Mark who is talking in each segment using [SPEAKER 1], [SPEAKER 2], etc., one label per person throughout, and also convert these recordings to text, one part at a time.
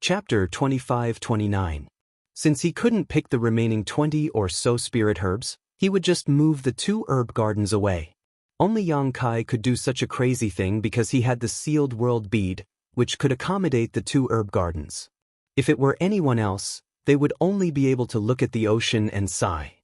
[SPEAKER 1] Chapter 25-29. Since he couldn't pick the remaining 20 or so spirit herbs, he would just move the 2 herb gardens away. Only Yang Kai could do such a crazy thing because he had the sealed world bead, which could accommodate the 2 herb gardens. If it were anyone else, they would only be able to look at the ocean and sigh.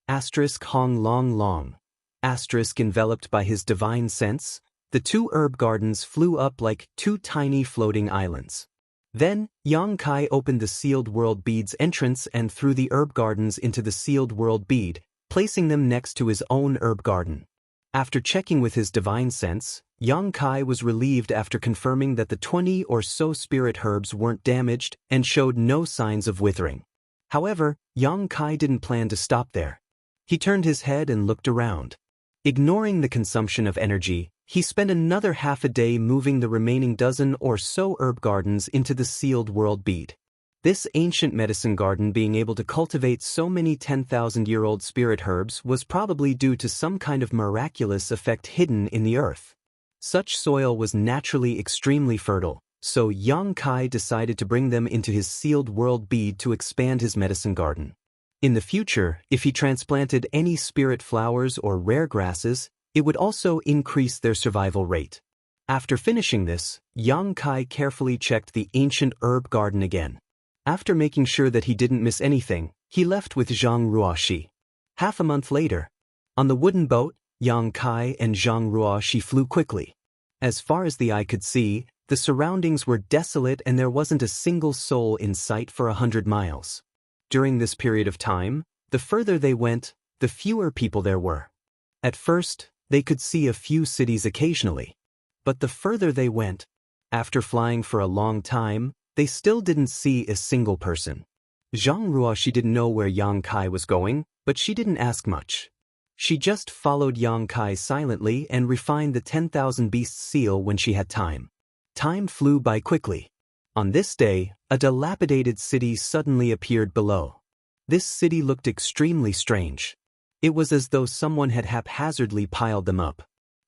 [SPEAKER 1] Hong long long. Enveloped by his divine sense, the 2 herb gardens flew up like 2 tiny floating islands. Then, Yang Kai opened the sealed world bead's entrance and threw the herb gardens into the sealed world bead, placing them next to his own herb garden. After checking with his divine sense, Yang Kai was relieved after confirming that the 20 or so spirit herbs weren't damaged and showed no signs of withering. However, Yang Kai didn't plan to stop there. He turned his head and looked around. Ignoring the consumption of energy, he spent another half a day moving the remaining dozen or so herb gardens into the sealed world bead. This ancient medicine garden being able to cultivate so many 10,000-year-old spirit herbs was probably due to some kind of miraculous effect hidden in the earth. Such soil was naturally extremely fertile, so Yang Kai decided to bring them into his sealed world bead to expand his medicine garden. In the future, if he transplanted any spirit flowers or rare grasses, it would also increase their survival rate. After finishing this, Yang Kai carefully checked the ancient herb garden again. After making sure that he didn't miss anything, he left with Zhang Ruoxi. Half a month later, on the wooden boat, Yang Kai and Zhang Ruoxi flew quickly. As far as the eye could see, the surroundings were desolate and there wasn't a single soul in sight for 100 miles. During this period of time, the further they went, the fewer people there were. At first, they could see a few cities occasionally. But the further they went, after flying for a long time, they still didn't see a single person. Zhang Ruoxi didn't know where Yang Kai was going, but she didn't ask much. She just followed Yang Kai silently and refined the 10,000 beasts seal when she had time. Time flew by quickly. On this day, a dilapidated city suddenly appeared below. This city looked extremely strange. It was as though someone had haphazardly piled them up.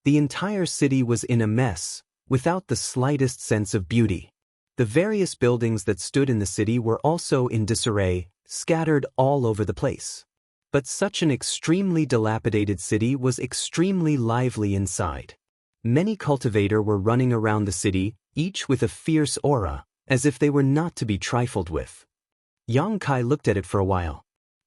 [SPEAKER 1] The entire city was in a mess, without the slightest sense of beauty. The various buildings that stood in the city were also in disarray, scattered all over the place. But such an extremely dilapidated city was extremely lively inside. Many cultivators were running around the city, each with a fierce aura, as if they were not to be trifled with. Yang Kai looked at it for a while.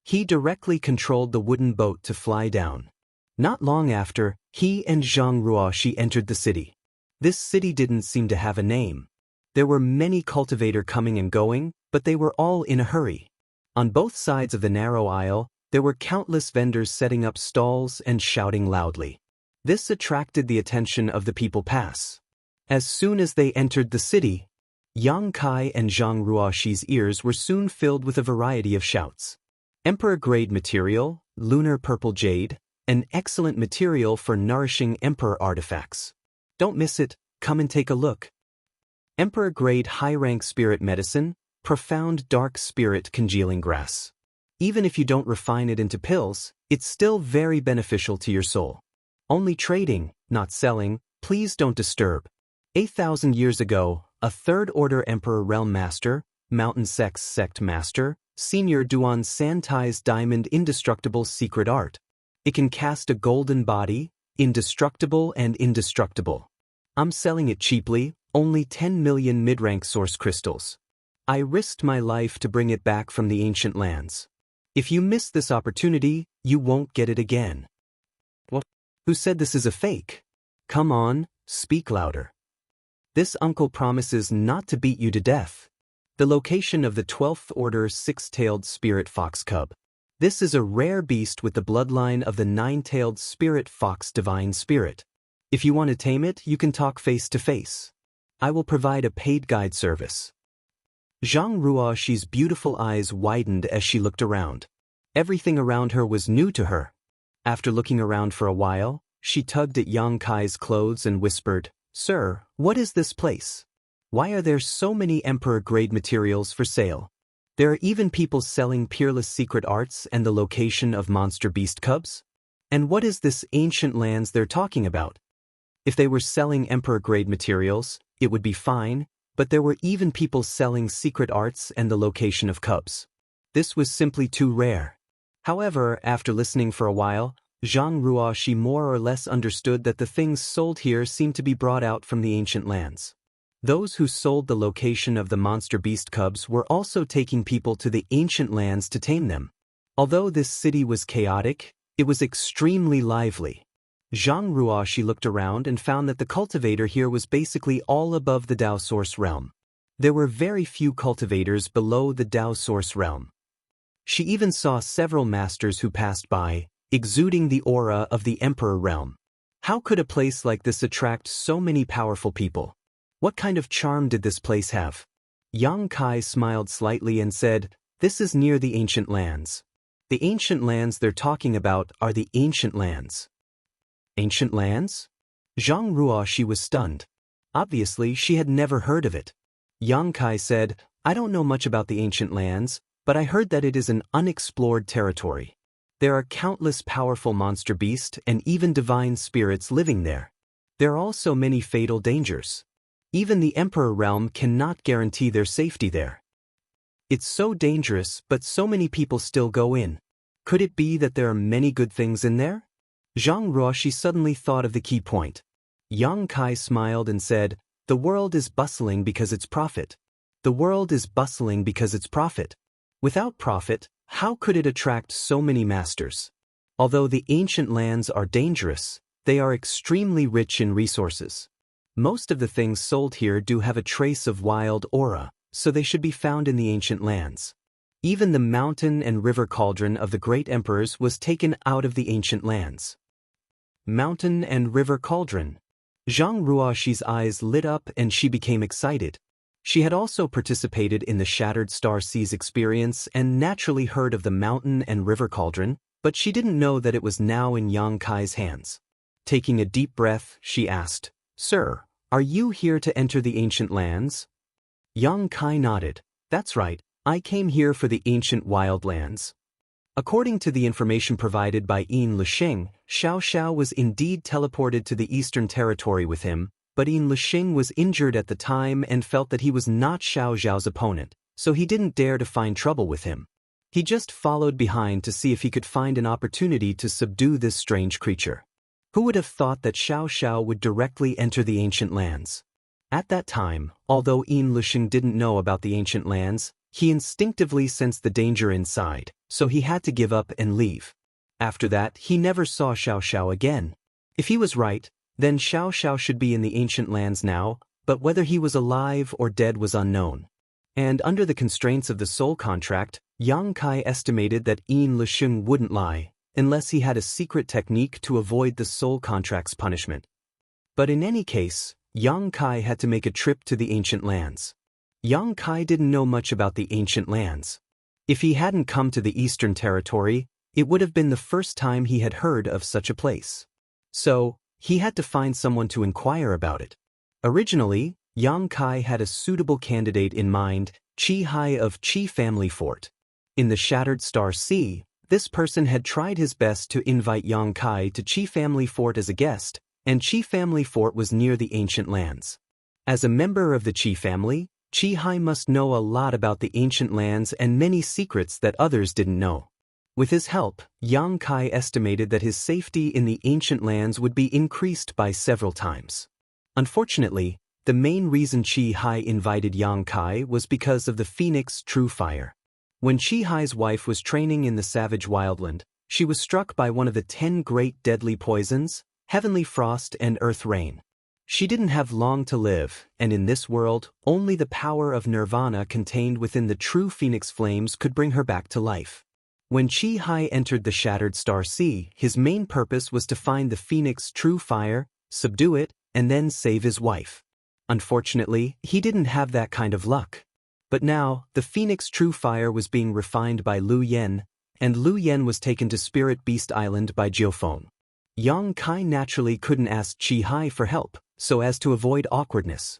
[SPEAKER 1] He directly controlled the wooden boat to fly down. Not long after, he and Zhang Ruoxi entered the city. This city didn't seem to have a name. There were many cultivators coming and going, but they were all in a hurry. On both sides of the narrow aisle, there were countless vendors setting up stalls and shouting loudly. This attracted the attention of the people pass. As soon as they entered the city, Yang Kai and Zhang Ruoxi's ears were soon filled with a variety of shouts. Emperor-grade material, lunar purple jade, an excellent material for nourishing emperor artifacts. Don't miss it, come and take a look. Emperor-grade high-rank spirit medicine, profound dark spirit congealing grass. Even if you don't refine it into pills, it's still very beneficial to your soul. Only trading, not selling, please don't disturb. 8,000 years ago, a third-order emperor realm master, mountain sex sect master, Senior Duan Santai's diamond indestructible secret art. It can cast a golden body, indestructible and indestructible. I'm selling it cheaply, only 10 million mid-rank source crystals. I risked my life to bring it back from the ancient lands. If you miss this opportunity, you won't get it again. What? Who said this is a fake? Come on, speak louder. This uncle promises not to beat you to death. The location of the 12th Order six-tailed spirit fox cub. This is a rare beast with the bloodline of the nine-tailed spirit fox divine spirit. If you want to tame it, you can talk face to face. I will provide a paid guide service. Zhang Ruoxi's beautiful eyes widened as she looked around. Everything around her was new to her. After looking around for a while, she tugged at Yang Kai's clothes and whispered, "Sir, what is this place? Why are there so many emperor-grade materials for sale? There are even people selling peerless secret arts and the location of monster beast cubs? And what is this ancient lands they're talking about? If they were selling emperor-grade materials, it would be fine, but there were even people selling secret arts and the location of cubs. This was simply too rare. However, after listening for a while, Zhang Ruoxi more or less understood that the things sold here seemed to be brought out from the ancient lands. Those who sold the location of the monster beast cubs were also taking people to the ancient lands to tame them. Although this city was chaotic, it was extremely lively. Zhang Ruoxi looked around and found that the cultivator here was basically all above the Dao Source realm. There were very few cultivators below the Dao Source realm. She even saw several masters who passed by, exuding the aura of the Emperor realm. How could a place like this attract so many powerful people? What kind of charm did this place have? Yang Kai smiled slightly and said, "This is near the ancient lands." The ancient lands they're talking about are the ancient lands. Ancient lands? Zhang Ruoxi was stunned. Obviously, she had never heard of it. Yang Kai said, "I don't know much about the ancient lands, but I heard that it is an unexplored territory. There are countless powerful monster beasts and even divine spirits living there. There are also many fatal dangers. Even the Emperor realm cannot guarantee their safety there. It's so dangerous, but so many people still go in. Could it be that there are many good things in there?" Zhang Ruoxi suddenly thought of the key point. Yang Kai smiled and said, "The world is bustling because it's profit. The world is bustling because it's profit. Without profit, how could it attract so many masters? Although the ancient lands are dangerous, they are extremely rich in resources. Most of the things sold here do have a trace of wild aura, so they should be found in the ancient lands. Even the mountain and river cauldron of the great emperors was taken out of the ancient lands." Mountain and river cauldron. Zhang Ruoxi's eyes lit up and she became excited. She had also participated in the Shattered Star Seas experience and naturally heard of the mountain and river cauldron, but she didn't know that it was now in Yang Kai's hands. Taking a deep breath, she asked, "Sir, are you here to enter the ancient lands?" Yang Kai nodded. "That's right, I came here for the ancient wildlands." According to the information provided by Yin Lixing, Xiao Xiao was indeed teleported to the Eastern Territory with him, but Yin Lixing was injured at the time and felt that he was not Xiao Xiao's opponent, so he didn't dare to find trouble with him. He just followed behind to see if he could find an opportunity to subdue this strange creature. Who would have thought that Xiao Xiao would directly enter the ancient lands? At that time, although Yin Lixing didn't know about the ancient lands, he instinctively sensed the danger inside, so he had to give up and leave. After that, he never saw Xiao Xiao again. If he was right, then Xiao Xiao should be in the ancient lands now, but whether he was alive or dead was unknown. And under the constraints of the soul contract, Yang Kai estimated that Yin Lixing wouldn't lie, unless he had a secret technique to avoid the soul contract's punishment. But in any case, Yang Kai had to make a trip to the ancient lands. Yang Kai didn't know much about the ancient lands. If he hadn't come to the Eastern Territory, it would have been the first time he had heard of such a place. So, he had to find someone to inquire about it. Originally, Yang Kai had a suitable candidate in mind, Chi Hai of Chi Family Fort. In the Shattered Star Sea, this person had tried his best to invite Yang Kai to Chi Family Fort as a guest, and Chi Family Fort was near the ancient lands. As a member of the Chi family, Chi Hai must know a lot about the ancient lands and many secrets that others didn't know. With his help, Yang Kai estimated that his safety in the ancient lands would be increased by several times. Unfortunately, the main reason Chi Hai invited Yang Kai was because of the Phoenix True Fire. When Chi Hai's wife was training in the savage wildland, she was struck by one of the 10 great deadly poisons, Heavenly Frost and Earth Rain. She didn't have long to live, and in this world, only the power of nirvana contained within the true phoenix flames could bring her back to life. When Chi Hai entered the Shattered Star Sea, his main purpose was to find the phoenix true fire, subdue it, and then save his wife. Unfortunately, he didn't have that kind of luck. But now, the phoenix true fire was being refined by Lu Yen, and Lu Yen was taken to Spirit Beast Island by Jiufeng. Yang Kai naturally couldn't ask Chi Hai for help, so as to avoid awkwardness.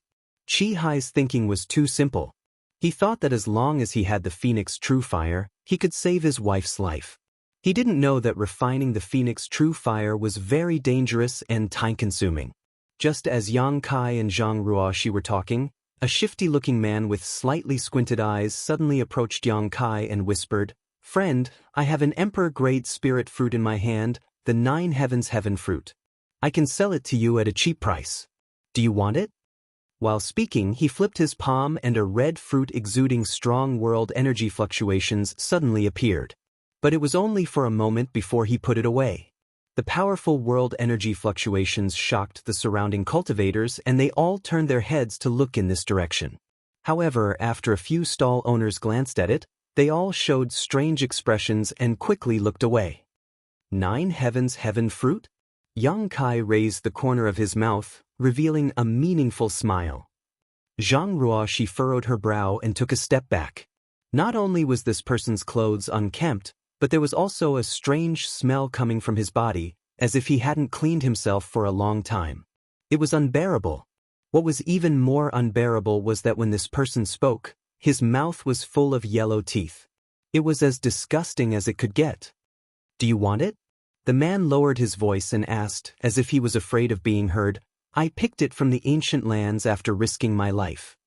[SPEAKER 1] Chi Hai's thinking was too simple. He thought that as long as he had the Phoenix True Fire, he could save his wife's life. He didn't know that refining the Phoenix True Fire was very dangerous and time-consuming. Just as Yang Kai and Zhang Ruoxi were talking, A shifty-looking man with slightly squinted eyes suddenly approached Yang Kai and whispered, "Friend, I have an emperor-grade spirit fruit in my hand, the 9 Heavens Heaven fruit. I can sell it to you at a cheap price. Do you want it?" While speaking, he flipped his palm and a red fruit exuding strong world energy fluctuations suddenly appeared. But it was only for a moment before he put it away. The powerful world energy fluctuations shocked the surrounding cultivators and they all turned their heads to look in this direction. However, after a few stall owners glanced at it, they all showed strange expressions and quickly looked away. 9 Heavens Heaven fruit? Yang Kai raised the corner of his mouth, revealing a meaningful smile. Zhang Ruoshi furrowed her brow and took a step back. Not only was this person's clothes unkempt, but there was also a strange smell coming from his body, as if he hadn't cleaned himself for a long time. It was unbearable. What was even more unbearable was that when this person spoke, his mouth was full of yellow teeth. It was as disgusting as it could get. "Do you want it?" The man lowered his voice and asked, as if he was afraid of being heard, "I picked it from the ancient lands after risking my life.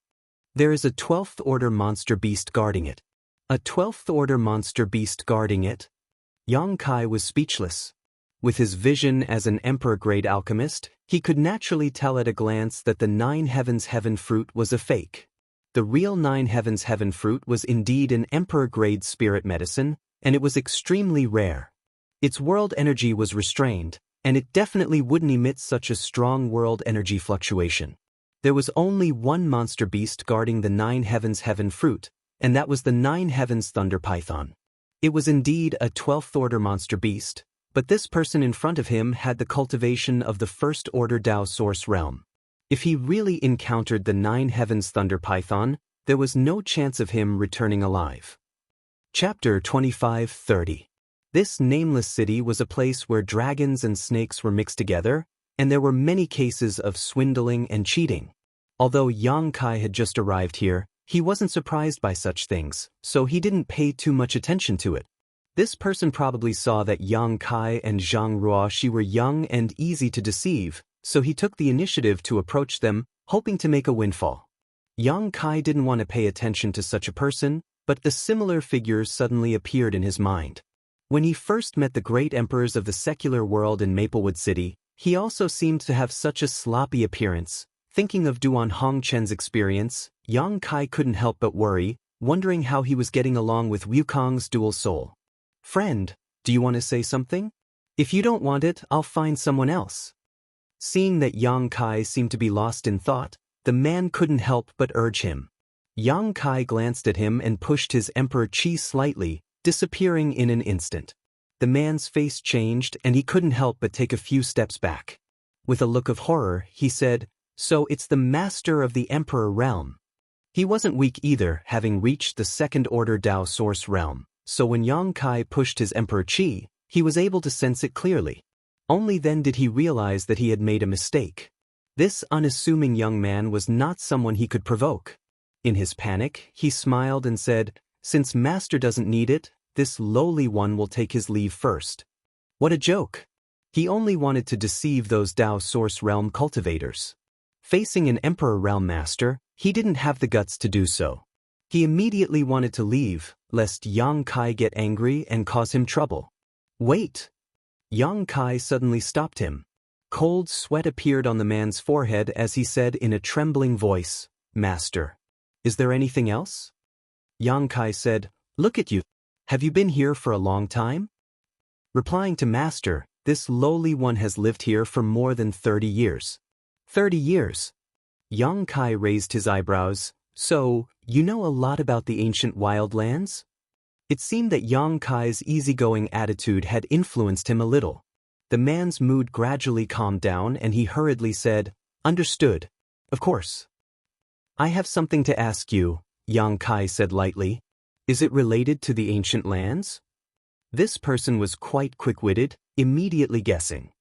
[SPEAKER 1] There is a 12th order monster beast guarding it." A 12th order monster beast guarding it? Yang Kai was speechless. With his vision as an emperor-grade alchemist, he could naturally tell at a glance that the 9 Heavens Heaven fruit was a fake. The real 9 Heavens Heaven fruit was indeed an emperor-grade spirit medicine, and it was extremely rare. Its world energy was restrained, and it definitely wouldn't emit such a strong world energy fluctuation. There was only one monster beast guarding the 9 Heavens Heaven fruit, and that was the 9 Heavens Thunder Python. It was indeed a 12th order monster beast, but this person in front of him had the cultivation of the 1st order Tao Source realm. If he really encountered the 9 Heavens Thunder Python, there was no chance of him returning alive. Chapter 25-30. This nameless city was a place where dragons and snakes were mixed together, and there were many cases of swindling and cheating. Although Yang Kai had just arrived here, he wasn't surprised by such things, so he didn't pay too much attention to it. This person probably saw that Yang Kai and Zhang Ruoshi were young and easy to deceive, so he took the initiative to approach them, hoping to make a windfall. Yang Kai didn't want to pay attention to such a person, but the similar figures suddenly appeared in his mind. When he first met the great emperors of the secular world in Maplewood City, he also seemed to have such a sloppy appearance. Thinking of Duan Hongchen's experience, Yang Kai couldn't help but worry, wondering how he was getting along with Wukong's dual soul. "Friend, do you want to say something? If you don't want it, I'll find someone else." Seeing that Yang Kai seemed to be lost in thought, the man couldn't help but urge him. Yang Kai glanced at him and pushed his Emperor Qi slightly, disappearing in an instant. The man's face changed and he couldn't help but take a few steps back. With a look of horror, he said, "So it's the master of the Emperor realm." He wasn't weak either, having reached the 2nd order Tao Source realm, so when Yang Kai pushed his Emperor Qi, he was able to sense it clearly. Only then did he realize that he had made a mistake. This unassuming young man was not someone he could provoke. In his panic, he smiled and said, "Since Master doesn't need it, this lowly one will take his leave first." What a joke! He only wanted to deceive those Tao Source realm cultivators. Facing an Emperor realm master, he didn't have the guts to do so. He immediately wanted to leave, lest Yang Kai get angry and cause him trouble. "Wait!" Yang Kai suddenly stopped him. Cold sweat appeared on the man's forehead as he said in a trembling voice, "Master, is there anything else?" Yang Kai said, "Look at you. Have you been here for a long time?" Replying to Master, this lowly one has lived here for more than 30 years. 30 years? Yang Kai raised his eyebrows. "So, you know a lot about the ancient wildlands?" It seemed that Yang Kai's easygoing attitude had influenced him a little. The man's mood gradually calmed down and he hurriedly said, "Understood. Of course." "I have something to ask you," Yang Kai said lightly. "Is it related to the ancient lands?" This person was quite quick-witted, immediately guessing.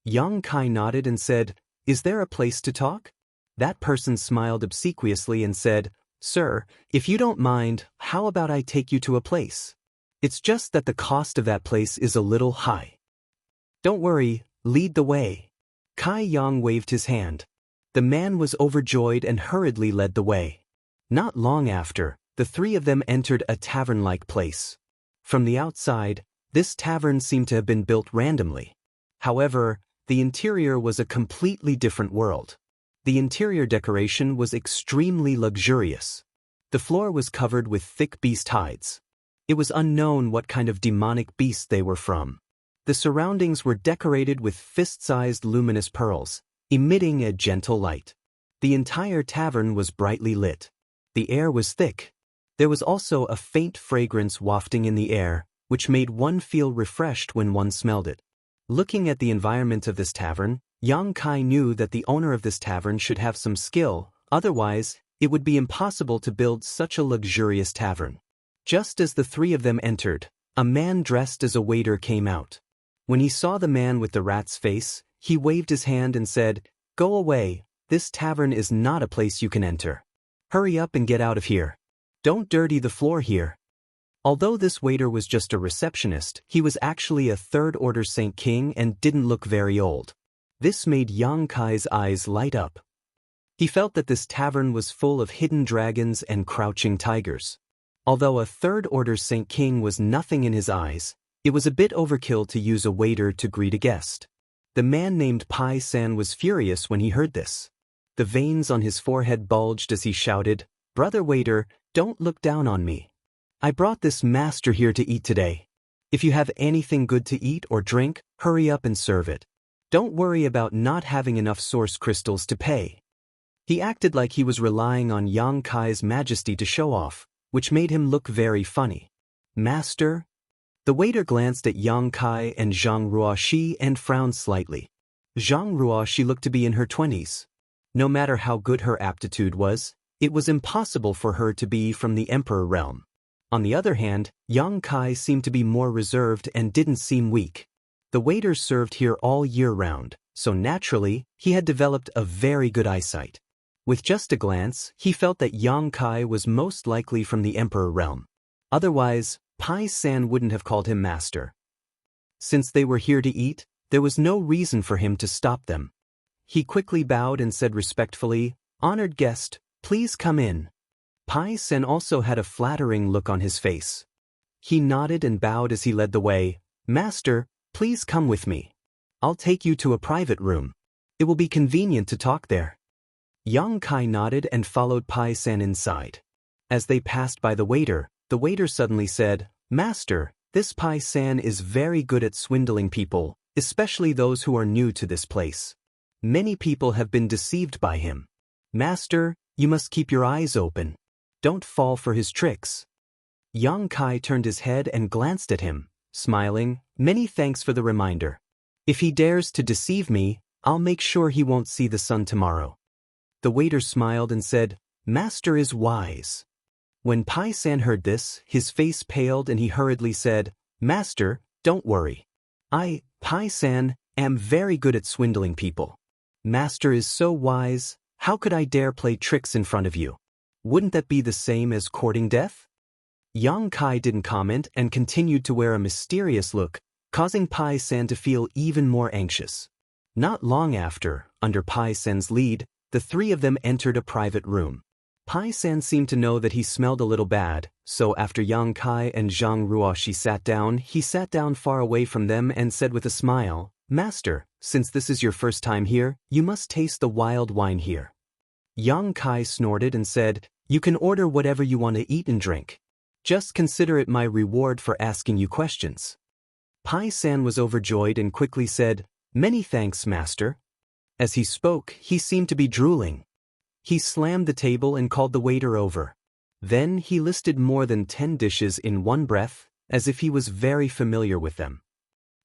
[SPEAKER 1] Yang Kai nodded and said, "Is there a place to talk?" That person smiled obsequiously and said, "Sir, if you don't mind, how about I take you to a place? It's just that the cost of that place is a little high." "Don't worry, lead the way." Kai Yang waved his hand. The man was overjoyed and hurriedly led the way. Not long after, the three of them entered a tavern-like place. From the outside, this tavern seemed to have been built randomly. However, the interior was a completely different world. The interior decoration was extremely luxurious. The floor was covered with thick beast hides. It was unknown what kind of demonic beast they were from. The surroundings were decorated with fist-sized luminous pearls, emitting a gentle light. The entire tavern was brightly lit. The air was thick. There was also a faint fragrance wafting in the air, which made one feel refreshed when one smelled it. Looking at the environment of this tavern, Yang Kai knew that the owner of this tavern should have some skill, otherwise, it would be impossible to build such a luxurious tavern. Just as the three of them entered, a man dressed as a waiter came out. When he saw the man with the rat's face, he waved his hand and said, "Go away, this tavern is not a place you can enter. Hurry up and get out of here. Don't dirty the floor here." Although this waiter was just a receptionist, he was actually a third-order Saint King and didn't look very old. This made Yang Kai's eyes light up. He felt that this tavern was full of hidden dragons and crouching tigers. Although a third-order Saint King was nothing in his eyes, it was a bit overkill to use a waiter to greet a guest. The man named Pai San was furious when he heard this. The veins on his forehead bulged as he shouted, "Brother waiter, don't look down on me. I brought this master here to eat today. If you have anything good to eat or drink, hurry up and serve it. Don't worry about not having enough source crystals to pay." He acted like he was relying on Yang Kai's majesty to show off, which made him look very funny. "Master?" The waiter glanced at Yang Kai and Zhang Ruoxi and frowned slightly. Zhang Ruoxi looked to be in her 20s. No matter how good her aptitude was, it was impossible for her to be from the Emperor realm. On the other hand, Yang Kai seemed to be more reserved and didn't seem weak. The waiter served here all year round, so naturally, he had developed a very good eyesight. With just a glance, he felt that Yang Kai was most likely from the Emperor realm. Otherwise, Pai San wouldn't have called him master. Since they were here to eat, there was no reason for him to stop them. He quickly bowed and said respectfully, "Honored guest, please come in." Pai San also had a flattering look on his face. He nodded and bowed as he led the way. "Master, please come with me. I'll take you to a private room. It will be convenient to talk there." Yang Kai nodded and followed Pai San inside. As they passed by the waiter suddenly said, "Master, this Pai San is very good at swindling people, especially those who are new to this place. Many people have been deceived by him. Master, you must keep your eyes open. Don't fall for his tricks." Yang Kai turned his head and glanced at him, smiling, "Many thanks for the reminder. If he dares to deceive me, I'll make sure he won't see the sun tomorrow." The waiter smiled and said, "Master is wise." When Pai San heard this, his face paled and he hurriedly said, "Master, don't worry. I, Pai San, am very good at swindling people. Master is so wise, how could I dare play tricks in front of you? Wouldn't that be the same as courting death?" Yang Kai didn't comment and continued to wear a mysterious look, causing Pai San to feel even more anxious. Not long after, under Pai San's lead, the three of them entered a private room. Pai San seemed to know that he smelled a little bad, so after Yang Kai and Zhang Ruoxi sat down, he sat down far away from them and said with a smile, "Master, since this is your first time here, you must taste the wild wine here." Yang Kai snorted and said, "You can order whatever you want to eat and drink. Just consider it my reward for asking you questions." Pai San was overjoyed and quickly said, "Many thanks, master." As he spoke, he seemed to be drooling. He slammed the table and called the waiter over. Then he listed more than 10 dishes in one breath, as if he was very familiar with them.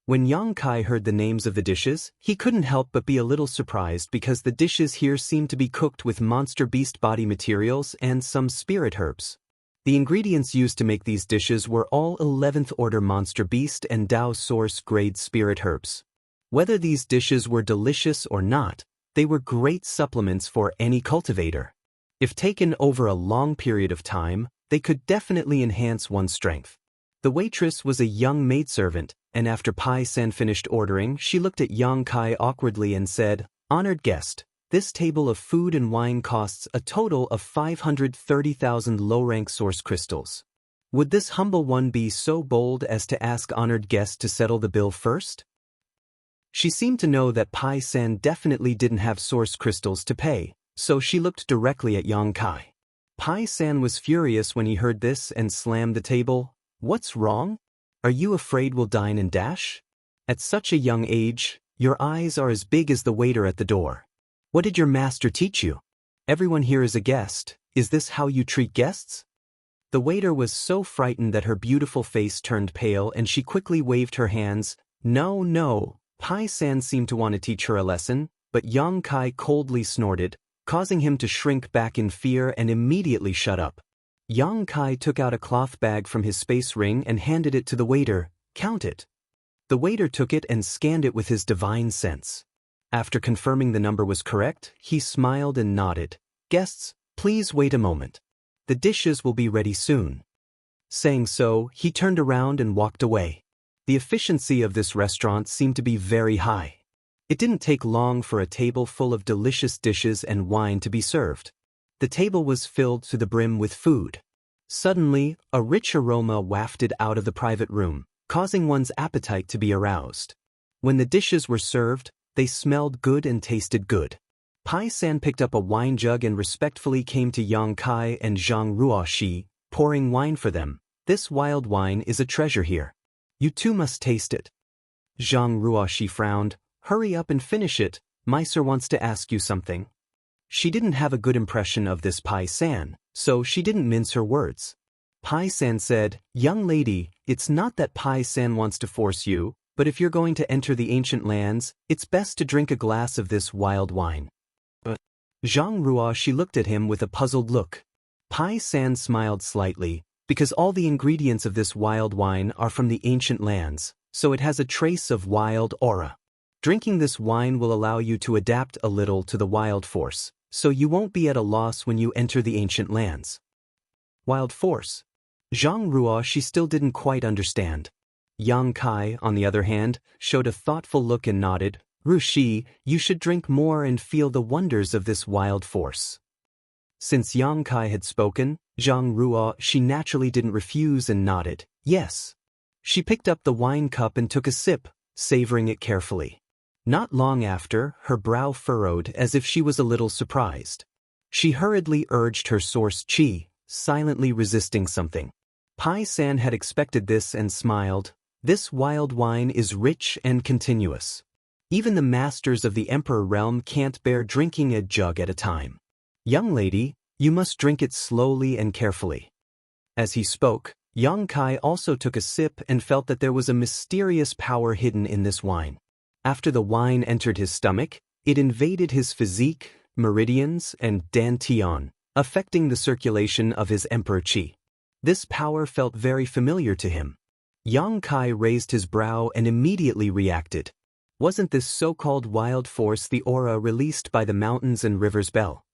[SPEAKER 1] When Yang Kai heard the names of the dishes, he couldn't help but be a little surprised because the dishes here seemed to be cooked with monster beast body materials and some spirit herbs. The ingredients used to make these dishes were all 11th order monster beast and Dao source grade spirit herbs. Whether these dishes were delicious or not, they were great supplements for any cultivator. If taken over a long period of time, they could definitely enhance one's strength. The waitress was a young maidservant, and after Pai San finished ordering, she looked at Yang Kai awkwardly and said, "Honored guest, This table of food and wine costs a total of 530,000 low-rank source crystals. Would this humble one be so bold as to ask honored guests to settle the bill first? She seemed to know that Pai San definitely didn't have source crystals to pay, so she looked directly at Yang Kai. Pai San was furious when he heard this and slammed the table. What's wrong? Are you afraid we'll dine and dash? At such a young age, your eyes are as big as the waiter at the door. What did your master teach you? Everyone here is a guest. Is this how you treat guests? The waiter was so frightened that her beautiful face turned pale and she quickly waved her hands. No, no. Pai San seemed to want to teach her a lesson, but Yang Kai coldly snorted, causing him to shrink back in fear and immediately shut up. Yang Kai took out a cloth bag from his space ring and handed it to the waiter. Count it. The waiter took it and scanned it with his divine sense. After confirming the number was correct, he smiled and nodded. Guests, please wait a moment. The dishes will be ready soon. Saying so, he turned around and walked away. The efficiency of this restaurant seemed to be very high. It didn't take long for a table full of delicious dishes and wine to be served. The table was filled to the brim with food. Suddenly, a rich aroma wafted out of the private room, causing one's appetite to be aroused. When the dishes were served, they smelled good and tasted good. Pai San picked up a wine jug and respectfully came to Yang Kai and Zhang Ruoxi, pouring wine for them. This wild wine is a treasure here. You too must taste it. Zhang Ruoxi frowned. Hurry up and finish it. My sir wants to ask you something. She didn't have a good impression of this Pai San, so she didn't mince her words. Pai San said, Young lady, it's not that Pai San wants to force you, but if you're going to enter the ancient lands, it's best to drink a glass of this wild wine. But Zhang Ruoxi looked at him with a puzzled look. Pai San smiled slightly, because all the ingredients of this wild wine are from the ancient lands, so it has a trace of wild aura. Drinking this wine will allow you to adapt a little to the wild force, so you won't be at a loss when you enter the ancient lands. Wild force. Zhang Ruoxi still didn't quite understand. Yang Kai, on the other hand, showed a thoughtful look and nodded. Ruxi, you should drink more and feel the wonders of this wild force. Since Yang Kai had spoken, Zhang Ruoxi naturally didn't refuse and nodded. Yes. She picked up the wine cup and took a sip, savoring it carefully. Not long after, her brow furrowed as if she was a little surprised. She hurriedly urged her source qi, silently resisting something. Pai San had expected this and smiled. This wild wine is rich and continuous. Even the masters of the Emperor realm can't bear drinking a jug at a time. Young lady, you must drink it slowly and carefully. As he spoke, Yang Kai also took a sip and felt that there was a mysterious power hidden in this wine. After the wine entered his stomach, it invaded his physique, meridians, and dantian, affecting the circulation of his emperor qi. This power felt very familiar to him. Yang Kai raised his brow and immediately reacted. Wasn't this so-called wild force the aura released by the mountains and rivers bell?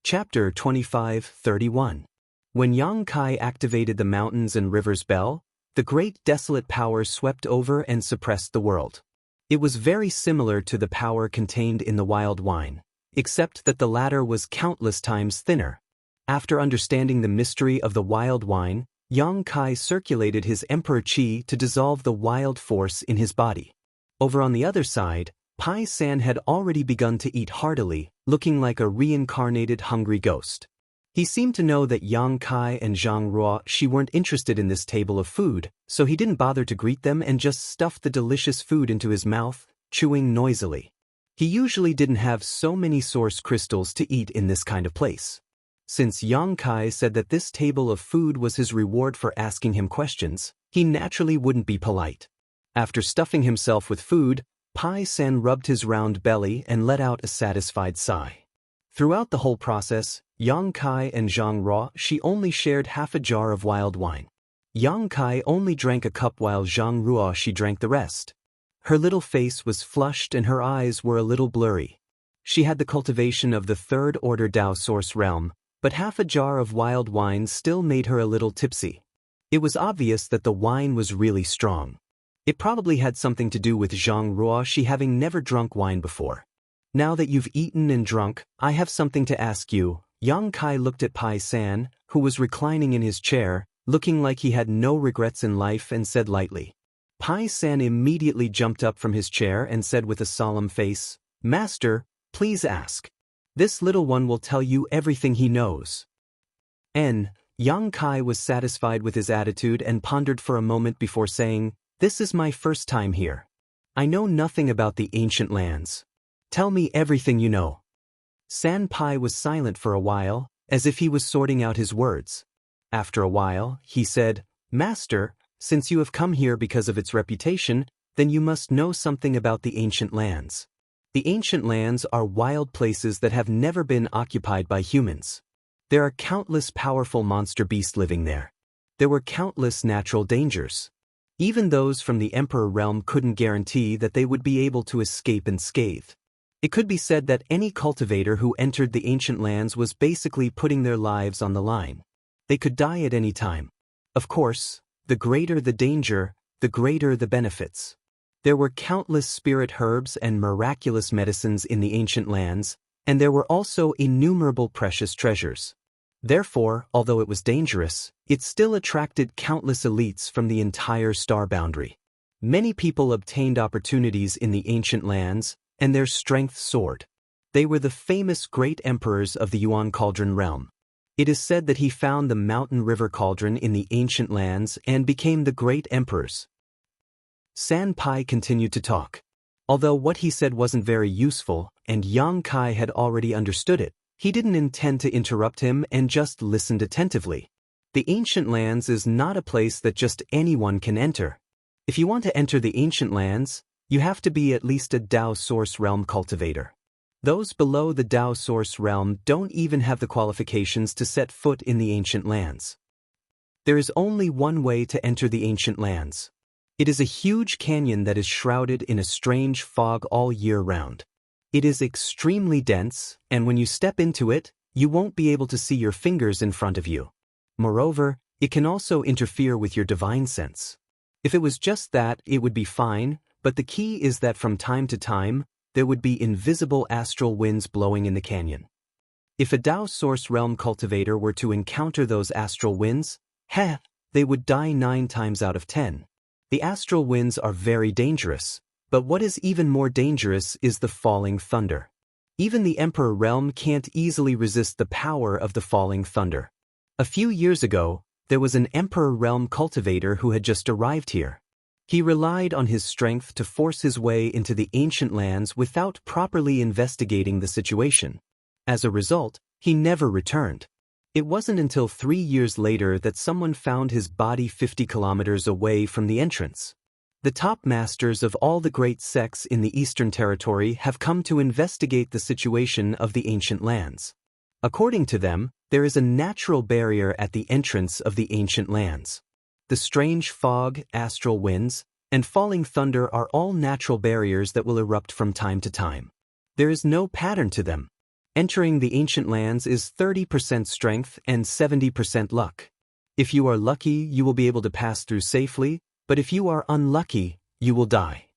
[SPEAKER 1] Chapter 25:31. When Yang Kai activated the mountains and rivers bell, the great desolate power swept over and suppressed the world. It was very similar to the power contained in the wild wine, except that the latter was countless times thinner. After understanding the mystery of the wild wine, Yang Kai circulated his emperor qi to dissolve the wild force in his body. Over on the other side, Pai San had already begun to eat heartily, looking like a reincarnated hungry ghost. He seemed to know that Yang Kai and Zhang Ruoxi weren't interested in this table of food, so he didn't bother to greet them and just stuffed the delicious food into his mouth, chewing noisily. He usually didn't have so many source crystals to eat in this kind of place. Since Yang Kai said that this table of food was his reward for asking him questions, he naturally wouldn't be polite. After stuffing himself with food, Pai San rubbed his round belly and let out a satisfied sigh. Throughout the whole process, Yang Kai and Zhang Ruoxi only shared half a jar of wild wine. Yang Kai only drank a cup while Zhang Ruoxi drank the rest. Her little face was flushed and her eyes were a little blurry. She had the cultivation of the third-order Dao source realm, but half a jar of wild wine still made her a little tipsy. It was obvious that the wine was really strong. It probably had something to do with Zhang Ruoxi having never drunk wine before. Now that you've eaten and drunk, I have something to ask you. Yang Kai looked at Pai San, who was reclining in his chair, looking like he had no regrets in life, and said lightly. Pai San immediately jumped up from his chair and said with a solemn face, Master, please ask. This little one will tell you everything he knows. Yang Kai was satisfied with his attitude and pondered for a moment before saying, This is my first time here. I know nothing about the ancient lands. Tell me everything you know. San Pai was silent for a while, as if he was sorting out his words. After a while, he said, Master, since you have come here because of its reputation, then you must know something about the ancient lands. The ancient lands are wild places that have never been occupied by humans. There are countless powerful monster beasts living there. There were countless natural dangers. Even those from the Emperor realm couldn't guarantee that they would be able to escape unscathed. It could be said that any cultivator who entered the ancient lands was basically putting their lives on the line. They could die at any time. Of course, the greater the danger, the greater the benefits. There were countless spirit herbs and miraculous medicines in the ancient lands, and there were also innumerable precious treasures. Therefore, although it was dangerous, it still attracted countless elites from the entire star boundary. Many people obtained opportunities in the ancient lands, and their strength soared. They were the famous great emperors of the Yuan Cauldron realm. It is said that he found the mountain river cauldron in the ancient lands and became the great emperors. San Pai continued to talk. Although what he said wasn't very useful, and Yang Kai had already understood it, he didn't intend to interrupt him and just listened attentively. The ancient lands is not a place that just anyone can enter. If you want to enter the ancient lands, you have to be at least a Dao Source Realm cultivator. Those below the Dao Source Realm don't even have the qualifications to set foot in the ancient lands. There is only one way to enter the ancient lands. It is a huge canyon that is shrouded in a strange fog all year round. It is extremely dense, and when you step into it, you won't be able to see your fingers in front of you. Moreover, it can also interfere with your divine sense. If it was just that, it would be fine, but the key is that from time to time, there would be invisible astral winds blowing in the canyon. If a Dao Source Realm cultivator were to encounter those astral winds, they would die 9 times out of 10. The astral winds are very dangerous, but what is even more dangerous is the falling thunder. Even the Emperor realm can't easily resist the power of the falling thunder. A few years ago, there was an Emperor realm cultivator who had just arrived here. He relied on his strength to force his way into the ancient lands without properly investigating the situation. As a result, he never returned. It wasn't until 3 years later that someone found his body 50 kilometers away from the entrance. The top masters of all the great sects in the Eastern Territory have come to investigate the situation of the ancient lands. According to them, there is a natural barrier at the entrance of the ancient lands. The strange fog, astral winds, and falling thunder are all natural barriers that will erupt from time to time. There is no pattern to them. Entering the ancient lands is 30% strength and 70% luck. If you are lucky, you will be able to pass through safely, but if you are unlucky, you will die.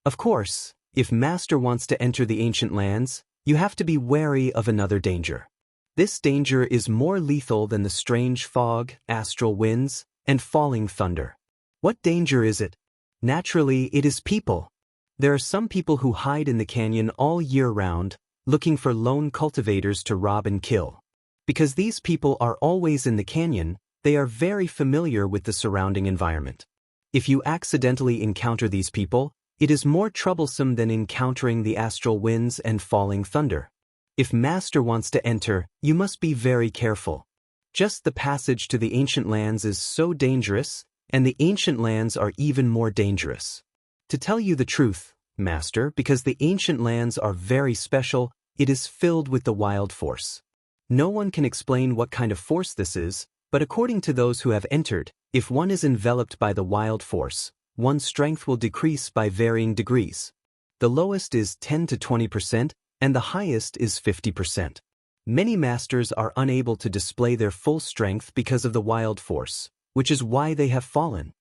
[SPEAKER 1] Of course, if Master wants to enter the ancient lands, you have to be wary of another danger. This danger is more lethal than the strange fog, astral winds, and falling thunder. What danger is it? Naturally, it is people. There are some people who hide in the canyon all year round, looking for lone cultivators to rob and kill. Because these people are always in the canyon, they are very familiar with the surrounding environment. If you accidentally encounter these people, it is more troublesome than encountering the astral winds and falling thunder. If Master wants to enter, you must be very careful. Just the passage to the ancient lands is so dangerous, and the ancient lands are even more dangerous. To tell you the truth, Master, because the ancient lands are very special, it is filled with the wild force. No one can explain what kind of force this is, but according to those who have entered, if one is enveloped by the wild force, one's strength will decrease by varying degrees. The lowest is 10 to 20%, and the highest is 50%. Many masters are unable to display their full strength because of the wild force, which is why they have fallen.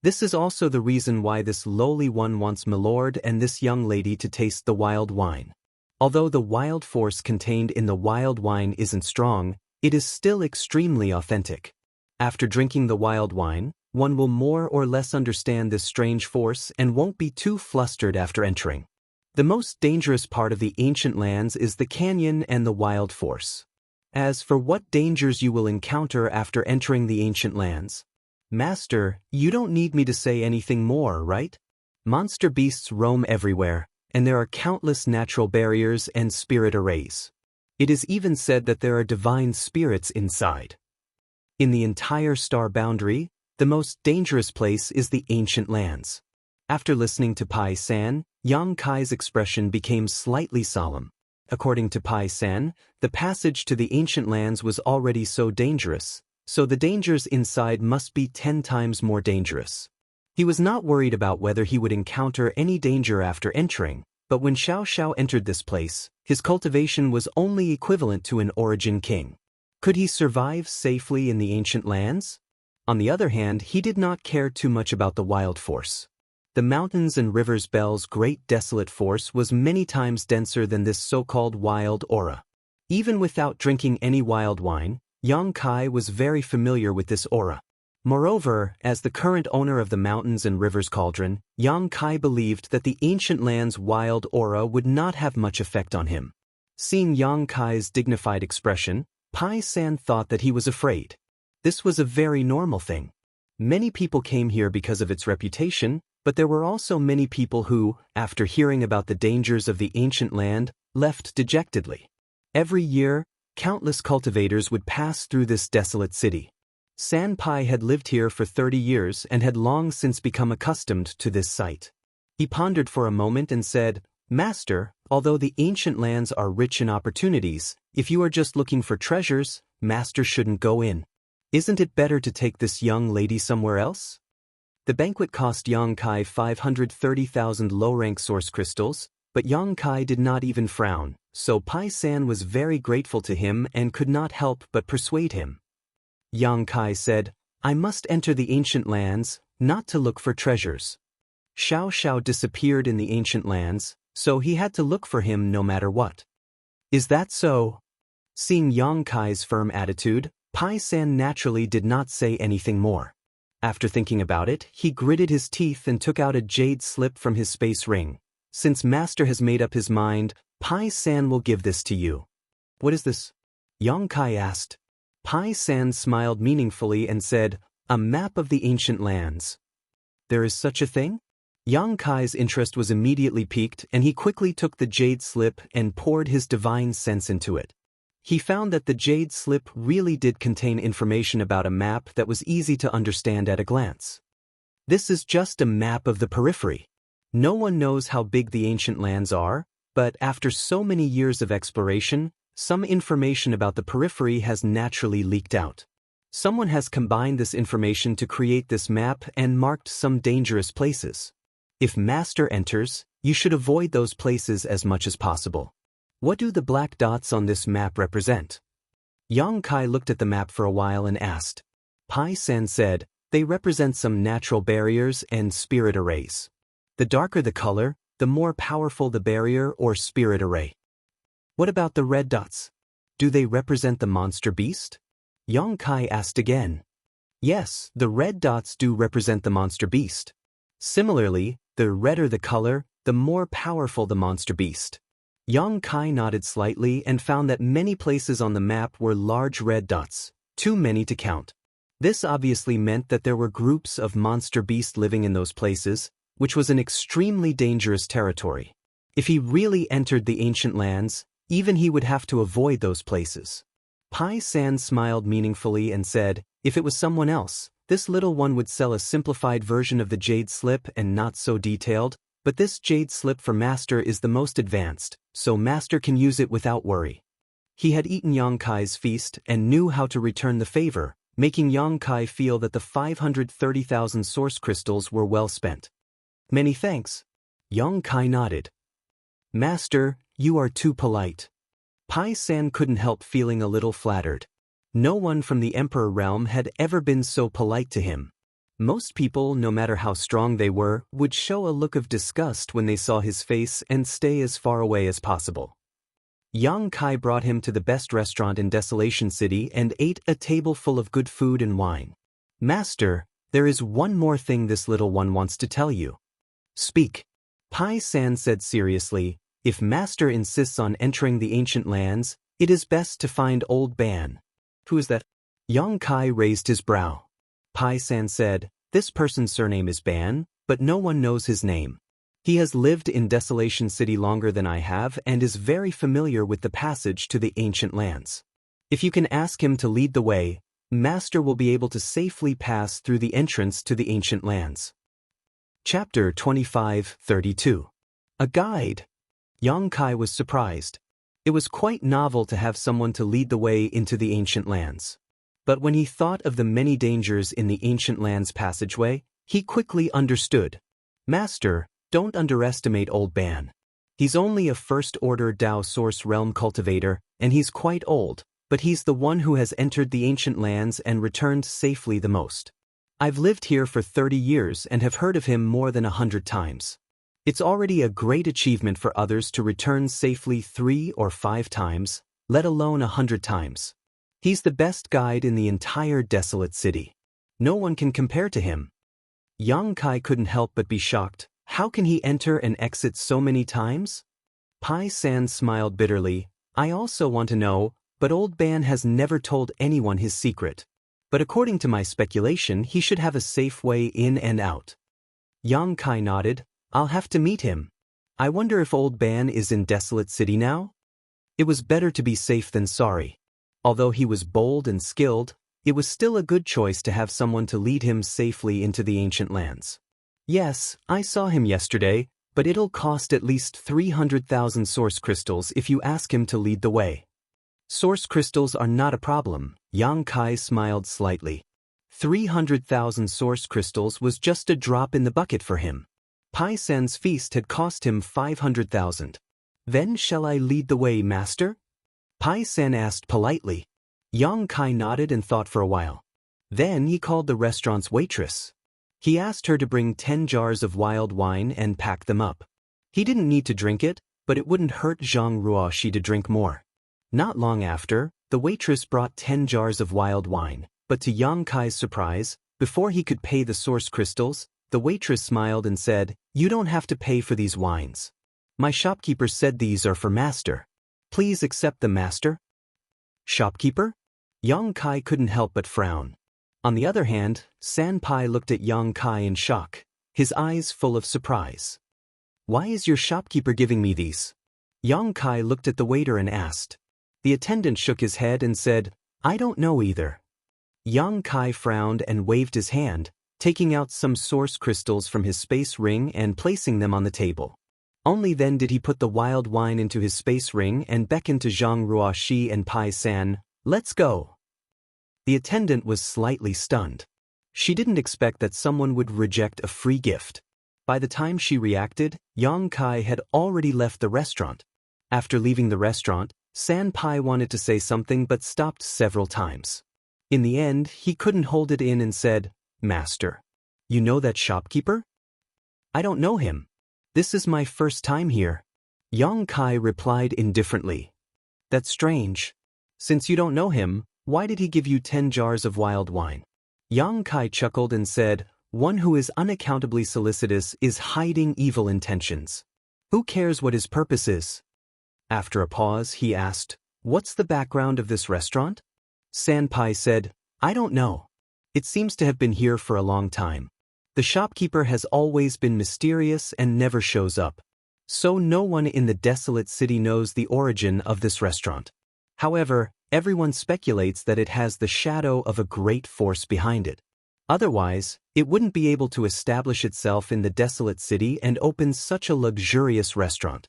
[SPEAKER 1] This is also the reason why this lowly one wants Milord and this young lady to taste the wild wine. Although the wild force contained in the wild wine isn't strong, it is still extremely authentic. After drinking the wild wine, one will more or less understand this strange force and won't be too flustered after entering. The most dangerous part of the ancient lands is the canyon and the wild force. As for what dangers you will encounter after entering the ancient lands, Master, you don't need me to say anything more, right? Monster beasts roam everywhere, and there are countless natural barriers and spirit arrays. It is even said that there are divine spirits inside. In the entire star boundary, the most dangerous place is the ancient lands. After listening to Pai San, Yang Kai's expression became slightly solemn. According to Pai San, the passage to the ancient lands was already so dangerous, so the dangers inside must be 10 times more dangerous. He was not worried about whether he would encounter any danger after entering, but when Xiao Xiao entered this place, his cultivation was only equivalent to an origin king. Could he survive safely in the ancient lands? On the other hand, he did not care too much about the wild force. The mountains and rivers Bell's great desolate force was many times denser than this so-called wild aura. Even without drinking any wild wine, Yang Kai was very familiar with this aura. Moreover, as the current owner of the mountains and rivers cauldron, Yang Kai believed that the ancient land's wild aura would not have much effect on him. Seeing Yang Kai's dignified expression, Pai San thought that he was afraid. This was a very normal thing. Many people came here because of its reputation, but there were also many people who, after hearing about the dangers of the ancient land, left dejectedly. Every year, countless cultivators would pass through this desolate city. San Pai had lived here for 30 years and had long since become accustomed to this sight. He pondered for a moment and said, "Master, although the ancient lands are rich in opportunities, if you are just looking for treasures, Master shouldn't go in. Isn't it better to take this young lady somewhere else?" The banquet cost Yang Kai 530,000 low-rank source crystals, but Yang Kai did not even frown, so Pai San was very grateful to him and could not help but persuade him. Yang Kai said, "I must enter the ancient lands, not to look for treasures." Xiao Xiao disappeared in the ancient lands, so he had to look for him no matter what. "Is that so?" Seeing Yang Kai's firm attitude, Pai San naturally did not say anything more. After thinking about it, he gritted his teeth and took out a jade slip from his space ring. "Since Master has made up his mind, Pai San will give this to you." "What is this?" Yang Kai asked. Pai San smiled meaningfully and said, "A map of the ancient lands." "There is such a thing?" Yang Kai's interest was immediately piqued, and he quickly took the jade slip and poured his divine sense into it. He found that the jade slip really did contain information about a map that was easy to understand at a glance. This is just a map of the periphery. No one knows how big the ancient lands are, but after so many years of exploration, some information about the periphery has naturally leaked out. Someone has combined this information to create this map and marked some dangerous places. If Master enters, you should avoid those places as much as possible. What do the black dots on this map represent? Yang Kai looked at the map for a while and asked. Pai San said, "They represent some natural barriers and spirit arrays. The darker the color, the more powerful the barrier or spirit array." "What about the red dots? Do they represent the monster beast?" Yang Kai asked again. "Yes, the red dots do represent the monster beast. Similarly, the redder the color, the more powerful the monster beast." Yang Kai nodded slightly and found that many places on the map were large red dots, too many to count. This obviously meant that there were groups of monster beasts living in those places, which was an extremely dangerous territory. If he really entered the ancient lands, even he would have to avoid those places. Pai San smiled meaningfully and said, "If it was someone else, this little one would sell a simplified version of the jade slip and not so detailed, but this jade slip for Master is the most advanced, so Master can use it without worry." He had eaten Yang Kai's feast and knew how to return the favor, making Yang Kai feel that the 530,000 source crystals were well spent. "Many thanks." Yang Kai nodded. "Master, you are too polite." Pai San couldn't help feeling a little flattered. No one from the Emperor realm had ever been so polite to him. Most people, no matter how strong they were, would show a look of disgust when they saw his face and stay as far away as possible. Yang Kai brought him to the best restaurant in Desolation City and ate a table full of good food and wine. "Master, there is one more thing this little one wants to tell you." "Speak." Pai San said seriously, "If Master insists on entering the ancient lands, it is best to find Old Ban." "Who is that?" Yang Kai raised his brow. Pai San said, "This person's surname is Ban, but no one knows his name. He has lived in Desolation City longer than I have and is very familiar with the passage to the ancient lands. If you can ask him to lead the way, Master will be able to safely pass through the entrance to the ancient lands." Chapter 25:32. A guide. Yang Kai was surprised. It was quite novel to have someone to lead the way into the ancient lands. But when he thought of the many dangers in the ancient lands passageway, he quickly understood. "Master, don't underestimate Old Ban. He's only a first-order Dao Source Realm cultivator, and he's quite old, but he's the one who has entered the ancient lands and returned safely the most. I've lived here for 30 years and have heard of him more than 100 times. It's already a great achievement for others to return safely 3 or 5 times, let alone 100 times. He's the best guide in the entire desolate city. No one can compare to him." Yang Kai couldn't help but be shocked. How can he enter and exit so many times? Pai San smiled bitterly. "I also want to know, but Old Ban has never told anyone his secret. But according to my speculation, he should have a safe way in and out." Yang Kai nodded. "I'll have to meet him. I wonder if Old Ban is in Desolate City now?" It was better to be safe than sorry. Although he was bold and skilled, it was still a good choice to have someone to lead him safely into the ancient lands. "Yes, I saw him yesterday, but it'll cost at least 300,000 source crystals if you ask him to lead the way." "Source crystals are not a problem," Yang Kai smiled slightly. 300,000 source crystals was just a drop in the bucket for him. Pai San's feast had cost him 500,000. "Then shall I lead the way, master?" Pai San asked politely. Yang Kai nodded and thought for a while. Then he called the restaurant's waitress. He asked her to bring 10 jars of wild wine and pack them up. He didn't need to drink it, but it wouldn't hurt Zhang Ruoxi to drink more. Not long after, the waitress brought 10 jars of wild wine, but to Yang Kai's surprise, before he could pay the source crystals, the waitress smiled and said, "You don't have to pay for these wines. My shopkeeper said these are for master. Please accept them, master." "Shopkeeper?" Yang Kai couldn't help but frown. On the other hand, Sanpai looked at Yang Kai in shock, his eyes full of surprise. "Why is your shopkeeper giving me these?" Yang Kai looked at the waiter and asked. The attendant shook his head and said, "I don't know either." Yang Kai frowned and waved his hand, taking out some source crystals from his space ring and placing them on the table. Only then did he put the wild wine into his space ring and beckon to Zhang Ruoxi and Pai San, "Let's go." The attendant was slightly stunned. She didn't expect that someone would reject a free gift. By the time she reacted, Yang Kai had already left the restaurant. After leaving the restaurant, Sanpai wanted to say something but stopped several times. In the end, he couldn't hold it in and said, "Master, you know that shopkeeper?" "I don't know him. This is my first time here." Yang Kai replied indifferently. "That's strange. Since you don't know him, why did he give you 10 jars of wild wine?" Yang Kai chuckled and said, "One who is unaccountably solicitous is hiding evil intentions. Who cares what his purpose is?" After a pause, he asked, "What's the background of this restaurant?" Sanpai said, "I don't know. It seems to have been here for a long time. The shopkeeper has always been mysterious and never shows up. So no one in the desolate city knows the origin of this restaurant. However, everyone speculates that it has the shadow of a great force behind it. Otherwise, it wouldn't be able to establish itself in the desolate city and open such a luxurious restaurant."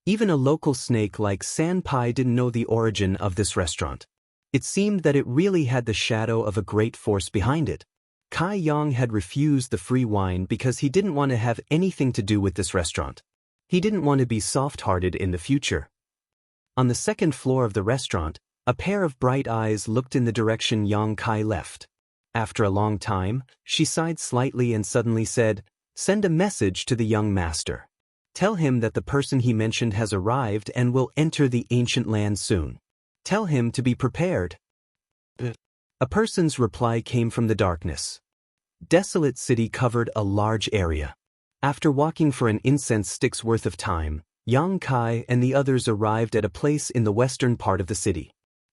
[SPEAKER 1] Even a local snake like Sanpai didn't know the origin of this restaurant. It seemed that it really had the shadow of a great force behind it. Kai Yang had refused the free wine because he didn't want to have anything to do with this restaurant. He didn't want to be soft-hearted in the future. On the second floor of the restaurant, a pair of bright eyes looked in the direction Yang Kai left. After a long time, she sighed slightly and suddenly said, "Send a message to the young master. Tell him that the person he mentioned has arrived and will enter the ancient land soon. Tell him to be prepared." A person's reply came from the darkness. Desolate City covered a large area. After walking for an incense stick's worth of time, Yang Kai and the others arrived at a place in the western part of the city.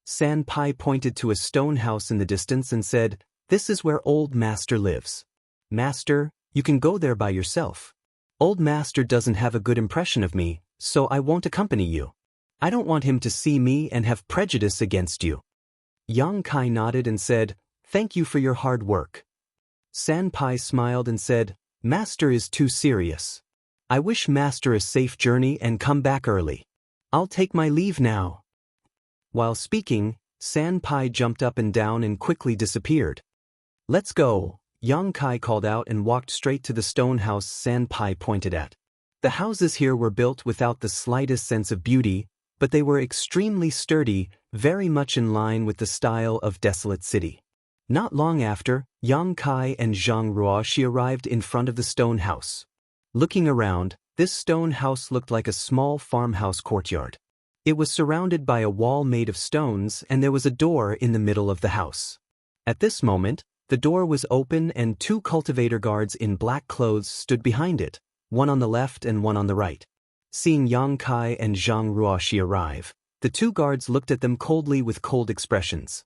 [SPEAKER 1] Sanpai pointed to a stone house in the distance and said, "This is where Old Master lives. Master, you can go there by yourself. Old Master doesn't have a good impression of me, so I won't accompany you. I don't want him to see me and have prejudice against you." Yang Kai nodded and said, "Thank you for your hard work." Sanpai smiled and said, "Master is too serious. I wish Master a safe journey and come back early. I'll take my leave now." While speaking, Sanpai jumped up and down and quickly disappeared. "Let's go," Yang Kai called out and walked straight to the stone house Sanpai pointed at. The houses here were built without the slightest sense of beauty, but they were extremely sturdy, very much in line with the style of Desolate City. Not long after, Yang Kai and Zhang Ruoxi arrived in front of the stone house. Looking around, this stone house looked like a small farmhouse courtyard. It was surrounded by a wall made of stones and there was a door in the middle of the house. At this moment, the door was open and two cultivator guards in black clothes stood behind it, one on the left and one on the right. Seeing Yang Kai and Zhang Ruoxi arrive, the two guards looked at them coldly with cold expressions.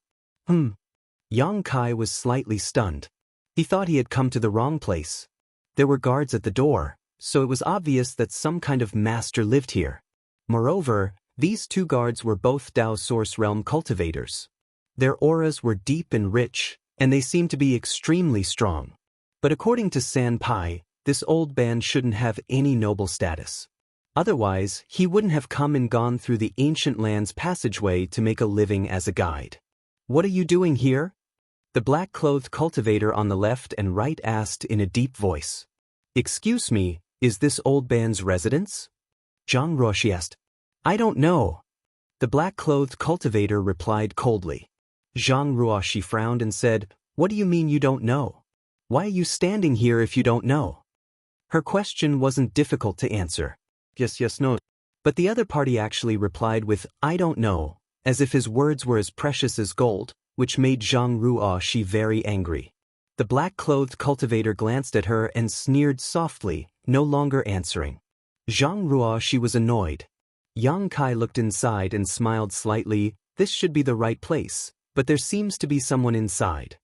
[SPEAKER 1] Yang Kai was slightly stunned. He thought he had come to the wrong place. There were guards at the door, so it was obvious that some kind of master lived here. Moreover, these two guards were both Dao Source Realm cultivators. Their auras were deep and rich, and they seemed to be extremely strong. But according to Sanpai, this old man shouldn't have any noble status. Otherwise, he wouldn't have come and gone through the ancient land's passageway to make a living as a guide. "What are you doing here?" The black-clothed cultivator on the left and right asked in a deep voice. "Excuse me, is this old man's residence?" Zhang Ruoxi asked. "I don't know." The black-clothed cultivator replied coldly. Zhang Ruoxi frowned and said, "What do you mean you don't know? Why are you standing here if you don't know?" Her question wasn't difficult to answer. Yes, no. But the other party actually replied with, "I don't know," as if his words were as precious as gold, which made Zhang Ruoxi very angry. The black-clothed cultivator glanced at her and sneered softly, no longer answering. Zhang Ruoxi was annoyed. Yang Kai looked inside and smiled slightly. This should be the right place, but there seems to be someone inside.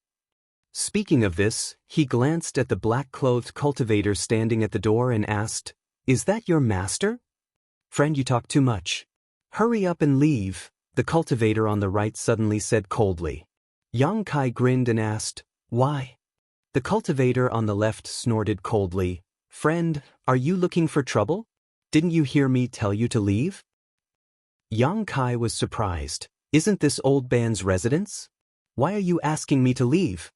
[SPEAKER 1] Speaking of this, he glanced at the black-clothed cultivator standing at the door and asked, "Is that your master?" "Friend, you talk too much. Hurry up and leave," the cultivator on the right suddenly said coldly. Yang Kai grinned and asked, "Why?" The cultivator on the left snorted coldly, "Friend, are you looking for trouble? Didn't you hear me tell you to leave?" Yang Kai was surprised. "Isn't this old man's residence? Why are you asking me to leave?"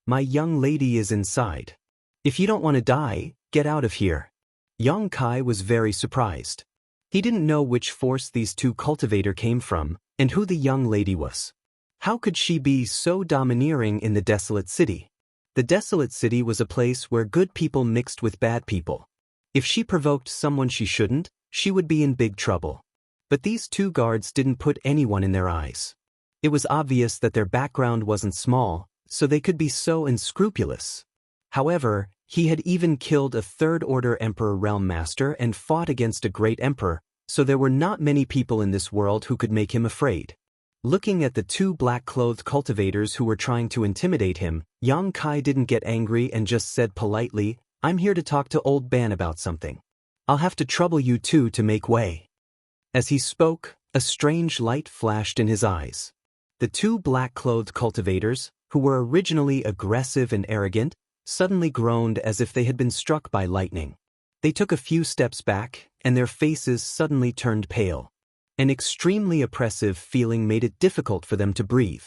[SPEAKER 1] "My young lady is inside. If you don't want to die, get out of here." Yang Kai was very surprised. He didn't know which force these two cultivators came from, and who the young lady was. How could she be so domineering in the Desolate City? The Desolate City was a place where good people mixed with bad people. If she provoked someone she shouldn't, she would be in big trouble. But these two guards didn't put anyone in their eyes. It was obvious that their background wasn't small, so they could be so unscrupulous. However, he had even killed a third-order Emperor Realm Master and fought against a great emperor, so there were not many people in this world who could make him afraid. Looking at the two black-clothed cultivators who were trying to intimidate him, Yang Kai didn't get angry and just said politely, "I'm here to talk to Old Ban about something. I'll have to trouble you two to make way." As he spoke, a strange light flashed in his eyes. The two black-clothed cultivators, who were originally aggressive and arrogant, suddenly groaned as if they had been struck by lightning. They took a few steps back, and their faces suddenly turned pale. An extremely oppressive feeling made it difficult for them to breathe.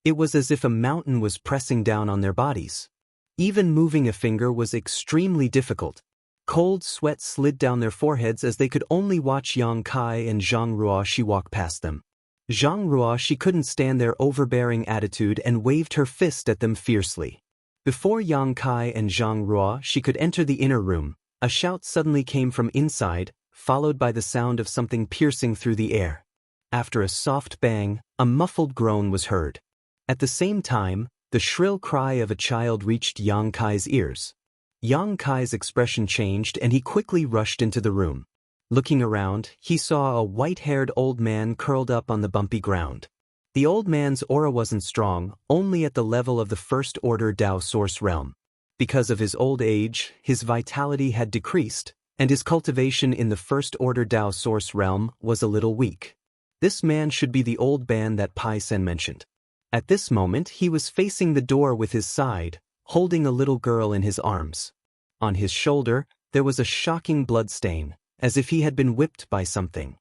[SPEAKER 1] It was as if a mountain was pressing down on their bodies. Even moving a finger was extremely difficult. Cold sweat slid down their foreheads as they could only watch Yang Kai and Zhang Ruoxi walk past them. Zhang Ruoshi couldn't stand their overbearing attitude and waved her fist at them fiercely. Before Yang Kai and Zhang Ruoshi could enter the inner room, a shout suddenly came from inside, followed by the sound of something piercing through the air. After a soft bang, a muffled groan was heard. At the same time, the shrill cry of a child reached Yang Kai's ears. Yang Kai's expression changed and he quickly rushed into the room. Looking around, he saw a white-haired old man curled up on the bumpy ground. The old man's aura wasn't strong, only at the level of the first-order Dao Source realm. Because of his old age, his vitality had decreased, and his cultivation in the first-order Dao Source realm was a little weak. This man should be the old man that Pai Sen mentioned. At this moment he was facing the door with his side, holding a little girl in his arms. On his shoulder, there was a shocking blood stain, as if he had been whipped by something.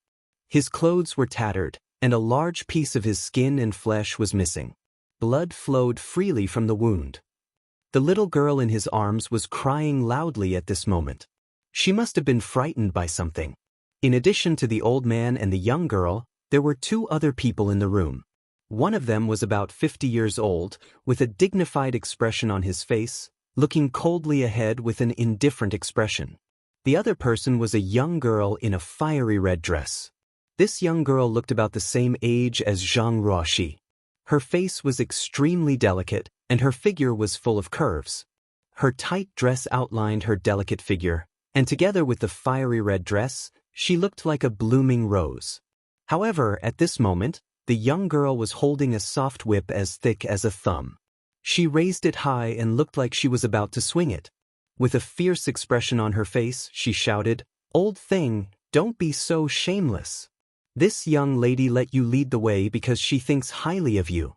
[SPEAKER 1] His clothes were tattered, and a large piece of his skin and flesh was missing. Blood flowed freely from the wound. The little girl in his arms was crying loudly at this moment. She must have been frightened by something. In addition to the old man and the young girl, there were two other people in the room. One of them was about 50 years old, with a dignified expression on his face, looking coldly ahead with an indifferent expression. The other person was a young girl in a fiery red dress. This young girl looked about the same age as Zhang Ruoshi. Her face was extremely delicate, and her figure was full of curves. Her tight dress outlined her delicate figure, and together with the fiery red dress, she looked like a blooming rose. However, at this moment, the young girl was holding a soft whip as thick as a thumb. She raised it high and looked like she was about to swing it. With a fierce expression on her face, she shouted, "Old thing, don't be so shameless. This young lady let you lead the way because she thinks highly of you.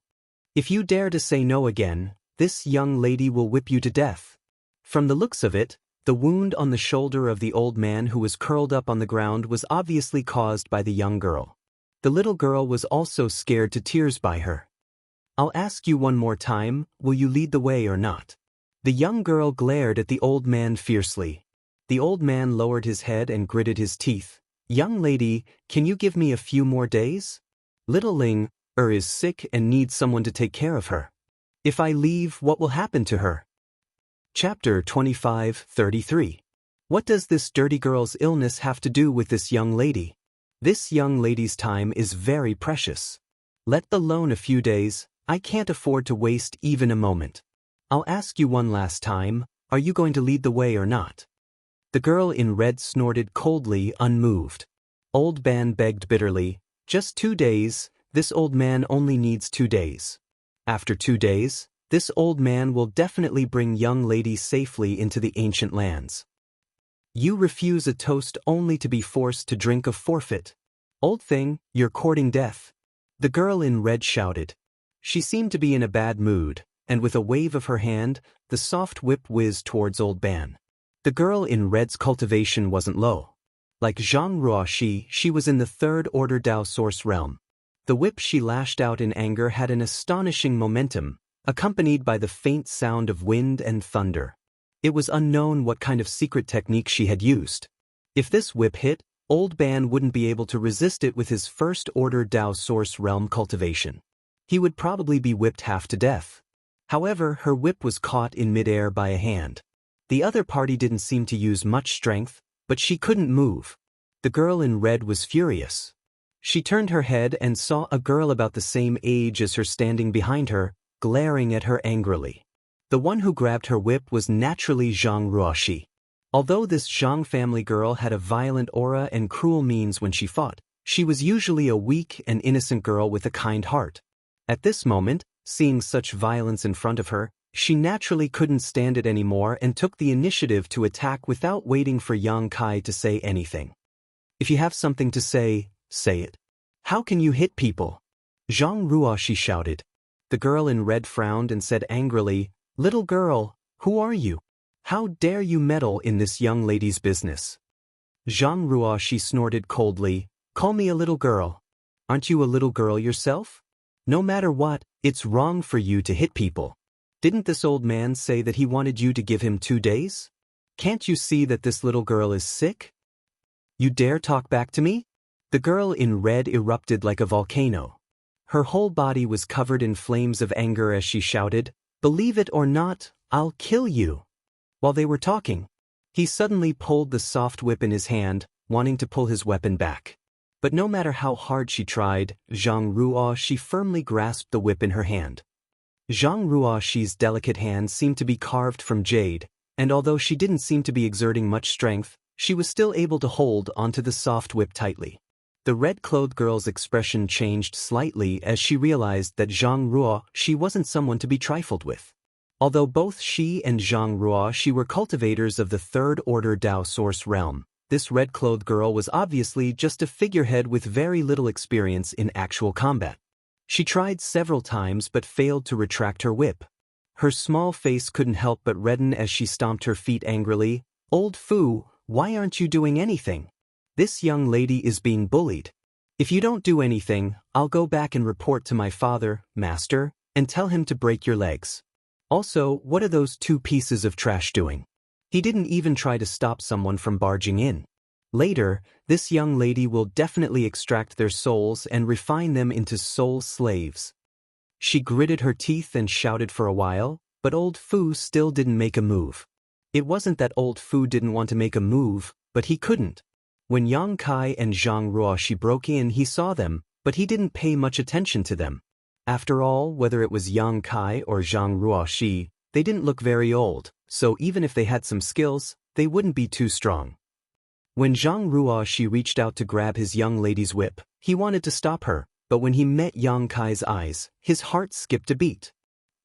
[SPEAKER 1] If you dare to say no again, this young lady will whip you to death." From the looks of it, the wound on the shoulder of the old man who was curled up on the ground was obviously caused by the young girl. The little girl was also scared to tears by her. "I'll ask you one more time, will you lead the way or not?" The young girl glared at the old man fiercely. The old man lowered his head and gritted his teeth. "Young lady, can you give me a few more days? Little Ling is sick and needs someone to take care of her. If I leave, what will happen to her?" Chapter 25:33. What does this dirty girl's illness have to do with this young lady? This young lady's time is very precious. Let alone a few days, I can't afford to waste even a moment. I'll ask you one last time, are you going to lead the way or not? The girl in red snorted coldly, unmoved. Old Ban begged bitterly, "Just 2 days, this old man only needs 2 days. After 2 days, this old man will definitely bring young lady safely into the ancient lands. You refuse a toast only to be forced to drink a forfeit. Old thing, you're courting death." The girl in red shouted. She seemed to be in a bad mood, and with a wave of her hand, the soft whip whizzed towards Old Ban. The girl in red's cultivation wasn't low. Like Zhang Ruoshi, she was in the third-order Dao Source realm. The whip she lashed out in anger had an astonishing momentum, accompanied by the faint sound of wind and thunder. It was unknown what kind of secret technique she had used. If this whip hit, Old Ban wouldn't be able to resist it with his first-order Dao Source realm cultivation. He would probably be whipped half to death. However, her whip was caught in midair by a hand. The other party didn't seem to use much strength, but she couldn't move. The girl in red was furious. She turned her head and saw a girl about the same age as her standing behind her, glaring at her angrily. The one who grabbed her whip was naturally Zhang Ruoshi. Although this Zhang family girl had a violent aura and cruel means when she fought, she was usually a weak and innocent girl with a kind heart. At this moment, seeing such violence in front of her, she naturally couldn't stand it anymore and took the initiative to attack without waiting for Yang Kai to say anything. "If you have something to say, say it. How can you hit people?" Zhang Ruoshi shouted. The girl in red frowned and said angrily, "Little girl, who are you? How dare you meddle in this young lady's business?" Zhang Ruoshi snorted coldly, "Call me a little girl. Aren't you a little girl yourself? No matter what, it's wrong for you to hit people. Didn't this old man say that he wanted you to give him 2 days? Can't you see that this little girl is sick? You dare talk back to me?" The girl in red erupted like a volcano. Her whole body was covered in flames of anger as she shouted, "Believe it or not, I'll kill you." While they were talking, he suddenly pulled the soft whip in his hand, wanting to pull his weapon back. But no matter how hard she tried, Zhang Ruo she firmly grasped the whip in her hand. Zhang Ruoxi's delicate hand seemed to be carved from jade, and although she didn't seem to be exerting much strength, she was still able to hold onto the soft whip tightly. The red-clothed girl's expression changed slightly as she realized that Zhang Ruoxi wasn't someone to be trifled with. Although both she and Zhang Ruoxi were cultivators of the third-order Dao Source realm, this red-clothed girl was obviously just a figurehead with very little experience in actual combat. She tried several times but failed to retract her whip. Her small face couldn't help but redden as she stomped her feet angrily. "Old Fu, why aren't you doing anything? This young lady is being bullied. If you don't do anything, I'll go back and report to my father, master, and tell him to break your legs. Also, what are those two pieces of trash doing?" He didn't even try to stop someone from barging in. Later, this young lady will definitely extract their souls and refine them into soul slaves. She gritted her teeth and shouted for a while, but old Fu still didn't make a move. It wasn't that old Fu didn't want to make a move, but he couldn't. When Yang Kai and Zhang Ruoxi broke in, he saw them, but he didn't pay much attention to them. After all, whether it was Yang Kai or Zhang Ruoxi, they didn't look very old, so even if they had some skills, they wouldn't be too strong. When Zhang Ruoxi reached out to grab his young lady's whip, he wanted to stop her, but when he met Yang Kai's eyes, his heart skipped a beat.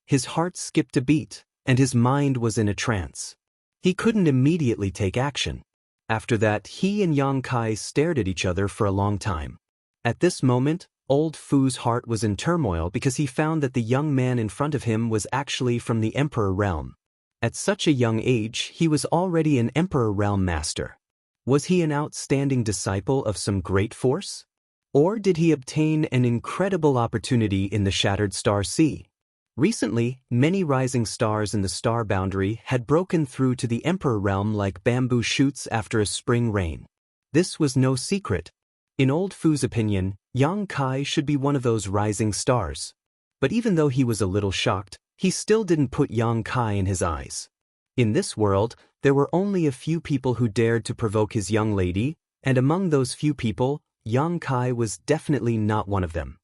[SPEAKER 1] His heart skipped a beat, and his mind was in a trance. He couldn't immediately take action. After that, he and Yang Kai stared at each other for a long time. At this moment, old Fu's heart was in turmoil because he found that the young man in front of him was actually from the Emperor Realm. At such a young age, he was already an Emperor Realm master. Was he an outstanding disciple of some great force? Or did he obtain an incredible opportunity in the Shattered Star Sea? Recently, many rising stars in the star boundary had broken through to the Emperor Realm like bamboo shoots after a spring rain. This was no secret. In old Fu's opinion, Yang Kai should be one of those rising stars. But even though he was a little shocked, he still didn't put Yang Kai in his eyes. In this world, there were only a few people who dared to provoke his young lady, and among those few people, Yang Kai was definitely not one of them.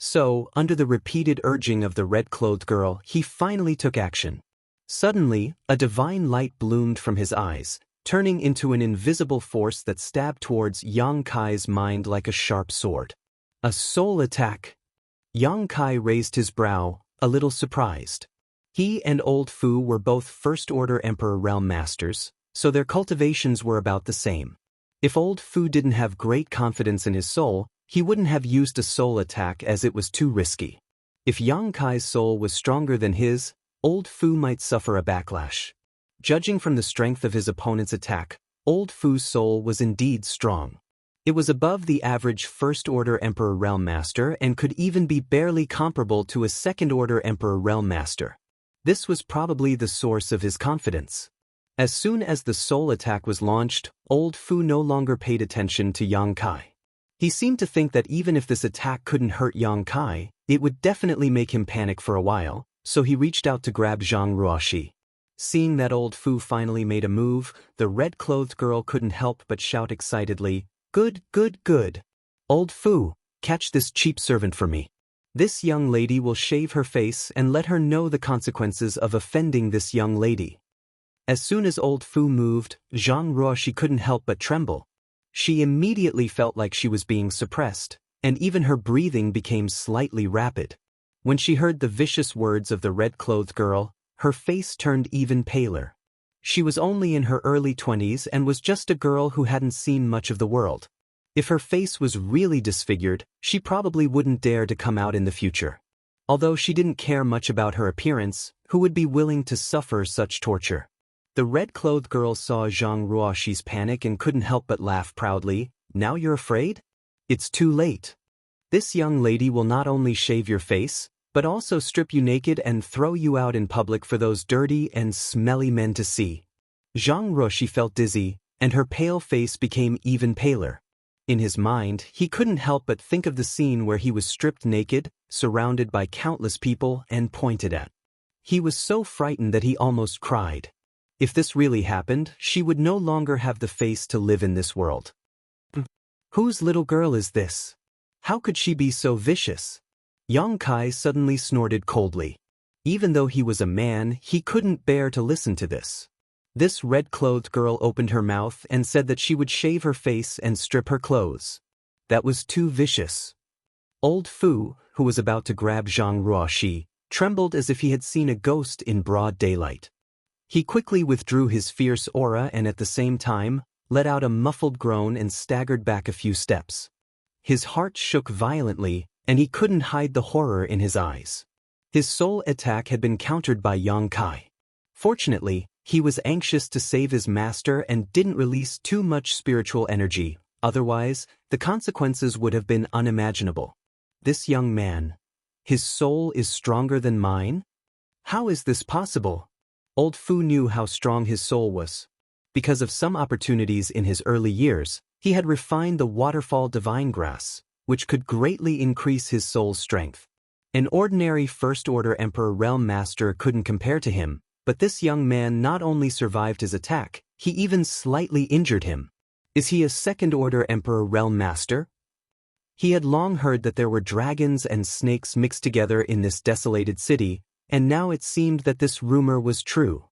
[SPEAKER 1] So, under the repeated urging of the red-clothed girl, he finally took action. Suddenly, a divine light bloomed from his eyes, turning into an invisible force that stabbed towards Yang Kai's mind like a sharp sword. A soul attack. Yang Kai raised his brow, a little surprised. He and old Fu were both First-Order Emperor Realm Masters, so their cultivations were about the same. If old Fu didn't have great confidence in his soul, he wouldn't have used a soul attack as it was too risky. If Yang Kai's soul was stronger than his, old Fu might suffer a backlash. Judging from the strength of his opponent's attack, old Fu's soul was indeed strong. It was above the average First-Order Emperor Realm Master and could even be barely comparable to a Second-Order Emperor Realm Master. This was probably the source of his confidence. As soon as the soul attack was launched, old Fu no longer paid attention to Yang Kai. He seemed to think that even if this attack couldn't hurt Yang Kai, it would definitely make him panic for a while, so he reached out to grab Zhang Ruoxi. Seeing that old Fu finally made a move, the red-clothed girl couldn't help but shout excitedly, "Good, good, good! Old Fu, catch this cheap servant for me. This young lady will shave her face and let her know the consequences of offending this young lady." As soon as old Fu moved, Zhang Ruoxi couldn't help but tremble. She immediately felt like she was being suppressed, and even her breathing became slightly rapid. When she heard the vicious words of the red-clothed girl, her face turned even paler. She was only in her early 20s and was just a girl who hadn't seen much of the world. If her face was really disfigured, she probably wouldn't dare to come out in the future. Although she didn't care much about her appearance, who would be willing to suffer such torture? The red-clothed girl saw Zhang Ruoxi's panic and couldn't help but laugh proudly. "Now you're afraid? It's too late. This young lady will not only shave your face, but also strip you naked and throw you out in public for those dirty and smelly men to see." Zhang Ruoxi felt dizzy, and her pale face became even paler. In his mind, he couldn't help but think of the scene where he was stripped naked, surrounded by countless people, and pointed at. He was so frightened that he almost cried. If this really happened, she would no longer have the face to live in this world. Whose little girl is this? How could she be so vicious? Yang Kai suddenly snorted coldly. Even though he was a man, he couldn't bear to listen to this. This red-clothed girl opened her mouth and said that she would shave her face and strip her clothes. That was too vicious. Old Fu, who was about to grab Zhang Ruoxi, trembled as if he had seen a ghost in broad daylight. He quickly withdrew his fierce aura and at the same time, let out a muffled groan and staggered back a few steps. His heart shook violently, and he couldn't hide the horror in his eyes. His soul attack had been countered by Yang Kai. Fortunately, he was anxious to save his master and didn't release too much spiritual energy, otherwise, the consequences would have been unimaginable. This young man, his soul is stronger than mine? How is this possible? Old Fu knew how strong his soul was. Because of some opportunities in his early years, he had refined the waterfall divine grass, which could greatly increase his soul's strength. An ordinary First-Order Emperor Realm Master couldn't compare to him, but this young man not only survived his attack, he even slightly injured him. Is he a Second-Order Emperor Realm Master? He had long heard that there were dragons and snakes mixed together in this desolated city, and now it seemed that this rumor was true.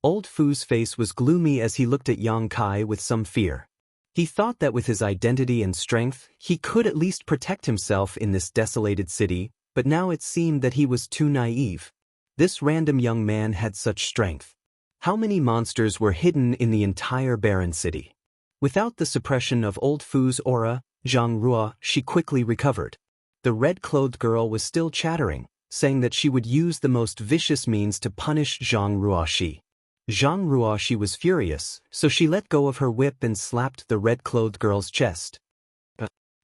[SPEAKER 1] Old Fu's face was gloomy as he looked at Yang Kai with some fear. He thought that with his identity and strength, he could at least protect himself in this desolated city, but now it seemed that he was too naive. This random young man had such strength. How many monsters were hidden in the entire barren city? Without the suppression of Old Fu's aura, Zhang Ruoxi quickly recovered. The red-clothed girl was still chattering, saying that she would use the most vicious means to punish Zhang Ruoxi. Zhang Ruoxi was furious, so she let go of her whip and slapped the red-clothed girl's chest.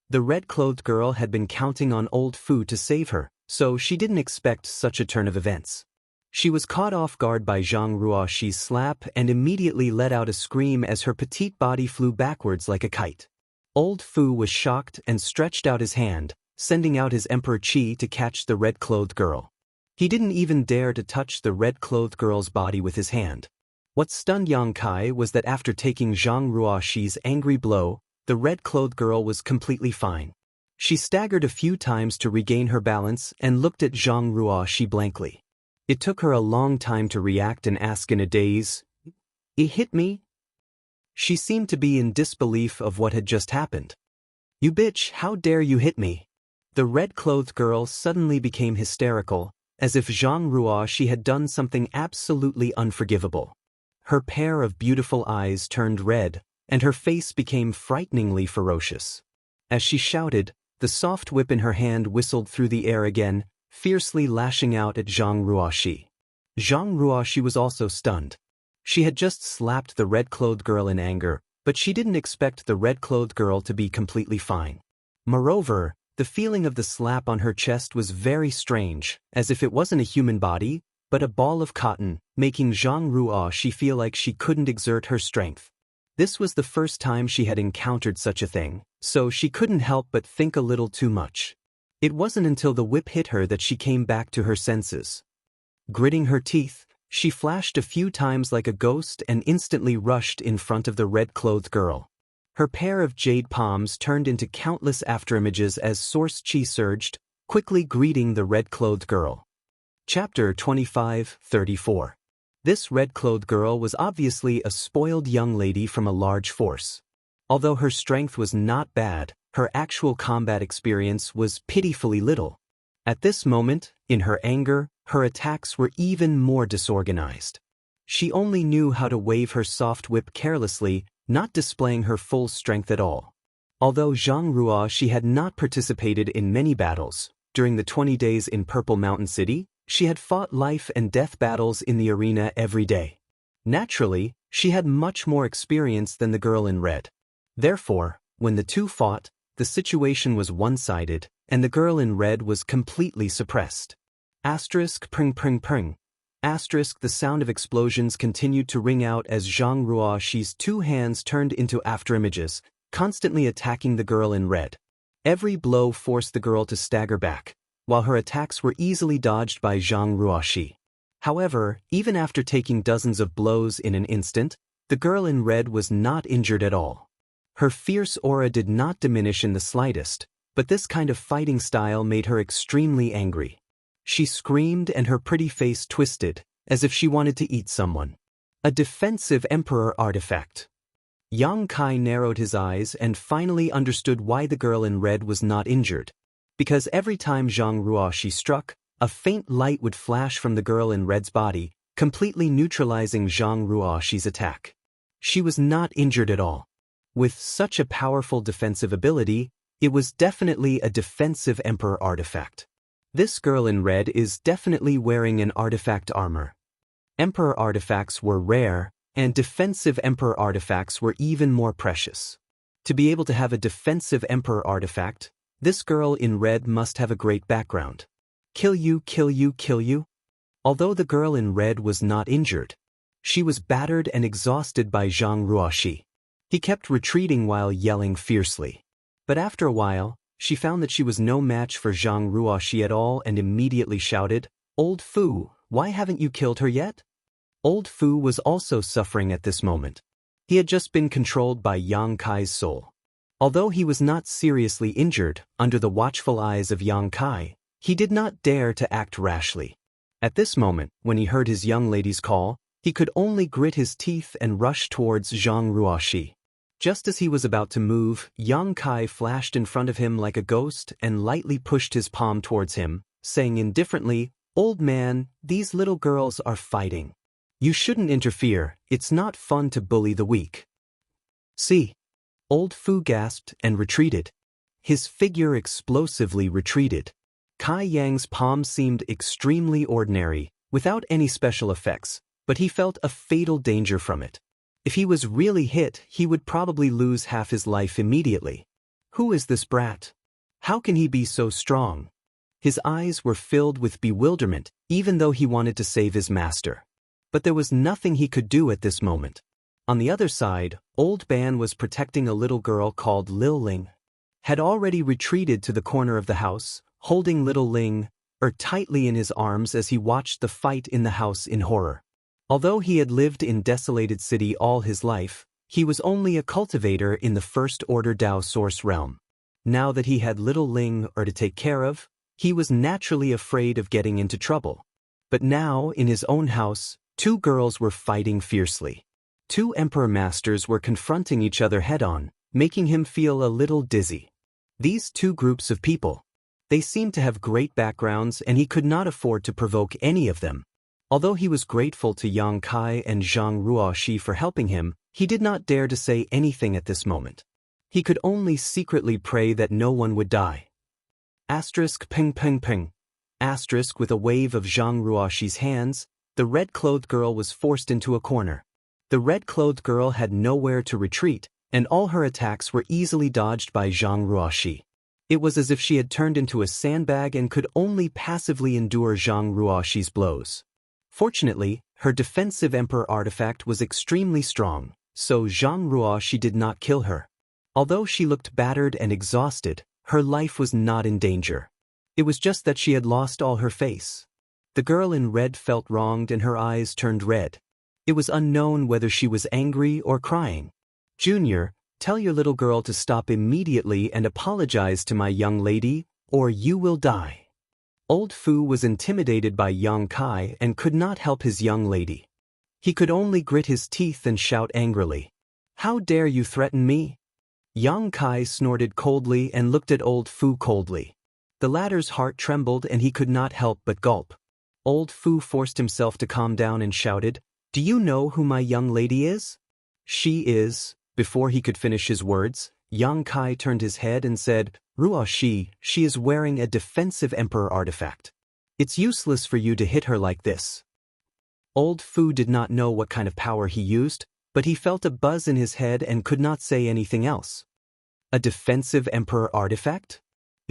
[SPEAKER 1] The red-clothed girl had been counting on Old Fu to save her, so she didn't expect such a turn of events. She was caught off guard by Zhang Ruoxi's slap and immediately let out a scream as her petite body flew backwards like a kite. Old Fu was shocked and stretched out his hand, sending out his Emperor Qi to catch the red-clothed girl. He didn't even dare to touch the red-clothed girl's body with his hand. What stunned Yang Kai was that after taking Zhang Ruoxi's angry blow, the red-clothed girl was completely fine. She staggered a few times to regain her balance and looked at Zhang Ruoxi blankly. It took her a long time to react and ask in a daze, "It hit me?" She seemed to be in disbelief of what had just happened. "You bitch, how dare you hit me?" The red-clothed girl suddenly became hysterical, as if Zhang Ruoxi had done something absolutely unforgivable. Her pair of beautiful eyes turned red, and her face became frighteningly ferocious. As she shouted, the soft whip in her hand whistled through the air again, fiercely lashing out at Zhang Ruoxi. Zhang Ruoxi was also stunned. She had just slapped the red-clothed girl in anger, but she didn't expect the red-clothed girl to be completely fine. Moreover, the feeling of the slap on her chest was very strange, as if it wasn't a human body, but a ball of cotton, making Zhang Ruoxi feel like she couldn't exert her strength. This was the first time she had encountered such a thing, so she couldn't help but think a little too much. It wasn't until the whip hit her that she came back to her senses. Gritting her teeth, she flashed a few times like a ghost and instantly rushed in front of the red-clothed girl. Her pair of jade palms turned into countless afterimages as source qi surged, quickly greeting the red-clothed girl. Chapter 25-34. This red-clothed girl was obviously a spoiled young lady from a large force. Although her strength was not bad, her actual combat experience was pitifully little. At this moment, in her anger, her attacks were even more disorganized. She only knew how to wave her soft whip carelessly, not displaying her full strength at all. Although Zhang Ruoxi had not participated in many battles, during the 20 days in Purple Mountain City, she had fought life and death battles in the arena every day. Naturally, she had much more experience than the girl in red. Therefore, when the two fought, the situation was one-sided, and the girl in red was completely suppressed. Asterisk pring pring pring. Asterisk the sound of explosions continued to ring out as Zhang Ruoxi's two hands turned into afterimages, constantly attacking the girl in red. Every blow forced the girl to stagger back, while her attacks were easily dodged by Zhang Ruoxi. However, even after taking dozens of blows in an instant, the girl in red was not injured at all. Her fierce aura did not diminish in the slightest, but this kind of fighting style made her extremely angry. She screamed and her pretty face twisted, as if she wanted to eat someone. A defensive emperor artifact. Yang Kai narrowed his eyes and finally understood why the girl in red was not injured. Because every time Zhang Ruoxi struck, a faint light would flash from the girl in red's body, completely neutralizing Zhang Ruoxi's attack. She was not injured at all. With such a powerful defensive ability, it was definitely a defensive emperor artifact. This girl in red is definitely wearing an artifact armor. Emperor artifacts were rare, and defensive emperor artifacts were even more precious. To be able to have a defensive emperor artifact, this girl in red must have a great background. Kill you, kill you, kill you. Although the girl in red was not injured, she was battered and exhausted by Zhang Ruoxi. He kept retreating while yelling fiercely. But after a while, she found that she was no match for Zhang Ruoxi at all and immediately shouted, "Old Fu, why haven't you killed her yet?" Old Fu was also suffering at this moment. He had just been controlled by Yang Kai's soul. Although he was not seriously injured, under the watchful eyes of Yang Kai, he did not dare to act rashly. At this moment, when he heard his young lady's call, he could only grit his teeth and rush towards Zhang Ruoxi. Just as he was about to move, Yang Kai flashed in front of him like a ghost and lightly pushed his palm towards him, saying indifferently, "Old man, these little girls are fighting. You shouldn't interfere, it's not fun to bully the weak." "See." Old Fu gasped and retreated. His figure explosively retreated. Kai Yang's palm seemed extremely ordinary, without any special effects, but he felt a fatal danger from it. If he was really hit, he would probably lose half his life immediately. Who is this brat? How can he be so strong? His eyes were filled with bewilderment, even though he wanted to save his master. But there was nothing he could do at this moment. On the other side, Old Ban was protecting a little girl called Lil Ling. Had already retreated to the corner of the house, holding little Ling tightly in his arms as he watched the fight in the house in horror. Although he had lived in Desolated City all his life, he was only a cultivator in the First Order Dao Source realm. Now that he had little Ling to take care of, he was naturally afraid of getting into trouble. But now, in his own house, two girls were fighting fiercely. Two Emperor Masters were confronting each other head-on, making him feel a little dizzy. These two groups of people, they seemed to have great backgrounds and he could not afford to provoke any of them. Although he was grateful to Yang Kai and Zhang Ruoxi for helping him, he did not dare to say anything at this moment. He could only secretly pray that no one would die. Asterisk ping ping ping. Asterisk with a wave of Zhang Ruoxi's hands, the red-clothed girl was forced into a corner. The red-clothed girl had nowhere to retreat, and all her attacks were easily dodged by Zhang Ruoxi. It was as if she had turned into a sandbag and could only passively endure Zhang Ruoxi's blows. Fortunately, her defensive emperor artifact was extremely strong, so Zhang Ruoxi did not kill her. Although she looked battered and exhausted, her life was not in danger. It was just that she had lost all her face. The girl in red felt wronged and her eyes turned red. It was unknown whether she was angry or crying. "Junior, tell your little girl to stop immediately and apologize to my young lady, or you will die." Old Fu was intimidated by Yang Kai and could not help his young lady. He could only grit his teeth and shout angrily, "How dare you threaten me?" Yang Kai snorted coldly and looked at Old Fu coldly. The latter's heart trembled and he could not help but gulp. Old Fu forced himself to calm down and shouted, "Do you know who my young lady is?" "She is." Before he could finish his words, Yang Kai turned his head and said, "Ruoxi, she is wearing a defensive emperor artifact. It's useless for you to hit her like this." Old Fu did not know what kind of power he used, but he felt a buzz in his head and could not say anything else. A defensive emperor artifact?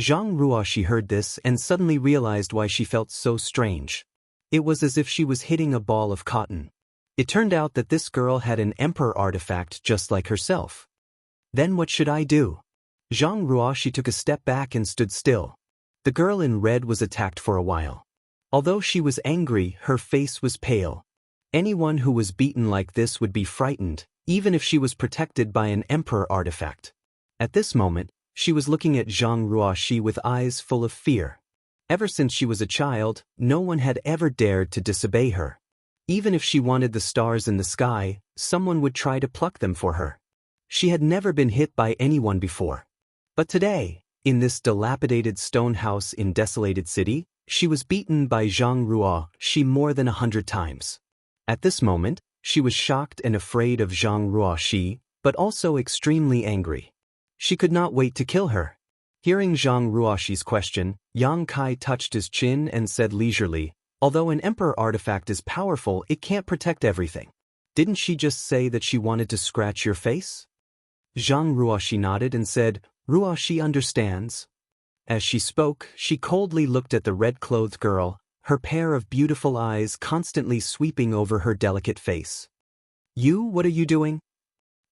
[SPEAKER 1] Zhang Ruoxi heard this and suddenly realized why she felt so strange. It was as if she was hitting a ball of cotton. It turned out that this girl had an emperor artifact just like herself. Then what should I do? Zhang Ruoxi took a step back and stood still. The girl in red was attacked for a while. Although she was angry, her face was pale. Anyone who was beaten like this would be frightened, even if she was protected by an emperor artifact. At this moment, she was looking at Zhang Ruoxi with eyes full of fear. Ever since she was a child, no one had ever dared to disobey her. Even if she wanted the stars in the sky, someone would try to pluck them for her. She had never been hit by anyone before. But today, in this dilapidated stone house in desolated city, she was beaten by Zhang Ruoxi more than 100 times. At this moment, she was shocked and afraid of Zhang Ruoxi, but also extremely angry. She could not wait to kill her. Hearing Zhang Ruoxi's question, Yang Kai touched his chin and said leisurely, "Although an emperor artifact is powerful, it can't protect everything. Didn't she just say that she wanted to scratch your face?" Zhang Ruoxi nodded and said, "Ruoxi understands." As she spoke, she coldly looked at the red-clothed girl, her pair of beautiful eyes constantly sweeping over her delicate face. What are you doing?"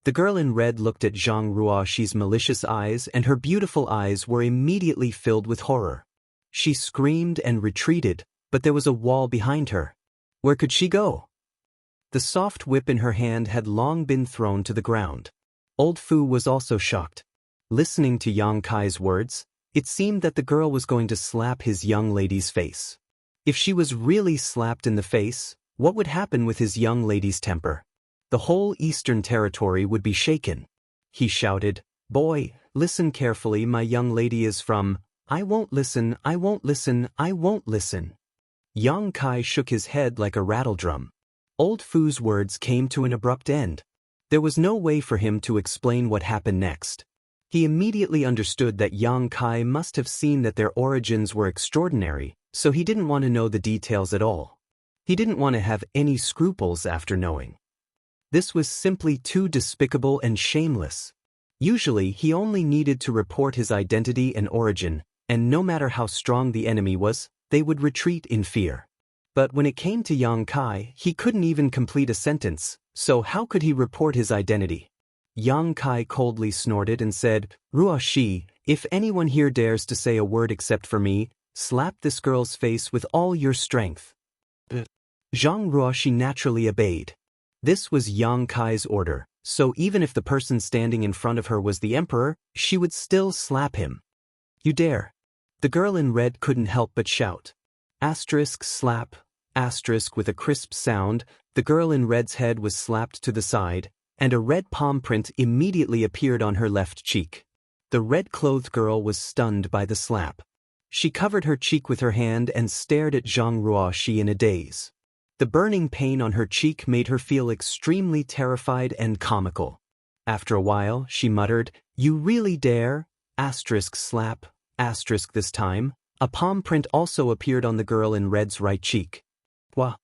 [SPEAKER 1] The girl in red looked at Zhang Ruoxi's malicious eyes, and her beautiful eyes were immediately filled with horror. She screamed and retreated, but there was a wall behind her. Where could she go? The soft whip in her hand had long been thrown to the ground. Old Fu was also shocked. Listening to Yang Kai's words, it seemed that the girl was going to slap his young lady's face. If she was really slapped in the face, what would happen with his young lady's temper? The whole eastern territory would be shaken. He shouted, "Boy, listen carefully, my young lady is from—" "I won't listen, I won't listen, I won't listen." Yang Kai shook his head like a rattledrum. Old Fu's words came to an abrupt end. There was no way for him to explain what happened next. He immediately understood that Yang Kai must have seen that their origins were extraordinary, so he didn't want to know the details at all. He didn't want to have any scruples after knowing. This was simply too despicable and shameless. Usually, he only needed to report his identity and origin, and no matter how strong the enemy was, they would retreat in fear. But when it came to Yang Kai, he couldn't even complete a sentence, so how could he report his identity? Yang Kai coldly snorted and said, "Ruoxi, if anyone here dares to say a word except for me, slap this girl's face with all your strength." Zhang Ruoxi naturally obeyed. This was Yang Kai's order, so even if the person standing in front of her was the emperor, she would still slap him. "You dare!" The girl in red couldn't help but shout. Asterisk slap, asterisk with a crisp sound, the girl in red's head was slapped to the side, and a red palm print immediately appeared on her left cheek. The red-clothed girl was stunned by the slap. She covered her cheek with her hand and stared at Zhang Ruoxi in a daze. The burning pain on her cheek made her feel extremely terrified and comical. After a while, she muttered, "You really dare?" Asterisk slap, asterisk this time. A palm print also appeared on the girl in red's right cheek. Wah!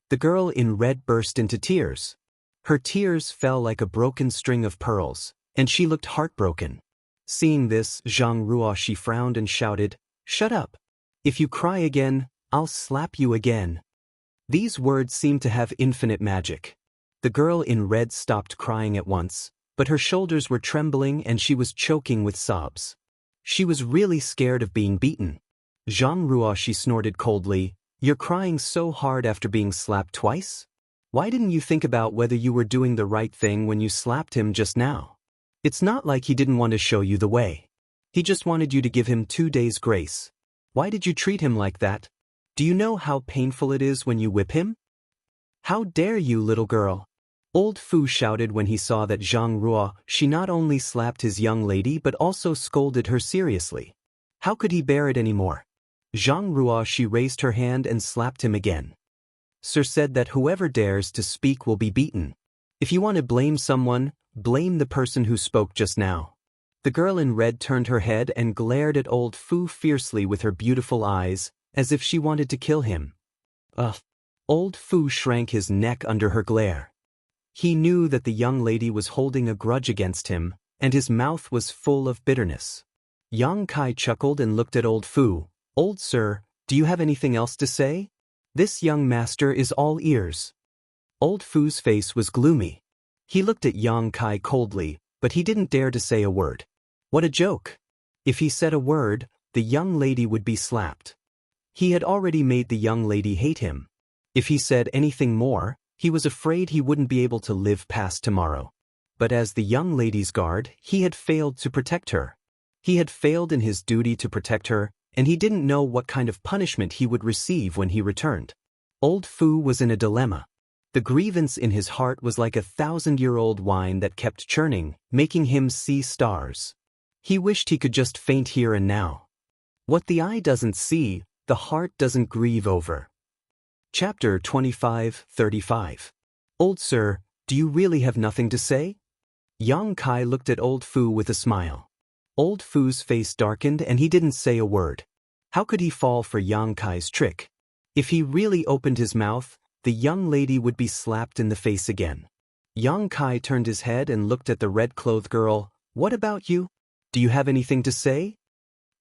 [SPEAKER 1] The girl in red burst into tears. Her tears fell like a broken string of pearls, and she looked heartbroken. Seeing this, Zhang Ruoxi frowned and shouted, "Shut up! If you cry again, I'll slap you again." These words seemed to have infinite magic. The girl in red stopped crying at once, but her shoulders were trembling and she was choking with sobs. She was really scared of being beaten. Zhang Ruoxi snorted coldly, "You're crying so hard after being slapped twice? Why didn't you think about whether you were doing the right thing when you slapped him just now? It's not like he didn't want to show you the way. He just wanted you to give him 2 days' grace. Why did you treat him like that? Do you know how painful it is when you whip him? How dare you, little girl?" Old Fu shouted when he saw that Zhang Ruoxi not only slapped his young lady but also scolded her seriously. How could he bear it anymore? Zhang Ruoxi raised her hand and slapped him again. "Sir said that whoever dares to speak will be beaten. If you want to blame someone, blame the person who spoke just now." The girl in red turned her head and glared at Old Fu fiercely with her beautiful eyes, as if she wanted to kill him. Ugh! Old Fu shrank his neck under her glare. He knew that the young lady was holding a grudge against him, and his mouth was full of bitterness. Yang Kai chuckled and looked at Old Fu. "Old sir, do you have anything else to say? This young master is all ears." Old Fu's face was gloomy. He looked at Yang Kai coldly, but he didn't dare to say a word. What a joke! If he said a word, the young lady would be slapped. He had already made the young lady hate him. If he said anything more, he was afraid he wouldn't be able to live past tomorrow. But as the young lady's guard, he had failed to protect her. He had failed in his duty to protect her, and he didn't know what kind of punishment he would receive when he returned. Old Fu was in a dilemma. The grievance in his heart was like a 1,000-year-old wine that kept churning, making him see stars. He wished he could just faint here and now. What the eye doesn't see, the heart doesn't grieve over. Chapter 25:35. Old Sir, do you really have nothing to say? Yang Kai looked at Old Fu with a smile. Old Fu's face darkened and he didn't say a word. How could he fall for Yang Kai's trick? If he really opened his mouth, the young lady would be slapped in the face again. Yang Kai turned his head and looked at the red-clothed girl. What about you? Do you have anything to say?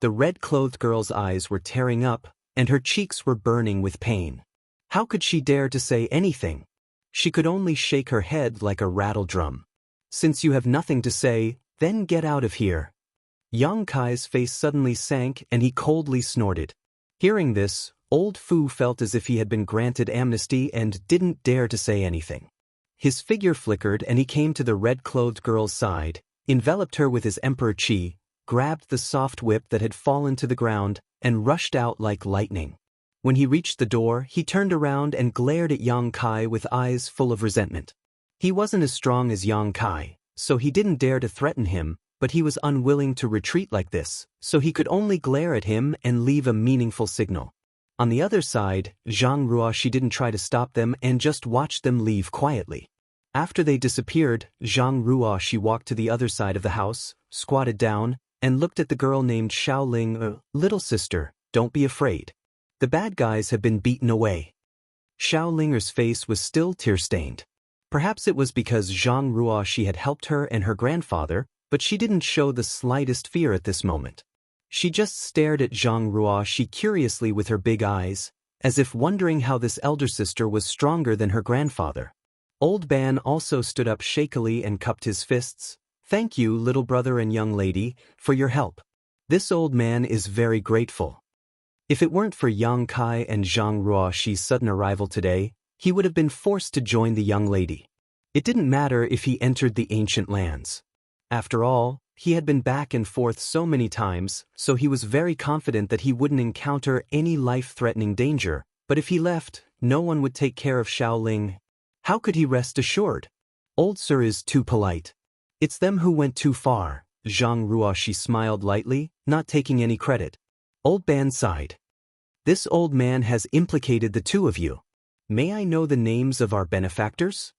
[SPEAKER 1] The red-clothed girl's eyes were tearing up, and her cheeks were burning with pain. How could she dare to say anything? She could only shake her head like a rattle-drum. Since you have nothing to say, then get out of here. Yang Kai's face suddenly sank and he coldly snorted. Hearing this, Old Fu felt as if he had been granted amnesty and didn't dare to say anything. His figure flickered and he came to the red-clothed girl's side, enveloped her with his emperor chi, grabbed the soft whip that had fallen to the ground, and rushed out like lightning. When he reached the door, he turned around and glared at Yang Kai with eyes full of resentment. He wasn't as strong as Yang Kai, so he didn't dare to threaten him, but he was unwilling to retreat like this, so he could only glare at him and leave a meaningful signal. On the other side, Zhang Ruoshi didn't try to stop them and just watched them leave quietly. After they disappeared, Zhang Ruoshi walked to the other side of the house, squatted down, and looked at the girl named Xiaoling. Little sister, don't be afraid. The bad guys have been beaten away. Xiaolinger's face was still tear-stained. Perhaps it was because Zhang Ruoshi had helped her and her grandfather, but she didn't show the slightest fear at this moment. She just stared at Zhang Ruoshi curiously with her big eyes, as if wondering how this elder sister was stronger than her grandfather. Old Ban also stood up shakily and cupped his fists. Thank you, little brother and young lady, for your help. This old man is very grateful. If it weren't for Yang Kai and Zhang Ruoshi's sudden arrival today, he would have been forced to join the young lady. It didn't matter if he entered the ancient lands. After all, he had been back and forth so many times, so he was very confident that he wouldn't encounter any life-threatening danger, but if he left, no one would take care of Xiaoling. How could he rest assured? Old Sir is too polite. It's them who went too far. Zhang Ruoshi smiled lightly, not taking any credit. Old Ban sighed. This old man has implicated the two of you. May I know the names of our benefactors?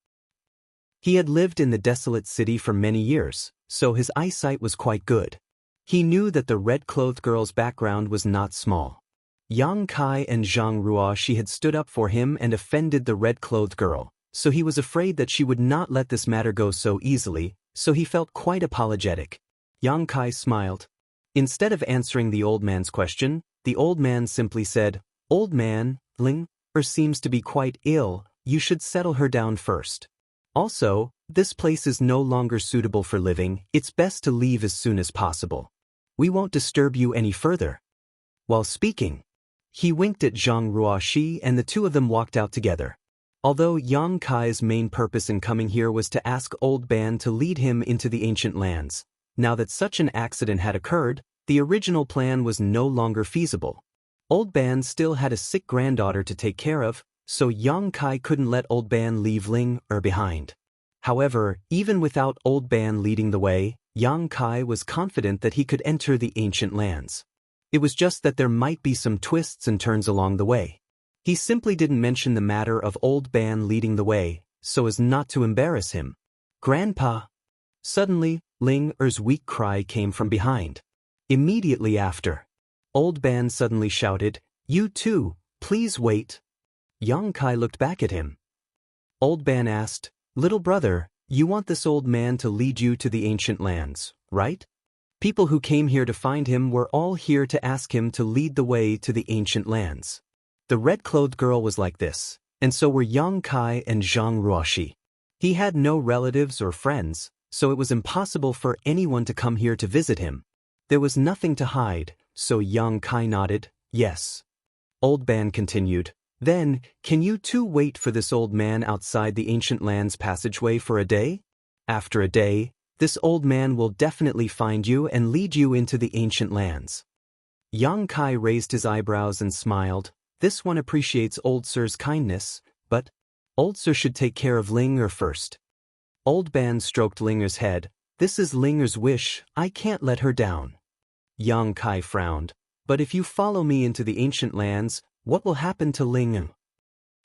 [SPEAKER 1] He had lived in the desolate city for many years, so his eyesight was quite good. He knew that the red-clothed girl's background was not small. Yang Kai and Zhang Ruoshi had stood up for him and offended the red-clothed girl, so he was afraid that she would not let this matter go so easily, so he felt quite apologetic. Yang Kai smiled. Instead of answering the old man's question, the old man simply said, Old man, Ling seems to be quite ill, you should settle her down first. Also, this place is no longer suitable for living, it's best to leave as soon as possible. We won't disturb you any further. While speaking, he winked at Zhang Ruoshi and the two of them walked out together. Although Yang Kai's main purpose in coming here was to ask Old Ban to lead him into the ancient lands, now that such an accident had occurred, the original plan was no longer feasible. Old Ban still had a sick granddaughter to take care of, so Yang Kai couldn't let Old Ban leave Ling behind. However, even without Old Ban leading the way, Yang Kai was confident that he could enter the ancient lands. It was just that there might be some twists and turns along the way. He simply didn't mention the matter of Old Ban leading the way, so as not to embarrass him. Grandpa! Suddenly, Ling-er's weak cry came from behind. Immediately after, Old Ban suddenly shouted, You too, please wait. Yang Kai looked back at him. Old Ban asked, Little brother, you want this old man to lead you to the ancient lands, right? People who came here to find him were all here to ask him to lead the way to the ancient lands. The red-clothed girl was like this, and so were Yang Kai and Zhang Ruoshi. He had no relatives or friends, so it was impossible for anyone to come here to visit him. There was nothing to hide, so young Kai nodded, yes. Old Ban continued, then, can you two wait for this old man outside the ancient land's passageway for a day? After a day, this old man will definitely find you and lead you into the ancient lands. Yang Kai raised his eyebrows and smiled. This one appreciates Old Sir's kindness, but Old Sir should take care of Ling first. Old Ban stroked Linger's head. This is Linger's wish, I can't let her down. Yang Kai frowned. But if you follow me into the ancient lands, what will happen to Ling?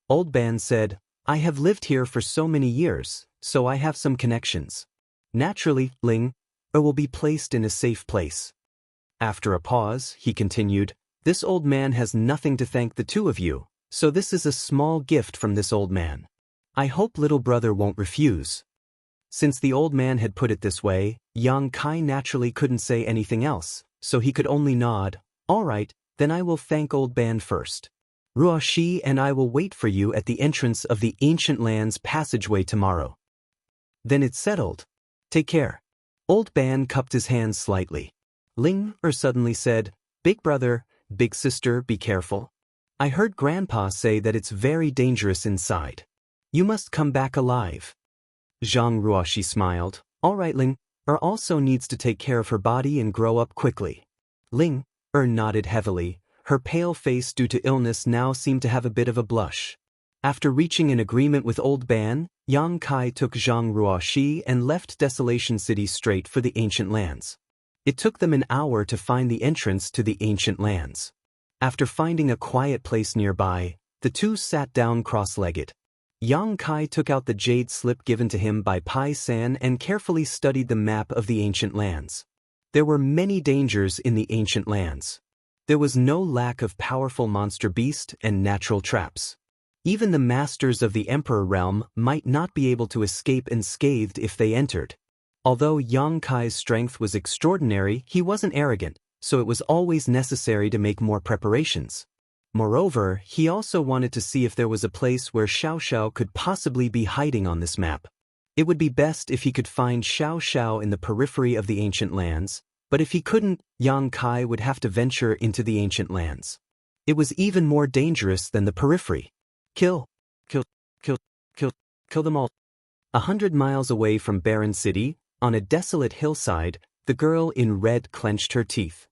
[SPEAKER 1] Old Ban said, I have lived here for so many years, so I have some connections. Naturally, Ling will be placed in a safe place. After a pause, he continued, this old man has nothing to thank the two of you, so this is a small gift from this old man. I hope little brother won't refuse. Since the old man had put it this way, Yang Kai naturally couldn't say anything else, so he could only nod. All right, then I will thank Old Ban first. Ruoshi and I will wait for you at the entrance of the ancient land's passageway tomorrow. Then it's settled. Take care. Old Ban cupped his hands slightly. Ling suddenly said, Big brother, big sister, be careful. I heard Grandpa say that it's very dangerous inside. You must come back alive. Zhang Ruoshi smiled. All right, Ling also needs to take care of her body and grow up quickly. Ling nodded heavily. Her pale face due to illness now seemed to have a bit of a blush. After reaching an agreement with Old Ban, Yang Kai took Zhang Ruoshi and left Desolation City straight for the ancient lands. It took them an hour to find the entrance to the ancient lands. After finding a quiet place nearby, the two sat down cross-legged. Yang Kai took out the jade slip given to him by Pai San and carefully studied the map of the ancient lands. There were many dangers in the ancient lands. There was no lack of powerful monster beasts and natural traps. Even the masters of the Emperor realm might not be able to escape unscathed if they entered. Although Yang Kai's strength was extraordinary, he wasn't arrogant, so it was always necessary to make more preparations. Moreover, he also wanted to see if there was a place where Xiao Xiao could possibly be hiding on this map. It would be best if he could find Xiao Xiao in the periphery of the ancient lands, but if he couldn't, Yang Kai would have to venture into the ancient lands. It was even more dangerous than the periphery. Kill them all. 100 miles away from Barren City, on a desolate hillside, the girl in red clenched her teeth.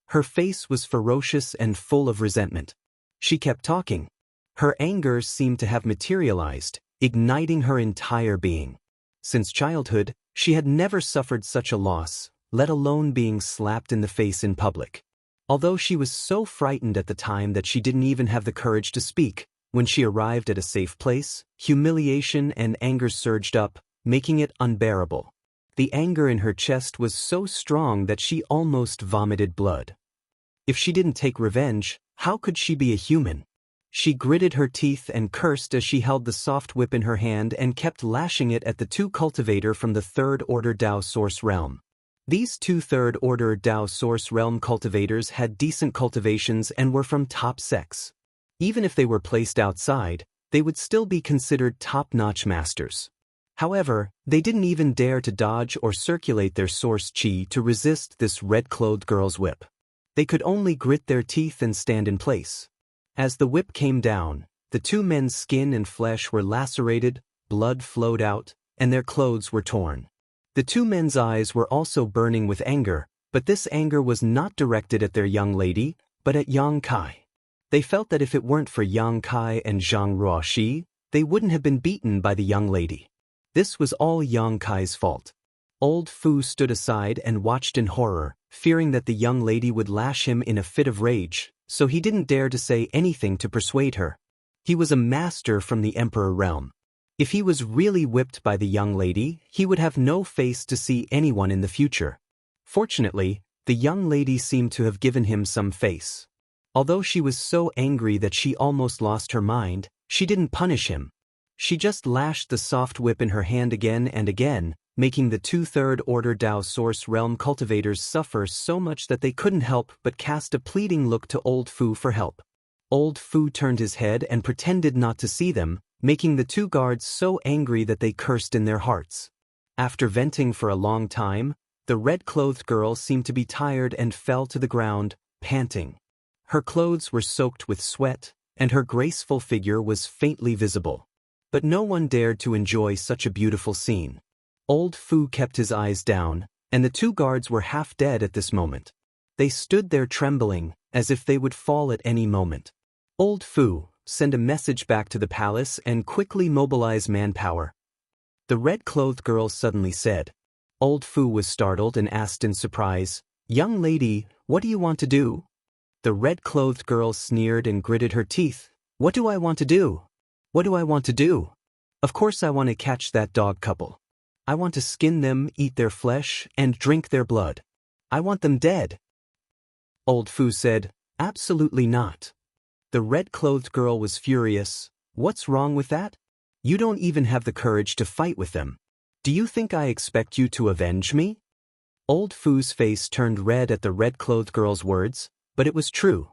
[SPEAKER 1] Her face was ferocious and full of resentment. She kept talking. Her anger seemed to have materialized, igniting her entire being. Since childhood, she had never suffered such a loss, let alone being slapped in the face in public. Although she was so frightened at the time that she didn't even have the courage to speak, when she arrived at a safe place, humiliation and anger surged up, making it unbearable. The anger in her chest was so strong that she almost vomited blood. If she didn't take revenge, how could she be a human? She gritted her teeth and cursed as she held the soft whip in her hand and kept lashing it at the two cultivator from the Third-Order Dao Source Realm. These two Third-Order Dao Source Realm cultivators had decent cultivations and were from top sects. Even if they were placed outside, they would still be considered top-notch masters. However, they didn't even dare to dodge or circulate their source chi to resist this red-clothed girl's whip. They could only grit their teeth and stand in place. As the whip came down, the two men's skin and flesh were lacerated, blood flowed out, and their clothes were torn. The two men's eyes were also burning with anger, but this anger was not directed at their young lady, but at Yang Kai. They felt that if it weren't for Yang Kai and Zhang Ruoshi, they wouldn't have been beaten by the young lady. This was all Yang Kai's fault. Old Fu stood aside and watched in horror, fearing that the young lady would lash him in a fit of rage, so he didn't dare to say anything to persuade her. He was a master from the Emperor realm. If he was really whipped by the young lady, he would have no face to see anyone in the future. Fortunately, the young lady seemed to have given him some face. Although she was so angry that she almost lost her mind, she didn't punish him. She just lashed the soft whip in her hand again and again, making the two Third-Order Dao Source Realm cultivators suffer so much that they couldn't help but cast a pleading look to Old Fu for help. Old Fu turned his head and pretended not to see them, making the two guards so angry that they cursed in their hearts. After venting for a long time, the red-clothed girl seemed to be tired and fell to the ground, panting. Her clothes were soaked with sweat, and her graceful figure was faintly visible. But no one dared to enjoy such a beautiful scene. Old Fu kept his eyes down, and the two guards were half dead at this moment. They stood there trembling, as if they would fall at any moment. Old Fu, send a message back to the palace and quickly mobilize manpower, the red-clothed girl suddenly said. Old Fu was startled and asked in surprise, "Young lady, what do you want to do?" The red-clothed girl sneered and gritted her teeth. "What do I want to do? What do I want to do? Of course I want to catch that dog couple. I want to skin them, eat their flesh, and drink their blood. I want them dead." Old Fu said, "Absolutely not." The red-clothed girl was furious. "What's wrong with that? You don't even have the courage to fight with them. Do you think I expect you to avenge me?" Old Fu's face turned red at the red-clothed girl's words, but it was true.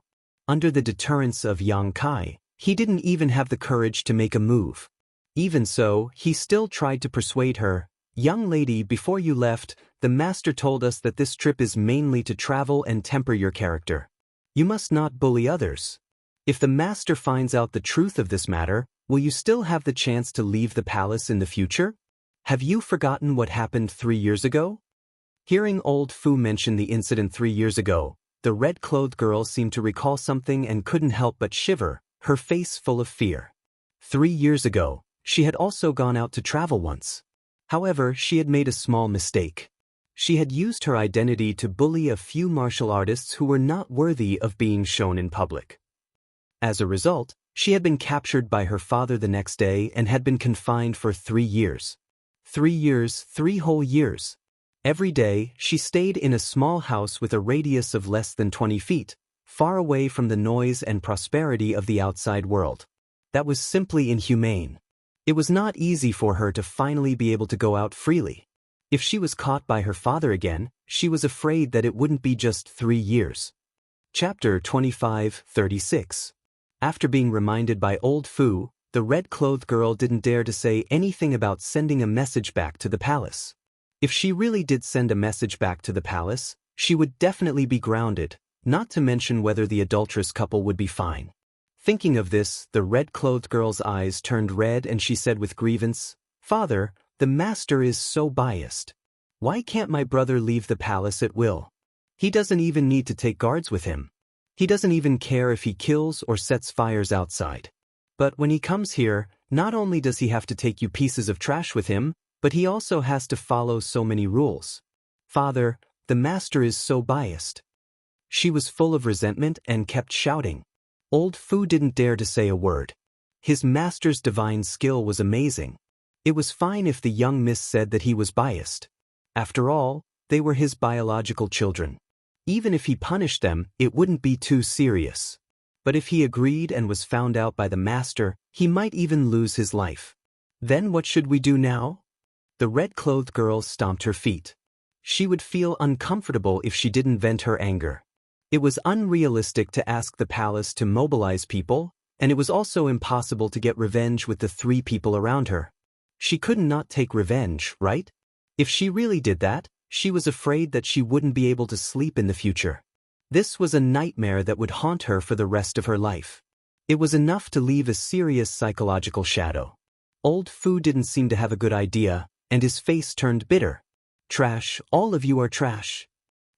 [SPEAKER 1] Under the deterrence of Yang Kai, he didn't even have the courage to make a move. Even so, he still tried to persuade her. "Young lady, before you left, the master told us that this trip is mainly to travel and temper your character. You must not bully others. If the master finds out the truth of this matter, will you still have the chance to leave the palace in the future? Have you forgotten what happened 3 years ago?" Hearing Old Fu mention the incident 3 years ago, the red-clothed girl seemed to recall something and couldn't help but shiver, her face full of fear. 3 years ago, she had also gone out to travel once. However, she had made a small mistake. She had used her identity to bully a few martial artists who were not worthy of being shown in public. As a result, she had been captured by her father the next day and had been confined for 3 years. 3 years, 3 whole years. Every day, she stayed in a small house with a radius of less than 20 feet, far away from the noise and prosperity of the outside world. That was simply inhumane. It was not easy for her to finally be able to go out freely. If she was caught by her father again, she was afraid that it wouldn't be just 3 years. Chapter 25:36. After being reminded by Old Fu, the red-clothed girl didn't dare to say anything about sending a message back to the palace. If she really did send a message back to the palace, she would definitely be grounded, not to mention whether the adulterous couple would be fine. Thinking of this, the red-clothed girl's eyes turned red and she said with grievance, "Father, the master is so biased. Why can't my brother leave the palace at will? He doesn't even need to take guards with him. He doesn't even care if he kills or sets fires outside. But when he comes here, not only does he have to take you pieces of trash with him, but he also has to follow so many rules. Father, the master is so biased." She was full of resentment and kept shouting. Old Fu didn't dare to say a word. His master's divine skill was amazing. It was fine if the young miss said that he was biased. After all, they were his biological children. Even if he punished them, it wouldn't be too serious. But if he agreed and was found out by the master, he might even lose his life. Then what should we do now? The red-clothed girl stomped her feet. She would feel uncomfortable if she didn't vent her anger. It was unrealistic to ask the palace to mobilize people, and it was also impossible to get revenge with the 3 people around her. She couldn't not take revenge, right? If she really did that, she was afraid that she wouldn't be able to sleep in the future. This was a nightmare that would haunt her for the rest of her life. It was enough to leave a serious psychological shadow. Old Fu didn't seem to have a good idea, and his face turned bitter. "Trash, all of you are trash."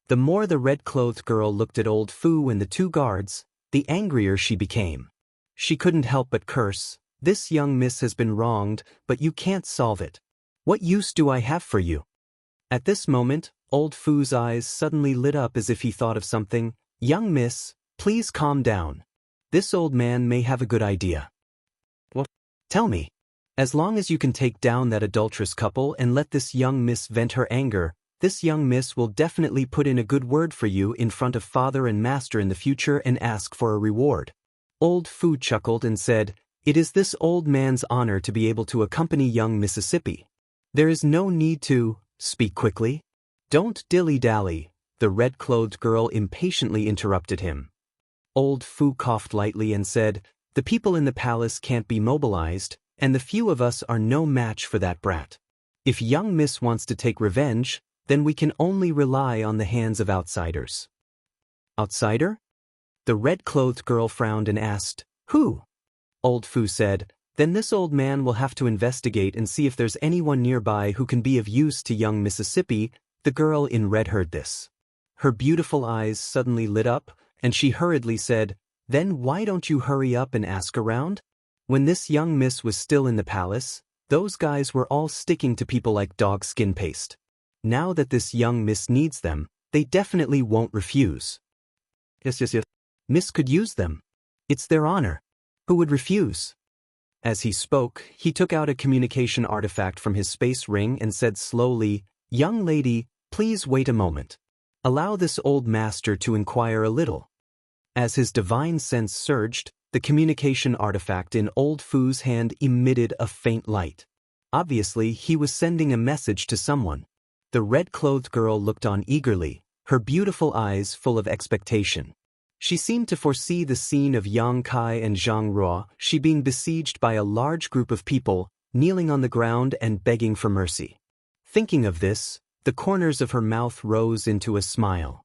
[SPEAKER 1] The more the red-clothed girl looked at Old Fu and the 2 guards, the angrier she became. She couldn't help but curse. "This young miss has been wronged, but you can't solve it. What use do I have for you?" At this moment, Old Fu's eyes suddenly lit up as if he thought of something. "Young miss, please calm down. This old man may have a good idea." "What? Tell me. As long as you can take down that adulterous couple and let this young miss vent her anger, this young miss will definitely put in a good word for you in front of father and master in the future and ask for a reward." Old Fu chuckled and said, "It is this old man's honor to be able to accompany young Mississippi. There is no need to speak quickly. Don't dilly-dally," the red-clothed girl impatiently interrupted him. Old Fu coughed lightly and said, "The people in the palace can't be mobilized, and the few of us are no match for that brat. If young Miss wants to take revenge, then we can only rely on the hands of outsiders. Outsider? The red-clothed girl frowned and asked, Who? Old Fu said, Then this old man will have to investigate and see if there's anyone nearby who can be of use to young Mississippi. The girl in red heard this. Her beautiful eyes suddenly lit up, and she hurriedly said, Then why don't you hurry up and ask around? When this young miss was still in the palace, those guys were all sticking to people like dog skin paste. Now that this young miss needs them, they definitely won't refuse. Yes. Miss could use them. It's their honor. Who would refuse? As he spoke, he took out a communication artifact from his space ring and said slowly, Young lady, please wait a moment. Allow this old master to inquire a little. As his divine sense surged, the communication artifact in Old Fu's hand emitted a faint light. Obviously, he was sending a message to someone. The red-clothed girl looked on eagerly, her beautiful eyes full of expectation. She seemed to foresee the scene of Yang Kai and Zhang Ruo, she being besieged by a large group of people, kneeling on the ground and begging for mercy. Thinking of this, the corners of her mouth rose into a smile.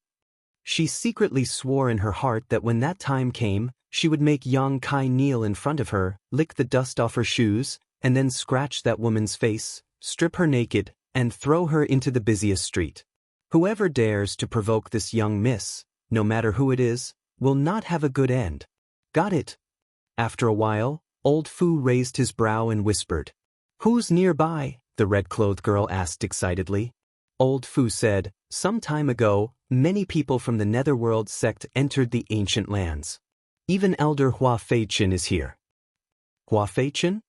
[SPEAKER 1] She secretly swore in her heart that when that time came, she would make Yang Kai kneel in front of her, lick the dust off her shoes, and then scratch that woman's face, strip her naked, and throw her into the busiest street. Whoever dares to provoke this young miss, no matter who it is, will not have a good end. Got it? After a while, Old Fu raised his brow and whispered. Who's nearby? The red-clothed girl asked excitedly. Old Fu said, Some time ago, many people from the Netherworld sect entered the ancient lands. Even Elder Hua Feichin is here. Hua Feichin?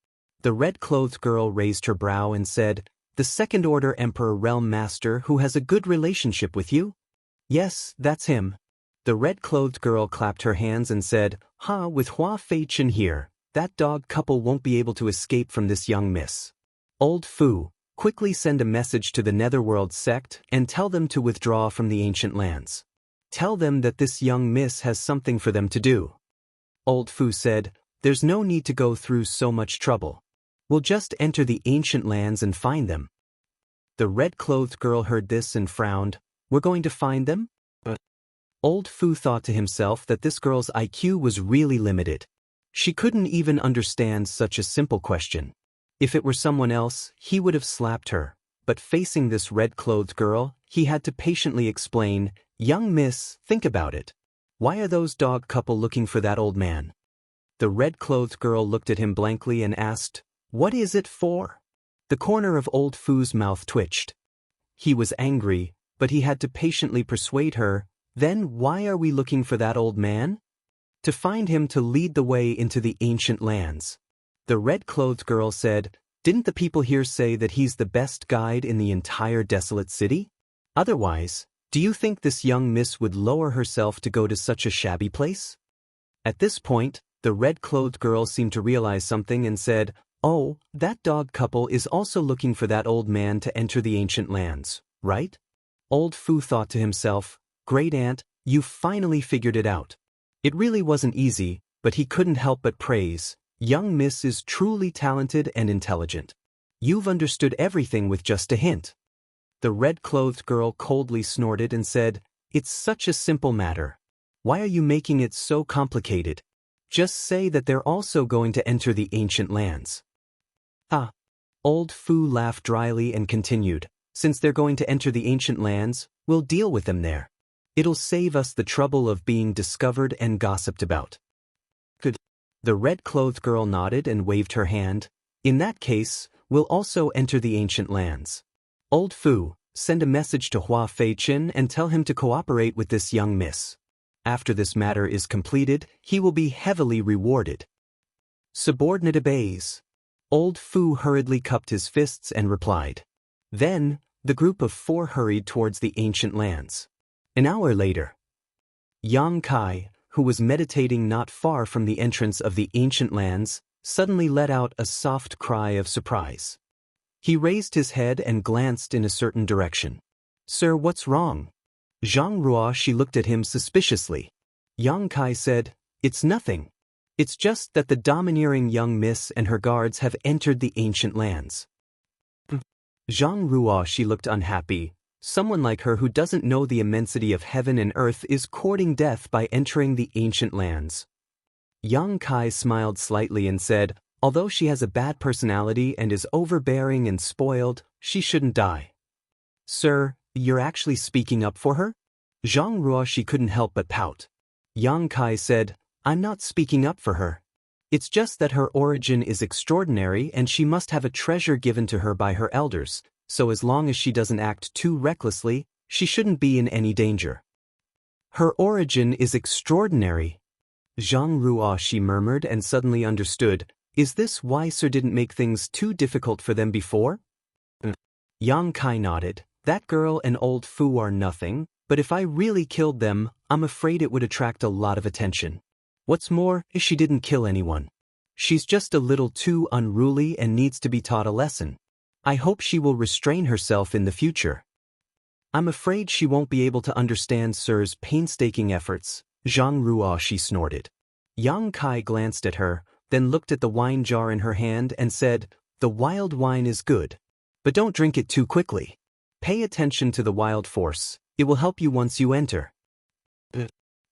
[SPEAKER 1] The red-clothed girl raised her brow and said, The Second Order Emperor Realm Master who has a good relationship with you? Yes, that's him. The red-clothed girl clapped her hands and said, With Hua Feichin here, that dog couple won't be able to escape from this young miss. Old Fu, quickly send a message to the Netherworld sect and tell them to withdraw from the ancient lands. Tell them that this young miss has something for them to do. Old Fu said, There's no need to go through so much trouble. We'll just enter the ancient lands and find them. The red-clothed girl heard this and frowned. We're going to find them? Old Fu thought to himself that this girl's IQ was really limited. She couldn't even understand such a simple question. If it were someone else, he would have slapped her. But facing this red-clothed girl, he had to patiently explain, Young miss, think about it. Why are those dog couple looking for that old man? The red-clothed girl looked at him blankly and asked, What is it for? The corner of Old Fu's mouth twitched. He was angry, but he had to patiently persuade her, Then why are we looking for that old man? To find him to lead the way into the ancient lands. The red-clothed girl said, Didn't the people here say that he's the best guide in the entire desolate city? Otherwise, do you think this young miss would lower herself to go to such a shabby place? At this point, the red-clothed girl seemed to realize something and said, Oh, that dog couple is also looking for that old man to enter the ancient lands, right? Old Fu thought to himself, Great aunt, you finally figured it out. It really wasn't easy, but he couldn't help but praise. Young miss is truly talented and intelligent. You've understood everything with just a hint. The red-clothed girl coldly snorted and said, It's such a simple matter. Why are you making it so complicated? Just say that they're also going to enter the ancient lands. Old Fu laughed dryly and continued, Since they're going to enter the ancient lands, we'll deal with them there. It'll save us the trouble of being discovered and gossiped about. Good. The red-clothed girl nodded and waved her hand. In that case, we'll also enter the ancient lands. Old Fu, send a message to Hua Feichin and tell him to cooperate with this young miss. After this matter is completed, he will be heavily rewarded. Subordinate obeys. Old Fu hurriedly cupped his fists and replied. Then, the group of 4 hurried towards the ancient lands. An hour later, Yang Kai, who was meditating not far from the entrance of the ancient lands, suddenly let out a soft cry of surprise. He raised his head and glanced in a certain direction. Sir, what's wrong? Zhang Ruo, she looked at him suspiciously. Yang Kai said, It's nothing. It's just that the domineering young miss and her guards have entered the ancient lands. Zhang Ruo, she looked unhappy. Someone like her who doesn't know the immensity of heaven and earth is courting death by entering the ancient lands. Yang Kai smiled slightly and said, although she has a bad personality and is overbearing and spoiled, she shouldn't die. Sir, you're actually speaking up for her? Zhang Ruo, she couldn't help but pout. Yang Kai said, I'm not speaking up for her. It's just that her origin is extraordinary and she must have a treasure given to her by her elders, so as long as she doesn't act too recklessly, she shouldn't be in any danger. Her origin is extraordinary. Zhang Ruo, she murmured and suddenly understood. Is this why Sir didn't make things too difficult for them before? Yang Kai nodded. That girl and old Fu are nothing, but if I really killed them, I'm afraid it would attract a lot of attention. What's more, she didn't kill anyone. She's just a little too unruly and needs to be taught a lesson. I hope she will restrain herself in the future. I'm afraid she won't be able to understand Sir's painstaking efforts. Zhang Ruo, she snorted. Yang Kai glanced at her, then looked at the wine jar in her hand and said, the wild wine is good. But don't drink it too quickly. Pay attention to the wild force. It will help you once you enter.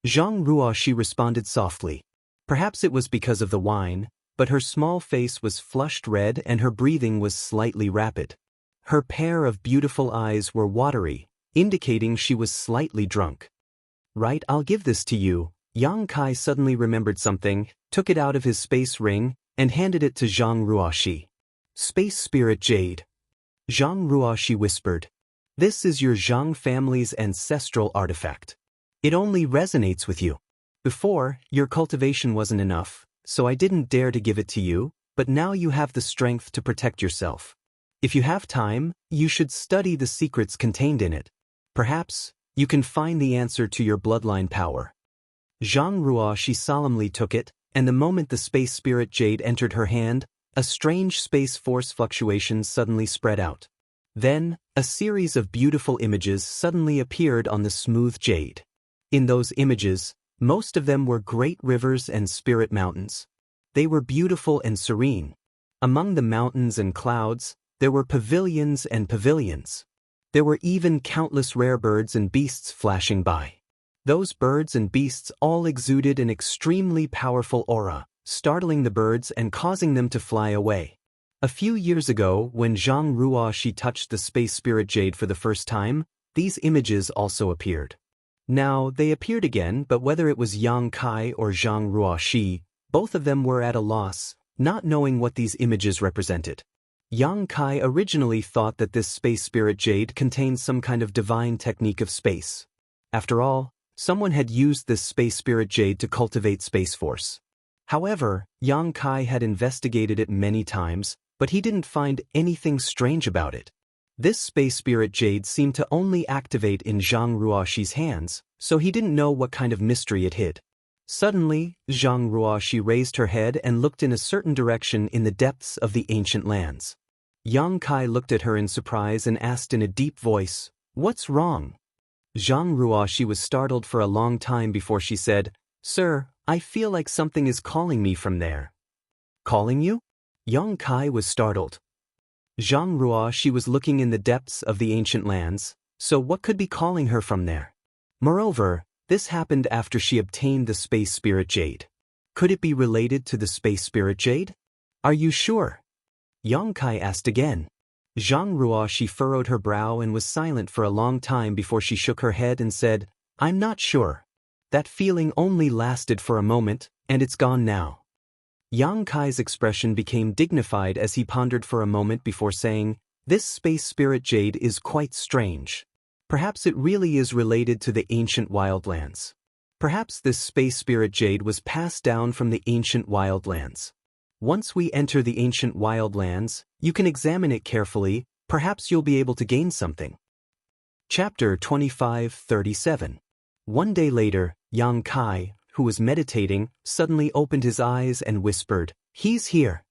[SPEAKER 1] Zhang Ruo, she responded softly. Perhaps it was because of the wine, but her small face was flushed red and her breathing was slightly rapid. Her pair of beautiful eyes were watery, indicating she was slightly drunk. Right, I'll give this to you. Yang Kai suddenly remembered something, took it out of his space ring, and handed it to Zhang Ruo, she. Space Spirit Jade. Zhang Ruo, she whispered. This is your Zhang family's ancestral artifact. It only resonates with you. Before, your cultivation wasn't enough, so I didn't dare to give it to you, but now you have the strength to protect yourself. If you have time, you should study the secrets contained in it. Perhaps, you can find the answer to your bloodline power. Zhang Ruo, she solemnly took it, and the moment the Space Spirit Jade entered her hand, a strange space force fluctuation suddenly spread out. Then, a series of beautiful images suddenly appeared on the smooth jade. In those images, most of them were great rivers and spirit mountains. They were beautiful and serene. Among the mountains and clouds, there were pavilions and pavilions. There were even countless rare birds and beasts flashing by. Those birds and beasts all exuded an extremely powerful aura, startling the birds and causing them to fly away. A few years ago, when Zhang Ruo, she touched the Space Spirit Jade for the first time, these images also appeared. Now, they appeared again, but whether it was Yang Kai or Zhang Ruo, she, both of them were at a loss, not knowing what these images represented. Yang Kai originally thought that this Space Spirit Jade contained some kind of divine technique of space. After all, someone had used this Space Spirit Jade to cultivate Space Force. However, Yang Kai had investigated it many times, but he didn't find anything strange about it. This Space Spirit Jade seemed to only activate in Zhang Ruoxi's hands, so he didn't know what kind of mystery it hid. Suddenly, Zhang Ruoxi raised her head and looked in a certain direction in the depths of the ancient lands. Yang Kai looked at her in surprise and asked in a deep voice, "What's wrong?" Zhang Ruoxi was startled for a long time before she said, "Sir, I feel like something is calling me from there." "Calling you?" Yang Kai was startled. Zhang Ruoxi was looking in the depths of the ancient lands, so what could be calling her from there? Moreover, this happened after she obtained the Space Spirit Jade. Could it be related to the Space Spirit Jade? "Are you sure?" Yang Kai asked again. Zhang Ruoxi furrowed her brow and was silent for a long time before she shook her head and said, "I'm not sure. That feeling only lasted for a moment, and it's gone now." Yang Kai's expression became dignified as he pondered for a moment before saying, "This Space Spirit Jade is quite strange. Perhaps it really is related to the ancient wildlands. Perhaps this Space Spirit Jade was passed down from the ancient wildlands. Once we enter the ancient wildlands, you can examine it carefully, perhaps you'll be able to gain something." Chapter 25:37. One day later, Yang Kai, who was meditating, suddenly opened his eyes and whispered, "He's here."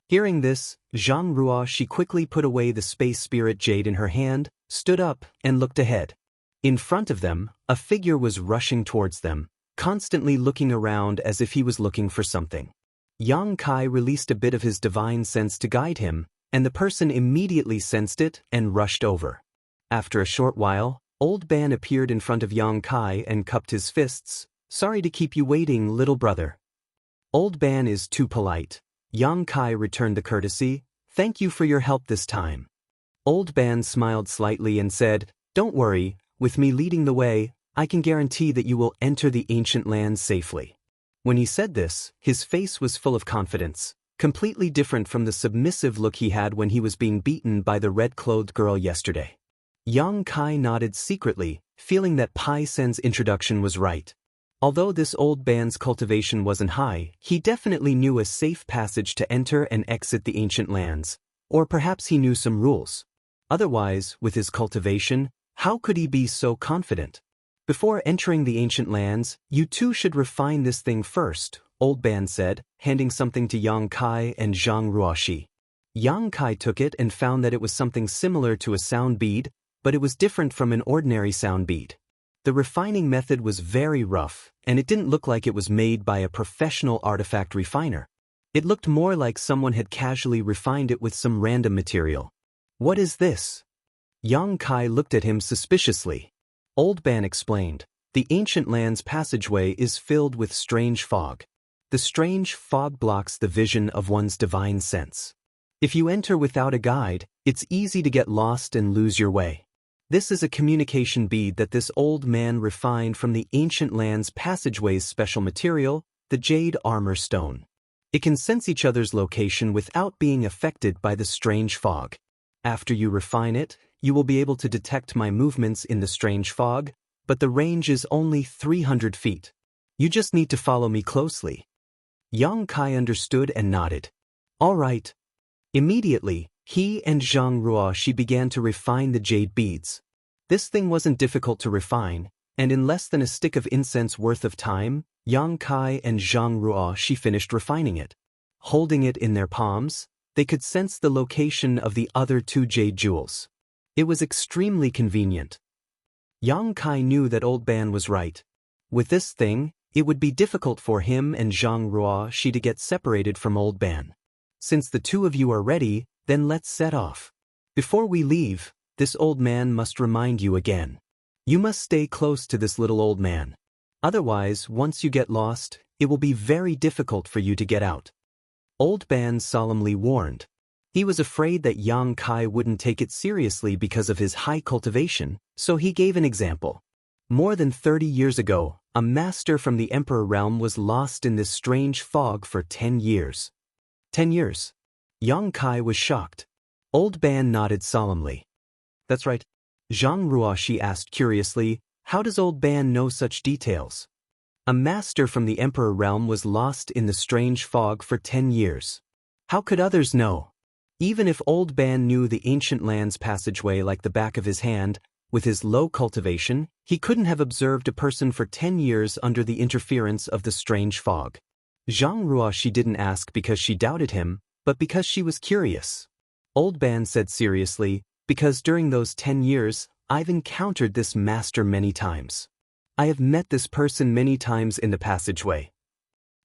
[SPEAKER 1] Hearing this, Zhang Ruoxi quickly put away the Space Spirit Jade in her hand, stood up, and looked ahead. In front of them, a figure was rushing towards them, constantly looking around as if he was looking for something. Yang Kai released a bit of his divine sense to guide him, and the person immediately sensed it and rushed over. After a short while, Old Ban appeared in front of Yang Kai and cupped his fists. "Sorry to keep you waiting, little brother." Old Ban is too polite. Yang Kai returned the courtesy. "Thank you for your help this time." Old Ban smiled slightly and said, "Don't worry, with me leading the way, I can guarantee that you will enter the ancient lands safely." When he said this, his face was full of confidence, completely different from the submissive look he had when he was being beaten by the red-clothed girl yesterday. Yang Kai nodded secretly, feeling that Pai Sen's introduction was right. Although this old band's cultivation wasn't high, he definitely knew a safe passage to enter and exit the ancient lands. Or perhaps he knew some rules. Otherwise, with his cultivation, how could he be so confident? "Before entering the ancient lands, you two should refine this thing first," Old Ban said, handing something to Yang Kai and Zhang Ruoxi. Yang Kai took it and found that it was something similar to a sound bead, but it was different from an ordinary sound bead. The refining method was very rough, and it didn't look like it was made by a professional artifact refiner. It looked more like someone had casually refined it with some random material. "What is this?" Yang Kai looked at him suspiciously. Old Ban explained, "The ancient land's passageway is filled with strange fog. The strange fog blocks the vision of one's divine sense. If you enter without a guide, it's easy to get lost and lose your way. This is a communication bead that this old man refined from the ancient land's passageway's special material, the jade armor stone. It can sense each other's location without being affected by the strange fog. After you refine it, you will be able to detect my movements in the strange fog, but the range is only 300 feet. You just need to follow me closely." Yang Kai understood and nodded. "All right." Immediately, he and Zhang Ruoxi began to refine the jade beads. This thing wasn't difficult to refine, and in less than a stick of incense worth of time, Yang Kai and Zhang Ruoxi finished refining it. Holding it in their palms, they could sense the location of the other two jade jewels. It was extremely convenient. Yang Kai knew that Old Ban was right. With this thing, it would be difficult for him and Zhang Ruoxi to get separated from Old Ban. "Since the two of you are ready, then let's set off. Before we leave, this old man must remind you again. You must stay close to this little old man. Otherwise, once you get lost, it will be very difficult for you to get out." Old Ban solemnly warned. He was afraid that Yang Kai wouldn't take it seriously because of his high cultivation, so he gave an example. More than 30 years ago, a master from the Emperor realm was lost in this strange fog for 10 years. 10 years. Yang Kai was shocked. Old Ban nodded solemnly. "That's right." Zhang Ruoxi asked curiously, "How does Old Ban know such details?" "A master from the Emperor realm was lost in the strange fog for 10 years. How could others know? Even if Old Ban knew the ancient land's passageway like the back of his hand, with his low cultivation, he couldn't have observed a person for 10 years under the interference of the strange fog." Zhang Ruoxi didn't ask because she doubted him, but because she was curious. Old Ban said seriously, "Because during those 10 years, I've encountered this master many times. I have met this person many times in the passageway.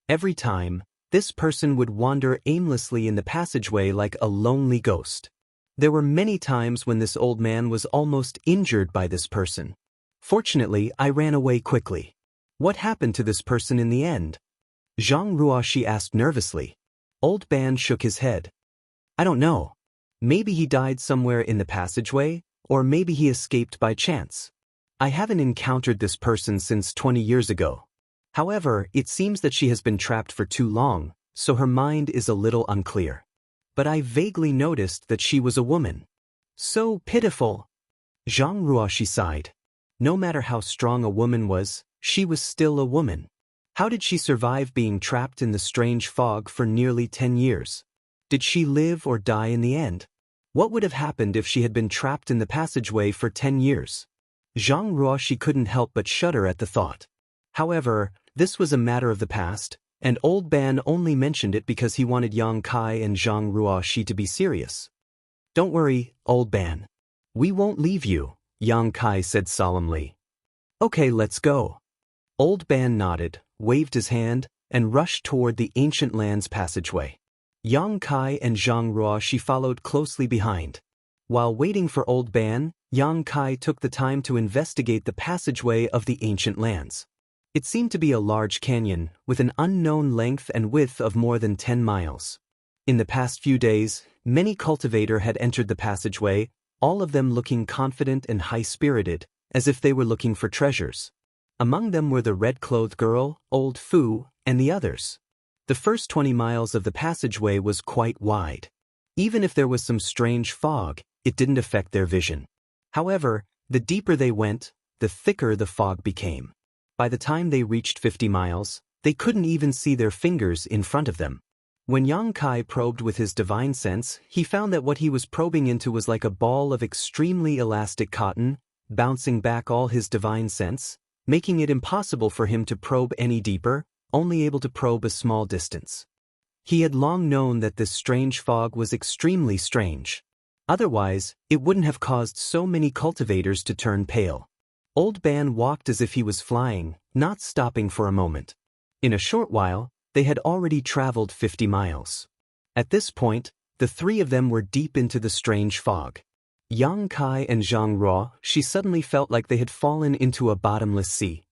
[SPEAKER 1] Every time, this person would wander aimlessly in the passageway like a lonely ghost. There were many times when this old man was almost injured by this person. Fortunately, I ran away quickly." "What happened to this person in the end?" Zhang Ruoxi asked nervously. Old Ban shook his head. "I don't know. Maybe he died somewhere in the passageway, or maybe he escaped by chance. I haven't encountered this person since 20 years ago. However, it seems that she has been trapped for too long, so her mind is a little unclear. But I vaguely noticed that she was a woman. So pitiful." Zhang Ruoxi sighed. No matter how strong a woman was, she was still a woman. How did she survive being trapped in the strange fog for nearly 10 years? Did she live or die in the end? What would have happened if she had been trapped in the passageway for 10 years? Zhang Ruoxi couldn't help but shudder at the thought. However, this was a matter of the past, and Old Ban only mentioned it because he wanted Yang Kai and Zhang Ruoxi to be serious. "Don't worry, Old Ban. We won't leave you," Yang Kai said solemnly. "Okay, let's go." Old Ban nodded, waved his hand, and rushed toward the ancient land's passageway. Yang Kai and Zhang Ruoxi followed closely behind. While waiting for Old Ban, Yang Kai took the time to investigate the passageway of the ancient lands. It seemed to be a large canyon, with an unknown length and width of more than 10 miles. In the past few days, many cultivators had entered the passageway, all of them looking confident and high-spirited, as if they were looking for treasures. Among them were the red-clothed girl, Old Fu, and the others. The first 20 miles of the passageway was quite wide. Even if there was some strange fog, it didn't affect their vision. However, the deeper they went, the thicker the fog became. By the time they reached 50 miles, they couldn't even see their fingers in front of them. When Yang Kai probed with his divine sense, he found that what he was probing into was like a ball of extremely elastic cotton, bouncing back all his divine sense, making it impossible for him to probe any deeper, only able to probe a small distance. He had long known that this strange fog was extremely strange. Otherwise, it wouldn't have caused so many cultivators to turn pale. Old Ban walked as if he was flying, not stopping for a moment. In a short while, they had already traveled 50 miles. At this point, the three of them were deep into the strange fog. Yang Kai and Zhang Ruoxi suddenly felt like they had fallen into a bottomless sea.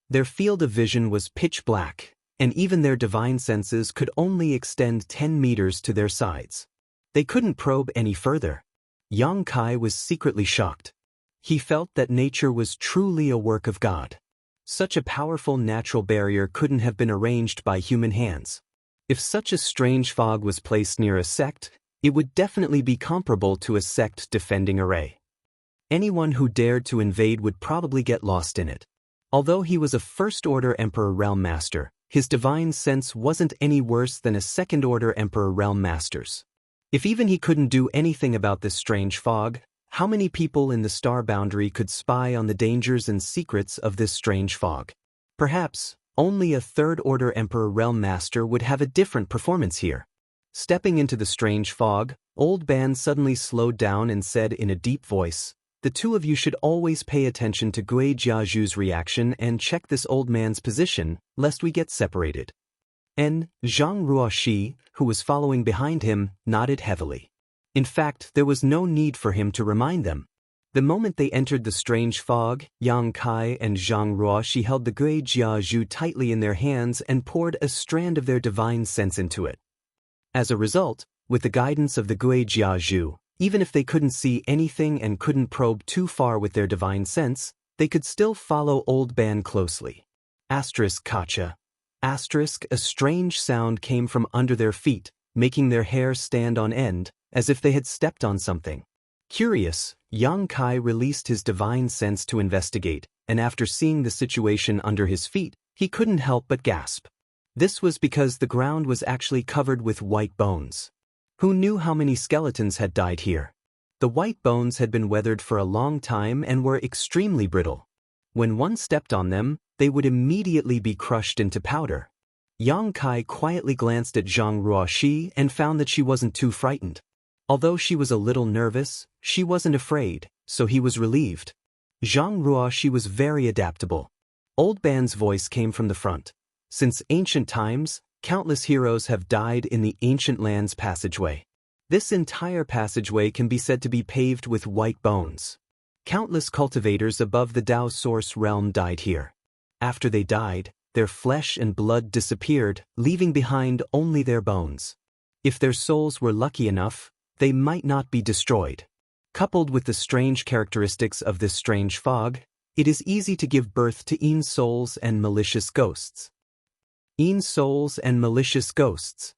[SPEAKER 1] Their field of vision was pitch black, and even their divine senses could only extend 10 meters to their sides. They couldn't probe any further. Yang Kai was secretly shocked. He felt that nature was truly a work of God. Such a powerful natural barrier couldn't have been arranged by human hands. If such a strange fog was placed near a sect, it would definitely be comparable to a sect defending a ray. Anyone who dared to invade would probably get lost in it. Although he was a first-order Emperor Realm Master, his divine sense wasn't any worse than a second-order Emperor Realm Master's. If even he couldn't do anything about this strange fog, how many people in the star boundary could spy on the dangers and secrets of this strange fog? Perhaps, only a third-order Emperor Realm Master would have a different performance here. Stepping into the strange fog, Old Ban suddenly slowed down and said in a deep voice, "The two of you should always pay attention to Gui Jiaju's reaction and check this old man's position, lest we get separated." And Zhang Ruoxi, who was following behind him, nodded heavily. In fact, there was no need for him to remind them. The moment they entered the strange fog, Yang Kai and Zhang Ruoxi held the Gui Jiaju tightly in their hands and poured a strand of their divine sense into it. As a result, with the guidance of the Gui Jiaju, even if they couldn't see anything and couldn't probe too far with their divine sense, they could still follow Old Ban closely. Kacha. A strange sound came from under their feet, making their hair stand on end, as if they had stepped on something. Curious, Yang Kai released his divine sense to investigate, and after seeing the situation under his feet, he couldn't help but gasp. This was because the ground was actually covered with white bones. Who knew how many skeletons had died here? The white bones had been weathered for a long time and were extremely brittle. When one stepped on them, they would immediately be crushed into powder. Yang Kai quietly glanced at Zhang Ruoxi and found that she wasn't too frightened. Although she was a little nervous, she wasn't afraid, so he was relieved. Zhang Ruoxi was very adaptable. Old Ban's voice came from the front. Since ancient times, countless heroes have died in the ancient lands passageway. This entire passageway can be said to be paved with white bones. Countless cultivators above the Dao Source realm died here. After they died, their flesh and blood disappeared, leaving behind only their bones. If their souls were lucky enough, they might not be destroyed. Coupled with the strange characteristics of this strange fog, it is easy to give birth to Yin souls and malicious ghosts. Yin souls and malicious ghosts.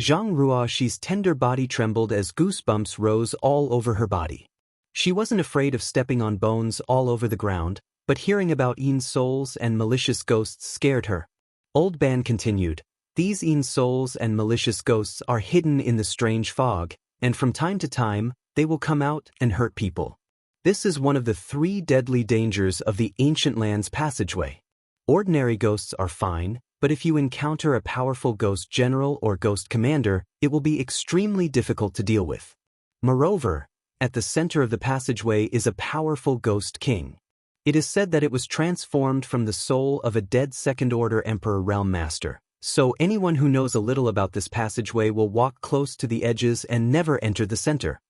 [SPEAKER 1] Zhang Ruoxi's tender body trembled as goosebumps rose all over her body. She wasn't afraid of stepping on bones all over the ground, but hearing about Yin souls and malicious ghosts scared her. Old Ban continued, "These Yin souls and malicious ghosts are hidden in the strange fog, and from time to time, they will come out and hurt people. This is one of the 3 deadly dangers of the ancient lands passageway. Ordinary ghosts are fine, but if you encounter a powerful ghost general or ghost commander, it will be extremely difficult to deal with. Moreover, at the center of the passageway is a powerful ghost king. It is said that it was transformed from the soul of a dead second-order Emperor Realm Master, so anyone who knows a little about this passageway will walk close to the edges and never enter the center.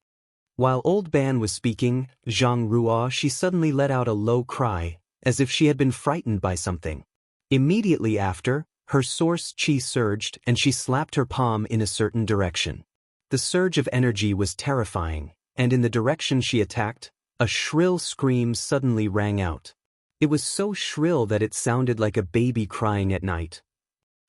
[SPEAKER 1] While Old Ban was speaking, Zhang Ruo she suddenly let out a low cry, as if she had been frightened by something. Immediately after, her source qi surged and she slapped her palm in a certain direction. The surge of energy was terrifying, and in the direction she attacked, a shrill scream suddenly rang out. It was so shrill that it sounded like a baby crying at night.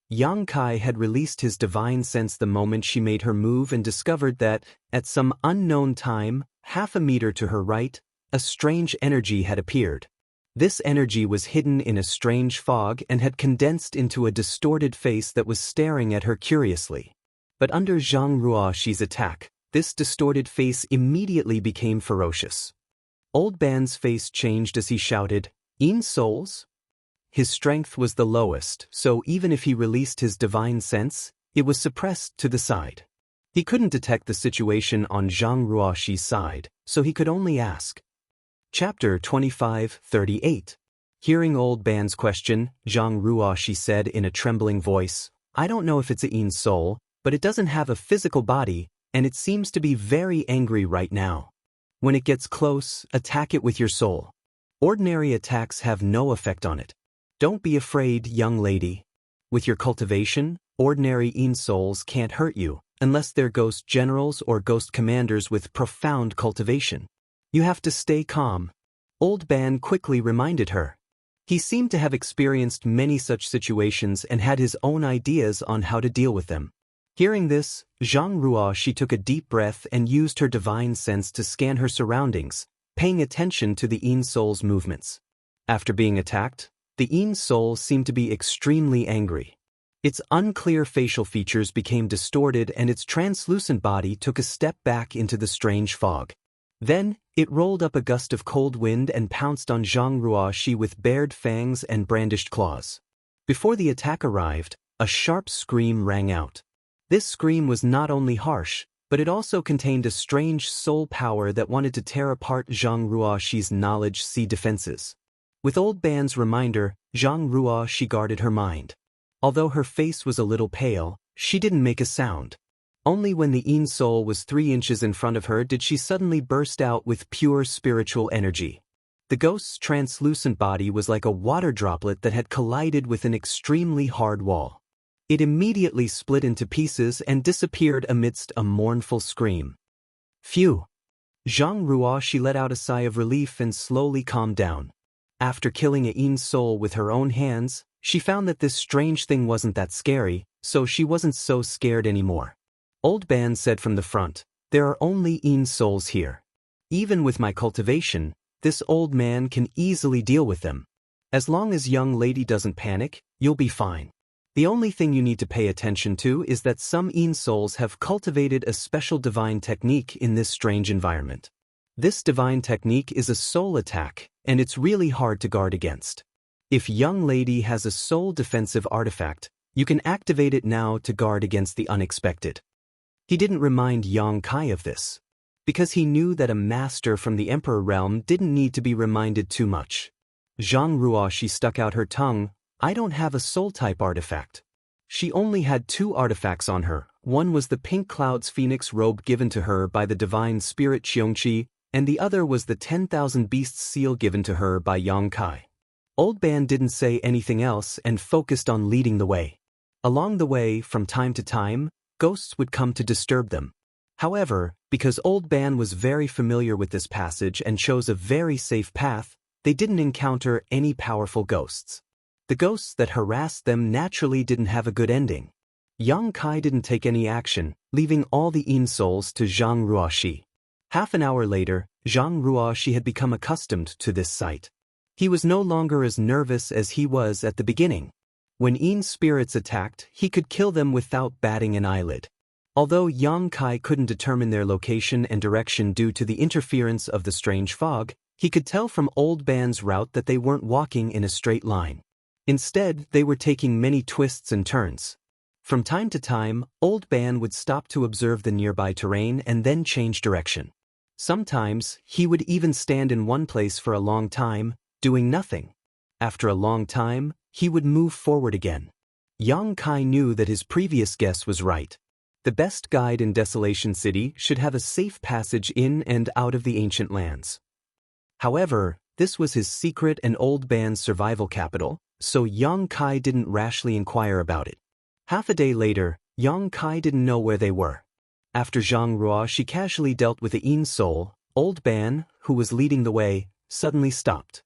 [SPEAKER 1] Yang Kai had released his divine sense the moment she made her move and discovered that, at some unknown time, half a meter to her right, a strange energy had appeared. This energy was hidden in a strange fog and had condensed into a distorted face that was staring at her curiously. But under Zhang Ruoxi's attack, this distorted face immediately became ferocious. Old Ban's face changed as he shouted, "In souls?" His strength was the lowest, so even if he released his divine sense, it was suppressed to the side. He couldn't detect the situation on Zhang Ruoxi's side, so he could only ask. Chapter 25:38. Hearing Old Ban's question, Zhang Ruoxi said in a trembling voice, "I don't know if it's a Yin soul, but it doesn't have a physical body, and it seems to be very angry right now. When it gets close, attack it with your soul. Ordinary attacks have no effect on it. Don't be afraid, young lady. With your cultivation, ordinary Yin souls can't hurt you, unless they're ghost generals or ghost commanders with profound cultivation. You have to stay calm." Old Ban quickly reminded her. He seemed to have experienced many such situations and had his own ideas on how to deal with them. Hearing this, Zhang Ruoxi took a deep breath and used her divine sense to scan her surroundings, paying attention to the Yin soul's movements. After being attacked, the Yin soul seemed to be extremely angry. Its unclear facial features became distorted and its translucent body took a step back into the strange fog. Then, it rolled up a gust of cold wind and pounced on Zhang Ruoxi with bared fangs and brandished claws. Before the attack arrived, a sharp scream rang out. This scream was not only harsh, but it also contained a strange soul power that wanted to tear apart Zhang Ruoxi's knowledge-sea defenses. With Old Ban's reminder, Zhang Ruoxi guarded her mind. Although her face was a little pale, she didn't make a sound. Only when the Yin soul was 3 inches in front of her did she suddenly burst out with pure spiritual energy. The ghost's translucent body was like a water droplet that had collided with an extremely hard wall. It immediately split into pieces and disappeared amidst a mournful scream. Phew! Zhang Ruoxi let out a sigh of relief and slowly calmed down. After killing a Yin soul with her own hands, she found that this strange thing wasn't that scary, so she wasn't so scared anymore. Old Ban said from the front, "There are only Yin souls here. Even with my cultivation, this old man can easily deal with them. As long as young lady doesn't panic, you'll be fine. The only thing you need to pay attention to is that some Yin souls have cultivated a special divine technique in this strange environment. This divine technique is a soul attack, and it's really hard to guard against. If young lady has a soul defensive artifact, you can activate it now to guard against the unexpected." He didn't remind Yang Kai of this, because he knew that a master from the Emperor realm didn't need to be reminded too much. Zhang Ruoxi stuck out her tongue, "I don't have a soul-type artifact." She only had 2 artifacts on her. One was the Pink Cloud's Phoenix robe given to her by the divine spirit Qiongqi, and the other was the 10,000 Beasts seal given to her by Yang Kai. Old Ban didn't say anything else and focused on leading the way. Along the way, from time to time, ghosts would come to disturb them. However, because Old Ban was very familiar with this passage and chose a very safe path, they didn't encounter any powerful ghosts. The ghosts that harassed them naturally didn't have a good ending. Yang Kai didn't take any action, leaving all the Yin souls to Zhang Ruoxi. Half an hour later, Zhang Ruoxi had become accustomed to this sight. He was no longer as nervous as he was at the beginning. When Yin spirits attacked, he could kill them without batting an eyelid. Although Yang Kai couldn't determine their location and direction due to the interference of the strange fog, he could tell from Old Ban's route that they weren't walking in a straight line. Instead, they were taking many twists and turns. From time to time, Old Ban would stop to observe the nearby terrain and then change direction. Sometimes, he would even stand in one place for a long time, doing nothing. After a long time, he would move forward again. Yang Kai knew that his previous guess was right. The best guide in Desolation City should have a safe passage in and out of the ancient lands. However, this was his secret and Old Ban's survival capital, so Yang Kai didn't rashly inquire about it. Half a day later, Yang Kai didn't know where they were. After Zhang Ruo she casually dealt with the Yin soul, Old Ban, who was leading the way, suddenly stopped.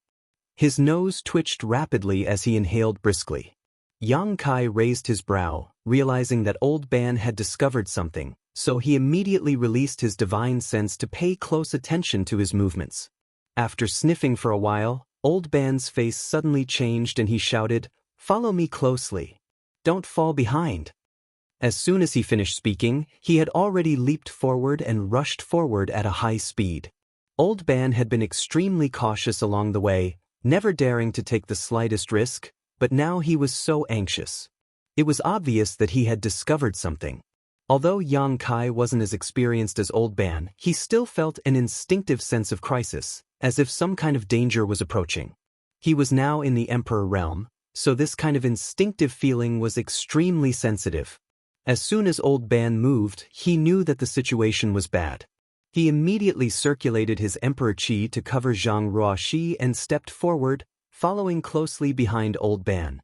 [SPEAKER 1] His nose twitched rapidly as he inhaled briskly. Yang Kai raised his brow, realizing that Old Ban had discovered something, so he immediately released his divine sense to pay close attention to his movements. After sniffing for a while, Old Ban's face suddenly changed and he shouted, "Follow me closely. Don't fall behind." As soon as he finished speaking, he had already leaped forward and rushed forward at a high speed. Old Ban had been extremely cautious along the way, never daring to take the slightest risk, but now he was so anxious. It was obvious that he had discovered something. Although Yang Kai wasn't as experienced as Old Ban, he still felt an instinctive sense of crisis, as if some kind of danger was approaching. He was now in the Emperor realm, so this kind of instinctive feeling was extremely sensitive. As soon as Old Ban moved, he knew that the situation was bad. He immediately circulated his Emperor Qi to cover Zhang Ruoxi and stepped forward, following closely behind Old Ban.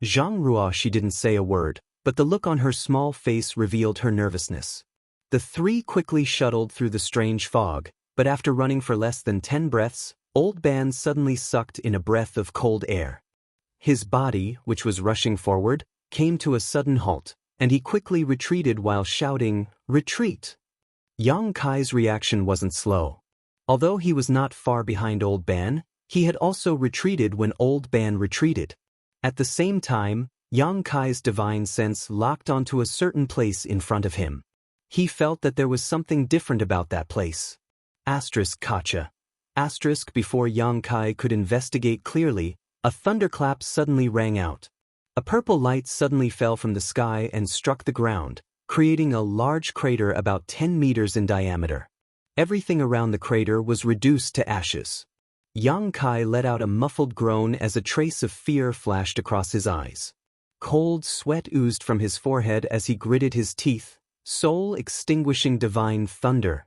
[SPEAKER 1] Zhang Ruoxi didn't say a word, but the look on her small face revealed her nervousness. The three quickly shuttled through the strange fog, but after running for less than 10 breaths, Old Ban suddenly sucked in a breath of cold air. His body, which was rushing forward, came to a sudden halt, and he quickly retreated while shouting, "Retreat!" Yang Kai's reaction wasn't slow. Although he was not far behind Old Ban, he had also retreated when Old Ban retreated. At the same time, Yang Kai's divine sense locked onto a certain place in front of him. He felt that there was something different about that place. Kacha. Before Yang Kai could investigate clearly, a thunderclap suddenly rang out. A purple light suddenly fell from the sky and struck the ground, creating a large crater about 10 meters in diameter. Everything around the crater was reduced to ashes. Yang Kai let out a muffled groan as a trace of fear flashed across his eyes. Cold sweat oozed from his forehead as he gritted his teeth, soul-extinguishing divine thunder.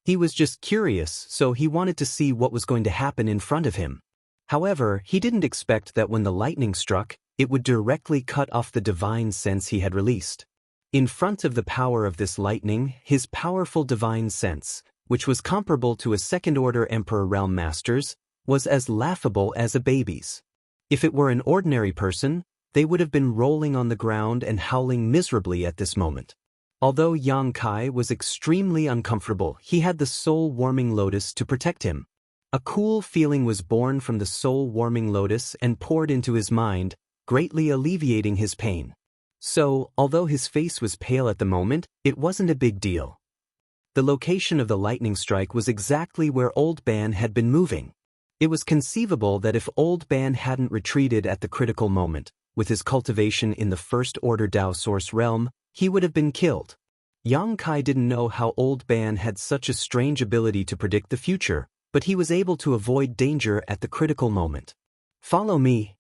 [SPEAKER 1] He was just curious, so he wanted to see what was going to happen in front of him. However, he didn't expect that when the lightning struck, it would directly cut off the divine sense he had released. In front of the power of this lightning, his powerful divine sense, which was comparable to a second-order Emperor Realm Master's, was as laughable as a baby's. If it were an ordinary person, they would have been rolling on the ground and howling miserably at this moment. Although Yang Kai was extremely uncomfortable, he had the soul-warming lotus to protect him. A cool feeling was born from the soul-warming lotus and poured into his mind, greatly alleviating his pain. So, although his face was pale at the moment, it wasn't a big deal. The location of the lightning strike was exactly where Old Ban had been moving. It was conceivable that if Old Ban hadn't retreated at the critical moment, with his cultivation in the First-Order Dao Source realm, he would have been killed. Yang Kai didn't know how Old Ban had such a strange ability to predict the future, but he was able to avoid danger at the critical moment. "Follow me."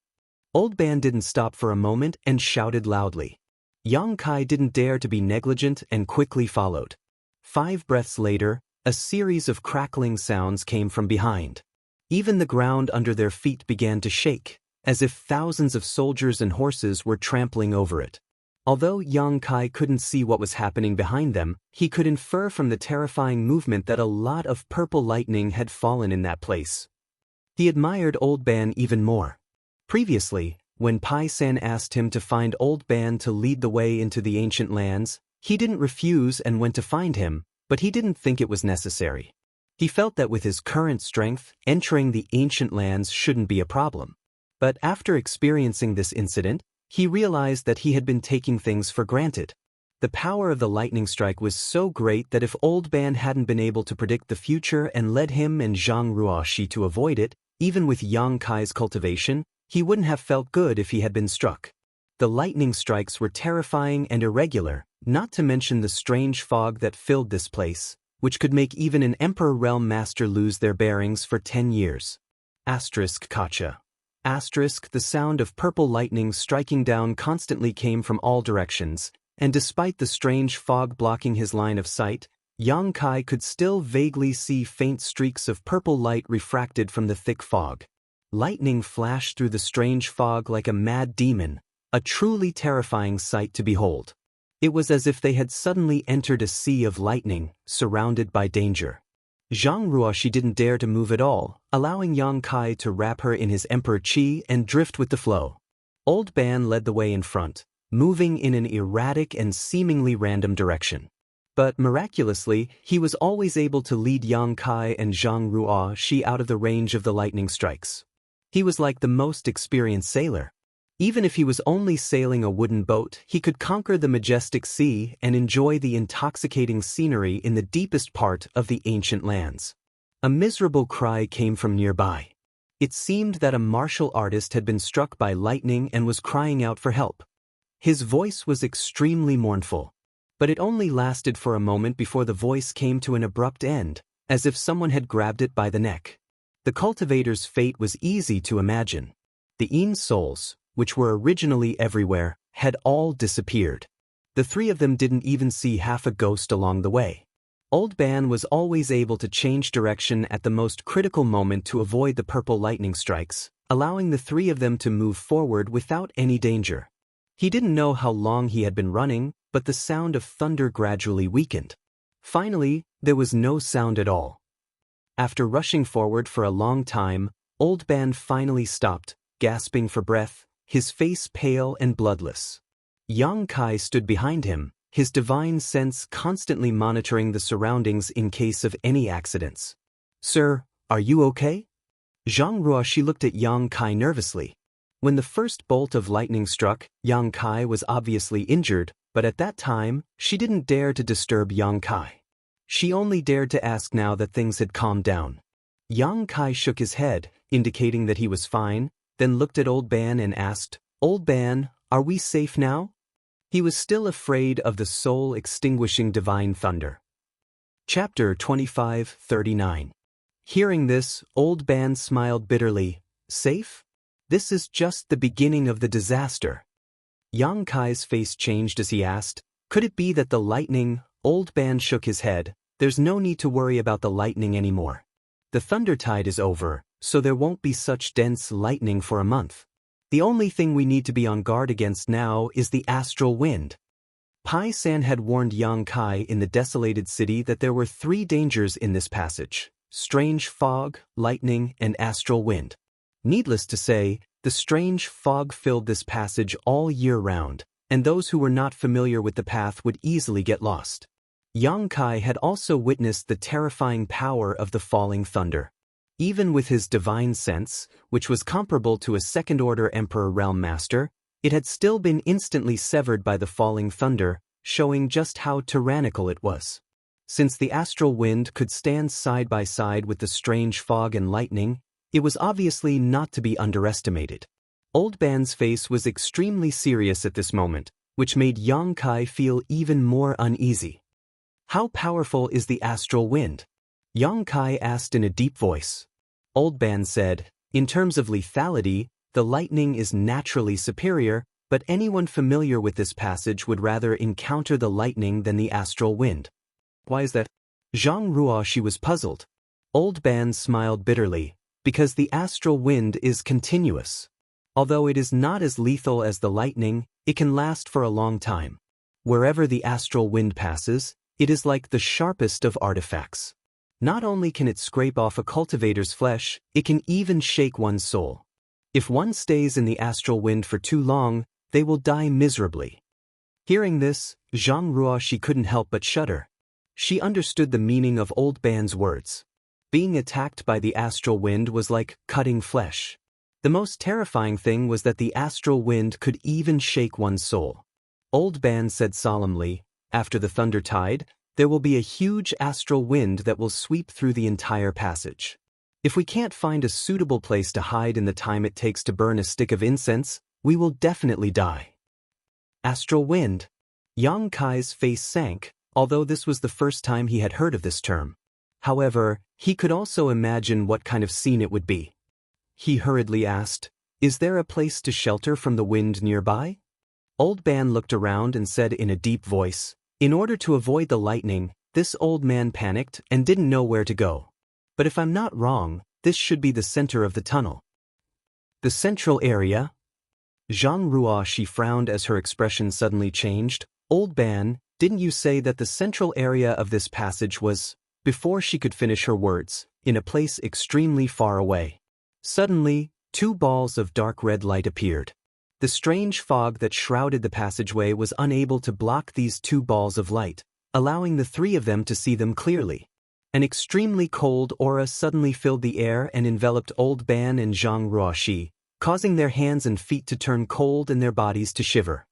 [SPEAKER 1] Old Ban didn't stop for a moment and shouted loudly. Yang Kai didn't dare to be negligent and quickly followed. 5 breaths later, a series of crackling sounds came from behind. Even the ground under their feet began to shake, as if thousands of soldiers and horses were trampling over it. Although Yang Kai couldn't see what was happening behind them, he could infer from the terrifying movement that a lot of purple lightning had fallen in that place. He admired Old Ban even more. Previously, when Pai San asked him to find Old Ban to lead the way into the ancient lands, he didn't refuse and went to find him, but he didn't think it was necessary. He felt that with his current strength, entering the ancient lands shouldn't be a problem. But after experiencing this incident, he realized that he had been taking things for granted. The power of the lightning strike was so great that if Old Ban hadn't been able to predict the future and led him and Zhang Ruoxi to avoid it, even with Yang Kai's cultivation, he wouldn't have felt good if he had been struck. The lightning strikes were terrifying and irregular, not to mention the strange fog that filled this place, which could make even an Emperor Realm Master lose their bearings for 10 years. Kacha. The sound of purple lightning striking down constantly came from all directions, and despite the strange fog blocking his line of sight, Yang Kai could still vaguely see faint streaks of purple light refracted from the thick fog. Lightning flashed through the strange fog like a mad demon, a truly terrifying sight to behold. It was as if they had suddenly entered a sea of lightning, surrounded by danger. Zhang Ruoshi didn't dare to move at all, allowing Yang Kai to wrap her in his emperor qi and drift with the flow. Old Ban led the way in front, moving in an erratic and seemingly random direction. But miraculously, he was always able to lead Yang Kai and Zhang Ruoshi out of the range of the lightning strikes. He was like the most experienced sailor. Even if he was only sailing a wooden boat, he could conquer the majestic sea and enjoy the intoxicating scenery in the deepest part of the ancient lands. A miserable cry came from nearby. It seemed that a martial artist had been struck by lightning and was crying out for help. His voice was extremely mournful, but it only lasted for a moment before the voice came to an abrupt end, as if someone had grabbed it by the neck. The cultivator's fate was easy to imagine. The Yin souls, which were originally everywhere, had all disappeared. The three of them didn't even see half a ghost along the way. Old Ban was always able to change direction at the most critical moment to avoid the purple lightning strikes, allowing the three of them to move forward without any danger. He didn't know how long he had been running, but the sound of thunder gradually weakened. Finally, there was no sound at all. After rushing forward for a long time, Old Ban finally stopped, gasping for breath, his face pale and bloodless. Yang Kai stood behind him, his divine sense constantly monitoring the surroundings in case of any accidents. "Sir, are you okay?" Zhang Ruoshi looked at Yang Kai nervously. When the first bolt of lightning struck, Yang Kai was obviously injured, but at that time, she didn't dare to disturb Yang Kai. She only dared to ask now that things had calmed down. Yang Kai shook his head, indicating that he was fine, then looked at Old Ban and asked, "Old Ban, are we safe now?" He was still afraid of the soul-extinguishing divine thunder. Chapter 25:39. Hearing this, Old Ban smiled bitterly. "Safe? This is just the beginning of the disaster." Yang Kai's face changed as he asked, "Could it be that the lightning?" Old Ban shook his head. "There's no need to worry about the lightning anymore. The thunder tide is over, so there won't be such dense lightning for a month. The only thing we need to be on guard against now is the astral wind." Pai San had warned Yang Kai in the desolated city that there were 3 dangers in this passage: strange fog, lightning, and astral wind. Needless to say, the strange fog filled this passage all year round, and those who were not familiar with the path would easily get lost. Yang Kai had also witnessed the terrifying power of the falling thunder. Even with his divine sense, which was comparable to a second-order Emperor Realm Master, it had still been instantly severed by the falling thunder, showing just how tyrannical it was. Since the astral wind could stand side by side with the strange fog and lightning, it was obviously not to be underestimated. Old Ban's face was extremely serious at this moment, which made Yang Kai feel even more uneasy. "How powerful is the astral wind?" Yang Kai asked in a deep voice. Old Ban said, "In terms of lethality, the lightning is naturally superior, but anyone familiar with this passage would rather encounter the lightning than the astral wind." "Why is that?" Zhang Ruoshi was puzzled. Old Ban smiled bitterly, "Because the astral wind is continuous. Although it is not as lethal as the lightning, it can last for a long time. Wherever the astral wind passes, it is like the sharpest of artifacts. Not only can it scrape off a cultivator's flesh, it can even shake one's soul. If one stays in the astral wind for too long, they will die miserably." Hearing this, Zhang Ruoshi couldn't help but shudder. She understood the meaning of Old Ban's words. Being attacked by the astral wind was like cutting flesh. The most terrifying thing was that the astral wind could even shake one's soul. Old Ban said solemnly, "After the thunder tide, there will be a huge astral wind that will sweep through the entire passage. If we can't find a suitable place to hide in the time it takes to burn a stick of incense, we will definitely die." Astral wind. Yang Kai's face sank, although this was the first time he had heard of this term. However, he could also imagine what kind of scene it would be. He hurriedly asked, Is there a place to shelter from the wind nearby? Old Ban looked around and said in a deep voice, in order to avoid the lightning, this old man panicked and didn't know where to go. But if I'm not wrong, this should be the center of the tunnel. The central area? Zhang Ruo, she frowned as her expression suddenly changed. Old Ban, didn't you say that the central area of this passage was… Before she could finish her words, in a place extremely far away. Suddenly, two balls of dark red light appeared. The strange fog that shrouded the passageway was unable to block these two balls of light, allowing the three of them to see them clearly. An extremely cold aura suddenly filled the air and enveloped Old Ban and Zhang Ruoxi, causing their hands and feet to turn cold and their bodies to shiver.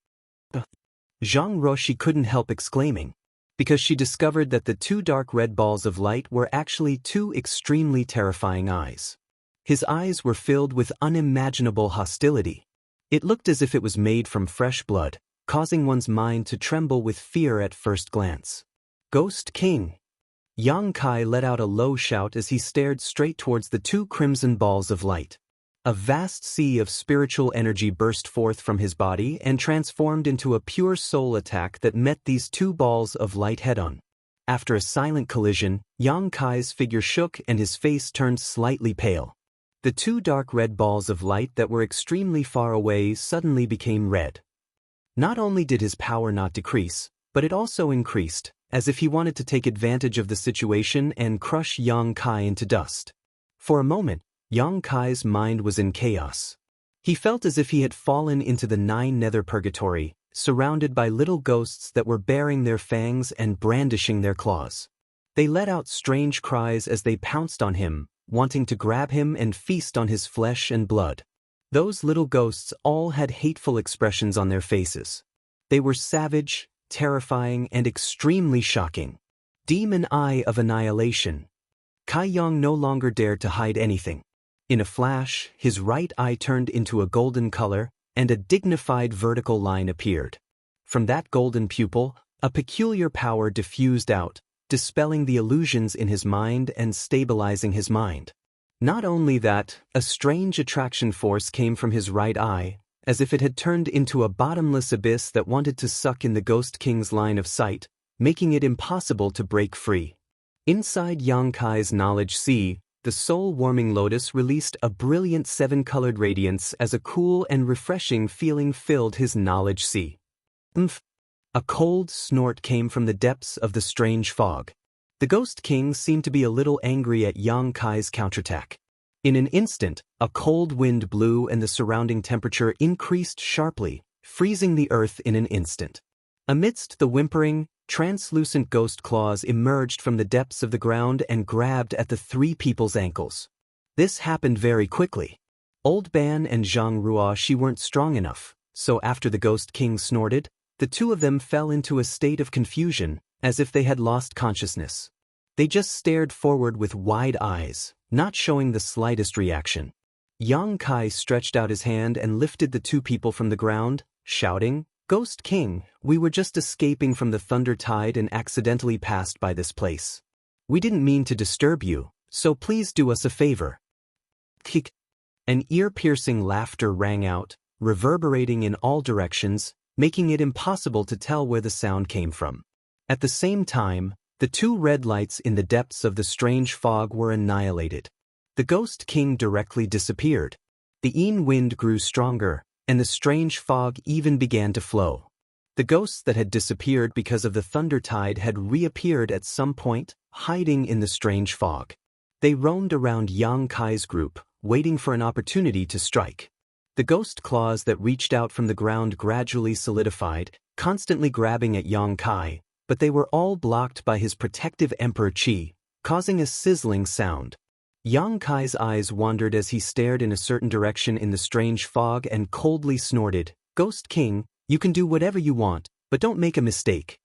[SPEAKER 1] Zhang Ruoxi couldn't help exclaiming, because she discovered that the two dark red balls of light were actually two extremely terrifying eyes. His eyes were filled with unimaginable hostility. It looked as if it was made from fresh blood, causing one's mind to tremble with fear at first glance. Ghost King! Yang Kai let out a low shout as he stared straight towards the two crimson balls of light. A vast sea of spiritual energy burst forth from his body and transformed into a pure soul attack that met these two balls of light head-on. After a silent collision, Yang Kai's figure shook and his face turned slightly pale. The two dark red balls of light that were extremely far away suddenly became red. Not only did his power not decrease, but it also increased, as if he wanted to take advantage of the situation and crush Yang Kai into dust. For a moment, Yang Kai's mind was in chaos. He felt as if he had fallen into the 9 nether purgatory, surrounded by little ghosts that were baring their fangs and brandishing their claws. They let out strange cries as they pounced on him, wanting to grab him and feast on his flesh and blood. Those little ghosts all had hateful expressions on their faces. They were savage, terrifying, and extremely shocking. Demon Eye of Annihilation. Kai Yang no longer dared to hide anything. In a flash, his right eye turned into a golden color, and a dignified vertical line appeared. From that golden pupil, a peculiar power diffused out, dispelling the illusions in his mind and stabilizing his mind. Not only that, a strange attraction force came from his right eye, as if it had turned into a bottomless abyss that wanted to suck in the Ghost King's line of sight, making it impossible to break free. Inside Yang Kai's knowledge sea, the soul-warming lotus released a brilliant 7-colored radiance as a cool and refreshing feeling filled his knowledge sea. A cold snort came from the depths of the strange fog. The Ghost King seemed to be a little angry at Yang Kai's counterattack. In an instant, a cold wind blew and the surrounding temperature increased sharply, freezing the earth in an instant. Amidst the whimpering, translucent ghost claws emerged from the depths of the ground and grabbed at the three people's ankles. This happened very quickly. Old Ban and Zhang Ruo weren't strong enough, so after the Ghost King snorted, the two of them fell into a state of confusion, as if they had lost consciousness. They just stared forward with wide eyes, not showing the slightest reaction. Yang Kai stretched out his hand and lifted the two people from the ground, shouting, "Ghost King, we were just escaping from the thunder tide and accidentally passed by this place. We didn't mean to disturb you, so please do us a favor." Kick! An ear-piercing laughter rang out, reverberating in all directions, making it impossible to tell where the sound came from. At the same time, the two red lights in the depths of the strange fog were annihilated. The Ghost King directly disappeared. The Yin wind grew stronger, and the strange fog even began to flow. The ghosts that had disappeared because of the thunder tide had reappeared at some point, hiding in the strange fog. They roamed around Yang Kai's group, waiting for an opportunity to strike. The ghost claws that reached out from the ground gradually solidified, constantly grabbing at Yang Kai, but they were all blocked by his protective Emperor Qi, causing a sizzling sound. Yang Kai's eyes wandered as he stared in a certain direction in the strange fog and coldly snorted, "Ghost King, you can do whatever you want, but don't make a mistake."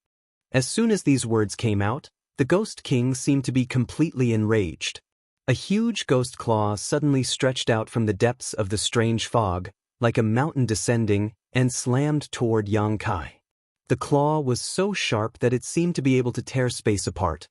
[SPEAKER 1] As soon as these words came out, the Ghost King seemed to be completely enraged. A huge ghost claw suddenly stretched out from the depths of the strange fog, like a mountain descending, and slammed toward Yang Kai. The claw was so sharp that it seemed to be able to tear space apart.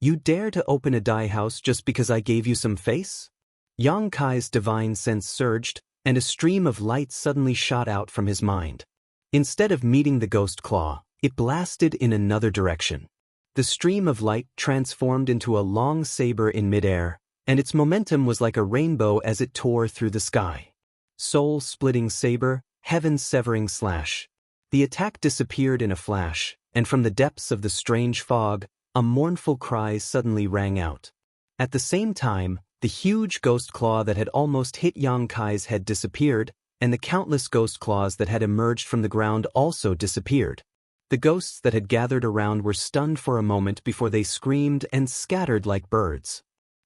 [SPEAKER 1] "You dare to open a dye house just because I gave you some face?" Yang Kai's divine sense surged, and a stream of light suddenly shot out from his mind. Instead of meeting the ghost claw, it blasted in another direction. The stream of light transformed into a long saber in midair, and its momentum was like a rainbow as it tore through the sky. Soul-splitting saber, heaven-severing slash. The attack disappeared in a flash, and from the depths of the strange fog, a mournful cry suddenly rang out. At the same time, the huge ghost claw that had almost hit Yang Kai's head disappeared, and the countless ghost claws that had emerged from the ground also disappeared. The ghosts that had gathered around were stunned for a moment before they screamed and scattered like birds.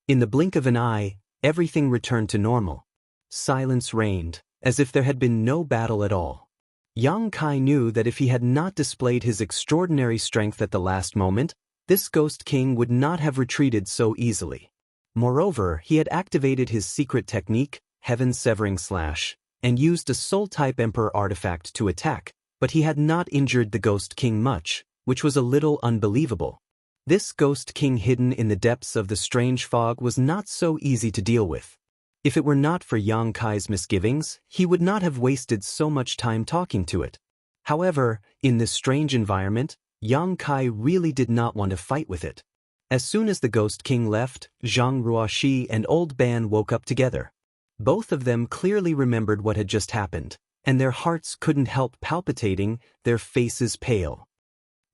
[SPEAKER 1] In the blink of an eye, everything returned to normal. Silence reigned, as if there had been no battle at all. Yang Kai knew that if he had not displayed his extraordinary strength at the last moment, this Ghost King would not have retreated so easily. Moreover, he had activated his secret technique, Heaven-Severing Slash, and used a Soul-type Emperor artifact to attack, but he had not injured the Ghost King much, which was a little unbelievable. This Ghost King hidden in the depths of the strange fog was not so easy to deal with. If it were not for Yang Kai's misgivings, he would not have wasted so much time talking to it. However, in this strange environment, Yang Kai really did not want to fight with it. As soon as the Ghost King left, Zhang Ruoxi and Old Ban woke up together. Both of them clearly remembered what had just happened, and their hearts couldn't help palpitating, their faces pale.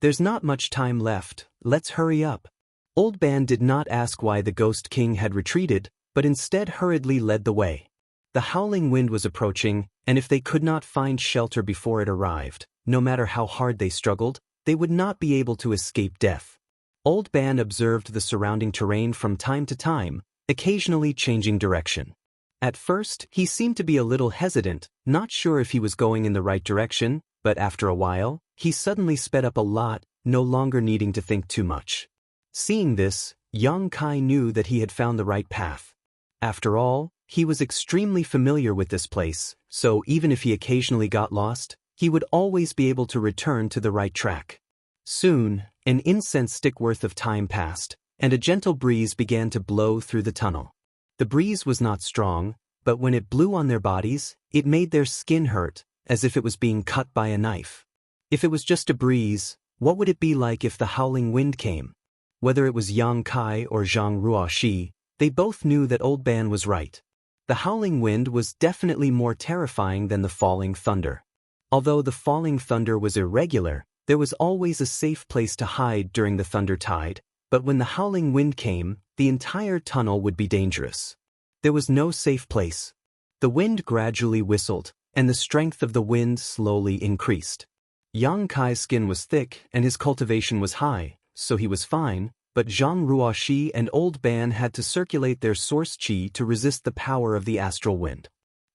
[SPEAKER 1] "There's not much time left, let's hurry up." Old Ban did not ask why the Ghost King had retreated, but instead hurriedly led the way. The howling wind was approaching, and if they could not find shelter before it arrived, no matter how hard they struggled, they would not be able to escape death. Old Ban observed the surrounding terrain from time to time, occasionally changing direction. At first, he seemed to be a little hesitant, not sure if he was going in the right direction, but after a while, he suddenly sped up a lot, no longer needing to think too much. Seeing this, Yang Kai knew that he had found the right path. After all, he was extremely familiar with this place, so even if he occasionally got lost, he would always be able to return to the right track. Soon, an incense stick worth of time passed, and a gentle breeze began to blow through the tunnel. The breeze was not strong, but when it blew on their bodies, it made their skin hurt, as if it was being cut by a knife. If it was just a breeze, what would it be like if the howling wind came? Whether it was Yang Kai or Zhang Ruoxi, they both knew that Old Ban was right. The howling wind was definitely more terrifying than the falling thunder. Although the falling thunder was irregular, there was always a safe place to hide during the thunder tide, but when the howling wind came, the entire tunnel would be dangerous. There was no safe place. The wind gradually whistled, and the strength of the wind slowly increased. Yang Kai's skin was thick and his cultivation was high, so he was fine, but Zhang Ruoxi and Old Ban had to circulate their source qi to resist the power of the astral wind.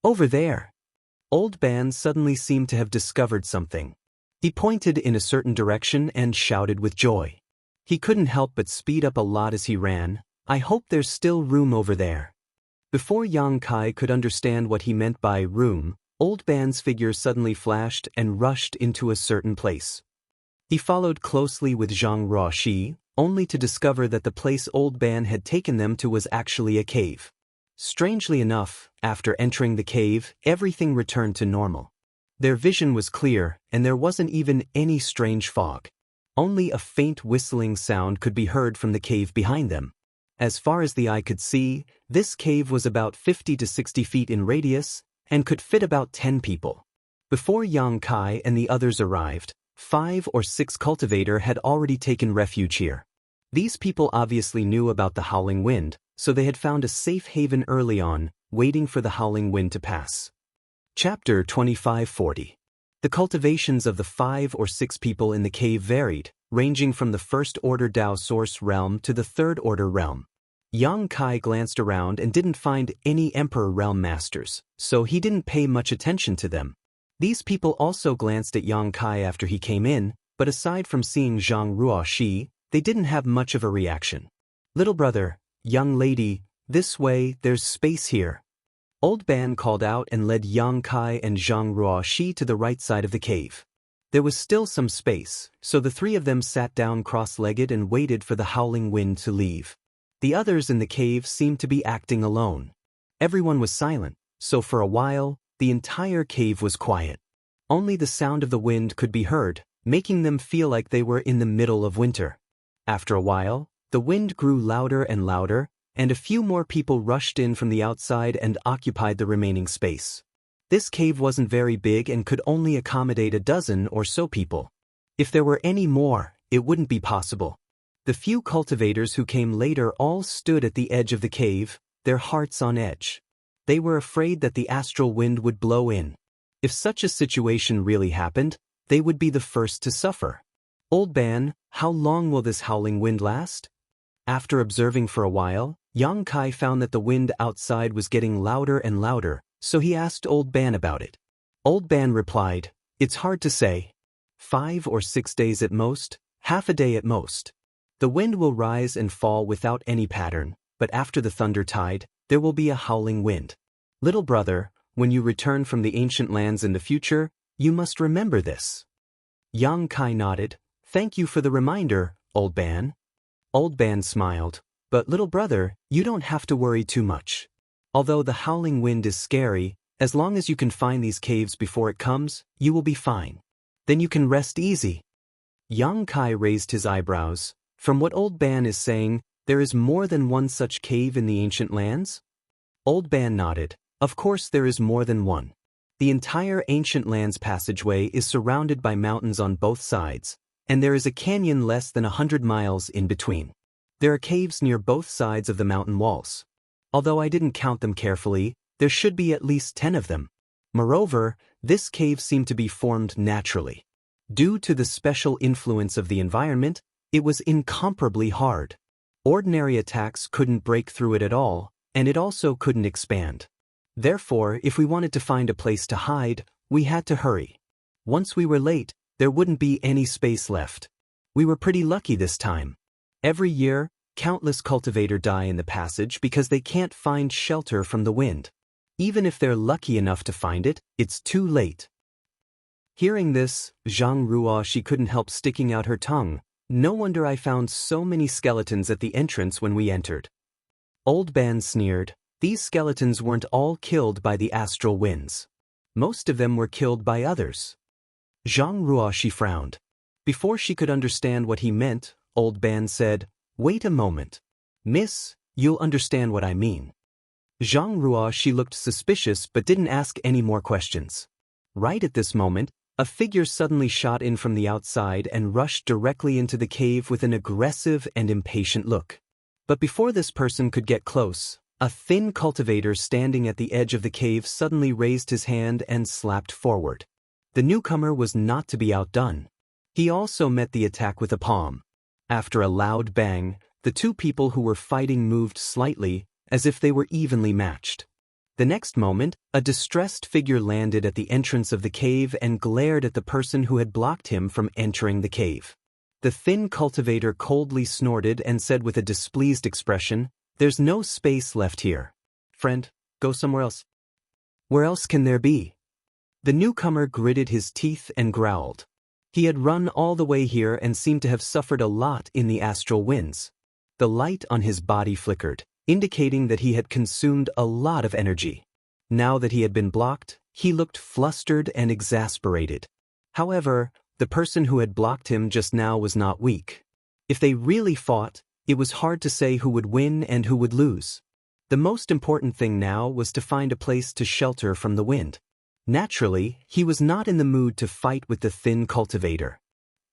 [SPEAKER 1] Over there! Old Ban suddenly seemed to have discovered something. He pointed in a certain direction and shouted with joy. He couldn't help but speed up a lot as he ran. "I hope there's still room over there." Before Yang Kai could understand what he meant by room, Old Ban's figure suddenly flashed and rushed into a certain place. He followed closely with Zhang Ruoxi, only to discover that the place Old Ban had taken them to was actually a cave. Strangely enough, after entering the cave, everything returned to normal. Their vision was clear, and there wasn't even any strange fog. Only a faint whistling sound could be heard from the cave behind them. As far as the eye could see, this cave was about 50 to 60 feet in radius, and could fit about 10 people. Before Yang Kai and the others arrived, 5 or 6 cultivators had already taken refuge here. These people obviously knew about the howling wind, so they had found a safe haven early on, waiting for the howling wind to pass. Chapter 2540. The cultivations of the 5 or 6 people in the cave varied, ranging from the First Order Dao Source realm to the Third Order realm. Yang Kai glanced around and didn't find any Emperor realm masters, so he didn't pay much attention to them. These people also glanced at Yang Kai after he came in, but aside from seeing Zhang Ruoxi, they didn't have much of a reaction. "Little brother, young lady, this way, there's space here." Old Ban called out and led Yang Kai and Zhang Ruoxi to the right side of the cave. There was still some space, so the 3 of them sat down cross-legged and waited for the howling wind to leave. The others in the cave seemed to be acting alone. Everyone was silent, so for a while, the entire cave was quiet. Only the sound of the wind could be heard, making them feel like they were in the middle of winter. After a while, the wind grew louder and louder, and a few more people rushed in from the outside and occupied the remaining space. This cave wasn't very big and could only accommodate a dozen or so people. If there were any more, it wouldn't be possible. The few cultivators who came later all stood at the edge of the cave, their hearts on edge. They were afraid that the astral wind would blow in. If such a situation really happened, they would be the first to suffer. Old Ban, how long will this howling wind last? After observing for a while, Yang Kai found that the wind outside was getting louder and louder, so he asked Old Ban about it. Old Ban replied, "It's hard to say. 5 or 6 days at most, half a day at most. The wind will rise and fall without any pattern, but after the thunder tide, there will be a howling wind. Little brother, when you return from the ancient lands in the future, you must remember this." Yang Kai nodded. "Thank you for the reminder, Old Ban." Old Ban smiled. "But little brother, you don't have to worry too much. Although the howling wind is scary, as long as you can find these caves before it comes, you will be fine. Then you can rest easy." Yang Kai raised his eyebrows. "From what Old Ban is saying, there is more than one such cave in the ancient lands?" Old Ban nodded. "Of course there is more than one. The entire ancient lands passageway is surrounded by mountains on both sides, and there is a canyon less than 100 miles in between. There are caves near both sides of the mountain walls. Although I didn't count them carefully, there should be at least 10 of them. Moreover, this cave seemed to be formed naturally. Due to the special influence of the environment, it was incomparably hard. Ordinary attacks couldn't break through it at all, and it also couldn't expand. Therefore, if we wanted to find a place to hide, we had to hurry. Once we were late, there wouldn't be any space left. We were pretty lucky this time. Every year, countless cultivators die in the passage because they can't find shelter from the wind. Even if they're lucky enough to find it, it's too late." Hearing this, Zhang Ruo she couldn't help sticking out her tongue. "No wonder I found so many skeletons at the entrance when we entered." Old Ban sneered. "These skeletons weren't all killed by the astral winds. Most of them were killed by others." Zhang Ruo she frowned. Before she could understand what he meant, Old Ban said, "Wait a moment. Miss, you'll understand what I mean." Zhang Ruo she looked suspicious but didn't ask any more questions. Right at this moment, a figure suddenly shot in from the outside and rushed directly into the cave with an aggressive and impatient look. But before this person could get close, a thin cultivator standing at the edge of the cave suddenly raised his hand and slapped forward. The newcomer was not to be outdone. He also met the attack with a palm. After a loud bang, the two people who were fighting moved slightly, as if they were evenly matched. The next moment, a distressed figure landed at the entrance of the cave and glared at the person who had blocked him from entering the cave. The thin cultivator coldly snorted and said with a displeased expression, "There's no space left here. Friend, go somewhere else." "Where else can there be?" The newcomer gritted his teeth and growled. He had run all the way here and seemed to have suffered a lot in the astral winds. The light on his body flickered, indicating that he had consumed a lot of energy. Now that he had been blocked, he looked flustered and exasperated. However, the person who had blocked him just now was not weak. If they really fought, it was hard to say who would win and who would lose. The most important thing now was to find a place to shelter from the wind. Naturally, he was not in the mood to fight with the thin cultivator.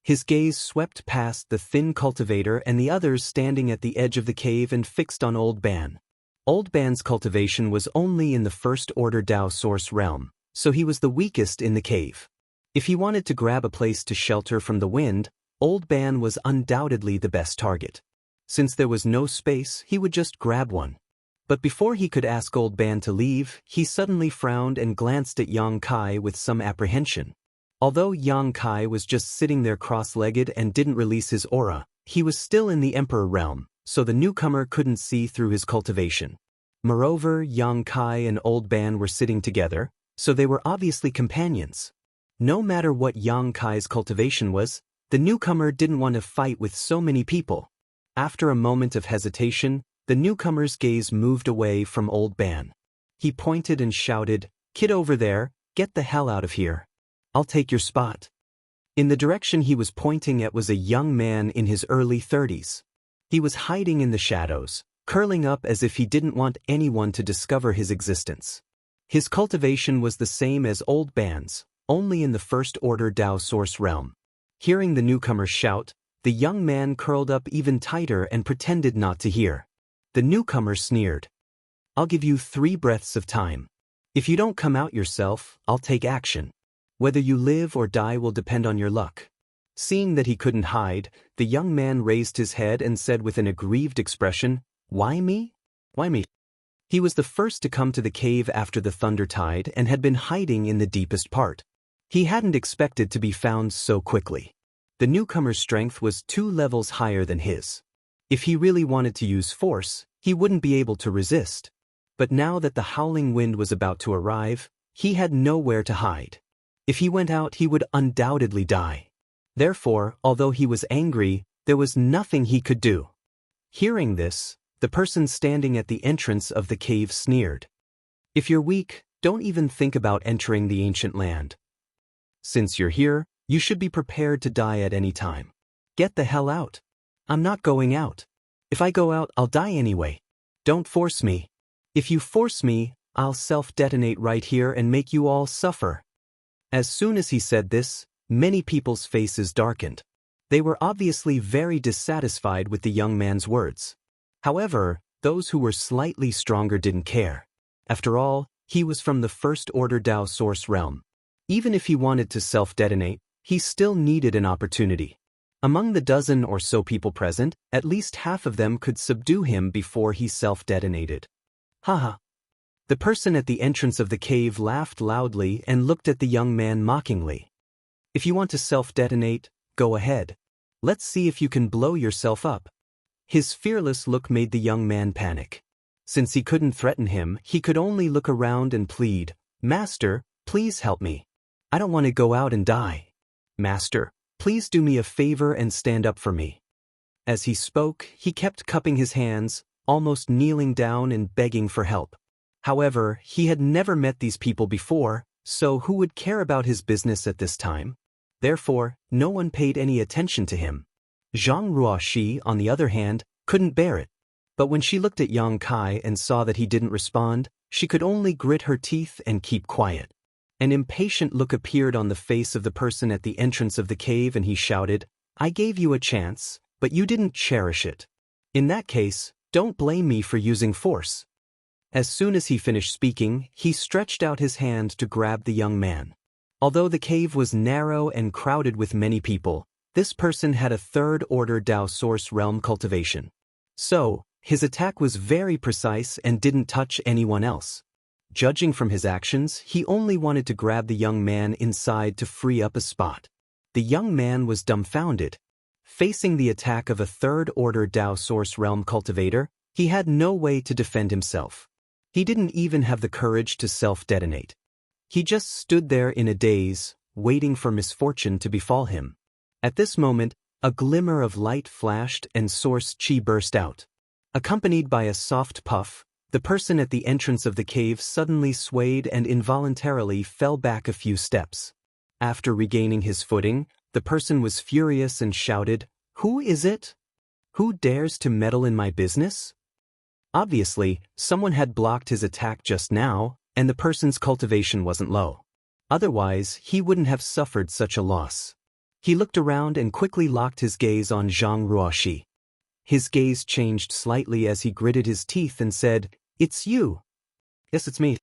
[SPEAKER 1] His gaze swept past the thin cultivator and the others standing at the edge of the cave and fixed on Old Ban. Old Ban's cultivation was only in the first-order Dao source realm, so he was the weakest in the cave. If he wanted to grab a place to shelter from the wind, Old Ban was undoubtedly the best target. Since there was no space, he would just grab one. But before he could ask Old Ban to leave, he suddenly frowned and glanced at Yang Kai with some apprehension. Although Yang Kai was just sitting there cross-legged and didn't release his aura, he was still in the Emperor realm, so the newcomer couldn't see through his cultivation. Moreover, Yang Kai and Old Ban were sitting together, so they were obviously companions. No matter what Yang Kai's cultivation was, the newcomer didn't want to fight with so many people. After a moment of hesitation, the newcomer's gaze moved away from Old Ban. He pointed and shouted, "Kid over there, get the hell out of here. I'll take your spot." In the direction he was pointing at was a young man in his early 30s. He was hiding in the shadows, curling up as if he didn't want anyone to discover his existence. His cultivation was the same as old Ban's, only in the first-order Dao source realm. Hearing the newcomer shout, the young man curled up even tighter and pretended not to hear. The newcomer sneered. "I'll give you 3 breaths of time. If you don't come out yourself, I'll take action. Whether you live or die will depend on your luck." Seeing that he couldn't hide, the young man raised his head and said with an aggrieved expression, "Why me? Why me?" He was the first to come to the cave after the thunder tide and had been hiding in the deepest part. He hadn't expected to be found so quickly. The newcomer's strength was 2 levels higher than his. If he really wanted to use force, he wouldn't be able to resist. But now that the howling wind was about to arrive, he had nowhere to hide. If he went out, he would undoubtedly die. Therefore, although he was angry, there was nothing he could do. Hearing this, the person standing at the entrance of the cave sneered. "If you're weak, don't even think about entering the ancient land. Since you're here, you should be prepared to die at any time. Get the hell out." "I'm not going out. If I go out, I'll die anyway. Don't force me. If you force me, I'll self-detonate right here and make you all suffer." As soon as he said this, many people's faces darkened. They were obviously very dissatisfied with the young man's words. However, those who were slightly stronger didn't care. After all, he was from the first-order Dao source realm. Even if he wanted to self-detonate, he still needed an opportunity. Among the dozen or so people present, at least half of them could subdue him before he self-detonated. Haha. The person at the entrance of the cave laughed loudly and looked at the young man mockingly. "If you want to self-detonate, go ahead. Let's see if you can blow yourself up." His fearless look made the young man panic. Since he couldn't threaten him, he could only look around and plead, "Master, please help me. I don't want to go out and die. Master, please do me a favor and stand up for me." As he spoke, he kept cupping his hands, almost kneeling down and begging for help. However, he had never met these people before, so who would care about his business at this time? Therefore, no one paid any attention to him. Zhang Ruoxi, on the other hand, couldn't bear it. But when she looked at Yang Kai and saw that he didn't respond, she could only grit her teeth and keep quiet. An impatient look appeared on the face of the person at the entrance of the cave and he shouted, "I gave you a chance, but you didn't cherish it. In that case, don't blame me for using force." As soon as he finished speaking, he stretched out his hand to grab the young man. Although the cave was narrow and crowded with many people, this person had a third-order Dao source realm cultivation. So, his attack was very precise and didn't touch anyone else. Judging from his actions, he only wanted to grab the young man inside to free up a spot. The young man was dumbfounded. Facing the attack of a third-order Dao source realm cultivator, he had no way to defend himself. He didn't even have the courage to self-detonate. He just stood there in a daze, waiting for misfortune to befall him. At this moment, a glimmer of light flashed and source chi burst out. Accompanied by a soft puff, the person at the entrance of the cave suddenly swayed and involuntarily fell back a few steps. After regaining his footing, the person was furious and shouted, "Who is it? Who dares to meddle in my business?" Obviously, someone had blocked his attack just now, and the person's cultivation wasn't low. Otherwise, he wouldn't have suffered such a loss. He looked around and quickly locked his gaze on Zhang Ruoxi. His gaze changed slightly as he gritted his teeth and said, "It's you." "Yes, it's me,"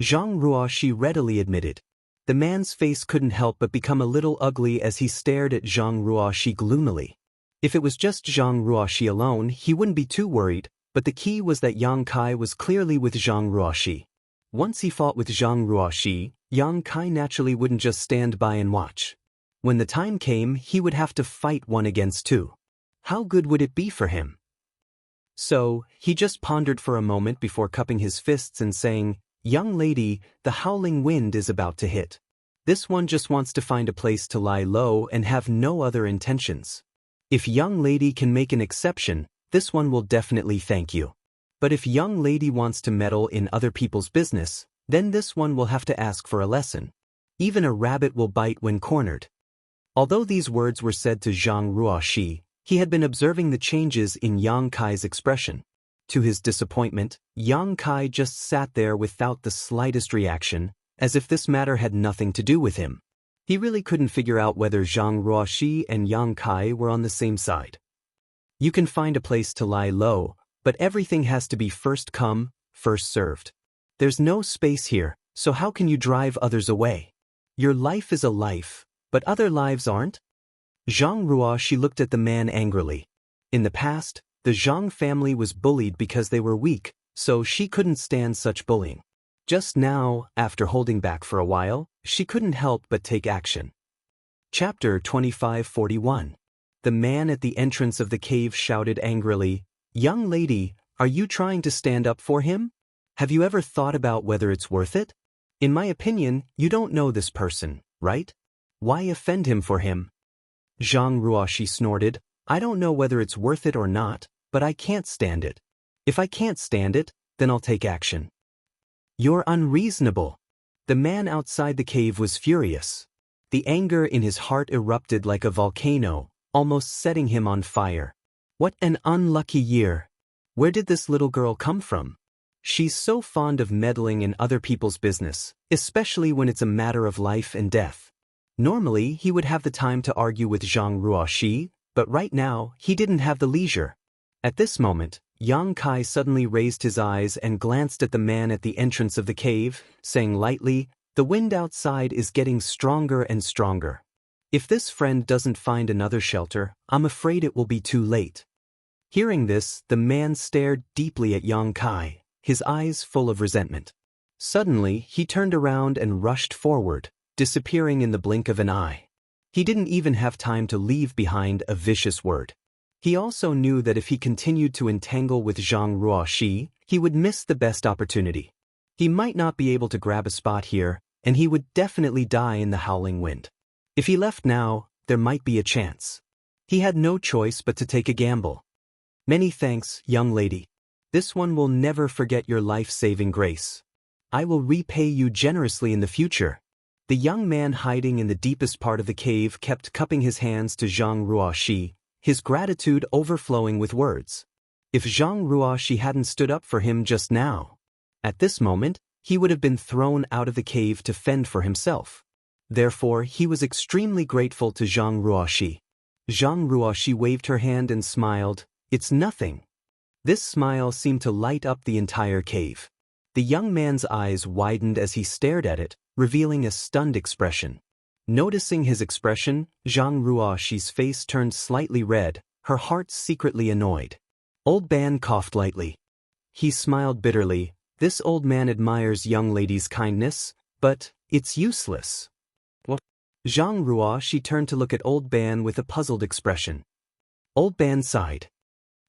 [SPEAKER 1] Zhang Ruoxi readily admitted. The man's face couldn't help but become a little ugly as he stared at Zhang Ruoxi gloomily. If it was just Zhang Ruoxi alone, he wouldn't be too worried, but the key was that Yang Kai was clearly with Zhang Ruoxi. Once he fought with Zhang Ruoxi, Yang Kai naturally wouldn't just stand by and watch. When the time came, he would have to fight 1 against 2. How good would it be for him? So, he just pondered for a moment before cupping his fists and saying, "Young lady, the howling wind is about to hit. This one just wants to find a place to lie low and have no other intentions. If young lady can make an exception, this one will definitely thank you." But if young lady wants to meddle in other people's business, then this one will have to ask for a lesson. Even a rabbit will bite when cornered. Although these words were said to Zhang Ruoxi, he had been observing the changes in Yang Kai's expression. To his disappointment, Yang Kai just sat there without the slightest reaction, as if this matter had nothing to do with him. He really couldn't figure out whether Zhang Ruoxi and Yang Kai were on the same side. You can find a place to lie low, but everything has to be first come, first served. There's no space here, so how can you drive others away? Your life is a life, but other lives aren't? Zhang Ruoxi looked at the man angrily. In the past, the Zhang family was bullied because they were weak, so she couldn't stand such bullying. Just now, after holding back for a while, she couldn't help but take action. Chapter 2541. The man at the entrance of the cave shouted angrily, "Young lady, are you trying to stand up for him? Have you ever thought about whether it's worth it? In my opinion, you don't know this person, right? Why offend him for him?" Zhang Ruoxi snorted, "I don't know whether it's worth it or not, but I can't stand it. If I can't stand it, then I'll take action." "You're unreasonable." The man outside the cave was furious. The anger in his heart erupted like a volcano, almost setting him on fire. What an unlucky year. Where did this little girl come from? She's so fond of meddling in other people's business, especially when it's a matter of life and death. Normally, he would have the time to argue with Zhang Ruoxi, but right now, he didn't have the leisure. At this moment, Yang Kai suddenly raised his eyes and glanced at the man at the entrance of the cave, saying lightly, "The wind outside is getting stronger and stronger. If this friend doesn't find another shelter, I'm afraid it will be too late." Hearing this, the man stared deeply at Yang Kai, his eyes full of resentment. Suddenly, he turned around and rushed forward, disappearing in the blink of an eye. He didn't even have time to leave behind a vicious word. He also knew that if he continued to entangle with Zhang Ruoxi, he would miss the best opportunity. He might not be able to grab a spot here, and he would definitely die in the howling wind. If he left now, there might be a chance. He had no choice but to take a gamble. "Many thanks, young lady. This one will never forget your life-saving grace. I will repay you generously in the future." The young man hiding in the deepest part of the cave kept cupping his hands to Zhang Ruoxi, his gratitude overflowing with words. If Zhang Ruoxi hadn't stood up for him just now, at this moment, he would have been thrown out of the cave to fend for himself. Therefore, he was extremely grateful to Zhang Ruoxi. Zhang Ruoxi waved her hand and smiled, "It's nothing." This smile seemed to light up the entire cave. The young man's eyes widened as he stared at it, revealing a stunned expression. Noticing his expression, Zhang Ruoxi's face turned slightly red, her heart secretly annoyed. Old man coughed lightly. He smiled bitterly. This old man admires young lady's kindness, but it's useless. What? Zhang Ruoxi turned to look at Old Ban with a puzzled expression. Old Ban sighed.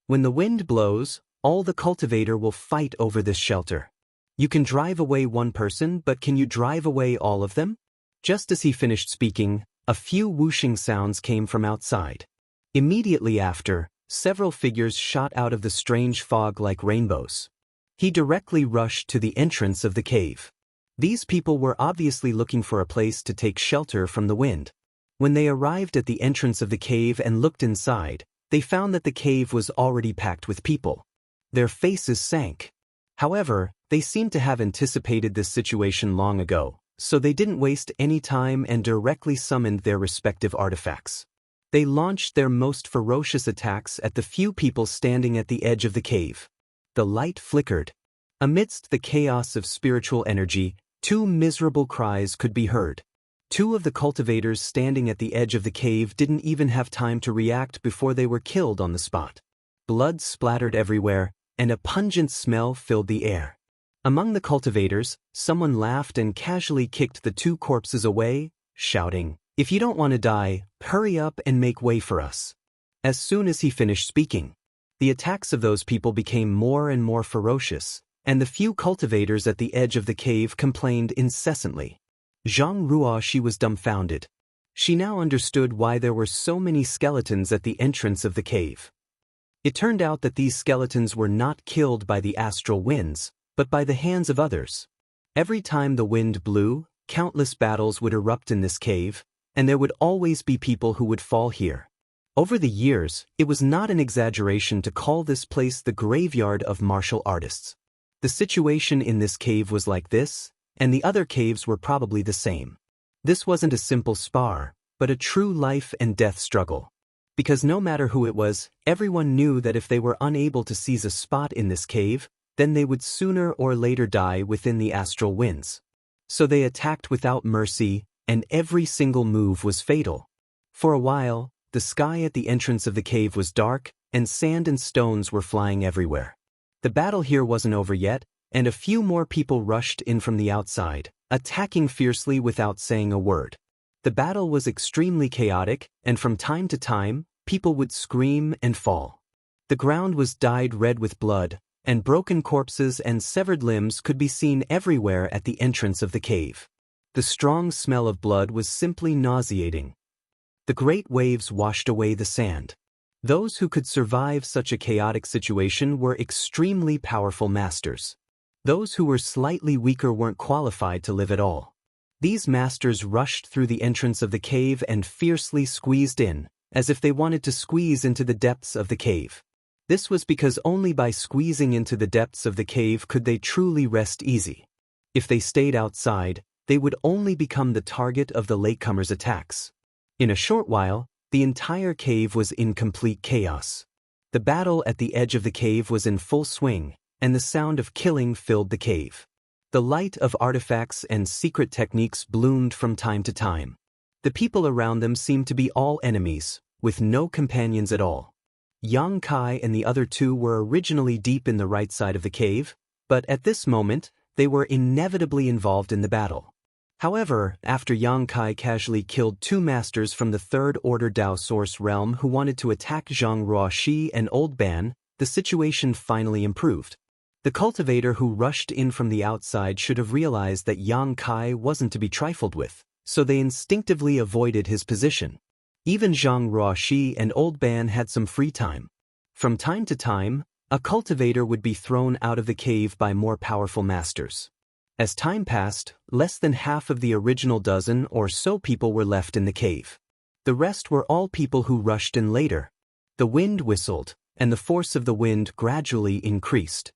[SPEAKER 1] "When the wind blows, all the cultivator will fight over this shelter. You can drive away one person, but can you drive away all of them?" Just as he finished speaking, a few whooshing sounds came from outside. Immediately after, several figures shot out of the strange fog like rainbows. He directly rushed to the entrance of the cave. These people were obviously looking for a place to take shelter from the wind. When they arrived at the entrance of the cave and looked inside, they found that the cave was already packed with people. Their faces sank. However, they seemed to have anticipated this situation long ago, so they didn't waste any time and directly summoned their respective artifacts. They launched their most ferocious attacks at the few people standing at the edge of the cave. The light flickered. Amidst the chaos of spiritual energy, two miserable cries could be heard. Two of the cultivators standing at the edge of the cave didn't even have time to react before they were killed on the spot. Blood splattered everywhere, and a pungent smell filled the air. Among the cultivators, someone laughed and casually kicked the two corpses away, shouting, "If you don't want to die, hurry up and make way for us." As soon as he finished speaking, the attacks of those people became more and more ferocious, and the few cultivators at the edge of the cave complained incessantly. Zhang Ruoxi was dumbfounded. She now understood why there were so many skeletons at the entrance of the cave. It turned out that these skeletons were not killed by the astral winds, but by the hands of others. Every time the wind blew, countless battles would erupt in this cave, and there would always be people who would fall here. Over the years, it was not an exaggeration to call this place the graveyard of martial artists. The situation in this cave was like this, and the other caves were probably the same. This wasn't a simple spar, but a true life and death struggle. Because no matter who it was, everyone knew that if they were unable to seize a spot in this cave, then they would sooner or later die within the astral winds. So they attacked without mercy, and every single move was fatal. For a while, the sky at the entrance of the cave was dark, and sand and stones were flying everywhere. The battle here wasn't over yet, and a few more people rushed in from the outside, attacking fiercely without saying a word. The battle was extremely chaotic, and from time to time, people would scream and fall. The ground was dyed red with blood, and broken corpses and severed limbs could be seen everywhere at the entrance of the cave. The strong smell of blood was simply nauseating. The great waves washed away the sand. Those who could survive such a chaotic situation were extremely powerful masters. Those who were slightly weaker weren't qualified to live at all. These masters rushed through the entrance of the cave and fiercely squeezed in, as if they wanted to squeeze into the depths of the cave. This was because only by squeezing into the depths of the cave could they truly rest easy. If they stayed outside, they would only become the target of the latecomers' attacks. In a short while, the entire cave was in complete chaos. The battle at the edge of the cave was in full swing, and the sound of killing filled the cave. The light of artifacts and secret techniques bloomed from time to time. The people around them seemed to be all enemies, with no companions at all. Yang Kai and the other two were originally deep in the right side of the cave, but at this moment, they were inevitably involved in the battle. However, after Yang Kai casually killed two masters from the Third Order Dao Source realm who wanted to attack Zhang Ruoxi and Old Ban, the situation finally improved. The cultivator who rushed in from the outside should have realized that Yang Kai wasn't to be trifled with, so they instinctively avoided his position. Even Zhang Ruoxi and Old Ban had some free time. From time to time, a cultivator would be thrown out of the cave by more powerful masters. As time passed, less than half of the original dozen or so people were left in the cave. The rest were all people who rushed in later. The wind whistled, and the force of the wind gradually increased.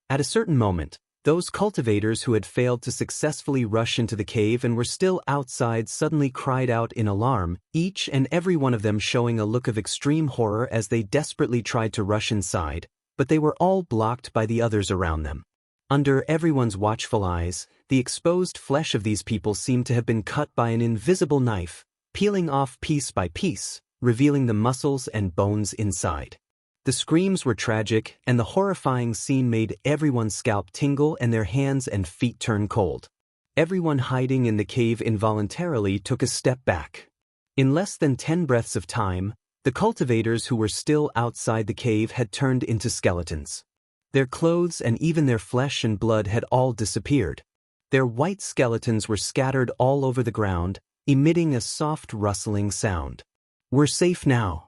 [SPEAKER 1] At a certain moment, those cultivators who had failed to successfully rush into the cave and were still outside suddenly cried out in alarm, each and every one of them showing a look of extreme horror as they desperately tried to rush inside, but they were all blocked by the others around them. Under everyone's watchful eyes, the exposed flesh of these people seemed to have been cut by an invisible knife, peeling off piece by piece, revealing the muscles and bones inside. The screams were tragic, and the horrifying scene made everyone's scalp tingle and their hands and feet turn cold. Everyone hiding in the cave involuntarily took a step back. In less than 10 breaths of time, the cultivators who were still outside the cave had turned into skeletons. Their clothes and even their flesh and blood had all disappeared. Their white skeletons were scattered all over the ground, emitting a soft rustling sound. "We're safe now."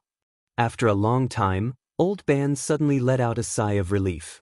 [SPEAKER 1] After a long time, Old Ban suddenly let out a sigh of relief.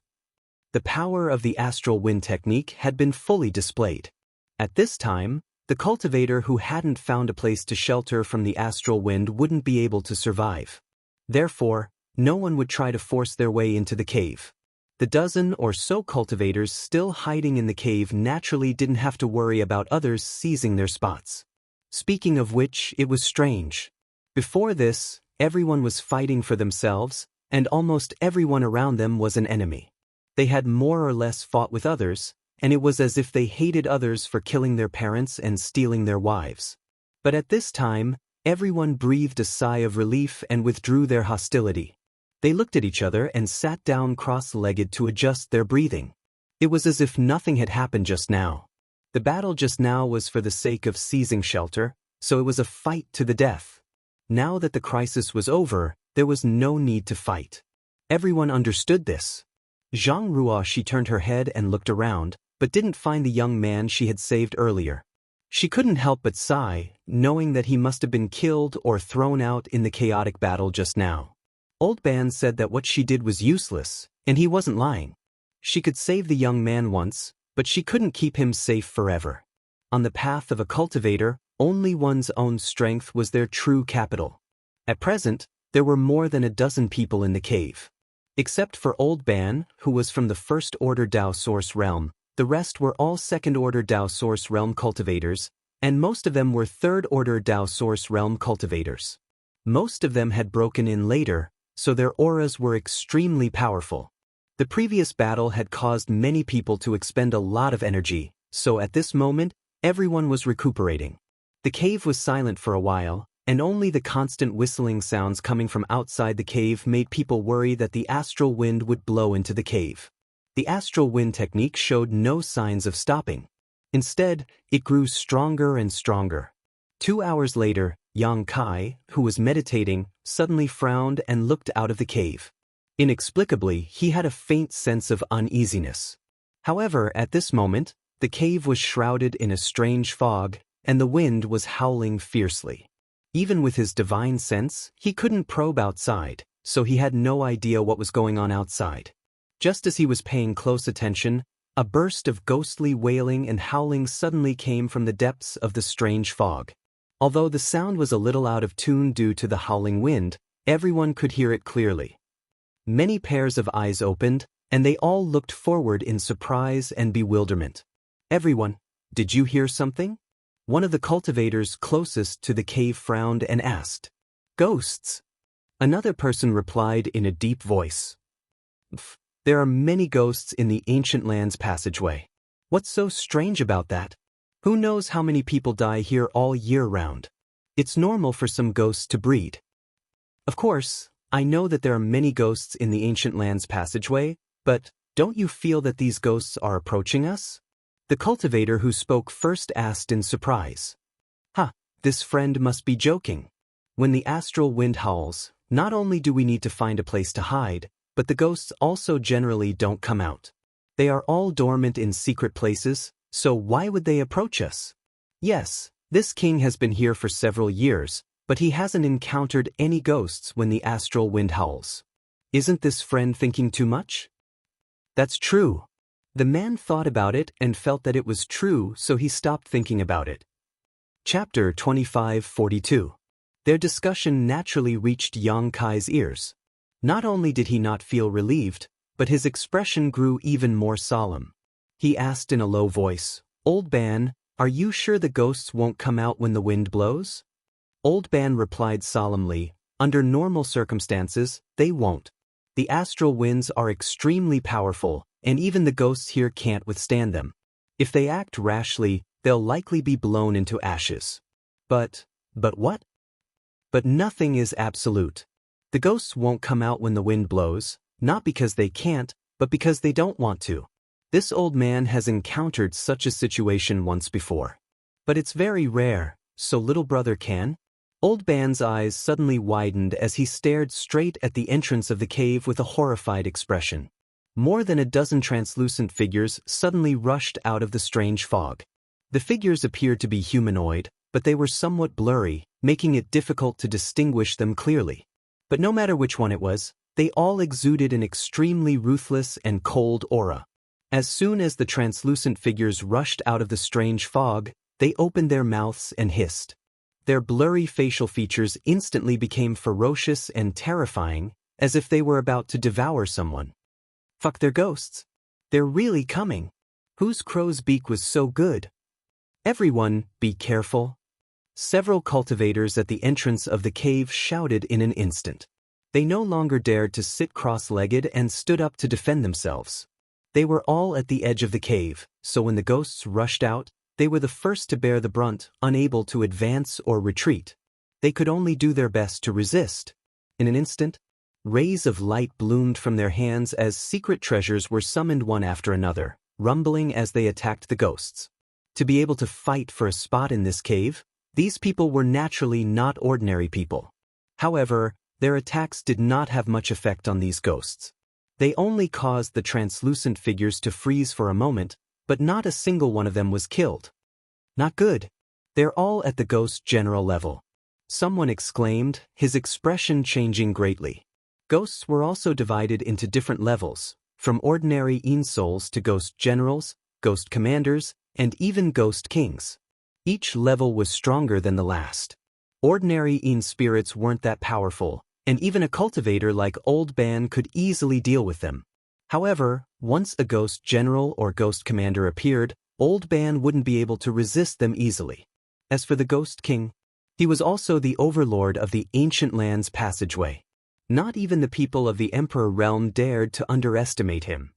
[SPEAKER 1] The power of the astral wind technique had been fully displayed. At this time, the cultivator who hadn't found a place to shelter from the astral wind wouldn't be able to survive. Therefore, no one would try to force their way into the cave. The dozen or so cultivators still hiding in the cave naturally didn't have to worry about others seizing their spots. Speaking of which, it was strange. Before this, everyone was fighting for themselves, and almost everyone around them was an enemy. They had more or less fought with others, and it was as if they hated others for killing their parents and stealing their wives. But at this time, everyone breathed a sigh of relief and withdrew their hostility. They looked at each other and sat down cross-legged to adjust their breathing. It was as if nothing had happened just now. The battle just now was for the sake of seizing shelter, so it was a fight to the death. Now that the crisis was over, there was no need to fight. Everyone understood this. Zhang Ruoxi turned her head and looked around, but didn't find the young man she had saved earlier. She couldn't help but sigh, knowing that he must have been killed or thrown out in the chaotic battle just now. Old Ban said that what she did was useless, and he wasn't lying. She could save the young man once, but she couldn't keep him safe forever. On the path of a cultivator, only one's own strength was their true capital. At present, there were more than a dozen people in the cave. Except for Old Ban, who was from the First-Order Dao Source Realm, the rest were all Second-Order Dao Source Realm cultivators, and most of them were Third-Order Dao Source Realm cultivators. Most of them had broken in later, so their auras were extremely powerful. The previous battle had caused many people to expend a lot of energy, so at this moment, everyone was recuperating. The cave was silent for a while, and only the constant whistling sounds coming from outside the cave made people worry that the astral wind would blow into the cave. The astral wind technique showed no signs of stopping. Instead, it grew stronger and stronger. 2 hours later, Yang Kai, who was meditating, suddenly frowned and looked out of the cave. Inexplicably, he had a faint sense of uneasiness. However, at this moment, the cave was shrouded in a strange fog, and the wind was howling fiercely. Even with his divine sense, he couldn't probe outside, so he had no idea what was going on outside. Just as he was paying close attention, a burst of ghostly wailing and howling suddenly came from the depths of the strange fog. Although the sound was a little out of tune due to the howling wind, everyone could hear it clearly. Many pairs of eyes opened, and they all looked forward in surprise and bewilderment. "Everyone, did you hear something?" One of the cultivators closest to the cave frowned and asked. "Ghosts." Another person replied in a deep voice. "There are many ghosts in the Ancient Lands passageway. What's so strange about that? Who knows how many people die here all year round? It's normal for some ghosts to breed." "Of course, I know that there are many ghosts in the Ancient Lands passageway, but don't you feel that these ghosts are approaching us?" The cultivator who spoke first asked in surprise. This friend must be joking. When the astral wind howls, not only do we need to find a place to hide, but the ghosts also generally don't come out. They are all dormant in secret places, so why would they approach us? Yes, this king has been here for several years, but he hasn't encountered any ghosts when the astral wind howls. Isn't this friend thinking too much? That's true. The man thought about it and felt that it was true, so he stopped thinking about it. Chapter 2542. Their discussion naturally reached Yang Kai's ears. Not only did he not feel relieved, but his expression grew even more solemn. He asked in a low voice, "Old Ban, are you sure the ghosts won't come out when the wind blows?" Old Ban replied solemnly, "Under normal circumstances, they won't. The astral winds are extremely powerful, and even the ghosts here can't withstand them. If they act rashly, they'll likely be blown into ashes." But what? But nothing is absolute. The ghosts won't come out when the wind blows, not because they can't, but because they don't want to. This old man has encountered such a situation once before. But it's very rare, so little brother can? Old Ban's eyes suddenly widened as he stared straight at the entrance of the cave with a horrified expression. More than a dozen translucent figures suddenly rushed out of the strange fog. The figures appeared to be humanoid, but they were somewhat blurry, making it difficult to distinguish them clearly. But no matter which one it was, they all exuded an extremely ruthless and cold aura. As soon as the translucent figures rushed out of the strange fog, they opened their mouths and hissed. Their blurry facial features instantly became ferocious and terrifying, as if they were about to devour someone. Fuck, they're ghosts. They're really coming. Whose crow's beak was so good? Everyone, be careful. Several cultivators at the entrance of the cave shouted in an instant. They no longer dared to sit cross-legged and stood up to defend themselves. They were all at the edge of the cave, so when the ghosts rushed out, they were the first to bear the brunt, unable to advance or retreat. They could only do their best to resist. In an instant, rays of light bloomed from their hands as secret treasures were summoned one after another, rumbling as they attacked the ghosts. To be able to fight for a spot in this cave, these people were naturally not ordinary people. However, their attacks did not have much effect on these ghosts. They only caused the translucent figures to freeze for a moment, but not a single one of them was killed. Not good. They're all at the ghost general level. Someone exclaimed, his expression changing greatly. Ghosts were also divided into different levels, from ordinary souls to ghost generals, ghost commanders, and even ghost kings. Each level was stronger than the last. Ordinary spirits weren't that powerful, and even a cultivator like Old Ban could easily deal with them. However, once a ghost general or ghost commander appeared, Old Ban wouldn't be able to resist them easily. As for the Ghost King, he was also the overlord of the Ancient Lands passageway. Not even the people of the Emperor realm dared to underestimate him.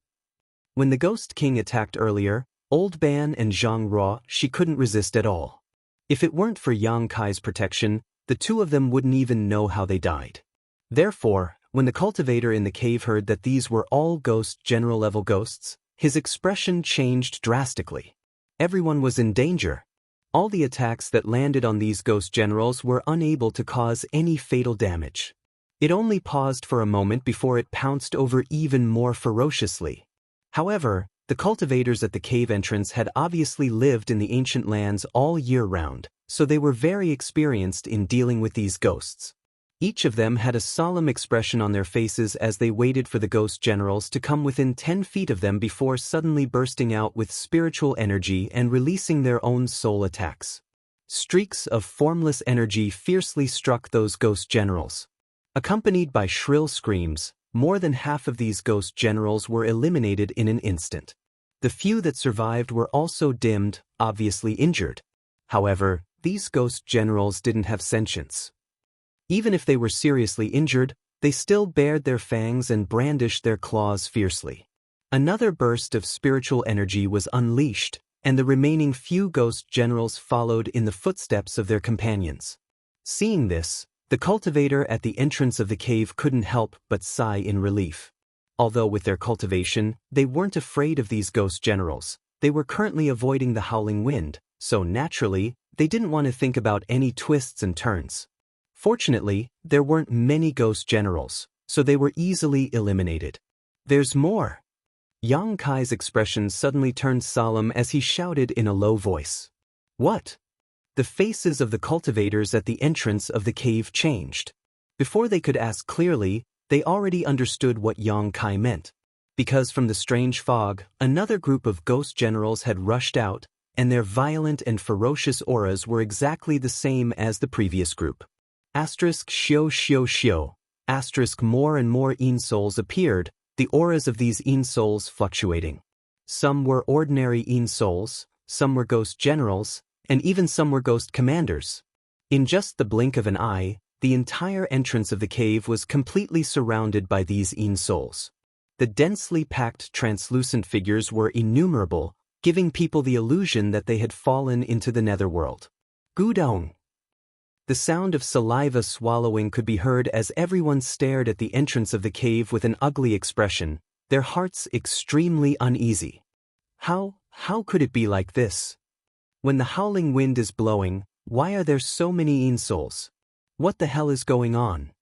[SPEAKER 1] When the Ghost King attacked earlier, Old Ban and Zhang Ruo, she couldn't resist at all. If it weren't for Yang Kai's protection, the two of them wouldn't even know how they died. Therefore, when the cultivator in the cave heard that these were all ghost general level ghosts, his expression changed drastically. Everyone was in danger. All the attacks that landed on these ghost generals were unable to cause any fatal damage. It only paused for a moment before it pounced over even more ferociously. However, the cultivators at the cave entrance had obviously lived in the ancient lands all year round, so they were very experienced in dealing with these ghosts. Each of them had a solemn expression on their faces as they waited for the ghost generals to come within 10 feet of them before suddenly bursting out with spiritual energy and releasing their own soul attacks. Streaks of formless energy fiercely struck those ghost generals. Accompanied by shrill screams, more than half of these ghost generals were eliminated in an instant. The few that survived were also dimmed, obviously injured. However, these ghost generals didn't have sentience. Even if they were seriously injured, they still bared their fangs and brandished their claws fiercely. Another burst of spiritual energy was unleashed, and the remaining few ghost generals followed in the footsteps of their companions. Seeing this, the cultivator at the entrance of the cave couldn't help but sigh in relief. Although with their cultivation, they weren't afraid of these ghost generals, they were currently avoiding the howling wind, so naturally, they didn't want to think about any twists and turns. Fortunately, there weren't many ghost generals, so they were easily eliminated. There's more! Yang Kai's expression suddenly turned solemn as he shouted in a low voice. What? The faces of the cultivators at the entrance of the cave changed. Before they could ask clearly, they already understood what Yang Kai meant. Because from the strange fog, another group of ghost generals had rushed out, and their violent and ferocious auras were exactly the same as the previous group. *Xio Xio Xio. More and more souls appeared, the auras of these souls fluctuating. Some were ordinary souls, some were ghost generals, and even some were ghost commanders. In just the blink of an eye, the entire entrance of the cave was completely surrounded by these souls. The densely packed translucent figures were innumerable, giving people the illusion that they had fallen into the netherworld. Gudong! The sound of saliva swallowing could be heard as everyone stared at the entrance of the cave with an ugly expression, their hearts extremely uneasy. How could it be like this? When the howling wind is blowing, why are there so many souls? What the hell is going on?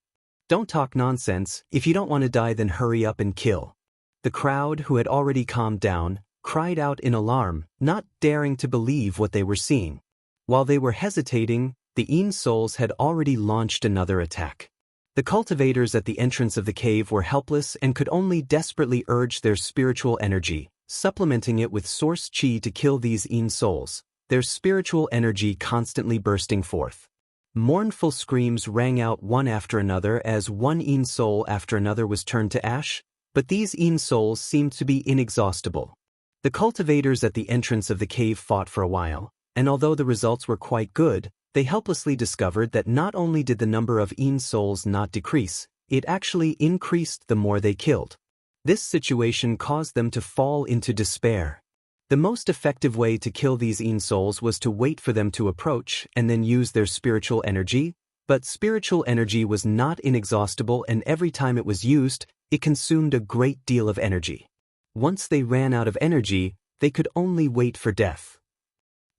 [SPEAKER 1] Don't talk nonsense, if you don't want to die then hurry up and kill. The crowd, who had already calmed down, cried out in alarm, not daring to believe what they were seeing. While they were hesitating, the souls had already launched another attack. The cultivators at the entrance of the cave were helpless and could only desperately urge their spiritual energy, supplementing it with source chi to kill these souls, their spiritual energy constantly bursting forth. Mournful screams rang out one after another as one soul after another was turned to ash, but these souls seemed to be inexhaustible. The cultivators at the entrance of the cave fought for a while, and although the results were quite good, they helplessly discovered that not only did the number of souls not decrease, it actually increased the more they killed. This situation caused them to fall into despair. The most effective way to kill these souls was to wait for them to approach and then use their spiritual energy, but spiritual energy was not inexhaustible, and every time it was used, it consumed a great deal of energy. Once they ran out of energy, they could only wait for death.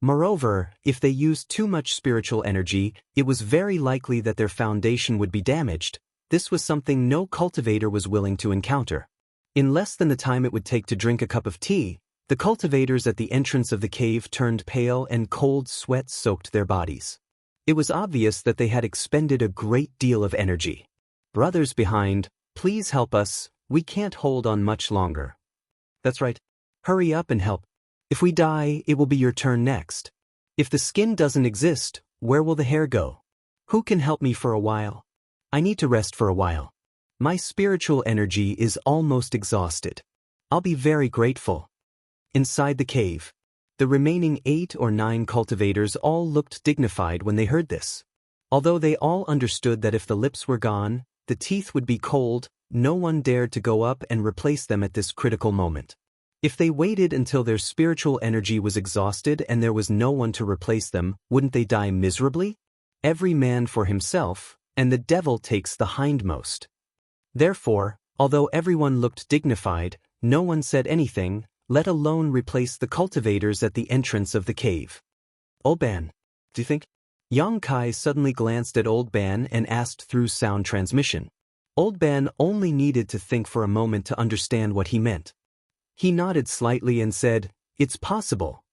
[SPEAKER 1] Moreover, if they used too much spiritual energy, it was very likely that their foundation would be damaged. This was something no cultivator was willing to encounter. In less than the time it would take to drink a cup of tea, the cultivators at the entrance of the cave turned pale and cold sweat soaked their bodies. It was obvious that they had expended a great deal of energy. Brothers behind, Please help us, we can't hold on much longer. That's right. Hurry up and help. If we die, it will be your turn next. If the skin doesn't exist, where will the hair go? Who can help me for a while? I need to rest for a while. My spiritual energy is almost exhausted. I'll be very grateful. Inside the cave, the remaining 8 or 9 cultivators all looked dignified when they heard this. Although they all understood that if the lips were gone, the teeth would be cold, no one dared to go up and replace them at this critical moment. If they waited until their spiritual energy was exhausted and there was no one to replace them, wouldn't they die miserably? Every man for himself, and the devil takes the hindmost. Therefore, although everyone looked dignified, no one said anything, let alone replace the cultivators at the entrance of the cave. Old Ban, do you think? Yang Kai suddenly glanced at Old Ban and asked through sound transmission. Old Ban only needed to think for a moment to understand what he meant. He nodded slightly and said, "It's possible."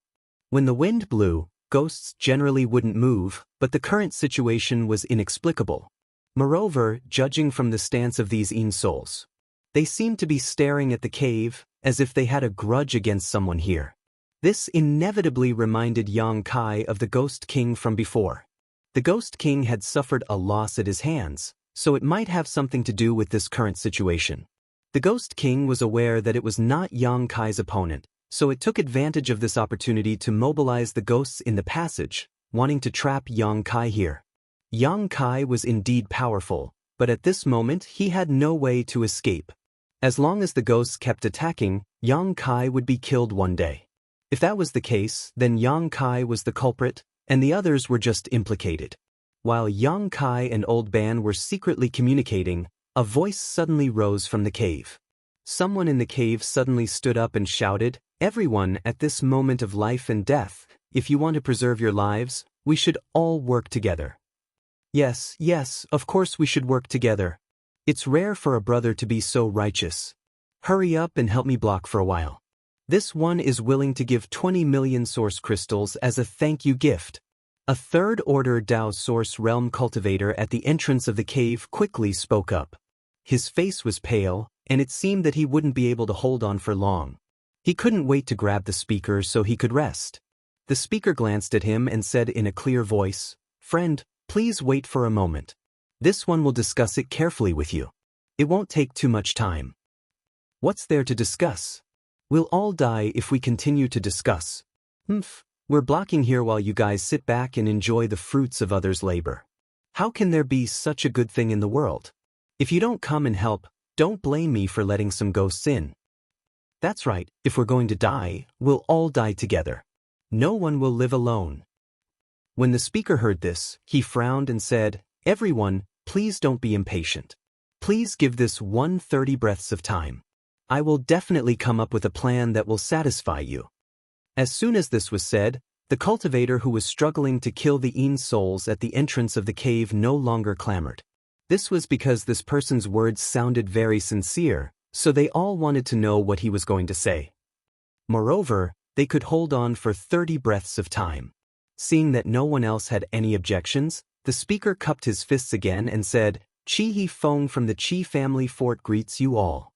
[SPEAKER 1] When the wind blew, ghosts generally wouldn't move, but the current situation was inexplicable. Moreover, judging from the stance of these souls, they seemed to be staring at the cave, as if they had a grudge against someone here. This inevitably reminded Yang Kai of the Ghost King from before. The Ghost King had suffered a loss at his hands, so it might have something to do with this current situation. The Ghost King was aware that it was not Yang Kai's opponent, so it took advantage of this opportunity to mobilize the ghosts in the passage, wanting to trap Yang Kai here. Yang Kai was indeed powerful, but at this moment he had no way to escape. As long as the ghosts kept attacking, Yang Kai would be killed one day. If that was the case, then Yang Kai was the culprit, and the others were just implicated. While Yang Kai and Old Ban were secretly communicating, a voice suddenly rose from the cave. Someone in the cave suddenly stood up and shouted, "Everyone, at this moment of life and death, if you want to preserve your lives, we should all work together." Yes, of course we should work together. It's rare for a brother to be so righteous. Hurry up and help me block for a while. This one is willing to give 20 million source crystals as a thank you gift. A third-order Dao Source Realm cultivator at the entrance of the cave quickly spoke up. His face was pale, and it seemed that he wouldn't be able to hold on for long. He couldn't wait to grab the speaker so he could rest. The speaker glanced at him and said in a clear voice, "Friend, please wait for a moment. This one will discuss it carefully with you. It won't take too much time." What's there to discuss? We'll all die if we continue to discuss. We're blocking here while you guys sit back and enjoy the fruits of others' labor. How can there be such a good thing in the world? If you don't come and help, don't blame me for letting some ghosts in. That's right, if we're going to die, we'll all die together. No one will live alone. When the speaker heard this, he frowned and said, "Everyone, please don't be impatient. Please give this 130 breaths of time. I will definitely come up with a plan that will satisfy you." As soon as this was said, the cultivator who was struggling to kill the souls at the entrance of the cave no longer clamored. This was because this person's words sounded very sincere, so they all wanted to know what he was going to say. Moreover, they could hold on for 30 breaths of time. Seeing that no one else had any objections, the speaker cupped his fists again and said, "Chi He Feng from the Chi family fort greets you all."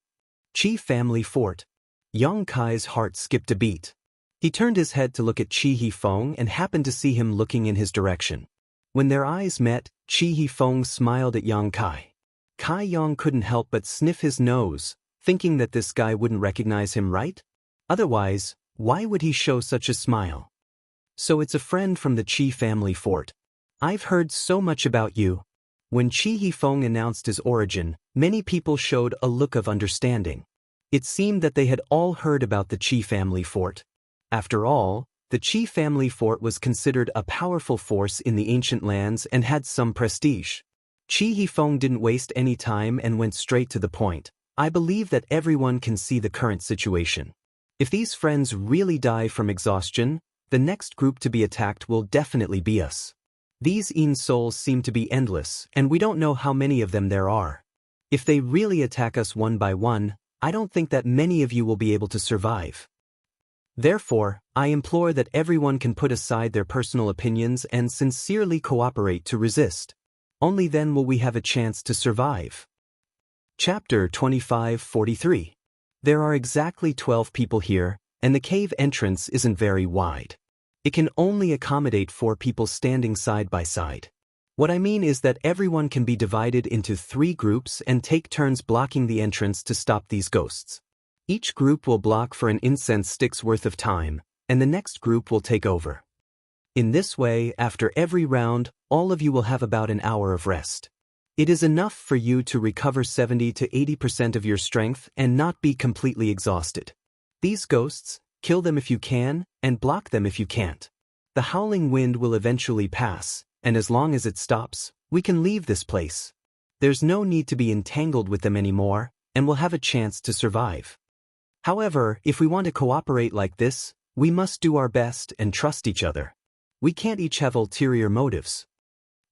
[SPEAKER 1] Chi family fort. Yang Kai's heart skipped a beat. He turned his head to look at Chi He Feng and happened to see him looking in his direction. When their eyes met, Chi He Feng smiled at Yang Kai. Kai Yang couldn't help but sniff his nose, thinking that this guy wouldn't recognize him, right? Otherwise, why would he show such a smile? So it's a friend from the Chi family fort. I've heard so much about you. When Chi He Feng announced his origin, many people showed a look of understanding. It seemed that they had all heard about the Chi family fort. After all, the Chi family fort was considered a powerful force in the ancient lands and had some prestige. Chi He Feng didn't waste any time and went straight to the point. "I believe that everyone can see the current situation. If these friends really die from exhaustion, the next group to be attacked will definitely be us. These souls seem to be endless, and we don't know how many of them there are. If they really attack us one by one, I don't think that many of you will be able to survive. Therefore, I implore that everyone can put aside their personal opinions and sincerely cooperate to resist. Only then will we have a chance to survive." Chapter 2543. There are exactly 12 people here, and the cave entrance isn't very wide. It can only accommodate 4 people standing side by side. What I mean is that everyone can be divided into 3 groups and take turns blocking the entrance to stop these ghosts. Each group will block for an incense stick's worth of time, and the next group will take over. In this way, after every round, all of you will have about an hour of rest. It is enough for you to recover 70 to 80% of your strength and not be completely exhausted. These ghosts, kill them if you can, and block them if you can't. The howling wind will eventually pass, and as long as it stops, we can leave this place. There's no need to be entangled with them anymore, and we'll have a chance to survive. However, if we want to cooperate like this, we must do our best and trust each other. We can't each have ulterior motives.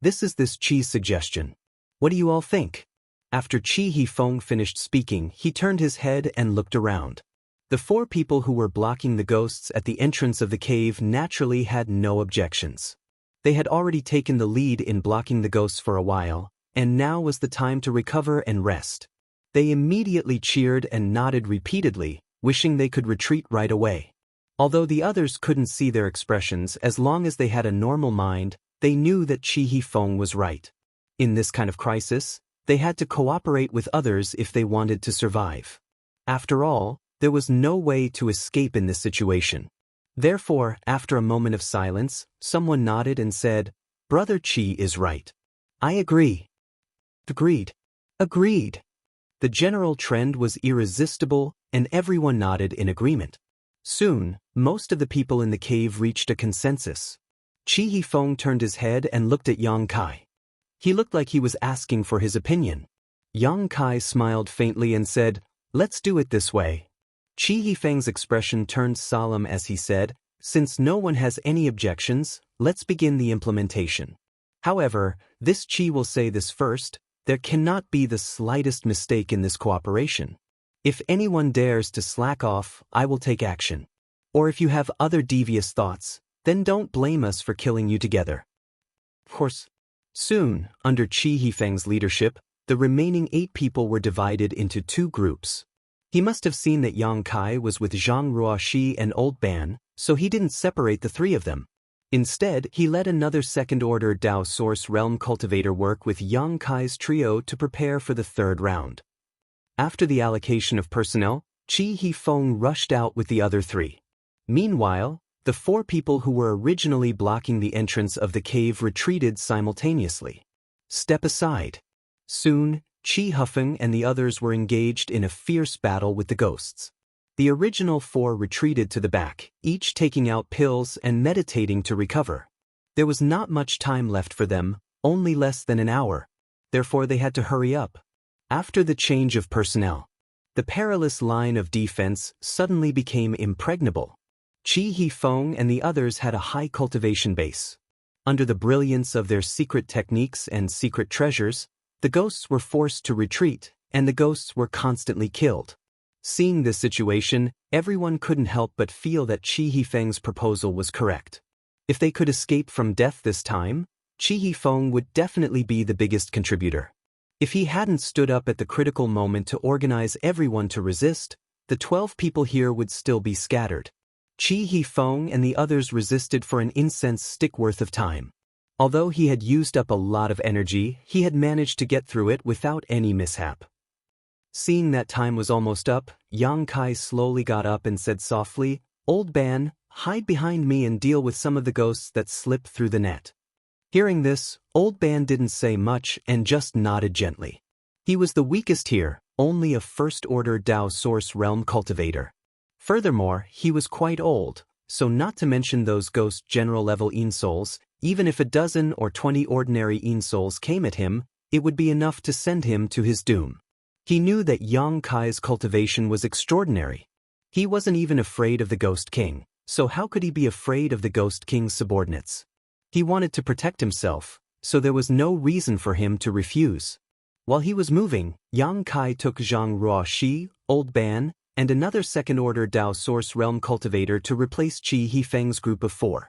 [SPEAKER 1] This is this Chi's suggestion. What do you all think? After Chi Hifeng finished speaking, he turned his head and looked around. The 4 people who were blocking the ghosts at the entrance of the cave naturally had no objections. They had already taken the lead in blocking the ghosts for a while, and now was the time to recover and rest. They immediately cheered and nodded repeatedly, wishing they could retreat right away. Although the others couldn't see their expressions, as long as they had a normal mind, they knew that Chi Hifeng was right. In this kind of crisis, they had to cooperate with others if they wanted to survive. After all, there was no way to escape in this situation. Therefore, after a moment of silence, someone nodded and said, "Brother Chi is right. I agree." Agreed. Agreed. The general trend was irresistible, and everyone nodded in agreement. Soon, most of the people in the cave reached a consensus. Chi Hifeng turned his head and looked at Yang Kai. He looked like he was asking for his opinion. Yang Kai smiled faintly and said, "Let's do it this way." Chi Hifeng's expression turned solemn as he said, "Since no one has any objections, let's begin the implementation. However, this Chi will say this first, there cannot be the slightest mistake in this cooperation. If anyone dares to slack off, I will take action. Or if you have other devious thoughts, then don't blame us for killing you together." Of course. Soon, under Chi Hifeng's leadership, the remaining 8 people were divided into 2 groups. He must have seen that Yang Kai was with Zhang Ruoxi and Old Ban, so he didn't separate the 3 of them. Instead, he let another second-order Dao Source Realm cultivator work with Yang Kai's trio to prepare for the 3rd round. After the allocation of personnel, Chi Hifeng rushed out with the other 3. Meanwhile, the 4 people who were originally blocking the entrance of the cave retreated simultaneously. Step aside. Soon, Chi Hifeng and the others were engaged in a fierce battle with the ghosts. The original 4 retreated to the back, each taking out pills and meditating to recover. There was not much time left for them, only less than an hour. Therefore they had to hurry up. After the change of personnel, the perilous line of defense suddenly became impregnable. Chi Hifeng and the others had a high cultivation base. Under the brilliance of their secret techniques and secret treasures, the ghosts were forced to retreat, and the ghosts were constantly killed. Seeing this situation, everyone couldn't help but feel that Chi Hifeng's proposal was correct. If they could escape from death this time, Chi Hifeng would definitely be the biggest contributor. If he hadn't stood up at the critical moment to organize everyone to resist, the 12 people here would still be scattered. Chi Hifeng and the others resisted for an incense stick worth of time. Although he had used up a lot of energy, he had managed to get through it without any mishap. Seeing that time was almost up, Yang Kai slowly got up and said softly, "Old Ban, hide behind me and deal with some of the ghosts that slip through the net." Hearing this, Old Ban didn't say much and just nodded gently. He was the weakest here, only a first-order Dao Source Realm cultivator. Furthermore, he was quite old, so not to mention those ghost general-level Yin souls, even if a dozen or 20 ordinary Yin souls came at him, it would be enough to send him to his doom. He knew that Yang Kai's cultivation was extraordinary. He wasn't even afraid of the Ghost King, so how could he be afraid of the Ghost King's subordinates? He wanted to protect himself, so there was no reason for him to refuse. While he was moving, Yang Kai took Zhang Ruoxi, Old Ban, and another second-order Dao Source Realm cultivator to replace Chi Hifeng's group of 4.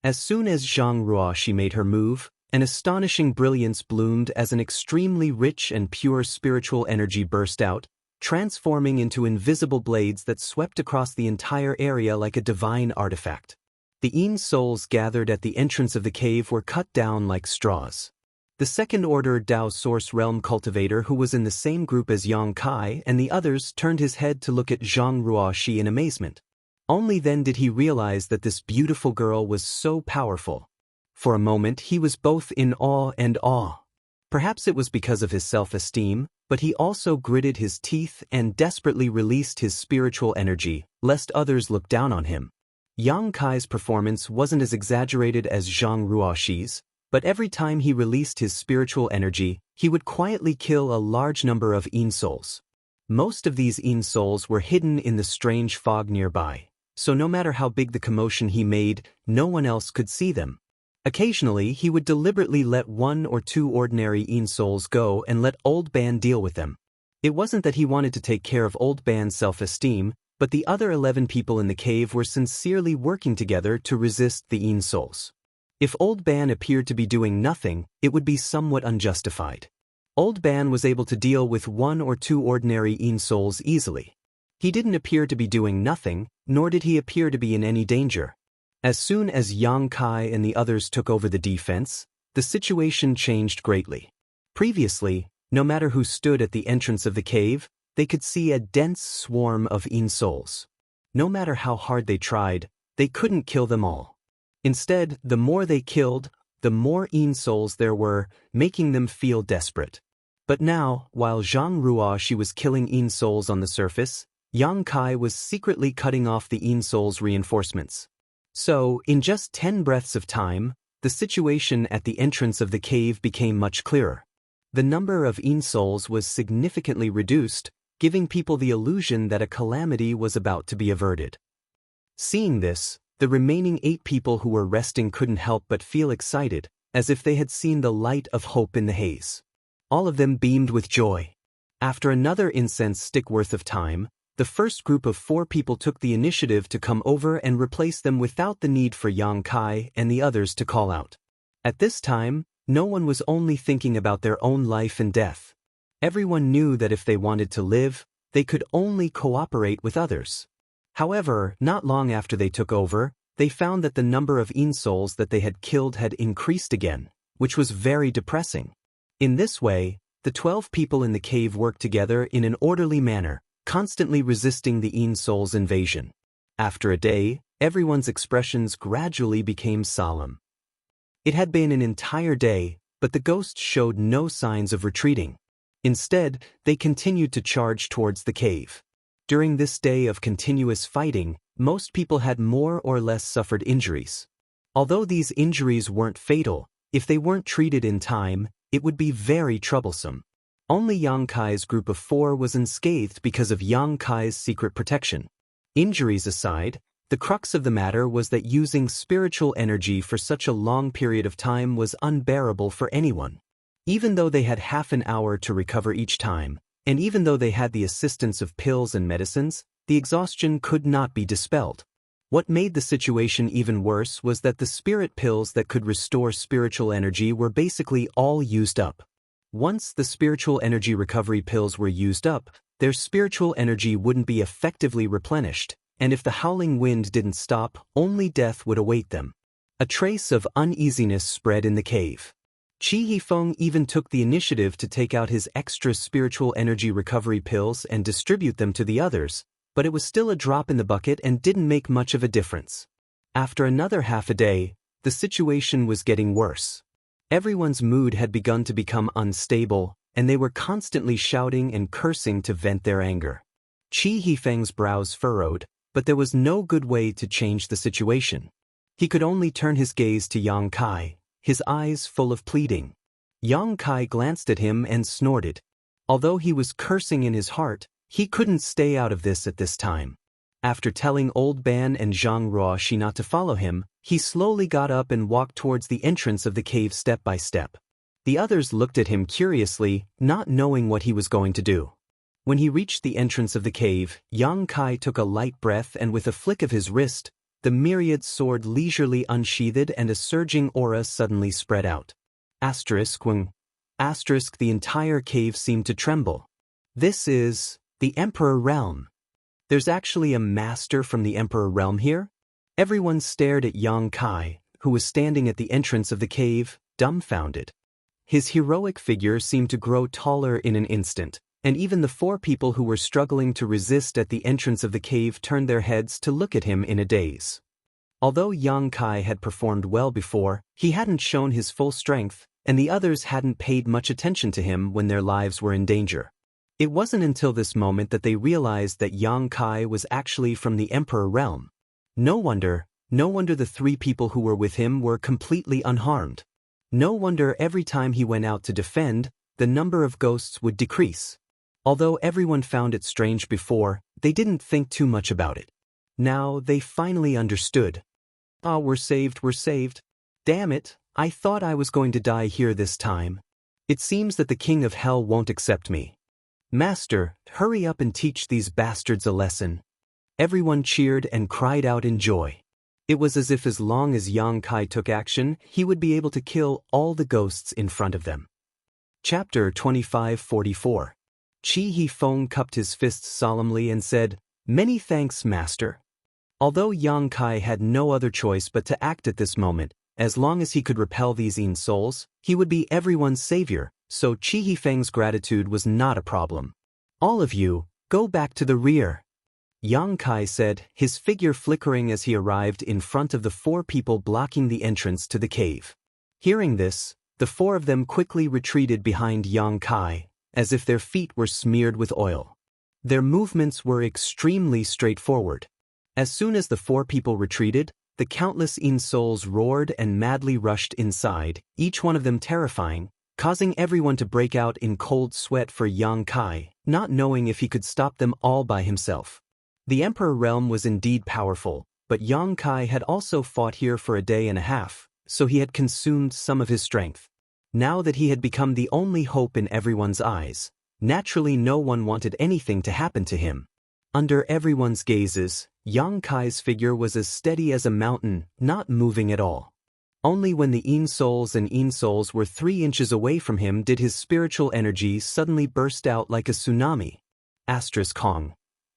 [SPEAKER 1] As soon as Zhang Ruoxi made her move, An astonishing brilliance bloomed as an extremely rich and pure spiritual energy burst out, transforming into invisible blades that swept across the entire area like a divine artifact. The Yin souls gathered at the entrance of the cave were cut down like straws. The second-order Dao Source Realm cultivator who was in the same group as Yang Kai and the others turned his head to look at Zhang Ruoxi in amazement. Only then did he realize that this beautiful girl was so powerful. For a moment he was both in awe and awe. Perhaps it was because of his self-esteem, but he also gritted his teeth and desperately released his spiritual energy, lest others look down on him. Yang Kai's performance wasn't as exaggerated as Zhang Ruoxi's, but every time he released his spiritual energy, he would quietly kill a large number of Yin souls. Most of these Yin souls were hidden in the strange fog nearby, so no matter how big the commotion he made, no one else could see them. Occasionally, he would deliberately let 1 or 2 ordinary Yin souls go and let Old Ban deal with them. It wasn't that he wanted to take care of Old Ban's self-esteem, but the other 11 people in the cave were sincerely working together to resist the Yin souls. If Old Ban appeared to be doing nothing, it would be somewhat unjustified. Old Ban was able to deal with 1 or 2 ordinary Yin souls easily. He didn't appear to be doing nothing, nor did he appear to be in any danger. As soon as Yang Kai and the others took over the defense, the situation changed greatly. Previously, no matter who stood at the entrance of the cave, they could see a dense swarm of Yin souls. No matter how hard they tried, they couldn't kill them all. Instead, the more they killed, the more Yin souls there were, making them feel desperate. But now, while Zhang Ruoxi was killing Yin souls on the surface, Yang Kai was secretly cutting off the Yin souls' reinforcements. So, in just 10 breaths of time, the situation at the entrance of the cave became much clearer. The number of Yin souls was significantly reduced, giving people the illusion that a calamity was about to be averted. Seeing this, the remaining 8 people who were resting couldn't help but feel excited, as if they had seen the light of hope in the haze. All of them beamed with joy. After another incense stick worth of time, the first group of 4 people took the initiative to come over and replace them without the need for Yang Kai and the others to call out. At this time, no one was only thinking about their own life and death. Everyone knew that if they wanted to live, they could only cooperate with others. However, not long after they took over, they found that the number of Yin souls that they had killed had increased again, which was very depressing. In this way, the 12 people in the cave worked together in an orderly manner, constantly resisting the Yin souls' invasion. After a day, everyone's expressions gradually became solemn. It had been an entire day, but the ghosts showed no signs of retreating. Instead, they continued to charge towards the cave. During this day of continuous fighting, most people had more or less suffered injuries. Although these injuries weren't fatal, if they weren't treated in time, it would be very troublesome. Only Yang Kai's group of 4 was unscathed because of Yang Kai's secret protection. Injuries aside, the crux of the matter was that using spiritual energy for such a long period of time was unbearable for anyone. Even though they had half an hour to recover each time, and even though they had the assistance of pills and medicines, the exhaustion could not be dispelled. What made the situation even worse was that the spirit pills that could restore spiritual energy were basically all used up. Once the spiritual energy recovery pills were used up, their spiritual energy wouldn't be effectively replenished, and if the howling wind didn't stop, only death would await them. A trace of uneasiness spread in the cave. Qi Yifeng even took the initiative to take out his extra spiritual energy recovery pills and distribute them to the others, but it was still a drop in the bucket and didn't make much of a difference. After another half a day, the situation was getting worse. Everyone's mood had begun to become unstable, and they were constantly shouting and cursing to vent their anger. Qi Yifeng's brows furrowed, but there was no good way to change the situation. He could only turn his gaze to Yang Kai, his eyes full of pleading. Yang Kai glanced at him and snorted. Although he was cursing in his heart, he couldn't stay out of this at this time. After telling Old Ban and Zhang Ruoxi not to follow him, he slowly got up and walked towards the entrance of the cave step by step. The others looked at him curiously, not knowing what he was going to do. When he reached the entrance of the cave, Yang Kai took a light breath and with a flick of his wrist, the myriad sword leisurely unsheathed and a surging aura suddenly spread out. When the entire cave seemed to tremble. This is the Emperor Realm. There's actually a master from the Emperor Realm here? Everyone stared at Yang Kai, who was standing at the entrance of the cave, dumbfounded. His heroic figure seemed to grow taller in an instant, and even the 4 people who were struggling to resist at the entrance of the cave turned their heads to look at him in a daze. Although Yang Kai had performed well before, he hadn't shown his full strength, and the others hadn't paid much attention to him when their lives were in danger. It wasn't until this moment that they realized that Yang Kai was actually from the Emperor Realm. No wonder the 3 people who were with him were completely unharmed. No wonder every time he went out to defend, the number of ghosts would decrease. Although everyone found it strange before, they didn't think too much about it. Now they finally understood. We're saved. Damn it, I thought I was going to die here this time. It seems that the King of Hell won't accept me. Master, hurry up and teach these bastards a lesson. Everyone cheered and cried out in joy. It was as if as long as Yang Kai took action, he would be able to kill all the ghosts in front of them. Chapter 25:44. Chi He Feng cupped his fists solemnly and said, "Many thanks, Master." Although Yang Kai had no other choice but to act at this moment, as long as he could repel these Yin souls, he would be everyone's savior, so Chi He Feng's gratitude was not a problem. "All of you, go back to the rear," Yang Kai said, his figure flickering as he arrived in front of the 4 people blocking the entrance to the cave. Hearing this, the 4 of them quickly retreated behind Yang Kai, as if their feet were smeared with oil. Their movements were extremely straightforward. As soon as the 4 people retreated, the countless Yin souls roared and madly rushed inside, each one of them terrifying, causing everyone to break out in cold sweat for Yang Kai, not knowing if he could stop them all by himself. The Emperor Realm was indeed powerful, but Yang Kai had also fought here for a day and a half, so he had consumed some of his strength. Now that he had become the only hope in everyone's eyes, naturally no one wanted anything to happen to him. Under everyone's gazes, Yang Kai's figure was as steady as a mountain, not moving at all. Only when the Yin souls were 3 inches away from him did his spiritual energy suddenly burst out like a tsunami. Kong.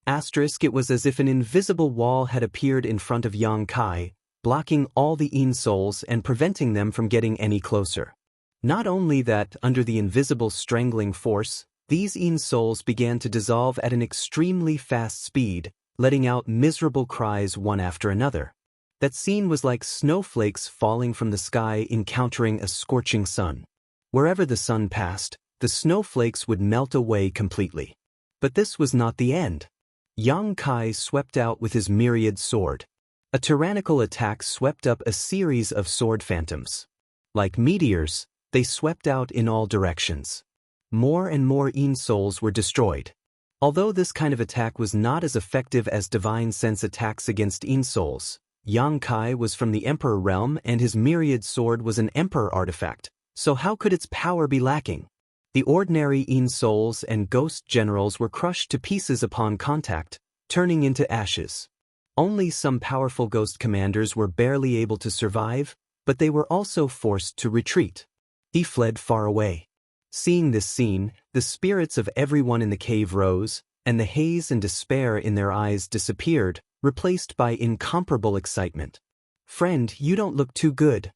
[SPEAKER 1] It was as if an invisible wall had appeared in front of Yang Kai, blocking all the Yin souls and preventing them from getting any closer. Not only that, under the invisible strangling force, these Yin souls began to dissolve at an extremely fast speed, letting out miserable cries one after another. That scene was like snowflakes falling from the sky encountering a scorching sun. Wherever the sun passed, the snowflakes would melt away completely. But this was not the end. Yang Kai swept out with his myriad sword. A tyrannical attack swept up a series of sword phantoms. Like meteors, they swept out in all directions. More and more Yin souls were destroyed. Although this kind of attack was not as effective as divine sense attacks against Yin souls, Yang Kai was from the Emperor Realm and his myriad sword was an Emperor artifact, so how could its power be lacking? The ordinary Yin souls and ghost generals were crushed to pieces upon contact, turning into ashes. Only some powerful ghost commanders were barely able to survive, but they were also forced to retreat. He fled far away. Seeing this scene, the spirits of everyone in the cave rose, and the haze and despair in their eyes disappeared, replaced by incomparable excitement. "Friend, you don't look too good."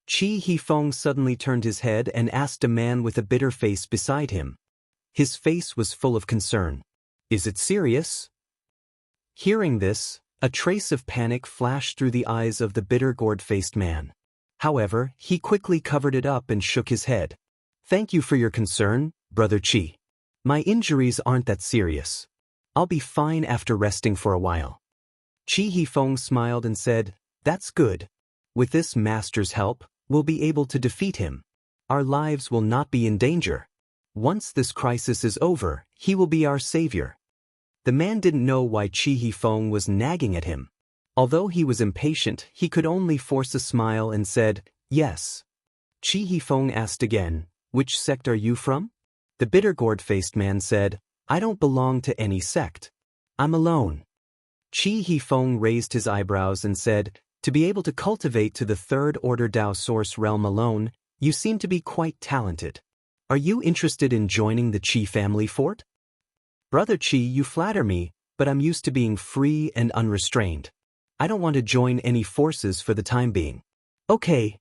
[SPEAKER 1] Chi He Feng suddenly turned his head and asked a man with a bitter face beside him. His face was full of concern. "Is it serious?" Hearing this, a trace of panic flashed through the eyes of the bitter gourd-faced man. However, he quickly covered it up and shook his head. "Thank you for your concern, Brother Chi. My injuries aren't that serious. I'll be fine after resting for a while." Chi He Feng smiled and said, "That's good. With this master's help, we'll be able to defeat him. Our lives will not be in danger. Once this crisis is over, he will be our savior." The man didn't know why Chi He Feng was nagging at him. Although he was impatient, he could only force a smile and said, "Yes." Chi He Feng asked again, "Which sect are you from?" The bitter gourd-faced man said, "I don't belong to any sect. I'm alone." Chi He Feng raised his eyebrows and said, "To be able to cultivate to the 3rd order Dao source realm alone, You seem to be quite talented. Are you interested in joining the Qi family fort? Brother Qi, you flatter me, but I'm used to being free and unrestrained. I don't want to join any forces for the time being. Okay.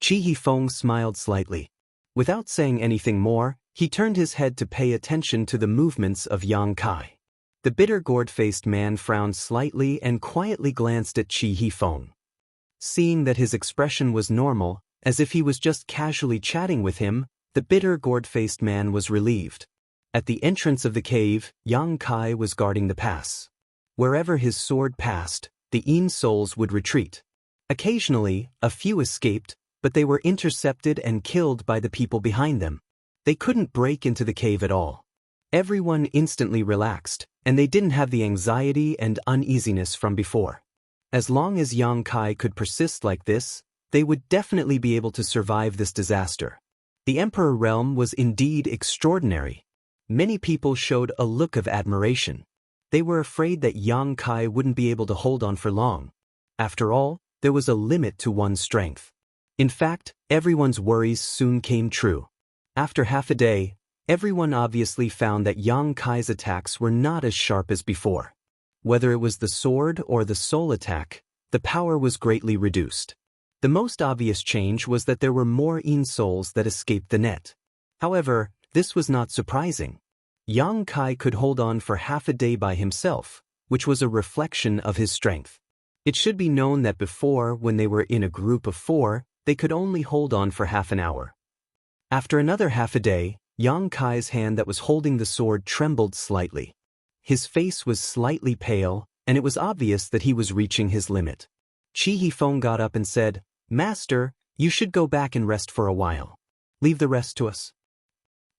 [SPEAKER 1] Qi Hifeng smiled slightly. Without saying anything more, he turned his head to pay attention to the movements of Yang Kai. The bitter gourd-faced man frowned slightly and quietly glanced at Qi Hifeng. Seeing that his expression was normal, as if he was just casually chatting with him, the bitter gourd-faced man was relieved. At the entrance of the cave, Yang Kai was guarding the pass. Wherever his sword passed, the Yin souls would retreat. Occasionally, a few escaped, but they were intercepted and killed by the people behind them. They couldn't break into the cave at all. Everyone instantly relaxed, and they didn't have the anxiety and uneasiness from before. As long as Yang Kai could persist like this, they would definitely be able to survive this disaster. The Emperor realm was indeed extraordinary. Many people showed a look of admiration. They were afraid that Yang Kai wouldn't be able to hold on for long. After all, there was a limit to one's strength. In fact, everyone's worries soon came true. After half a day, everyone obviously found that Yang Kai's attacks were not as sharp as before. Whether it was the sword or the soul attack, the power was greatly reduced. The most obvious change was that there were more Yin souls that escaped the net. However, this was not surprising. Yang Kai could hold on for half a day by himself, which was a reflection of his strength. It should be known that before, when they were in a group of 4, they could only hold on for half an hour. After another half a day, Yang Kai's hand that was holding the sword trembled slightly. His face was slightly pale, and it was obvious that he was reaching his limit. Qi Hifeng got up and said, "Master, you should go back and rest for a while. Leave the rest to us."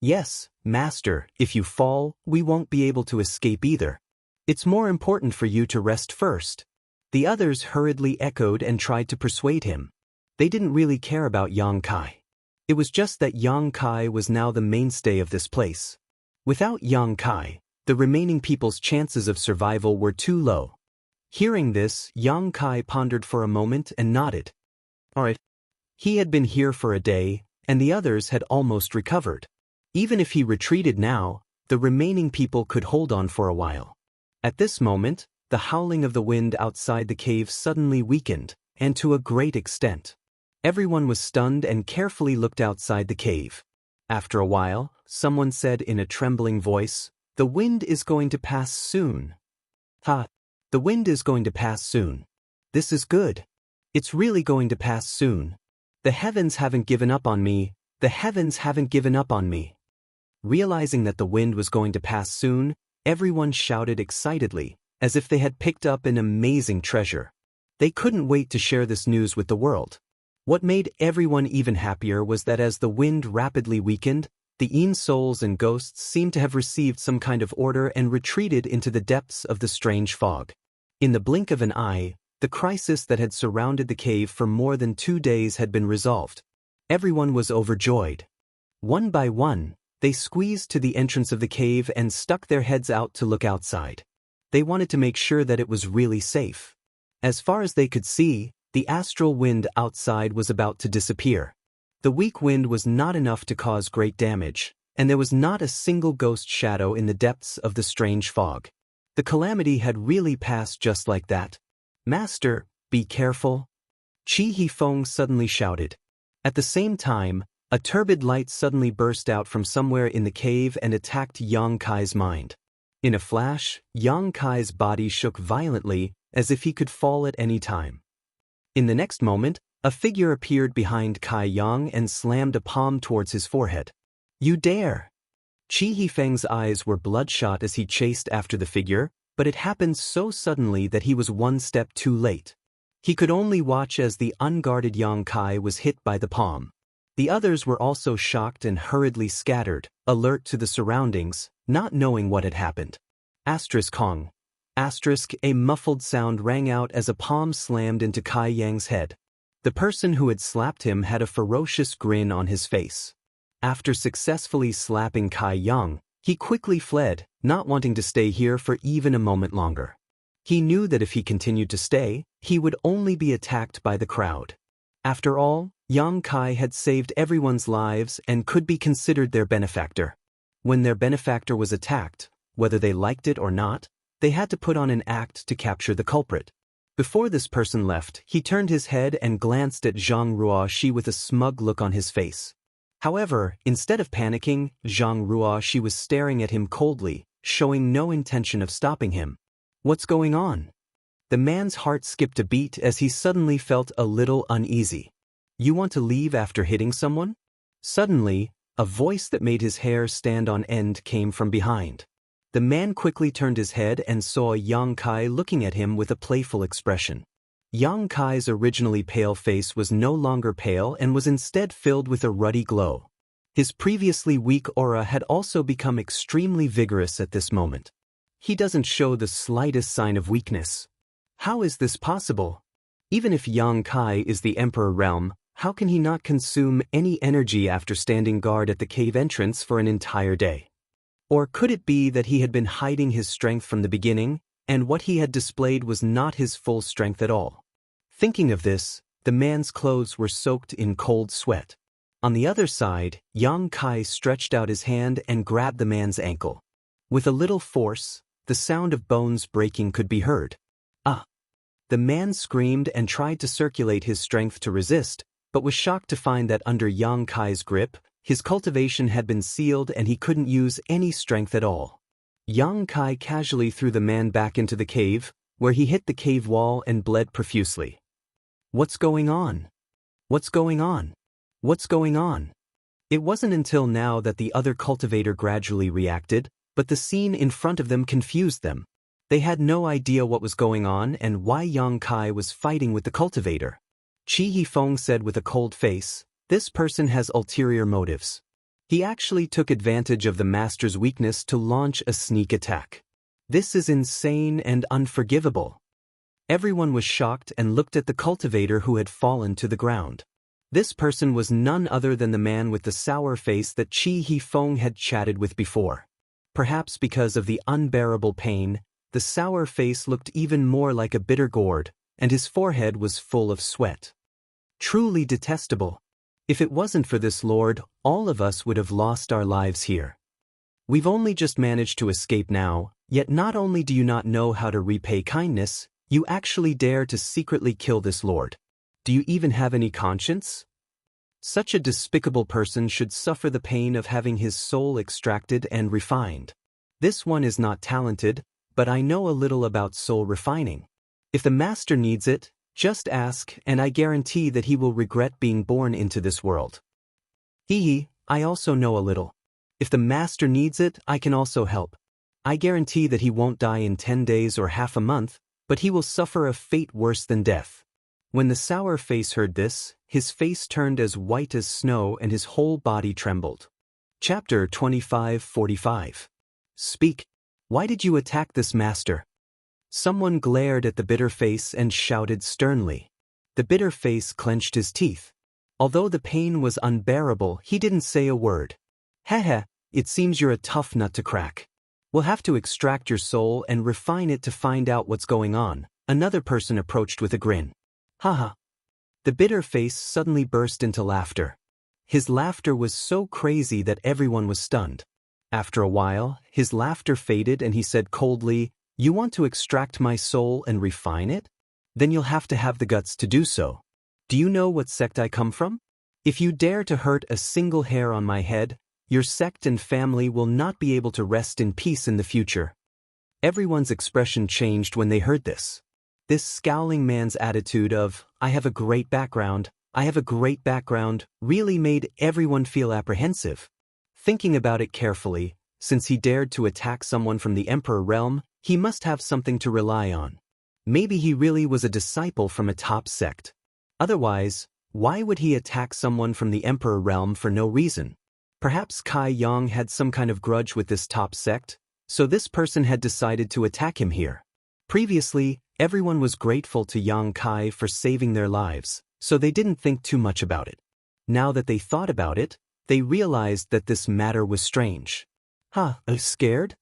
[SPEAKER 1] "Yes, Master, if you fall, we won't be able to escape either. It's more important for you to rest first." The others hurriedly echoed and tried to persuade him. They didn't really care about Yang Kai. It was just that Yang Kai was now the mainstay of this place. Without Yang Kai, the remaining people's chances of survival were too low. Hearing this, Yang Kai pondered for a moment and nodded. All right. He had been here for a day, and the others had almost recovered. Even if he retreated now, the remaining people could hold on for a while. At this moment, the howling of the wind outside the cave suddenly weakened, and to a great extent. Everyone was stunned and carefully looked outside the cave. After a while, someone said in a trembling voice, "The wind is going to pass soon." "Ha! The wind is going to pass soon. This is good. It's really going to pass soon. The heavens haven't given up on me. The heavens haven't given up on me." Realizing that the wind was going to pass soon, everyone shouted excitedly, as if they had picked up an amazing treasure. They couldn't wait to share this news with the world. What made everyone even happier was that as the wind rapidly weakened, the Yin souls and ghosts seemed to have received some kind of order and retreated into the depths of the strange fog. In the blink of an eye, the crisis that had surrounded the cave for more than 2 days had been resolved. Everyone was overjoyed. One by one, they squeezed to the entrance of the cave and stuck their heads out to look outside. They wanted to make sure that it was really safe. As far as they could see, the astral wind outside was about to disappear. The weak wind was not enough to cause great damage, and there was not a single ghost shadow in the depths of the strange fog. The calamity had really passed just like that. "Master, be careful," Qi Hifeng suddenly shouted. At the same time, a turbid light suddenly burst out from somewhere in the cave and attacked Yang Kai's mind. In a flash, Yang Kai's body shook violently, as if he could fall at any time. In the next moment, a figure appeared behind Kai Yang and slammed a palm towards his forehead. "You dare!" Qi Hifeng's eyes were bloodshot as he chased after the figure, but it happened so suddenly that he was one step too late. He could only watch as the unguarded Yang Kai was hit by the palm. The others were also shocked and hurriedly scattered, alert to the surroundings, not knowing what had happened. Kong. A muffled sound rang out as a palm slammed into Kai Yang's head. The person who had slapped him had a ferocious grin on his face. After successfully slapping Kai Yang, he quickly fled, not wanting to stay here for even a moment longer. He knew that if he continued to stay, he would only be attacked by the crowd. After all, Yang Kai had saved everyone's lives and could be considered their benefactor. When their benefactor was attacked, whether they liked it or not, they had to put on an act to capture the culprit. Before this person left, he turned his head and glanced at Zhang Ruoxi with a smug look on his face. However, instead of panicking, Zhang Ruoxi was staring at him coldly, showing no intention of stopping him. What's going on? The man's heart skipped a beat as he suddenly felt a little uneasy. You want to leave after hitting someone? Suddenly, a voice that made his hair stand on end came from behind. The man quickly turned his head and saw Yang Kai looking at him with a playful expression. Yang Kai's originally pale face was no longer pale and was instead filled with a ruddy glow. His previously weak aura had also become extremely vigorous at this moment. He doesn't show the slightest sign of weakness. How is this possible? Even if Yang Kai is the Emperor Realm, how can he not consume any energy after standing guard at the cave entrance for an entire day? Or could it be that he had been hiding his strength from the beginning, and what he had displayed was not his full strength at all? Thinking of this, the man's clothes were soaked in cold sweat. On the other side, Yang Kai stretched out his hand and grabbed the man's ankle. With a little force, the sound of bones breaking could be heard. Ah! The man screamed and tried to circulate his strength to resist, but was shocked to find that under Yang Kai's grip, his cultivation had been sealed and he couldn't use any strength at all. Yang Kai casually threw the man back into the cave, where he hit the cave wall and bled profusely. What's going on? What's going on? What's going on? It wasn't until now that the other cultivator gradually reacted, but the scene in front of them confused them. They had no idea what was going on and why Yang Kai was fighting with the cultivator. Chi Hifeng said with a cold face, "This person has ulterior motives." He actually took advantage of the master's weakness to launch a sneak attack. This is insane and unforgivable. Everyone was shocked and looked at the cultivator who had fallen to the ground. This person was none other than the man with the sour face that Chi Hifeng had chatted with before. Perhaps because of the unbearable pain, the sour face looked even more like a bitter gourd, and his forehead was full of sweat. Truly detestable. If it wasn't for this lord, all of us would have lost our lives here. We've only just managed to escape now, yet not only do you not know how to repay kindness, you actually dare to secretly kill this lord. Do you even have any conscience? Such a despicable person should suffer the pain of having his soul extracted and refined. This one is not talented, but I know a little about soul refining. If the master needs it, just ask, and I guarantee that he will regret being born into this world. I also know a little. If the master needs it, I can also help. I guarantee that he won't die in 10 days or half a month, but he will suffer a fate worse than death. When the sour face heard this, his face turned as white as snow and his whole body trembled. Chapter 25:45. Speak. Why did you attack this master? Someone glared at the bitter face and shouted sternly. The bitter face clenched his teeth. Although the pain was unbearable, he didn't say a word. Heh, it seems you're a tough nut to crack. We'll have to extract your soul and refine it to find out what's going on. Another person approached with a grin. Haha. The bitter face suddenly burst into laughter. His laughter was so crazy that everyone was stunned. After a while, his laughter faded and he said coldly, "You want to extract my soul and refine it? Then you'll have to have the guts to do so. Do you know what sect I come from? If you dare to hurt a single hair on my head, your sect and family will not be able to rest in peace in the future." Everyone's expression changed when they heard this. This scowling man's attitude of, "I have a great background, I have a great background," really made everyone feel apprehensive. Thinking about it carefully, since he dared to attack someone from the Emperor Realm, he must have something to rely on. Maybe he really was a disciple from a top sect. Otherwise, why would he attack someone from the Emperor Realm for no reason? Perhaps Kai Yang had some kind of grudge with this top sect, so this person had decided to attack him here. Previously, everyone was grateful to Yang Kai for saving their lives, so they didn't think too much about it. Now that they thought about it, they realized that this matter was strange. Scared?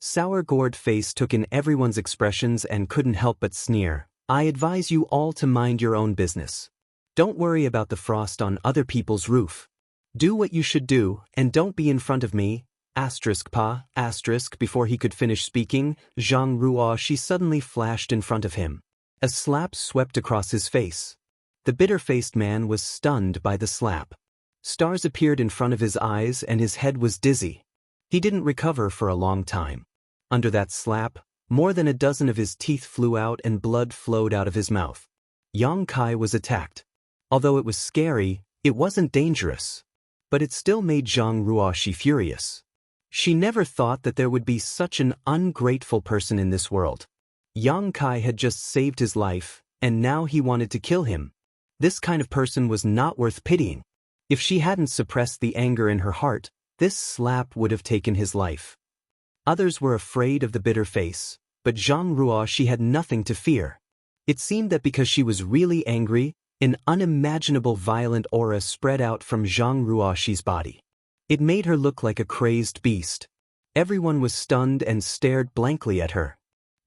[SPEAKER 1] Sour gourd face took in everyone's expressions and couldn't help but sneer. "I advise you all to mind your own business." Don't worry about the frost on other people's roof. Do what you should do, and don't be in front of me. Before he could finish speaking, Zhang Ruoshi suddenly flashed in front of him. A slap swept across his face. The bitter-faced man was stunned by the slap. Stars appeared in front of his eyes and his head was dizzy. He didn't recover for a long time. Under that slap, more than a dozen of his teeth flew out and blood flowed out of his mouth. Yang Kai was attacked. Although it was scary, it wasn't dangerous. But it still made Zhang Ruoshi furious. She never thought that there would be such an ungrateful person in this world. Yang Kai had just saved his life, and now he wanted to kill him. This kind of person was not worth pitying. If she hadn't suppressed the anger in her heart, this slap would have taken his life. Others were afraid of the bitter face, but Zhang Ruoshi had nothing to fear. It seemed that because she was really angry, an unimaginable violent aura spread out from Zhang Ruoshi's body. It made her look like a crazed beast. Everyone was stunned and stared blankly at her.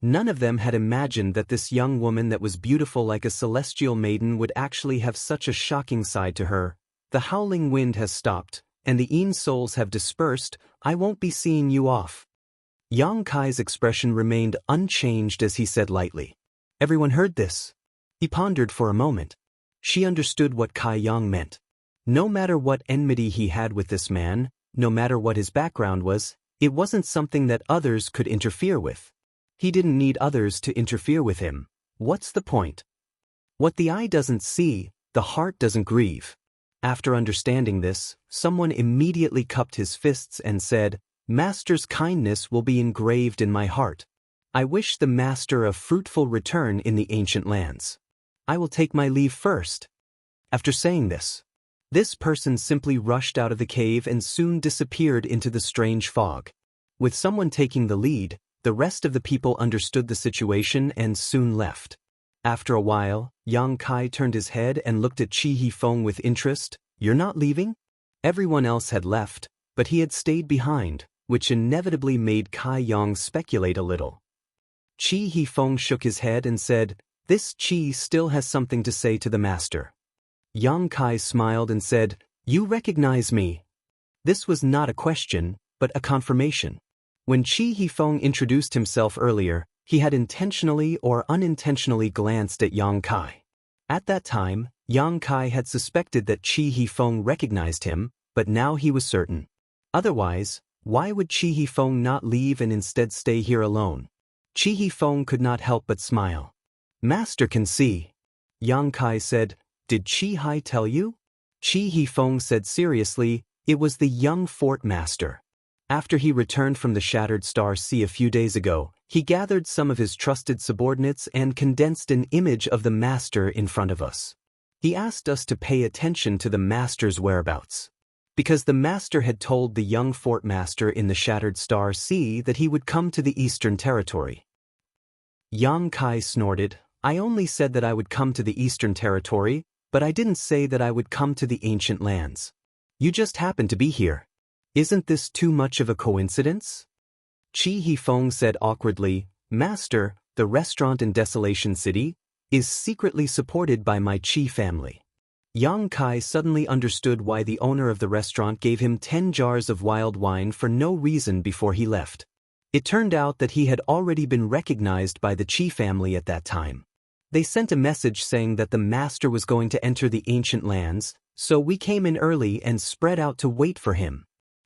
[SPEAKER 1] None of them had imagined that this young woman that was beautiful like a celestial maiden would actually have such a shocking side to her. The howling wind has stopped, and the Een souls have dispersed. I won't be seeing you off. Yang Kai's expression remained unchanged as he said lightly. Everyone heard this. He pondered for a moment. She understood what Kai Yang meant. No matter what enmity he had with this man, no matter what his background was, it wasn't something that others could interfere with. He didn't need others to interfere with him. What's the point? What the eye doesn't see, the heart doesn't grieve. After understanding this, someone immediately cupped his fists and said, Master's kindness will be engraved in my heart. I wish the master a fruitful return in the ancient lands. I will take my leave first. After saying this person simply rushed out of the cave and soon disappeared into the strange fog. With someone taking the lead, the rest of the people understood the situation and soon left. After a while, Yang Kai turned his head and looked at Qi Hifeng with interest. You're not leaving? Everyone else had left, but he had stayed behind, which inevitably made Kai Yang speculate a little. Qi Hifeng shook his head and said, This Qi still has something to say to the master. Yang Kai smiled and said, You recognize me. This was not a question, but a confirmation. When Qi Hifeng introduced himself earlier, he had intentionally or unintentionally glanced at Yang Kai. At that time, Yang Kai had suspected that Qi Hifeng recognized him, but now he was certain. Otherwise, why would Qi Hifeng not leave and instead stay here alone? Qi Hifeng could not help but smile. Master can see. Yang Kai said, Did Qi Hai tell you? Qi Hifeng said seriously, It was the young fort master. After he returned from the Shattered Star Sea a few days ago, he gathered some of his trusted subordinates and condensed an image of the master in front of us. He asked us to pay attention to the master's whereabouts. Because the master had told the young fort master in the Shattered Star Sea that he would come to the Eastern Territory. Yang Kai snorted, I only said that I would come to the Eastern Territory, but I didn't say that I would come to the ancient lands. You just happened to be here. Isn't this too much of a coincidence? Qi Hifeng said awkwardly, Master, the restaurant in Desolation City is secretly supported by my Qi family. Yang Kai suddenly understood why the owner of the restaurant gave him 10 jars of wild wine for no reason before he left. It turned out that he had already been recognized by the Qi family at that time. They sent a message saying that the master was going to enter the ancient lands, so we came in early and spread out to wait for him.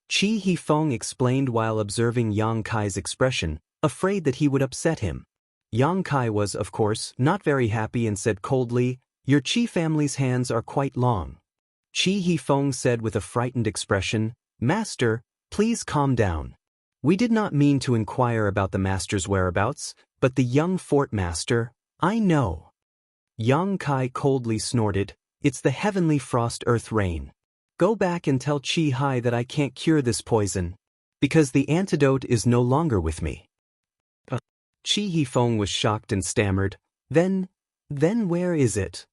[SPEAKER 1] Qi Hifeng explained while observing Yang Kai's expression, afraid that he would upset him. Yang Kai was, of course, not very happy and said coldly, Your Qi family's hands are quite long. Qi Hifeng said with a frightened expression, Master, please calm down. We did not mean to inquire about the master's whereabouts, but the young fort master, I know. Yang Kai coldly snorted, It's the heavenly frost earth rain. Go back and tell Qi Hai that I can't cure this poison, because the antidote is no longer with me. Qi Hifeng was shocked and stammered, Then where is it?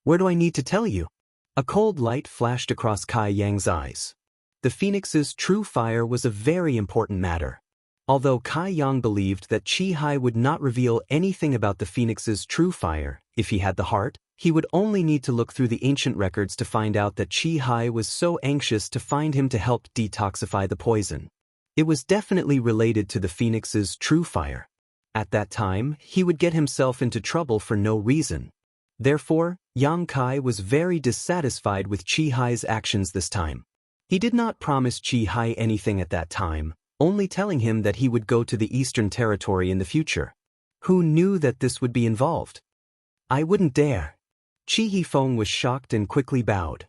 [SPEAKER 1] Where do I need to tell you? A cold light flashed across Kai Yang's eyes. The phoenix's true fire was a very important matter. Although Kai Yang believed that Qi Hai would not reveal anything about the phoenix's true fire, if he had the heart, He would only need to look through the ancient records to find out that Chi Hai was so anxious to find him to help detoxify the poison. It was definitely related to the phoenix's true fire. At that time, he would get himself into trouble for no reason. Therefore, Yang Kai was very dissatisfied with Chi Hai's actions this time. He did not promise Chi Hai anything at that time, only telling him that he would go to the Eastern Territory in the future. Who knew that this would be involved? I wouldn't dare. Chi Hifeng was shocked and quickly bowed.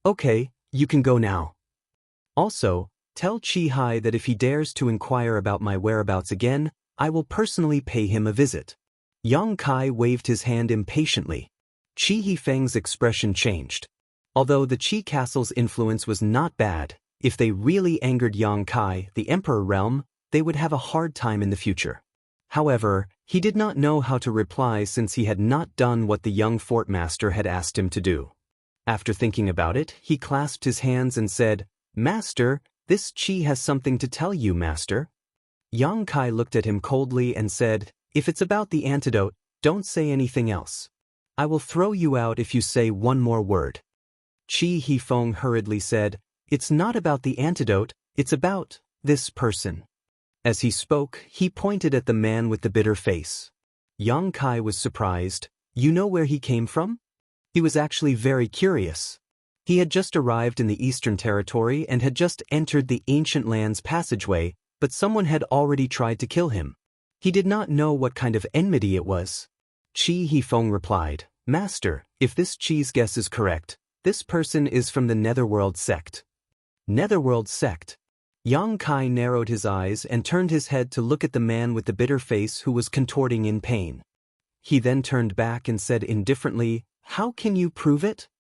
[SPEAKER 1] Okay, you can go now. Also, tell Chi Hai that if he dares to inquire about my whereabouts again, I will personally pay him a visit. Yang Kai waved his hand impatiently. Chi Hifeng's expression changed. Although the Qi Castle's influence was not bad, if they really angered Yang Kai, the Emperor realm, they would have a hard time in the future. However, he did not know how to reply since he had not done what the young fort master had asked him to do. After thinking about it, he clasped his hands and said, "Master, this Qi has something to tell you, Master." Yang Kai looked at him coldly and said, "If it's about the antidote, don't say anything else. I will throw you out if you say one more word." Chi Hifeng hurriedly said, "It's not about the antidote, it's about this person." As he spoke, he pointed at the man with the bitter face. Yang Kai was surprised. You know where he came from? He was actually very curious. He had just arrived in the Eastern Territory and had just entered the Ancient Lands passageway, but someone had already tried to kill him. He did not know what kind of enmity it was. Chi Hifeng replied, "Master, if this Chi's guess is correct, this person is from the Netherworld sect." Netherworld sect? Yang Kai narrowed his eyes and turned his head to look at the man with the bitter face who was contorting in pain. He then turned back and said indifferently, "How can you prove it?"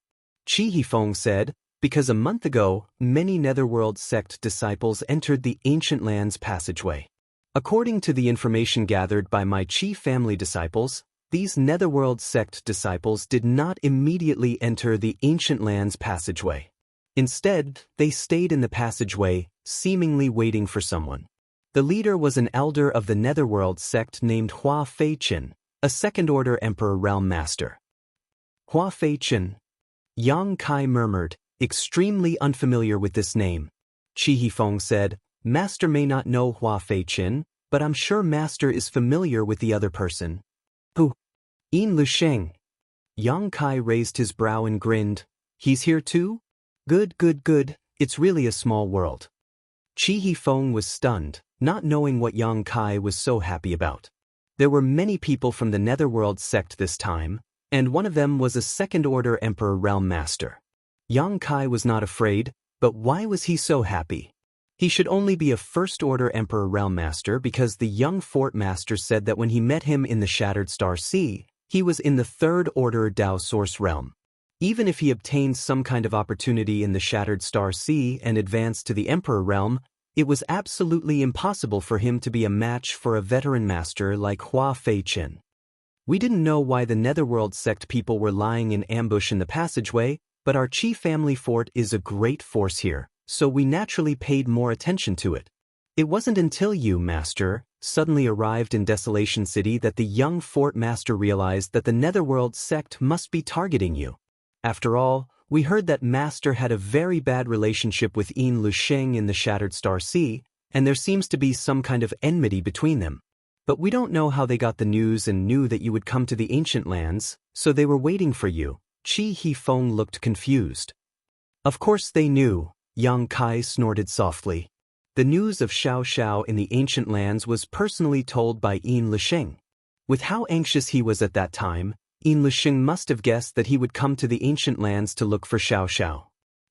[SPEAKER 1] Chi Hifeng said, "Because a month ago, many Netherworld sect disciples entered the Ancient Lands passageway. According to the information gathered by my Chi family disciples, these Netherworld sect disciples did not immediately enter the Ancient Lands passageway. Instead, they stayed in the passageway, seemingly waiting for someone. The leader was an elder of the Netherworld sect named Hua Fei-Chin, a second-order Emperor Realm Master." Hua Fei-Chin. Yang Kai murmured, extremely unfamiliar with this name. Chi Hifeng said, "Master may not know Hua Fei-Chin, but I'm sure Master is familiar with the other person." "Who?" "Yin Lusheng." Yang Kai raised his brow and grinned. "He's here too? Good, good, good, it's really a small world." Chi Hifeng was stunned, not knowing what Yang Kai was so happy about. There were many people from the Netherworld sect this time, and one of them was a second-order Emperor Realm Master. Yang Kai was not afraid, but why was he so happy? He should only be a first-order Emperor Realm Master because the young Fort Master said that when he met him in the Shattered Star Sea, he was in the third-order Dao Source Realm. Even if he obtained some kind of opportunity in the Shattered Star Sea and advanced to the Emperor Realm, it was absolutely impossible for him to be a match for a veteran master like Hua Fei-Chin. We didn't know why the Netherworld sect people were lying in ambush in the passageway, but our Chi family fort is a great force here, so we naturally paid more attention to it. It wasn't until you, Master, suddenly arrived in Desolation City that the young fort master realized that the Netherworld sect must be targeting you. After all, we heard that Master had a very bad relationship with Yin Lusheng in the Shattered Star Sea, and there seems to be some kind of enmity between them. But we don't know how they got the news and knew that you would come to the Ancient Lands, so they were waiting for you. Chi Hifeng looked confused. Of course they knew, Yang Kai snorted softly. The news of Xiao Xiao in the Ancient Lands was personally told by Yin Lusheng. With how anxious he was at that time, Yin Lusheng must have guessed that he would come to the Ancient Lands to look for Xiao Xiao.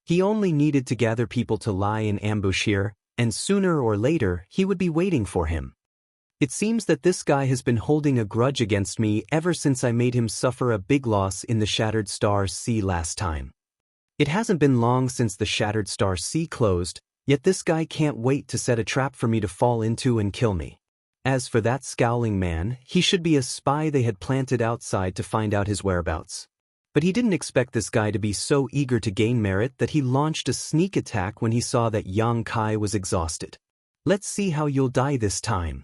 [SPEAKER 1] He only needed to gather people to lie in ambush here, and sooner or later he would be waiting for him. It seems that this guy has been holding a grudge against me ever since I made him suffer a big loss in the Shattered Star Sea last time. It hasn't been long since the Shattered Star Sea closed, yet this guy can't wait to set a trap for me to fall into and kill me. As for that scowling man, he should be a spy they had planted outside to find out his whereabouts. But he didn't expect this guy to be so eager to gain merit that he launched a sneak attack when he saw that Yang Kai was exhausted. "Let's see how you'll die this time."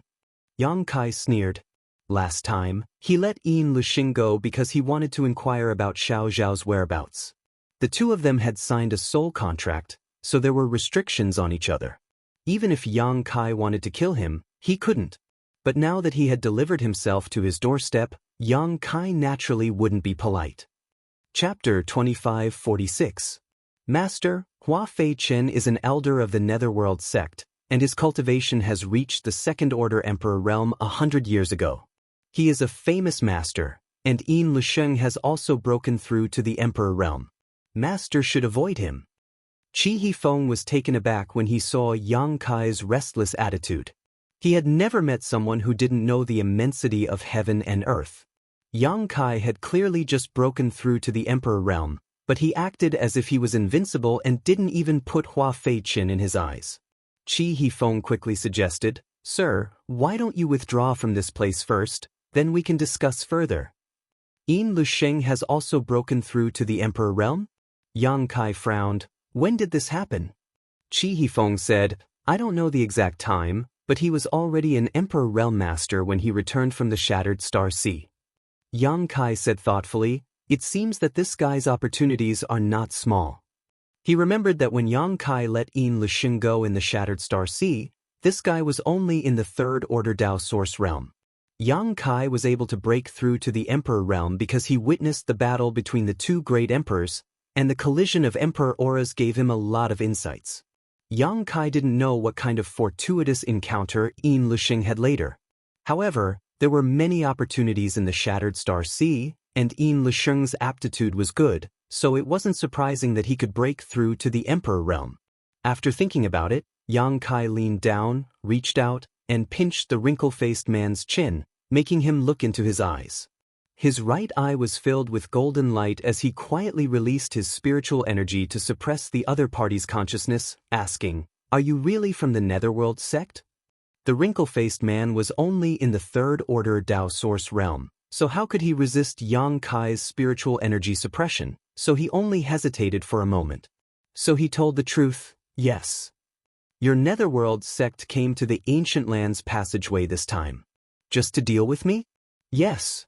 [SPEAKER 1] Yang Kai sneered. Last time, he let Yin Luxing go because he wanted to inquire about Xiao Zhao's whereabouts. The two of them had signed a soul contract, so there were restrictions on each other. Even if Yang Kai wanted to kill him, he couldn't. But now that he had delivered himself to his doorstep, Yang Kai naturally wouldn't be polite. Chapter 2546. Master, Hua Fei Chen is an elder of the Netherworld sect, and his cultivation has reached the Second Order Emperor realm 100 years ago. He is a famous master, and Yin Luxing has also broken through to the Emperor realm. Master should avoid him. Qi Hifeng was taken aback when he saw Yang Kai's restless attitude. He had never met someone who didn't know the immensity of heaven and earth. Yang Kai had clearly just broken through to the Emperor realm, but he acted as if he was invincible and didn't even put Hua Fei Chen in his eyes. Qi Hifeng quickly suggested, "Sir, why don't you withdraw from this place first, then we can discuss further." Yin Luxing has also broken through to the Emperor realm? Yang Kai frowned. When did this happen? Qi Hifeng said, I don't know the exact time, but he was already an Emperor realm master when he returned from the Shattered Star Sea. Yang Kai said thoughtfully, it seems that this guy's opportunities are not small. He remembered that when Yang Kai let Yin Luxing go in the Shattered Star Sea, this guy was only in the Third Order Dao Source realm. Yang Kai was able to break through to the Emperor realm because he witnessed the battle between the two great emperors, and the collision of Emperor auras gave him a lot of insights. Yang Kai didn't know what kind of fortuitous encounter Yin Luxing had later. However, there were many opportunities in the Shattered Star Sea, and Yin Luxing's aptitude was good, so it wasn't surprising that he could break through to the Emperor realm. After thinking about it, Yang Kai leaned down, reached out, and pinched the wrinkle-faced man's chin, making him look into his eyes. His right eye was filled with golden light as he quietly released his spiritual energy to suppress the other party's consciousness, asking, Are you really from the Netherworld sect? The wrinkle-faced man was only in the Third Order Dao Source realm, so how could he resist Yang Kai's spiritual energy suppression? So he only hesitated for a moment. So he told the truth, yes. Your Netherworld sect came to the Ancient Lands passageway this time. Just to deal with me? Yes.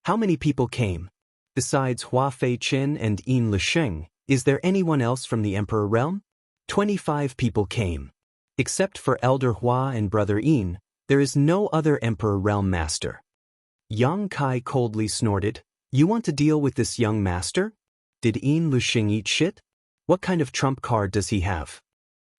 [SPEAKER 1] How many people came? Besides Hua Fei Chen and Yin Luxing, is there anyone else from the Emperor realm? 25 people came. Except for Elder Hua and Brother Yin, there is no other Emperor realm master. Yang Kai coldly snorted, You want to deal with this young master? Did Yin Luxing eat shit? What kind of trump card does he have?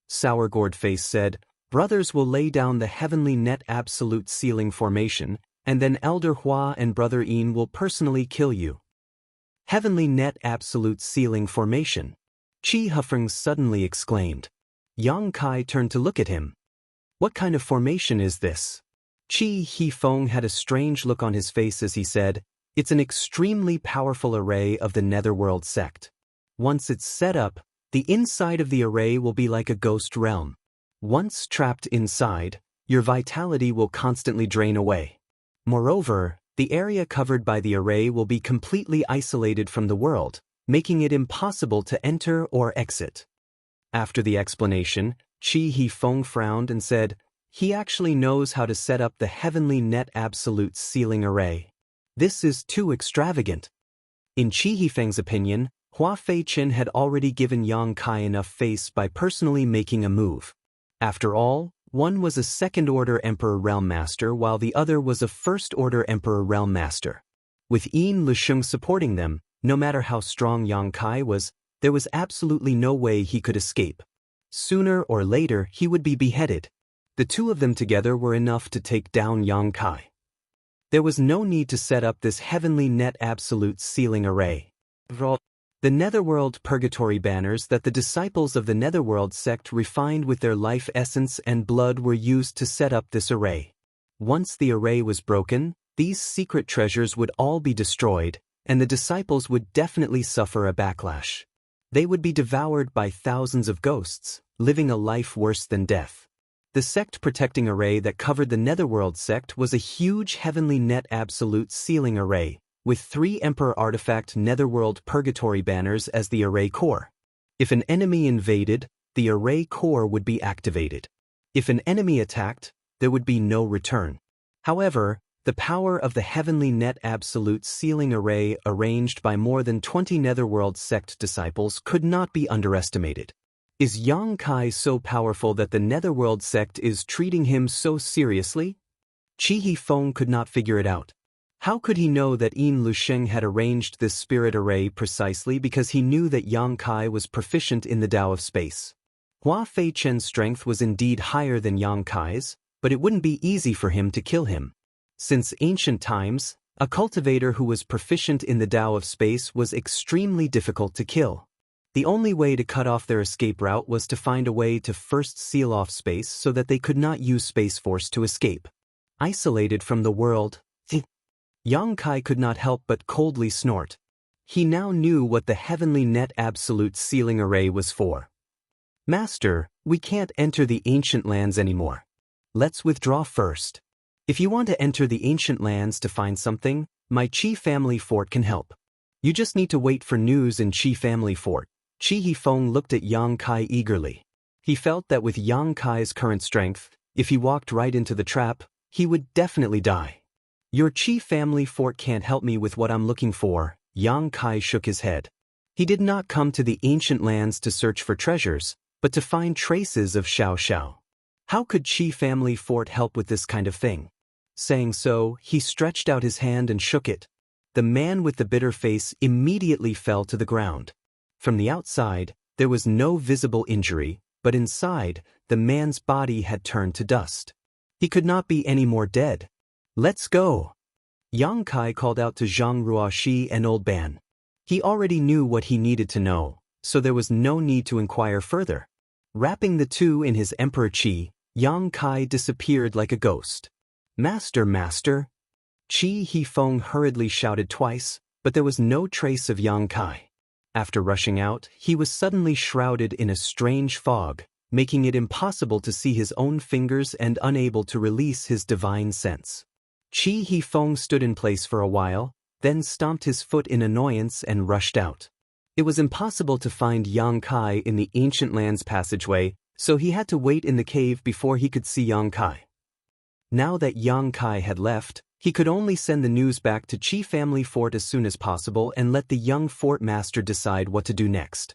[SPEAKER 1] Sour Gourd Face said, Brothers will lay down the heavenly net absolute ceiling formation, and then Elder Hua and Brother Yin will personally kill you. Heavenly net absolute ceiling formation. Qi Hifeng suddenly exclaimed. Yang Kai turned to look at him. What kind of formation is this? Qi Hifeng had a strange look on his face as he said, It's an extremely powerful array of the Netherworld sect. Once it's set up, the inside of the array will be like a ghost realm. Once trapped inside, your vitality will constantly drain away. Moreover, the area covered by the array will be completely isolated from the world, making it impossible to enter or exit. After the explanation, Qi Hifeng frowned and said, He actually knows how to set up the heavenly net absolute ceiling array. This is too extravagant. In Qi Hifeng's opinion, Hua Fei Chen had already given Yang Kai enough face by personally making a move. After all, one was a Second-Order Emperor Realm Master while the other was a First-Order Emperor Realm Master. With Yin Luxing supporting them, no matter how strong Yang Kai was, there was absolutely no way he could escape. Sooner or later he would be beheaded. The two of them together were enough to take down Yang Kai. There was no need to set up this heavenly net absolute ceiling array. The Netherworld Purgatory banners that the disciples of the Netherworld sect refined with their life essence and blood were used to set up this array. Once the array was broken, these secret treasures would all be destroyed, and the disciples would definitely suffer a backlash. They would be devoured by thousands of ghosts, living a life worse than death. The sect-protecting array that covered the Netherworld sect was a huge heavenly net absolute ceiling array, with 3 Emperor Artifact Netherworld Purgatory banners as the array core. If an enemy invaded, the array core would be activated. If an enemy attacked, there would be no return. However, The power of the heavenly net absolute sealing array arranged by more than 20 Netherworld sect disciples could not be underestimated. Is Yang Kai so powerful that the Netherworld sect is treating him so seriously? Chi He Feng could not figure it out. How could he know that Yin Lusheng had arranged this spirit array precisely because he knew that Yang Kai was proficient in the Tao of space? Hua Fei Chen's strength was indeed higher than Yang Kai's, but it wouldn't be easy for him to kill him. Since ancient times, a cultivator who was proficient in the Tao of space was extremely difficult to kill. The only way to cut off their escape route was to find a way to first seal off space so that they could not use Space Force to escape. Isolated from the world, Yang Kai could not help but coldly snort. He now knew what the heavenly net absolute sealing array was for. Master, we can't enter the ancient lands anymore. Let's withdraw first. If you want to enter the ancient lands to find something, my Qi family fort can help. You just need to wait for news in Qi family fort. Chi He Feng looked at Yang Kai eagerly. He felt that with Yang Kai's current strength, if he walked right into the trap, he would definitely die. Your Qi family fort can't help me with what I'm looking for. Yang Kai shook his head. He did not come to the ancient lands to search for treasures, but to find traces of Xiao Xiao. How could Qi family fort help with this kind of thing? Saying so, he stretched out his hand and shook it. The man with the bitter face immediately fell to the ground. From the outside, there was no visible injury, but inside, the man's body had turned to dust. He could not be any more dead. Let's go. Yang Kai called out to Zhang Ruoxi and Old Ban. He already knew what he needed to know, so there was no need to inquire further. Wrapping the two in his Emperor Qi, Yang Kai disappeared like a ghost. Master, master! Chi He Feng hurriedly shouted twice, but there was no trace of Yang Kai. After rushing out, he was suddenly shrouded in a strange fog, making it impossible to see his own fingers and unable to release his divine sense. Chi He Feng stood in place for a while, then stomped his foot in annoyance and rushed out. It was impossible to find Yang Kai in the ancient lands passageway, so he had to wait in the cave before he could see Yang Kai. Now that Yang Kai had left, he could only send the news back to Qi family fort as soon as possible and let the young fort master decide what to do next.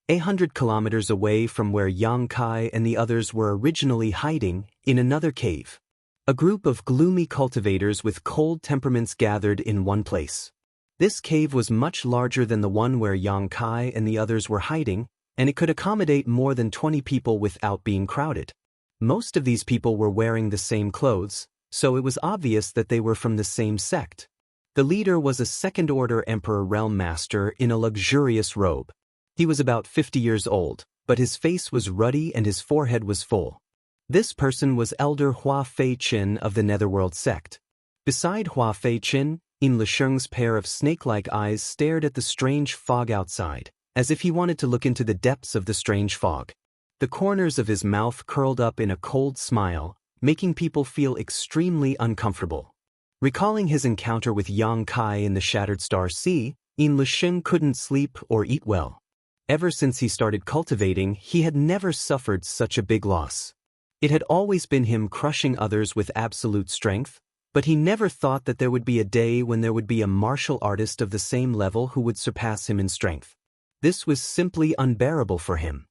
[SPEAKER 1] 800 kilometers away from where Yang Kai and the others were originally hiding, in another cave. A group of gloomy cultivators with cold temperaments gathered in one place. This cave was much larger than the one where Yang Kai and the others were hiding, and it could accommodate more than 20 people without being crowded. Most of these people were wearing the same clothes, so it was obvious that they were from the same sect. The leader was a second-order Emperor Realm Master in a luxurious robe. He was about 50 years old, but his face was ruddy and his forehead was full. This person was Elder Hua Fei Qin of the Netherworld sect. Beside Hua Fei Qin, Yin Lusheng's pair of snake-like eyes stared at the strange fog outside, as if he wanted to look into the depths of the strange fog. The corners of his mouth curled up in a cold smile, making people feel extremely uncomfortable. Recalling his encounter with Yang Kai in the Shattered Star Sea, Yin Lusheng couldn't sleep or eat well. Ever since he started cultivating, he had never suffered such a big loss. It had always been him crushing others with absolute strength, but he never thought that there would be a day when there would be a martial artist of the same level who would surpass him in strength. This was simply unbearable for him.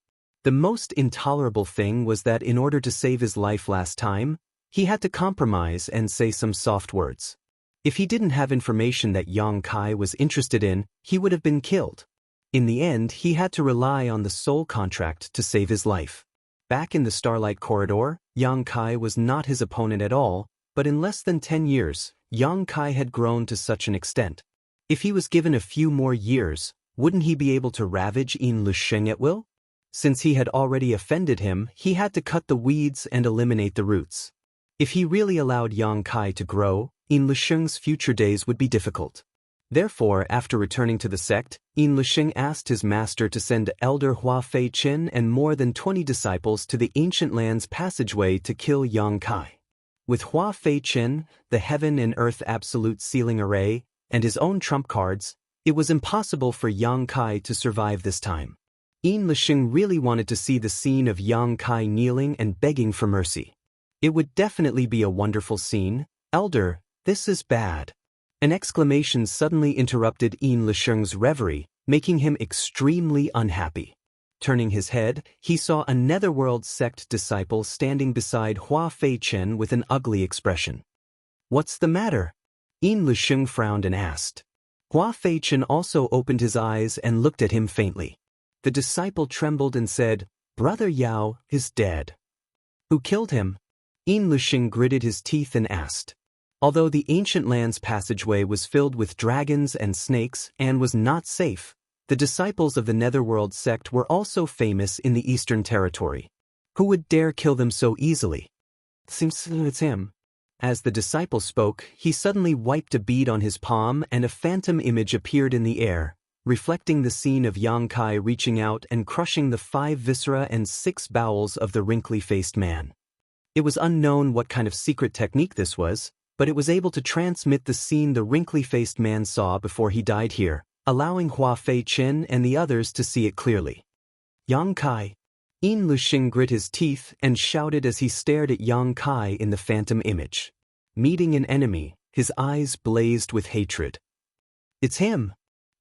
[SPEAKER 1] The most intolerable thing was that in order to save his life last time, he had to compromise and say some soft words. If he didn't have information that Yang Kai was interested in, he would have been killed. In the end, he had to rely on the soul contract to save his life. Back in the Starlight Corridor, Yang Kai was not his opponent at all, but in less than 10 years, Yang Kai had grown to such an extent. If he was given a few more years, wouldn't he be able to ravage Yin Lusheng at will? Since he had already offended him, he had to cut the weeds and eliminate the roots. If he really allowed Yang Kai to grow, Yin Lusheng's future days would be difficult. Therefore, after returning to the sect, Yin Lusheng asked his master to send Elder Hua Fei Qin and more than 20 disciples to the ancient lands passageway to kill Yang Kai. With Hua Fei Qin, the heaven and earth absolute sealing array, and his own trump cards, it was impossible for Yang Kai to survive this time. Yin Lusheng really wanted to see the scene of Yang Kai kneeling and begging for mercy. It would definitely be a wonderful scene. Elder, This is bad. An exclamation suddenly interrupted Yin Lisheng's reverie, making him extremely unhappy. Turning his head, he saw a netherworld sect disciple standing beside Hua Fei-chen with an ugly expression. What's the matter? Yin Lisheng frowned and asked. Hua Fei-chen also opened his eyes and looked at him faintly. The disciple trembled and said, Brother Yao is dead. Who killed him? Yin Lisheng gritted his teeth and asked. Although the ancient land's passageway was filled with dragons and snakes and was not safe, the disciples of the Netherworld sect were also famous in the Eastern Territory. Who would dare kill them so easily? Seems it's him. As the disciple spoke, he suddenly wiped a bead on his palm and a phantom image appeared in the air, reflecting the scene of Yang Kai reaching out and crushing the 5 viscera and 6 bowels of the wrinkly-faced man. It was unknown what kind of secret technique this was, but it was able to transmit the scene the wrinkly-faced man saw before he died here, allowing Hua Fei-chen and the others to see it clearly. Yang Kai. Yin Lisheng grit his teeth and shouted as he stared at Yang Kai in the phantom image. Meeting an enemy, his eyes blazed with hatred. It's him.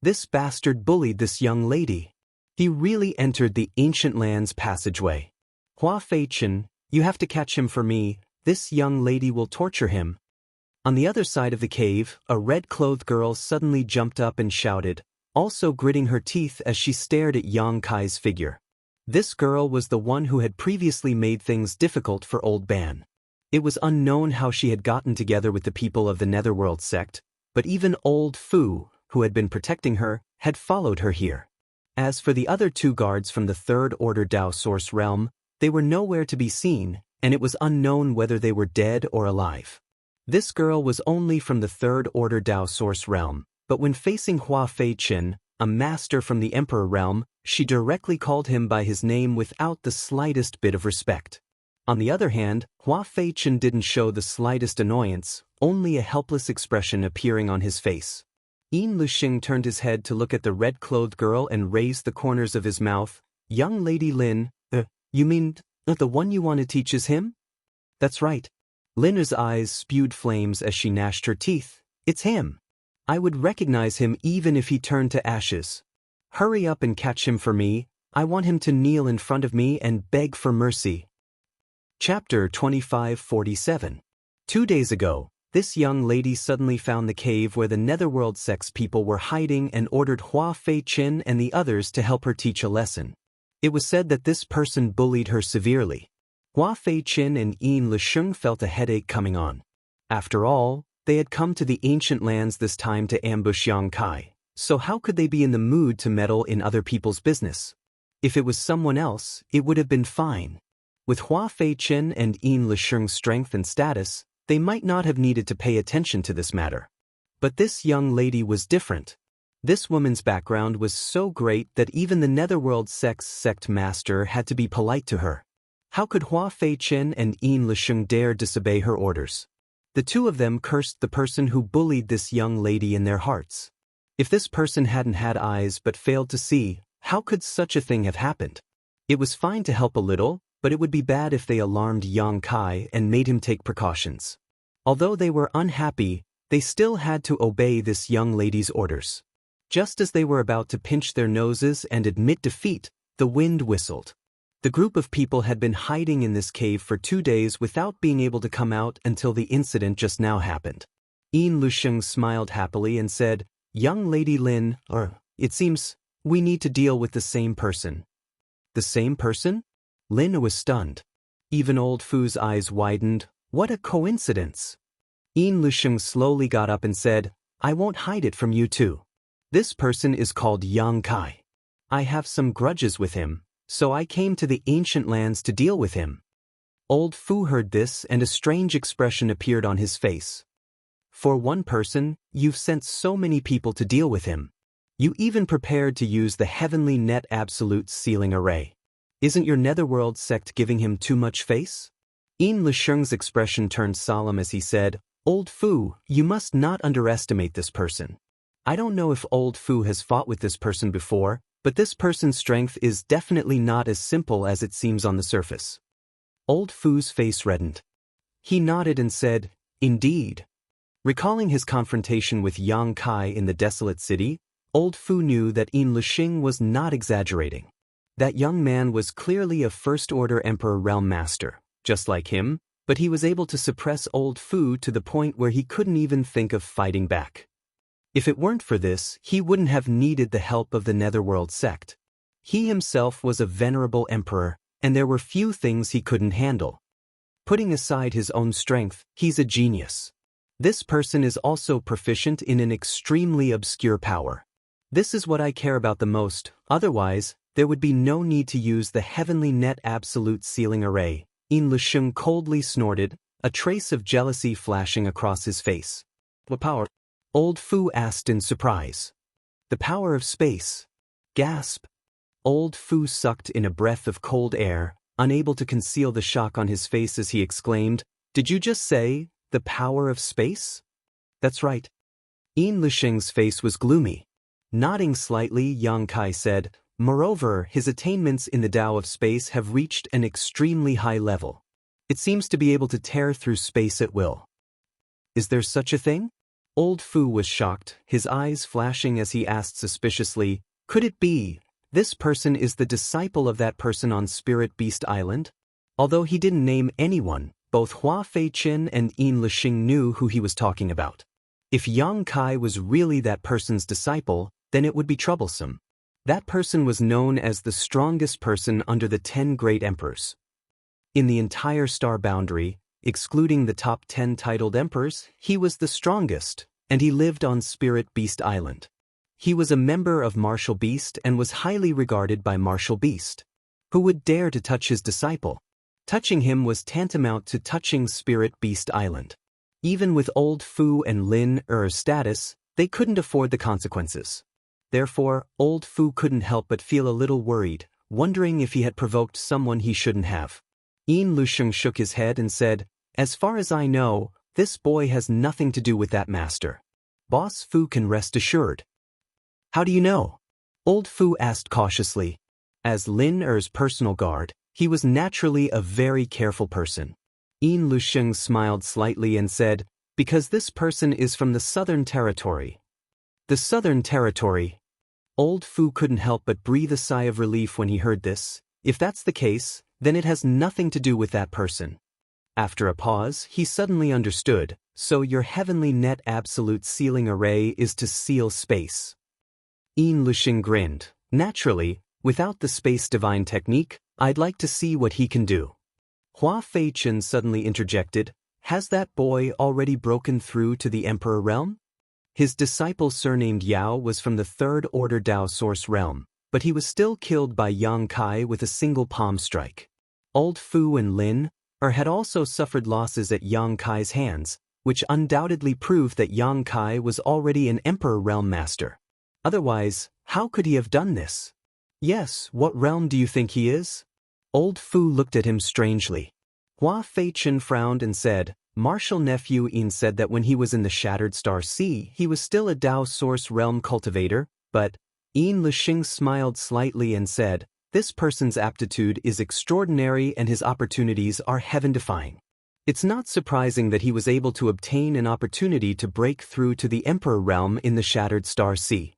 [SPEAKER 1] This bastard bullied this young lady. He really entered the ancient land's passageway. Hua Fei-chen, you have to catch him for me, this young lady will torture him. On the other side of the cave, a red-clothed girl suddenly jumped up and shouted, also gritting her teeth as she stared at Yang Kai's figure. This girl was the one who had previously made things difficult for Old Ban. It was unknown how she had gotten together with the people of the Netherworld sect, but even Old Fu, who had been protecting her, had followed her here. As for the other 2 guards from the Third Order Dao Source realm, they were nowhere to be seen, and it was unknown whether they were dead or alive. This girl was only from the Third Order Dao Source realm, but when facing Hua Fei-chen, a master from the Emperor realm, she directly called him by his name without the slightest bit of respect. On the other hand, Hua Fei-chen didn't show the slightest annoyance, only a helpless expression appearing on his face. Yin Lisheng turned his head to look at the red-clothed girl and raised the corners of his mouth. Young Lady Lin, you mean, the one you want to teach is him? That's right. Lin's eyes spewed flames as she gnashed her teeth. It's him. I would recognize him even if he turned to ashes. Hurry up and catch him for me. I want him to kneel in front of me and beg for mercy. Chapter 2547. 2 days ago, this young lady suddenly found the cave where the Netherworld sect's people were hiding and ordered Hua Fei-chen and the others to help her teach a lesson. It was said that this person bullied her severely. Hua Fei-chen and Yin Lisheng felt a headache coming on. After all, they had come to the ancient lands this time to ambush Yang Kai, so how could they be in the mood to meddle in other people's business? If it was someone else, it would have been fine. With Hua Fei-chen and Yin Lisheng's strength and status, they might not have needed to pay attention to this matter. But this young lady was different. This woman's background was so great that even the Netherworld sect's sect master had to be polite to her. How could Hua Fei-chen and Yin Lisheng dare disobey her orders? The 2 of them cursed the person who bullied this young lady in their hearts. If this person hadn't had eyes but failed to see, how could such a thing have happened? It was fine to help a little, but it would be bad if they alarmed Yang Kai and made him take precautions. Although they were unhappy, they still had to obey this young lady's orders. Just as they were about to pinch their noses and admit defeat, the wind whistled. The group of people had been hiding in this cave for 2 days without being able to come out until the incident just now happened. Yin Lisheng smiled happily and said, Young Lady Lin, it seems we need to deal with the same person. The same person? Lin was stunned. Even Old Fu's eyes widened. What a coincidence. Yin Lisheng slowly got up and said, I won't hide it from you 2. This person is called Yang Kai. I have some grudges with him, so I came to the ancient lands to deal with him. Old Fu heard this and a strange expression appeared on his face. For one person, you've sent so many people to deal with him. You even prepared to use the Heavenly Net Absolute Sealing Array. Isn't your Netherworld sect giving him too much face? Yin Lisheng's expression turned solemn as he said, Old Fu, you must not underestimate this person. I don't know if Old Fu has fought with this person before, but this person's strength is definitely not as simple as it seems on the surface. Old Fu's face reddened. He nodded and said, Indeed. Recalling his confrontation with Yang Kai in the desolate city, Old Fu knew that Yin Lixing was not exaggerating. That young man was clearly a first-order Emperor Realm Master, just like him, but he was able to suppress Old Fu to the point where he couldn't even think of fighting back. If it weren't for this, he wouldn't have needed the help of the Netherworld sect. He himself was a venerable emperor, and there were few things he couldn't handle. Putting aside his own strength, he's a genius. This person is also proficient in an extremely obscure power. This is what I care about the most, otherwise, there would be no need to use the heavenly net absolute sealing array. Yin Lixing coldly snorted, a trace of jealousy flashing across his face. What power? Old Fu asked in surprise. The power of space. Gasp. Old Fu sucked in a breath of cold air, unable to conceal the shock on his face as he exclaimed, "Did you just say, the power of space?" "That's right." Yin Lixing's face was gloomy. Nodding slightly, Yang Kai said, "Moreover, his attainments in the Tao of space have reached an extremely high level. It seems to be able to tear through space at will." "Is there such a thing?" Old Fu was shocked, his eyes flashing as he asked suspiciously, "Could it be this person is the disciple of that person on Spirit Beast Island?" Although he didn't name anyone, both Hua Feiqin and Yin Lixing knew who he was talking about. If Yang Kai was really that person's disciple, then it would be troublesome. That person was known as the strongest person under the 10 great emperors. In the entire star boundary, excluding the top 10 titled emperors, he was the strongest, and he lived on Spirit Beast Island. He was a member of Martial Beast and was highly regarded by Martial Beast. Who would dare to touch his disciple? Touching him was tantamount to touching Spirit Beast Island. Even with Old Fu and Lin Er's status, they couldn't afford the consequences. Therefore, Old Fu couldn't help but feel a little worried, wondering if he had provoked someone he shouldn't have. Yin Lixing shook his head and said, "As far as I know, this boy has nothing to do with that master. Boss Fu can rest assured." "How do you know?" Old Fu asked cautiously. As Lin Er's personal guard, he was naturally a very careful person. Yin Lixing smiled slightly and said, "Because this person is from the Southern Territory." The Southern Territory. Old Fu couldn't help but breathe a sigh of relief when he heard this. If that's the case, then it has nothing to do with that person. After a pause, he suddenly understood, "So your heavenly net absolute sealing array is to seal space." Yin Lixing grinned. "Naturally, without the space divine technique, I'd like to see what he can do." Hua Feiqin suddenly interjected, "Has that boy already broken through to the Emperor Realm?" His disciple surnamed Yao was from the Third Order Tao Source Realm, but he was still killed by Yang Kai with a single palm strike. Old Fu and Lin Er had also suffered losses at Yang Kai's hands, which undoubtedly proved that Yang Kai was already an Emperor Realm Master. Otherwise, how could he have done this? "Yes, what realm do you think he is?" Old Fu looked at him strangely. Hua Feiqin frowned and said, "Martial nephew Yin said that when he was in the Shattered Star Sea, he was still a Tao Source Realm cultivator, but..." Yin Lixing smiled slightly and said, "This person's aptitude is extraordinary and his opportunities are heaven-defying. It's not surprising that he was able to obtain an opportunity to break through to the Emperor Realm in the Shattered Star Sea.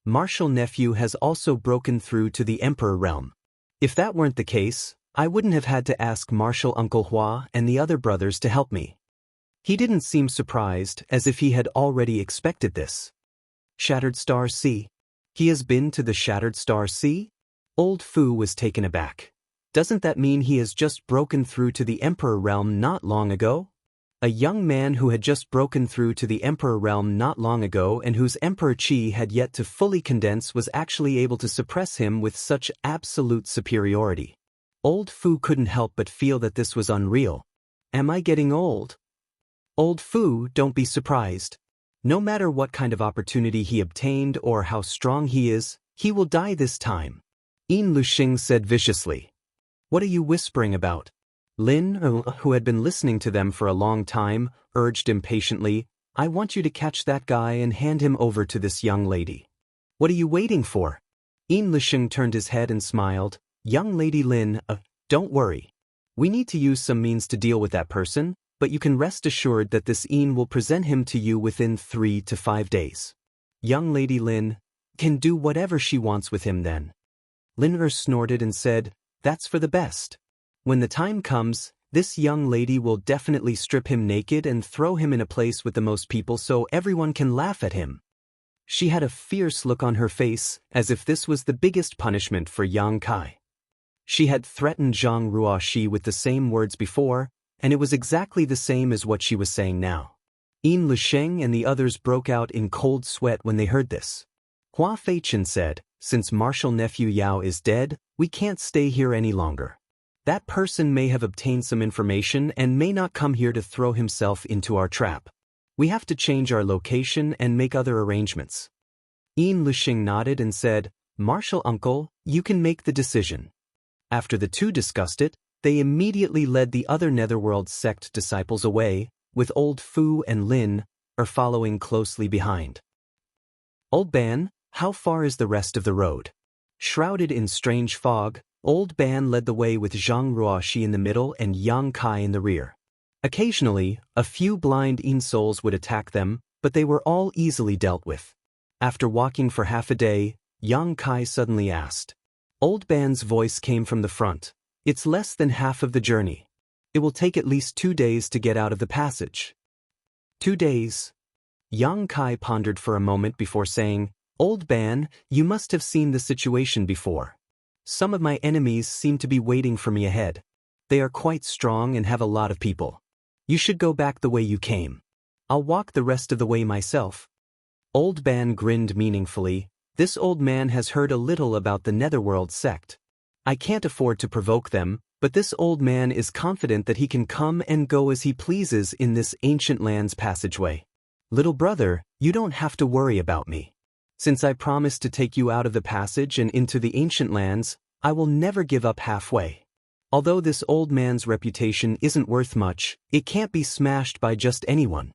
[SPEAKER 1] Martial nephew has also broken through to the Emperor Realm. If that weren't the case, I wouldn't have had to ask Martial Uncle Hua and the other brothers to help me." He didn't seem surprised, as if he had already expected this. Shattered Star Sea. He has been to the Shattered Star Sea? Old Fu was taken aback. Doesn't that mean he has just broken through to the Emperor Realm not long ago? A young man who had just broken through to the Emperor Realm not long ago and whose Emperor Qi had yet to fully condense was actually able to suppress him with such absolute superiority. Old Fu couldn't help but feel that this was unreal. Am I getting old? Old Fu, don't be surprised. No matter what kind of opportunity he obtained or how strong he is, he will die this time. Yin Lixing said viciously. What are you whispering about? Lin, who had been listening to them for a long time, urged impatiently, I want you to catch that guy and hand him over to this young lady. What are you waiting for? Yin Lixing turned his head and smiled. Young lady Lin, don't worry. We need to use some means to deal with that person, but you can rest assured that this Een will present him to you within 3 to 5 days. Young Lady Lin can do whatever she wants with him then. Lin snorted and said, "That's for the best. When the time comes, this young lady will definitely strip him naked and throw him in a place with the most people so everyone can laugh at him." She had a fierce look on her face, as if this was the biggest punishment for Yang Kai. She had threatened Zhang Ruoxi with the same words before, and it was exactly the same as what she was saying now. Yin Lusheng and the others broke out in cold sweat when they heard this. Hua Feichen said, "Since Marshal Nephew Yao is dead, we can't stay here any longer. That person may have obtained some information and may not come here to throw himself into our trap. We have to change our location and make other arrangements." Yin Lusheng nodded and said, "Marshal Uncle, you can make the decision." After the two discussed it, they immediately led the other Netherworld sect disciples away, with old Fu and Lin following closely behind. "Old Ban, how far is the rest of the road?" Shrouded in strange fog, Old Ban led the way with Zhang Ruoxi in the middle and Yang Kai in the rear. Occasionally, a few blind Yin souls would attack them, but they were all easily dealt with. After walking for half a day, Yang Kai suddenly asked. Old Ban's voice came from the front. "It's less than half of the journey. It will take at least 2 days to get out of the passage." 2 days? Yang Kai pondered for a moment before saying, "Old Ban, you must have seen the situation before. Some of my enemies seem to be waiting for me ahead. They are quite strong and have a lot of people. You should go back the way you came. I'll walk the rest of the way myself." Old Ban grinned meaningfully. This old man has heard a little about the Netherworld sect. I can't afford to provoke them, but this old man is confident that he can come and go as he pleases in this ancient land's passageway. "Little brother, you don't have to worry about me. Since I promised to take you out of the passage and into the ancient lands, I will never give up halfway. Although this old man's reputation isn't worth much, it can't be smashed by just anyone."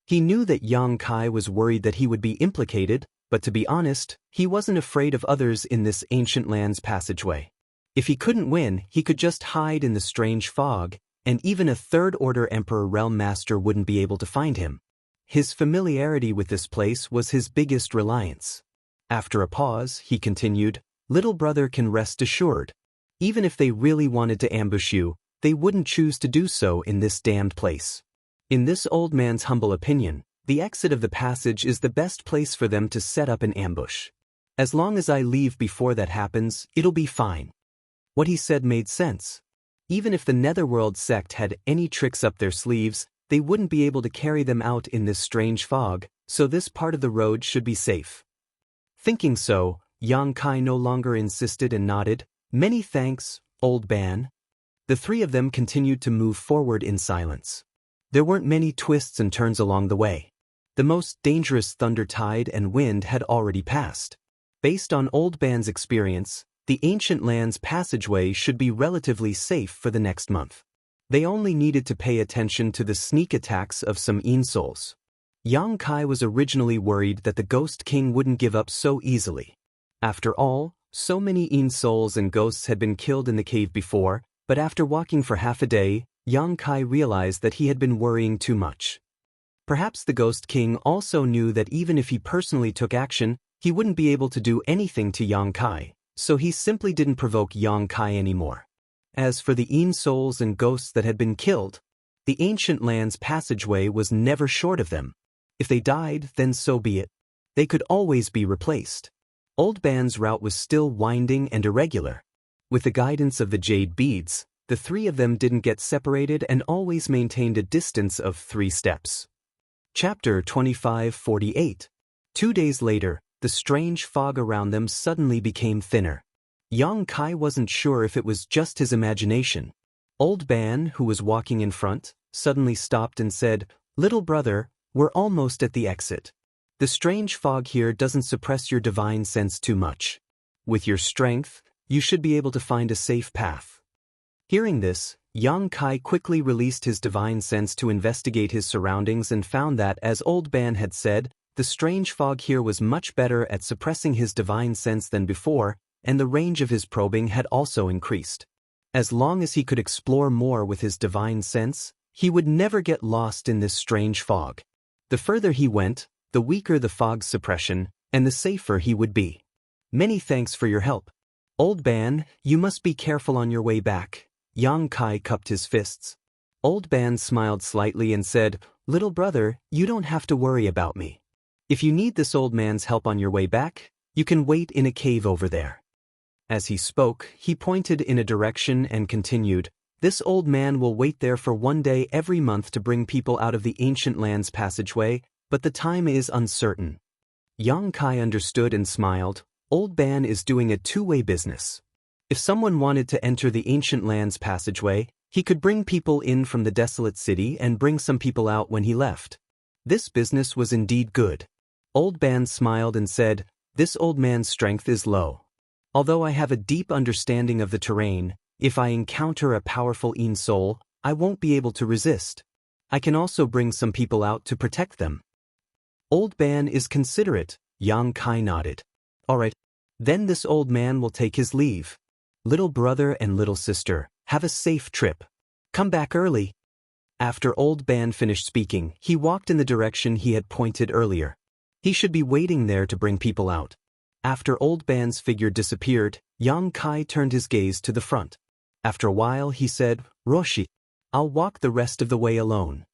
[SPEAKER 1] He knew that Yang Kai was worried that he would be implicated, but to be honest, he wasn't afraid of others in this ancient land's passageway. If he couldn't win, he could just hide in the strange fog, and even a third-order Emperor Realm Master wouldn't be able to find him. His familiarity with this place was his biggest reliance. After a pause, he continued, "Little brother can rest assured. Even if they really wanted to ambush you, they wouldn't choose to do so in this damned place. In this old man's humble opinion, the exit of the passage is the best place for them to set up an ambush. As long as I leave before that happens, it'll be fine." What he said made sense. Even if the Netherworld sect had any tricks up their sleeves, they wouldn't be able to carry them out in this strange fog, so this part of the road should be safe. Thinking so, Yang Kai no longer insisted and nodded, "Many thanks, Old Ban." The three of them continued to move forward in silence. There weren't many twists and turns along the way. The most dangerous thunder tide and wind had already passed. Based on Old Ban's experience, the ancient land's passageway should be relatively safe for the next month. They only needed to pay attention to the sneak attacks of some Yin souls. Yang Kai was originally worried that the Ghost King wouldn't give up so easily. After all, so many Yin souls and ghosts had been killed in the cave before, but after walking for half a day, Yang Kai realized that he had been worrying too much. Perhaps the Ghost King also knew that even if he personally took action, he wouldn't be able to do anything to Yang Kai, so he simply didn't provoke Yang Kai anymore. As for the Yin souls and ghosts that had been killed, the ancient land's passageway was never short of them. If they died, then so be it. They could always be replaced. Old Ban's route was still winding and irregular. With the guidance of the jade beads, the three of them didn't get separated and always maintained a distance of 3 steps. Chapter 2548. 2 days later, the strange fog around them suddenly became thinner. Yang Kai wasn't sure if it was just his imagination. Old Ban, who was walking in front, suddenly stopped and said, "Little brother, we're almost at the exit. The strange fog here doesn't suppress your divine sense too much. With your strength, you should be able to find a safe path." Hearing this, Yang Kai quickly released his divine sense to investigate his surroundings and found that, as Old Ban had said, the strange fog here was much better at suppressing his divine sense than before, and the range of his probing had also increased. As long as he could explore more with his divine sense, He would never get lost in this strange fog. The further he went, the weaker the fog's suppression, and the safer he would be. Many thanks for your help. Old Ban, you must be careful on your way back. Yang Kai cupped his fists. Old Ban smiled slightly and said, Little brother, you don't have to worry about me. If you need this old man's help on your way back, you can wait in a cave over there. As he spoke, he pointed in a direction and continued, This old man will wait there for 1 day every month to bring people out of the ancient land's passageway, but the time is uncertain. Yang Kai understood and smiled. Old Ban is doing a two-way business. If someone wanted to enter the ancient land's passageway, he could bring people in from the desolate city and bring some people out when he left. This business was indeed good. Old Ban smiled and said, This old man's strength is low. Although I have a deep understanding of the terrain, if I encounter a powerful Een soul, I won't be able to resist. I can also bring some people out to protect them. Old Ban is considerate, Yang Kai nodded. Alright, then this old man will take his leave. Little brother and little sister, have a safe trip. Come back early. After Old Ban finished speaking, he walked in the direction he had pointed earlier. He should be waiting there to bring people out. After Old Ban's figure disappeared, Yang Kai turned his gaze to the front. After a while he said, Roshi, I'll walk the rest of the way alone.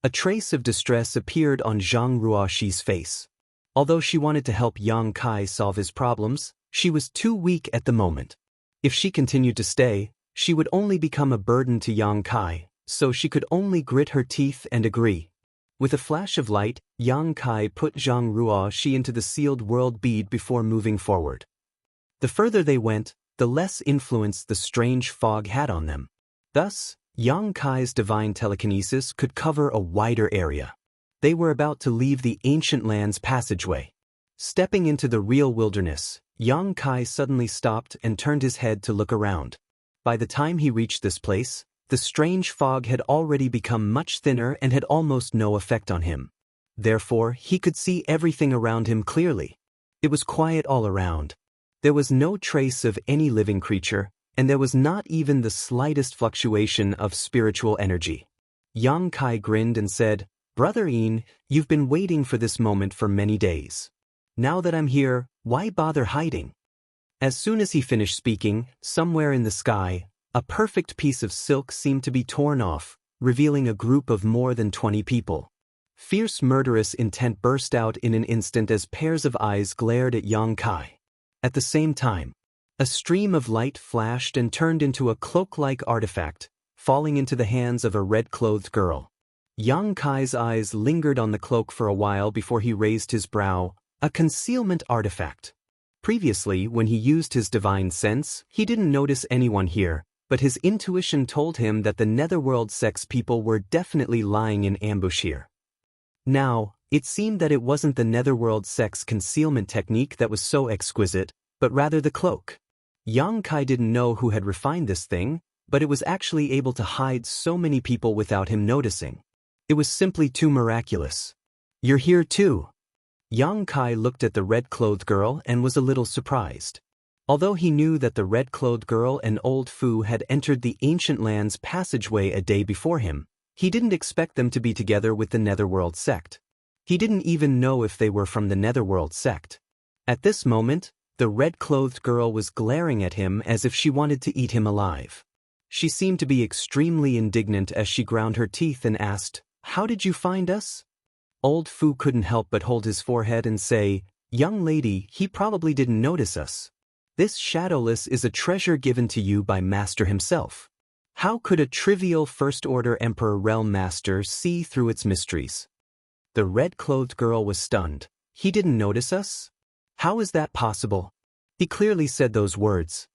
[SPEAKER 1] A trace of distress appeared on Zhang Ruoxi's face. Although she wanted to help Yang Kai solve his problems, she was too weak at the moment. If she continued to stay, she would only become a burden to Yang Kai, so she could only grit her teeth and agree. With a flash of light, Yang Kai put Zhang Ruoxi into the sealed world bead before moving forward. The further they went, the less influence the strange fog had on them. Thus, Yang Kai's divine telekinesis could cover a wider area. They were about to leave the ancient land's passageway. Stepping into the real wilderness, Yang Kai suddenly stopped and turned his head to look around. By the time he reached this place, the strange fog had already become much thinner and had almost no effect on him. Therefore, he could see everything around him clearly. It was quiet all around. There was no trace of any living creature, and there was not even the slightest fluctuation of spiritual energy. Yang Kai grinned and said, Brother Een, you've been waiting for this moment for many days. Now that I'm here, why bother hiding? As soon as he finished speaking, somewhere in the sky, a perfect piece of silk seemed to be torn off, revealing a group of more than 20 people. Fierce murderous intent burst out in an instant as pairs of eyes glared at Yang Kai. At the same time, a stream of light flashed and turned into a cloak-like artifact, falling into the hands of a red-clothed girl. Yang Kai's eyes lingered on the cloak for a while before he raised his brow. A concealment artifact. Previously, when he used his divine sense, he didn't notice anyone here, but his intuition told him that the netherworld sex people were definitely lying in ambush here. Now, it seemed that it wasn't the netherworld sex concealment technique that was so exquisite, but rather the cloak. Yang Kai didn't know who had refined this thing, but it was actually able to hide so many people without him noticing. It was simply too miraculous. You're here too. Yang Kai looked at the red-clothed girl and was a little surprised. Although he knew that the red-clothed girl and old Fu had entered the ancient land's passageway a day before him, he didn't expect them to be together with the netherworld sect. He didn't even know if they were from the netherworld sect. At this moment, the red-clothed girl was glaring at him as if she wanted to eat him alive. She seemed to be extremely indignant as she ground her teeth and asked, How did you find us? Old Fu couldn't help but hold his forehead and say, Young lady, he probably didn't notice us. This shadowless is a treasure given to you by Master himself. How could a trivial First-Order Emperor Realm Master see through its mysteries? The red-clothed girl was stunned. He didn't notice us? How is that possible? He clearly said those words.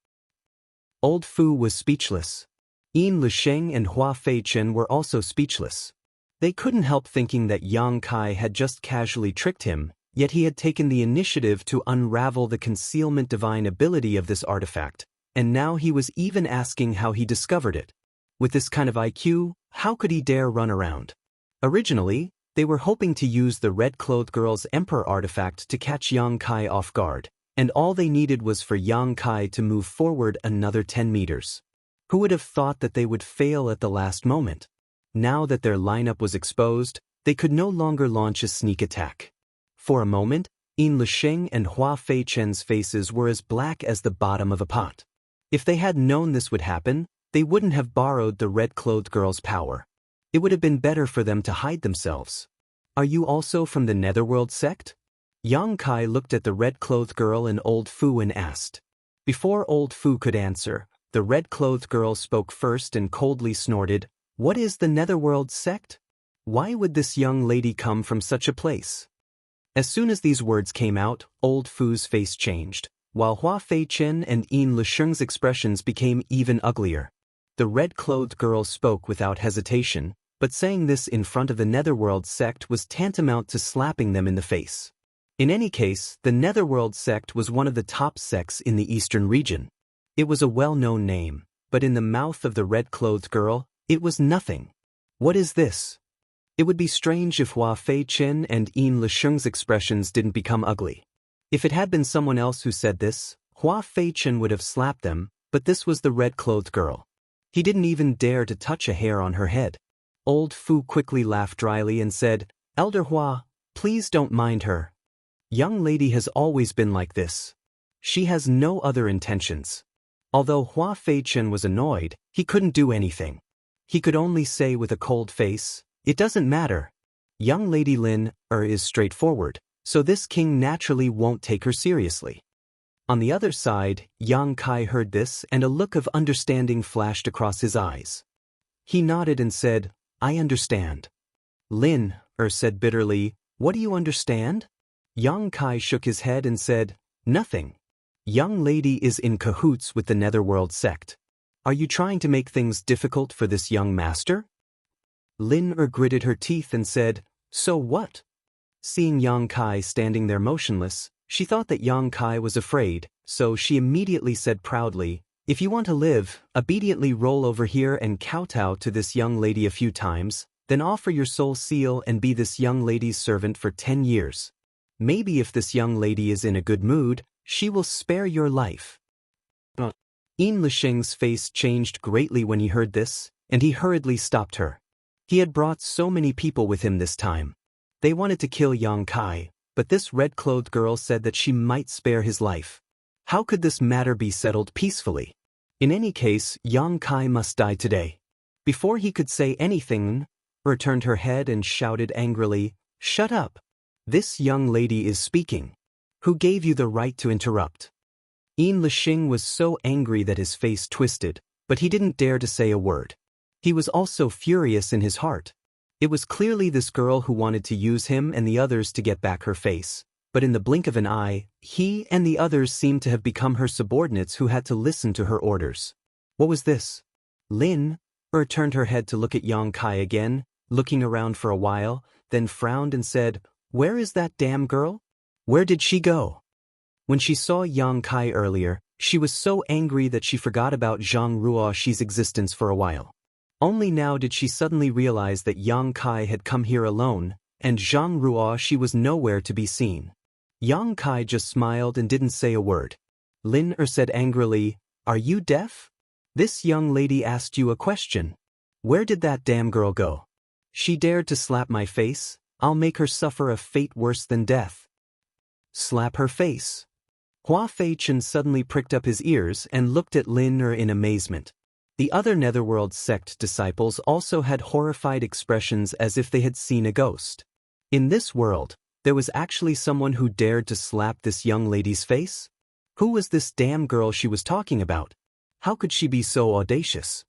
[SPEAKER 1] Old Fu was speechless. Yin Lusheng and Hua Feichen were also speechless. They couldn't help thinking that Yang Kai had just casually tricked him, yet he had taken the initiative to unravel the concealment divine ability of this artifact, and now he was even asking how he discovered it. With this kind of IQ, how could he dare run around? Originally, they were hoping to use the red-clothed girl's Emperor artifact to catch Yang Kai off guard, and all they needed was for Yang Kai to move forward another 10 meters. Who would have thought that they would fail at the last moment? Now that their lineup was exposed, they could no longer launch a sneak attack. For a moment, Yin Lisheng and Hua Feichen's faces were as black as the bottom of a pot. If they had known this would happen, they wouldn't have borrowed the red-clothed girl's power. It would have been better for them to hide themselves. Are you also from the Netherworld sect? Yang Kai looked at the red-clothed girl and Old Fu and asked. Before Old Fu could answer, the red-clothed girl spoke first and coldly snorted, "What is the Netherworld sect? Why would this young lady come from such a place?" As soon as these words came out, Old Fu's face changed, while Hua Feichen and Yin Lisheng's expressions became even uglier. The red-clothed girl spoke without hesitation, but saying this in front of the Netherworld sect was tantamount to slapping them in the face. In any case, the Netherworld sect was one of the top sects in the eastern region. It was a well-known name, but in the mouth of the red-clothed girl, it was nothing. What is this? It would be strange if Hua Feichen and Yin Lisheng's expressions didn't become ugly. If it had been someone else who said this, Hua Feichen would have slapped them, but this was the red-clothed girl. He didn't even dare to touch a hair on her head. Old Fu quickly laughed dryly and said, "Elder Hua, please don't mind her. Young lady has always been like this. She has no other intentions." Although Hua Feichen was annoyed, he couldn't do anything. He could only say with a cold face, "It doesn't matter. Young Lady Lin is straightforward, so this king naturally won't take her seriously." On the other side, Yang Kai heard this and a look of understanding flashed across his eyes. He nodded and said, "I understand." Lin said bitterly, "What do you understand?" Yang Kai shook his head and said, "Nothing. Young lady is in cahoots with the Netherworld sect. Are you trying to make things difficult for this young master?" Lin gritted her teeth and said, "So what?" Seeing Yang Kai standing there motionless, she thought that Yang Kai was afraid, so she immediately said proudly, "If you want to live, obediently roll over here and kowtow to this young lady a few times, then offer your soul seal and be this young lady's servant for 10 years. Maybe if this young lady is in a good mood, she will spare your life." Yin Lisheng's face changed greatly when he heard this, and he hurriedly stopped her. He had brought so many people with him this time. They wanted to kill Yang Kai, but this red-clothed girl said that she might spare his life. How could this matter be settled peacefully? In any case, Yang Kai must die today. Before he could say anything, turned her head and shouted angrily, "Shut up! This young lady is speaking. Who gave you the right to interrupt?" Yin Lisheng was so angry that his face twisted, but he didn't dare to say a word. He was also furious in his heart. It was clearly this girl who wanted to use him and the others to get back her face, but in the blink of an eye, he and the others seemed to have become her subordinates who had to listen to her orders. What was this? Lin turned her head to look at Yang Kai again, looking around for a while, then frowned and said, "Where is that damn girl? Where did she go?" When she saw Yang Kai earlier, she was so angry that she forgot about Zhang Ruoxi's existence for a while. Only now did she suddenly realize that Yang Kai had come here alone, and Zhang Ruoxi was nowhere to be seen. Yang Kai just smiled and didn't say a word. Lin said angrily, "Are you deaf? This young lady asked you a question. Where did that damn girl go? She dared to slap my face. I'll make her suffer a fate worse than death." Slap her face? Hua Feichen suddenly pricked up his ears and looked at Lin in amazement. The other Netherworld sect disciples also had horrified expressions as if they had seen a ghost. In this world, there was actually someone who dared to slap this young lady's face? Who was this damn girl she was talking about? How could she be so audacious?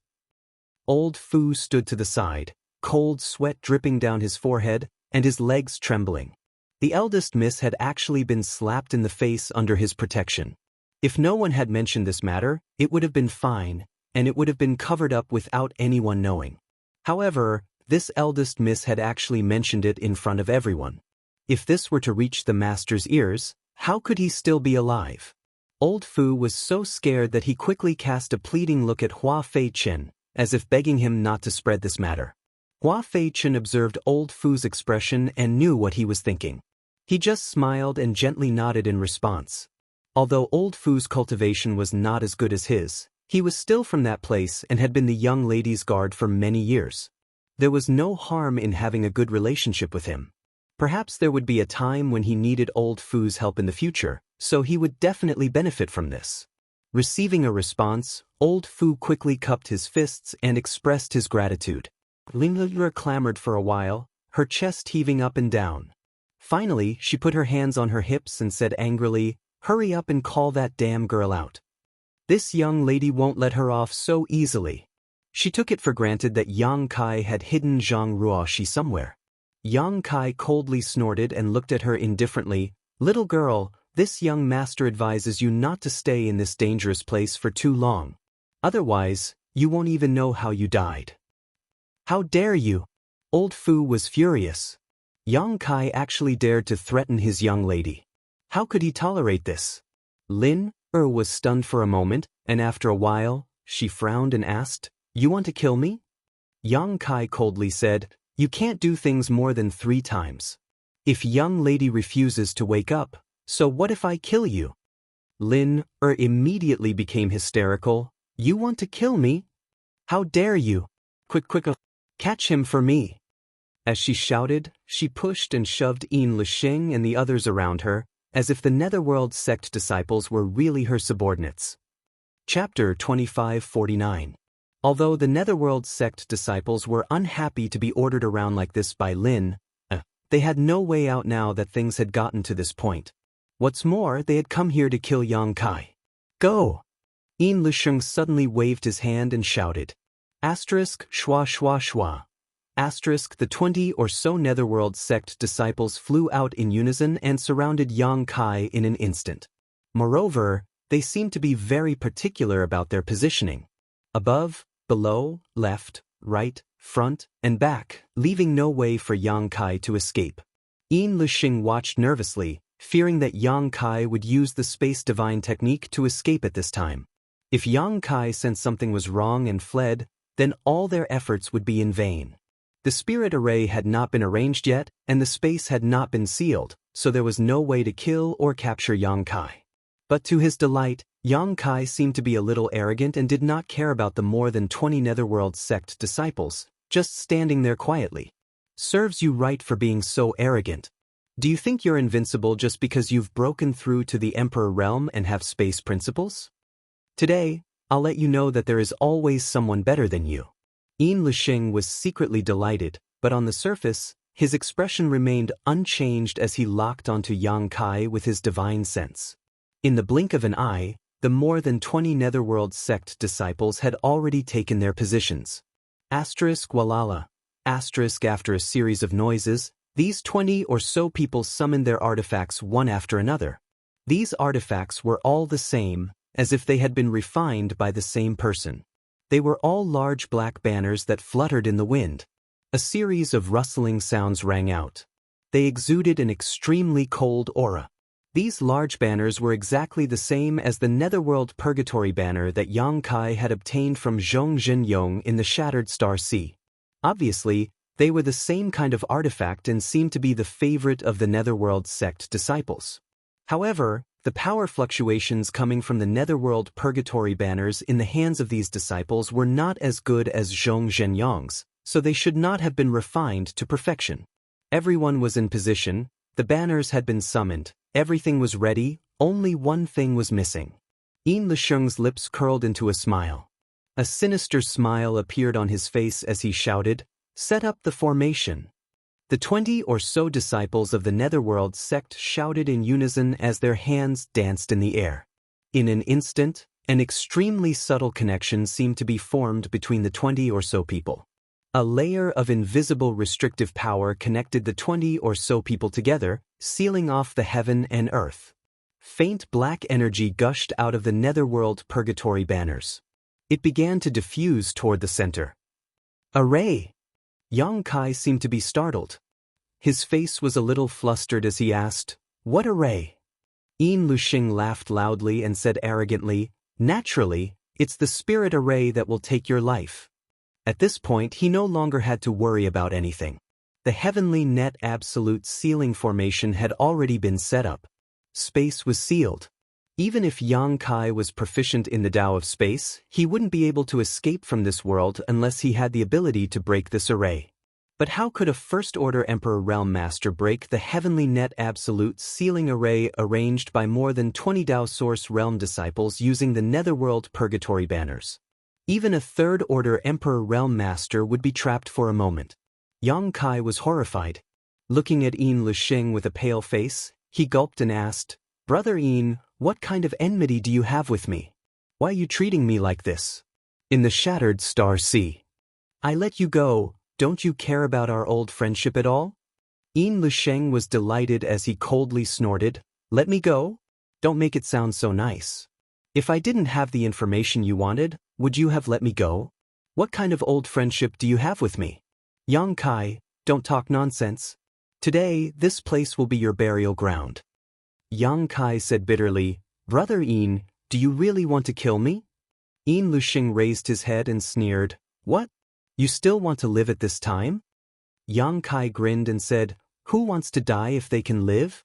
[SPEAKER 1] Old Fu stood to the side, cold sweat dripping down his forehead and his legs trembling. The eldest miss had actually been slapped in the face under his protection. If no one had mentioned this matter, it would have been fine, and it would have been covered up without anyone knowing. However, this eldest miss had actually mentioned it in front of everyone. If this were to reach the master's ears, how could he still be alive? Old Fu was so scared that he quickly cast a pleading look at Hua Feichen, as if begging him not to spread this matter. Hua Feichen observed Old Fu's expression and knew what he was thinking. He just smiled and gently nodded in response. Although Old Fu's cultivation was not as good as his, he was still from that place and had been the young lady's guard for many years. There was no harm in having a good relationship with him. Perhaps there would be a time when he needed Old Fu's help in the future, so he would definitely benefit from this. Receiving a response, Old Fu quickly cupped his fists and expressed his gratitude. Lingler clamored for a while, her chest heaving up and down. Finally, she put her hands on her hips and said angrily, "Hurry up and call that damn girl out. This young lady won't let her off so easily." She took it for granted that Yang Kai had hidden Zhang Ruoxi somewhere. Yang Kai coldly snorted and looked at her indifferently. "Little girl, this young master advises you not to stay in this dangerous place for too long. Otherwise, you won't even know how you died." "How dare you?" Old Fu was furious. Yang Kai actually dared to threaten his young lady. How could he tolerate this? Lin was stunned for a moment, and after a while, she frowned and asked, "You want to kill me?" Yang Kai coldly said, "You can't do things more than 3 times. If young lady refuses to wake up, so what if I kill you?" Lin immediately became hysterical. "You want to kill me? How dare you? Quick, catch him for me." As she shouted, she pushed and shoved Yin Lisheng and the others around her, as if the Netherworld sect disciples were really her subordinates. Chapter 2549. Although the Netherworld sect disciples were unhappy to be ordered around like this by Lin, they had no way out now that things had gotten to this point. What's more, they had come here to kill Yang Kai. "Go!" Yin Lisheng suddenly waved his hand and shouted. Schwa schwa schwa. The 20 or so Netherworld sect disciples flew out in unison and surrounded Yang Kai in an instant. Moreover, they seemed to be very particular about their positioning. Above, below, left, right, front, and back, leaving no way for Yang Kai to escape. Yin Lisheng watched nervously, fearing that Yang Kai would use the space divine technique to escape at this time. If Yang Kai sensed something was wrong and fled, then all their efforts would be in vain. The spirit array had not been arranged yet, and the space had not been sealed, so there was no way to kill or capture Yang Kai. But to his delight, Yang Kai seemed to be a little arrogant and did not care about the more than 20 Netherworld sect disciples, just standing there quietly. Serves you right for being so arrogant. Do you think you're invincible just because you've broken through to the Emperor realm and have space principles? Today, I'll let you know that there is always someone better than you. Yin Lisheng was secretly delighted, but on the surface, his expression remained unchanged as he locked onto Yang Kai with his divine sense. In the blink of an eye, the more than 20 Netherworld sect disciples had already taken their positions. Walala. After a series of noises, these 20 or so people summoned their artifacts one after another. These artifacts were all the same, as if they had been refined by the same person. They were all large black banners that fluttered in the wind. A series of rustling sounds rang out. They exuded an extremely cold aura. These large banners were exactly the same as the Netherworld Purgatory banner that Yang Kai had obtained from Zhong Zhenyong in the Shattered Star Sea. Obviously, they were the same kind of artifact and seemed to be the favorite of the Netherworld sect disciples. However, the power fluctuations coming from the Netherworld Purgatory banners in the hands of these disciples were not as good as Zhong Zhenyong's, so they should not have been refined to perfection. Everyone was in position, the banners had been summoned, everything was ready, only one thing was missing. Yin Lisheng's lips curled into a smile. A sinister smile appeared on his face as he shouted, "Set up the formation." The 20 or so disciples of the Netherworld sect shouted in unison as their hands danced in the air. In an instant, an extremely subtle connection seemed to be formed between the 20 or so people. A layer of invisible restrictive power connected the 20 or so people together, sealing off the heaven and earth. Faint black energy gushed out of the Netherworld Purgatory banners. It began to diffuse toward the center. "Array!" Yang Kai seemed to be startled. His face was a little flustered as he asked, "What array?" Yin Lisheng laughed loudly and said arrogantly, "Naturally, it's the spirit array that will take your life." At this point, he no longer had to worry about anything. The heavenly net absolute sealing formation had already been set up. Space was sealed. Even if Yang Kai was proficient in the Tao of space, he wouldn't be able to escape from this world unless he had the ability to break this array. But how could a First-Order Emperor Realm Master break the Heavenly Net Absolute Sealing Array arranged by more than 20 Tao Source Realm disciples using the Netherworld Purgatory banners? Even a Third-Order Emperor Realm Master would be trapped for a moment. Yang Kai was horrified. Looking at Yin Lixing with a pale face, he gulped and asked, "Brother Yin, what kind of enmity do you have with me? Why are you treating me like this?" In the Shattered Star Sea. "I let you go. Don't you care about our old friendship at all?" Yin Lixing was delighted as he coldly snorted, "Let me go? Don't make it sound so nice. If I didn't have the information you wanted, would you have let me go? What kind of old friendship do you have with me? Yang Kai, don't talk nonsense. Today, this place will be your burial ground." Yang Kai said bitterly, "Brother Yin, do you really want to kill me?" Yin Lixing raised his head and sneered, "What? You still want to live at this time?" Yang Kai grinned and said, "Who wants to die if they can live?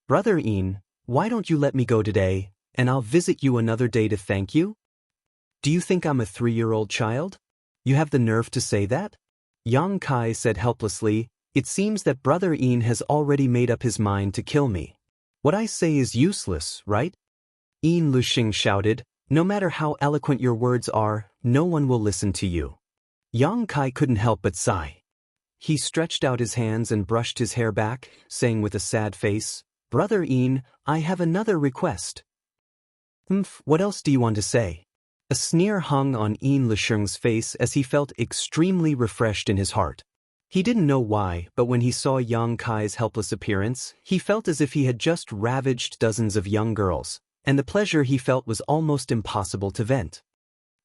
[SPEAKER 1] Brother Yin, why don't you let me go today, and I'll visit you another day to thank you? Do you think I'm a 3-year-old child? You have the nerve to say that?" Yang Kai said helplessly, "It seems that Brother Yin has already made up his mind to kill me. What I say is useless, right?" Yin Lixing shouted, "No matter how eloquent your words are, no one will listen to you." Yang Kai couldn't help but sigh. He stretched out his hands and brushed his hair back, saying with a sad face, "Brother Yin, I have another request." What else do you want to say?" A sneer hung on Yin Lixing's face as he felt extremely refreshed in his heart. He didn't know why, but when he saw Yang Kai's helpless appearance, he felt as if he had just ravaged dozens of young girls, and the pleasure he felt was almost impossible to vent.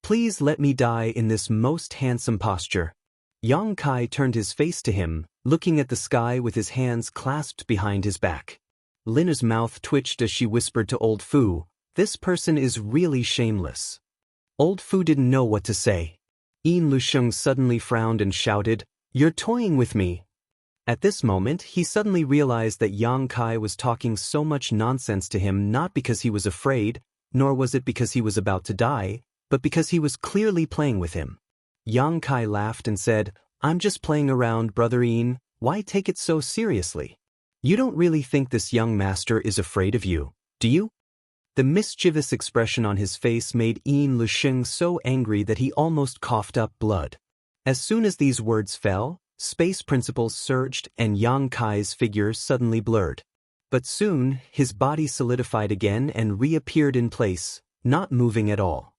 [SPEAKER 1] "Please let me die in this most handsome posture." Yang Kai turned his face to him, looking at the sky with his hands clasped behind his back. Lina's mouth twitched as she whispered to Old Fu, "This person is really shameless." Old Fu didn't know what to say. Yin Lixing suddenly frowned and shouted, "You're toying with me." At this moment, he suddenly realized that Yang Kai was talking so much nonsense to him not because he was afraid, nor was it because he was about to die, but because he was clearly playing with him. Yang Kai laughed and said, "I'm just playing around, Brother Yin. Why take it so seriously? You don't really think this young master is afraid of you, do you?" The mischievous expression on his face made Yin Lixing so angry that he almost coughed up blood. As soon as these words fell, space principles surged and Yang Kai's figure suddenly blurred. But soon, his body solidified again and reappeared in place, not moving at all.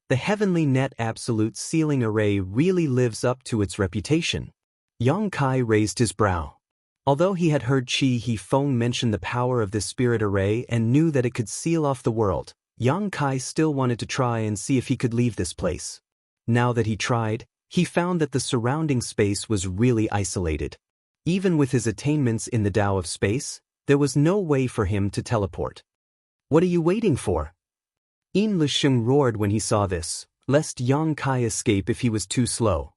[SPEAKER 1] The Heavenly Net Absolute Sealing Array really lives up to its reputation. Yang Kai raised his brow. Although he had heard Qi He Feng mention the power of this spirit array and knew that it could seal off the world, Yang Kai still wanted to try and see if he could leave this place. Now that he tried, he found that the surrounding space was really isolated. Even with his attainments in the Tao of space, there was no way for him to teleport. "What are you waiting for?" Yin Lixing roared when he saw this, lest Yang Kai escape if he was too slow.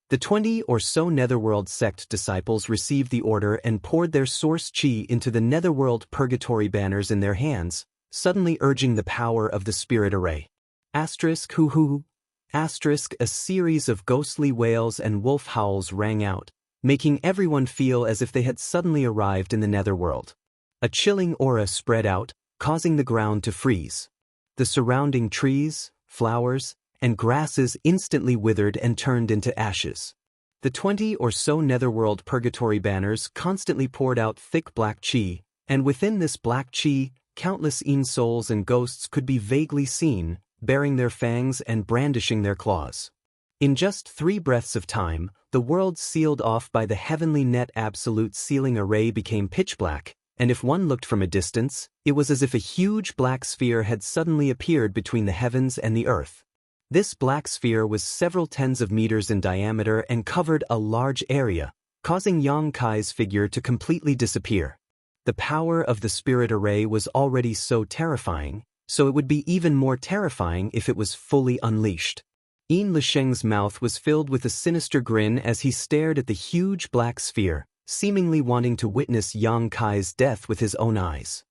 [SPEAKER 1] The 20 or so Netherworld sect disciples received the order and poured their source chi into the Netherworld Purgatory banners in their hands, suddenly urging the power of the spirit array. Asterisk hoo hoo. Asterisk, a series of ghostly wails and wolf howls rang out, making everyone feel as if they had suddenly arrived in the Netherworld. A chilling aura spread out, causing the ground to freeze. The surrounding trees, flowers, and grasses instantly withered and turned into ashes. The 20 or so Netherworld Purgatory banners constantly poured out thick black chi, and within this black chi, countless Yin souls and ghosts could be vaguely seen, baring their fangs and brandishing their claws. In just 3 breaths of time, the world sealed off by the Heavenly Net Absolute Sealing Array became pitch black, and if one looked from a distance, it was as if a huge black sphere had suddenly appeared between the heavens and the earth. This black sphere was several tens of meters in diameter and covered a large area, causing Yang Kai's figure to completely disappear. The power of the spirit array was already so terrifying, so it would be even more terrifying if it was fully unleashed. Yin Lixing's mouth was filled with a sinister grin as he stared at the huge black sphere, seemingly wanting to witness Yang Kai's death with his own eyes.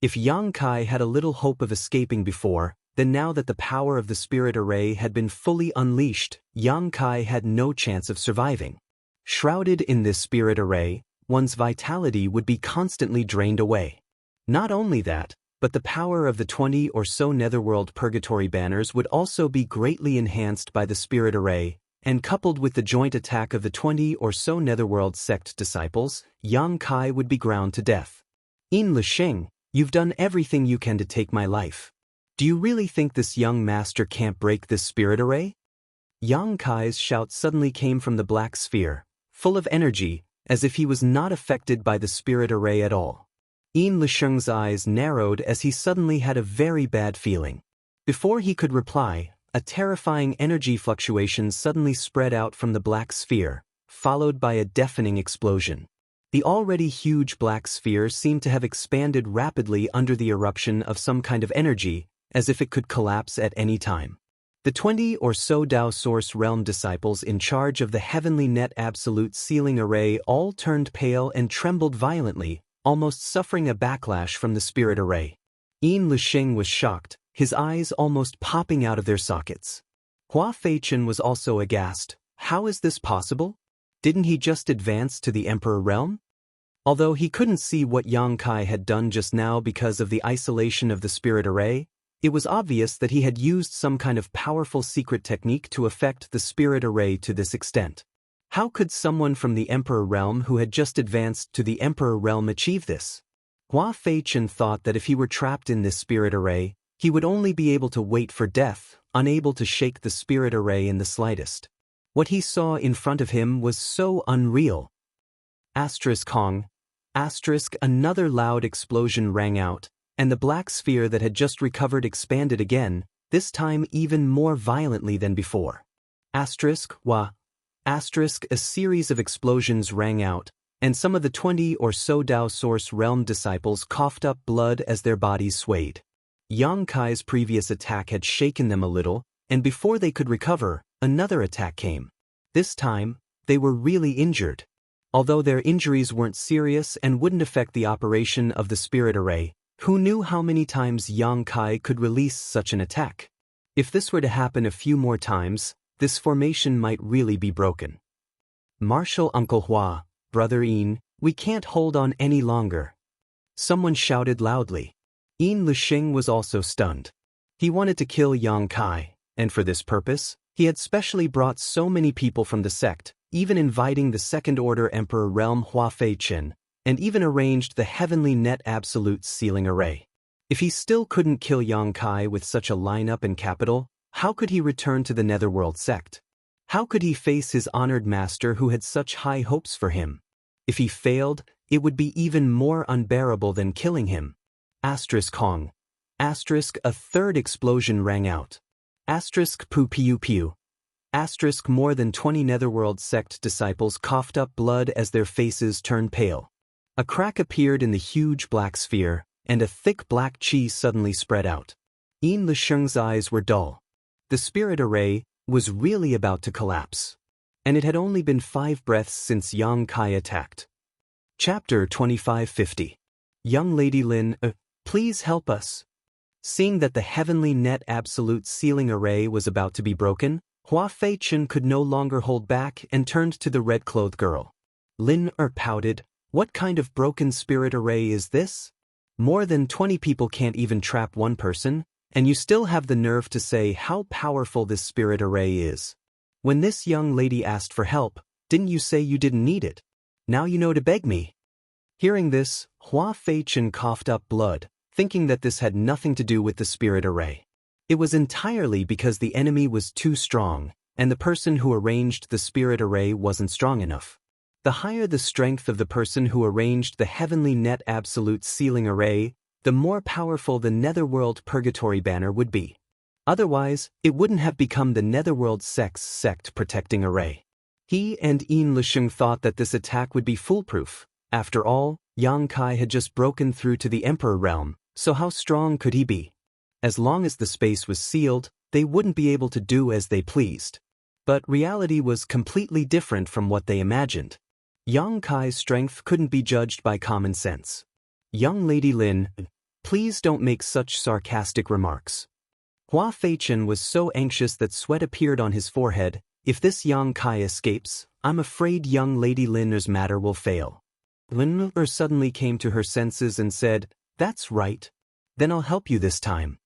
[SPEAKER 1] If Yang Kai had a little hope of escaping before, then now that the power of the spirit array had been fully unleashed, Yang Kai had no chance of surviving. Shrouded in this spirit array, one's vitality would be constantly drained away. Not only that, but the power of the 20 or so netherworld purgatory banners would also be greatly enhanced by the spirit array, and coupled with the joint attack of the 20 or so netherworld sect disciples, Yang Kai would be ground to death. Yin Lisheng, you've done everything you can to take my life. Do you really think this young master can't break this spirit array? Yang Kai's shout suddenly came from the black sphere, full of energy, as if he was not affected by the spirit array at all. Yin Lisheng's eyes narrowed as he suddenly had a very bad feeling. Before he could reply, a terrifying energy fluctuation suddenly spread out from the black sphere, followed by a deafening explosion. The already huge black sphere seemed to have expanded rapidly under the eruption of some kind of energy, as if it could collapse at any time. The 20 or so Tao Source Realm disciples in charge of the Heavenly Net Absolute Sealing Array all turned pale and trembled violently, almost suffering a backlash from the spirit array. Yin Lisheng was shocked, his eyes almost popping out of their sockets. Hua Feichen was also aghast. How is this possible? Didn't he just advance to the Emperor Realm? Although he couldn't see what Yang Kai had done just now because of the isolation of the spirit array, it was obvious that he had used some kind of powerful secret technique to affect the spirit array to this extent. How could someone from the Emperor Realm who had just advanced to the Emperor Realm achieve this? Hua Feichen thought that if he were trapped in this spirit array, he would only be able to wait for death, unable to shake the spirit array in the slightest. What he saw in front of him was so unreal. Hong. Another loud explosion rang out, and the black sphere that had just recovered expanded again, this time even more violently than before. A series of explosions rang out, and some of the 20 or so Tao Source Realm disciples coughed up blood as their bodies swayed. Yang Kai's previous attack had shaken them a little, and before they could recover, another attack came. This time, they were really injured. Although their injuries weren't serious and wouldn't affect the operation of the spirit array, who knew how many times Yang Kai could release such an attack? If this were to happen a few more times, this formation might really be broken. Martial Uncle Hua, Brother Yin, we can't hold on any longer. Someone shouted loudly. Yin Lisheng was also stunned. He wanted to kill Yang Kai, and for this purpose, he had specially brought so many people from the sect, even inviting the Second Order Emperor Realm Hua Feichen, and even arranged the Heavenly Net Absolute Sealing Array. If he still couldn't kill Yang Kai with such a lineup and capital, how could he return to the Netherworld sect? How could he face his honored master who had such high hopes for him? If he failed, it would be even more unbearable than killing him. Hong. A third explosion rang out. Pu piu piu. More than 20 Netherworld sect disciples coughed up blood as their faces turned pale. A crack appeared in the huge black sphere, and a thick black chi suddenly spread out. Yin Lisheng's eyes were dull. The spirit array was really about to collapse. And it had only been 5 breaths since Yang Kai attacked. Chapter 2550. Young Lady Lin, please help us. Seeing that the Heavenly Net Absolute Sealing Array was about to be broken, Hua Feichen could no longer hold back and turned to the red-clothed girl. Lin pouted, what kind of broken spirit array is this? More than 20 people can't even trap one person, and you still have the nerve to say how powerful this spirit array is. When this young lady asked for help, didn't you say you didn't need it? Now you know to beg me. Hearing this, Hua Feichen coughed up blood, thinking that this had nothing to do with the spirit array. It was entirely because the enemy was too strong, and the person who arranged the spirit array wasn't strong enough. The higher the strength of the person who arranged the Heavenly Net Absolute Sealing Array, the more powerful the Netherworld Purgatory Banner would be. Otherwise, it wouldn't have become the Netherworld Sect Protecting Array. He and Yin Lisheng thought that this attack would be foolproof. After all, Yang Kai had just broken through to the Emperor Realm, so how strong could he be? As long as the space was sealed, they wouldn't be able to do as they pleased. But reality was completely different from what they imagined. Yang Kai's strength couldn't be judged by common sense. Young Lady Lin, Please don't make such sarcastic remarks. Hua Feichen was so anxious that sweat appeared on his forehead. If this Yang Kai escapes, I'm afraid young Lady Lin's matter will fail. Lin suddenly came to her senses and said, "That's right. Then I'll help you this time."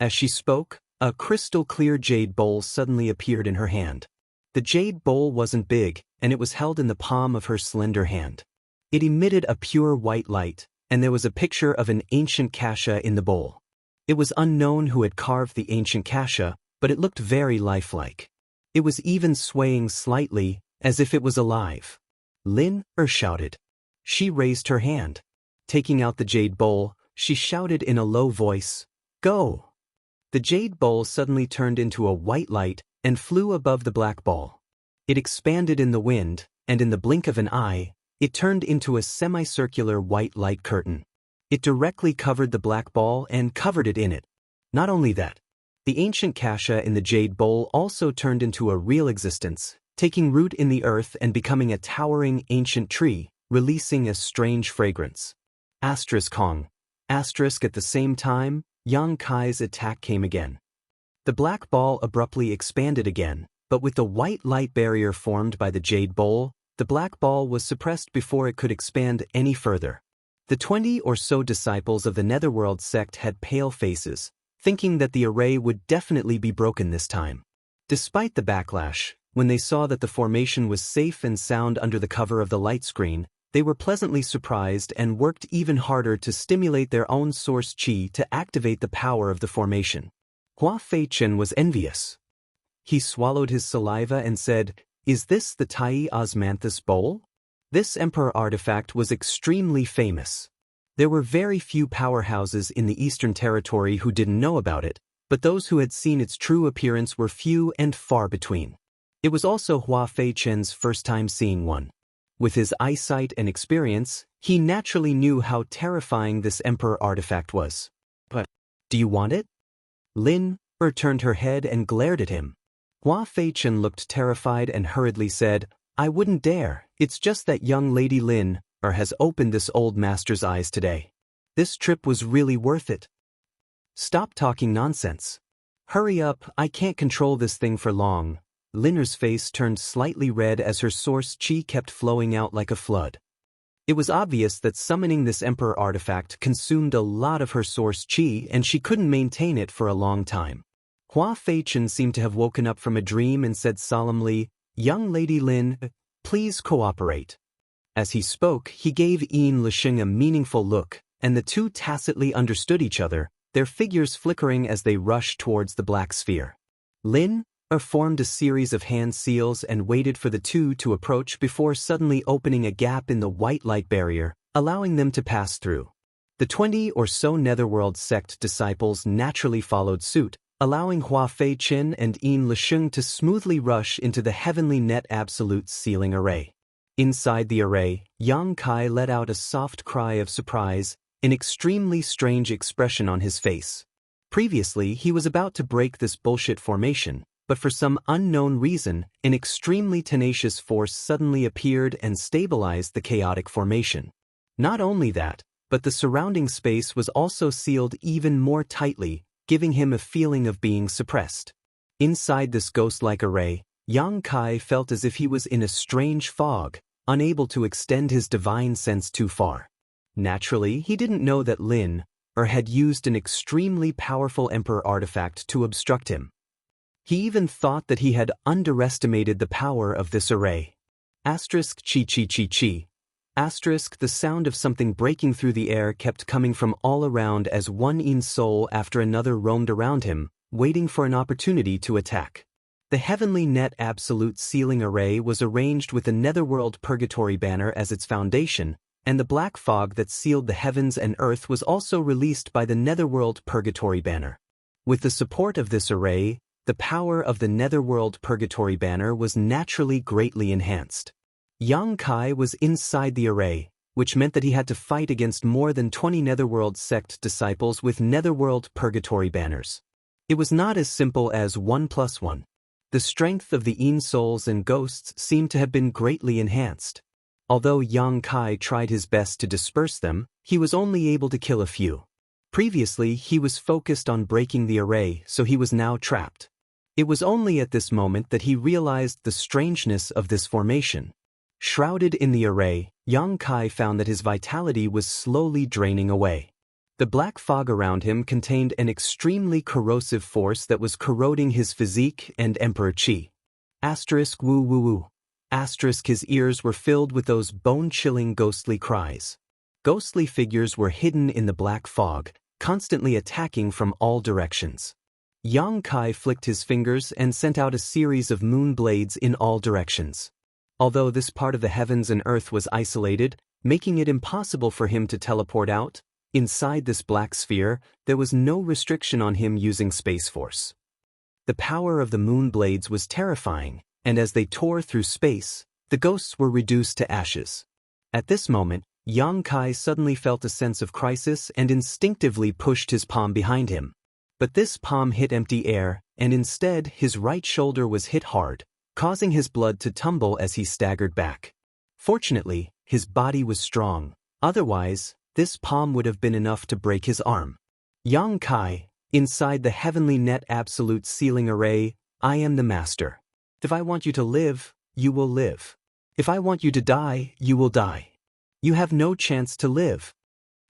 [SPEAKER 1] As she spoke, a crystal-clear jade bowl suddenly appeared in her hand. The jade bowl wasn't big, and it was held in the palm of her slender hand. It emitted a pure white light, and there was a picture of an ancient kasha in the bowl. It was unknown who had carved the ancient kasha, but it looked very lifelike. It was even swaying slightly, as if it was alive. Lin shouted. She raised her hand. Taking out the jade bowl, she shouted in a low voice, "Go!" The jade bowl suddenly turned into a white light and flew above the black ball. It expanded in the wind, and in the blink of an eye, it turned into a semicircular white light curtain. It directly covered the black ball and covered it in it. Not only that, the ancient kasha in the jade bowl also turned into a real existence, taking root in the earth and becoming a towering ancient tree, releasing a strange fragrance. Kong. At the same time, Yang Kai's attack came again. The black ball abruptly expanded again, but with the white light barrier formed by the jade bowl, the black ball was suppressed before it could expand any further. The 20 or so disciples of the Netherworld sect had pale faces, thinking that the array would definitely be broken this time. Despite the backlash, when they saw that the formation was safe and sound under the cover of the light screen, they were pleasantly surprised and worked even harder to stimulate their own source qi to activate the power of the formation. Hua Feichen was envious. He swallowed his saliva and said, "Is this the Tai Osmanthus bowl?" This emperor artifact was extremely famous. There were very few powerhouses in the Eastern Territory who didn't know about it, but those who had seen its true appearance were few and far between. It was also Hua Feichen's first time seeing one. With his eyesight and experience, he naturally knew how terrifying this emperor artifact was. "But, do you want it?" Lin turned her head and glared at him. Hua Feichen looked terrified and hurriedly said, "I wouldn't dare. It's just that young Lady Lin has opened this old master's eyes today. This trip was really worth it. Stop talking nonsense. Hurry up, I can't control this thing for long." Linner's face turned slightly red as her source qi kept flowing out like a flood. It was obvious that summoning this emperor artifact consumed a lot of her source qi and she couldn't maintain it for a long time. Hua Feichen seemed to have woken up from a dream and said solemnly, "Young Lady Lin, please cooperate." As he spoke, he gave Yin Lixing a meaningful look, and the two tacitly understood each other, their figures flickering as they rushed towards the black sphere. Lin formed a series of hand seals and waited for the two to approach before suddenly opening a gap in the white light barrier, allowing them to pass through. The 20 or so Netherworld sect disciples naturally followed suit, allowing Hua Feichen and Yin Lixing to smoothly rush into the heavenly net absolute sealing array. Inside the array, Yang Kai let out a soft cry of surprise, an extremely strange expression on his face. Previously, he was about to break this bullshit formation, but for some unknown reason, an extremely tenacious force suddenly appeared and stabilized the chaotic formation. Not only that, but the surrounding space was also sealed even more tightly, giving him a feeling of being suppressed. Inside this ghost-like array, Yang Kai felt as if he was in a strange fog, unable to extend his divine sense too far. Naturally, he didn't know that Lin had used an extremely powerful emperor artifact to obstruct him. He even thought that he had underestimated the power of this array. Asterisk chi chi chi chi. Asterisk the sound of something breaking through the air kept coming from all around as one Yin soul after another roamed around him, waiting for an opportunity to attack. The heavenly net absolute sealing array was arranged with the Netherworld Purgatory banner as its foundation, and the black fog that sealed the heavens and earth was also released by the Netherworld Purgatory banner. With the support of this array, the power of the Netherworld Purgatory banner was naturally greatly enhanced. Yang Kai was inside the array, which meant that he had to fight against more than 20 Netherworld sect disciples with Netherworld Purgatory banners. It was not as simple as 1+1. The strength of the Yin souls and ghosts seemed to have been greatly enhanced. Although Yang Kai tried his best to disperse them, he was only able to kill a few. Previously, he was focused on breaking the array, so he was now trapped. It was only at this moment that he realized the strangeness of this formation. Shrouded in the array, Yang Kai found that his vitality was slowly draining away. The black fog around him contained an extremely corrosive force that was corroding his physique and Emperor Qi. Asterisk woo woo woo. Asterisk his ears were filled with those bone-chilling ghostly cries. Ghostly figures were hidden in the black fog, constantly attacking from all directions. Yang Kai flicked his fingers and sent out a series of moon blades in all directions. Although this part of the heavens and earth was isolated, making it impossible for him to teleport out, inside this black sphere, there was no restriction on him using Space Force. The power of the moon blades was terrifying, and as they tore through space, the ghosts were reduced to ashes. At this moment, Yang Kai suddenly felt a sense of crisis and instinctively pushed his palm behind him. But this palm hit empty air, and instead his right shoulder was hit hard, causing his blood to tumble as he staggered back. Fortunately, his body was strong, otherwise, this palm would have been enough to break his arm. Yang Kai, inside the heavenly net absolute ceiling array, I am the master. If I want you to live, you will live. If I want you to die, you will die. You have no chance to live.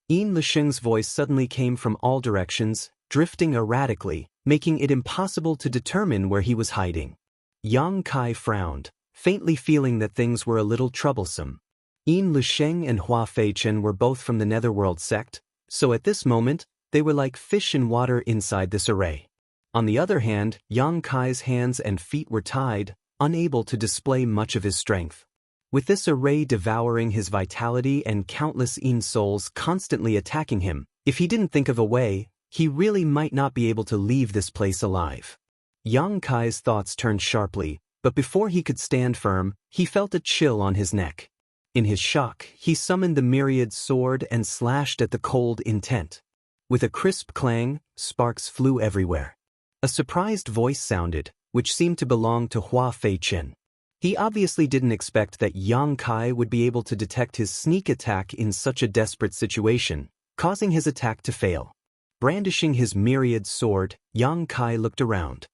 [SPEAKER 1] Yin Lisheng's voice suddenly came from all directions, drifting erratically, making it impossible to determine where he was hiding. Yang Kai frowned, faintly feeling that things were a little troublesome. Yin Lisheng and Hua Feichen were both from the Netherworld sect, so at this moment, they were like fish in water inside this array. On the other hand, Yang Kai's hands and feet were tied, unable to display much of his strength. With this array devouring his vitality and countless Yin souls constantly attacking him, if he didn't think of a way, he really might not be able to leave this place alive. Yang Kai's thoughts turned sharply, but before he could stand firm, he felt a chill on his neck. In his shock, he summoned the myriad sword and slashed at the cold intent. With a crisp clang, sparks flew everywhere. A surprised voice sounded, which seemed to belong to Hua Feichen. He obviously didn't expect that Yang Kai would be able to detect his sneak attack in such a desperate situation, causing his attack to fail. Brandishing his myriad sword, Yang Kai looked around.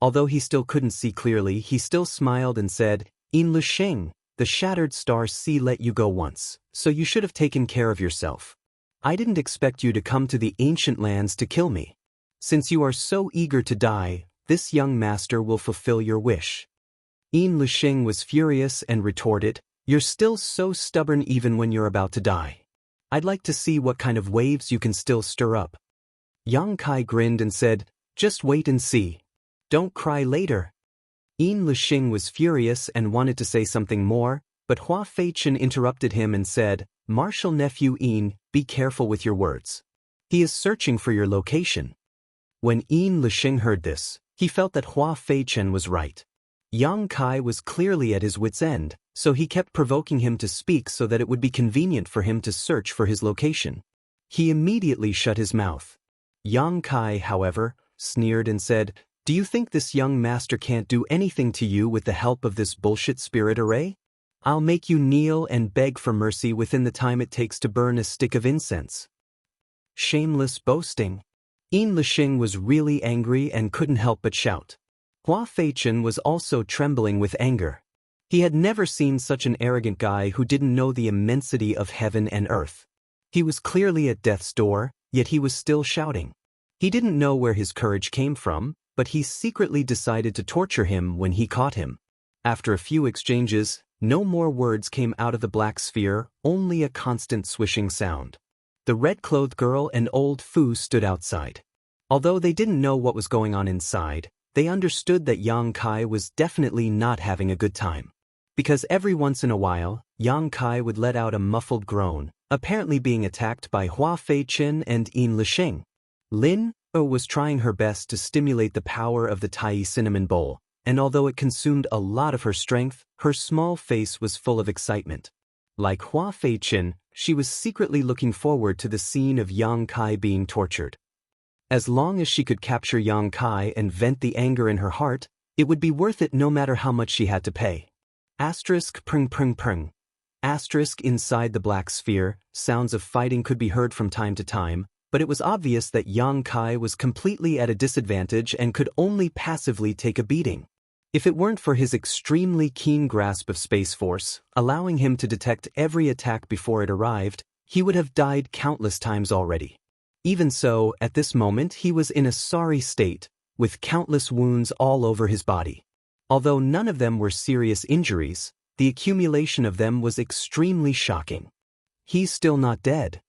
[SPEAKER 1] Although he still couldn't see clearly, he still smiled and said, "Yin Lisheng, the Shattered Star Sea let you go once, so you should have taken care of yourself. I didn't expect you to come to the ancient lands to kill me. Since you are so eager to die, this young master will fulfill your wish." Yin Lisheng was furious and retorted, "You're still so stubborn even when you're about to die. I'd like to see what kind of waves you can still stir up." Yang Kai grinned and said, "Just wait and see. Don't cry later." Yin Lisheng was furious and wanted to say something more, but Hua Feichen interrupted him and said, "Martial nephew Yin, be careful with your words. He is searching for your location." When Yin Lisheng heard this, he felt that Hua Feichen was right. Yang Kai was clearly at his wit's end, so he kept provoking him to speak so that it would be convenient for him to search for his location. He immediately shut his mouth. Yang Kai, however, sneered and said, "Do you think this young master can't do anything to you with the help of this bullshit spirit array? I'll make you kneel and beg for mercy within the time it takes to burn a stick of incense." Shameless boasting. Yin Lisheng was really angry and couldn't help but shout. Hua Feichen was also trembling with anger. He had never seen such an arrogant guy who didn't know the immensity of heaven and earth. He was clearly at death's door, yet he was still shouting. He didn't know where his courage came from, but he secretly decided to torture him when he caught him. After a few exchanges, no more words came out of the black sphere, only a constant swishing sound. The red-clothed girl and old Fu stood outside. Although they didn't know what was going on inside, they understood that Yang Kai was definitely not having a good time. Because every once in a while, Yang Kai would let out a muffled groan, apparently being attacked by Hua Feichen and Yin Lisheng. Lin was trying her best to stimulate the power of the Tai cinnamon bowl, and although it consumed a lot of her strength, her small face was full of excitement. Like Hua Feichen, she was secretly looking forward to the scene of Yang Kai being tortured. As long as she could capture Yang Kai and vent the anger in her heart, it would be worth it no matter how much she had to pay. Asterisk prng prng prng. Asterisk inside the black sphere, sounds of fighting could be heard from time to time, but it was obvious that Yang Kai was completely at a disadvantage and could only passively take a beating. If it weren't for his extremely keen grasp of Space Force, allowing him to detect every attack before it arrived, he would have died countless times already. Even so, at this moment he was in a sorry state, with countless wounds all over his body. Although none of them were serious injuries, the accumulation of them was extremely shocking. He's still not dead.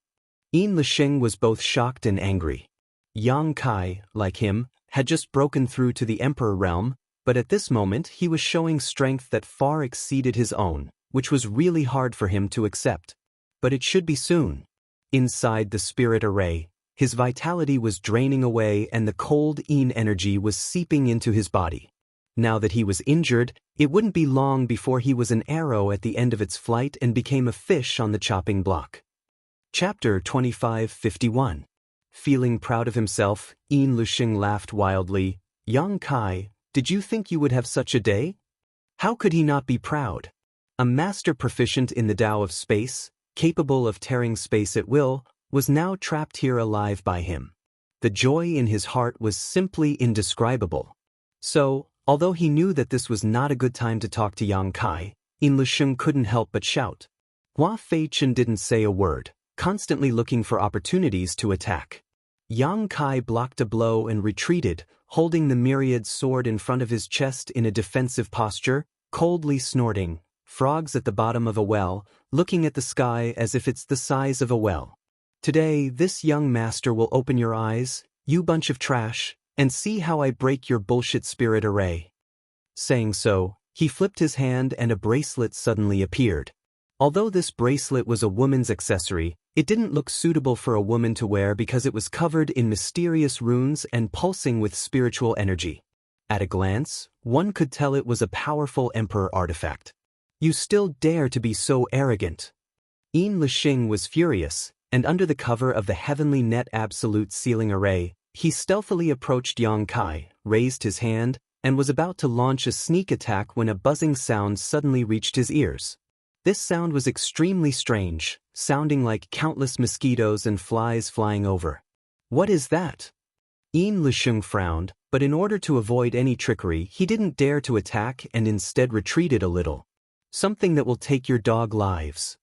[SPEAKER 1] Yin Lisheng was both shocked and angry. Yang Kai, like him, had just broken through to the Emperor realm, but at this moment he was showing strength that far exceeded his own, which was really hard for him to accept. But it should be soon. Inside the spirit array, his vitality was draining away and the cold Yin energy was seeping into his body. Now that he was injured, it wouldn't be long before he was an arrow at the end of its flight and became a fish on the chopping block. Chapter 2551. Feeling proud of himself, Yin Lisheng laughed wildly. Yang Kai, did you think you would have such a day? How could he not be proud? A master proficient in the Tao of space, capable of tearing space at will, was now trapped here alive by him. The joy in his heart was simply indescribable. So, although he knew that this was not a good time to talk to Yang Kai, Yin Lisheng couldn't help but shout. Hua Feichen didn't say a word, constantly looking for opportunities to attack. Yang Kai blocked a blow and retreated, holding the myriad sword in front of his chest in a defensive posture, coldly snorting, frogs at the bottom of a well, looking at the sky as if it's the size of a well. Today, this young master will open your eyes, you bunch of trash, and see how I break your bullshit spirit array. Saying so, he flipped his hand and a bracelet suddenly appeared. Although this bracelet was a woman's accessory, it didn't look suitable for a woman to wear because it was covered in mysterious runes and pulsing with spiritual energy. At a glance, one could tell it was a powerful emperor artifact. You still dare to be so arrogant? Yin Lisheng was furious, and under the cover of the heavenly net absolute sealing array, he stealthily approached Yang Kai, raised his hand, and was about to launch a sneak attack when a buzzing sound suddenly reached his ears. This sound was extremely strange, sounding like countless mosquitoes and flies flying over. What is that? Yin Lisheng frowned, but in order to avoid any trickery he didn't dare to attack and instead retreated a little. Something that will take your dog lives.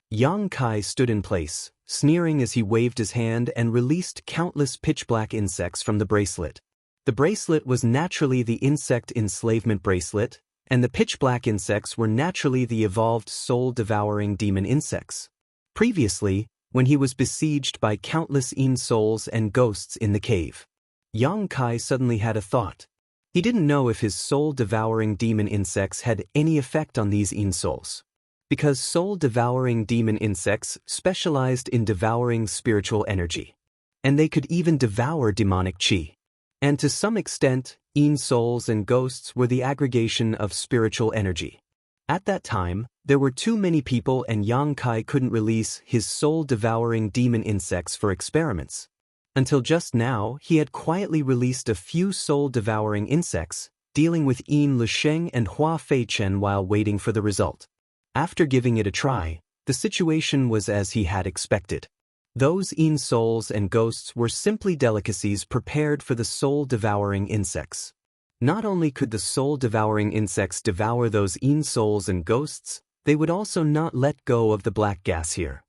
[SPEAKER 1] Yang Kai stood in place, sneering as he waved his hand and released countless pitch-black insects from the bracelet. The bracelet was naturally the insect enslavement bracelet, and the pitch-black insects were naturally the evolved soul-devouring demon insects. Previously, when he was besieged by countless Yin souls and ghosts in the cave, Yang Kai suddenly had a thought. He didn't know if his soul-devouring demon insects had any effect on these Yin souls. Because soul-devouring demon insects specialized in devouring spiritual energy. And they could even devour demonic qi. And to some extent, Yin souls and ghosts were the aggregation of spiritual energy. At that time, there were too many people and Yang Kai couldn't release his soul-devouring demon insects for experiments. Until just now, he had quietly released a few soul-devouring insects, dealing with Yin Lisheng and Hua Feichen while waiting for the result. After giving it a try, the situation was as he had expected. Those Yin souls and ghosts were simply delicacies prepared for the soul-devouring insects. Not only could the soul-devouring insects devour those Yin souls and ghosts, they would also not let go of the black gas here.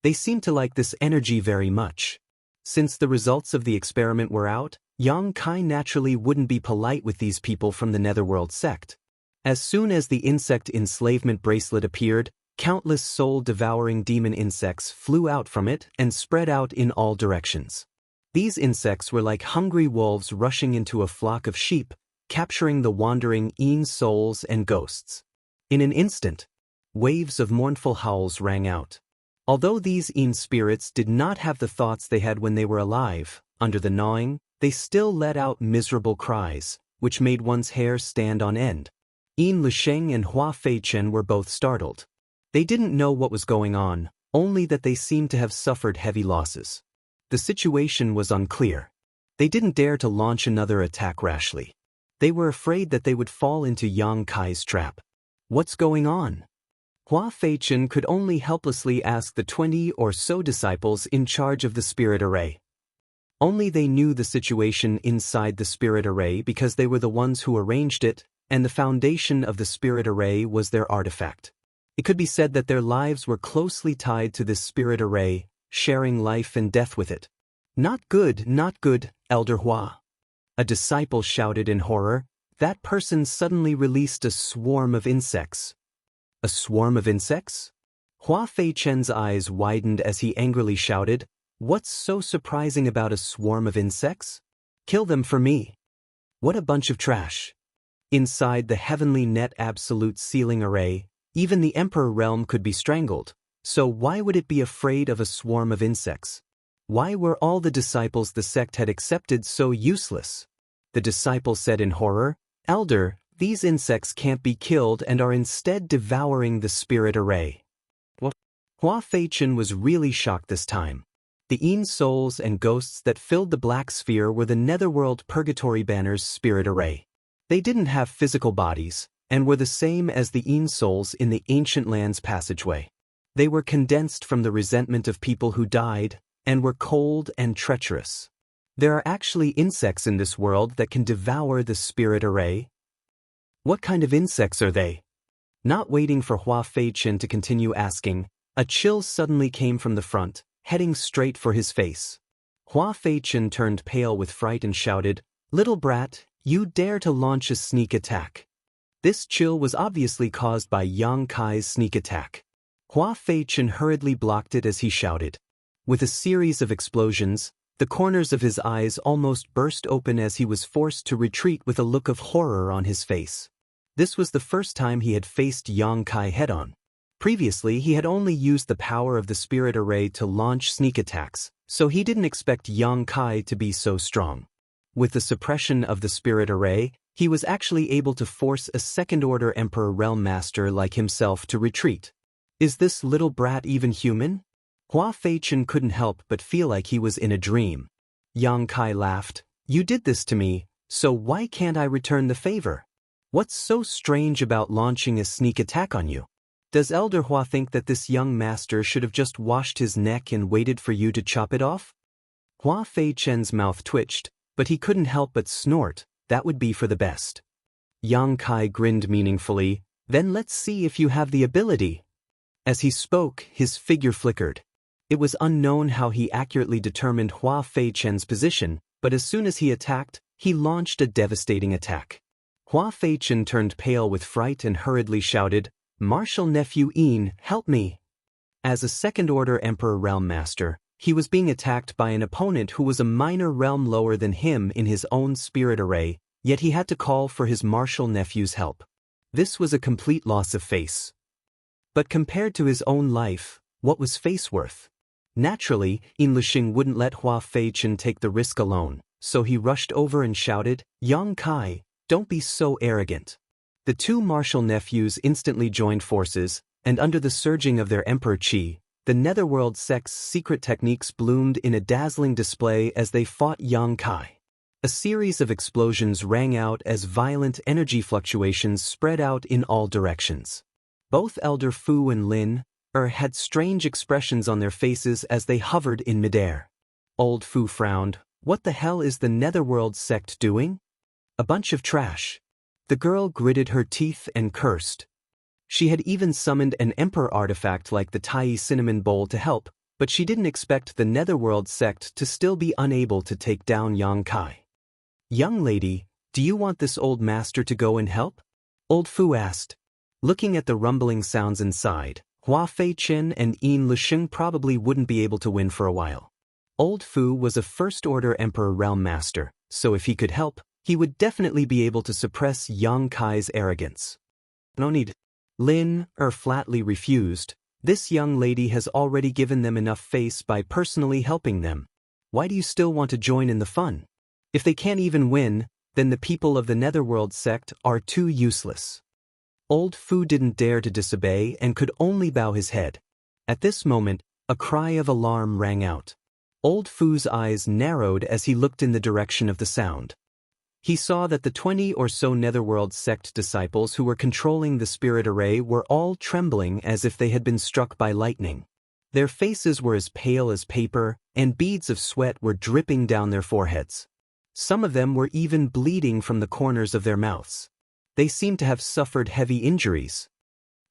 [SPEAKER 1] They seemed to like this energy very much. Since the results of the experiment were out, Yang Kai naturally wouldn't be polite with these people from the Netherworld sect. As soon as the insect enslavement bracelet appeared, countless soul-devouring demon insects flew out from it and spread out in all directions. These insects were like hungry wolves rushing into a flock of sheep, capturing the wandering Yin souls and ghosts. In an instant, waves of mournful howls rang out. Although these Yin spirits did not have the thoughts they had when they were alive, under the gnawing, they still let out miserable cries, which made one's hair stand on end. Yin Lisheng and Hua Feichen were both startled. They didn't know what was going on, only that they seemed to have suffered heavy losses. The situation was unclear. They didn't dare to launch another attack rashly. They were afraid that they would fall into Yang Kai's trap. What's going on? Hua Feichen could only helplessly ask the 20 or so disciples in charge of the spirit array. Only they knew the situation inside the spirit array because they were the ones who arranged it, and the foundation of the spirit array was their artifact. It could be said that their lives were closely tied to this spirit array, sharing life and death with it. Not good, Elder Hua. A disciple shouted in horror. That person suddenly released a swarm of insects. A swarm of insects? Hua Feichen's eyes widened as he angrily shouted, "What's so surprising about a swarm of insects? Kill them for me." What a bunch of trash. Inside the heavenly net absolute sealing array, even the Emperor realm could be strangled, so why would it be afraid of a swarm of insects? Why were all the disciples the sect had accepted so useless? The disciple said in horror, "Elder, these insects can't be killed and are instead devouring the spirit array." What? Hua Feichen was really shocked this time. The Yin souls and ghosts that filled the black sphere were the Netherworld Purgatory Banner's spirit array. They didn't have physical bodies, and were the same as the Yin souls in the Ancient Lands passageway. They were condensed from the resentment of people who died, and were cold and treacherous. There are actually insects in this world that can devour the spirit array. What kind of insects are they? Not waiting for Hua Feichen to continue asking, a chill suddenly came from the front, heading straight for his face. Hua Feichen turned pale with fright and shouted, "Little brat, you dare to launch a sneak attack." This chill was obviously caused by Yang Kai's sneak attack. Hua Feichen hurriedly blocked it as he shouted. With a series of explosions, the corners of his eyes almost burst open as he was forced to retreat with a look of horror on his face. This was the first time he had faced Yang Kai head-on. Previously, he had only used the power of the spirit array to launch sneak attacks, so he didn't expect Yang Kai to be so strong. With the suppression of the spirit array, he was actually able to force a second-order Emperor Realm Master like himself to retreat. Is this little brat even human? Hua Feichen couldn't help but feel like he was in a dream. Yang Kai laughed. "You did this to me, so why can't I return the favor? What's so strange about launching a sneak attack on you? Does Elder Hua think that this young master should have just washed his neck and waited for you to chop it off?" Hua Feichen's mouth twitched, but he couldn't help but snort. That would be for the best. Yang Kai grinned meaningfully. "Then let's see if you have the ability." As he spoke, his figure flickered. It was unknown how he accurately determined Hua Feichen's position, but as soon as he attacked, he launched a devastating attack. Hua Feichen turned pale with fright and hurriedly shouted, "Martial Nephew Yin, help me!" As a second-order Emperor Realm Master, he was being attacked by an opponent who was a minor realm lower than him in his own spirit array, yet he had to call for his martial nephew's help. This was a complete loss of face. But compared to his own life, what was face worth? Naturally, Yin Lixing wouldn't let Hua Feichen take the risk alone, so he rushed over and shouted, "Yang Kai, don't be so arrogant." The two martial nephews instantly joined forces, and under the surging of their Emperor Qi, the Netherworld sect's secret techniques bloomed in a dazzling display as they fought Yang Kai. A series of explosions rang out as violent energy fluctuations spread out in all directions. Both Elder Fu and Lin had strange expressions on their faces as they hovered in midair. Old Fu frowned. "What the hell is the Netherworld sect doing? A bunch of trash." The girl gritted her teeth and cursed. She had even summoned an Emperor artifact like the Tai Cinnamon Bowl to help, but she didn't expect the Netherworld sect to still be unable to take down Yang Kai. "Young lady, do you want this old master to go and help?" Old Fu asked. Looking at the rumbling sounds inside, Hua Feichen and Yin Lixing probably wouldn't be able to win for a while. Old Fu was a first-order Emperor Realm Master, so if he could help, he would definitely be able to suppress Yang Kai's arrogance. "No need." Lin flatly refused. "This young lady has already given them enough face by personally helping them. Why do you still want to join in the fun? If they can't even win, then the people of the Netherworld sect are too useless." Old Fu didn't dare to disobey and could only bow his head. At this moment, a cry of alarm rang out. Old Fu's eyes narrowed as he looked in the direction of the sound. He saw that the 20 or so Netherworld sect disciples who were controlling the spirit array were all trembling as if they had been struck by lightning. Their faces were as pale as paper, and beads of sweat were dripping down their foreheads. Some of them were even bleeding from the corners of their mouths. They seemed to have suffered heavy injuries.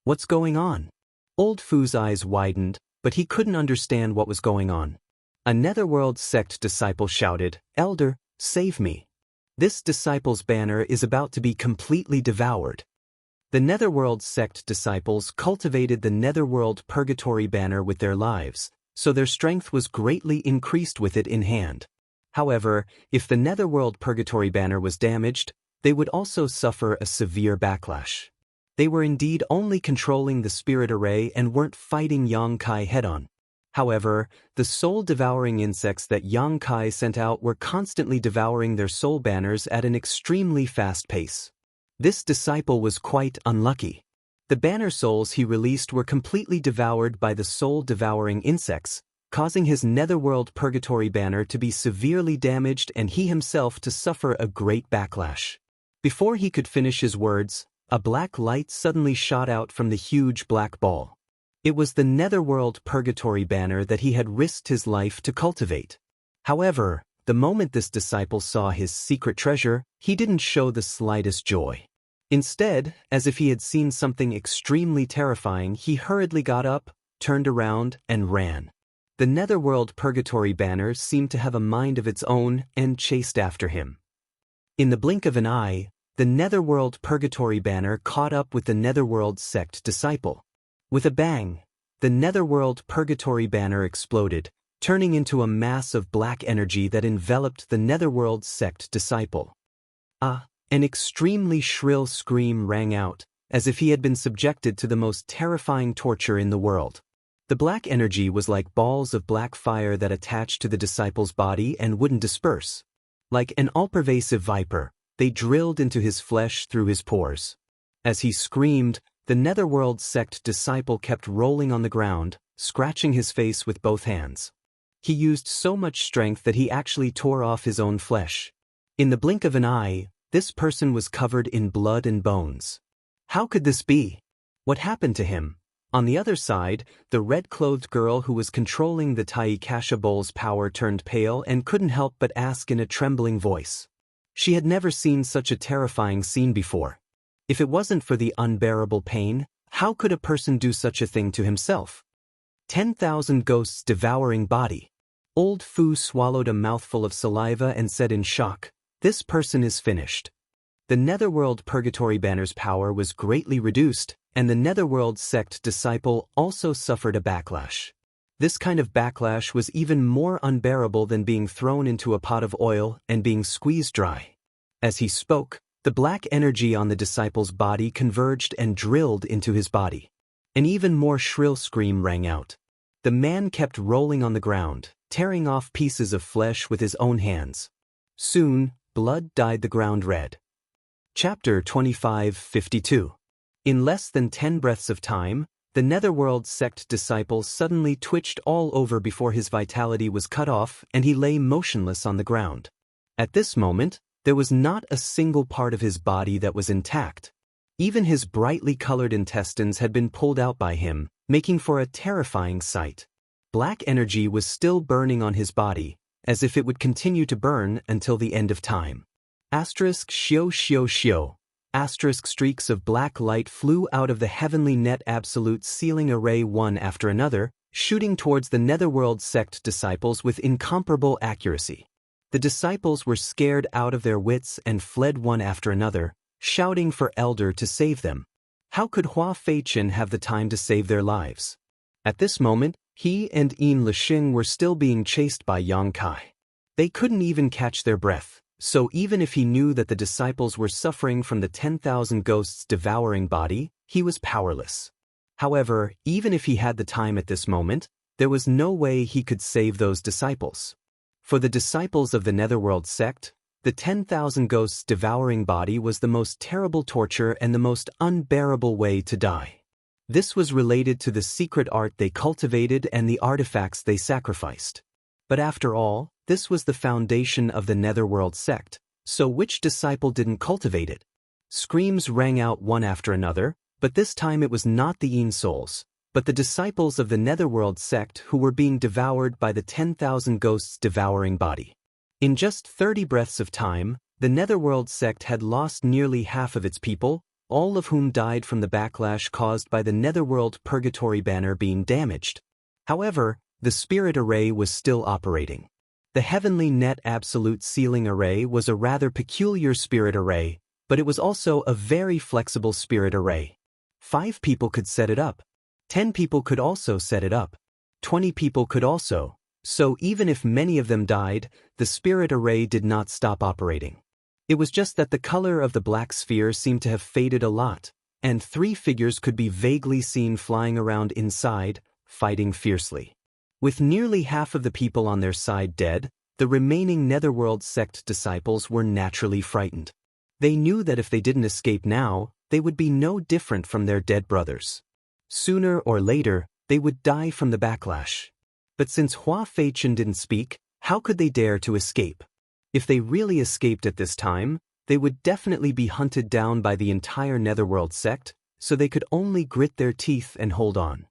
[SPEAKER 1] What's going on? Old Fu's eyes widened, but he couldn't understand what was going on. A Netherworld sect disciple shouted, "Elder, save me. This disciple's banner is about to be completely devoured." The Netherworld sect disciples cultivated the Netherworld Purgatory banner with their lives, so their strength was greatly increased with it in hand. However, if the Netherworld Purgatory banner was damaged, they would also suffer a severe backlash. They were indeed only controlling the spirit array and weren't fighting Yang Kai head-on. However, the soul-devouring insects that Yang Kai sent out were constantly devouring their soul banners at an extremely fast pace. This disciple was quite unlucky. The banner souls he released were completely devoured by the soul-devouring insects, causing his Netherworld Purgatory banner to be severely damaged and he himself to suffer a great backlash. Before he could finish his words, a black light suddenly shot out from the huge black ball. It was the Netherworld Purgatory banner that he had risked his life to cultivate. However, the moment this disciple saw his secret treasure, he didn't show the slightest joy. Instead, as if he had seen something extremely terrifying, he hurriedly got up, turned around, and ran. The Netherworld Purgatory banner seemed to have a mind of its own and chased after him. In the blink of an eye, the Netherworld Purgatory banner caught up with the Netherworld sect disciple. With a bang, the Netherworld Purgatory banner exploded, turning into a mass of black energy that enveloped the Netherworld sect disciple. An extremely shrill scream rang out, as if he had been subjected to the most terrifying torture in the world. The black energy was like balls of black fire that attached to the disciple's body and wouldn't disperse. Like an all-pervasive viper, they drilled into his flesh through his pores. As he screamed, the Netherworld sect disciple kept rolling on the ground, scratching his face with both hands. He used so much strength that he actually tore off his own flesh. In the blink of an eye, this person was covered in blood and bones. How could this be? What happened to him? On the other side, the red-clothed girl who was controlling the Taikasha Bowl's power turned pale and couldn't help but ask in a trembling voice. She had never seen such a terrifying scene before. If it wasn't for the unbearable pain, how could a person do such a thing to himself? 10,000 ghosts devouring body. Old Fu swallowed a mouthful of saliva and said in shock, "This person is finished." The Netherworld Purgatory banner's power was greatly reduced, and the Netherworld sect disciple also suffered a backlash. This kind of backlash was even more unbearable than being thrown into a pot of oil and being squeezed dry. As he spoke, the black energy on the disciple's body converged and drilled into his body. An even more shrill scream rang out. The man kept rolling on the ground, tearing off pieces of flesh with his own hands. Soon, blood dyed the ground red. Chapter 25:52. In less than 10 breaths of time, the Netherworld sect disciple suddenly twitched all over before his vitality was cut off and he lay motionless on the ground. At this moment, there was not a single part of his body that was intact. Even his brightly colored intestines had been pulled out by him, making for a terrifying sight. Black energy was still burning on his body, as if it would continue to burn until the end of time. Shio shio shio. Streaks of black light flew out of the heavenly net absolute ceiling array one after another, shooting towards the Netherworld sect disciples with incomparable accuracy. The disciples were scared out of their wits and fled one after another, shouting for Elder to save them. How could Hua Feichen have the time to save their lives? At this moment, he and Yin Lixing were still being chased by Yang Kai. They couldn't even catch their breath. So even if he knew that the disciples were suffering from the 10,000 ghosts devouring body, he was powerless. However, even if he had the time at this moment, there was no way he could save those disciples. For the disciples of the Netherworld sect, the 10,000 ghosts devouring body was the most terrible torture and the most unbearable way to die. This was related to the secret art they cultivated and the artifacts they sacrificed. But after all, this was the foundation of the Netherworld sect, So which disciple didn't cultivate it? Screams rang out one after another, but this time it was not the Een souls, but the disciples of the Netherworld sect who were being devoured by the 10,000 ghosts devouring body. In just 30 breaths of time, the Netherworld sect had lost nearly half of its people, all of whom died from the backlash caused by the Netherworld Purgatory banner being damaged. However, the Spirit Array was still operating. The Heavenly Net Absolute Sealing Array was a rather peculiar Spirit Array, but it was also a very flexible Spirit Array. 5 people could set it up. 10 people could also set it up. 20 people could also. So even if many of them died, the Spirit Array did not stop operating. It was just that the color of the black sphere seemed to have faded a lot, and 3 figures could be vaguely seen flying around inside, fighting fiercely. With nearly half of the people on their side dead, the remaining Netherworld sect disciples were naturally frightened. They knew that if they didn't escape now, they would be no different from their dead brothers. Sooner or later, they would die from the backlash. But since Hua Feichen didn't speak, how could they dare to escape? If they really escaped at this time, they would definitely be hunted down by the entire Netherworld sect, so they could only grit their teeth and hold on.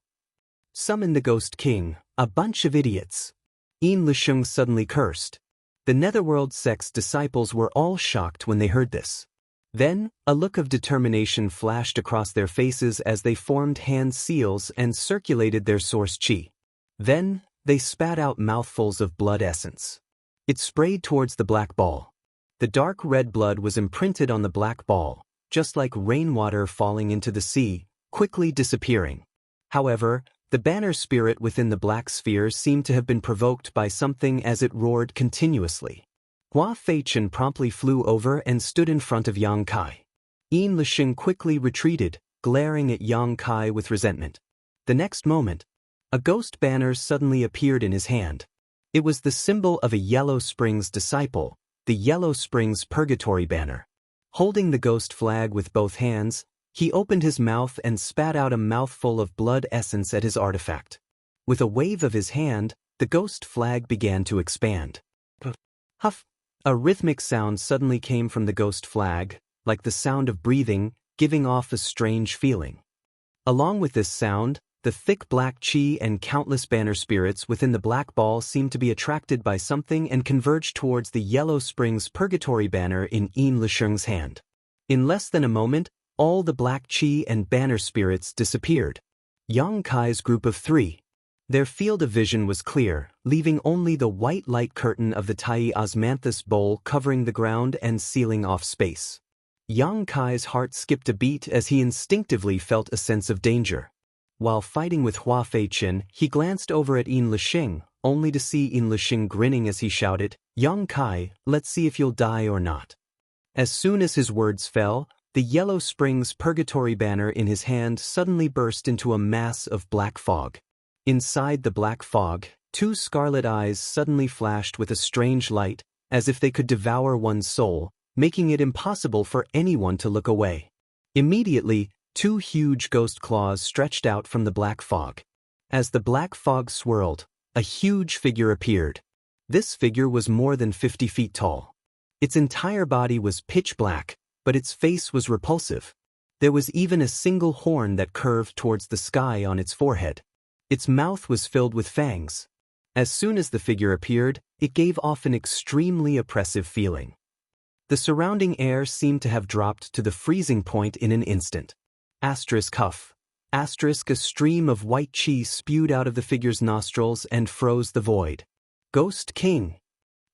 [SPEAKER 1] Summon the Ghost King, a bunch of idiots. Yin Lisheng suddenly cursed. The Netherworld sect's disciples were all shocked when they heard this. Then, a look of determination flashed across their faces as they formed hand seals and circulated their source chi. Then, they spat out mouthfuls of blood essence. It sprayed towards the black ball. The dark red blood was imprinted on the black ball, just like rainwater falling into the sea, quickly disappearing. However, the banner spirit within the black sphere seemed to have been provoked by something as it roared continuously. Hua Feichen promptly flew over and stood in front of Yang Kai. Yin Lisheng quickly retreated, glaring at Yang Kai with resentment. The next moment, a ghost banner suddenly appeared in his hand. It was the symbol of a Yellow Springs disciple, the Yellow Springs Purgatory banner. Holding the ghost flag with both hands, he opened his mouth and spat out a mouthful of blood essence at his artifact. With a wave of his hand, the ghost flag began to expand. Huff! A rhythmic sound suddenly came from the ghost flag, like the sound of breathing, giving off a strange feeling. Along with this sound, the thick black chi and countless banner spirits within the black ball seemed to be attracted by something and converged towards the Yellow Springs Purgatory banner in Yin Lisheng's hand. In less than a moment, all the black chi and banner spirits disappeared. Yang Kai's group of 3. Their field of vision was clear, leaving only the white light curtain of the Tai Osmanthus bowl covering the ground and sealing off space. Yang Kai's heart skipped a beat as he instinctively felt a sense of danger. While fighting with Hua Feichen, he glanced over at Yin Lisheng, only to see Yin Lisheng grinning as he shouted, "Yang Kai, let's see if you'll die or not." As soon as his words fell, the Yellow Springs Purgatory banner in his hand suddenly burst into a mass of black fog. Inside the black fog, 2 scarlet eyes suddenly flashed with a strange light, as if they could devour one's soul, making it impossible for anyone to look away. Immediately, 2 huge ghost claws stretched out from the black fog. As the black fog swirled, a huge figure appeared. This figure was more than 50 feet tall. Its entire body was pitch black, but its face was repulsive. There was even a single horn that curved towards the sky on its forehead. Its mouth was filled with fangs. As soon as the figure appeared, it gave off an extremely oppressive feeling. The surrounding air seemed to have dropped to the freezing point in an instant. Asterisk huff. Asterisk a stream of white chi spewed out of the figure's nostrils and froze the void. Ghost King.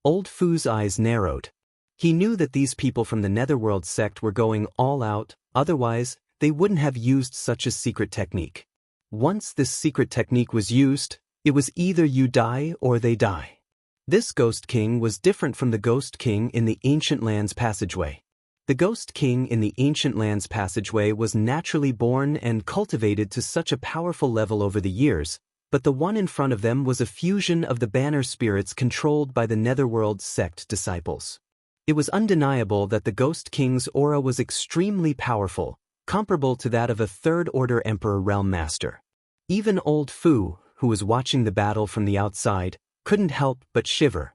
[SPEAKER 1] Old Fu's eyes narrowed. He knew that these people from the Netherworld sect were going all out, otherwise, they wouldn't have used such a secret technique. Once this secret technique was used, it was either you die or they die. This Ghost King was different from the Ghost King in the Ancient Lands passageway. The Ghost King in the Ancient Lands passageway was naturally born and cultivated to such a powerful level over the years, but the one in front of them was a fusion of the banner spirits controlled by the Netherworld sect disciples. It was undeniable that the Ghost King's aura was extremely powerful, comparable to that of a Third-Order Emperor Realm Master. Even Old Fu, who was watching the battle from the outside, couldn't help but shiver.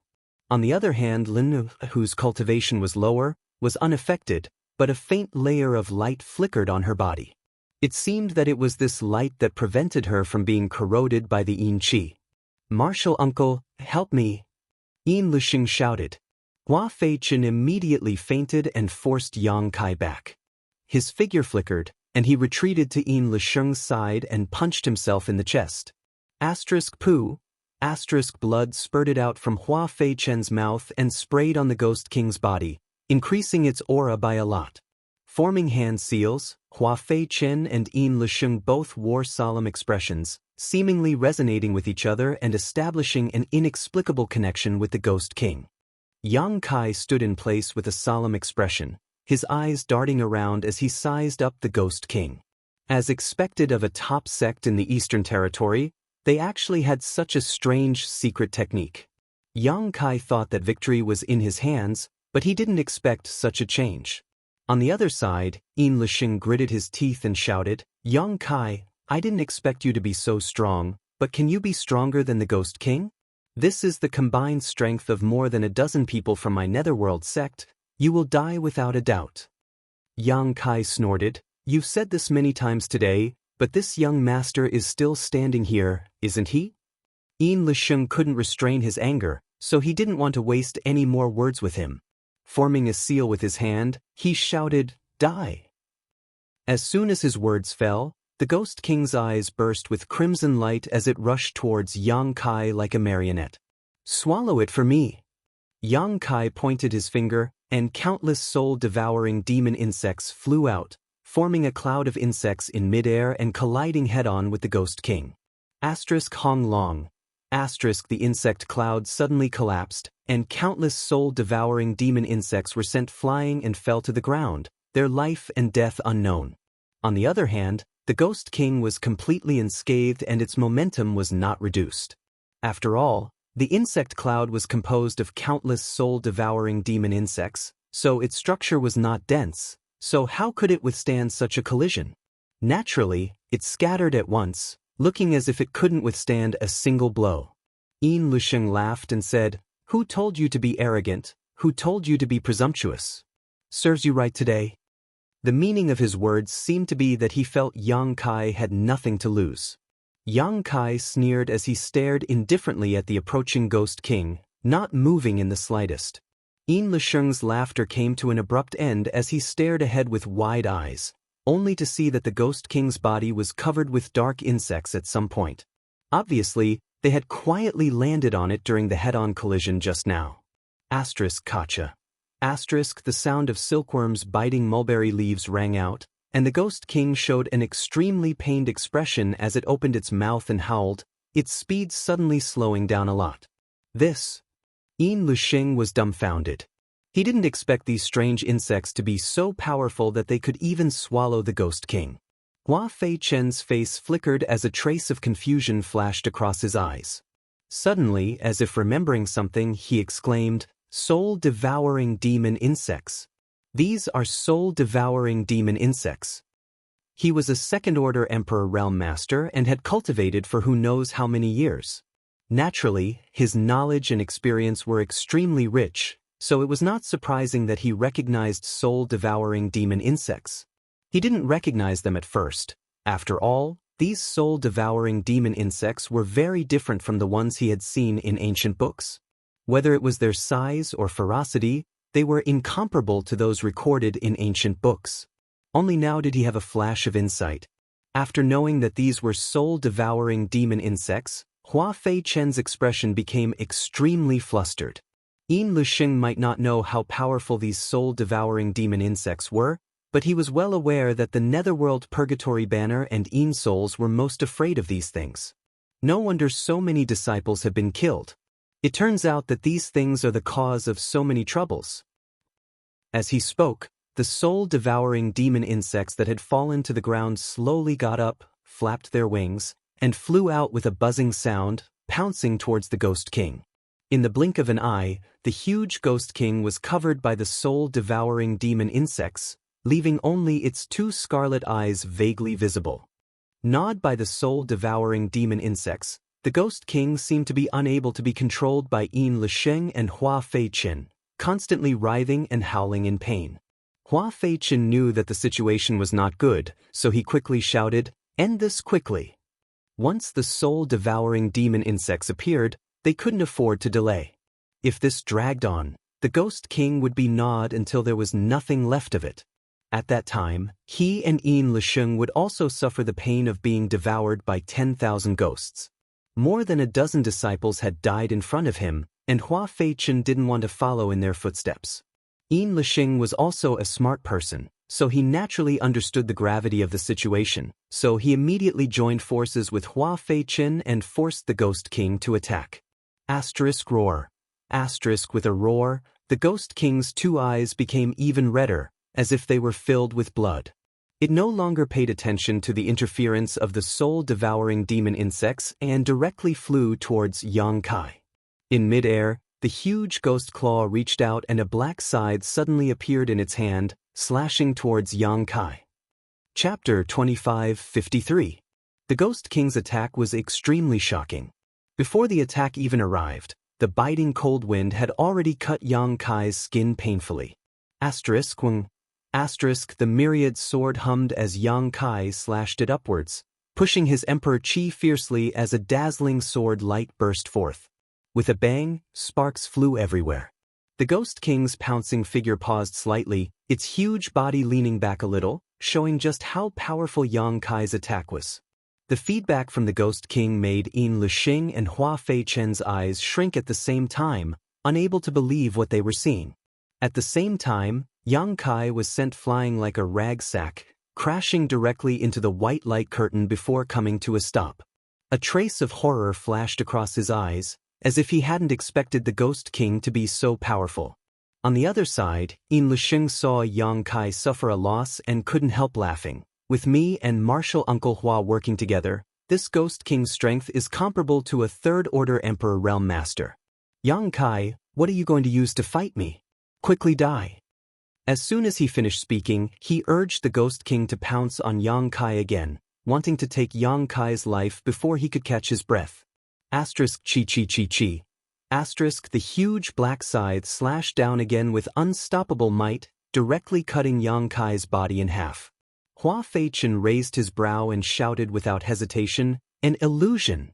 [SPEAKER 1] On the other hand, Lin, whose cultivation was lower, was unaffected, but a faint layer of light flickered on her body. It seemed that it was this light that prevented her from being corroded by the yin qi. "Martial uncle, help me!" Yin Lisheng shouted. Hua Fei-chen immediately fainted and forced Yang Kai back. His figure flickered, and he retreated to Yin Lisheng's side and punched himself in the chest. Poo. Blood spurted out from Hua Fei-chen's mouth and sprayed on the Ghost King's body, increasing its aura by a lot. Forming hand seals, Hua Fei-chen and Yin Lisheng both wore solemn expressions, seemingly resonating with each other and establishing an inexplicable connection with the Ghost King. Yang Kai stood in place with a solemn expression, his eyes darting around as he sized up the Ghost King. As expected of a top sect in the Eastern Territory, they actually had such a strange secret technique. Yang Kai thought that victory was in his hands, but he didn't expect such a change. On the other side, Yin Lisheng gritted his teeth and shouted, "Yang Kai, I didn't expect you to be so strong, but can you be stronger than the Ghost King? This is the combined strength of more than a dozen people from my Netherworld sect. You will die without a doubt." Yang Kai snorted, "You've said this many times today, but this young master is still standing here, isn't he?" Yin Lisheng couldn't restrain his anger, so he didn't want to waste any more words with him. Forming a seal with his hand, he shouted, "Die!" As soon as his words fell, the Ghost King's eyes burst with crimson light as it rushed towards Yang Kai like a marionette. "Swallow it for me." Yang Kai pointed his finger, and countless soul-devouring demon insects flew out, forming a cloud of insects in midair and colliding head-on with the Ghost King. Hong Long. The insect cloud suddenly collapsed, and countless soul-devouring demon insects were sent flying and fell to the ground, their life and death unknown. On the other hand, the Ghost King was completely unscathed and its momentum was not reduced. After all, the insect cloud was composed of countless soul-devouring demon insects, so its structure was not dense, so how could it withstand such a collision? Naturally, it scattered at once, looking as if it couldn't withstand a single blow. Yin Lisheng laughed and said, "Who told you to be arrogant? Who told you to be presumptuous? Serves you right today?" The meaning of his words seemed to be that he felt Yang Kai had nothing to lose. Yang Kai sneered as he stared indifferently at the approaching Ghost King, not moving in the slightest. Yin Lisheng's laughter came to an abrupt end as he stared ahead with wide eyes, only to see that the Ghost King's body was covered with dark insects at some point. Obviously, they had quietly landed on it during the head-on collision just now. Kacha. The sound of silkworms biting mulberry leaves rang out, and the Ghost King showed an extremely pained expression as it opened its mouth and howled, its speed suddenly slowing down a lot. Yin Lisheng was dumbfounded. He didn't expect these strange insects to be so powerful that they could even swallow the Ghost King. Hua Fei-chen's face flickered as a trace of confusion flashed across his eyes. Suddenly, as if remembering something, he exclaimed, "Soul-devouring demon insects. These are soul-devouring demon insects." He was a second-order Emperor Realm Master and had cultivated for who knows how many years. Naturally, his knowledge and experience were extremely rich, so it was not surprising that he recognized soul-devouring demon insects. He didn't recognize them at first. After all, these soul-devouring demon insects were very different from the ones he had seen in ancient books. Whether it was their size or ferocity, they were incomparable to those recorded in ancient books. Only now did he have a flash of insight. After knowing that these were soul-devouring demon insects, Hua Fei-chen's expression became extremely flustered. Yin Lisheng might not know how powerful these soul-devouring demon insects were, but he was well aware that the Netherworld Purgatory Banner and Yin souls were most afraid of these things. No wonder so many disciples have been killed. It turns out that these things are the cause of so many troubles. As he spoke, the soul-devouring demon insects that had fallen to the ground slowly got up, flapped their wings, and flew out with a buzzing sound, pouncing towards the Ghost King. In the blink of an eye, the huge Ghost King was covered by the soul-devouring demon insects, leaving only its two scarlet eyes vaguely visible. Gnawed by the soul-devouring demon insects, The Ghost King seemed to be unable to be controlled by Yin Lisheng and Hua Feiqin, constantly writhing and howling in pain. Hua Feiqin knew that the situation was not good, so he quickly shouted, "End this quickly." Once the soul-devouring demon insects appeared, they couldn't afford to delay. If this dragged on, the Ghost King would be gnawed until there was nothing left of it. At that time, he and Yin Lisheng would also suffer the pain of being devoured by 10,000 ghosts. More than a dozen disciples had died in front of him, and Hua Feiqin didn't want to follow in their footsteps. Yin Lisheng was also a smart person, so he naturally understood the gravity of the situation, so he immediately joined forces with Hua Feiqin and forced the Ghost King to attack. Roar. With a roar, the Ghost King's two eyes became even redder, as if they were filled with blood. It no longer paid attention to the interference of the soul-devouring demon insects and directly flew towards Yang Kai. In midair, the huge ghost claw reached out and a black scythe suddenly appeared in its hand, slashing towards Yang Kai. Chapter 25:53. The Ghost King's attack was extremely shocking. Before the attack even arrived, the biting cold wind had already cut Yang Kai's skin painfully. The myriad sword hummed as Yang Kai slashed it upwards, pushing his Emperor Qi fiercely as a dazzling sword light burst forth. With a bang, sparks flew everywhere. The Ghost King's pouncing figure paused slightly, its huge body leaning back a little, showing just how powerful Yang Kai's attack was. The feedback from the Ghost King made Yin Lisheng and Hua Feiqin's eyes shrink at the same time, unable to believe what they were seeing. At the same time, Yang Kai was sent flying like a rag sack, crashing directly into the white light curtain before coming to a stop. A trace of horror flashed across his eyes, as if he hadn't expected the Ghost King to be so powerful. On the other side, Yin Lisheng saw Yang Kai suffer a loss and couldn't help laughing. With me and martial Uncle Hua working together, this Ghost King's strength is comparable to a third-order Emperor Realm Master. Yang Kai, what are you going to use to fight me? Quickly die. As soon as he finished speaking, he urged the Ghost King to pounce on Yang Kai again, wanting to take Yang Kai's life before he could catch his breath. Chi. The huge black scythe slashed down again with unstoppable might, directly cutting Yang Kai's body in half. Hua Feiqin raised his brow and shouted without hesitation, "An illusion!"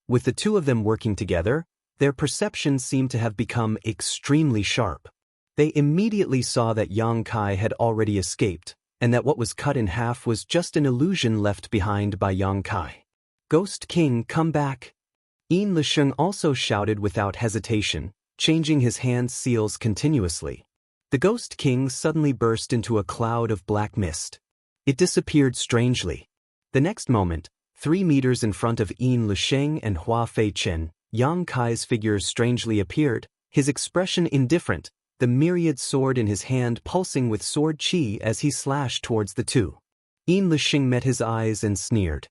[SPEAKER 1] With the two of them working together, their perception seemed to have become extremely sharp. They immediately saw that Yang Kai had already escaped, and that what was cut in half was just an illusion left behind by Yang Kai. "Ghost King, come back!" Yin Lisheng also shouted without hesitation, changing his hand seals continuously. The Ghost King suddenly burst into a cloud of black mist. It disappeared strangely. The next moment, 3 meters in front of Yin Lisheng and Hua Feiqin, Yang Kai's figure strangely appeared, his expression indifferent, the myriad sword in his hand pulsing with sword chi as he slashed towards the two. Yin Lisheng met his eyes and sneered.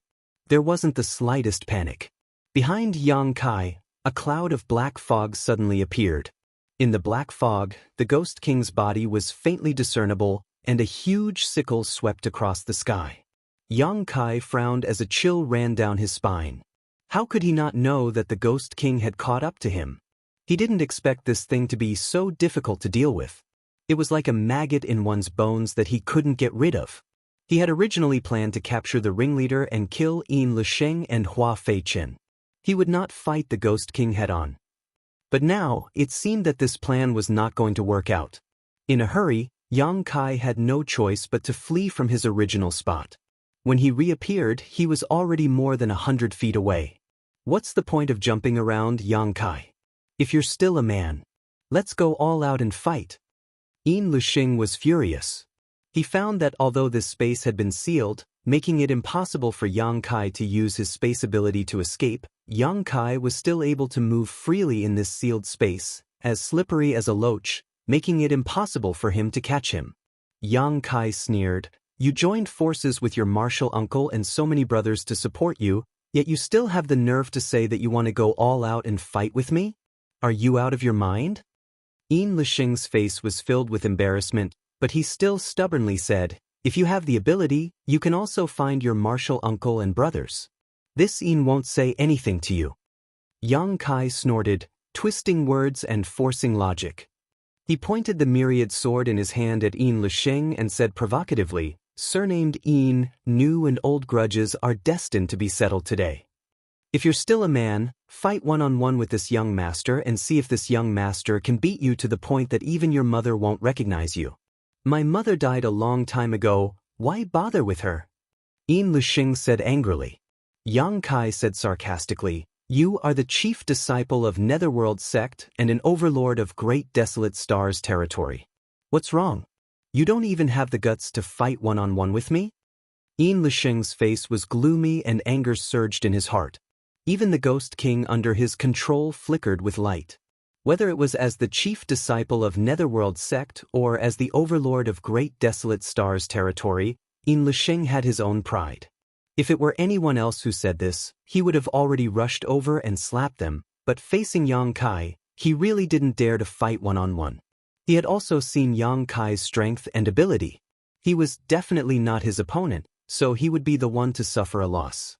[SPEAKER 1] There wasn't the slightest panic. Behind Yang Kai, a cloud of black fog suddenly appeared. In the black fog, the Ghost King's body was faintly discernible, and a huge sickle swept across the sky. Yang Kai frowned as a chill ran down his spine. How could he not know that the Ghost King had caught up to him? He didn't expect this thing to be so difficult to deal with. It was like a maggot in one's bones that he couldn't get rid of. He had originally planned to capture the ringleader and kill Yin Lisheng and Hua Feiqin. He would not fight the Ghost King head-on. But now, it seemed that this plan was not going to work out. In a hurry, Yang Kai had no choice but to flee from his original spot. When he reappeared, he was already more than 100 feet away. What's the point of jumping around, Yang Kai? If you're still a man, let's go all out and fight. Yin Lisheng was furious. He found that although this space had been sealed, making it impossible for Yang Kai to use his space ability to escape, Yang Kai was still able to move freely in this sealed space, as slippery as a loach, making it impossible for him to catch him. Yang Kai sneered, "You joined forces with your martial uncle and so many brothers to support you, yet you still have the nerve to say that you want to go all out and fight with me? Are you out of your mind?" Yin Lisheng's face was filled with embarrassment, but he still stubbornly said, "If you have the ability, you can also find your martial uncle and brothers." This Yin won't say anything to you. Yang Kai snorted, twisting words and forcing logic. He pointed the myriad sword in his hand at Yin Lisheng and said provocatively, surnamed Yin, new and old grudges are destined to be settled today. If you're still a man, fight one-on-one with this young master and see if this young master can beat you to the point that even your mother won't recognize you. My mother died a long time ago, why bother with her? Yin Lisheng said angrily. Yang Kai said sarcastically, you are the chief disciple of Netherworld sect and an overlord of Great Desolate Stars territory. What's wrong? You don't even have the guts to fight one-on-one with me? Yin Lisheng's face was gloomy and anger surged in his heart. Even the Ghost King under his control flickered with light. Whether it was as the chief disciple of Netherworld sect or as the overlord of Great Desolate Stars territory, Yin Lisheng had his own pride. If it were anyone else who said this, he would have already rushed over and slapped them, but facing Yang Kai, he really didn't dare to fight one-on-one. He had also seen Yang Kai's strength and ability. He was definitely not his opponent, so he would be the one to suffer a loss.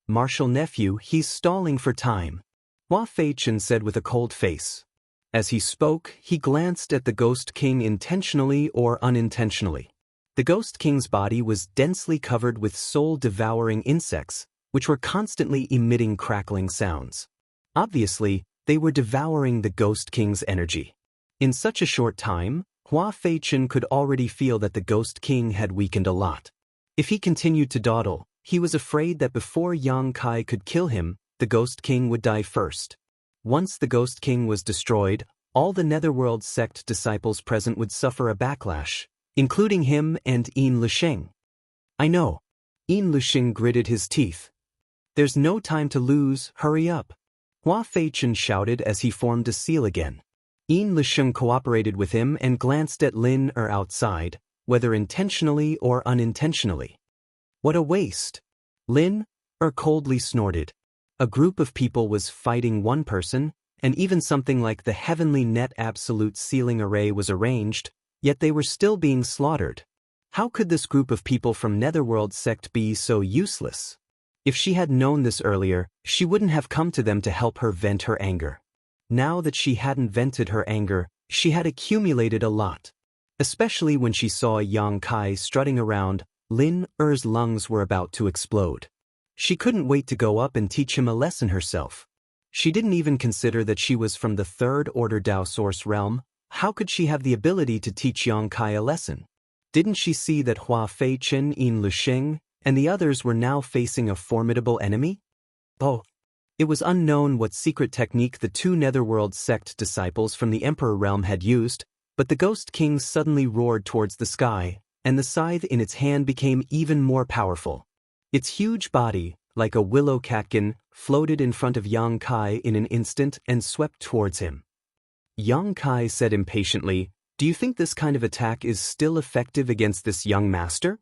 [SPEAKER 1] Martial nephew, he's stalling for time, Hua Feichen said with a cold face. As he spoke, he glanced at the Ghost King intentionally or unintentionally. The Ghost King's body was densely covered with soul-devouring insects, which were constantly emitting crackling sounds. Obviously, they were devouring the Ghost King's energy. In such a short time, Hua Feichen could already feel that the Ghost King had weakened a lot. If he continued to dawdle, he was afraid that before Yang Kai could kill him, the Ghost King would die first. Once the Ghost King was destroyed, all the Netherworld sect disciples present would suffer a backlash, including him and Yin Lisheng. I know. Yin Lisheng gritted his teeth. There's no time to lose, hurry up. Hua Feichen shouted as he formed a seal again. Yin Lisheng cooperated with him and glanced at Lin outside, whether intentionally or unintentionally. What a waste. Lin coldly snorted. A group of people was fighting one person, and even something like the heavenly net absolute sealing array was arranged, yet they were still being slaughtered. How could this group of people from Netherworld sect be so useless? If she had known this earlier, she wouldn't have come to them to help her vent her anger. Now that she hadn't vented her anger, she had accumulated a lot. Especially when she saw Yang Kai strutting around, Lin Er's lungs were about to explode. She couldn't wait to go up and teach him a lesson herself. She didn't even consider that she was from the Third Order Dao Source realm. How could she have the ability to teach Yang Kai a lesson? Didn't she see that Hua Feichen, Yin Lisheng, and the others were now facing a formidable enemy? Oh, it was unknown what secret technique the two Netherworld sect disciples from the Emperor realm had used, but the Ghost King suddenly roared towards the sky, and the scythe in its hand became even more powerful. Its huge body, like a willow catkin, floated in front of Yang Kai in an instant and swept towards him. Yang Kai said impatiently, "Do you think this kind of attack is still effective against this young master?"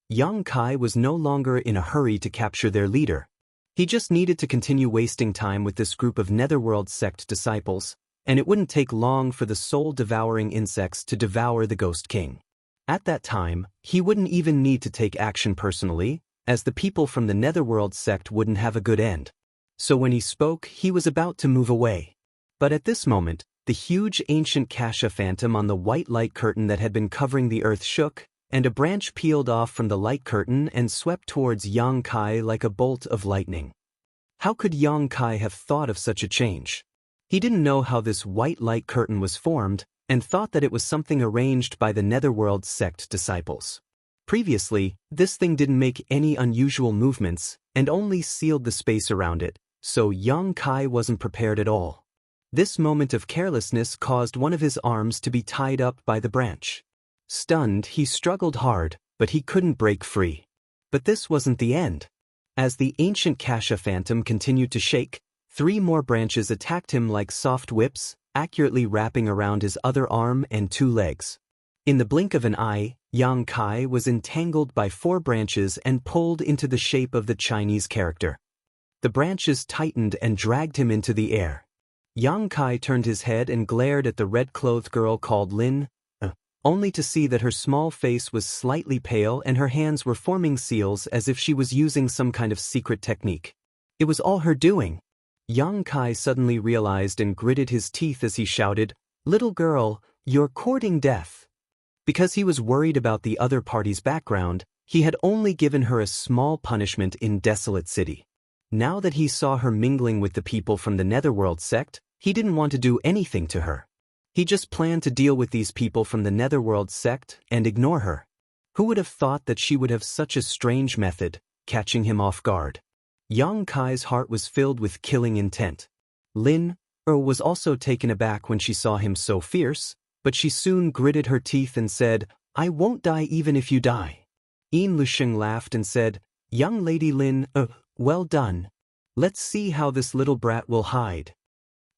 [SPEAKER 1] Yang Kai was no longer in a hurry to capture their leader. He just needed to continue wasting time with this group of Netherworld sect disciples, and it wouldn't take long for the soul-devouring insects to devour the Ghost King. At that time, he wouldn't even need to take action personally, as the people from the Netherworld sect wouldn't have a good end. So when he spoke, he was about to move away. But at this moment, the huge ancient Kasha phantom on the white light curtain that had been covering the earth shook, and a branch peeled off from the light curtain and swept towards Yang Kai like a bolt of lightning. How could Yang Kai have thought of such a change? He didn't know how this white light curtain was formed, and thought that it was something arranged by the Netherworld sect disciples. Previously, this thing didn't make any unusual movements, and only sealed the space around it, so Yang Kai wasn't prepared at all. This moment of carelessness caused one of his arms to be tied up by the branch. Stunned, he struggled hard, but he couldn't break free. But this wasn't the end. As the ancient Kasha phantom continued to shake, 3 more branches attacked him like soft whips, accurately wrapping around his other arm and 2 legs. In the blink of an eye, Yang Kai was entangled by 4 branches and pulled into the shape of the Chinese character. The branches tightened and dragged him into the air. Yang Kai turned his head and glared at the red-clothed girl called Lin, only to see that her small face was slightly pale and her hands were forming seals as if she was using some kind of secret technique. It was all her doing. Yang Kai suddenly realized and gritted his teeth as he shouted, "Little girl, you're courting death." Because he was worried about the other party's background, he had only given her a small punishment in Desolate City. Now that he saw her mingling with the people from the Netherworld sect, he didn't want to do anything to her. He just planned to deal with these people from the Netherworld sect and ignore her. Who would have thought that she would have such a strange method, catching him off guard? Yang Kai's heart was filled with killing intent. Lin was also taken aback when she saw him so fierce, but she soon gritted her teeth and said, "I won't die even if you die." Yin Lusheng laughed and said, "Young Lady Lin, well done. Let's see how this little brat will hide."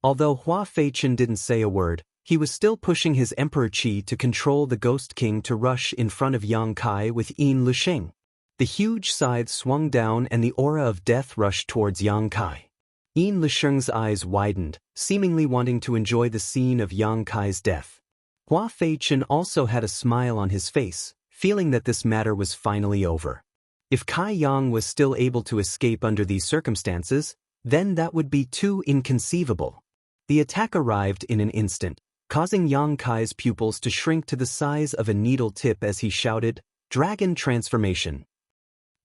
[SPEAKER 1] Although Hua Feichen didn't say a word, he was still pushing his Emperor Qi to control the Ghost King to rush in front of Yang Kai with Yin Lusheng. The huge scythe swung down and the aura of death rushed towards Yang Kai. Yin Lusheng's eyes widened, seemingly wanting to enjoy the scene of Yang Kai's death. Hua Feichen also had a smile on his face, feeling that this matter was finally over. If Kai Yang was still able to escape under these circumstances, then that would be too inconceivable. The attack arrived in an instant, causing Yang Kai's pupils to shrink to the size of a needle tip as he shouted, "Dragon transformation."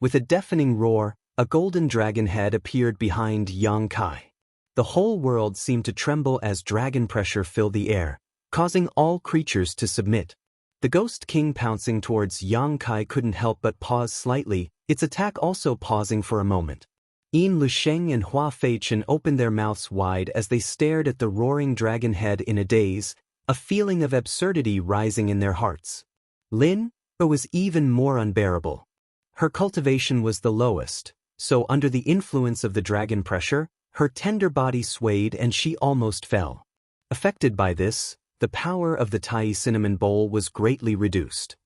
[SPEAKER 1] With a deafening roar, a golden dragon head appeared behind Yang Kai. The whole world seemed to tremble as dragon pressure filled the air, causing all creatures to submit. The Ghost King pouncing towards Yang Kai couldn't help but pause slightly, its attack also pausing for a moment. Yin Lusheng and Hua Feichen opened their mouths wide as they stared at the roaring dragon head in a daze, a feeling of absurdity rising in their hearts. Lin was even more unbearable. Her cultivation was the lowest, so under the influence of the dragon pressure, her tender body swayed and she almost fell. Affected by this, the power of the Tai Cinnamon Bowl was greatly reduced.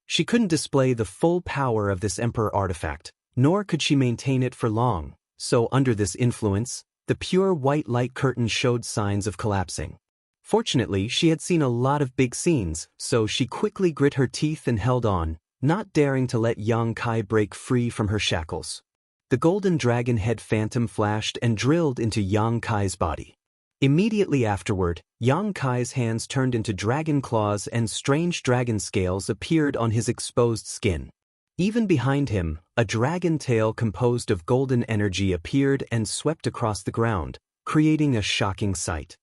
[SPEAKER 1] She couldn't display the full power of this Emperor artifact, nor could she maintain it for long, so under this influence, the pure white light curtain showed signs of collapsing. Fortunately, she had seen a lot of big scenes, so she quickly grit her teeth and held on, not daring to let Yang Kai break free from her shackles. The golden dragon head phantom flashed and drilled into Yang Kai's body. Immediately afterward, Yang Kai's hands turned into dragon claws and strange dragon scales appeared on his exposed skin. Even behind him, a dragon tail composed of golden energy appeared and swept across the ground, creating a shocking sight.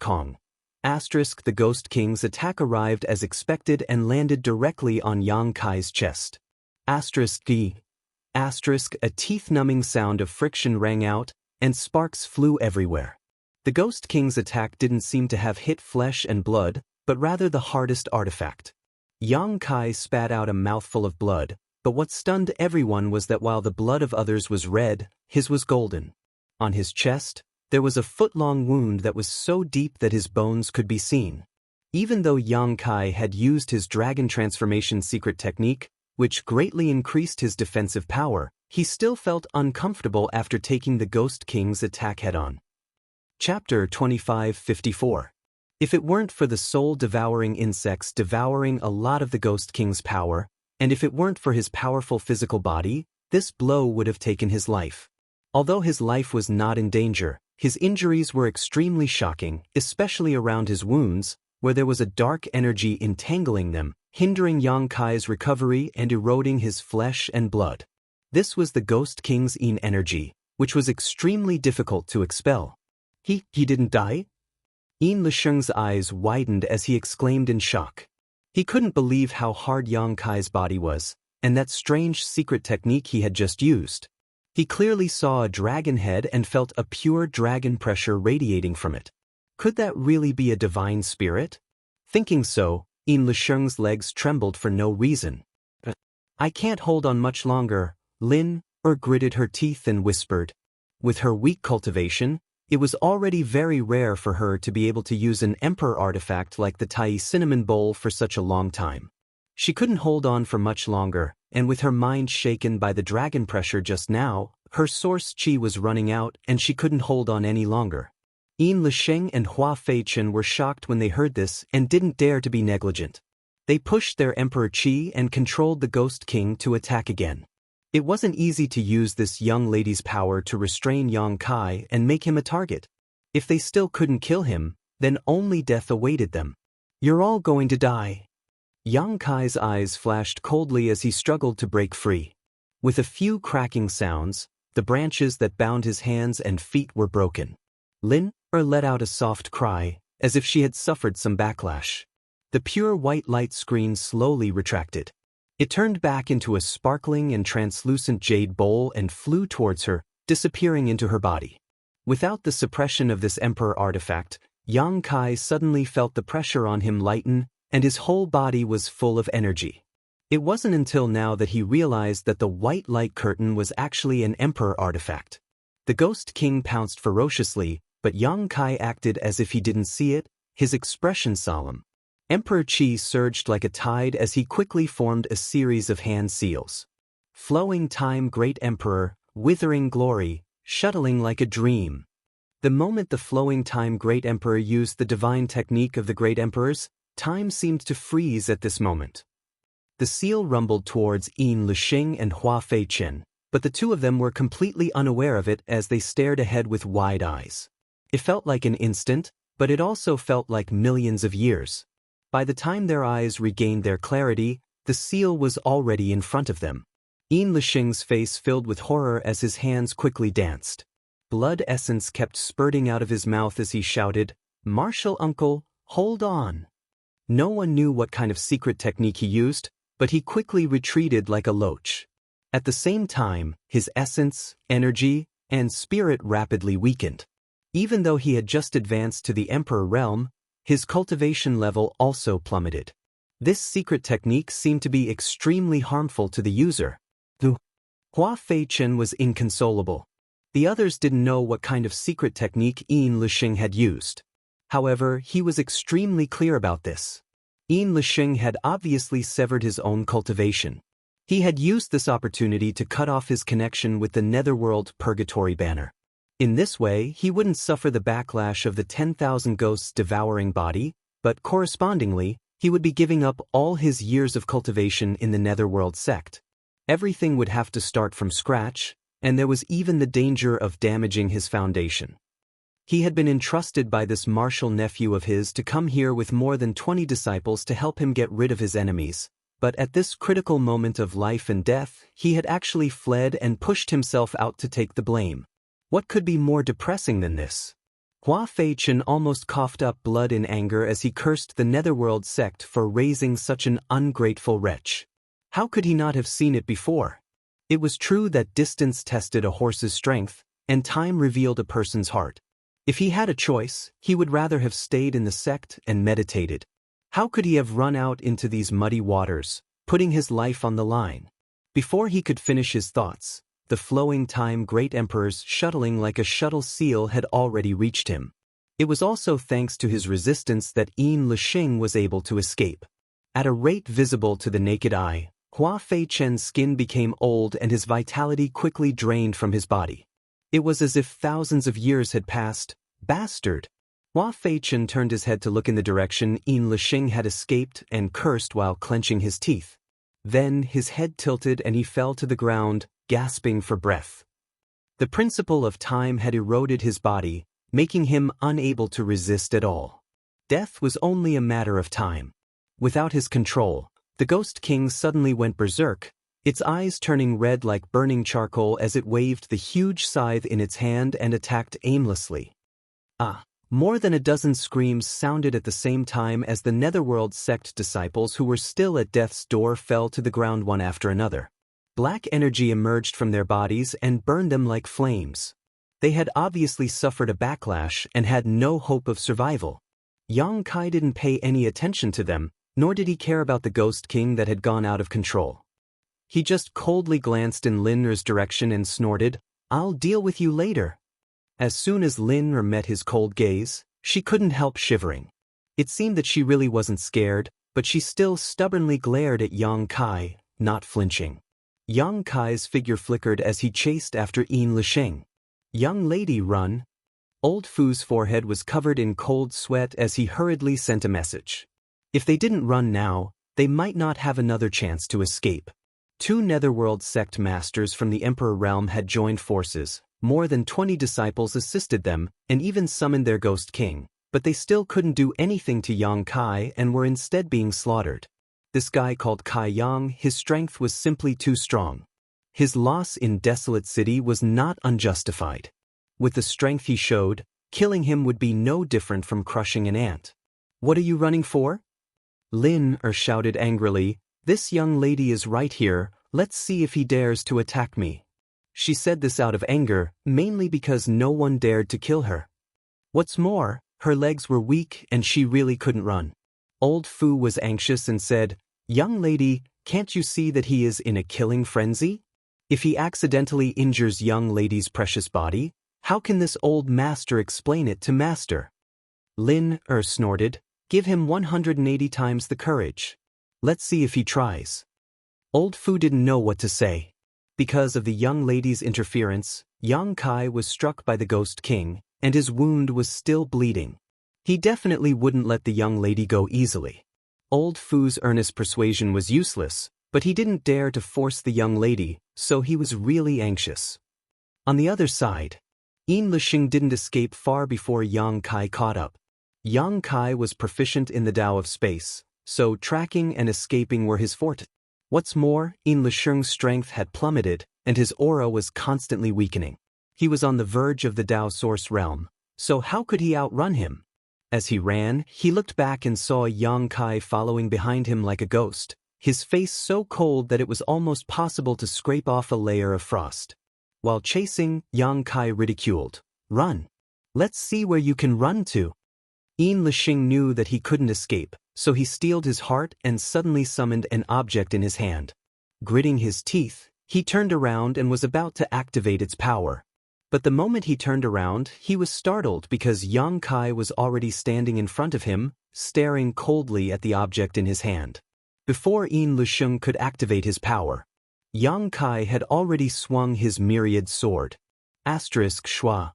[SPEAKER 1] Kong. The Ghost King's attack arrived as expected and landed directly on Yang Kai's chest. D. A teeth-numbing sound of friction rang out, and sparks flew everywhere. The Ghost King's attack didn't seem to have hit flesh and blood, but rather the hardest artifact. Yang Kai spat out a mouthful of blood, but what stunned everyone was that while the blood of others was red, his was golden. On his chest, there was a foot-long wound that was so deep that his bones could be seen. Even though Yang Kai had used his dragon transformation secret technique, which greatly increased his defensive power, he still felt uncomfortable after taking the Ghost King's attack head-on. Chapter 2554. If it weren't for the soul-devouring insects devouring a lot of the Ghost King's power, and if it weren't for his powerful physical body, this blow would have taken his life. Although his life was not in danger, his injuries were extremely shocking, especially around his wounds, where there was a dark energy entangling them, hindering Yang Kai's recovery and eroding his flesh and blood. This was the Ghost King's Yin energy, which was extremely difficult to expel. He didn't die? Yin Lusheng's eyes widened as he exclaimed in shock. He couldn't believe how hard Yang Kai's body was, and that strange secret technique he had just used. He clearly saw a dragon head and felt a pure dragon pressure radiating from it. Could that really be a divine spirit? Thinking so, Yin Lusheng's legs trembled for no reason. "I can't hold on much longer," Lin gritted her teeth and whispered. With her weak cultivation, it was already very rare for her to be able to use an emperor artifact like the Tai Cinnamon Bowl for such a long time. She couldn't hold on for much longer, and with her mind shaken by the dragon pressure just now, her source qi was running out and she couldn't hold on any longer. Yin Lusheng and Hua Feichen were shocked when they heard this and didn't dare to be negligent. They pushed their Emperor Qi and controlled the Ghost King to attack again. It wasn't easy to use this young lady's power to restrain Yang Kai and make him a target. If they still couldn't kill him, then only death awaited them. "You're all going to die." Yang Kai's eyes flashed coldly as he struggled to break free. With a few cracking sounds, the branches that bound his hands and feet were broken. Lin let out a soft cry, as if she had suffered some backlash. The pure white light screen slowly retracted. It turned back into a sparkling and translucent jade bowl and flew towards her, disappearing into her body. Without the suppression of this Emperor artifact, Yang Kai suddenly felt the pressure on him lighten, and his whole body was full of energy. It wasn't until now that he realized that the white light curtain was actually an Emperor artifact. The Ghost King pounced ferociously, but Yang Kai acted as if he didn't see it, his expression solemn. Emperor Qi surged like a tide as he quickly formed a series of hand seals. Flowing time, Great Emperor, withering glory, shuttling like a dream. The moment the flowing time Great Emperor used the divine technique of the Great Emperors, time seemed to freeze at this moment. The seal rumbled towards Yin Lixing and Hua Feiqian, but the two of them were completely unaware of it as they stared ahead with wide eyes. It felt like an instant, but it also felt like millions of years. By the time their eyes regained their clarity, the seal was already in front of them. Yin Lixing's face filled with horror as his hands quickly danced. Blood essence kept spurting out of his mouth as he shouted, "Martial uncle, hold on." No one knew what kind of secret technique he used, but he quickly retreated like a loach. At the same time, his essence, energy, and spirit rapidly weakened. Even though he had just advanced to the Emperor realm, his cultivation level also plummeted. This secret technique seemed to be extremely harmful to the user. Hua Feiqian was inconsolable. The others didn't know what kind of secret technique Yin Lixing had used. However, he was extremely clear about this. Yin Lixing had obviously severed his own cultivation. He had used this opportunity to cut off his connection with the Netherworld Purgatory banner. In this way, he wouldn't suffer the backlash of the 10,000 ghosts devouring body, but correspondingly, he would be giving up all his years of cultivation in the Netherworld sect. Everything would have to start from scratch, and there was even the danger of damaging his foundation. He had been entrusted by this martial nephew of his to come here with more than 20 disciples to help him get rid of his enemies, but at this critical moment of life and death, he had actually fled and pushed himself out to take the blame. What could be more depressing than this? Hua Feiqian almost coughed up blood in anger as he cursed the Netherworld sect for raising such an ungrateful wretch. How could he not have seen it before? It was true that distance tested a horse's strength, and time revealed a person's heart. If he had a choice, he would rather have stayed in the sect and meditated. How could he have run out into these muddy waters, putting his life on the line? Before he could finish his thoughts, the flowing time Great Emperor's shuttling like a shuttle seal had already reached him. It was also thanks to his resistance that Yin Lixing was able to escape. At a rate visible to the naked eye, Hua Feiqian's skin became old and his vitality quickly drained from his body. It was as if thousands of years had passed. Bastard! Hua Feiqian turned his head to look in the direction Yin Lixing had escaped and cursed while clenching his teeth. Then his head tilted and he fell to the ground, gasping for breath. The principle of time had eroded his body, making him unable to resist at all. Death was only a matter of time. Without his control, the Ghost King suddenly went berserk, its eyes turning red like burning charcoal as it waved the huge scythe in its hand and attacked aimlessly. More than a dozen screams sounded at the same time as the Netherworld sect disciples who were still at death's door fell to the ground one after another. Black energy emerged from their bodies and burned them like flames. They had obviously suffered a backlash and had no hope of survival. Yang Kai didn't pay any attention to them, nor did he care about the Ghost King that had gone out of control. He just coldly glanced in Linner's direction and snorted, "I'll deal with you later." As soon as Linner met his cold gaze, she couldn't help shivering. It seemed that she really wasn't scared, but she still stubbornly glared at Yang Kai, not flinching. Yang Kai's figure flickered as he chased after Yin Lixing. "Young lady, run." Old Fu's forehead was covered in cold sweat as he hurriedly sent a message. If they didn't run now, they might not have another chance to escape. Two Netherworld sect masters from the Emperor realm had joined forces, more than 20 disciples assisted them, and even summoned their Ghost King, but they still couldn't do anything to Yang Kai and were instead being slaughtered. This guy called Kai Yang, his strength was simply too strong. His loss in Desolate City was not unjustified. With the strength he showed, killing him would be no different from crushing an ant. "What are you running for?" Lin shouted angrily. "This young lady is right here, let's see if he dares to attack me." She said this out of anger, mainly because no one dared to kill her. What's more, her legs were weak and she really couldn't run. Old Fu was anxious and said, "Young lady, can't you see that he is in a killing frenzy? If he accidentally injures young lady's precious body, how can this old master explain it to master?" Lin snorted, "Give him 180 times the courage. Let's see if he tries." Old Fu didn't know what to say. Because of the young lady's interference, Yang Kai was struck by the Ghost King, and his wound was still bleeding. He definitely wouldn't let the young lady go easily. Old Fu's earnest persuasion was useless, but he didn't dare to force the young lady, so he was really anxious. On the other side, Yin Lixing didn't escape far before Yang Kai caught up. Yang Kai was proficient in the Tao of space, so tracking and escaping were his forte. What's more, Yin Lixing's strength had plummeted, and his aura was constantly weakening. He was on the verge of the Tao Source realm, so how could he outrun him? As he ran, he looked back and saw Yang Kai following behind him like a ghost, his face so cold that it was almost possible to scrape off a layer of frost. While chasing, Yang Kai ridiculed, "Run! Let's see where you can run to." Yin Lixing knew that he couldn't escape, so he steeled his heart and suddenly summoned an object in his hand. Gritting his teeth, he turned around and was about to activate its power. But the moment he turned around, he was startled because Yang Kai was already standing in front of him, staring coldly at the object in his hand. Before Yin Lixing could activate his power, Yang Kai had already swung his myriad sword. Shua.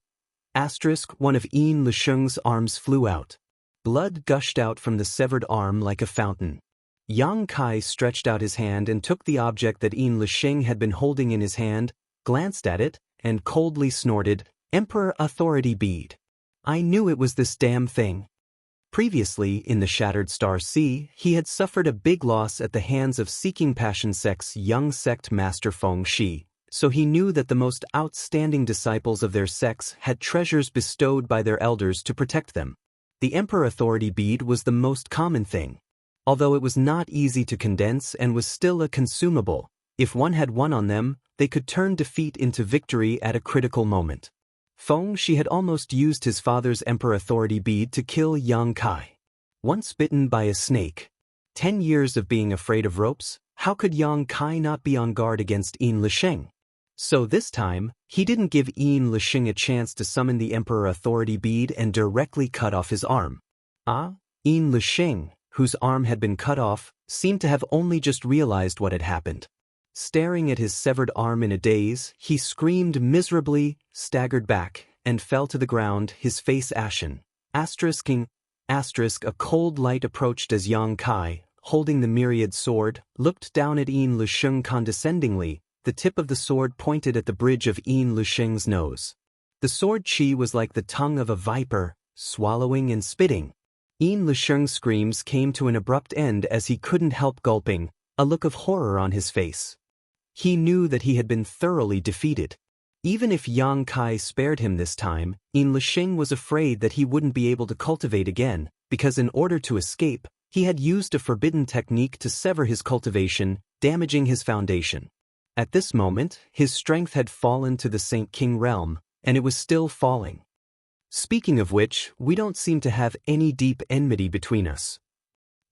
[SPEAKER 1] One of Yin Lixing's arms flew out. Blood gushed out from the severed arm like a fountain. Yang Kai stretched out his hand and took the object that Yin Lixing had been holding in his hand, glanced at it, and coldly snorted, "Emperor Authority Bead. I knew it was this damn thing." Previously, in the Shattered Star Sea, he had suffered a big loss at the hands of Seeking Passion Sect's young sect master Feng Shi, so he knew that the most outstanding disciples of their sects had treasures bestowed by their elders to protect them. The Emperor Authority Bead was the most common thing. Although it was not easy to condense and was still a consumable, if one had one on them, they could turn defeat into victory at a critical moment. Feng Shi had almost used his father's Emperor Authority Bead to kill Yang Kai. Once bitten by a snake, 10 years of being afraid of ropes, how could Yang Kai not be on guard against Yin Lixing? So this time, he didn't give Yin Lixing a chance to summon the Emperor Authority Bead and directly cut off his arm. Yin Lixing, whose arm had been cut off, seemed to have only just realized what had happened. Staring at his severed arm in a daze, he screamed miserably, staggered back, and fell to the ground, his face ashen. A cold light approached as Yang Kai, holding the myriad sword, looked down at Yin Lixing condescendingly. The tip of the sword pointed at the bridge of Yin Lixing's nose. The sword chi was like the tongue of a viper, swallowing and spitting. Yin Lixing's screams came to an abrupt end as he couldn't help gulping, a look of horror on his face. He knew that he had been thoroughly defeated. Even if Yang Kai spared him this time, Yin Lixing was afraid that he wouldn't be able to cultivate again, because in order to escape, he had used a forbidden technique to sever his cultivation, damaging his foundation. At this moment, his strength had fallen to the Saint King realm, and it was still falling. Speaking of which, we don't seem to have any deep enmity between us.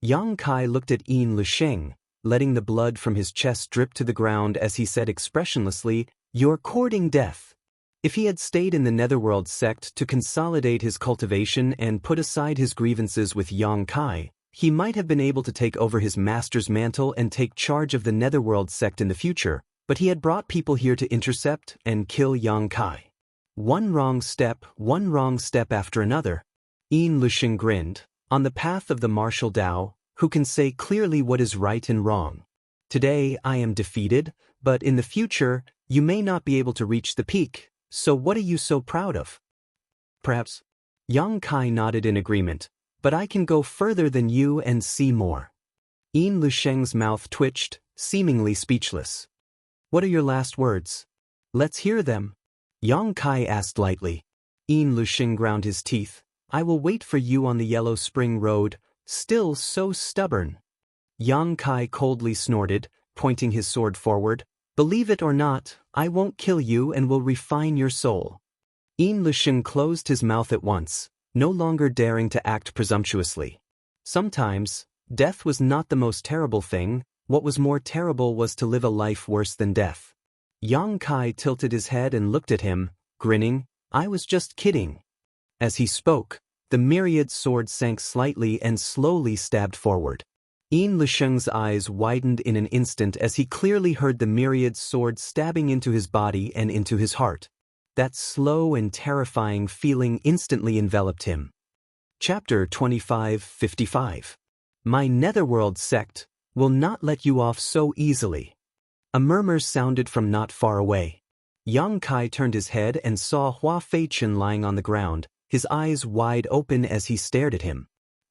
[SPEAKER 1] Yang Kai looked at Yin Lixing, letting the blood from his chest drip to the ground as he said expressionlessly, "You're courting death." If he had stayed in the Netherworld sect to consolidate his cultivation and put aside his grievances with Yang Kai, he might have been able to take over his master's mantle and take charge of the Netherworld sect in the future, but he had brought people here to intercept and kill Yang Kai. One wrong step after another. Yin Lixing grinned. On the path of the martial Tao, who can say clearly what is right and wrong. Today I am defeated, but in the future, you may not be able to reach the peak, so what are you so proud of? Perhaps. Yang Kai nodded in agreement, but I can go further than you and see more. Yin Lusheng's mouth twitched, seemingly speechless. What are your last words? Let's hear them. Yang Kai asked lightly. Yin Lusheng ground his teeth. I will wait for you on the Yellow Spring Road, still so stubborn. Yang Kai coldly snorted, pointing his sword forward. Believe it or not, I won't kill you and will refine your soul. Yin Lusheng closed his mouth at once, no longer daring to act presumptuously. Sometimes, death was not the most terrible thing. What was more terrible was to live a life worse than death. Yang Kai tilted his head and looked at him, grinning. I was just kidding. As he spoke, the myriad sword sank slightly and slowly stabbed forward. Yin Lusheng's eyes widened in an instant as he clearly heard the myriad sword stabbing into his body and into his heart. That slow and terrifying feeling instantly enveloped him. Chapter 25:55. My Netherworld sect will not let you off so easily. A murmur sounded from not far away. Yang Kai turned his head and saw Hua Feichen lying on the ground, his eyes wide open as he stared at him.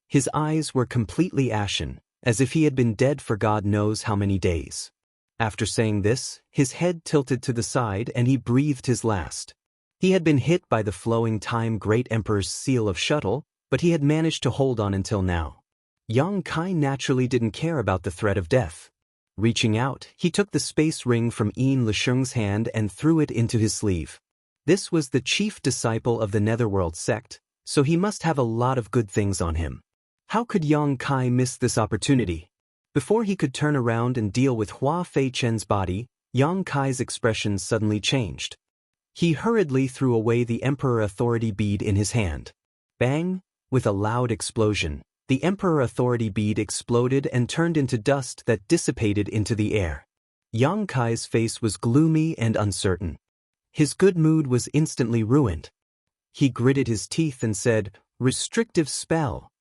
[SPEAKER 1] His eyes were completely ashen, as if he had been dead for God knows how many days. After saying this, his head tilted to the side and he breathed his last. He had been hit by the flowing time Great Emperor's seal of shuttle, but he had managed to hold on until now. Yang Kai naturally didn't care about the threat of death. Reaching out, he took the space ring from Yin Lusheng's hand and threw it into his sleeve. This was the chief disciple of the Netherworld sect, so he must have a lot of good things on him. How could Yang Kai miss this opportunity? Before he could turn around and deal with Hua Feichen's body, Yang Kai's expression suddenly changed. He hurriedly threw away the Emperor Authority bead in his hand. Bang! With a loud explosion, the Emperor Authority bead exploded and turned into dust that dissipated into the air. Yang Kai's face was gloomy and uncertain. His good mood was instantly ruined. He gritted his teeth and said, "Restrictive spell."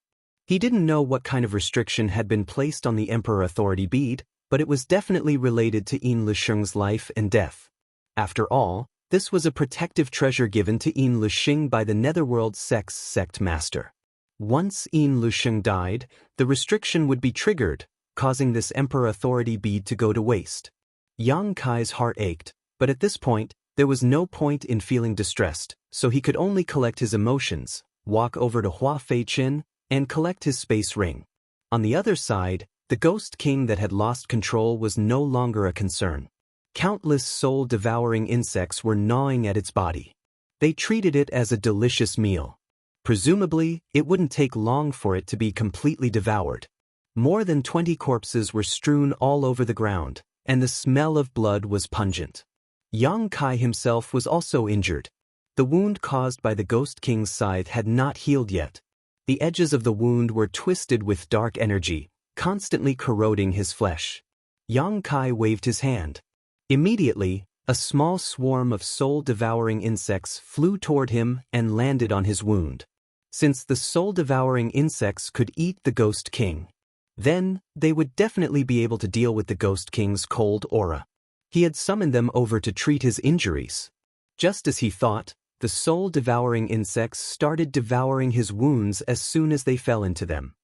[SPEAKER 1] He didn't know what kind of restriction had been placed on the Emperor Authority bead, but it was definitely related to Yin Lusheng's life and death. After all, this was a protective treasure given to Yin Lusheng by the Netherworld sect's sect master. Once Yin Lusheng died, the restriction would be triggered, causing this Emperor Authority bead to go to waste. Yang Kai's heart ached, but at this point, there was no point in feeling distressed, so he could only collect his emotions, walk over to Hua Feichen, and collect his space ring. On the other side, the Ghost King that had lost control was no longer a concern. Countless soul-devouring insects were gnawing at its body. They treated it as a delicious meal. Presumably, it wouldn't take long for it to be completely devoured. More than 20 corpses were strewn all over the ground, and the smell of blood was pungent. Yang Kai himself was also injured. The wound caused by the Ghost King's scythe had not healed yet. The edges of the wound were twisted with dark energy, constantly corroding his flesh. Yang Kai waved his hand. Immediately, a small swarm of soul-devouring insects flew toward him and landed on his wound. Since the soul-devouring insects could eat the Ghost King, then they would definitely be able to deal with the Ghost King's cold aura. He had summoned them over to treat his injuries. Just as he thought, the soul-devouring insects started devouring his wounds as soon as they fell into them.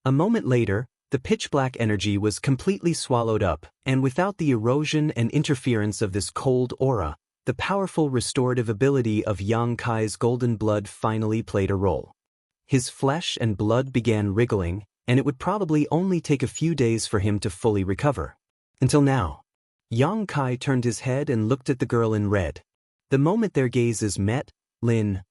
[SPEAKER 1] A moment later, the pitch-black energy was completely swallowed up, and without the erosion and interference of this cold aura, the powerful restorative ability of Yang Kai's golden blood finally played a role. His flesh and blood began wriggling, and it would probably only take a few days for him to fully recover. Until now. Yang Kai turned his head and looked at the girl in red. The moment their gazes met, Lin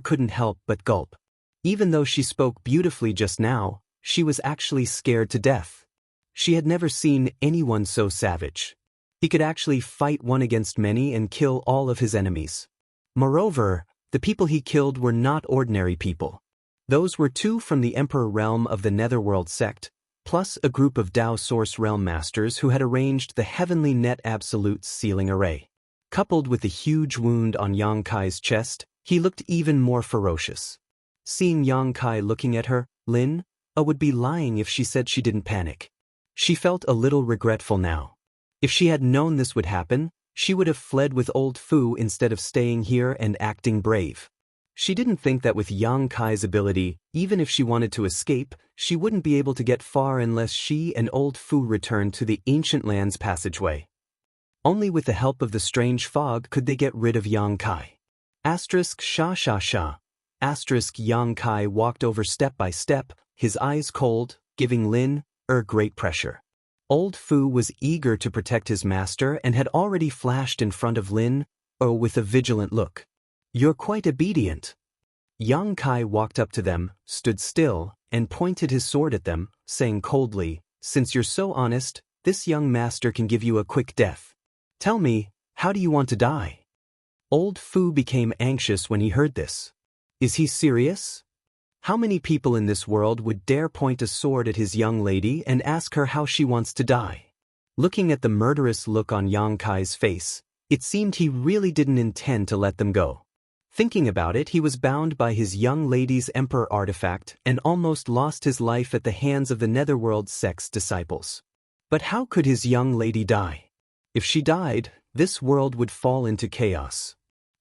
[SPEAKER 1] couldn't help but gulp. Even though she spoke beautifully just now, she was actually scared to death. She had never seen anyone so savage. He could actually fight one against many and kill all of his enemies. Moreover, the people he killed were not ordinary people. Those were two from the Emperor realm of the Netherworld sect, plus a group of Dao Source realm masters who had arranged the Heavenly Net Absolute's sealing array. Coupled with the huge wound on Yang Kai's chest, he looked even more ferocious. Seeing Yang Kai looking at her, Lin Would be lying if she said she didn't panic. She felt a little regretful now. If she had known this would happen, she would have fled with old Fu instead of staying here and acting brave. She didn't think that with Yang Kai's ability, even if she wanted to escape, she wouldn't be able to get far unless she and old Fu returned to the ancient land's passageway. Only with the help of the strange fog could they get rid of Yang Kai. Asterisk sha sha sha. Asterisk Yang Kai walked over step by step, his eyes cold, giving Lin great pressure. Old Fu was eager to protect his master and had already flashed in front of Lin with a vigilant look. You're quite obedient. Yang Kai walked up to them, stood still, and pointed his sword at them, saying coldly, Since you're so honest, this young master can give you a quick death. Tell me, how do you want to die? Old Fu became anxious when he heard this. Is he serious? How many people in this world would dare point a sword at his young lady and ask her how she wants to die? Looking at the murderous look on Yang Kai's face, it seemed he really didn't intend to let them go. Thinking about it, he was bound by his young lady's emperor artifact and almost lost his life at the hands of the Netherworld sect's disciples. But how could his young lady die? If she died, this world would fall into chaos.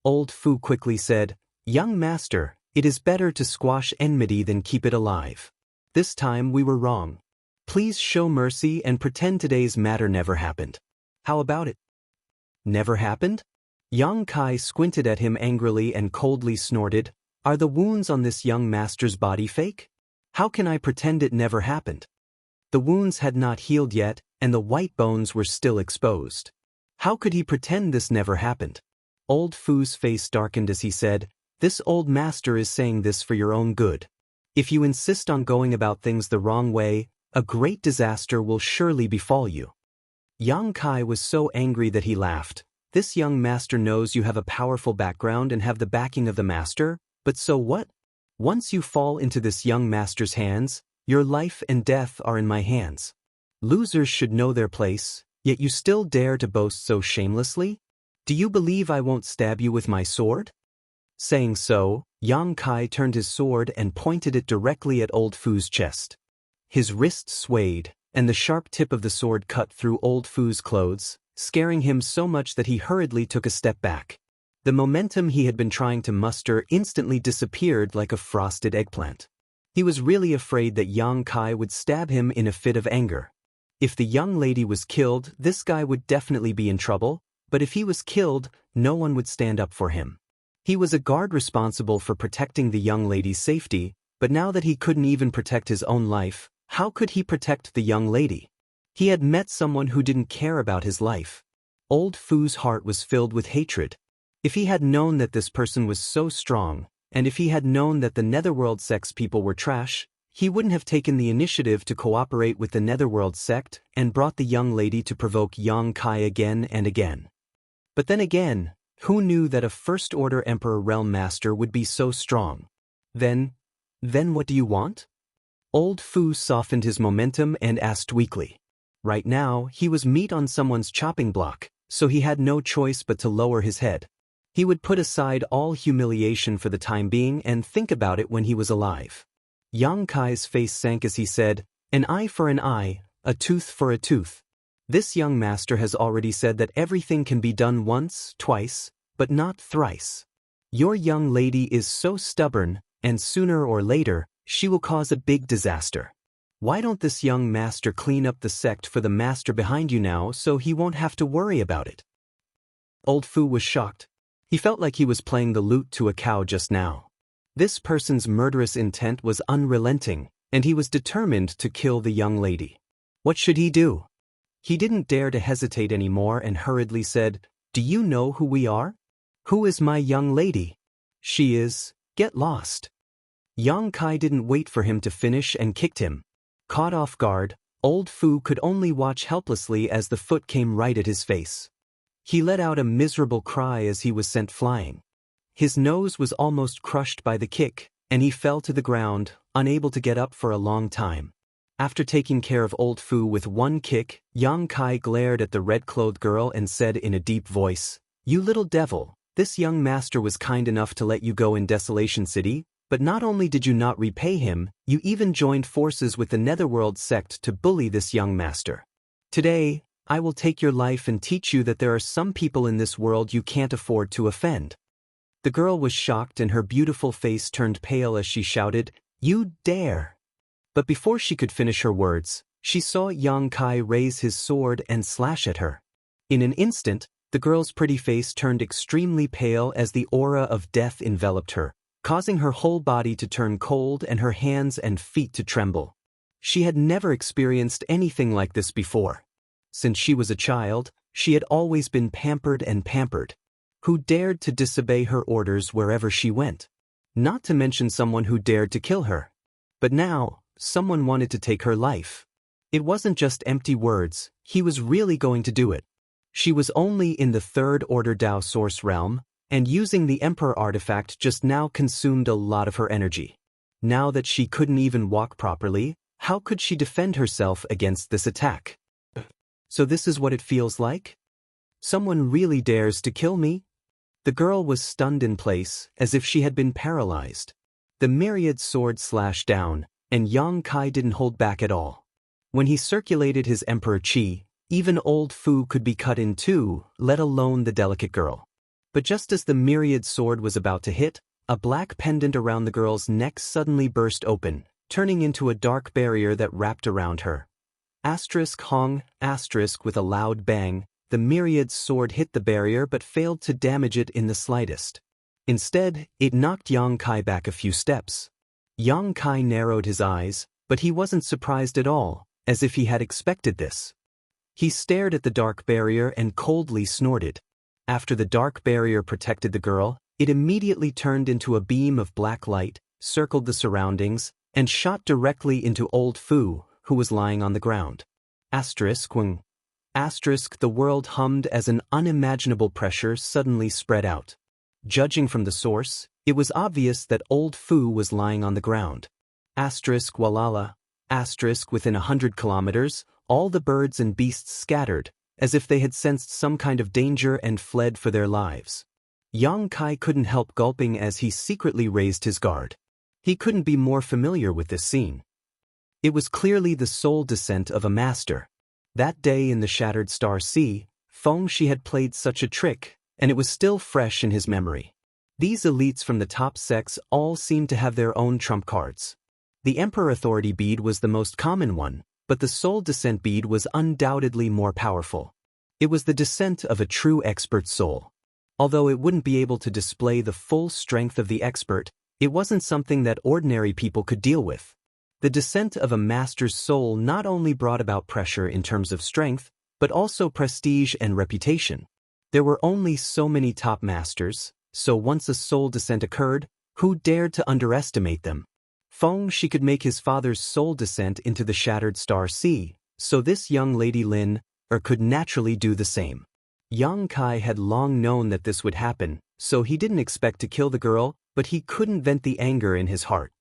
[SPEAKER 1] Old Fu quickly said, Young master, it is better to squash enmity than keep it alive. This time we were wrong. Please show mercy and pretend today's matter never happened. How about it? Never happened? Yang Kai squinted at him angrily and coldly snorted, Are the wounds on this young master's body fake? How can I pretend it never happened? The wounds had not healed yet, and the white bones were still exposed. How could he pretend this never happened? Old Fu's face darkened as he said, This old master is saying this for your own good. If you insist on going about things the wrong way, a great disaster will surely befall you. Yang Kai was so angry that he laughed. This young master knows you have a powerful background and have the backing of the master, but so what? Once you fall into this young master's hands, your life and death are in my hands. Losers should know their place, yet you still dare to boast so shamelessly? Do you believe I won't stab you with my sword? Saying so, Yang Kai turned his sword and pointed it directly at Old Fu's chest. His wrist swayed, and the sharp tip of the sword cut through Old Fu's clothes, scaring him so much that he hurriedly took a step back. The momentum he had been trying to muster instantly disappeared like a frosted eggplant. He was really afraid that Yang Kai would stab him in a fit of anger. If the young lady was killed, this guy would definitely be in trouble, but if he was killed, no one would stand up for him. He was a guard responsible for protecting the young lady's safety, but now that he couldn't even protect his own life, how could he protect the young lady? He had met someone who didn't care about his life. Old Fu's heart was filled with hatred. If he had known that this person was so strong, and if he had known that the Netherworld sect's people were trash, he wouldn't have taken the initiative to cooperate with the Netherworld sect and brought the young lady to provoke Yang Kai again and again. But then again, who knew that a First-Order Emperor Realm Master would be so strong? Then what do you want? Old Fu softened his momentum and asked weakly. Right now, he was meat on someone's chopping block, so he had no choice but to lower his head. He would put aside all humiliation for the time being and think about it when he was alive. Yang Kai's face sank as he said, An eye for an eye, a tooth for a tooth. This young master has already said that everything can be done once, twice, but not thrice. Your young lady is so stubborn, and sooner or later, she will cause a big disaster. Why don't this young master clean up the sect for the master behind you now so he won't have to worry about it? Old Fu was shocked. He felt like he was playing the lute to a cow just now. This person's murderous intent was unrelenting, and he was determined to kill the young lady. What should he do? He didn't dare to hesitate anymore and hurriedly said, Do you know who we are? Who is my young lady? She is, get lost. Yang Kai didn't wait for him to finish and kicked him. Caught off guard, Old Fu could only watch helplessly as the foot came right at his face. He let out a miserable cry as he was sent flying. His nose was almost crushed by the kick, and he fell to the ground, unable to get up for a long time. After taking care of Old Fu with one kick, Yang Kai glared at the red-clothed girl and said in a deep voice, You little devil, this young master was kind enough to let you go in Desolation City, But not only did you not repay him, you even joined forces with the Netherworld sect to bully this young master. Today, I will take your life and teach you that there are some people in this world you can't afford to offend." The girl was shocked and her beautiful face turned pale as she shouted, "You dare!" But before she could finish her words, she saw Yang Kai raise his sword and slash at her. In an instant, the girl's pretty face turned extremely pale as the aura of death enveloped her, causing her whole body to turn cold and her hands and feet to tremble. She had never experienced anything like this before. Since she was a child, she had always been pampered and pampered. Who dared to disobey her orders wherever she went? Not to mention someone who dared to kill her. But now, someone wanted to take her life. It wasn't just empty words, he was really going to do it. She was only in the Third Order Dao Source realm, and using the Emperor artifact just now consumed a lot of her energy. Now that she couldn't even walk properly, how could she defend herself against this attack? So this is what it feels like? Someone really dares to kill me? The girl was stunned in place, as if she had been paralyzed. The myriad sword slashed down, and Yang Kai didn't hold back at all. When he circulated his Emperor Qi, even old Fu could be cut in two, let alone the delicate girl. But just as the myriad sword was about to hit, a black pendant around the girl's neck suddenly burst open, turning into a dark barrier that wrapped around her. Hong, with a loud bang, the myriad sword hit the barrier but failed to damage it in the slightest. Instead, it knocked Yang Kai back a few steps. Yang Kai narrowed his eyes, but he wasn't surprised at all, as if he had expected this. He stared at the dark barrier and coldly snorted. After the dark barrier protected the girl, it immediately turned into a beam of black light, circled the surroundings, and shot directly into old Fu, who was lying on the ground. The world hummed as an unimaginable pressure suddenly spread out. Judging from the source, it was obvious that old Fu was lying on the ground. Within 100 kilometers, all the birds and beasts scattered, as if they had sensed some kind of danger and fled for their lives. Yang Kai couldn't help gulping as he secretly raised his guard. He couldn't be more familiar with this scene. It was clearly the soul descent of a master. That day in the Shattered Star Sea, Feng Shi had played such a trick, and it was still fresh in his memory. These elites from the top sects all seemed to have their own trump cards. The Emperor Authority bead was the most common one, but the Soul Descent bead was undoubtedly more powerful. It was the descent of a true expert soul. Although it wouldn't be able to display the full strength of the expert, it wasn't something that ordinary people could deal with. The descent of a master's soul not only brought about pressure in terms of strength, but also prestige and reputation. There were only so many top masters, so once a soul descent occurred, who dared to underestimate them? Feng Shi could make his father's soul descent into the Shattered Star Sea, so this young lady Lin could naturally do the same. Yang Kai had long known that this would happen, so he didn't expect to kill the girl, but he couldn't vent the anger in his heart.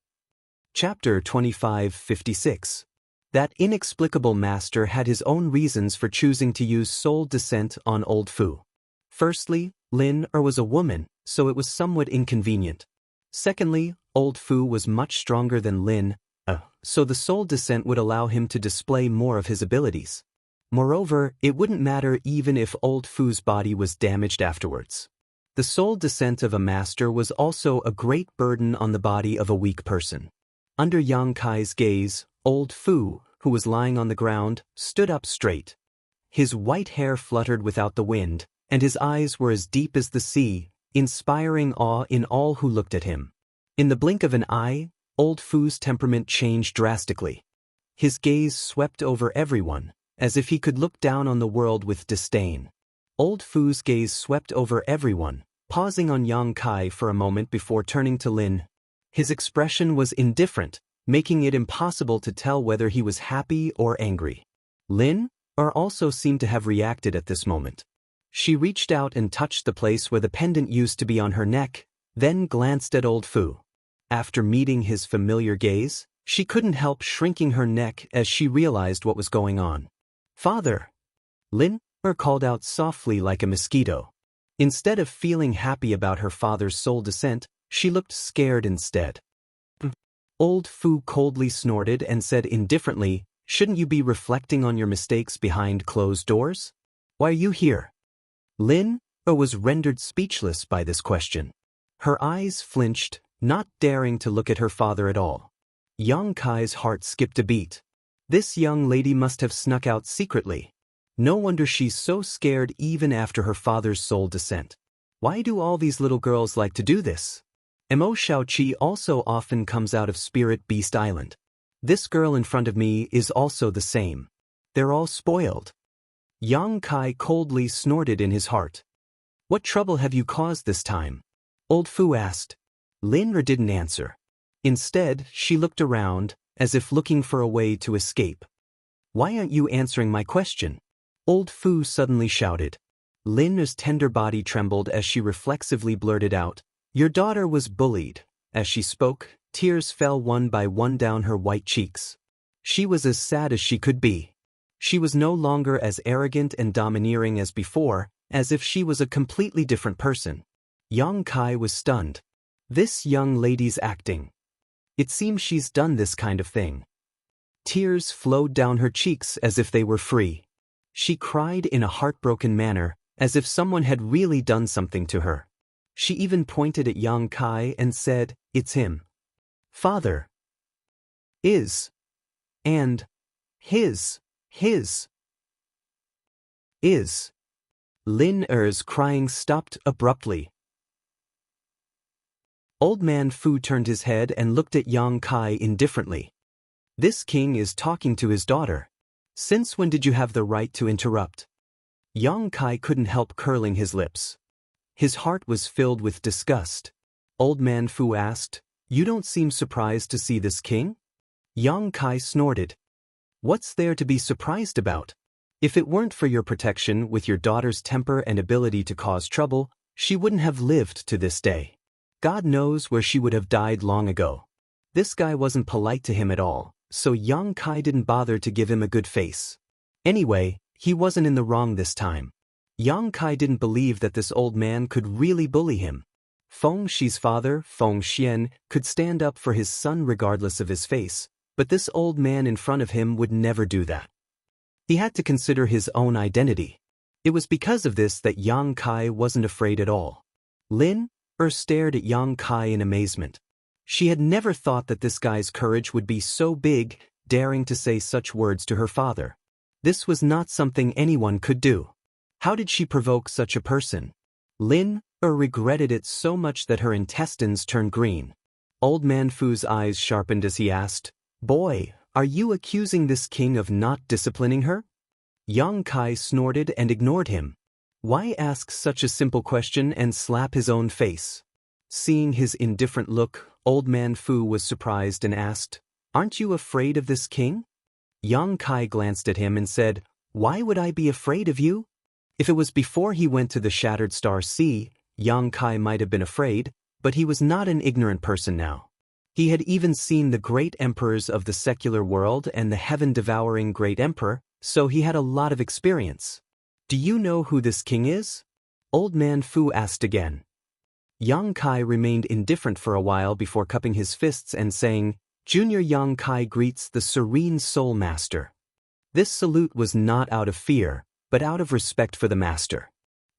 [SPEAKER 1] Chapter 2556. That inexplicable master had his own reasons for choosing to use soul descent on old Fu. Firstly, Lin was a woman, so it was somewhat inconvenient. Secondly, old Fu was much stronger than Lin, so the soul descent would allow him to display more of his abilities. Moreover, it wouldn't matter even if old Fu's body was damaged afterwards. The soul descent of a master was also a great burden on the body of a weak person. Under Yang Kai's gaze, old Fu, who was lying on the ground, stood up straight. His white hair fluttered without the wind, and his eyes were as deep as the sea, inspiring awe in all who looked at him. In the blink of an eye, old Fu's temperament changed drastically. His gaze swept over everyone, as if he could look down on the world with disdain. Old Fu's gaze swept over everyone, pausing on Yang Kai for a moment before turning to Lin. His expression was indifferent, making it impossible to tell whether he was happy or angry. Lin also seemed to have reacted at this moment. She reached out and touched the place where the pendant used to be on her neck, then glanced at old Fu. After meeting his familiar gaze, she couldn't help shrinking her neck as she realized what was going on. "Father!" Lin called out softly like a mosquito. Instead of feeling happy about her father's soul descent, she looked scared instead. Old Fu coldly snorted and said indifferently, "Shouldn't you be reflecting on your mistakes behind closed doors? Why are you here?" Lin was rendered speechless by this question. Her eyes flinched, not daring to look at her father at all. Yang Kai's heart skipped a beat. This young lady must have snuck out secretly. No wonder she's so scared even after her father's soul descent. Why do all these little girls like to do this? Mo Xiaoqi also often comes out of Spirit Beast Island. This girl in front of me is also the same. They're all spoiled. Yang Kai coldly snorted in his heart. "What trouble have you caused this time?" Old Fu asked. Lin didn't answer. Instead, she looked around, as if looking for a way to escape. "Why aren't you answering my question?" Old Fu suddenly shouted. Lin's tender body trembled as she reflexively blurted out, "Your daughter was bullied." As she spoke, tears fell one by one down her white cheeks. She was as sad as she could be. She was no longer as arrogant and domineering as before, as if she was a completely different person. Yang Kai was stunned. This young lady's acting. It seems she's done this kind of thing. Tears flowed down her cheeks as if they were free. She cried in a heartbroken manner, as if someone had really done something to her. She even pointed at Yang Kai and said, "It's him. Father. Is. And. His. Is." Lin Er's crying stopped abruptly. Old Man Fu turned his head and looked at Yang Kai indifferently. "This king is talking to his daughter. Since when did you have the right to interrupt?" Yang Kai couldn't help curling his lips. His heart was filled with disgust. Old Man Fu asked, "You don't seem surprised to see this king?" Yang Kai snorted. "What's there to be surprised about? If it weren't for your protection with your daughter's temper and ability to cause trouble, she wouldn't have lived to this day. God knows where she would have died long ago." This guy wasn't polite to him at all, so Yang Kai didn't bother to give him a good face. Anyway, he wasn't in the wrong this time. Yang Kai didn't believe that this old man could really bully him. Feng Shi's father, Feng Xian, could stand up for his son regardless of his face, but this old man in front of him would never do that. He had to consider his own identity. It was because of this that Yang Kai wasn't afraid at all. Lin stared at Yang Kai in amazement. She had never thought that this guy's courage would be so big, daring to say such words to her father. This was not something anyone could do. How did she provoke such a person? Lin regretted it so much that her intestines turned green. Old Man Fu's eyes sharpened as he asked, "Boy, are you accusing this king of not disciplining her?" Yang Kai snorted and ignored him. Why ask such a simple question and slap his own face? Seeing his indifferent look, Old Man Fu was surprised and asked, "Aren't you afraid of this king?" Yang Kai glanced at him and said, "Why would I be afraid of you?" If it was before he went to the Shattered Star Sea, Yang Kai might have been afraid, but he was not an ignorant person now. He had even seen the great emperors of the secular world and the heaven-devouring great emperor, so he had a lot of experience. "Do you know who this king is?" Old Man Fu asked again. Yang Kai remained indifferent for a while before cupping his fists and saying, "Junior Yang Kai greets the Serene Soul Master." This salute was not out of fear, but out of respect for the master.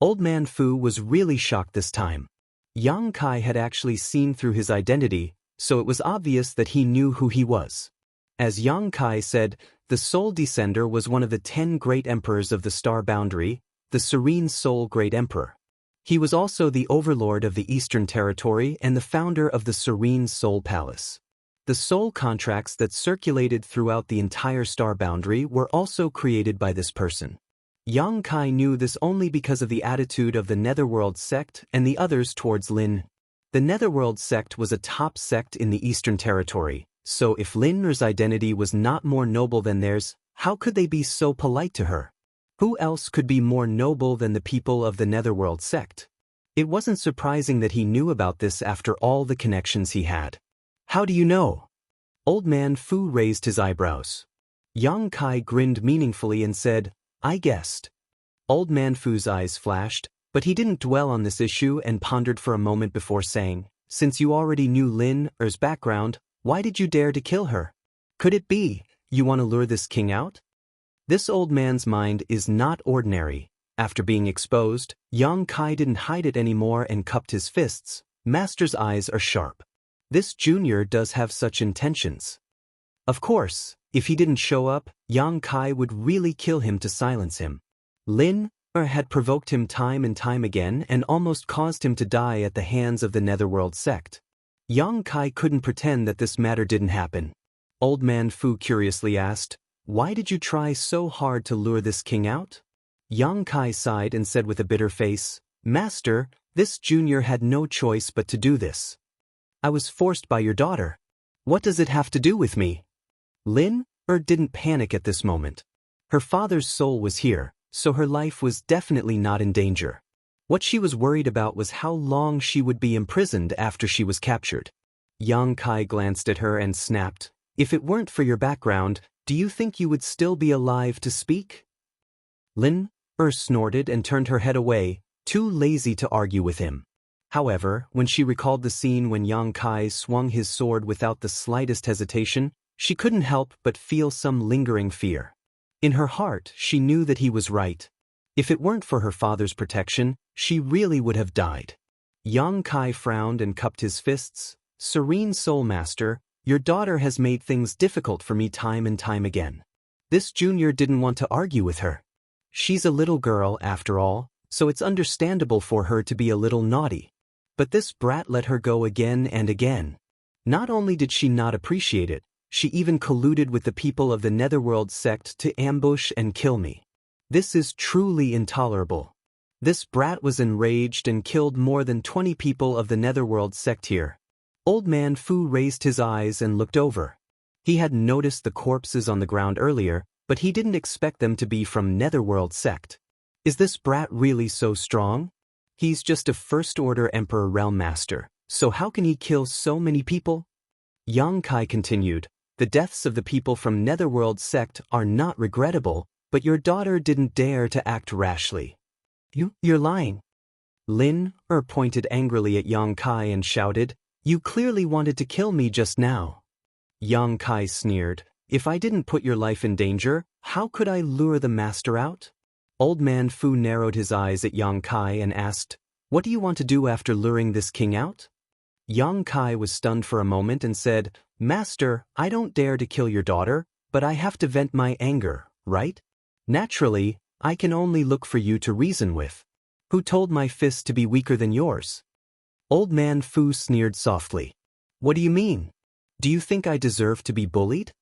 [SPEAKER 1] Old Man Fu was really shocked this time. Yang Kai had actually seen through his identity, so it was obvious that he knew who he was. As Yang Kai said, the Soul Descender was one of the 10 great emperors of the Star Boundary, the Serene Soul Great Emperor. He was also the overlord of the Eastern Territory and the founder of the Serene Soul Palace. The soul contracts that circulated throughout the entire Star Boundary were also created by this person. Yang Kai knew this only because of the attitude of the Netherworld sect and the others towards Lin. The Netherworld sect was a top sect in the Eastern Territory, so if Lin's identity was not more noble than theirs, how could they be so polite to her? Who else could be more noble than the people of the Netherworld sect? It wasn't surprising that he knew about this after all the connections he had. "How do you know?" Old Man Fu raised his eyebrows. Yang Kai grinned meaningfully and said, "I guessed." Old Man Fu's eyes flashed, but he didn't dwell on this issue and pondered for a moment before saying, "Since you already knew Lin's background, Why did you dare to kill her? Could it be, you want to lure this king out? This old man's mind is not ordinary. After being exposed, young Kai didn't hide it anymore and cupped his fists. Master's eyes are sharp. This junior does have such intentions. Of course, if he didn't show up, Yang Kai would really kill him to silence him. Lin had provoked him time and time again and almost caused him to die at the hands of the Netherworld sect. Yang Kai couldn't pretend that this matter didn't happen. Old Man Fu curiously asked, "Why did you try so hard to lure this king out?" Yang Kai sighed and said with a bitter face, "Master, this junior had no choice but to do this. I was forced by your daughter. What does it have to do with me?" Lin didn't panic at this moment. Her father's soul was here, so her life was definitely not in danger. What she was worried about was how long she would be imprisoned after she was captured. Yang Kai glanced at her and snapped, "If it weren't for your background, do you think you would still be alive to speak?" Lin snorted and turned her head away, too lazy to argue with him. However, when she recalled the scene when Yang Kai swung his sword without the slightest hesitation, she couldn't help but feel some lingering fear. In her heart, she knew that he was right. If it weren't for her father's protection, she really would have died. Yang Kai frowned and cupped his fists. "Serene Soul Master, your daughter has made things difficult for me time and time again." This junior didn't want to argue with her. She's a little girl, after all, so it's understandable for her to be a little naughty. But this brat let her go again and again. Not only did she not appreciate it, she even colluded with the people of the Netherworld sect to ambush and kill me. This is truly intolerable. This brat was enraged and killed more than 20 people of the Netherworld sect here. Old Man Fu raised his eyes and looked over. He had noticed the corpses on the ground earlier, but he didn't expect them to be from Netherworld sect. Is this brat really so strong? He's just a first-order Emperor Realm Master, so how can he kill so many people? Yang Kai continued, "The deaths of the people from Netherworld sect are not regrettable, but your daughter didn't dare to act rashly." You're lying." Lin pointed angrily at Yang Kai and shouted, "You clearly wanted to kill me just now." Yang Kai sneered, "If I didn't put your life in danger, how could I lure the master out?" Old Man Fu narrowed his eyes at Yang Kai and asked, "What do you want to do after luring this king out?" Yang Kai was stunned for a moment and said, "Master, I don't dare to kill your daughter, but I have to vent my anger, right? Naturally, I can only look for you to reason with. Who told my fist to be weaker than yours?" Old Man Fu sneered softly. "What do you mean? Do you think I deserve to be bullied?"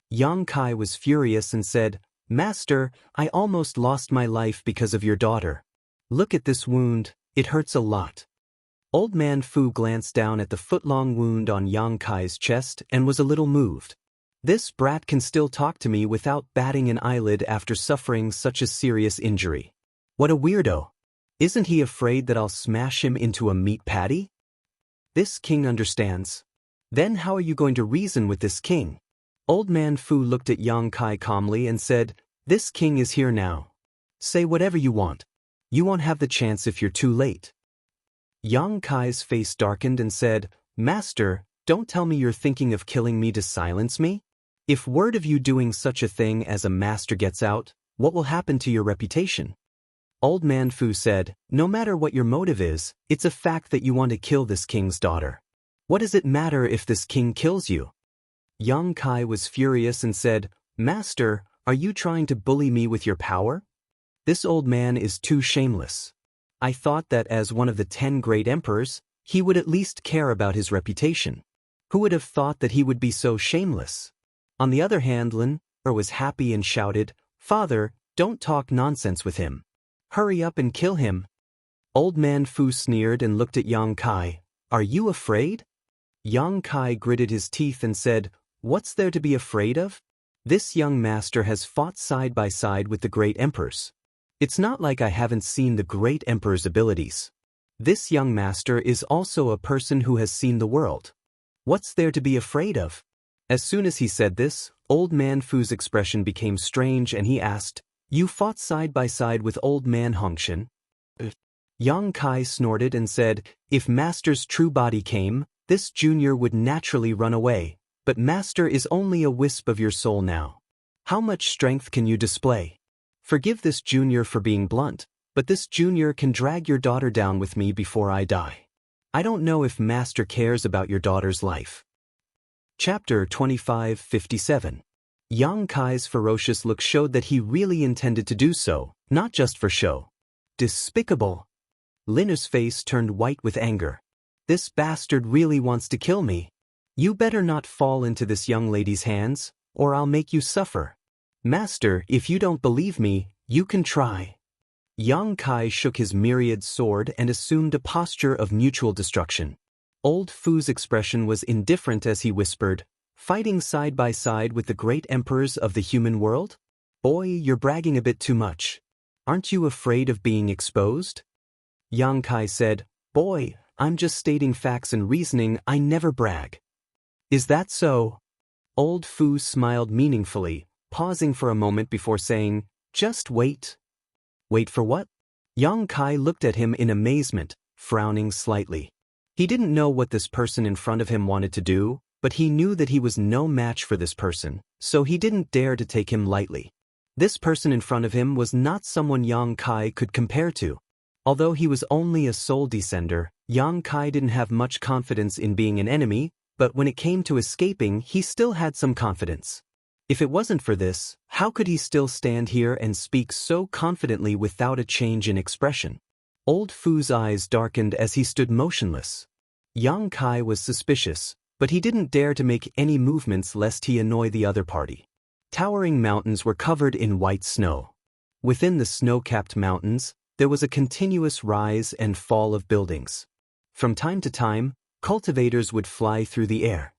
[SPEAKER 1] Yang Kai was furious and said, "Master, I almost lost my life because of your daughter. Look at this wound, it hurts a lot." Old Man Fu glanced down at the foot-long wound on Yang Kai's chest and was a little moved. This brat can still talk to me without batting an eyelid after suffering such a serious injury. What a weirdo. Isn't he afraid that I'll smash him into a meat patty? This king understands. Then how are you going to reason with this king? Old Man Fu looked at Yang Kai calmly and said, "This king is here now. Say whatever you want. You won't have the chance if you're too late." Yang Kai's face darkened and said, "Master, don't tell me you're thinking of killing me to silence me? If word of you doing such a thing as a master gets out, what will happen to your reputation?" Old Man Fu said, "No matter what your motive is, it's a fact that you want to kill this king's daughter. What does it matter if this king kills you?" Yang Kai was furious and said, "Master, are you trying to bully me with your power? This old man is too shameless. I thought that as one of the 10 great emperors, he would at least care about his reputation. Who would have thought that he would be so shameless?" On the other hand, Lin was happy and shouted, "Father, don't talk nonsense with him. Hurry up and kill him." Old Man Fu sneered and looked at Yang Kai. "Are you afraid?" Yang Kai gritted his teeth and said, "What's there to be afraid of? This young master has fought side by side with the great emperors. It's not like I haven't seen the great emperor's abilities. This young master is also a person who has seen the world. What's there to be afraid of?" As soon as he said this, Old Man Fu's expression became strange and he asked, "You fought side by side with Old Man Hongshan?" Yang Kai snorted and said, "If Master's true body came, this junior would naturally run away, But Master is only a wisp of your soul now. How much strength can you display? Forgive this junior for being blunt, but this junior can drag your daughter down with me before I die. I don't know if Master cares about your daughter's life. Chapter 25:57. Yang Kai's ferocious look showed that he really intended to do so, not just for show. Despicable. Linna's face turned white with anger. This bastard really wants to kill me. You better not fall into this young lady's hands, or I'll make you suffer. Master, if you don't believe me, you can try. Yang Kai shook his myriad sword and assumed a posture of mutual destruction. Old Fu's expression was indifferent as he whispered, "Fighting side by side with the great emperors of the human world? Boy, you're bragging a bit too much. Aren't you afraid of being exposed?" Yang Kai said, "Boy, I'm just stating facts and reasoning, I never brag." "Is that so?" Old Fu smiled meaningfully, pausing for a moment before saying, "Just wait." "Wait for what?" Yang Kai looked at him in amazement, frowning slightly. He didn't know what this person in front of him wanted to do, but he knew that he was no match for this person, so he didn't dare to take him lightly. This person in front of him was not someone Yang Kai could compare to. Although he was only a soul descender, Yang Kai didn't have much confidence in being an enemy, but when it came to escaping, he still had some confidence. If it wasn't for this, how could he still stand here and speak so confidently without a change in expression? Old Fu's eyes darkened as he stood motionless. Yang Kai was suspicious, but he didn't dare to make any movements lest he annoy the other party. Towering mountains were covered in white snow. Within the snow-capped mountains, there was a continuous rise and fall of buildings. From time to time, cultivators would fly through the air.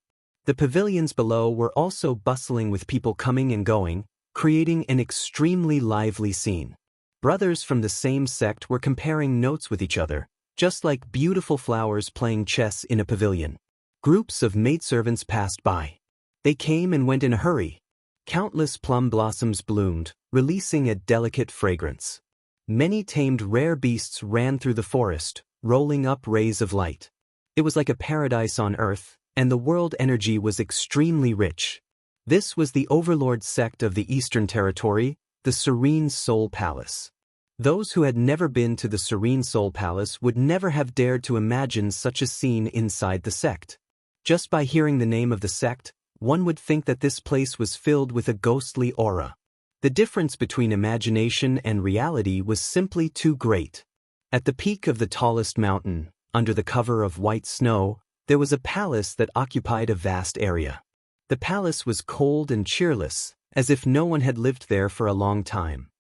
[SPEAKER 1] The pavilions below were also bustling with people coming and going, creating an extremely lively scene. Brothers from the same sect were comparing notes with each other, just like beautiful flowers playing chess in a pavilion. Groups of maidservants passed by. They came and went in a hurry. Countless plum blossoms bloomed, releasing a delicate fragrance. Many tamed rare beasts ran through the forest, rolling up rays of light. It was like a paradise on earth, and the world energy was extremely rich. This was the overlord sect of the Eastern Territory, the Serene Soul Palace. Those who had never been to the Serene Soul Palace would never have dared to imagine such a scene inside the sect. Just by hearing the name of the sect, one would think that this place was filled with a ghostly aura. The difference between imagination and reality was simply too great. At the peak of the tallest mountain, under the cover of white snow, there was a palace that occupied a vast area. The palace was cold and cheerless, as if no one had lived there for a long time.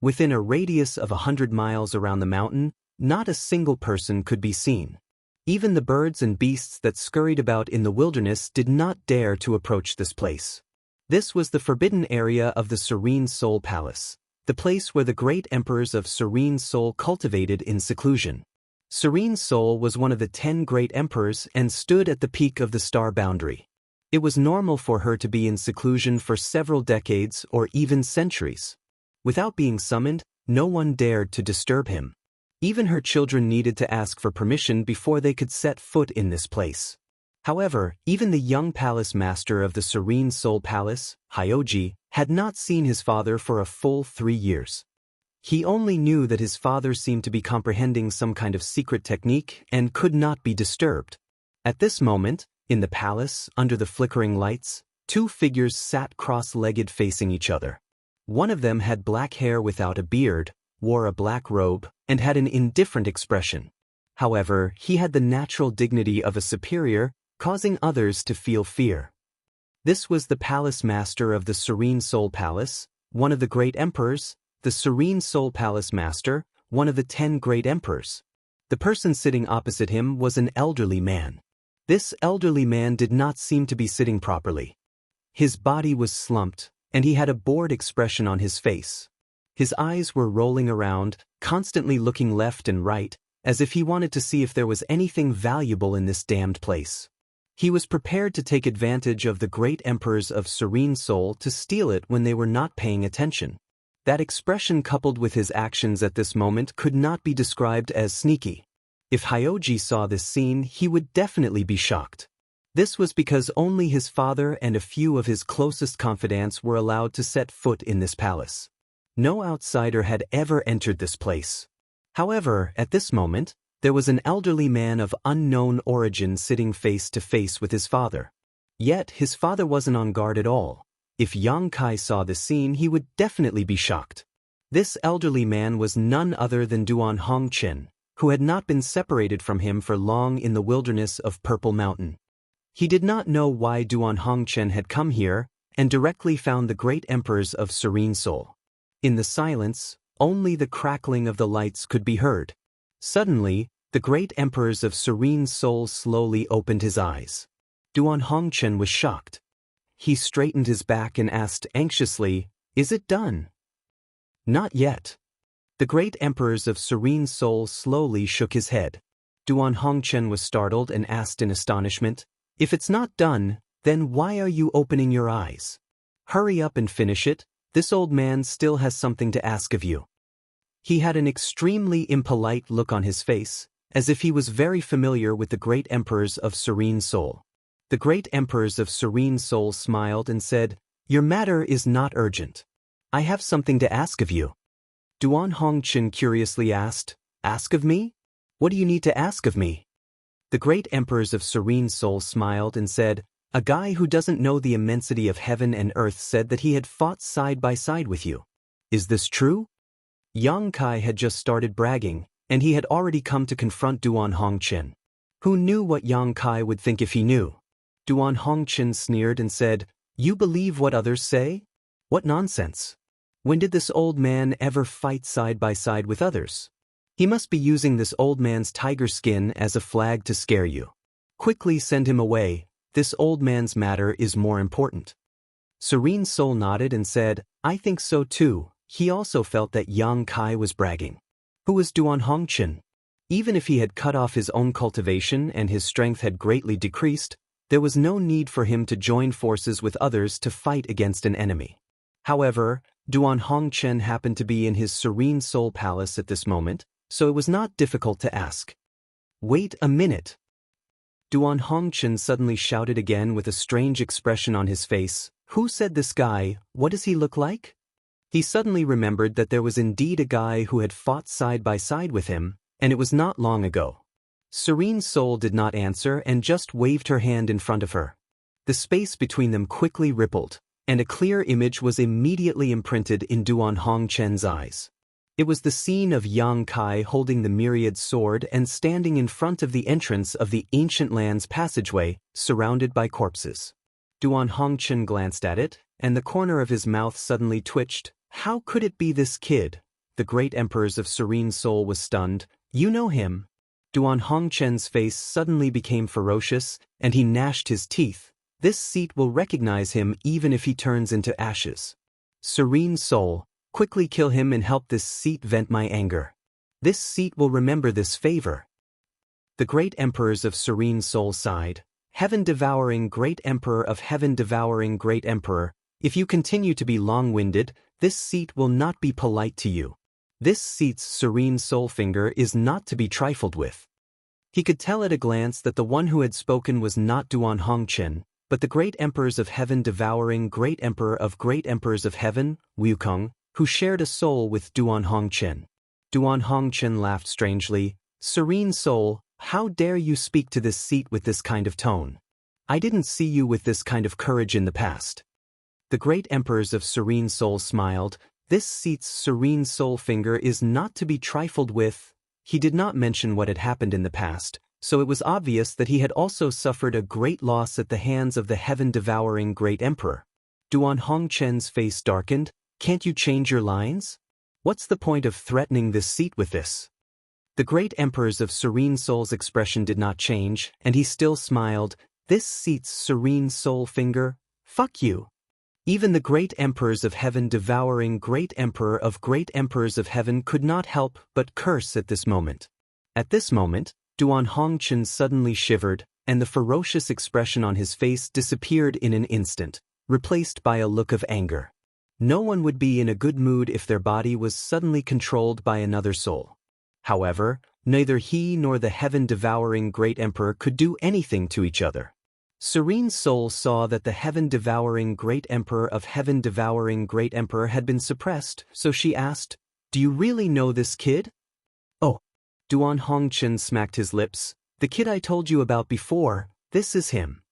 [SPEAKER 1] Within a radius of 100 miles around the mountain, not a single person could be seen. Even the birds and beasts that scurried about in the wilderness did not dare to approach this place. This was the forbidden area of the Serene Soul Palace, the place where the great emperors of Serene Soul cultivated in seclusion. Serene Soul was one of the 10 great emperors and stood at the peak of the star boundary. It was normal for her to be in seclusion for several decades or even centuries. Without being summoned, no one dared to disturb him. Even her children needed to ask for permission before they could set foot in this place. However, even the young palace master of the Serene Soul Palace, Hyoji, had not seen his father for a full 3 years. He only knew that his father seemed to be comprehending some kind of secret technique and could not be disturbed. At this moment, in the palace, under the flickering lights, 2 figures sat cross-legged facing each other. One of them had black hair without a beard, wore a black robe, and had an indifferent expression. However, he had the natural dignity of a superior, causing others to feel fear. This was the palace master of the Serene Soul Palace, one of the great emperors, the Serene Soul Palace master, one of the 10 great emperors. The person sitting opposite him was an elderly man. This elderly man did not seem to be sitting properly. His body was slumped, and he had a bored expression on his face. His eyes were rolling around, constantly looking left and right, as if he wanted to see if there was anything valuable in this damned place. He was prepared to take advantage of the great emperors of Serene Soul to steal it when they were not paying attention. That expression coupled with his actions at this moment could not be described as sneaky. If Hyoji saw this scene, he would definitely be shocked. This was because only his father and a few of his closest confidants were allowed to set foot in this palace. No outsider had ever entered this place. However, at this moment, there was an elderly man of unknown origin sitting face to face with his father. Yet, his father wasn't on guard at all. If Yang Kai saw the scene, he would definitely be shocked. This elderly man was none other than Duan Hongchen, who had not been separated from him for long in the wilderness of Purple Mountain. He did not know why Duan Hongchen had come here, and directly found the great emperors of Serene Soul. In the silence, only the crackling of the lights could be heard. Suddenly, the great emperors of Serene Soul slowly opened his eyes. Duan Hongchen was shocked. He straightened his back and asked anxiously, "Is it done?" "Not yet." The great emperors of Serene Soul slowly shook his head. Duan Hongchen was startled and asked in astonishment, "If it's not done, then why are you opening your eyes? Hurry up and finish it, this old man still has something to ask of you." He had an extremely impolite look on his face, as if he was very familiar with the great emperors of Serene Soul. The great emperors of Serene Soul smiled and said, "Your matter is not urgent. I have something to ask of you." Duan Hongchen curiously asked, "Ask of me? What do you need to ask of me?" The great emperors of Serene Soul smiled and said, "A guy who doesn't know the immensity of heaven and earth said that he had fought side by side with you. Is this true?" Yang Kai had just started bragging, and he had already come to confront Duan Hongchen. Who knew what Yang Kai would think if he knew? Duan Hongchen sneered and said, "You believe what others say? What nonsense! When did this old man ever fight side by side with others? He must be using this old man's tiger skin as a flag to scare you. Quickly send him away, this old man's matter is more important." Serene Soul nodded and said, "I think so too." He also felt that Yang Kai was bragging. Who was Duan Hongchen? Even if he had cut off his own cultivation and his strength had greatly decreased, there was no need for him to join forces with others to fight against an enemy. However, Duan Hongchen happened to be in his Serene Soul Palace at this moment, so it was not difficult to ask. "Wait a minute." Duan Hongchen suddenly shouted again with a strange expression on his face, "Who said this guy? What does he look like?" He suddenly remembered that there was indeed a guy who had fought side by side with him, and it was not long ago. Serene Soul did not answer and just waved her hand in front of her. The space between them quickly rippled, and a clear image was immediately imprinted in Duan Hongchen's eyes. It was the scene of Yang Kai holding the myriad sword and standing in front of the entrance of the ancient land's passageway, surrounded by corpses. Duan Hongchen glanced at it, and the corner of his mouth suddenly twitched. How could it be this kid? The great emperors of Serene Soul was stunned. "You know him?" Duan Hongchen's face suddenly became ferocious, and he gnashed his teeth. "This seat will recognize him even if he turns into ashes. Serene Soul, quickly kill him and help this seat vent my anger. This seat will remember this favor." The great emperors of Serene Soul sighed. "Heaven-devouring great emperor of heaven-devouring great emperor, if you continue to be long-winded, this seat will not be polite to you. This seat's Serene Soul finger is not to be trifled with." He could tell at a glance that the one who had spoken was not Duan Hongchen, but the great emperors of heaven-devouring great emperor of great emperors of heaven, Wukong, who shared a soul with Duan Hongchen. Duan Hongchen laughed strangely. "Serene Soul, how dare you speak to this seat with this kind of tone? I didn't see you with this kind of courage in the past." The great emperors of Serene Soul smiled. "This seat's Serene Soul finger is not to be trifled with." He did not mention what had happened in the past, so it was obvious that he had also suffered a great loss at the hands of the heaven-devouring great emperor. Duan Hongchen's face darkened. "Can't you change your lines? What's the point of threatening this seat with this?" The great emperors of Serene Soul's expression did not change, and he still smiled. "This seat's Serene Soul finger? Fuck you." Even the great emperors of heaven-devouring great emperor of great emperors of heaven could not help but curse at this moment. At this moment, Duan Hongchen suddenly shivered, and the ferocious expression on his face disappeared in an instant, replaced by a look of anger. No one would be in a good mood if their body was suddenly controlled by another soul. However, neither he nor the heaven-devouring great emperor could do anything to each other. Serene Soul saw that the heaven-devouring great emperor of heaven-devouring great emperor had been suppressed, so she asked, "Do you really know this kid?" "Oh." Duan Hongchen smacked his lips. "The kid I told you about before, this is him."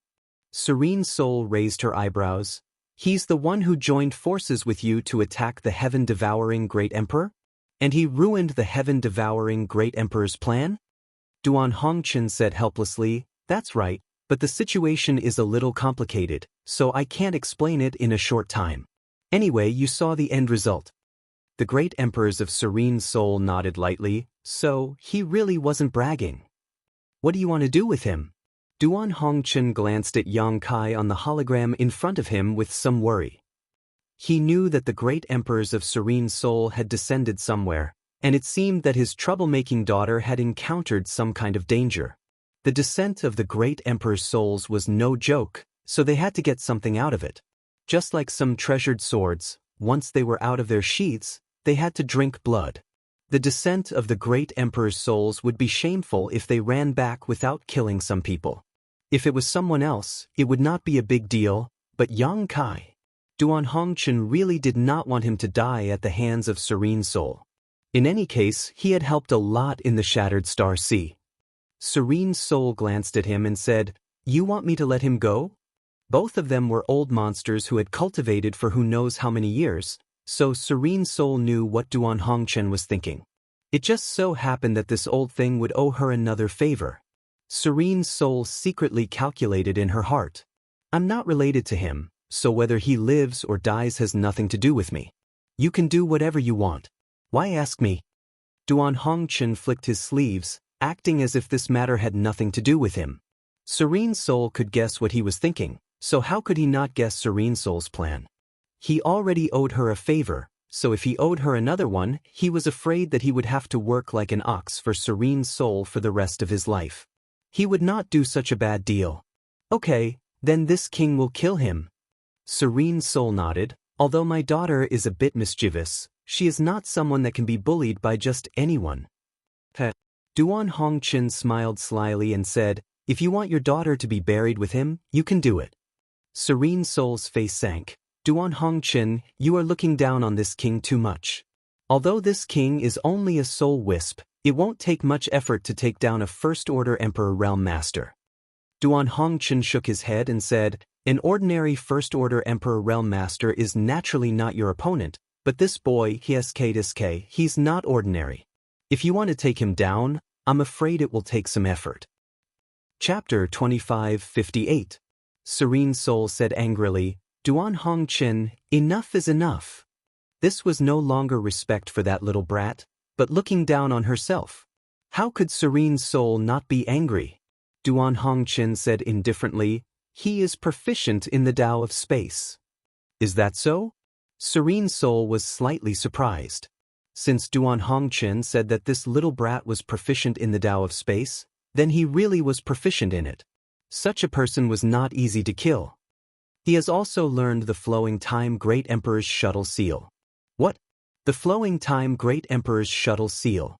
[SPEAKER 1] Serene Soul raised her eyebrows. "He's the one who joined forces with you to attack the heaven-devouring great emperor? And he ruined the heaven-devouring great emperor's plan?" Duan Hongchen said helplessly, "That's right, but the situation is a little complicated, so I can't explain it in a short time. Anyway, you saw the end result." The great emperors of Serene Soul nodded lightly, so he really wasn't bragging. "What do you want to do with him?" Duan Hongchen glanced at Yang Kai on the hologram in front of him with some worry. He knew that the great emperors of Serene Soul had descended somewhere, and it seemed that his troublemaking daughter had encountered some kind of danger. The descent of the great emperor's souls was no joke, so they had to get something out of it. Just like some treasured swords, once they were out of their sheaths, they had to drink blood. The descent of the great emperor's souls would be shameful if they ran back without killing some people. If it was someone else, it would not be a big deal, but Yang Kai. Duan Hongchen really did not want him to die at the hands of Serene Soul. In any case, he had helped a lot in the Shattered Star Sea. Serene Soul glanced at him and said, "You want me to let him go?" Both of them were old monsters who had cultivated for who knows how many years, so Serene Soul knew what Duan Hongchen was thinking. It just so happened that this old thing would owe her another favor. Serene Soul secretly calculated in her heart, "I'm not related to him, so whether he lives or dies has nothing to do with me. You can do whatever you want. Why ask me?" Duan Hongchen flicked his sleeves, acting as if this matter had nothing to do with him. Serene Soul could guess what he was thinking, so how could he not guess Serene Soul's plan? He already owed her a favor, so if he owed her another one, he was afraid that he would have to work like an ox for Serene Soul for the rest of his life. He would not do such a bad deal. "Okay, then this king will kill him." Serene Soul nodded. "Although my daughter is a bit mischievous, she is not someone that can be bullied by just anyone." Duan Hongchen smiled slyly and said, "If you want your daughter to be buried with him, you can do it." Serene Soul's face sank. "Duan Hongchen, you are looking down on this king too much. Although this king is only a soul wisp, it won't take much effort to take down a First-Order Emperor Realm Master." Duan Hongchen shook his head and said, "An ordinary First-Order Emperor Realm Master is naturally not your opponent, but this boy, he's not ordinary. If you want to take him down, I'm afraid it will take some effort." Chapter 2558. Serene Soul said angrily, "Duan Hongchen, enough is enough." This was no longer respect for that little brat, but looking down on herself. How could Serene Soul not be angry? Duan Hongchen said indifferently, "He is proficient in the Tao of space." "Is that so?" Serene Soul was slightly surprised. Since Duan Hongchen said that this little brat was proficient in the Tao of space, then he really was proficient in it. Such a person was not easy to kill. He has also learned the Flowing Time Great Emperor's Shuttle Seal. What? The Flowing Time Great Emperor's Shuttle Seal.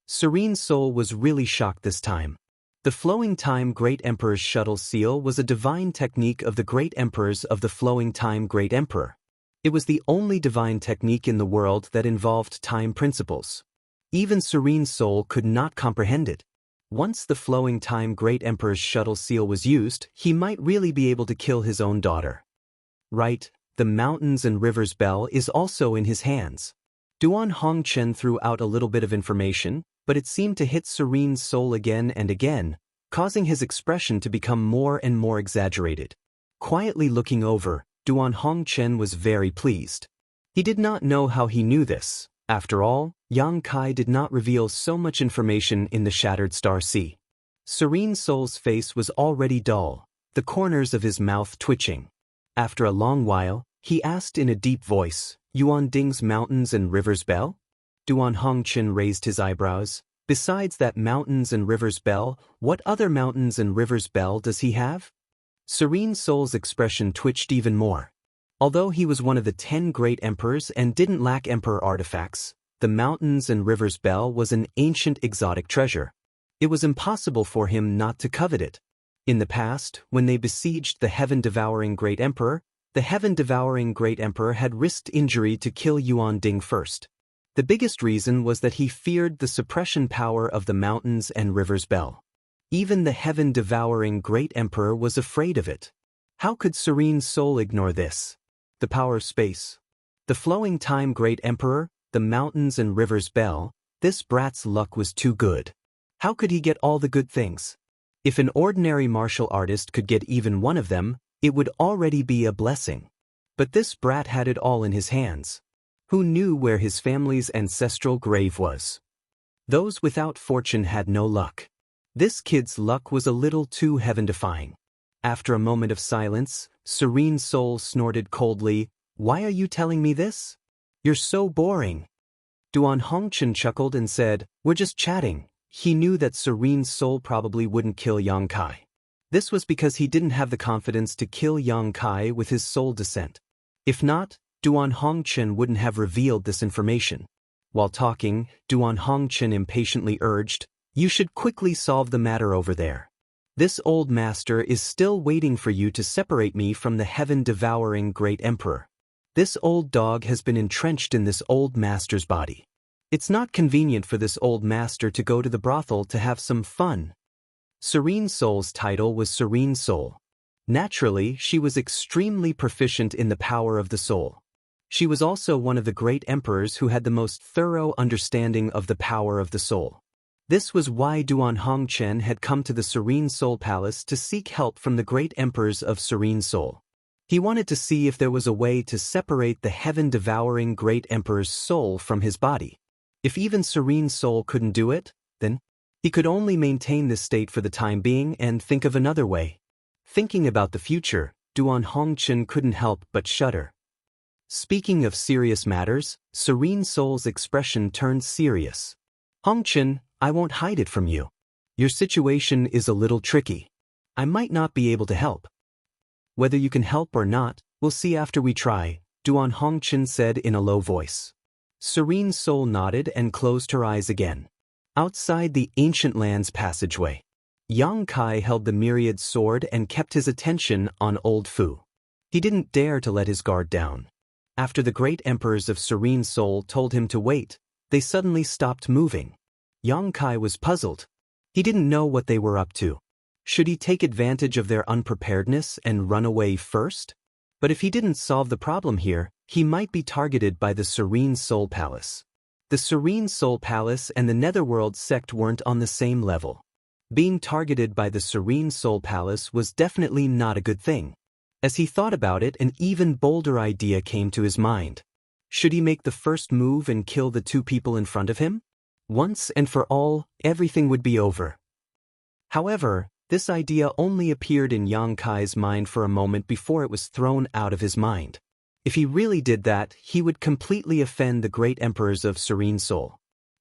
[SPEAKER 1] Serene Soul was really shocked this time. The Flowing Time Great Emperor's Shuttle Seal was a divine technique of the Great Emperors of the Flowing Time Great Emperor. It was the only divine technique in the world that involved time principles. Even Serene Soul could not comprehend it. Once the Flowing Time Great Emperor's Shuttle Seal was used, he might really be able to kill his own daughter. Right, the Mountains and Rivers Bell is also in his hands. Duan Hongchen threw out a little bit of information, but it seemed to hit Serene Soul again and again, causing his expression to become more and more exaggerated. Quietly looking over, Duan Hongchen was very pleased. He did not know how he knew this. After all, Yang Kai did not reveal so much information in the Shattered Star Sea. Serene Soul's face was already dull, the corners of his mouth twitching. After a long while, he asked in a deep voice, "Yuan Ding's Mountains and Rivers Bell?" Duan Hongchen raised his eyebrows. "Besides that Mountains and Rivers Bell, what other Mountains and Rivers Bell does he have?" Serene Soul's expression twitched even more. Although he was one of the 10 great emperors and didn't lack emperor artifacts, the Mountains and Rivers Bell was an ancient exotic treasure. It was impossible for him not to covet it. In the past, when they besieged the heaven-devouring Great Emperor, the heaven-devouring Great Emperor had risked injury to kill Yuan Ding first. The biggest reason was that he feared the suppression power of the mountains and rivers Bell. Even the heaven-devouring Great Emperor was afraid of it. How could Serene Soul ignore this? The power of space. The flowing time Great Emperor, the mountains and rivers Bell, this brat's luck was too good. How could he get all the good things? If an ordinary martial artist could get even one of them, it would already be a blessing. But this brat had it all in his hands. Who knew where his family's ancestral grave was? Those without fortune had no luck. This kid's luck was a little too heaven-defying. After a moment of silence, Serene Soul snorted coldly, "Why are you telling me this? You're so boring." Duan Hongchen chuckled and said, "We're just chatting." He knew that Serene Soul probably wouldn't kill Yang Kai. This was because he didn't have the confidence to kill Yang Kai with his soul descent. If not, Duan Hongchen wouldn't have revealed this information. While talking, Duan Hongchen impatiently urged, "You should quickly solve the matter over there. This old master is still waiting for you to separate me from the heaven-devouring Great Emperor. This old dog has been entrenched in this old master's body. It's not convenient for this old master to go to the brothel to have some fun." Serene Soul's title was Serene Soul. Naturally, she was extremely proficient in the power of the soul. She was also one of the great emperors who had the most thorough understanding of the power of the soul. This was why Duan Hongchen had come to the Serene Soul Palace to seek help from the great emperors of Serene Soul. He wanted to see if there was a way to separate the heaven-devouring great emperor's soul from his body. If even Serene Soul couldn't do it, then he could only maintain this state for the time being and think of another way. Thinking about the future, Duan Hongchen couldn't help but shudder. Speaking of serious matters, Serene Soul's expression turned serious. "Hongchen, I won't hide it from you. Your situation is a little tricky. I might not be able to help. Whether you can help or not, we'll see after we try," Duan Hongchen said in a low voice. Serene Soul nodded and closed her eyes again. Outside the Ancient Lands passageway, Yang Kai held the myriad sword and kept his attention on Old Fu. He didn't dare to let his guard down. After the great emperors of Serene Soul told him to wait, they suddenly stopped moving. Yang Kai was puzzled. He didn't know what they were up to. Should he take advantage of their unpreparedness and run away first? But if he didn't solve the problem here, he might be targeted by the Serene Soul Palace. The Serene Soul Palace and the Netherworld sect weren't on the same level. Being targeted by the Serene Soul Palace was definitely not a good thing. As he thought about it, an even bolder idea came to his mind. Should he make the first move and kill the two people in front of him? Once and for all, everything would be over. However, this idea only appeared in Yang Kai's mind for a moment before it was thrown out of his mind. If he really did that, he would completely offend the great emperors of Serene Soul.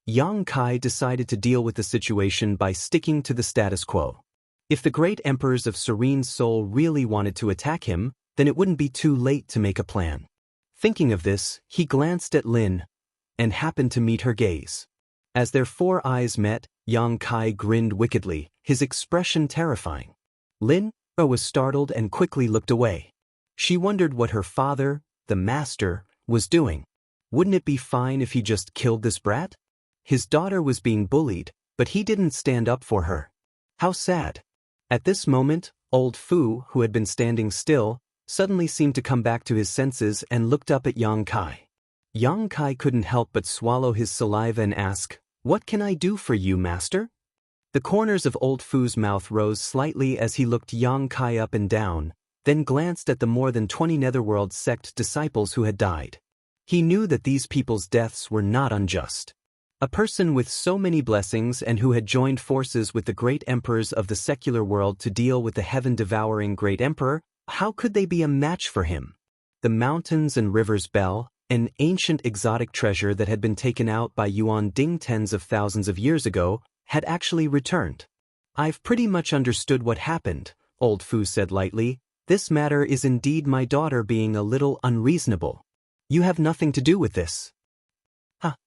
[SPEAKER 1] Yang Kai decided to deal with the situation by sticking to the status quo. If the great emperors of Serene Soul really wanted to attack him, then it wouldn't be too late to make a plan. Thinking of this, he glanced at Lin and happened to meet her gaze. As their four eyes met, Yang Kai grinned wickedly, his expression terrifying. Lin was startled and quickly looked away. She wondered what her father, the master, was doing. Wouldn't it be fine if he just killed this brat? His daughter was being bullied, but he didn't stand up for her. How sad. At this moment, old Fu, who had been standing still, suddenly seemed to come back to his senses and looked up at Yang Kai. Yang Kai couldn't help but swallow his saliva and ask, "What can I do for you, master?" The corners of old Fu's mouth rose slightly as he looked Yang Kai up and down, then glanced at the more than 20 Netherworld sect disciples who had died. He knew that these people's deaths were not unjust. A person with so many blessings and who had joined forces with the great emperors of the secular world to deal with the heaven-devouring great emperor, how could they be a match for him? The mountains and rivers Bell, an ancient exotic treasure that had been taken out by Yuan Ding tens of thousands of years ago, had actually returned. "I've pretty much understood what happened," old Fu said lightly. "This matter is indeed my daughter being a little unreasonable. You have nothing to do with this."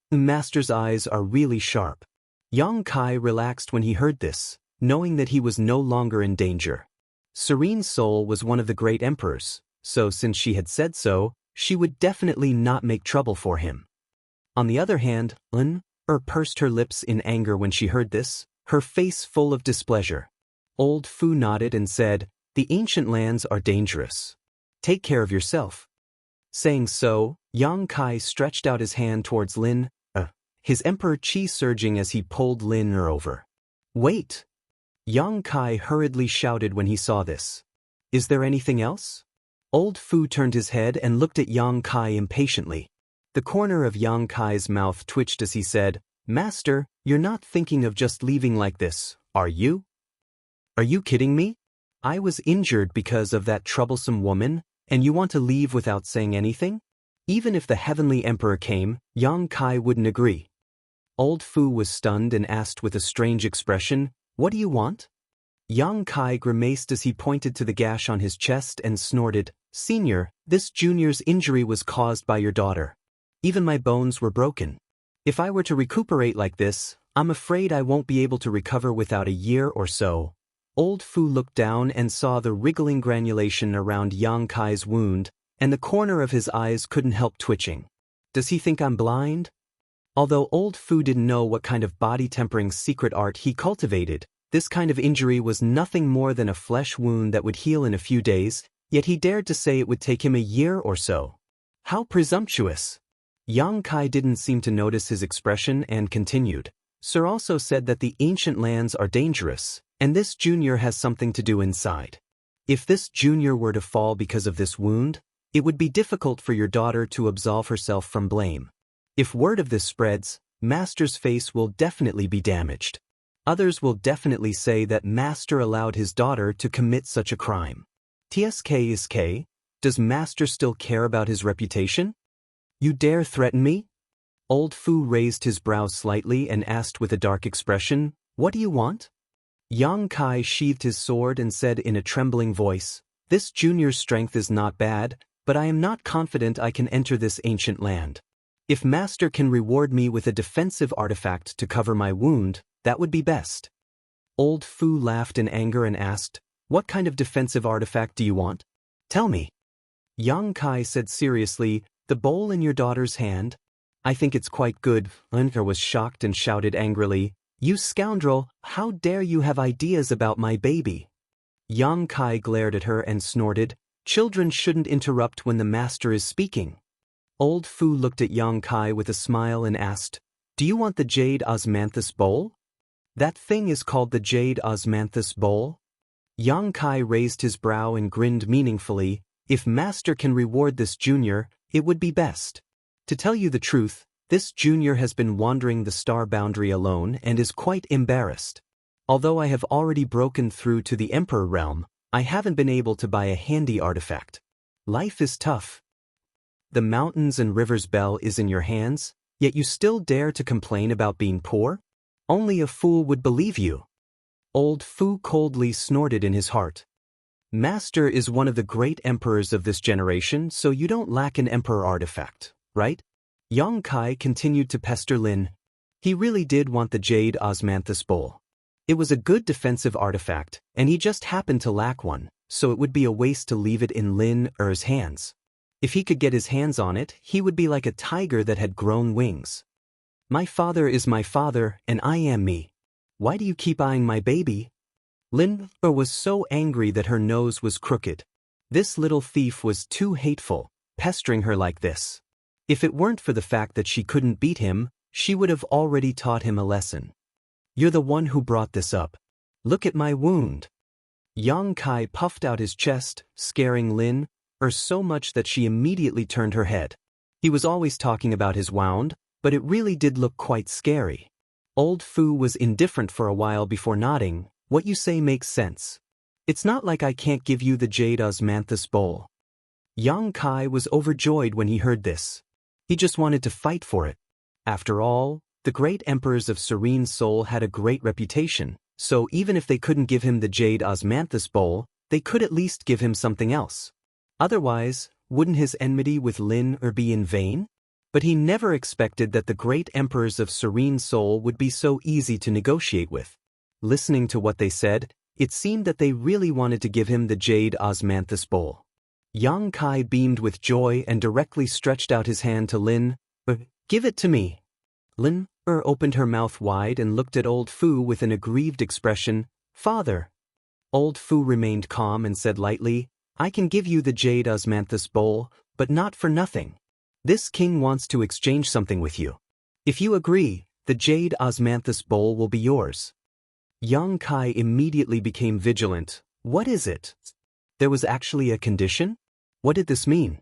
[SPEAKER 1] The master's eyes are really sharp. Yang Kai relaxed when he heard this. knowing that he was no longer in danger. Serene Soul was one of the great emperors, so since she had said so, she would definitely not make trouble for him. On the other hand, Lin pursed her lips in anger when she heard this, her face full of displeasure. Old Fu nodded and said, "The ancient lands are dangerous. Take care of yourself." Saying so, Yang Kai stretched out his hand towards Lin, his emperor chi surging as he pulled Lin over. "Wait!" Yang Kai hurriedly shouted when he saw this. "Is there anything else?" Old Fu turned his head and looked at Yang Kai impatiently. The corner of Yang Kai's mouth twitched as he said, "Master, you're not thinking of just leaving like this, are you? Are you kidding me? I was injured because of that troublesome woman, and you want to leave without saying anything?" Even if the Heavenly Emperor came, Yang Kai wouldn't agree. Old Fu was stunned and asked with a strange expression, "What do you want?" Yang Kai grimaced as he pointed to the gash on his chest and snorted, "Senior, this junior's injury was caused by your daughter. Even my bones were broken. If I were to recuperate like this, I'm afraid I won't be able to recover without a year or so." Old Fu looked down and saw the wriggling granulation around Yang Kai's wound, and the corner of his eyes couldn't help twitching. "Does he think I'm blind?" Although Old Fu didn't know what kind of body-tempering secret art he cultivated, this kind of injury was nothing more than a flesh wound that would heal in a few days, yet he dared to say it would take him a year or so. How presumptuous! Yang Kai didn't seem to notice his expression and continued, "Sir also said that the ancient lands are dangerous, and this junior has something to do inside. If this junior were to fall because of this wound, it would be difficult for your daughter to absolve herself from blame. If word of this spreads, Master's face will definitely be damaged. Others will definitely say that Master allowed his daughter to commit such a crime. TSK, does Master still care about his reputation? You dare threaten me?" Old Fu raised his brows slightly and asked with a dark expression, "What do you want?" Yang Kai sheathed his sword and said in a trembling voice, "This junior's strength is not bad, but I am not confident I can enter this ancient land. If Master can reward me with a defensive artifact to cover my wound, that would be best." Old Fu laughed in anger and asked, "What kind of defensive artifact do you want? Tell me." Yang Kai said seriously, "The bowl in your daughter's hand? I think it's quite good." Lin was shocked and shouted angrily, "You scoundrel, how dare you have ideas about my baby?" Yang Kai glared at her and snorted, "Children shouldn't interrupt when the master is speaking." Old Fu looked at Yang Kai with a smile and asked, "Do you want the Jade Osmanthus Bowl?" "That thing is called the Jade Osmanthus Bowl?" Yang Kai raised his brow and grinned meaningfully, "If Master can reward this junior, it would be best. To tell you the truth, this junior has been wandering the star boundary alone and is quite embarrassed. Although I have already broken through to the Emperor realm, I haven't been able to buy a handy artifact. Life is tough. The mountains and rivers bell is in your hands, yet you still dare to complain about being poor? Only a fool would believe you." Old Fu coldly snorted in his heart. "Master is one of the great emperors of this generation, so you don't lack an emperor artifact, right?" Yang Kai continued to pester Lin. He really did want the Jade Osmanthus Bowl. It was a good defensive artifact, and he just happened to lack one, so it would be a waste to leave it in Lin-er's hands. If he could get his hands on it, he would be like a tiger that had grown wings. "My father is my father, and I am me. Why do you keep eyeing my baby?" Lin was so angry that her nose was crooked. This little thief was too hateful, pestering her like this. If it weren't for the fact that she couldn't beat him, she would have already taught him a lesson. "You're the one who brought this up. Look at my wound." Yang Kai puffed out his chest, scaring Lin so much that she immediately turned her head. He was always talking about his wound, but it really did look quite scary. Old Fu was indifferent for a while before nodding, "What you say makes sense. It's not like I can't give you the Jade Osmanthus Bowl." Yang Kai was overjoyed when he heard this. He just wanted to fight for it. After all, the great emperors of Serene Soul had a great reputation, so even if they couldn't give him the Jade Osmanthus Bowl, they could at least give him something else. Otherwise, wouldn't his enmity with Lin be in vain? But he never expected that the great emperors of Serene Soul would be so easy to negotiate with. Listening to what they said, it seemed that they really wanted to give him the jade osmanthus bowl. Yang Kai beamed with joy and directly stretched out his hand to Lin. Give it to me. Lin opened her mouth wide and looked at Old Fu with an aggrieved expression. Father. Old Fu remained calm and said lightly, I can give you the jade osmanthus bowl, but not for nothing. This king wants to exchange something with you. If you agree, the jade osmanthus bowl will be yours. Yang Kai immediately became vigilant. What is it? There was actually a condition? What did this mean?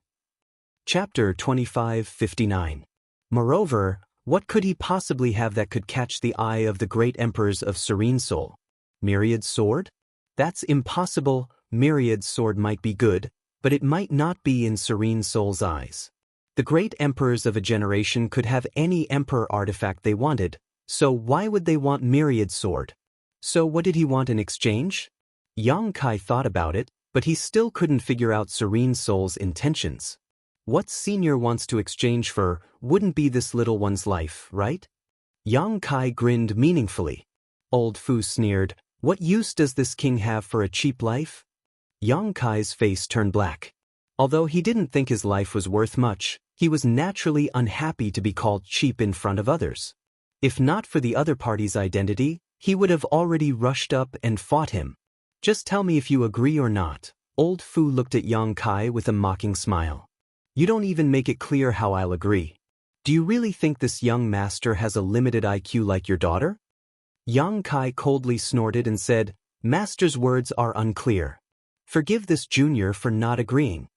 [SPEAKER 1] Chapter 25:59. Moreover, what could he possibly have that could catch the eye of the great emperors of Serene Soul? Myriad sword? That's impossible. Myriad sword might be good, but it might not be in Serene Soul's eyes. The great emperors of a generation could have any emperor artifact they wanted, so why would they want Myriad sword? So what did he want in exchange? Yang Kai thought about it, but he still couldn't figure out Serene Soul's intentions. What senior wants to exchange for wouldn't be this little one's life, right? Yang Kai grinned meaningfully. Old Fu sneered, what use does this king have for a cheap life? Yang Kai's face turned black. Although he didn't think his life was worth much, he was naturally unhappy to be called cheap in front of others. If not for the other party's identity, he would have already rushed up and fought him. Just tell me if you agree or not. Old Fu looked at Yang Kai with a mocking smile. You don't even make it clear how I'll agree. Do you really think this young master has a limited IQ like your daughter? Yang Kai coldly snorted and said, Master's words are unclear. Forgive this junior for not agreeing.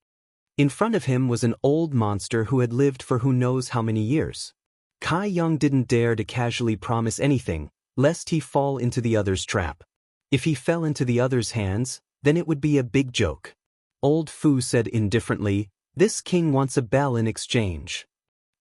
[SPEAKER 1] In front of him was an old monster who had lived for who knows how many years. Kai Young didn't dare to casually promise anything, lest he fall into the other's trap. If he fell into the other's hands, then it would be a big joke. Old Fu said indifferently, this king wants a bell in exchange.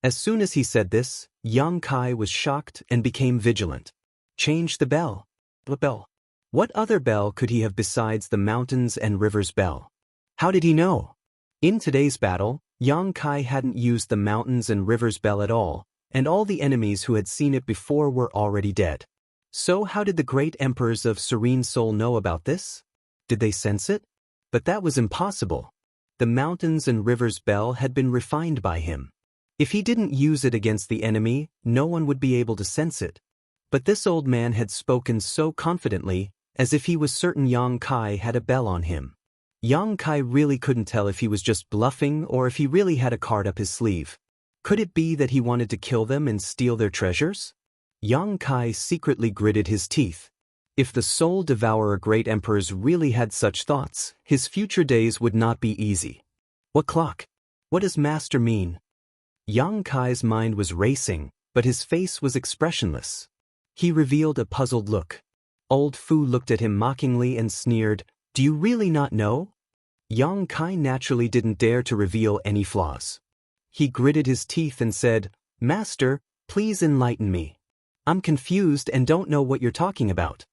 [SPEAKER 1] As soon as he said this, Yang Kai was shocked and became vigilant. Change the bell. The bell. What other bell could he have besides the mountains and rivers bell? How did he know? In today's battle, Yang Kai hadn't used the mountains and rivers bell at all, and all the enemies who had seen it before were already dead. So how did the great emperors of Serene Soul know about this? Did they sense it? But that was impossible. The mountains and rivers bell had been refined by him. If he didn't use it against the enemy, no one would be able to sense it. But this old man had spoken so confidently, as if he was certain Yang Kai had a bell on him. Yang Kai really couldn't tell if he was just bluffing or if he really had a card up his sleeve. Could it be that he wanted to kill them and steal their treasures? Yang Kai secretly gritted his teeth. If the Soul Devourer great emperors really had such thoughts, his future days would not be easy. What clock? What does master mean? Yang Kai's mind was racing, but his face was expressionless. He revealed a puzzled look. Old Fu looked at him mockingly and sneered, do you really not know? Yang Kai naturally didn't dare to reveal any flaws. He gritted his teeth and said, Master, please enlighten me. I'm confused and don't know what you're talking about.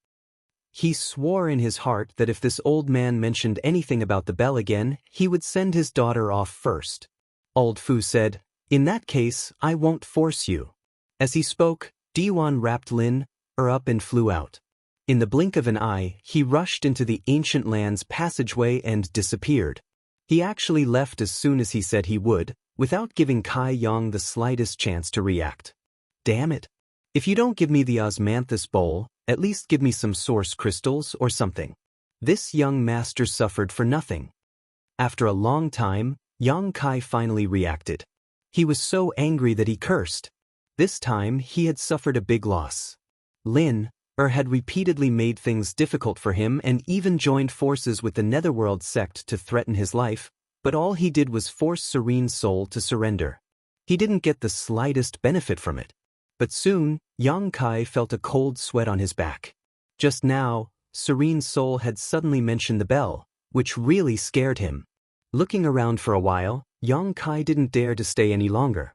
[SPEAKER 1] He swore in his heart that if this old man mentioned anything about the bell again, he would send his daughter off first. Old Fu said, in that case, I won't force you. As he spoke, Diwan wrapped Lin up and flew out. In the blink of an eye, he rushed into the ancient land's passageway and disappeared. He actually left as soon as he said he would, without giving Kai Yang the slightest chance to react. Damn it. If you don't give me the osmanthus bowl, at least give me some source crystals or something. This young master suffered for nothing. After a long time, Yang Kai finally reacted. He was so angry that he cursed. This time, he had suffered a big loss. Lin had repeatedly made things difficult for him and even joined forces with the Netherworld sect to threaten his life, but all he did was force Serene Soul to surrender. He didn't get the slightest benefit from it. But soon, Yang Kai felt a cold sweat on his back. Just now, Serene Soul had suddenly mentioned the bell, which really scared him. Looking around for a while, Yang Kai didn't dare to stay any longer.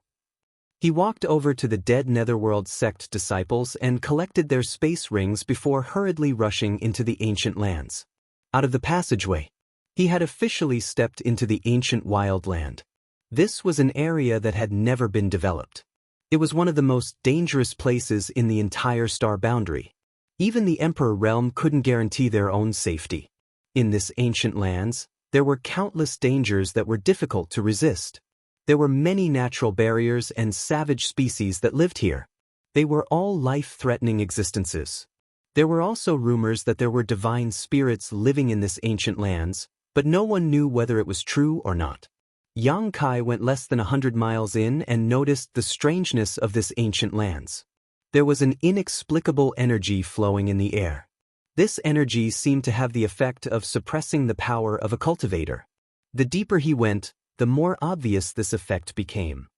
[SPEAKER 1] He walked over to the dead Netherworld sect disciples and collected their space rings before hurriedly rushing into the ancient lands. Out of the passageway, he had officially stepped into the ancient wildland. This was an area that had never been developed. It was one of the most dangerous places in the entire star boundary. Even the Emperor realm couldn't guarantee their own safety. In this ancient lands, there were countless dangers that were difficult to resist. There were many natural barriers and savage species that lived here. They were all life-threatening existences. There were also rumors that there were divine spirits living in this ancient lands, but no one knew whether it was true or not. Yang Kai went less than 100 miles in and noticed the strangeness of this ancient lands. There was an inexplicable energy flowing in the air. This energy seemed to have the effect of suppressing the power of a cultivator. The deeper he went, the more obvious this effect became.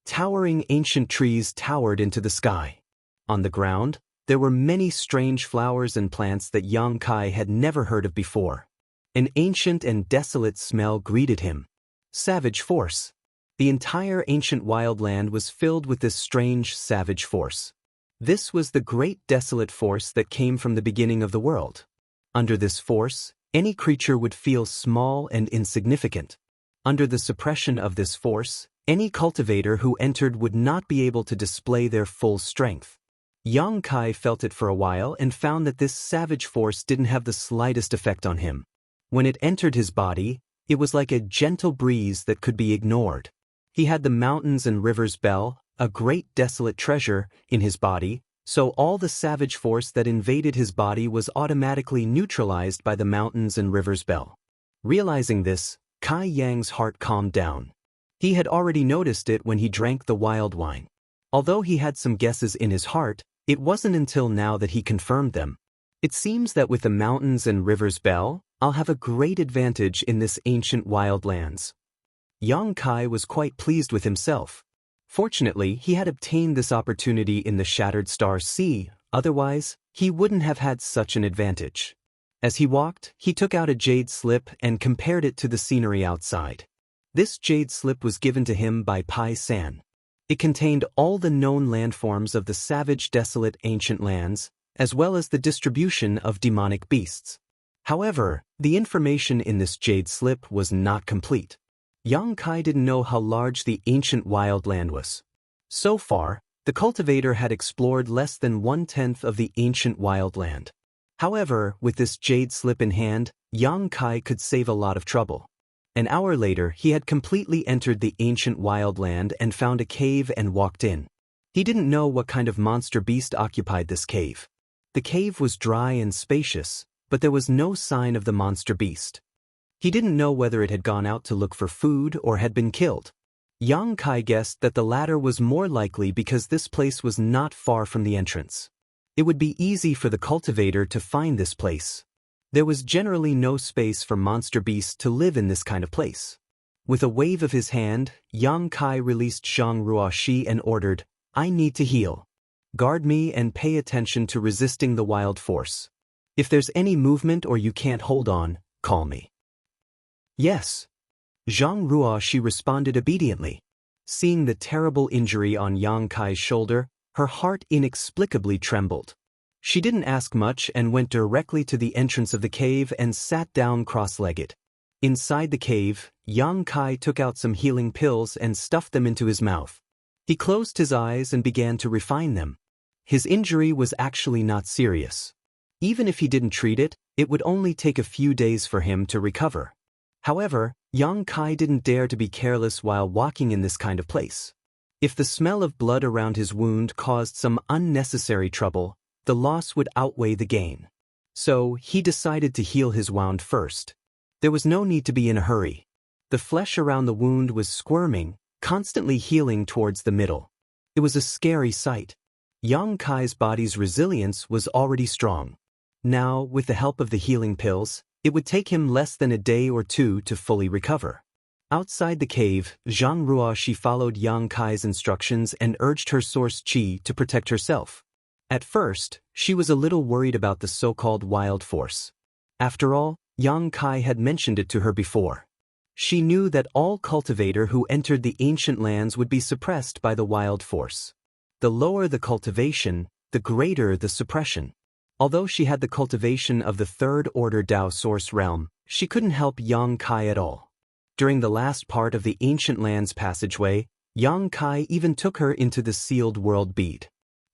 [SPEAKER 1] Towering ancient trees towered into the sky. On the ground, there were many strange flowers and plants that Yang Kai had never heard of before. An ancient and desolate smell greeted him. Savage force. The entire ancient wildland was filled with this strange, savage force. This was the great desolate force that came from the beginning of the world. Under this force, any creature would feel small and insignificant. Under the suppression of this force, any cultivator who entered would not be able to display their full strength. Yang Kai felt it for a while and found that this savage force didn't have the slightest effect on him. When it entered his body, it was like a gentle breeze that could be ignored. He had the mountains and rivers bell, a great desolate treasure, in his body, so all the savage force that invaded his body was automatically neutralized by the mountains and rivers bell. Realizing this, Kai Yang's heart calmed down. He had already noticed it when he drank the wild wine. Although he had some guesses in his heart, it wasn't until now that he confirmed them. It seems that with the mountains and rivers bell, I'll have a great advantage in this ancient wildlands. Yang Kai was quite pleased with himself. Fortunately, he had obtained this opportunity in the Shattered Star Sea, otherwise, he wouldn't have had such an advantage. As he walked, he took out a jade slip and compared it to the scenery outside. This jade slip was given to him by Pai San. It contained all the known landforms of the savage, desolate ancient lands, as well as the distribution of demonic beasts. However, the information in this jade slip was not complete. Yang Kai didn't know how large the ancient wildland was. So far, the cultivator had explored less than 1/10 of the ancient wildland. However, with this jade slip in hand, Yang Kai could save a lot of trouble. An hour later, he had completely entered the ancient wildland and found a cave and walked in. He didn't know what kind of monster beast occupied this cave. The cave was dry and spacious, but there was no sign of the monster beast. He didn't know whether it had gone out to look for food or had been killed. Yang Kai guessed that the latter was more likely because this place was not far from the entrance. It would be easy for the cultivator to find this place. There was generally no space for monster beasts to live in this kind of place. With a wave of his hand, Yang Kai released Zhang Ruoxi and ordered, "I need to heal. Guard me and pay attention to resisting the wild force. If there's any movement or you can't hold on, call me." "Yes." Zhang Ruoxi responded obediently. Seeing the terrible injury on Yang Kai's shoulder, her heart inexplicably trembled. She didn't ask much and went directly to the entrance of the cave and sat down cross-legged. Inside the cave, Yang Kai took out some healing pills and stuffed them into his mouth. He closed his eyes and began to refine them. His injury was actually not serious. Even if he didn't treat it, it would only take a few days for him to recover. However, Yang Kai didn't dare to be careless while walking in this kind of place. If the smell of blood around his wound caused some unnecessary trouble, the loss would outweigh the gain. So, he decided to heal his wound first. There was no need to be in a hurry. The flesh around the wound was squirming, constantly healing towards the middle. It was a scary sight. Yang Kai's body's resilience was already strong. Now, with the help of the healing pills, it would take him less than a day or two to fully recover. Outside the cave, Zhang Ruoxi followed Yang Kai's instructions and urged her source qi to protect herself. At first, she was a little worried about the so-called wild force. After all, Yang Kai had mentioned it to her before. She knew that all cultivator who entered the ancient lands would be suppressed by the wild force. The lower the cultivation, the greater the suppression. Although she had the cultivation of the third-order Dao source realm, she couldn't help Yang Kai at all. During the last part of the ancient lands passageway, Yang Kai even took her into the sealed world bead.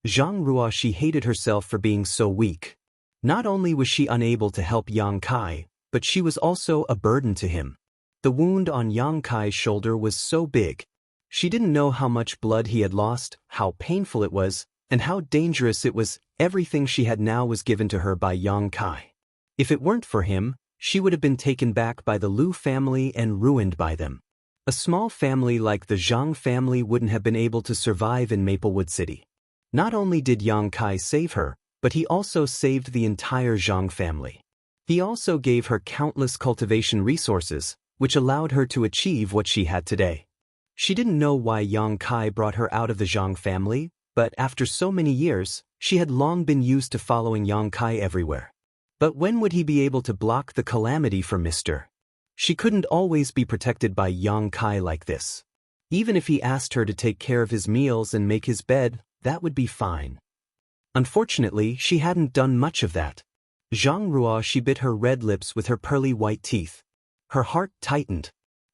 [SPEAKER 1] Zhang Ruoxi hated herself for being so weak. Not only was she unable to help Yang Kai, but she was also a burden to him. The wound on Yang Kai's shoulder was so big. She didn't know how much blood he had lost, how painful it was, and how dangerous it was. Everything she had now was given to her by Yang Kai. If it weren't for him, she would have been taken back by the Liu family and ruined by them. A small family like the Zhang family wouldn't have been able to survive in Maplewood City. Not only did Yang Kai save her, but he also saved the entire Zhang family. He also gave her countless cultivation resources, which allowed her to achieve what she had today. She didn't know why Yang Kai brought her out of the Zhang family, but after so many years, she had long been used to following Yang Kai everywhere. But when would he be able to block the calamity from Mr.? She couldn't always be protected by Yang Kai like this. Even if he asked her to take care of his meals and make his bed, that would be fine. Unfortunately, she hadn't done much of that. Zhang Ruoxi bit her red lips with her pearly white teeth. Her heart tightened.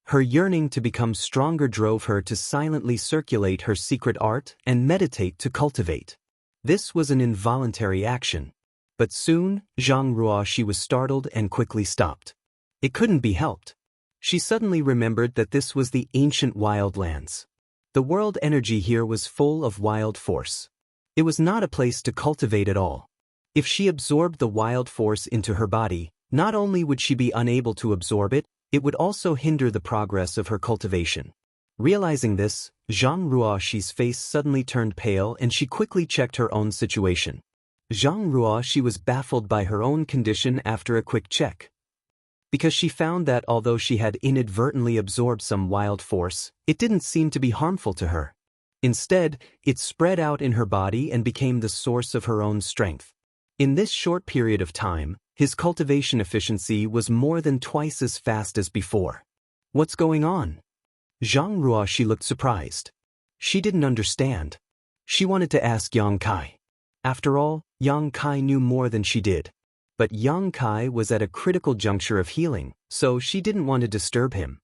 [SPEAKER 1] Her yearning to become stronger drove her to silently circulate her secret art and meditate to cultivate. This was an involuntary action. But soon, Zhang Ruoxi was startled and quickly stopped. It couldn't be helped. She suddenly remembered that this was the ancient wildlands. The world energy here was full of wild force. It was not a place to cultivate at all. If she absorbed the wild force into her body, not only would she be unable to absorb it, it would also hinder the progress of her cultivation. Realizing this, Zhang Ruoxi's face suddenly turned pale and she quickly checked her own situation. Zhang Ruoxi was baffled by her own condition after a quick check. Because she found that although she had inadvertently absorbed some wild force, it didn't seem to be harmful to her. Instead, it spread out in her body and became the source of her own strength. In this short period of time, his cultivation efficiency was more than twice as fast as before. What's going on? Zhang Ruoxi looked surprised. She didn't understand. She wanted to ask Yang Kai. After all, Yang Kai knew more than she did. But Yang Kai was at a critical juncture of healing, so she didn't want to disturb him.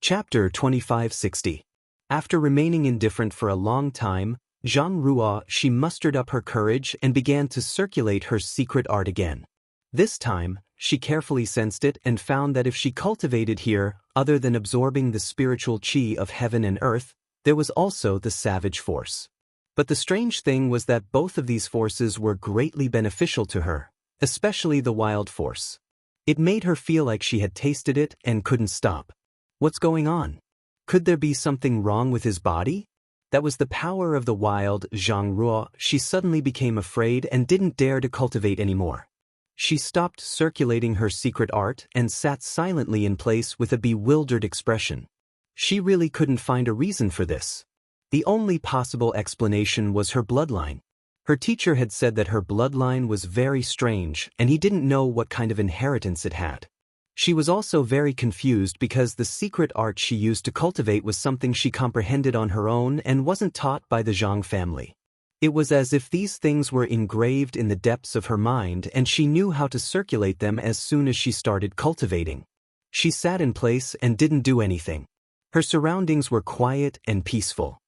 [SPEAKER 1] Chapter 2560. After remaining indifferent for a long time, Zhang Ruoxi mustered up her courage and began to circulate her secret art again. This time, she carefully sensed it and found that if she cultivated here, other than absorbing the spiritual qi of heaven and earth, there was also the savage force. But the strange thing was that both of these forces were greatly beneficial to her, especially the wild force. It made her feel like she had tasted it and couldn't stop. What's going on? Could there be something wrong with his body? That was the power of the wild Zhang Ruo. She suddenly became afraid and didn't dare to cultivate anymore. She stopped circulating her secret art and sat silently in place with a bewildered expression. She really couldn't find a reason for this. The only possible explanation was her bloodline. Her teacher had said that her bloodline was very strange and he didn't know what kind of inheritance it had. She was also very confused because the secret art she used to cultivate was something she comprehended on her own and wasn't taught by the Zhang family. It was as if these things were engraved in the depths of her mind and she knew how to circulate them as soon as she started cultivating. She sat in place and didn't do anything. Her surroundings were quiet and peaceful.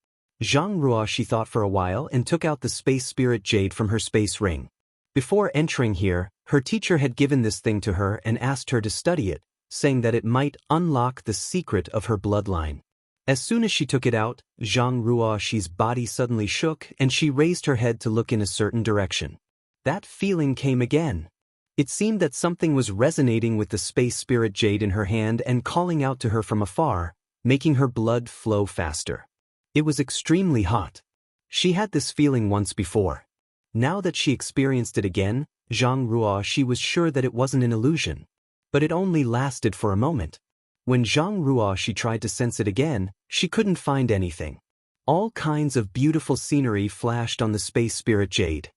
[SPEAKER 1] Zhang Ruoxi thought for a while and took out the space spirit jade from her space ring. Before entering here, her teacher had given this thing to her and asked her to study it, saying that it might unlock the secret of her bloodline. As soon as she took it out, Zhang Ruoxi's body suddenly shook and she raised her head to look in a certain direction. That feeling came again. It seemed that something was resonating with the space spirit jade in her hand and calling out to her from afar, making her blood flow faster. It was extremely hot. She had this feeling once before. Now that she experienced it again, Zhang Ruoxi was sure that it wasn't an illusion. But it only lasted for a moment. When Zhang Ruoxi tried to sense it again, she couldn't find anything. All kinds of beautiful scenery flashed on the space spirit jade.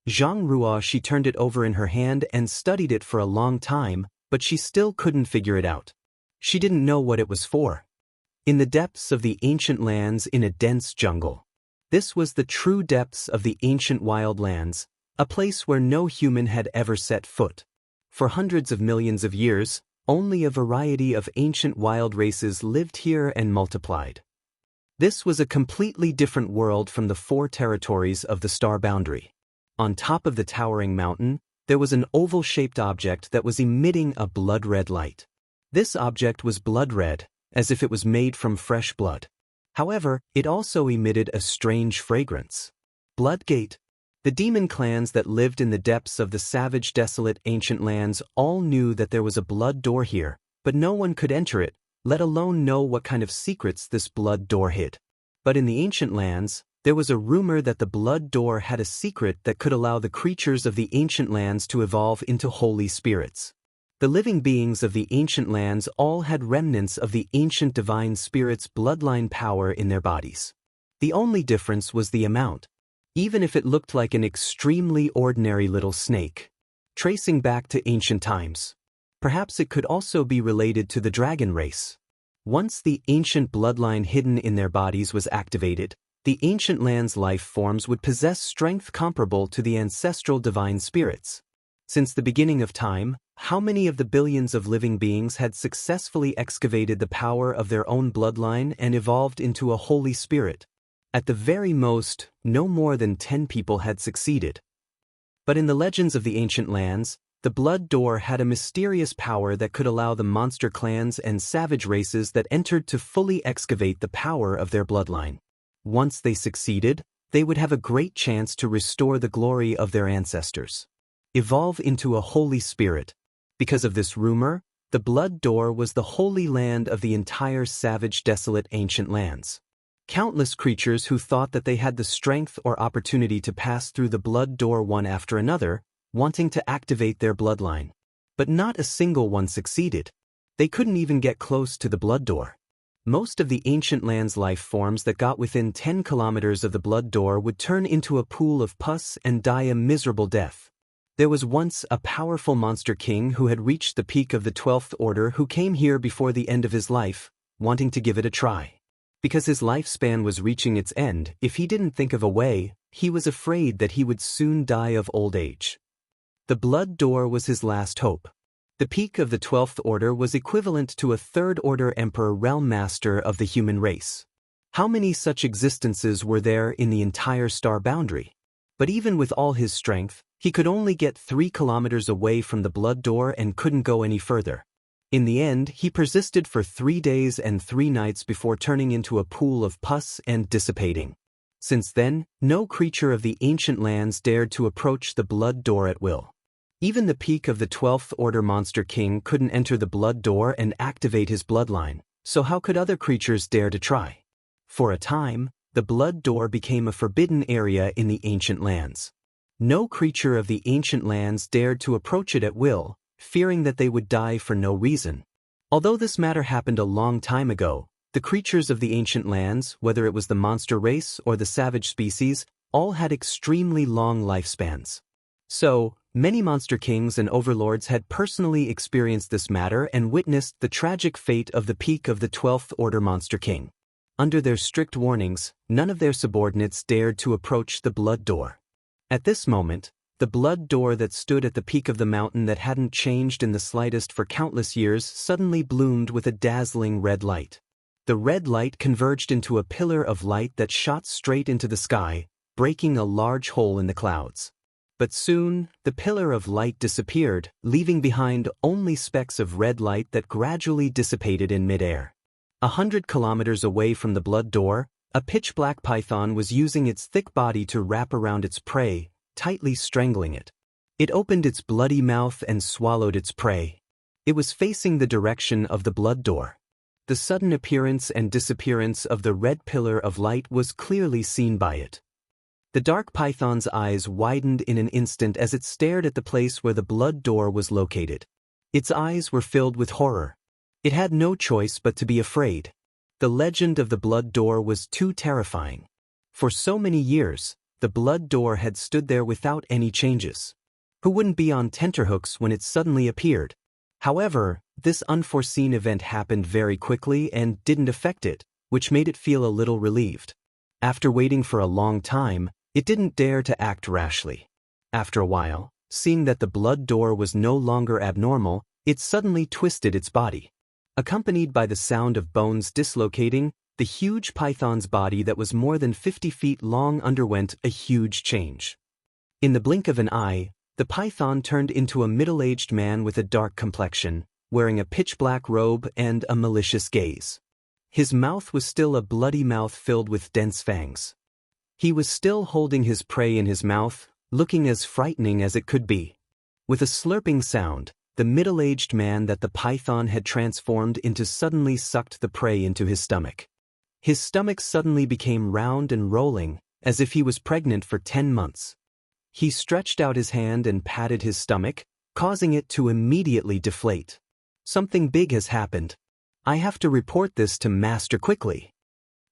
[SPEAKER 1] Zhang Ruoxi turned it over in her hand and studied it for a long time, but she still couldn't figure it out. She didn't know what it was for. In the depths of the ancient lands in a dense jungle. This was the true depths of the ancient wildlands, a place where no human had ever set foot. For hundreds of millions of years, only a variety of ancient wild races lived here and multiplied. This was a completely different world from the 4 territories of the star boundary. On top of the towering mountain, there was an oval-shaped object that was emitting a blood-red light. This object was blood-red, as if it was made from fresh blood. However, it also emitted a strange fragrance. Bloodgate. The demon clans that lived in the depths of the savage, desolate ancient lands all knew that there was a blood door here, but no one could enter it, let alone know what kind of secrets this blood door hid. But in the ancient lands, there was a rumor that the blood door had a secret that could allow the creatures of the ancient lands to evolve into holy spirits. The living beings of the ancient lands all had remnants of the ancient divine spirit's bloodline power in their bodies. The only difference was the amount, even if it looked like an extremely ordinary little snake. Tracing back to ancient times. Perhaps it could also be related to the dragon race. Once the ancient bloodline hidden in their bodies was activated, the ancient land's life forms would possess strength comparable to the ancestral divine spirits. Since the beginning of time, how many of the billions of living beings had successfully excavated the power of their own bloodline and evolved into a holy spirit? At the very most, no more than 10 people had succeeded. But in the legends of the ancient lands, the blood door had a mysterious power that could allow the monster clans and savage races that entered to fully excavate the power of their bloodline. Once they succeeded, they would have a great chance to restore the glory of their ancestors. Evolve into a holy spirit. Because of this rumor, the blood door was the holy land of the entire savage, desolate ancient lands. Countless creatures who thought that they had the strength or opportunity to pass through the blood door one after another, wanting to activate their bloodline. But not a single one succeeded. They couldn't even get close to the blood door. Most of the ancient land's life forms that got within 10 kilometers of the blood door would turn into a pool of pus and die a miserable death. There was once a powerful monster king who had reached the peak of the 12th order who came here before the end of his life, wanting to give it a try. Because his lifespan was reaching its end, if he didn't think of a way, he was afraid that he would soon die of old age. The blood door was his last hope. The peak of the 12th order was equivalent to a 3rd order emperor realm master of the human race. How many such existences were there in the entire star boundary? But even with all his strength, he could only get 3 kilometers away from the blood door and couldn't go any further. In the end, he persisted for 3 days and 3 nights before turning into a pool of pus and dissipating. Since then, no creature of the ancient lands dared to approach the blood door at will. Even the peak of the 12th order monster king couldn't enter the blood door and activate his bloodline, so how could other creatures dare to try? For a time, the blood door became a forbidden area in the ancient lands. No creature of the ancient lands dared to approach it at will, fearing that they would die for no reason. Although this matter happened a long time ago, the creatures of the ancient lands, whether it was the monster race or the savage species, all had extremely long lifespans. So, many monster kings and overlords had personally experienced this matter and witnessed the tragic fate of the peak of the 12th order monster king. Under their strict warnings, none of their subordinates dared to approach the blood door. At this moment, the blood door that stood at the peak of the mountain that hadn't changed in the slightest for countless years suddenly bloomed with a dazzling red light. The red light converged into a pillar of light that shot straight into the sky, breaking a large hole in the clouds. But soon, the pillar of light disappeared, leaving behind only specks of red light that gradually dissipated in midair. 100 kilometers away from the blood door, a pitch-black python was using its thick body to wrap around its prey, tightly strangling it. It opened its bloody mouth and swallowed its prey. It was facing the direction of the blood door. The sudden appearance and disappearance of the red pillar of light was clearly seen by it. The dark python's eyes widened in an instant as it stared at the place where the blood door was located. Its eyes were filled with horror. It had no choice but to be afraid. The legend of the blood door was too terrifying. For so many years, the blood door had stood there without any changes. Who wouldn't be on tenterhooks when it suddenly appeared? However, this unforeseen event happened very quickly and didn't affect it, which made it feel a little relieved. After waiting for a long time, it didn't dare to act rashly. After a while, seeing that the blood door was no longer abnormal, it suddenly twisted its body. Accompanied by the sound of bones dislocating, the huge python's body that was more than 50 feet long underwent a huge change. In the blink of an eye, the python turned into a middle-aged man with a dark complexion, wearing a pitch-black robe and a malicious gaze. His mouth was still a bloody mouth filled with dense fangs. He was still holding his prey in his mouth, looking as frightening as it could be. With a slurping sound, the middle-aged man that the python had transformed into suddenly sucked the prey into his stomach. His stomach suddenly became round and rolling, as if he was pregnant for 10 months. He stretched out his hand and patted his stomach, causing it to immediately deflate. Something big has happened. I have to report this to Master quickly.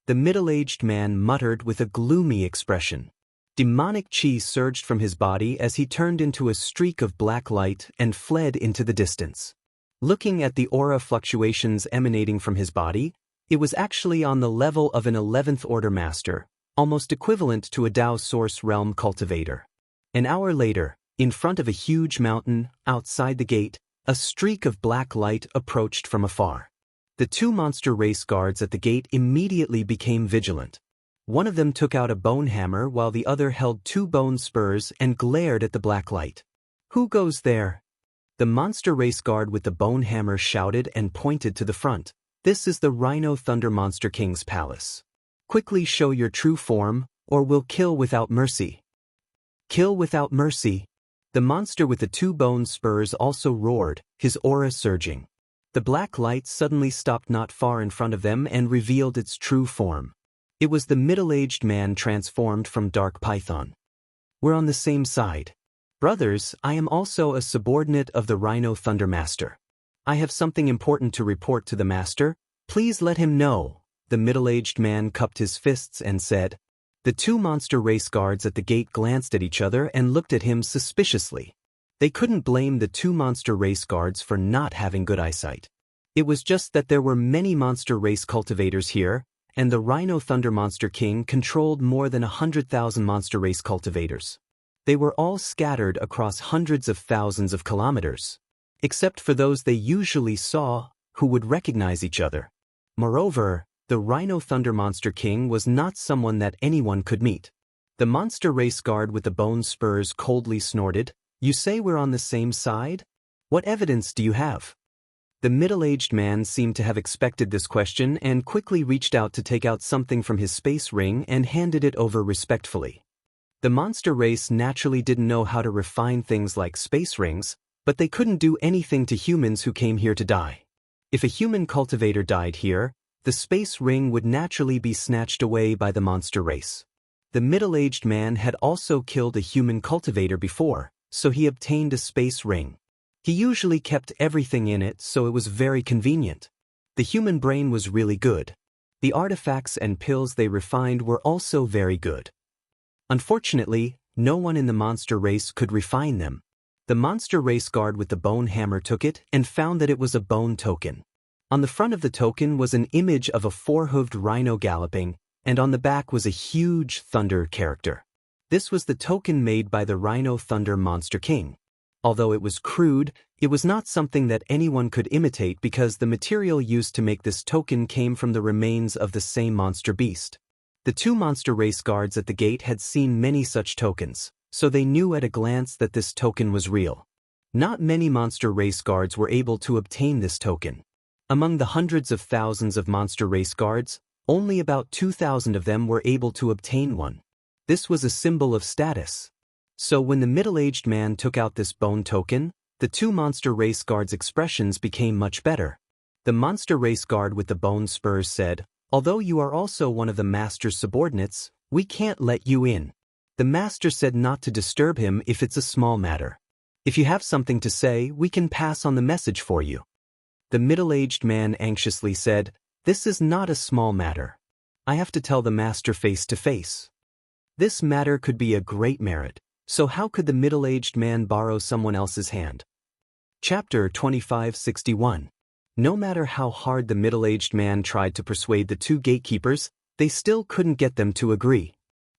[SPEAKER 1] The middle-aged man muttered with a gloomy expression. Demonic chi surged from his body as he turned into a streak of black light and fled into the distance. Looking at the aura fluctuations emanating from his body, it was actually on the level of an 11th Order Master, almost equivalent to a Dao Source Realm cultivator. An hour later, in front of a huge mountain, outside the gate, a streak of black light approached from afar. The two monster race guards at the gate immediately became vigilant. One of them took out a bone hammer while the other held 2 bone spurs and glared at the black light. "Who goes there?" The monster race guard with the bone hammer shouted and pointed to the front. "This is the Rhino Thunder Monster King's palace. Quickly show your true form, or we'll kill without mercy." "Kill without mercy." The monster with the 2 bone spurs also roared, his aura surging. The black light suddenly stopped not far in front of them and revealed its true form. It was the middle-aged man transformed from Dark Python. "We're on the same side. Brothers, I am also a subordinate of the Rhino Thunder Master. I have something important to report to the Master. Please let him know." The middle-aged man cupped his fists and said. The 2 monster race guards at the gate glanced at each other and looked at him suspiciously. They couldn't blame the 2 monster race guards for not having good eyesight. It was just that there were many monster race cultivators here, and the Rhino Thunder Monster King controlled more than 100,000 monster race cultivators. They were all scattered across hundreds of thousands of kilometers, except for those they usually saw, who would recognize each other. Moreover, the Rhino Thunder Monster King was not someone that anyone could meet. The monster race guard with the bone spurs coldly snorted. "You say we're on the same side? What evidence do you have?" The middle-aged man seemed to have expected this question and quickly reached out to take out something from his space ring and handed it over respectfully. The monster race naturally didn't know how to refine things like space rings, but they couldn't do anything to humans who came here to die. If a human cultivator died here, the space ring would naturally be snatched away by the monster race. The middle-aged man had also killed a human cultivator before, so he obtained a space ring. He usually kept everything in it, so it was very convenient. The human brain was really good. The artifacts and pills they refined were also very good. Unfortunately, no one in the monster race could refine them. The monster race guard with the bone hammer took it and found that it was a bone token. On the front of the token was an image of a 4-hooved rhino galloping, and on the back was a huge thunder character. This was the token made by the Rhino Thunder Monster King. Although it was crude, it was not something that anyone could imitate because the material used to make this token came from the remains of the same monster beast. The 2 monster race guards at the gate had seen many such tokens, so they knew at a glance that this token was real. Not many monster race guards were able to obtain this token. Among the hundreds of thousands of monster race guards, only about 2,000 of them were able to obtain one. This was a symbol of status. So when the middle-aged man took out this bone token, the 2 monster race guards' expressions became much better. The monster race guard with the bone spurs said, "Although you are also one of the master's subordinates, we can't let you in." The master said not to disturb him if it's a small matter. "If you have something to say, we can pass on the message for you." The middle-aged man anxiously said, "This is not a small matter. I have to tell the master face to face. This matter could be a great merit, so how could the middle-aged man borrow someone else's hand?" Chapter 2561. No matter how hard the middle-aged man tried to persuade the 2 gatekeepers, they still couldn't get them to agree.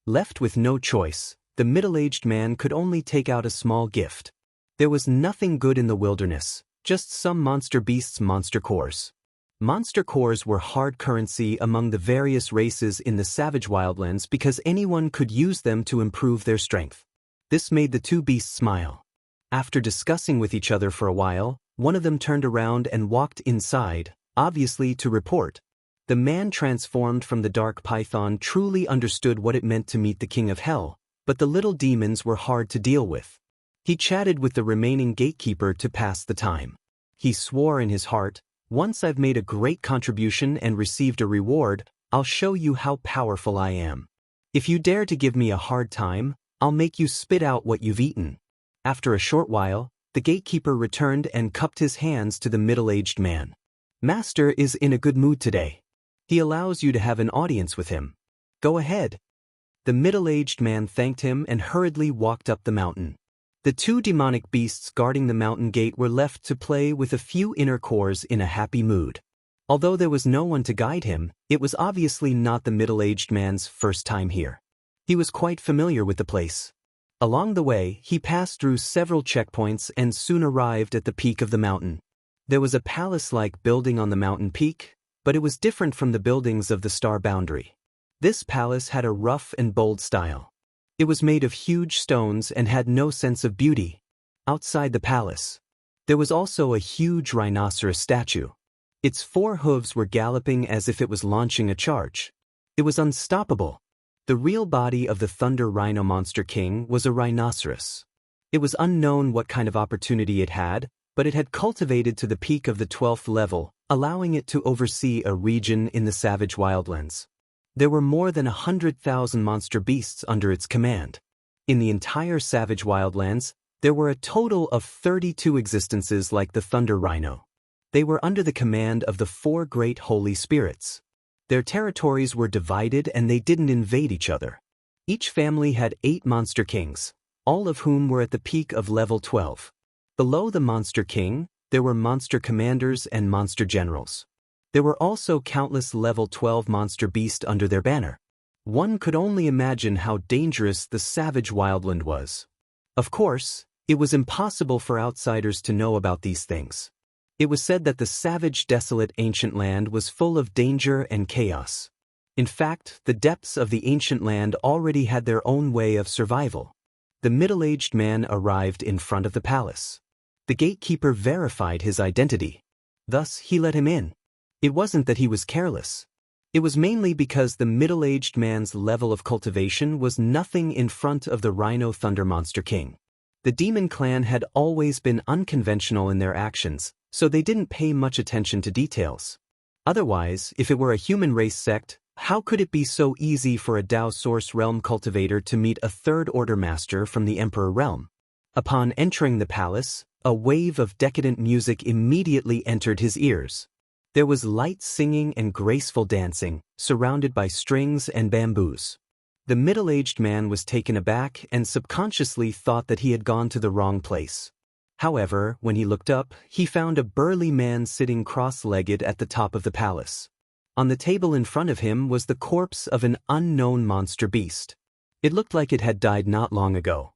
[SPEAKER 1] Left with no choice, the middle-aged man could only take out a small gift. There was nothing good in the wilderness, just some monster beasts' monster cores. Monster cores were hard currency among the various races in the savage wildlands because anyone could use them to improve their strength. This made the two beasts smile. After discussing with each other for a while, one of them turned around and walked inside, obviously to report. The man transformed from the dark python truly understood what it meant to meet the king of hell, but the little demons were hard to deal with. He chatted with the remaining gatekeeper to pass the time. He swore in his heart, "Once I've made a great contribution and received a reward, I'll show you how powerful I am. If you dare to give me a hard time, I'll make you spit out what you've eaten." After a short while, the gatekeeper returned and cupped his hands to the middle-aged man. "Master is in a good mood today. He allows you to have an audience with him. Go ahead." The middle-aged man thanked him and hurriedly walked up the mountain. The two demonic beasts guarding the mountain gate were left to play with a few inner cores in a happy mood. Although there was no one to guide him, it was obviously not the middle-aged man's first time here. He was quite familiar with the place. Along the way, he passed through several checkpoints and soon arrived at the peak of the mountain. There was a palace-like building on the mountain peak, but it was different from the buildings of the star boundary. This palace had a rough and bold style. It was made of huge stones and had no sense of beauty. Outside the palace, there was also a huge rhinoceros statue. Its 4 hooves were galloping as if it was launching a charge. It was unstoppable. The real body of the Thunder Rhino Monster King was a rhinoceros. It was unknown what kind of opportunity it had, but it had cultivated to the peak of the 12th level, allowing it to oversee a region in the savage wildlands. There were more than 100,000 monster beasts under its command. In the entire savage wildlands, there were a total of 32 existences like the Thunder Rhino. They were under the command of the 4 great holy spirits. Their territories were divided and they didn't invade each other. Each family had 8 monster kings, all of whom were at the peak of level 12. Below the monster king, there were monster commanders and monster generals. There were also countless level 12 monster beasts under their banner. One could only imagine how dangerous the savage wildland was. Of course, it was impossible for outsiders to know about these things. It was said that the savage, desolate ancient land was full of danger and chaos. In fact, the depths of the ancient land already had their own way of survival. The middle-aged man arrived in front of the palace. The gatekeeper verified his identity. Thus, he let him in. It wasn't that he was careless. It was mainly because the middle-aged man's level of cultivation was nothing in front of the Rhino Thunder Monster King. The demon clan had always been unconventional in their actions, so they didn't pay much attention to details. Otherwise, if it were a human race sect, how could it be so easy for a Dao Source Realm cultivator to meet a third-order master from the Emperor Realm? Upon entering the palace, a wave of decadent music immediately entered his ears. There was light singing and graceful dancing, surrounded by strings and bamboos. The middle-aged man was taken aback and subconsciously thought that he had gone to the wrong place. However, when he looked up, he found a burly man sitting cross-legged at the top of the palace. On the table in front of him was the corpse of an unknown monster beast. It looked like it had died not long ago.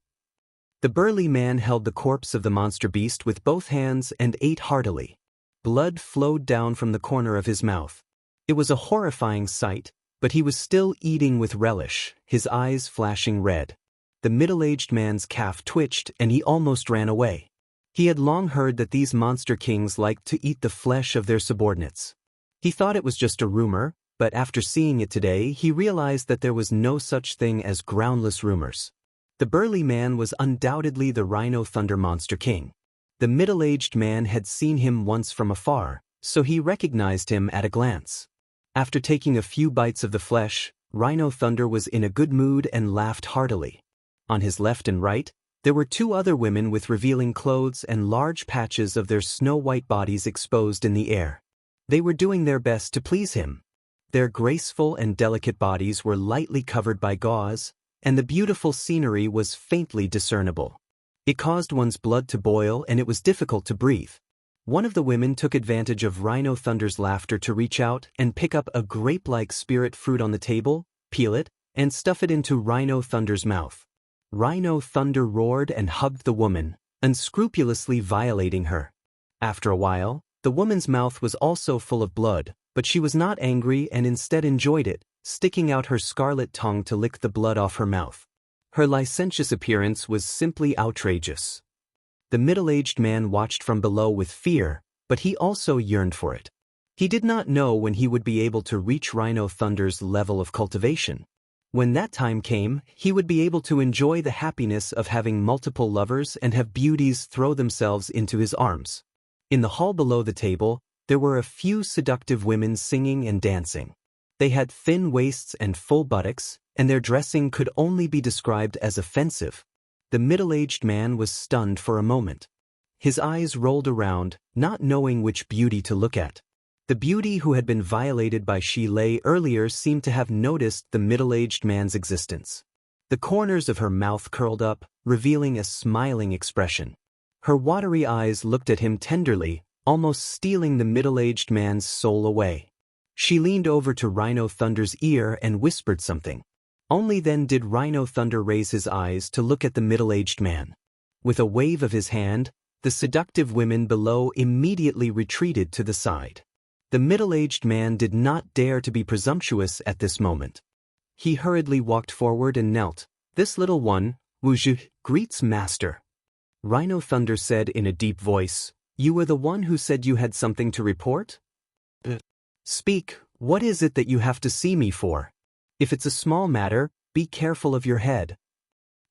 [SPEAKER 1] The burly man held the corpse of the monster beast with both hands and ate heartily. Blood flowed down from the corner of his mouth. It was a horrifying sight, but he was still eating with relish, his eyes flashing red. The middle-aged man's calf twitched and he almost ran away. He had long heard that these monster kings liked to eat the flesh of their subordinates. He thought it was just a rumor, but after seeing it today, he realized that there was no such thing as groundless rumors. The burly man was undoubtedly the Rhino Thunder Monster King. The middle-aged man had seen him once from afar, so he recognized him at a glance. After taking a few bites of the flesh, Rhino Thunder was in a good mood and laughed heartily. On his left and right, there were 2 other women with revealing clothes and large patches of their snow-white bodies exposed in the air. They were doing their best to please him. Their graceful and delicate bodies were lightly covered by gauze, and the beautiful scenery was faintly discernible. It caused one's blood to boil and it was difficult to breathe. One of the women took advantage of Rhino Thunder's laughter to reach out and pick up a grape-like spirit fruit on the table, peel it, and stuff it into Rhino Thunder's mouth. Rhino Thunder roared and hugged the woman, unscrupulously violating her. After a while, The woman's mouth was also full of blood, but she was not angry and instead enjoyed it, sticking out her scarlet tongue to lick the blood off her mouth. Her licentious appearance was simply outrageous. The middle-aged man watched from below with fear, but he also yearned for it. He did not know when he would be able to reach Rhino Thunder's level of cultivation. When that time came, he would be able to enjoy the happiness of having multiple lovers and have beauties throw themselves into his arms. In the hall below the table, there were a few seductive women singing and dancing. They had thin waists and full buttocks, and their dressing could only be described as offensive. The middle-aged man was stunned for a moment. His eyes rolled around, not knowing which beauty to look at. The beauty who had been violated by Shi-Lei earlier seemed to have noticed the middle-aged man's existence. The corners of her mouth curled up, revealing a smiling expression. Her watery eyes looked at him tenderly, almost stealing the middle-aged man's soul away. She leaned over to Rhino Thunder's ear and whispered something. Only then did Rhino Thunder raise his eyes to look at the middle-aged man. With a wave of his hand, the seductive women below immediately retreated to the side. The middle-aged man did not dare to be presumptuous at this moment. He hurriedly walked forward and knelt. "This little one, Wu Zhu, greets master." Rhino Thunder said in a deep voice, "You were the one who said you had something to report? Speak, what is it that you have to see me for? If it's a small matter, be careful of your head."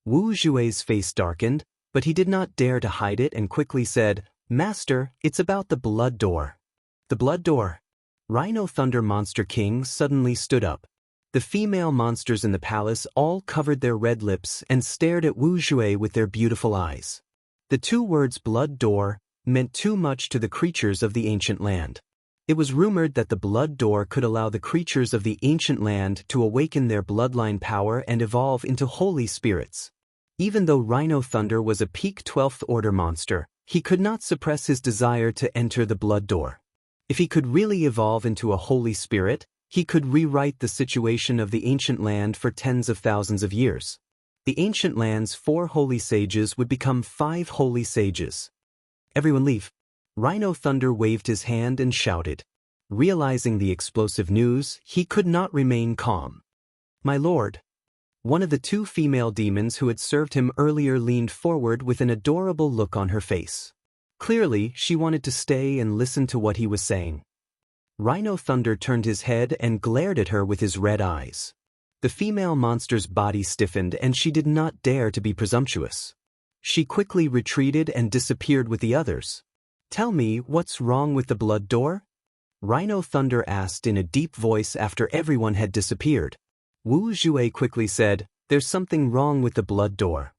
[SPEAKER 1] Wu Zhui's face darkened, but he did not dare to hide it and quickly said, "Master, it's about the blood door." "The blood door?" Rhino Thunder Monster King suddenly stood up. The female monsters in the palace all covered their red lips and stared at Wu Zhui with their beautiful eyes. The two words blood door meant too much to the creatures of the ancient land. It was rumored that the blood door could allow the creatures of the ancient land to awaken their bloodline power and evolve into holy spirits. Even though Rhino Thunder was a peak 12th order monster, he could not suppress his desire to enter the blood door. If he could really evolve into a holy spirit, he could rewrite the situation of the ancient land for tens of thousands of years. The ancient land's 4 holy sages would become 5 holy sages. "Everyone leave." Rhino Thunder waved his hand and shouted. Realizing the explosive news, he could not remain calm. "My lord." One of the 2 female demons who had served him earlier leaned forward with an adorable look on her face. Clearly, she wanted to stay and listen to what he was saying. Rhino Thunder turned his head and glared at her with his red eyes. The female monster's body stiffened and she did not dare to be presumptuous. She quickly retreated and disappeared with the others. "Tell me, what's wrong with the blood door?" Rhino Thunder asked in a deep voice after everyone had disappeared. Wu Zhui quickly said, "There's something wrong with the blood door."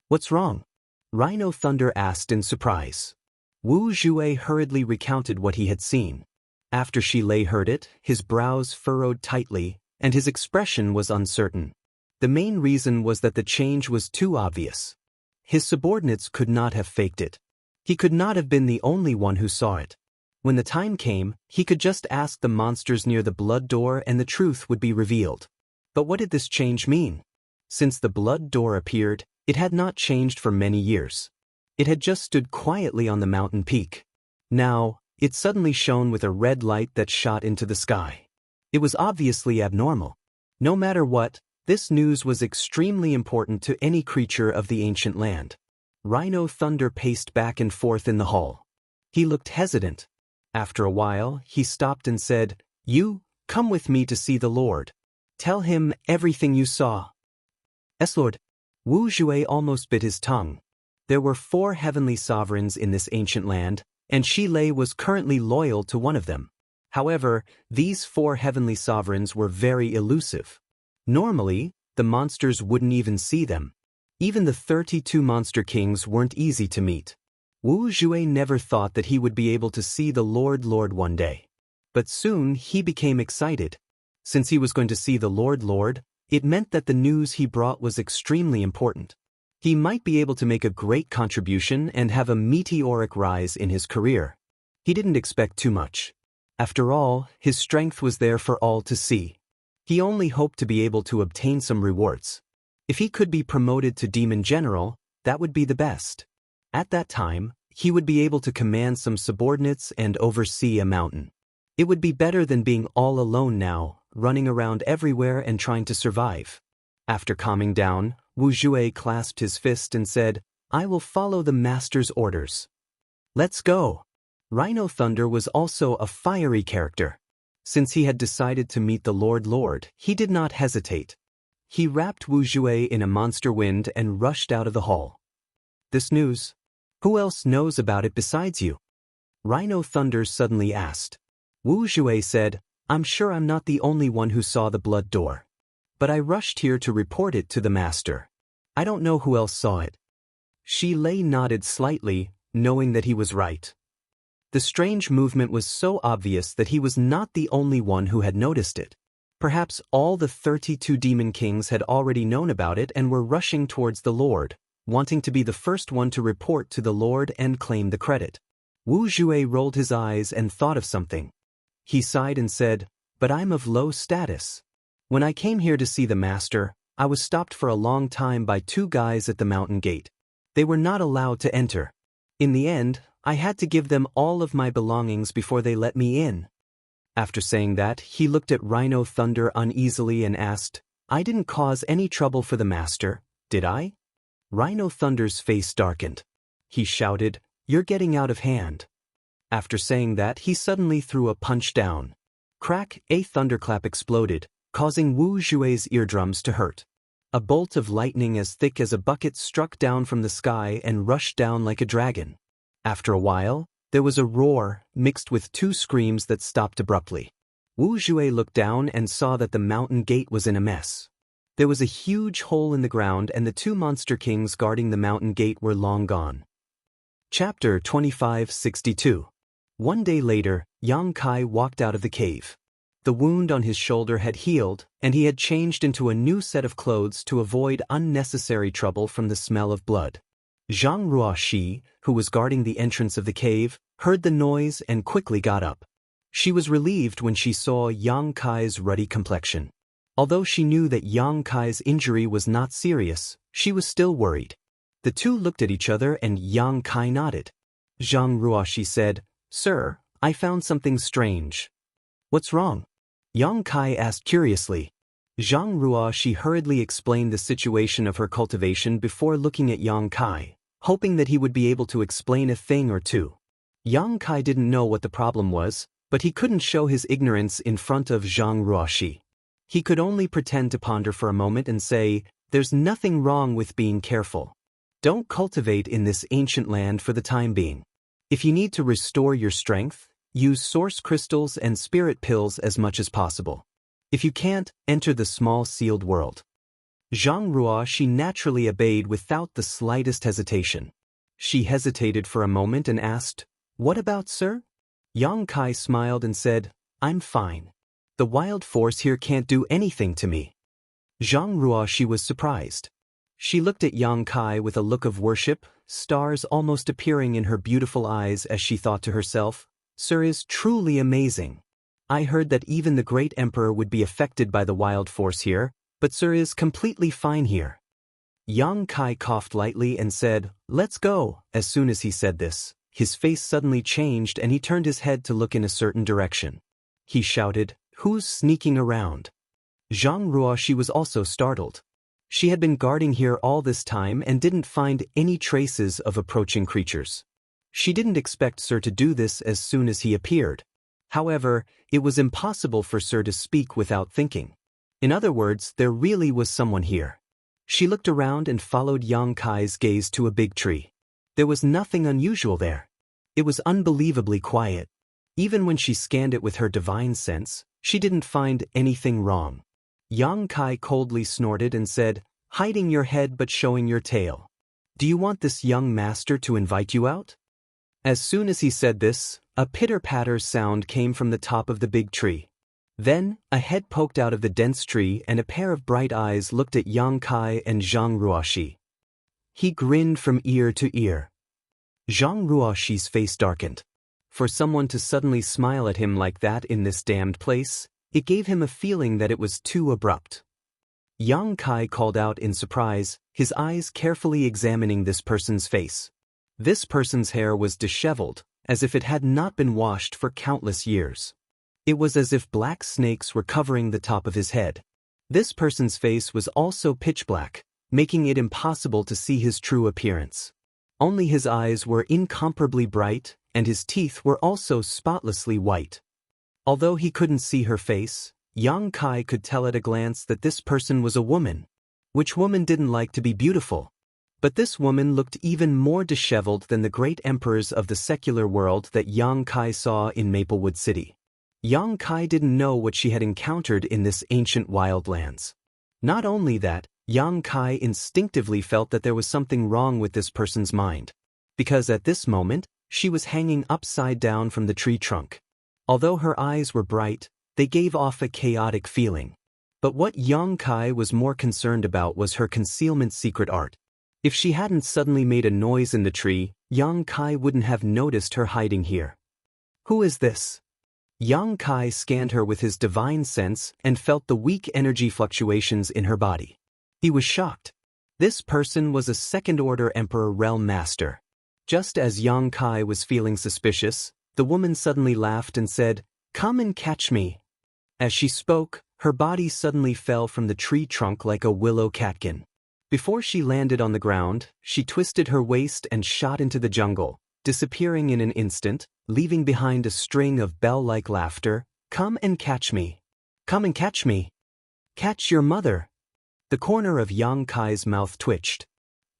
[SPEAKER 1] "What's wrong?" Rhino Thunder asked in surprise. Wu Zhui hurriedly recounted what he had seen. After Shi-Lei heard it, his brows furrowed tightly, and his expression was uncertain. The main reason was that the change was too obvious. His subordinates could not have faked it. He could not have been the only one who saw it. When the time came, he could just ask the monsters near the blood door and the truth would be revealed. But what did this change mean? Since the blood door appeared, it had not changed for many years. It had just stood quietly on the mountain peak. Now, it suddenly shone with a red light that shot into the sky. It was obviously abnormal. No matter what, this news was extremely important to any creature of the ancient land. Rhino Thunder paced back and forth in the hall. He looked hesitant. After a while, he stopped and said, "You, come with me to see the Lord. Tell him everything you saw." "Yes, Lord." Wu Zhui almost bit his tongue. There were 4 heavenly sovereigns in this ancient land, and Shi-Lei was currently loyal to one of them. However, these 4 heavenly sovereigns were very elusive. Normally, the monsters wouldn't even see them. Even the 32 monster kings weren't easy to meet. Wu Zhui never thought that he would be able to see the Lord one day. But soon he became excited. Since he was going to see the Lord, it meant that the news he brought was extremely important. He might be able to make a great contribution and have a meteoric rise in his career. He didn't expect too much. After all, his strength was there for all to see. He only hoped to be able to obtain some rewards. If he could be promoted to Demon General, that would be the best. At that time, he would be able to command some subordinates and oversee a mountain. It would be better than being all alone now, running around everywhere and trying to survive. After calming down, Wu Jue clasped his fist and said, "I will follow the master's orders." "Let's go." Rhino Thunder was also a fiery character. Since he had decided to meet the Lord, he did not hesitate. He wrapped Wu Jue in a monster wind and rushed out of the hall. "This news? Who else knows about it besides you?" Rhino Thunder suddenly asked. Wu Jue said, "I'm sure I'm not the only one who saw the blood door. But I rushed here to report it to the master. I don't know who else saw it." Shi Lei nodded slightly, knowing that he was right. The strange movement was so obvious that he was not the only one who had noticed it. Perhaps all the 32 demon kings had already known about it and were rushing towards the Lord, wanting to be the first one to report to the Lord and claim the credit. Wu Jue rolled his eyes and thought of something. He sighed and said, "But I'm of low status. When I came here to see the master, I was stopped for a long time by 2 guys at the mountain gate. They were not allowed to enter. In the end, I had to give them all of my belongings before they let me in." After saying that, he looked at Rhino Thunder uneasily and asked, "I didn't cause any trouble for the master, did I?" Rhino Thunder's face darkened. He shouted, "You're getting out of hand." After saying that, he suddenly threw a punch down. Crack, a thunderclap exploded, causing Wu Jue's eardrums to hurt. A bolt of lightning as thick as a bucket struck down from the sky and rushed down like a dragon. After a while, there was a roar, mixed with 2 screams that stopped abruptly. Wu Jue looked down and saw that the mountain gate was in a mess. There was a huge hole in the ground and the 2 monster kings guarding the mountain gate were long gone. Chapter 2562. One day later, Yang Kai walked out of the cave. The wound on his shoulder had healed, and he had changed into a new set of clothes to avoid unnecessary trouble from the smell of blood. Zhang Ruoxi, who was guarding the entrance of the cave, heard the noise and quickly got up. She was relieved when she saw Yang Kai's ruddy complexion. Although she knew that Yang Kai's injury was not serious, she was still worried. The two looked at each other and Yang Kai nodded. Zhang Ruoxi said, "Sir, I found something strange." "What's wrong?" Yang Kai asked curiously. Zhang Ruoxi hurriedly explained the situation of her cultivation before looking at Yang Kai, hoping that he would be able to explain a thing or two. Yang Kai didn't know what the problem was, but he couldn't show his ignorance in front of Zhang Ruoxi. He could only pretend to ponder for a moment and say, "There's nothing wrong with being careful. Don't cultivate in this ancient land for the time being. If you need to restore your strength, use source crystals and spirit pills as much as possible. If you can't, enter the small sealed world." Zhang Ruoxi naturally obeyed without the slightest hesitation. She hesitated for a moment and asked, "What about, sir?" Yang Kai smiled and said, "I'm fine. The wild force here can't do anything to me." Zhang Ruoxi was surprised. She looked at Yang Kai with a look of worship, stars almost appearing in her beautiful eyes as she thought to herself, "Sir is truly amazing. I heard that even the great emperor would be affected by the wild force here, but Sir is completely fine here." Yang Kai coughed lightly and said, "Let's go." As soon as he said this, his face suddenly changed and he turned his head to look in a certain direction. He shouted, "Who's sneaking around?" Zhang Ruoxi was also startled. She had been guarding here all this time and didn't find any traces of approaching creatures. She didn't expect Sir to do this as soon as he appeared. However, it was impossible for Sir to speak without thinking. In other words, there really was someone here. She looked around and followed Yang Kai's gaze to a big tree. There was nothing unusual there. It was unbelievably quiet. Even when she scanned it with her divine sense, she didn't find anything wrong. Yang Kai coldly snorted and said, "Hiding your head but showing your tail. Do you want this young master to invite you out?" As soon as he said this, a pitter-patter sound came from the top of the big tree. Then, a head poked out of the dense tree and a pair of bright eyes looked at Yang Kai and Zhang Ruoxi. He grinned from ear to ear. Zhang Ruoxi's face darkened. For someone to suddenly smile at him like that in this damned place, it gave him a feeling that it was too abrupt. Yang Kai called out in surprise, his eyes carefully examining this person's face. This person's hair was disheveled, as if it had not been washed for countless years. It was as if black snakes were covering the top of his head. This person's face was also pitch black, making it impossible to see his true appearance. Only his eyes were incomparably bright, and his teeth were also spotlessly white. Although he couldn't see her face, Yang Kai could tell at a glance that this person was a woman. Which woman didn't like to be beautiful? But this woman looked even more disheveled than the great emperors of the secular world that Yang Kai saw in Maplewood City. Yang Kai didn't know what she had encountered in this ancient wildlands. Not only that, Yang Kai instinctively felt that there was something wrong with this person's mind. Because at this moment, she was hanging upside down from the tree trunk. Although her eyes were bright, they gave off a chaotic feeling. But what Yang Kai was more concerned about was her concealment secret art. If she hadn't suddenly made a noise in the tree, Yang Kai wouldn't have noticed her hiding here. Who is this? Yang Kai scanned her with his divine sense and felt the weak energy fluctuations in her body. He was shocked. This person was a second-order Emperor Realm Master. Just as Yang Kai was feeling suspicious, the woman suddenly laughed and said, "Come and catch me." As she spoke, her body suddenly fell from the tree trunk like a willow catkin. Before she landed on the ground, she twisted her waist and shot into the jungle, disappearing in an instant, leaving behind a string of bell-like laughter. "Come and catch me. Come and catch me. Catch your mother." The corner of Yang Kai's mouth twitched.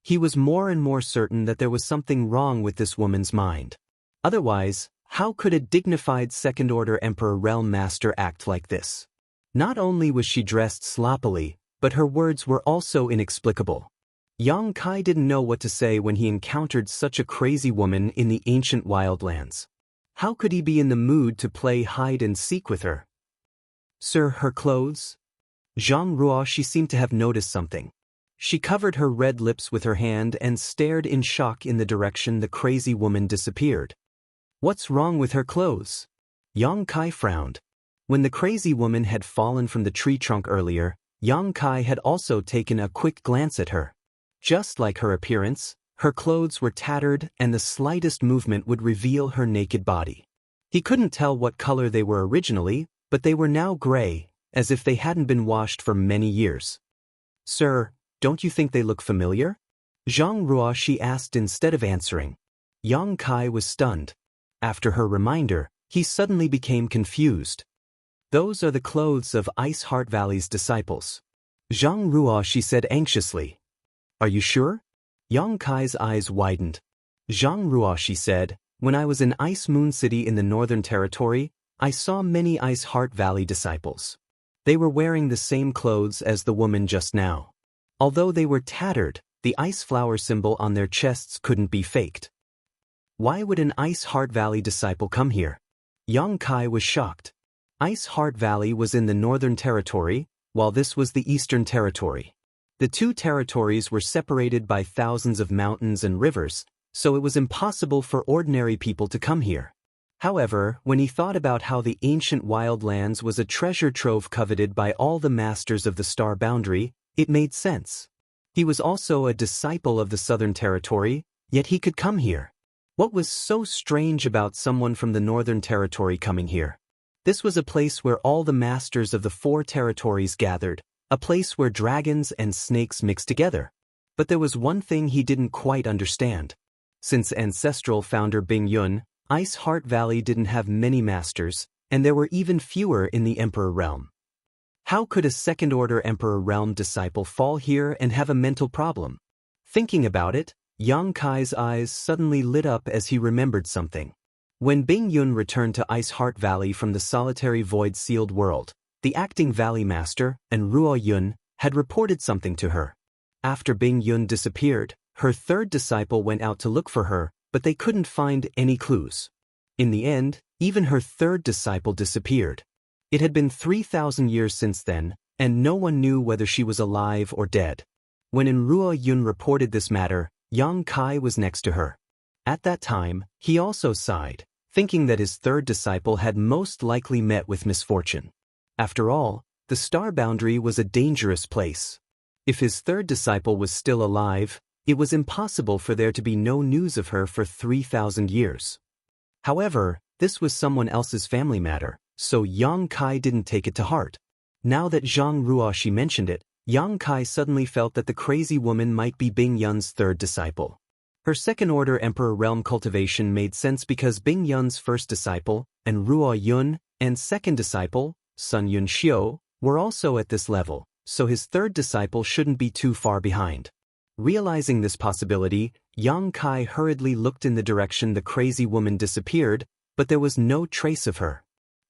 [SPEAKER 1] He was more and more certain that there was something wrong with this woman's mind. Otherwise, how could a dignified second-order Emperor Realm Master act like this? Not only was she dressed sloppily, but her words were also inexplicable. Yang Kai didn't know what to say when he encountered such a crazy woman in the ancient wildlands. How could he be in the mood to play hide-and-seek with her? "Sir, her clothes?" Zhang Ruo, she seemed to have noticed something. She covered her red lips with her hand and stared in shock in the direction the crazy woman disappeared. "What's wrong with her clothes?" Yang Kai frowned. When the crazy woman had fallen from the tree trunk earlier, Yang Kai had also taken a quick glance at her. Just like her appearance, her clothes were tattered and the slightest movement would reveal her naked body. He couldn't tell what color they were originally, but they were now gray, as if they hadn't been washed for many years. "Sir, don't you think they look familiar?" Zhang Ruo, she asked instead of answering. Yang Kai was stunned. After her reminder, he suddenly became confused. "Those are the clothes of Ice Heart Valley's disciples." Zhang Ruo, she said anxiously. "Are you sure?" Yang Kai's eyes widened. "Zhang Ruo," she said, "when I was in Ice Moon City in the Northern Territory, I saw many Ice Heart Valley disciples. They were wearing the same clothes as the woman just now. Although they were tattered, the ice flower symbol on their chests couldn't be faked. Why would an Ice Heart Valley disciple come here?" Yang Kai was shocked. Ice Heart Valley was in the Northern Territory, while this was the Eastern Territory. The two territories were separated by thousands of mountains and rivers, so it was impossible for ordinary people to come here. However, when he thought about how the ancient wildlands was a treasure trove coveted by all the masters of the Star Boundary, it made sense. He was also a disciple of the Southern Territory, yet he could come here. What was so strange about someone from the Northern Territory coming here? This was a place where all the masters of the four territories gathered, a place where dragons and snakes mixed together. But there was one thing he didn't quite understand. Since ancestral founder Bing Yun, Ice Heart Valley didn't have many masters, and there were even fewer in the Emperor Realm. How could a second-order Emperor Realm disciple fall here and have a mental problem? Thinking about it, Yang Kai's eyes suddenly lit up as he remembered something. When Bing Yun returned to Ice Heart Valley from the solitary void-sealed world, the acting Valley Master, and Ruo Yun, had reported something to her. After Bing Yun disappeared, her third disciple went out to look for her, but they couldn't find any clues. In the end, even her third disciple disappeared. It had been 3,000 years since then, and no one knew whether she was alive or dead. When Ruo Yun reported this matter, Yang Kai was next to her. At that time, he also sighed, thinking that his third disciple had most likely met with misfortune. After all, the Star Boundary was a dangerous place. If his third disciple was still alive, It was impossible for there to be no news of her for 3,000 years. However, this was someone else's family matter, so Yang Kai didn't take it to heart. Now that Zhang Ruoxi mentioned it, Yang Kai suddenly felt that the crazy woman might be Bing Yun's third disciple. Her second-order Emperor realm cultivation made sense because Bing Yun's first disciple, and Ruo Yun, and second disciple, Sun Yun Xiu, were also at this level, so his third disciple shouldn't be too far behind. Realizing this possibility, Yang Kai hurriedly looked in the direction the crazy woman disappeared, but there was no trace of her.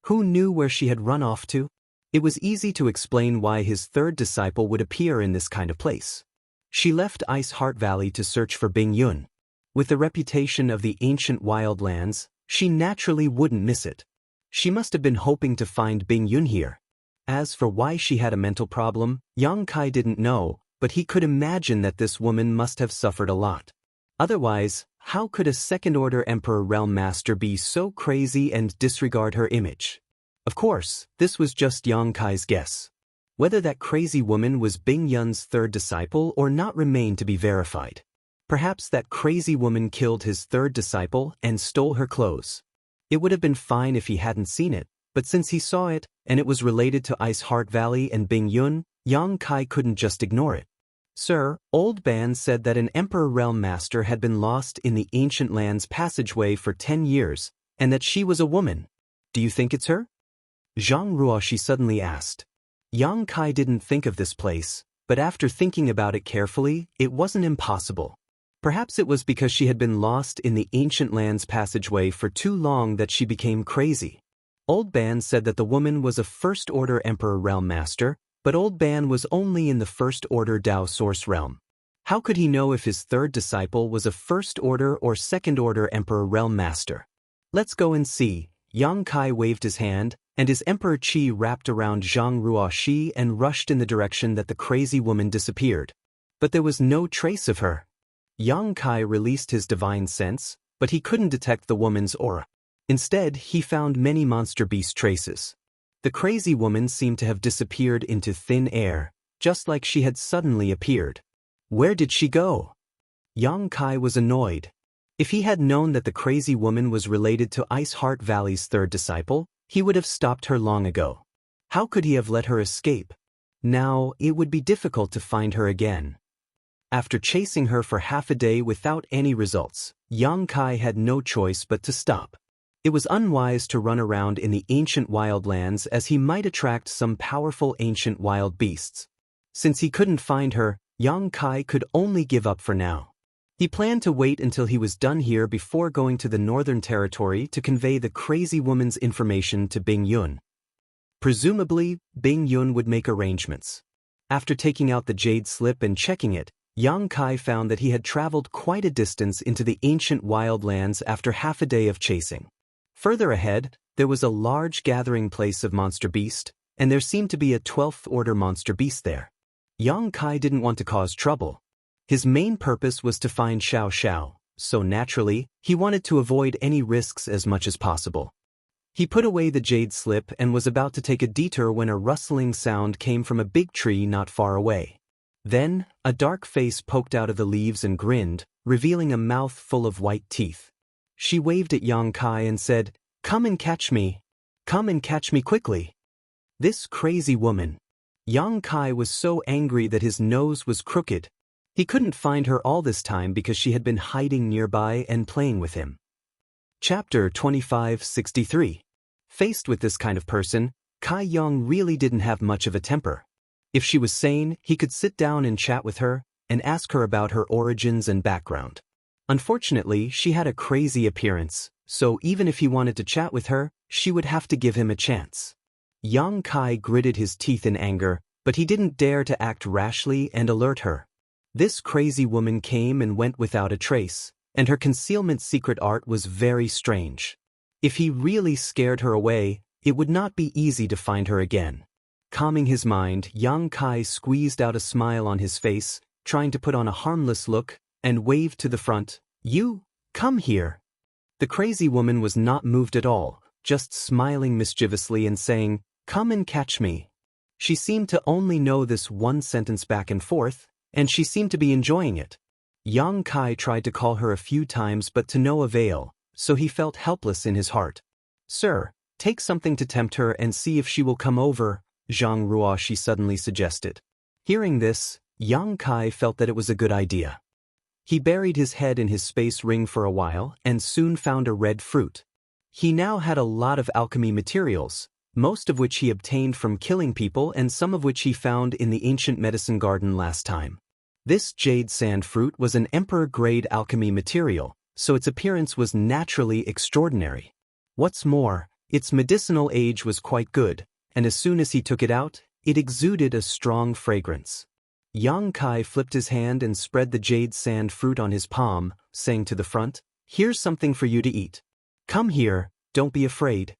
[SPEAKER 1] Who knew where she had run off to? It was easy to explain why his third disciple would appear in this kind of place. She left Ice Heart Valley to search for Bing Yun. With the reputation of the ancient wildlands, she naturally wouldn't miss it. She must have been hoping to find Bing Yun here. As for why she had a mental problem, Yang Kai didn't know, but he could imagine that this woman must have suffered a lot. Otherwise, how could a second-order Emperor Realm Master be so crazy and disregard her image? Of course, this was just Yang Kai's guess. Whether that crazy woman was Bing Yun's third disciple or not remained to be verified. Perhaps that crazy woman killed his third disciple and stole her clothes. It would have been fine if he hadn't seen it, but since he saw it, and it was related to Ice Heart Valley and Bing Yun, Yang Kai couldn't just ignore it. Sir, Old Ban said that an Emperor Realm Master had been lost in the Ancient Lands passageway for 10 years, and that she was a woman. Do you think it's her? Zhang Ruoxi suddenly asked. Yang Kai didn't think of this place, but after thinking about it carefully, it wasn't impossible. Perhaps it was because she had been lost in the Ancient Lands passageway for too long that she became crazy. Old Ban said that the woman was a First-Order Emperor Realm Master, but Old Ban was only in the First-Order Dao Source Realm. How could he know if his third disciple was a First-Order or Second-Order Emperor Realm Master? Let's go and see. Yang Kai waved his hand, and his Emperor Qi wrapped around Zhang Ruoxi and rushed in the direction that the crazy woman disappeared. But there was no trace of her. Yang Kai released his divine sense, but he couldn't detect the woman's aura. Instead, he found many monster beast traces. The crazy woman seemed to have disappeared into thin air, just like she had suddenly appeared. Where did she go? Yang Kai was annoyed. If he had known that the crazy woman was related to Ice Heart Valley's third disciple, he would have stopped her long ago. How could he have let her escape? Now, it would be difficult to find her again. After chasing her for half a day without any results, Yang Kai had no choice but to stop. It was unwise to run around in the ancient wildlands as he might attract some powerful ancient wild beasts. Since he couldn't find her, Yang Kai could only give up for now. He planned to wait until he was done here before going to the Northern Territory to convey the crazy woman's information to Bing Yun. Presumably, Bing Yun would make arrangements. After taking out the jade slip and checking it, Yang Kai found that he had traveled quite a distance into the ancient wildlands after half a day of chasing. Further ahead, there was a large gathering place of monster beast, and there seemed to be a 12th order monster beast there. Yang Kai didn't want to cause trouble. His main purpose was to find Xiao Xiao, so naturally, he wanted to avoid any risks as much as possible. He put away the jade slip and was about to take a detour when a rustling sound came from a big tree not far away. Then, a dark face poked out of the leaves and grinned, revealing a mouth full of white teeth. She waved at Yang Kai and said, "Come and catch me. Come and catch me quickly." This crazy woman. Yang Kai was so angry that his nose was crooked. He couldn't find her all this time because she had been hiding nearby and playing with him. Chapter 2563. Faced with this kind of person, Kai Yang really didn't have much of a temper. If she was sane, he could sit down and chat with her, and ask her about her origins and background. Unfortunately, she had a crazy appearance, so even if he wanted to chat with her, she would have to give him a chance. Yang Kai gritted his teeth in anger, but he didn't dare to act rashly and alert her. This crazy woman came and went without a trace, and her concealment secret art was very strange. If he really scared her away, it would not be easy to find her again. Calming his mind, Yang Kai squeezed out a smile on his face, trying to put on a harmless look, and waved to the front. "You, come here." The crazy woman was not moved at all, just smiling mischievously and saying, "Come and catch me." She seemed to only know this one sentence back and forth, and she seemed to be enjoying it. Yang Kai tried to call her a few times but to no avail, so he felt helpless in his heart. "Sir, take something to tempt her and see if she will come over," Zhang Ruoshi suddenly suggested. Hearing this, Yang Kai felt that it was a good idea. He buried his head in his space ring for a while and soon found a red fruit. He now had a lot of alchemy materials, most of which he obtained from killing people and some of which he found in the ancient medicine garden last time. This jade sand fruit was an emperor-grade alchemy material, so its appearance was naturally extraordinary. What's more, its medicinal age was quite good, and as soon as he took it out, it exuded a strong fragrance. Yang Kai flipped his hand and spread the jade sand fruit on his palm, saying to the front, "Here's something for you to eat. Come here, don't be afraid."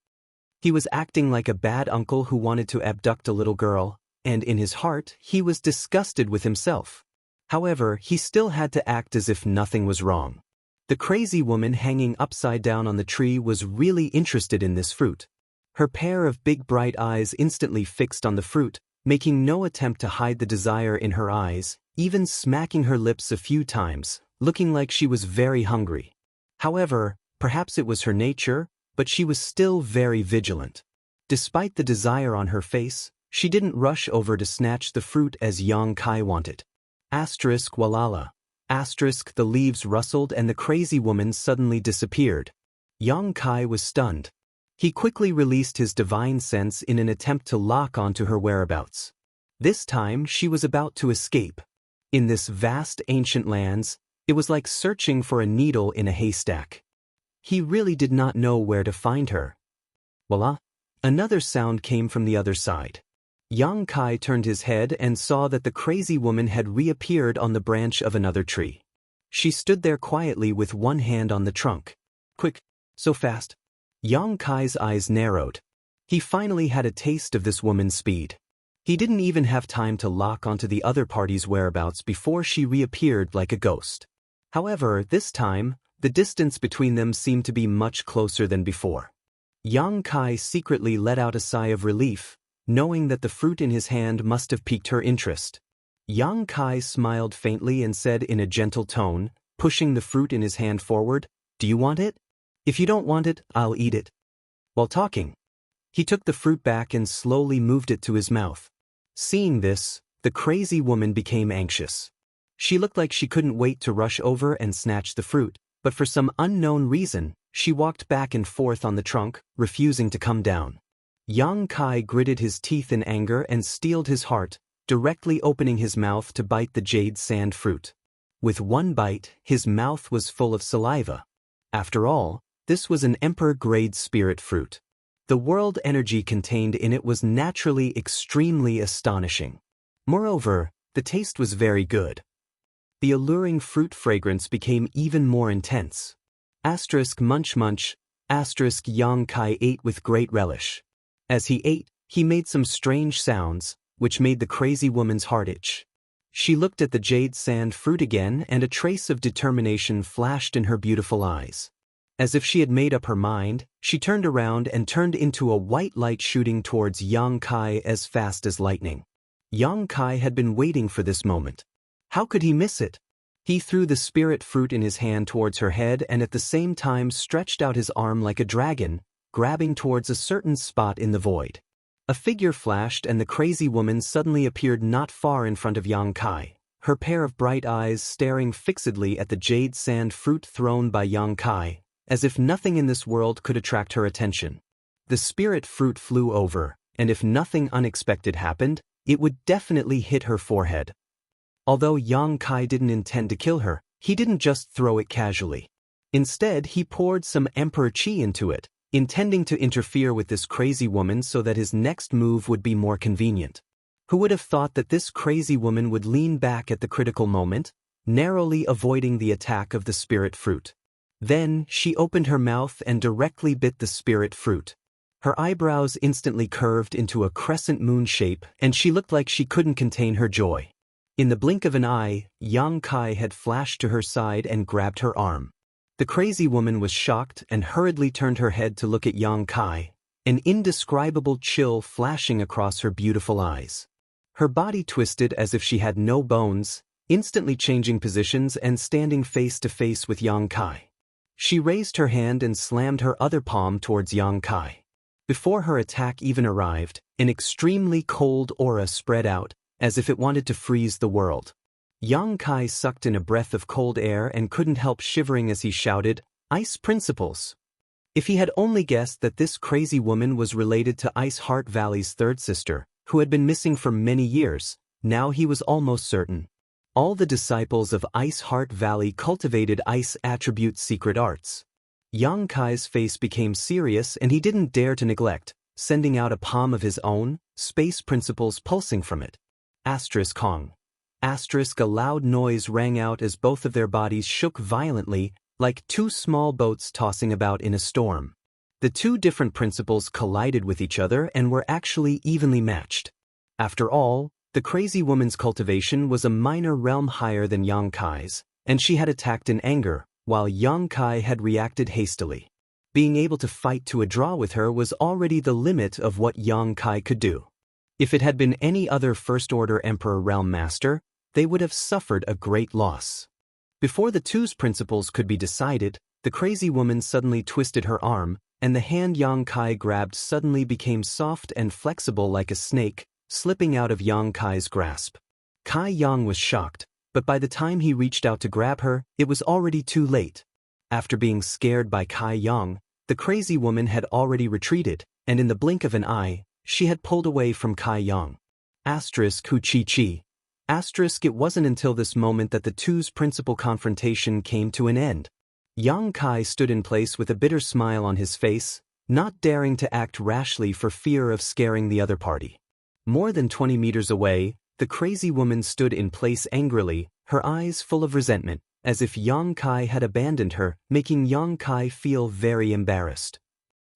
[SPEAKER 1] He was acting like a bad uncle who wanted to abduct a little girl, and in his heart, he was disgusted with himself. However, he still had to act as if nothing was wrong. The crazy woman hanging upside down on the tree was really interested in this fruit. Her pair of big bright eyes instantly fixed on the fruit, making no attempt to hide the desire in her eyes, even smacking her lips a few times, looking like she was very hungry. However, perhaps it was her nature, but she was still very vigilant. Despite the desire on her face, she didn't rush over to snatch the fruit as Yang Kai wanted. Asterisk walala. Asterisk the leaves rustled and the crazy woman suddenly disappeared. Yang Kai was stunned. He quickly released his divine sense in an attempt to lock onto her whereabouts. This time she was about to escape. In this vast ancient lands, it was like searching for a needle in a haystack. He really did not know where to find her. Voila! Another sound came from the other side. Yang Kai turned his head and saw that the crazy woman had reappeared on the branch of another tree. She stood there quietly with one hand on the trunk. Quick, so fast. Yang Kai's eyes narrowed. He finally had a taste of this woman's speed. He didn't even have time to lock onto the other party's whereabouts before she reappeared like a ghost. However, this time, the distance between them seemed to be much closer than before. Yang Kai secretly let out a sigh of relief, knowing that the fruit in his hand must have piqued her interest. Yang Kai smiled faintly and said in a gentle tone, pushing the fruit in his hand forward, "Do you want it? If you don't want it, I'll eat it." While talking, he took the fruit back and slowly moved it to his mouth. Seeing this, the crazy woman became anxious. She looked like she couldn't wait to rush over and snatch the fruit, but for some unknown reason, she walked back and forth on the trunk, refusing to come down. Yang Kai gritted his teeth in anger and steeled his heart, directly opening his mouth to bite the jade sand fruit. With one bite, his mouth was full of saliva. After all, this was an emperor-grade spirit fruit. The world energy contained in it was naturally extremely astonishing. Moreover, the taste was very good. The alluring fruit fragrance became even more intense. Asterisk munch munch, asterisk Yang Kai ate with great relish. As he ate, he made some strange sounds, which made the crazy woman's heart itch. She looked at the jade sand fruit again and a trace of determination flashed in her beautiful eyes. As if she had made up her mind, she turned around and turned into a white light shooting towards Yang Kai as fast as lightning. Yang Kai had been waiting for this moment. How could he miss it? He threw the spirit fruit in his hand towards her head and at the same time stretched out his arm like a dragon, grabbing towards a certain spot in the void. A figure flashed and the crazy woman suddenly appeared not far in front of Yang Kai, her pair of bright eyes staring fixedly at the jade sand fruit thrown by Yang Kai, as if nothing in this world could attract her attention. The spirit fruit flew over, and if nothing unexpected happened, it would definitely hit her forehead. Although Yang Kai didn't intend to kill her, he didn't just throw it casually. Instead, he poured some emperor chi into it, intending to interfere with this crazy woman so that his next move would be more convenient. Who would have thought that this crazy woman would lean back at the critical moment, narrowly avoiding the attack of the spirit fruit? Then, she opened her mouth and directly bit the spirit fruit. Her eyebrows instantly curved into a crescent moon shape and she looked like she couldn't contain her joy. In the blink of an eye, Yang Kai had flashed to her side and grabbed her arm. The crazy woman was shocked and hurriedly turned her head to look at Yang Kai, an indescribable chill flashing across her beautiful eyes. Her body twisted as if she had no bones, instantly changing positions and standing face to face with Yang Kai. She raised her hand and slammed her other palm towards Yang Kai. Before her attack even arrived, an extremely cold aura spread out, as if it wanted to freeze the world. Yang Kai sucked in a breath of cold air and couldn't help shivering as he shouted, "Ice Principles!" If he had only guessed that this crazy woman was related to Ice Heart Valley's third sister, who had been missing for many years, now he was almost certain. All the disciples of Ice Heart Valley cultivated ice attribute secret arts. Yang Kai's face became serious and he didn't dare to neglect, sending out a palm of his own, space principles pulsing from it. Asterisk Kong. Asterisk a loud noise rang out as both of their bodies shook violently, like two small boats tossing about in a storm. The two different principles collided with each other and were actually evenly matched. After all, the crazy woman's cultivation was a minor realm higher than Yang Kai's, and she had attacked in anger, while Yang Kai had reacted hastily. Being able to fight to a draw with her was already the limit of what Yang Kai could do. If it had been any other First-Order Emperor Realm Master, they would have suffered a great loss. Before the two's principles could be decided, the crazy woman suddenly twisted her arm, and the hand Yang Kai grabbed suddenly became soft and flexible like a snake, slipping out of Yang Kai's grasp. Kai Yang was shocked, but by the time he reached out to grab her, it was already too late. After being scared by Kai Yang, the crazy woman had already retreated, and in the blink of an eye, she had pulled away from Kai Yang. Asterisk Hu Chi Chi. Asterisk it wasn't until this moment that the two's principal confrontation came to an end. Yang Kai stood in place with a bitter smile on his face, not daring to act rashly for fear of scaring the other party. More than 20 meters away, the crazy woman stood in place angrily, her eyes full of resentment, as if Yang Kai had abandoned her, making Yang Kai feel very embarrassed.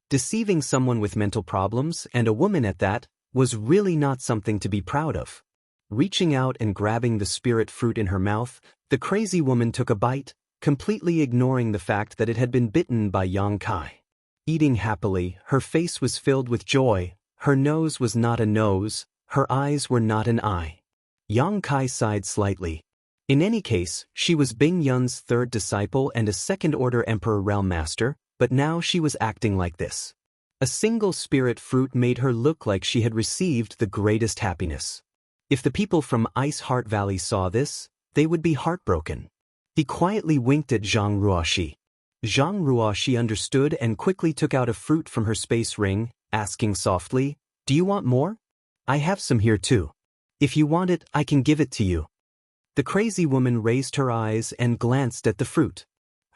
[SPEAKER 1] Deceiving someone with mental problems, and a woman at that, was really not something to be proud of. Reaching out and grabbing the spirit fruit in her mouth, the crazy woman took a bite, completely ignoring the fact that it had been bitten by Yang Kai. Eating happily, her face was filled with joy, her nose was not a nose, her eyes were not an eye. Yang Kai sighed slightly. In any case, she was Bing Yun's third disciple and a second-order Emperor Realm Master, but now she was acting like this. A single spirit fruit made her look like she had received the greatest happiness. If the people from Ice Heart Valley saw this, they would be heartbroken. He quietly winked at Zhang Ruoxi. Zhang Ruoxi understood and quickly took out a fruit from her space ring, asking softly, "Do you want more? I have some here too. If you want it, I can give it to you." The crazy woman raised her eyes and glanced at the fruit.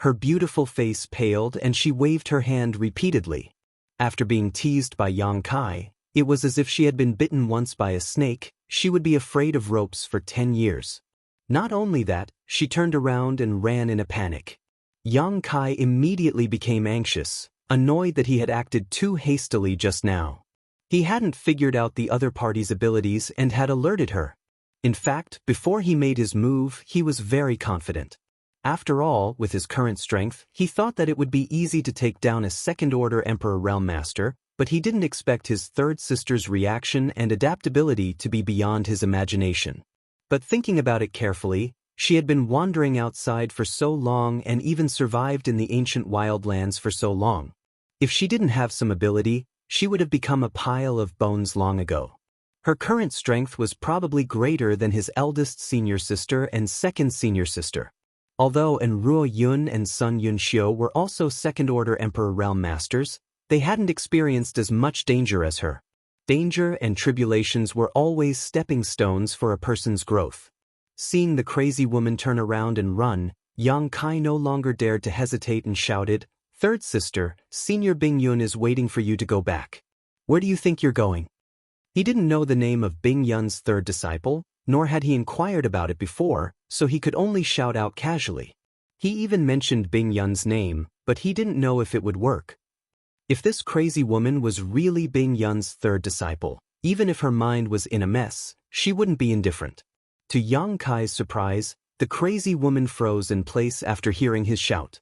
[SPEAKER 1] Her beautiful face paled and she waved her hand repeatedly. After being teased by Yang Kai, it was as if she had been bitten once by a snake. She would be afraid of ropes for 10 years. Not only that, she turned around and ran in a panic. Yang Kai immediately became anxious, annoyed that he had acted too hastily just now. He hadn't figured out the other party's abilities and had alerted her. In fact, before he made his move, he was very confident. After all, with his current strength, he thought that it would be easy to take down a second-order Emperor Realm Master, but he didn't expect his third sister's reaction and adaptability to be beyond his imagination. But thinking about it carefully, she had been wandering outside for so long and even survived in the ancient wildlands for so long. If she didn't have some ability, she would have become a pile of bones long ago. Her current strength was probably greater than his eldest senior sister and second senior sister. Although Enruo Yun and Sun Yunxiu were also second-order Emperor Realm Masters, they hadn't experienced as much danger as her. Danger and tribulations were always stepping stones for a person's growth. Seeing the crazy woman turn around and run, Yang Kai no longer dared to hesitate and shouted, "Third sister, Senior Bing Yun is waiting for you to go back. Where do you think you're going?" He didn't know the name of Bing Yun's third disciple, nor had he inquired about it before, so he could only shout out casually. He even mentioned Bing Yun's name, but he didn't know if it would work. If this crazy woman was really Bing Yun's third disciple, even if her mind was in a mess, she wouldn't be indifferent. To Yang Kai's surprise, the crazy woman froze in place after hearing his shout.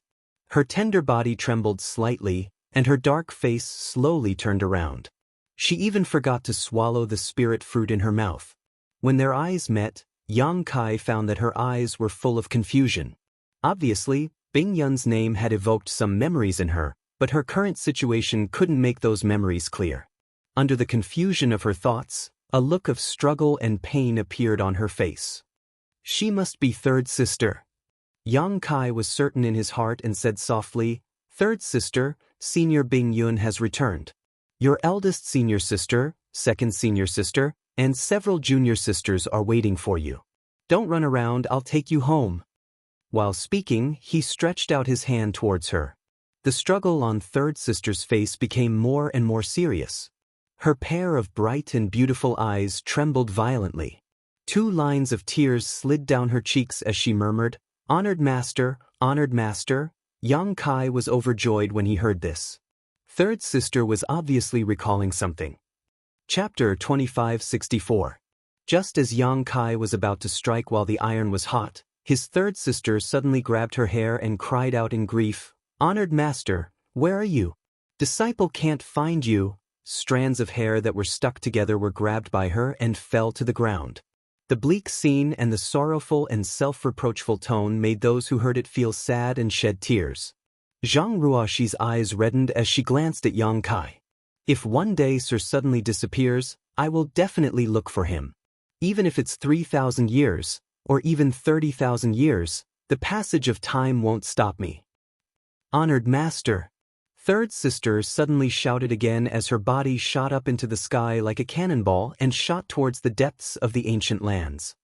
[SPEAKER 1] Her tender body trembled slightly, and her dark face slowly turned around. She even forgot to swallow the spirit fruit in her mouth. When their eyes met, Yang Kai found that her eyes were full of confusion. Obviously, Bing Yun's name had evoked some memories in her, but her current situation couldn't make those memories clear. Under the confusion of her thoughts, a look of struggle and pain appeared on her face. She must be third sister. Yang Kai was certain in his heart and said softly, "Third sister, senior Bing Yun has returned. Your eldest senior sister, second senior sister, and several junior sisters are waiting for you. Don't run around, I'll take you home." While speaking, he stretched out his hand towards her. The struggle on third sister's face became more and more serious. Her pair of bright and beautiful eyes trembled violently. 2 lines of tears slid down her cheeks as she murmured, "Honored master, honored master." Yang Kai was overjoyed when he heard this. Third sister was obviously recalling something. Chapter 2564. Just as Yang Kai was about to strike while the iron was hot, his third sister suddenly grabbed her hair and cried out in grief, "Honored master, where are you? Disciple can't find you." Strands of hair that were stuck together were grabbed by her and fell to the ground. The bleak scene and the sorrowful and self-reproachful tone made those who heard it feel sad and shed tears. Zhang Ruoxi's eyes reddened as she glanced at Yang Kai. "If one day Sir suddenly disappears, I will definitely look for him. Even if it's 3,000 years, or even 30,000 years, the passage of time won't stop me." "Honored master." Third sister suddenly shouted again as her body shot up into the sky like a cannonball and shot towards the depths of the ancient lands.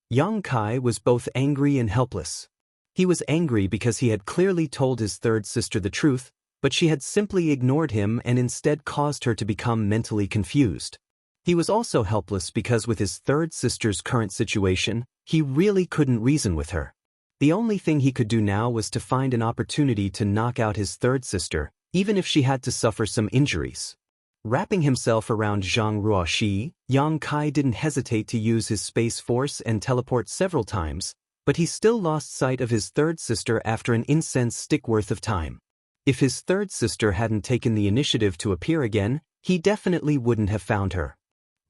[SPEAKER 1] Yang Kai was both angry and helpless. He was angry because he had clearly told his third sister the truth, but she had simply ignored him and instead caused her to become mentally confused. He was also helpless because with his third sister's current situation, he really couldn't reason with her. The only thing he could do now was to find an opportunity to knock out his third sister, even if she had to suffer some injuries. Wrapping himself around Zhang Ruoxi, Yang Kai didn't hesitate to use his space force and teleport several times, but he still lost sight of his third sister after an incense stick worth of time. If his third sister hadn't taken the initiative to appear again, he definitely wouldn't have found her.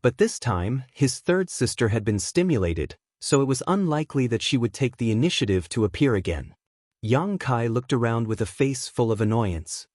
[SPEAKER 1] But this time, his third sister had been stimulated, so it was unlikely that she would take the initiative to appear again. Yang Kai looked around with a face full of annoyance.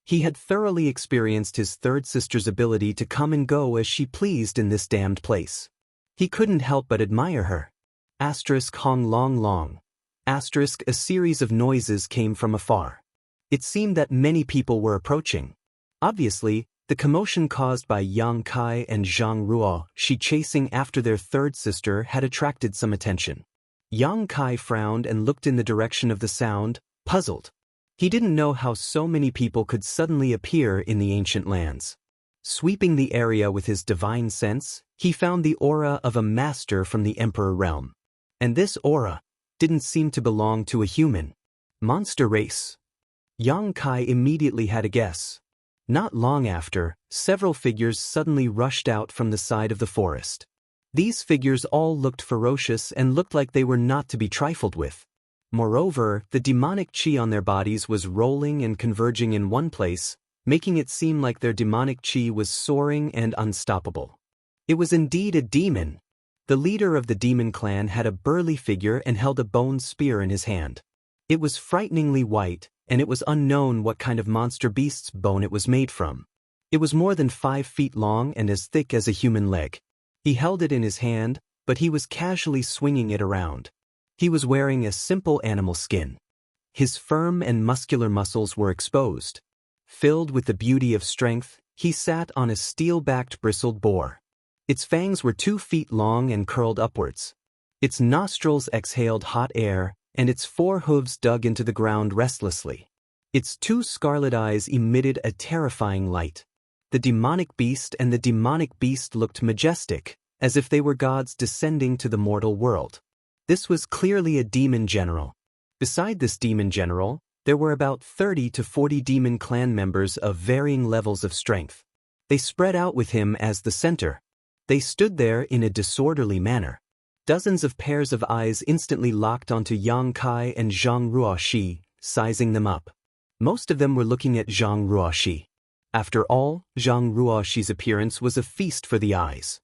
[SPEAKER 1] He had thoroughly experienced his third sister's ability to come and go as she pleased in this damned place. He couldn't help but admire her. Hong long long. A series of noises came from afar. It seemed that many people were approaching. Obviously, the commotion caused by Yang Kai and Zhang Ruoxi chasing after their third sister had attracted some attention. Yang Kai frowned and looked in the direction of the sound, puzzled. He didn't know how so many people could suddenly appear in the ancient lands. Sweeping the area with his divine sense, he found the aura of a master from the Emperor realm. And this aura didn't seem to belong to a human. Monster race. Yang Kai immediately had a guess. Not long after, several figures suddenly rushed out from the side of the forest. These figures all looked ferocious and looked like they were not to be trifled with. Moreover, the demonic chi on their bodies was rolling and converging in one place, making it seem like their demonic chi was soaring and unstoppable. It was indeed a demon. The leader of the demon clan had a burly figure and held a bone spear in his hand. It was frighteningly white, and it was unknown what kind of monster beast's bone it was made from. It was more than 5 feet long and as thick as a human leg. He held it in his hand, but he was casually swinging it around. He was wearing a simple animal skin. His firm and muscular muscles were exposed. Filled with the beauty of strength, he sat on a steel-backed bristled boar. Its fangs were 2 feet long and curled upwards. Its nostrils exhaled hot air, and its 4 hooves dug into the ground restlessly. Its 2 scarlet eyes emitted a terrifying light. The demonic beast and the demonic beast looked majestic, as if they were gods descending to the mortal world. This was clearly a demon general. Beside this demon general, there were about 30 to 40 demon clan members of varying levels of strength. They spread out with him as the center. They stood there in a disorderly manner. Dozens of pairs of eyes instantly locked onto Yang Kai and Zhang Ruoxi, sizing them up. Most of them were looking at Zhang Ruoxi. After all, Zhang Ruoxi's appearance was a feast for the eyes.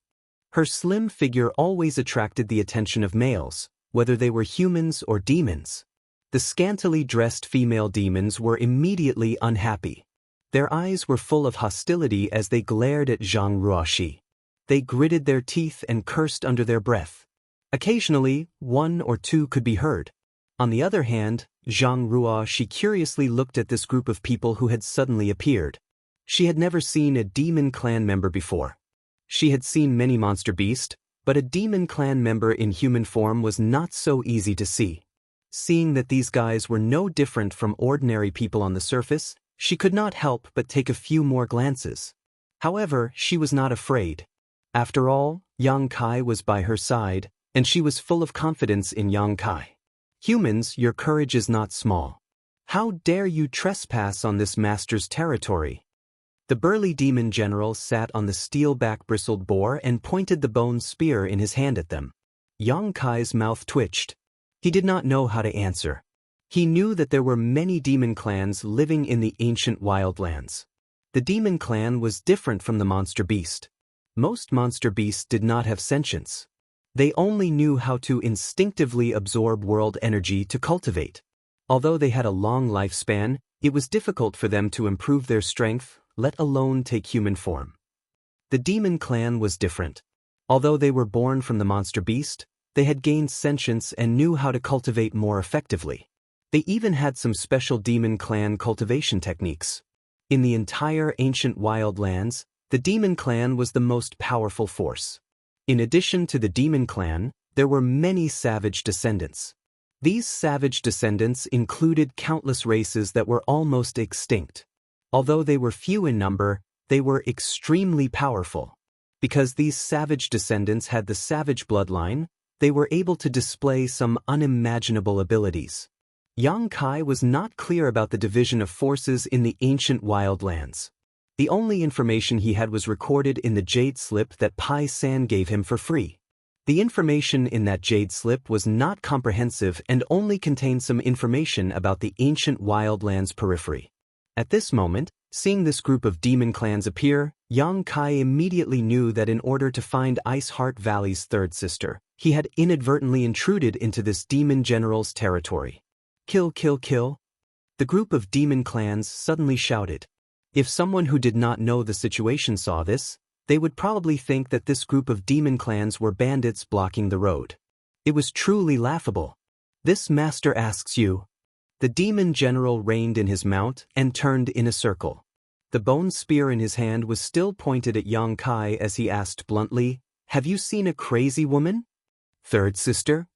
[SPEAKER 1] Her slim figure always attracted the attention of males, whether they were humans or demons. The scantily dressed female demons were immediately unhappy. Their eyes were full of hostility as they glared at Zhang Ruoxi. They gritted their teeth and cursed under their breath. Occasionally, one or two could be heard. On the other hand, Zhang Ruoxi curiously looked at this group of people who had suddenly appeared. She had never seen a demon clan member before. She had seen many monster beasts, but a demon clan member in human form was not so easy to see. Seeing that these guys were no different from ordinary people on the surface, she could not help but take a few more glances. However, she was not afraid. After all, Yang Kai was by her side, and she was full of confidence in Yang Kai. Humans, your courage is not small. How dare you trespass on this master's territory? The burly demon general sat on the steel-back bristled boar and pointed the bone spear in his hand at them. Yang Kai's mouth twitched. He did not know how to answer. He knew that there were many demon clans living in the ancient wildlands. The demon clan was different from the monster beast. Most monster beasts did not have sentience. They only knew how to instinctively absorb world energy to cultivate. Although they had a long lifespan, it was difficult for them to improve their strength, let alone take human form. The demon clan was different. Although they were born from the monster beast, they had gained sentience and knew how to cultivate more effectively. They even had some special demon clan cultivation techniques. In the entire ancient wildlands, the demon clan was the most powerful force. In addition to the demon clan, there were many savage descendants. These savage descendants included countless races that were almost extinct. Although they were few in number, they were extremely powerful. Because these savage descendants had the savage bloodline, they were able to display some unimaginable abilities. Yang Kai was not clear about the division of forces in the ancient wildlands. The only information he had was recorded in the jade slip that Pai San gave him for free. The information in that jade slip was not comprehensive and only contained some information about the ancient wildlands periphery. At this moment, seeing this group of demon clans appear, Yang Kai immediately knew that in order to find Ice Heart Valley's third sister, he had inadvertently intruded into this demon general's territory. Kill, kill, kill. The group of demon clans suddenly shouted. If someone who did not know the situation saw this, they would probably think that this group of demon clans were bandits blocking the road. It was truly laughable. This master asks you. The demon general reined in his mount and turned in a circle. The bone spear in his hand was still pointed at Yang Kai as he asked bluntly, "Have you seen a crazy woman? Third sister?"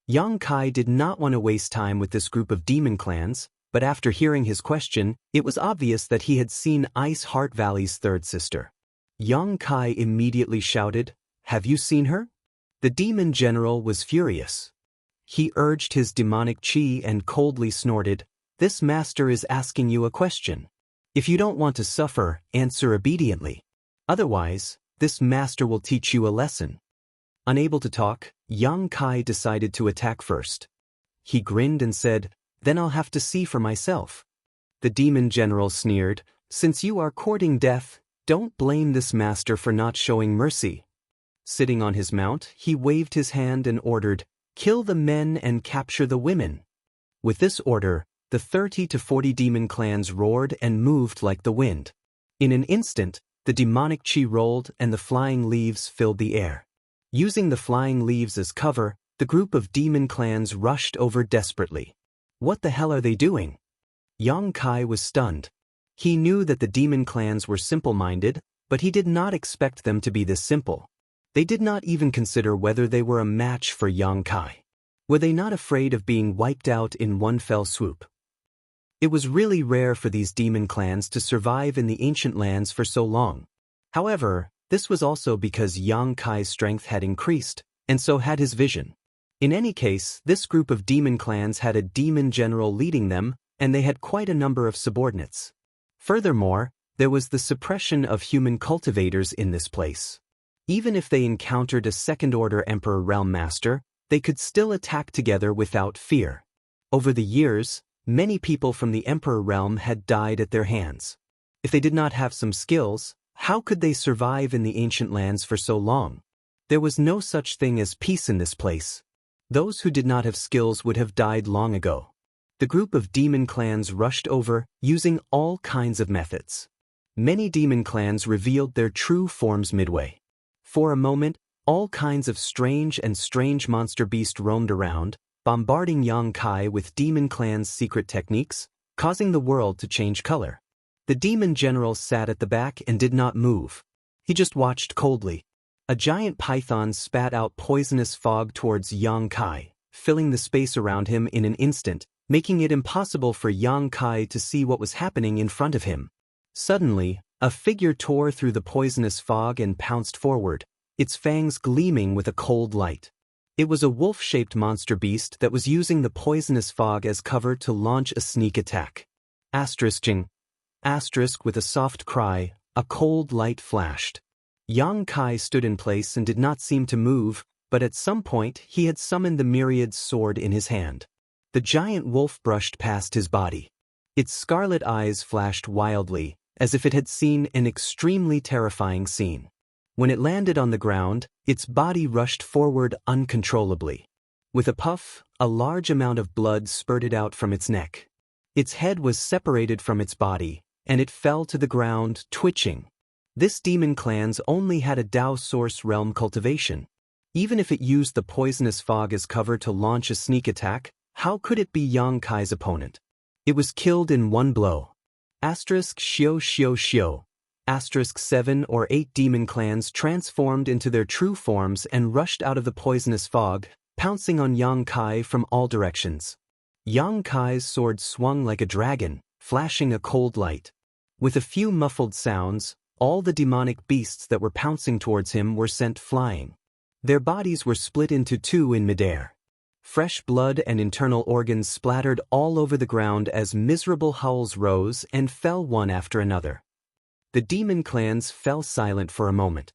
[SPEAKER 1] Yang Kai did not want to waste time with this group of demon clans, but after hearing his question, it was obvious that he had seen Ice Heart Valley's third sister. Yang Kai immediately shouted, "Have you seen her?" The demon general was furious. He urged his demonic chi and coldly snorted, "This master is asking you a question. If you don't want to suffer, answer obediently. Otherwise, this master will teach you a lesson." Unable to talk, Yang Kai decided to attack first. He grinned and said, "Then I'll have to see for myself." The demon general sneered, "Since you are courting death, don't blame this master for not showing mercy." Sitting on his mount, he waved his hand and ordered, "Kill the men and capture the women." With this order, the 30 to 40 demon clans roared and moved like the wind. In an instant, the demonic chi rolled and the flying leaves filled the air. Using the flying leaves as cover, the group of demon clans rushed over desperately. What the hell are they doing? Yang Kai was stunned. He knew that the demon clans were simple-minded, but he did not expect them to be this simple. They did not even consider whether they were a match for Yang Kai. Were they not afraid of being wiped out in one fell swoop? It was really rare for these demon clans to survive in the ancient lands for so long. However, this was also because Yang Kai's strength had increased, and so had his vision. In any case, this group of demon clans had a demon general leading them, and they had quite a number of subordinates. Furthermore, there was the suppression of human cultivators in this place. Even if they encountered a second-order Emperor Realm Master, they could still attack together without fear. Over the years, many people from the Emperor Realm had died at their hands. If they did not have some skills, how could they survive in the ancient lands for so long? There was no such thing as peace in this place. Those who did not have skills would have died long ago. The group of demon clans rushed over, using all kinds of methods. Many demon clans revealed their true forms midway. For a moment, all kinds of strange monster beasts roamed around, bombarding Yang Kai with demon clan's secret techniques, causing the world to change color. The demon general sat at the back and did not move. He just watched coldly. A giant python spat out poisonous fog towards Yang Kai, filling the space around him in an instant, making it impossible for Yang Kai to see what was happening in front of him. Suddenly, a figure tore through the poisonous fog and pounced forward, its fangs gleaming with a cold light. It was a wolf-shaped monster beast that was using the poisonous fog as cover to launch a sneak attack. Asterisk with a soft cry, a cold light flashed. Yang Kai stood in place and did not seem to move, but at some point he had summoned the myriad sword in his hand. The giant wolf brushed past his body. Its scarlet eyes flashed wildly, as if it had seen an extremely terrifying scene. When it landed on the ground, its body rushed forward uncontrollably. With a puff, a large amount of blood spurted out from its neck. Its head was separated from its body, and it fell to the ground, twitching. This demon clan's only had a Dao Source Realm cultivation. Even if it used the poisonous fog as cover to launch a sneak attack, how could it be Yang Kai's opponent? It was killed in one blow. Shio. 7 or 8 demon clans transformed into their true forms and rushed out of the poisonous fog, pouncing on Yang Kai from all directions. Yang Kai's sword swung like a dragon, flashing a cold light. With a few muffled sounds, all the demonic beasts that were pouncing towards him were sent flying. Their bodies were split into two in midair. Fresh blood and internal organs splattered all over the ground as miserable howls rose and fell one after another. The demon clans fell silent for a moment.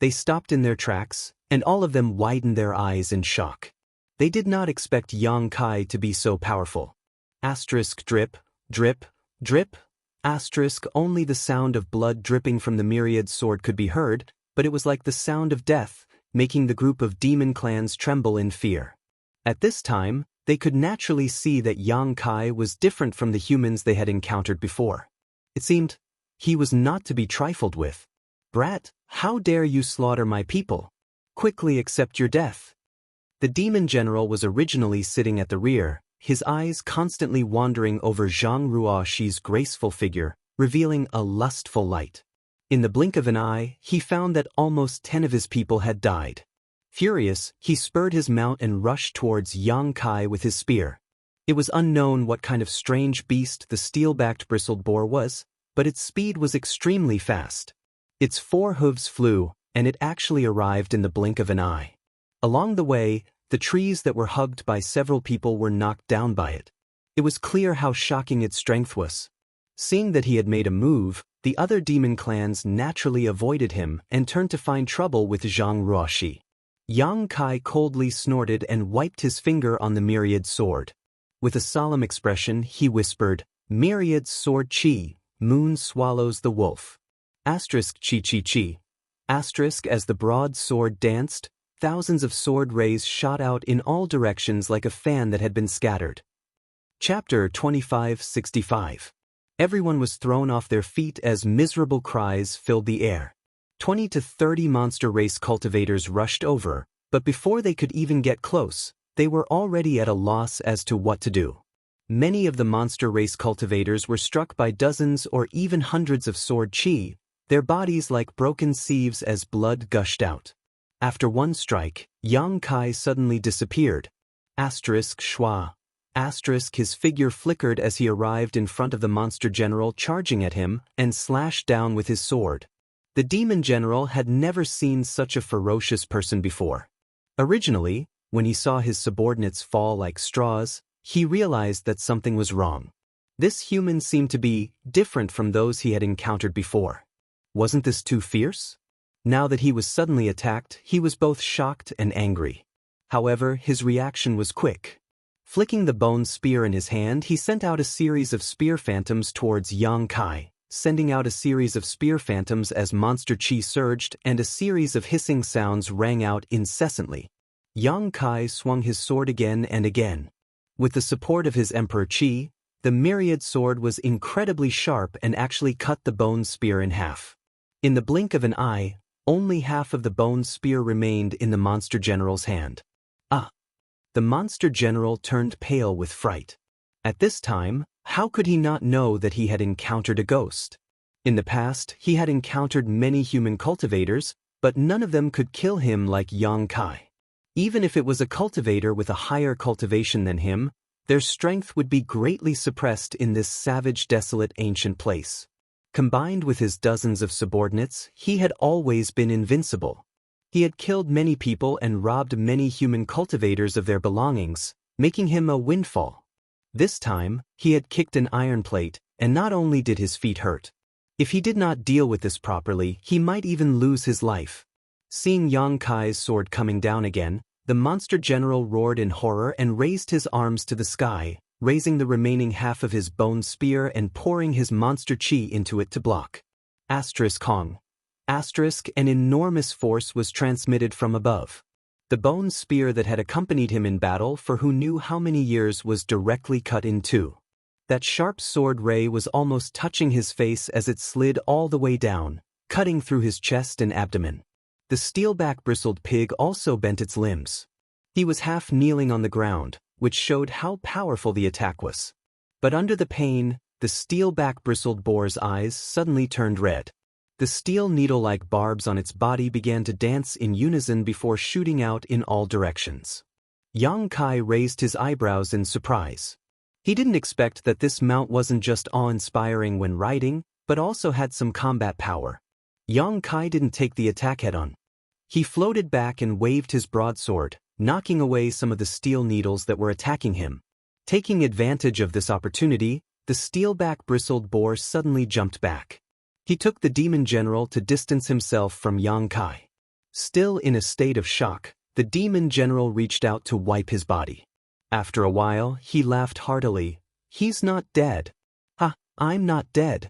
[SPEAKER 1] They stopped in their tracks, and all of them widened their eyes in shock. They did not expect Yang Kai to be so powerful. Drip. Only the sound of blood dripping from the myriad sword could be heard, but it was like the sound of death, making the group of demon clans tremble in fear. At this time, they could naturally see that Yang Kai was different from the humans they had encountered before. It seemed he was not to be trifled with. "Brat, how dare you slaughter my people? Quickly accept your death." The demon general was originally sitting at the rear, his eyes constantly wandering over Zhang Ruoxi's graceful figure, revealing a lustful light. In the blink of an eye, he found that almost 10 of his people had died. Furious, he spurred his mount and rushed towards Yang Kai with his spear. It was unknown what kind of strange beast the steel-backed bristled boar was, but its speed was extremely fast. Its 4 hooves flew, and it actually arrived in the blink of an eye. Along the way, the trees that were hugged by several people were knocked down by it. It was clear how shocking its strength was. Seeing that he had made a move, the other demon clans naturally avoided him and turned to find trouble with Zhang Ruoxi. Yang Kai coldly snorted and wiped his finger on the myriad sword. With a solemn expression, he whispered, "Myriad sword chi, moon swallows the wolf." Chi. As the broad sword danced, thousands of sword rays shot out in all directions like a fan that had been scattered. Chapter 2565. Everyone was thrown off their feet as miserable cries filled the air. 20 to 30 monster race cultivators rushed over, but before they could even get close, they were already at a loss as to what to do. Many of the monster race cultivators were struck by dozens or even hundreds of sword chi, their bodies like broken sieves as blood gushed out. After one strike, Yang Kai suddenly disappeared. Schwa. His figure flickered as he arrived in front of the monster general charging at him and slashed down with his sword. The demon general had never seen such a ferocious person before. Originally, when he saw his subordinates fall like straws, he realized that something was wrong. This human seemed to be different from those he had encountered before. Wasn't this too fierce? Now that he was suddenly attacked, he was both shocked and angry. However, his reaction was quick. Flicking the bone spear in his hand, he sent out a series of spear phantoms towards Yang Kai, sending out a series of spear phantoms as monster chi surged and a series of hissing sounds rang out incessantly. Yang Kai swung his sword again and again. With the support of his Emperor Chi, the myriad sword was incredibly sharp and actually cut the bone spear in half. In the blink of an eye, only half of the bone spear remained in the monster general's hand. Ah! The monster general turned pale with fright. At this time, how could he not know that he had encountered a ghost? In the past, he had encountered many human cultivators, but none of them could kill him like Yang Kai. Even if it was a cultivator with a higher cultivation than him, their strength would be greatly suppressed in this savage, desolate, ancient place. Combined with his dozens of subordinates, he had always been invincible. He had killed many people and robbed many human cultivators of their belongings, making him a windfall. This time, he had kicked an iron plate, and not only did his feet hurt. If he did not deal with this properly, he might even lose his life. Seeing Yang Kai's sword coming down again, the monster general roared in horror and raised his arms to the sky, raising the remaining half of his bone spear and pouring his monster chi into it to block. Kong. An enormous force was transmitted from above. The bone spear that had accompanied him in battle for who knew how many years was directly cut in two. That sharp sword ray was almost touching his face as it slid all the way down, cutting through his chest and abdomen. The steelback bristled pig also bent its limbs. He was half kneeling on the ground, which showed how powerful the attack was. But under the pain, the steelback bristled boar's eyes suddenly turned red. The steel needle-like barbs on its body began to dance in unison before shooting out in all directions. Yang Kai raised his eyebrows in surprise. He didn't expect that this mount wasn't just awe-inspiring when riding, but also had some combat power. Yang Kai didn't take the attack head-on. He floated back and waved his broadsword, knocking away some of the steel needles that were attacking him. Taking advantage of this opportunity, the steelback bristled boar suddenly jumped back. He took the demon general to distance himself from Yang Kai. Still in a state of shock, the demon general reached out to wipe his body. After a while, he laughed heartily. "He's not dead." "Ha, I'm not dead."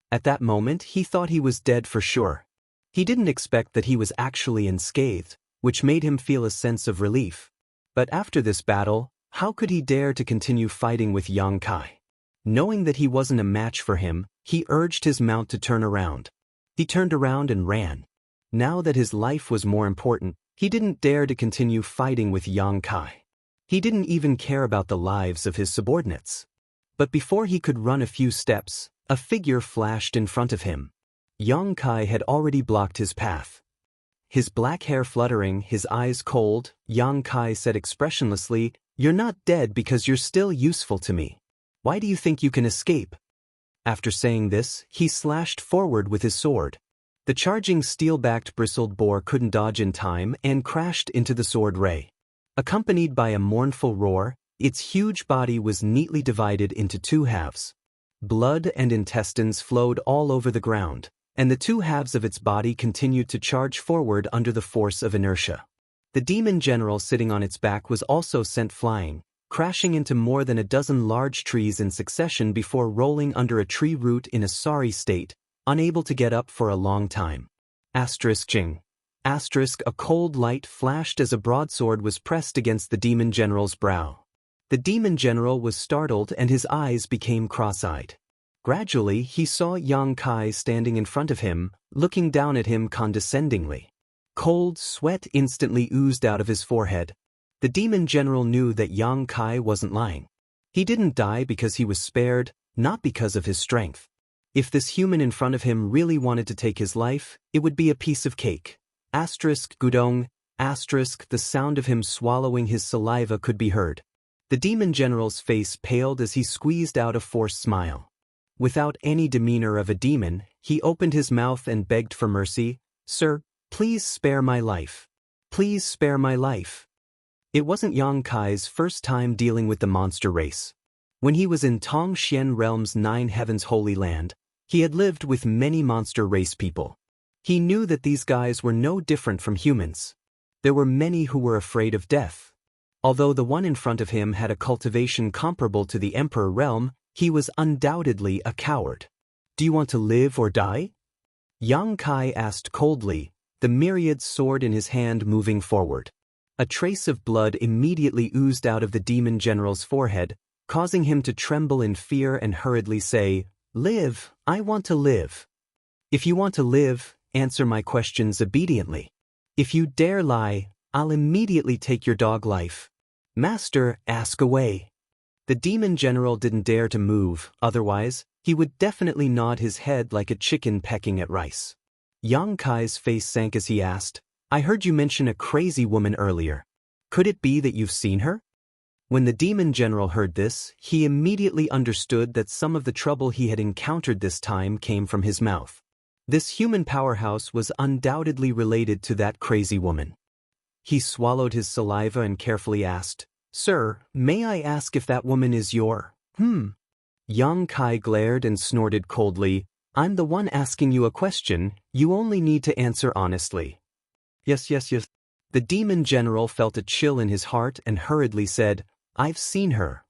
[SPEAKER 1] At that moment, he thought he was dead for sure. He didn't expect that he was actually unscathed, which made him feel a sense of relief. But after this battle, how could he dare to continue fighting with Yang Kai? Knowing that he wasn't a match for him, he urged his mount to turn around. He turned around and ran. Now that his life was more important, he didn't dare to continue fighting with Yang Kai. He didn't even care about the lives of his subordinates. But before he could run a few steps, a figure flashed in front of him. Yang Kai had already blocked his path. His black hair fluttering, his eyes cold, Yang Kai said expressionlessly, "You're not dead because you're still useful to me. Why do you think you can escape?" After saying this, he slashed forward with his sword. The charging steel-backed bristled boar couldn't dodge in time and crashed into the sword ray. Accompanied by a mournful roar, its huge body was neatly divided into two halves. Blood and intestines flowed all over the ground, and the two halves of its body continued to charge forward under the force of inertia. The demon general sitting on its back was also sent flying, crashing into more than a dozen large trees in succession before rolling under a tree root in a sorry state, unable to get up for a long time. Jing. A cold light flashed as a broadsword was pressed against the demon general's brow. The demon general was startled and his eyes became cross-eyed. Gradually, he saw Yang Kai standing in front of him, looking down at him condescendingly. Cold sweat instantly oozed out of his forehead. The demon general knew that Yang Kai wasn't lying. He didn't die because he was spared, not because of his strength. If this human in front of him really wanted to take his life, it would be a piece of cake. Gudong, the sound of him swallowing his saliva could be heard. The demon general's face paled as he squeezed out a forced smile. Without any demeanor of a demon, he opened his mouth and begged for mercy. "Sir, please spare my life. Please spare my life." It wasn't Yang Kai's first time dealing with the monster race. When he was in Tong Xian Realm's Nine Heavens Holy Land, he had lived with many monster race people. He knew that these guys were no different from humans. There were many who were afraid of death. Although the one in front of him had a cultivation comparable to the Emperor realm, he was undoubtedly a coward. Do you want to live or die? Yang Kai asked coldly, the myriad sword in his hand moving forward. A trace of blood immediately oozed out of the demon general's forehead, causing him to tremble in fear and hurriedly say, "Live, I want to live." "If you want to live, answer my questions obediently. If you dare lie, I'll immediately take your dog life." "Master, ask away." The demon general didn't dare to move, otherwise, he would definitely nod his head like a chicken pecking at rice. Yang Kai's face sank as he asked, "I heard you mention a crazy woman earlier. Could it be that you've seen her?" When the demon general heard this, he immediately understood that some of the trouble he had encountered this time came from his mouth. This human powerhouse was undoubtedly related to that crazy woman. He swallowed his saliva and carefully asked, "Sir, may I ask if that woman is your?" Yang Kai glared and snorted coldly, "I'm the one asking you a question, you only need to answer honestly." Yes. The demon general felt a chill in his heart and hurriedly said, "I've seen her.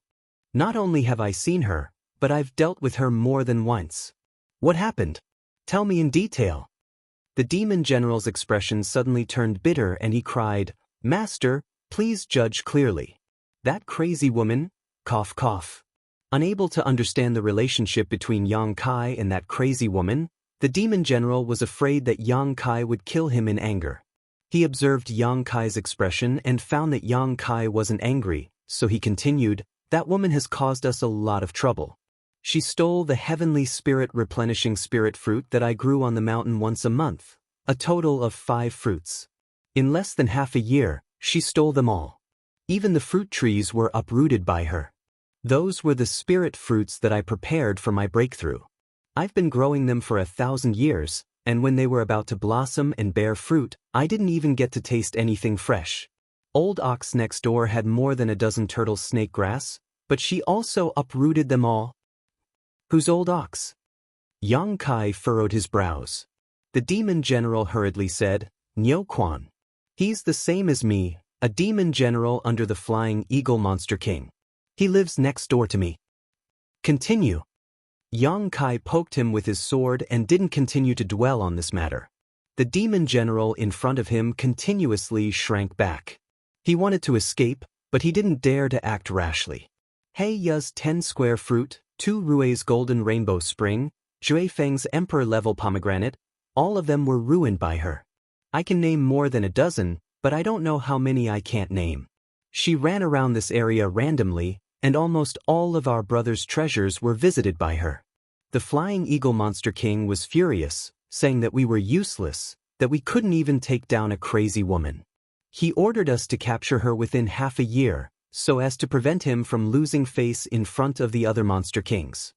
[SPEAKER 1] Not only have I seen her, but I've dealt with her more than once." "What happened? Tell me in detail." The demon general's expression suddenly turned bitter and he cried, "Master, please judge clearly. That crazy woman, cough cough." Unable to understand the relationship between Yang Kai and that crazy woman, the demon general was afraid that Yang Kai would kill him in anger. He observed Yang Kai's expression and found that Yang Kai wasn't angry, so he continued, "That woman has caused us a lot of trouble. She stole the heavenly spirit replenishing spirit fruit that I grew on the mountain once a month, a total of 5 fruits. In less than half a year, she stole them all. Even the fruit trees were uprooted by her. Those were the spirit fruits that I prepared for my breakthrough. I've been growing them for 1,000 years, and when they were about to blossom and bear fruit, I didn't even get to taste anything fresh. Old Ox next door had more than a dozen turtle snake grass, but she also uprooted them all." "Who's Old Ox?" Yang Kai furrowed his brows. The demon general hurriedly said, "Niu Quan. He's the same as me, a demon general under the Flying Eagle Monster King. He lives next door to me." "Continue." Yang Kai poked him with his sword and didn't continue to dwell on this matter. The demon general in front of him continuously shrank back. He wanted to escape, but he didn't dare to act rashly. Hei Ya's 10 square fruit, 2 Rue's golden rainbow spring, Jue Feng's emperor-level pomegranate, all of them were ruined by her. I can name more than a dozen, but I don't know how many I can't name. She ran around this area randomly, and almost all of our brother's treasures were visited by her. The Flying Eagle Monster King was furious, saying that we were useless, that we couldn't even take down a crazy woman. He ordered us to capture her within half a year, so as to prevent him from losing face in front of the other monster kings.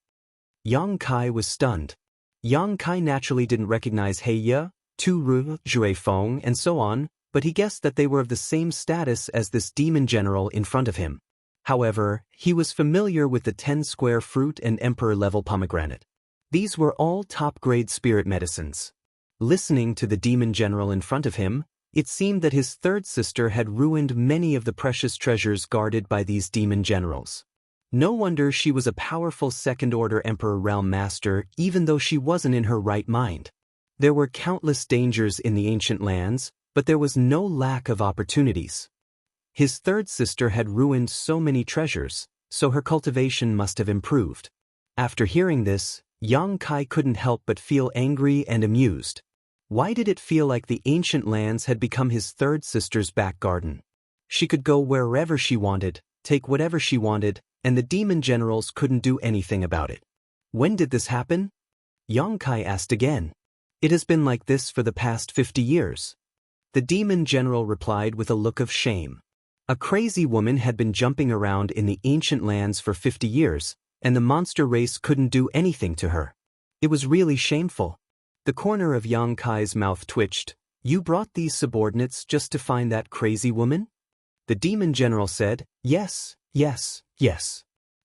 [SPEAKER 1] Yang Kai was stunned. Yang Kai naturally didn't recognize Hei Ya, Tu Ru, Jue Feng, and so on, but he guessed that they were of the same status as this demon general in front of him. However, he was familiar with the 10 square fruit and emperor-level pomegranate. These were all top-grade spirit medicines. Listening to the demon general in front of him, it seemed that his third sister had ruined many of the precious treasures guarded by these demon generals. No wonder she was a powerful second-order Emperor Realm Master even though she wasn't in her right mind. There were countless dangers in the ancient lands, but there was no lack of opportunities. His third sister had ruined so many treasures, so her cultivation must have improved. After hearing this, Yang Kai couldn't help but feel angry and amused. Why did it feel like the ancient lands had become his third sister's back garden? She could go wherever she wanted, take whatever she wanted, and the demon generals couldn't do anything about it. When did this happen? Yang Kai asked again. It has been like this for the past 50 years. The demon general replied with a look of shame. A crazy woman had been jumping around in the ancient lands for 50 years, and the monster race couldn't do anything to her. It was really shameful. The corner of Yang Kai's mouth twitched. You brought these subordinates just to find that crazy woman? The demon general said, Yes.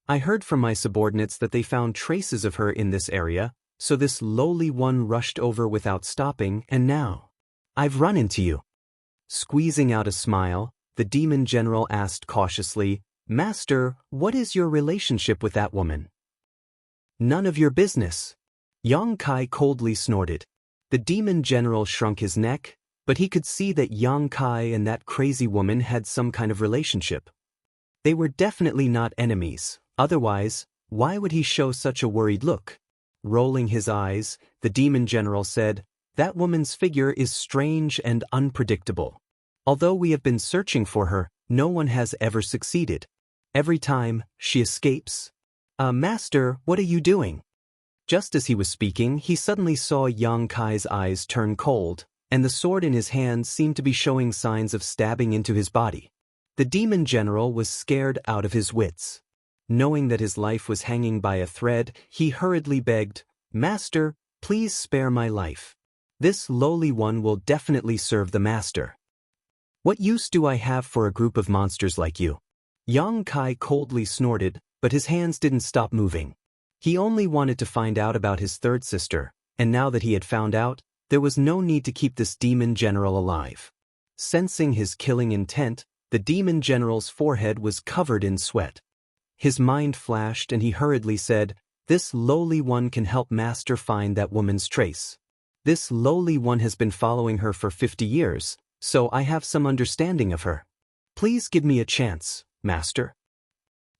[SPEAKER 1] I heard from my subordinates that they found traces of her in this area, so this lowly one rushed over without stopping, and now I've run into you. Squeezing out a smile, the demon general asked cautiously, Master, what is your relationship with that woman? None of your business. Yang Kai coldly snorted. The demon general shrunk his neck, but he could see that Yang Kai and that crazy woman had some kind of relationship. They were definitely not enemies, otherwise, why would he show such a worried look? Rolling his eyes, the demon general said, "That woman's figure is strange and unpredictable. Although we have been searching for her, no one has ever succeeded. Every time, she escapes." Master, what are you doing?" Just as he was speaking, he suddenly saw Yang Kai's eyes turn cold, and the sword in his hand seemed to be showing signs of stabbing into his body. The demon general was scared out of his wits. Knowing that his life was hanging by a thread, he hurriedly begged, "Master, please spare my life. This lowly one will definitely serve the master. What use do I have for a group of monsters like you?" Yang Kai coldly snorted, but his hands didn't stop moving. He only wanted to find out about his third sister, and now that he had found out, there was no need to keep this demon general alive. Sensing his killing intent, the demon general's forehead was covered in sweat. His mind flashed and he hurriedly said, "This lowly one can help Master find that woman's trace. This lowly one has been following her for 50 years, so I have some understanding of her. Please give me a chance, Master."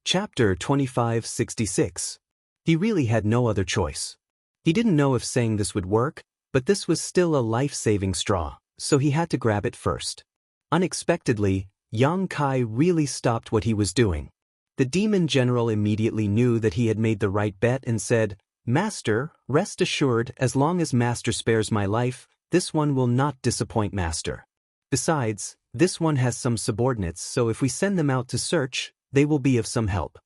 [SPEAKER 1] Chapter 2566. He really had no other choice. He didn't know if saying this would work, but this was still a life-saving straw, so he had to grab it first. Unexpectedly, Yang Kai really stopped what he was doing. The demon general immediately knew that he had made the right bet and said, "Master, rest assured, as long as Master spares my life, this one will not disappoint Master. Besides, this one has some subordinates, so if we send them out to search, they will be of some help."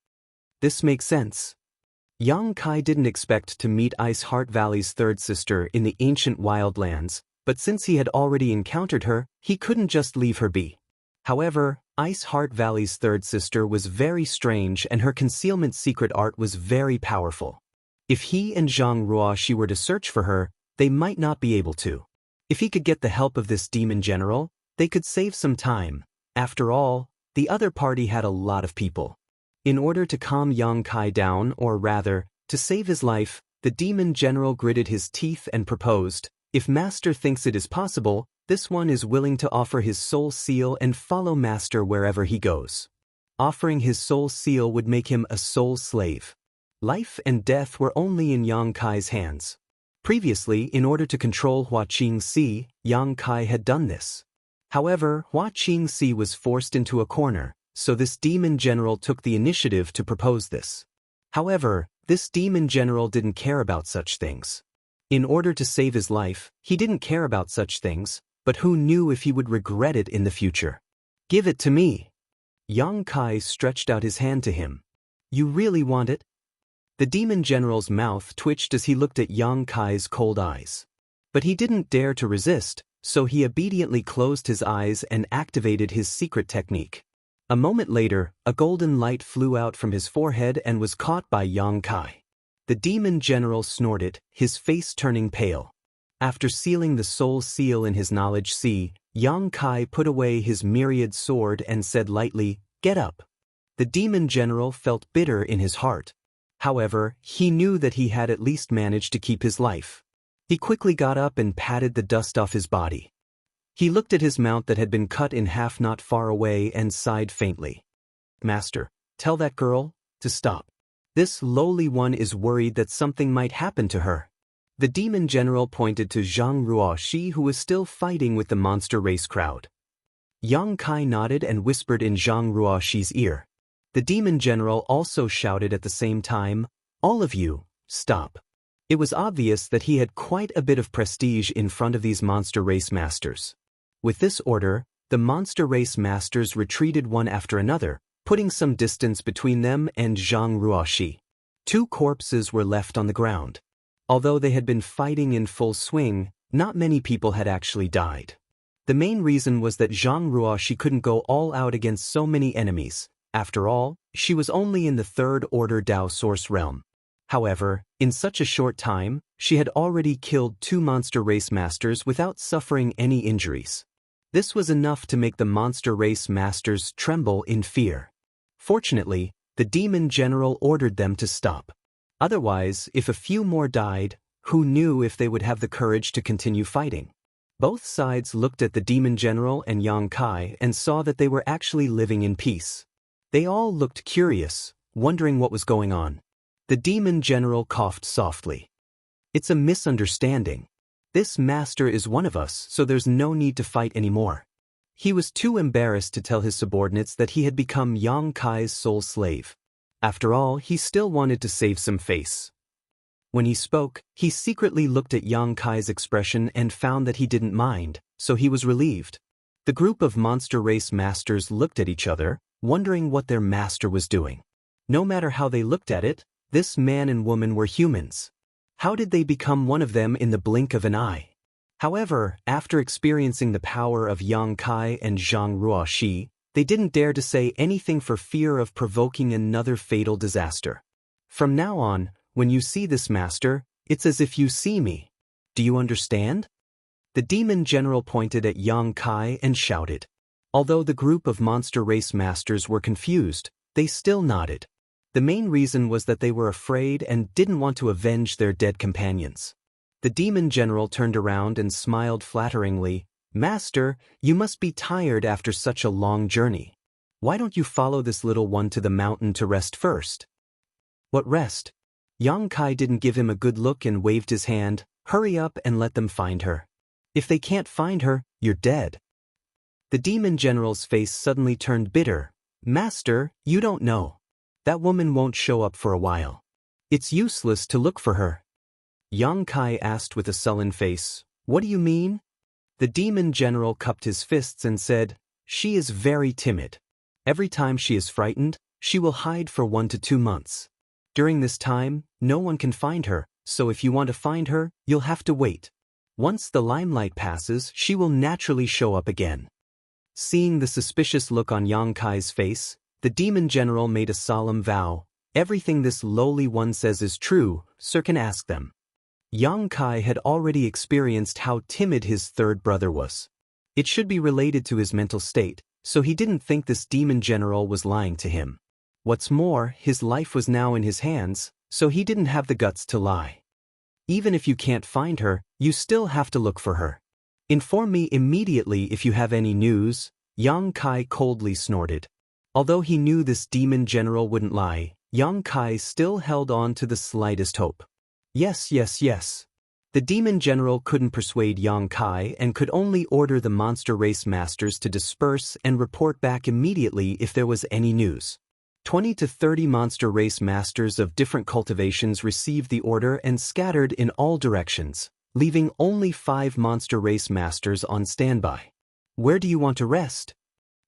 [SPEAKER 1] This makes sense. Yang Kai didn't expect to meet Ice Heart Valley's third sister in the ancient wildlands, but since he had already encountered her, he couldn't just leave her be. However, Ice Heart Valley's third sister was very strange and her concealment secret art was very powerful. If he and Zhang Ruoxi were to search for her, they might not be able to. If he could get the help of this demon general, they could save some time. After all, the other party had a lot of people. In order to calm Yang Kai down, or rather, to save his life, the demon general gritted his teeth and proposed, "If Master thinks it is possible, this one is willing to offer his soul seal and follow Master wherever he goes. Offering his soul seal would make him a soul slave." Life and death were only in Yang Kai's hands. Previously, in order to control Hua Qingxi, Yang Kai had done this. However, Hua Qingxi was forced into a corner, so this demon general took the initiative to propose this. However, this demon general didn't care about such things. In order to save his life, he didn't care about such things, but who knew if he would regret it in the future? "Give it to me." Yang Kai stretched out his hand to him. "You really want it?" The demon general's mouth twitched as he looked at Yang Kai's cold eyes. But he didn't dare to resist, so he obediently closed his eyes and activated his secret technique. A moment later, a golden light flew out from his forehead and was caught by Yang Kai. The demon general snorted, his face turning pale. After sealing the soul seal in his knowledge sea, Yang Kai put away his myriad sword and said lightly, "Get up." The demon general felt bitter in his heart. However, he knew that he had at least managed to keep his life. He quickly got up and patted the dust off his body. He looked at his mount that had been cut in half not far away and sighed faintly. "Master, tell that girl to stop. This lowly one is worried that something might happen to her." The demon general pointed to Zhang Ruoxi, who was still fighting with the monster race crowd. Yang Kai nodded and whispered in Zhang Ruoxi's ear. The demon general also shouted at the same time, "All of you, stop." It was obvious that he had quite a bit of prestige in front of these monster race masters. With this order, the monster race masters retreated one after another, putting some distance between them and Zhang Ruoxi. 2 corpses were left on the ground. Although they had been fighting in full swing, not many people had actually died. The main reason was that Zhang Ruoxi couldn't go all out against so many enemies. After all, she was only in the 3rd order Dao Source realm. However, in such a short time, she had already killed 2 monster race masters without suffering any injuries. This was enough to make the monster race masters tremble in fear. Fortunately, the demon general ordered them to stop. Otherwise, if a few more died, Who knew if they would have the courage to continue fighting? Both sides looked at the demon general and Yang Kai and saw that they were actually living in peace. They all looked curious, wondering what was going on. The demon general coughed softly. It's a misunderstanding. This master is one of us, so there's no need to fight anymore. He was too embarrassed to tell his subordinates that he had become Yang Kai's sole slave. After all, he still wanted to save some face. When he spoke, he secretly looked at Yang Kai's expression and found that he didn't mind, so he was relieved. The group of monster race masters looked at each other, wondering what their master was doing. No matter how they looked at it, this man and woman were humans. How did they become one of them in the blink of an eye? However, after experiencing the power of Yang Kai and Zhang Ruoxi, they didn't dare to say anything for fear of provoking another fatal disaster. From now on, when you see this master, it's as if you see me. Do you understand? The demon general pointed at Yang Kai and shouted. Although the group of monster race masters were confused, they still nodded. The main reason was that they were afraid and didn't want to avenge their dead companions. The demon general turned around and smiled flatteringly. Master, you must be tired after such a long journey. Why don't you follow this little one to the mountain to rest first? What rest? Yang Kai didn't give him a good look and waved his hand. Hurry up and let them find her. If they can't find her, you're dead. The demon general's face suddenly turned bitter. Master, you don't know. That woman won't show up for a while. It's useless to look for her. Yang Kai asked with a sullen face. What do you mean? The demon general cupped his fists and said, She is very timid. Every time she is frightened, she will hide for 1 to 2 months. During this time, no one can find her, so if you want to find her, you'll have to wait. Once the limelight passes, she will naturally show up again. Seeing the suspicious look on Yang Kai's face, the demon general made a solemn vow. Everything this lowly one says is true, sir can ask them. Yang Kai had already experienced how timid his third brother was. It should be related to his mental state, so he didn't think this demon general was lying to him. What's more, his life was now in his hands, so he didn't have the guts to lie. Even if you can't find her, you still have to look for her. Inform me immediately if you have any news, Yang Kai coldly snorted. Although he knew this demon general wouldn't lie, Yang Kai still held on to the slightest hope. Yes, yes, yes. The demon general couldn't persuade Yang Kai and could only order the monster race masters to disperse and report back immediately if there was any news. 20 to 30 monster race masters of different cultivations received the order and scattered in all directions, leaving only 5 monster race masters on standby. Where do you want to rest?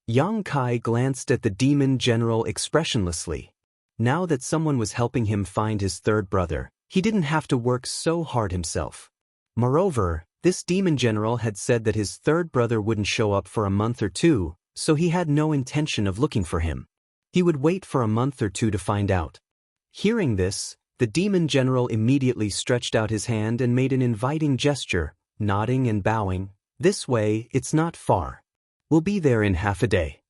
[SPEAKER 1] Yang Kai glanced at the demon general expressionlessly. Now that someone was helping him find his third brother, he didn't have to work so hard himself. Moreover, this demon general had said that his third brother wouldn't show up for a month or 2, so he had no intention of looking for him. He would wait for a month or 2 to find out. Hearing this, the demon general immediately stretched out his hand and made an inviting gesture, nodding and bowing. This way, it's not far. We'll be there in half a day.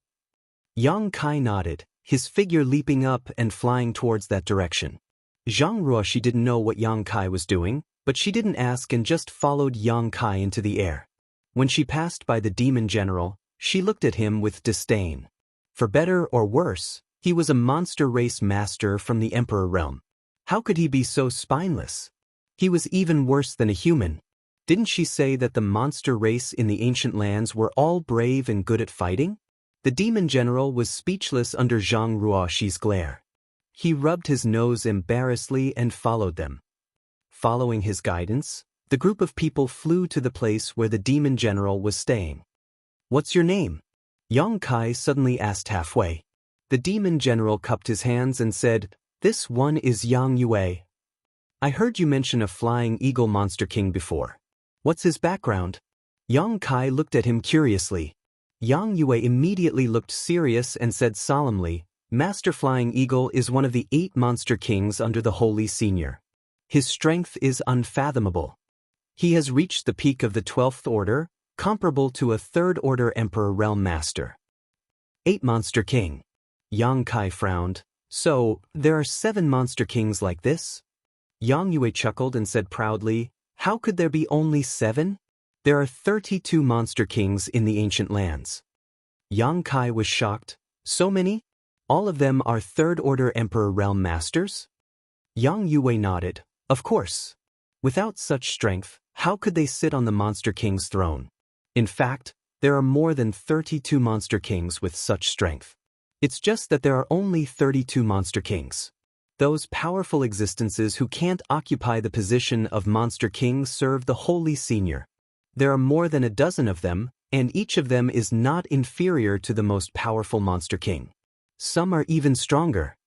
[SPEAKER 1] Yang Kai nodded, his figure leaping up and flying towards that direction. Zhang Ruoxi didn't know what Yang Kai was doing, but she didn't ask and just followed Yang Kai into the air. When she passed by the demon general, she looked at him with disdain. For better or worse, he was a monster race master from the Emperor realm. How could he be so spineless? He was even worse than a human. Didn't she say that the monster race in the ancient lands were all brave and good at fighting? The demon general was speechless under Zhang Ruoxi's glare. He rubbed his nose embarrassedly and followed them. Following his guidance, the group of people flew to the place where the demon general was staying. What's your name? Yang Kai suddenly asked halfway. The demon general cupped his hands and said, This one is Yang Yue. I heard you mention a flying eagle monster king before. What's his background? Yang Kai looked at him curiously. Yang Yue immediately looked serious and said solemnly, Master Flying Eagle is one of the 8 monster kings under the Holy Senior. His strength is unfathomable. He has reached the peak of the 12th order, comparable to a 3rd order Emperor Realm Master. 8 Monster King. Yang Kai frowned. So, there are 7 Monster Kings like this? Yang Yue chuckled and said proudly, "How could there be only 7? There are 32 monster kings in the ancient lands." Yang Kai was shocked. "So many? All of them are third-order Emperor Realm Masters?" Yang Yue nodded. "Of course. Without such strength, how could they sit on the Monster King's throne? In fact, there are more than 32 Monster Kings with such strength. It's just that there are only 32 Monster Kings. Those powerful existences who can't occupy the position of Monster King serve the Holy Senior. There are more than a dozen of them, and each of them is not inferior to the most powerful Monster King. Some are even stronger."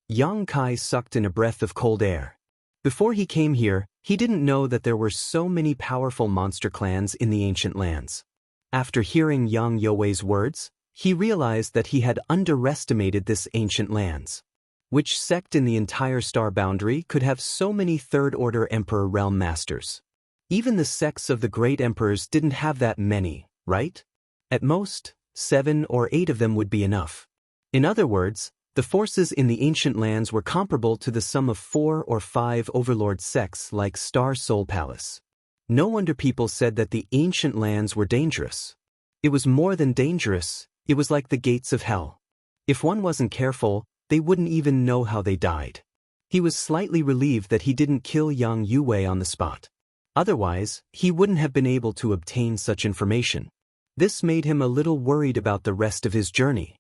[SPEAKER 1] Yang Kai sucked in a breath of cold air. Before he came here, he didn't know that there were so many powerful monster clans in the ancient lands. After hearing Yang You's words, he realized that he had underestimated this ancient lands. Which sect in the entire star boundary could have so many third-order Emperor Realm Masters? Even the sects of the great emperors didn't have that many, right? At most, 7 or 8 of them would be enough. In other words, the forces in the ancient lands were comparable to the sum of 4 or 5 overlord sects like Star Soul Palace. No wonder people said that the ancient lands were dangerous. It was more than dangerous, it was like the gates of hell. If one wasn't careful, they wouldn't even know how they died. He was slightly relieved that he didn't kill Yang Yue on the spot. Otherwise, he wouldn't have been able to obtain such information. This made him a little worried about the rest of his journey.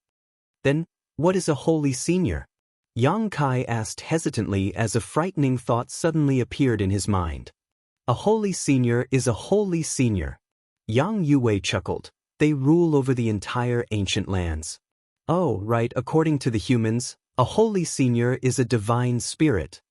[SPEAKER 1] "Then, what is a Holy Senior?" Yang Kai asked hesitantly as a frightening thought suddenly appeared in his mind. "A Holy Senior is a Holy Senior." Yang Yue chuckled. "They rule over the entire ancient lands." "Oh, right, according to the humans, a Holy Senior is a divine spirit."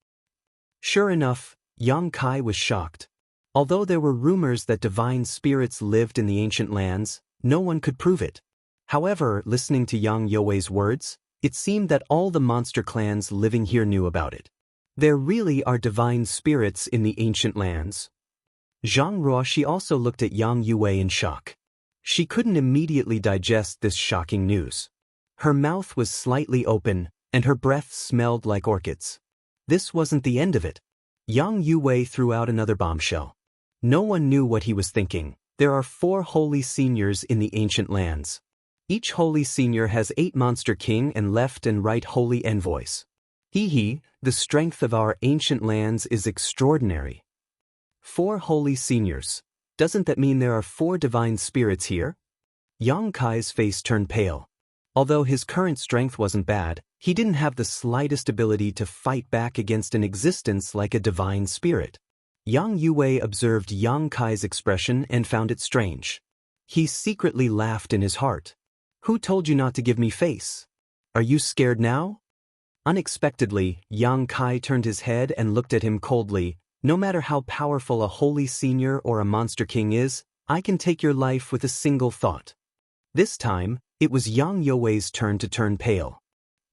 [SPEAKER 1] Sure enough, Yang Kai was shocked. Although there were rumors that divine spirits lived in the ancient lands, no one could prove it. However, listening to Yang You's words, it seemed that all the monster clans living here knew about it. There really are divine spirits in the ancient lands. Zhang Ruoxi also looked at Yang Yue in shock. She couldn't immediately digest this shocking news. Her mouth was slightly open, and her breath smelled like orchids. This wasn't the end of it. Yang Yue threw out another bombshell. No one knew what he was thinking. There are 4 Holy Seniors in the ancient lands. Each Holy Senior has 8 Monster King and left and right Holy Envoys. The strength of our ancient lands is extraordinary. 4 Holy Seniors. Doesn't that mean there are 4 divine spirits here? Yang Kai's face turned pale. Although his current strength wasn't bad, he didn't have the slightest ability to fight back against an existence like a divine spirit. Yang Yue observed Yang Kai's expression and found it strange. He secretly laughed in his heart. "Who told you not to give me face? Are you scared now?" Unexpectedly, Yang Kai turned his head and looked at him coldly. "No matter how powerful a Holy Senior or a Monster King is, I can take your life with a single thought." This time, it was Yang You's turn to turn pale.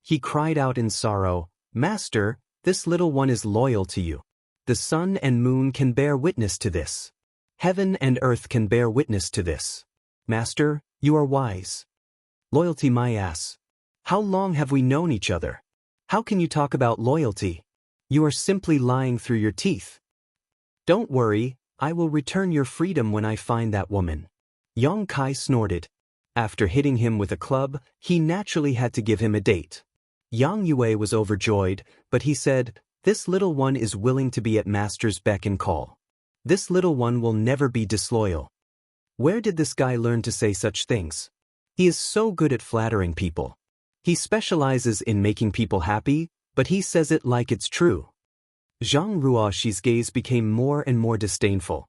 [SPEAKER 1] He cried out in sorrow, "Master, this little one is loyal to you. The sun and moon can bear witness to this. Heaven and earth can bear witness to this. Master, you are wise." "Loyalty my ass. How long have we known each other? How can you talk about loyalty? You are simply lying through your teeth." "Don't worry, I will return your freedom when I find that woman." Yang Kai snorted. After hitting him with a club, he naturally had to give him a date. Yang Yue was overjoyed, but he said, "This little one is willing to be at Master's beck and call. This little one will never be disloyal." Where did this guy learn to say such things? He is so good at flattering people. He specializes in making people happy, but he says it like it's true. Zhang Ruoxi's gaze became more and more disdainful.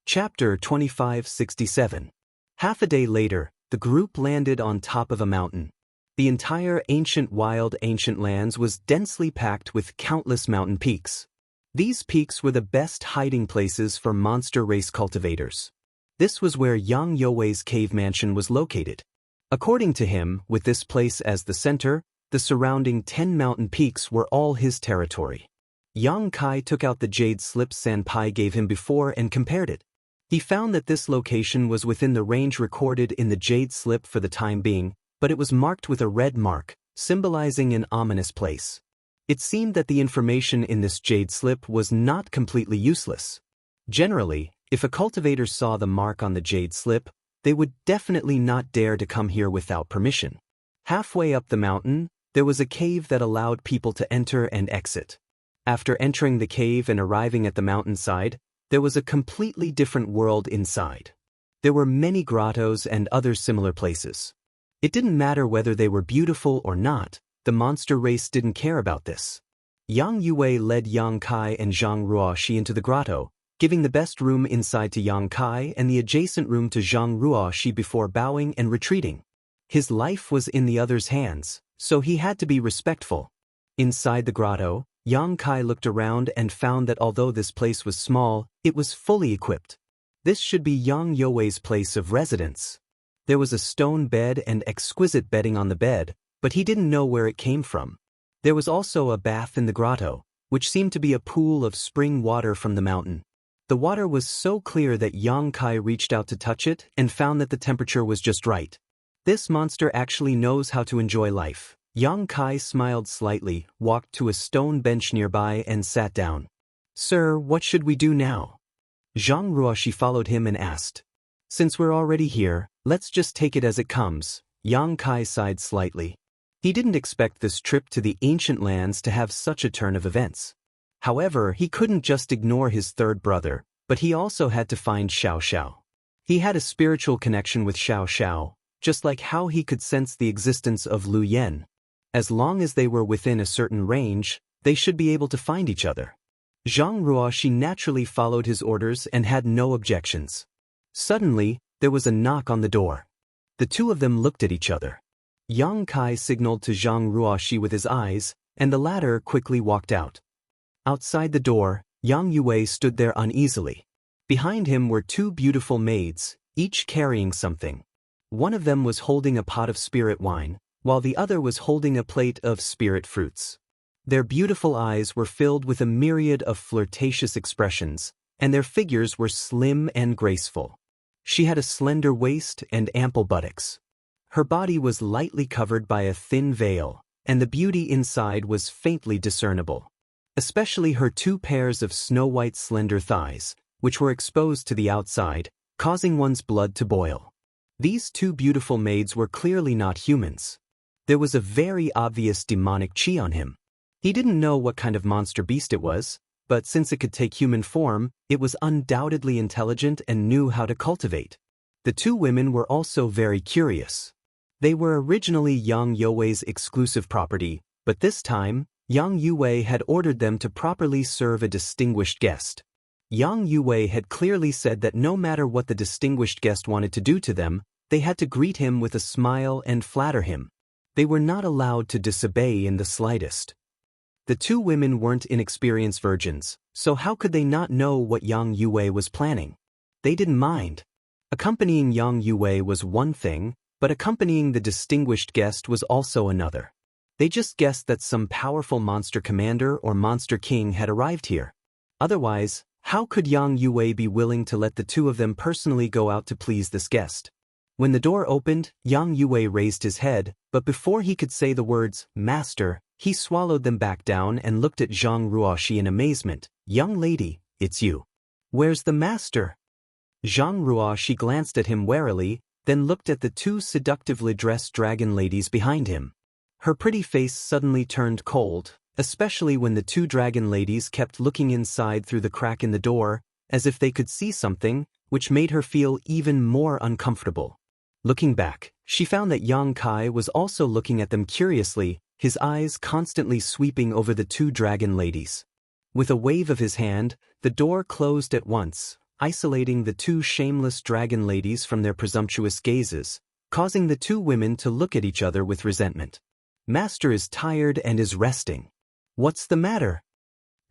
[SPEAKER 1] Chapter 2567. Half a day later, the group landed on top of a mountain. The entire ancient lands was densely packed with countless mountain peaks. These peaks were the best hiding places for monster race cultivators. This was where Yang You's cave mansion was located. According to him, with this place as the center, the surrounding 10 mountain peaks were all his territory. Yang Kai took out the jade slip Sanpai gave him before and compared it. He found that this location was within the range recorded in the jade slip for the time being, but it was marked with a red mark, symbolizing an ominous place. It seemed that the information in this jade slip was not completely useless. Generally, if a cultivator saw the mark on the jade slip, they would definitely not dare to come here without permission. Halfway up the mountain, there was a cave that allowed people to enter and exit. After entering the cave and arriving at the mountainside, there was a completely different world inside. There were many grottos and other similar places. It didn't matter whether they were beautiful or not, the monster race didn't care about this. Yang Yue led Yang Kai and Zhang Ruoxi into the grotto, giving the best room inside to Yang Kai and the adjacent room to Zhang Ruoxi before bowing and retreating. His life was in the other's hands, so he had to be respectful. Inside the grotto, Yang Kai looked around and found that although this place was small, it was fully equipped. This should be Yang You's place of residence. There was a stone bed and exquisite bedding on the bed, but he didn't know where it came from. There was also a bath in the grotto, which seemed to be a pool of spring water from the mountain. The water was so clear that Yang Kai reached out to touch it and found that the temperature was just right. This monster actually knows how to enjoy life. Yang Kai smiled slightly, walked to a stone bench nearby and sat down. "Sir, what should we do now?" Zhang Ruoxi followed him and asked. "Since we're already here, let's just take it as it comes." Yang Kai sighed slightly. He didn't expect this trip to the ancient lands to have such a turn of events. However, he couldn't just ignore his third brother, but he also had to find Xiao Xiao. He had a spiritual connection with Xiao Xiao, just like how he could sense the existence of Lu Yen. As long as they were within a certain range, they should be able to find each other. Zhang Ruoxi naturally followed his orders and had no objections. Suddenly, there was a knock on the door. The two of them looked at each other. Yang Kai signaled to Zhang Ruoxi with his eyes, and the latter quickly walked out. Outside the door, Yang Yue stood there uneasily. Behind him were two beautiful maids, each carrying something. One of them was holding a pot of spirit wine, while the other was holding a plate of spirit fruits. Their beautiful eyes were filled with a myriad of flirtatious expressions, and their figures were slim and graceful. She had a slender waist and ample buttocks. Her body was lightly covered by a thin veil, and the beauty inside was faintly discernible. Especially her two pairs of snow-white slender thighs, which were exposed to the outside, causing one's blood to boil. These two beautiful maids were clearly not humans. There was a very obvious demonic chi on him. He didn't know what kind of monster beast it was, but since it could take human form, it was undoubtedly intelligent and knew how to cultivate. The two women were also very curious. They were originally Yang You's exclusive property, but this time, Yang Yue had ordered them to properly serve a distinguished guest. Yang Yue had clearly said that no matter what the distinguished guest wanted to do to them, they had to greet him with a smile and flatter him. They were not allowed to disobey in the slightest. The two women weren't inexperienced virgins, so how could they not know what Yang Yue was planning? They didn't mind. Accompanying Yang Yue was one thing, but accompanying the distinguished guest was also another. They just guessed that some powerful monster commander or monster king had arrived here. Otherwise, how could Yang Yue be willing to let the two of them personally go out to please this guest? When the door opened, Yang Yue raised his head, but before he could say the words, "Master," he swallowed them back down and looked at Zhang Ruoxi in amazement. "Young lady, it's you. Where's the master?" Zhang Ruoxi glanced at him warily, then looked at the two seductively dressed dragon ladies behind him. Her pretty face suddenly turned cold, especially when the two dragon ladies kept looking inside through the crack in the door, as if they could see something, which made her feel even more uncomfortable. Looking back, she found that Yang Kai was also looking at them curiously, his eyes constantly sweeping over the two dragon ladies. With a wave of his hand, the door closed at once, isolating the two shameless dragon ladies from their presumptuous gazes, causing the two women to look at each other with resentment. "Master is tired and is resting. What's the matter?"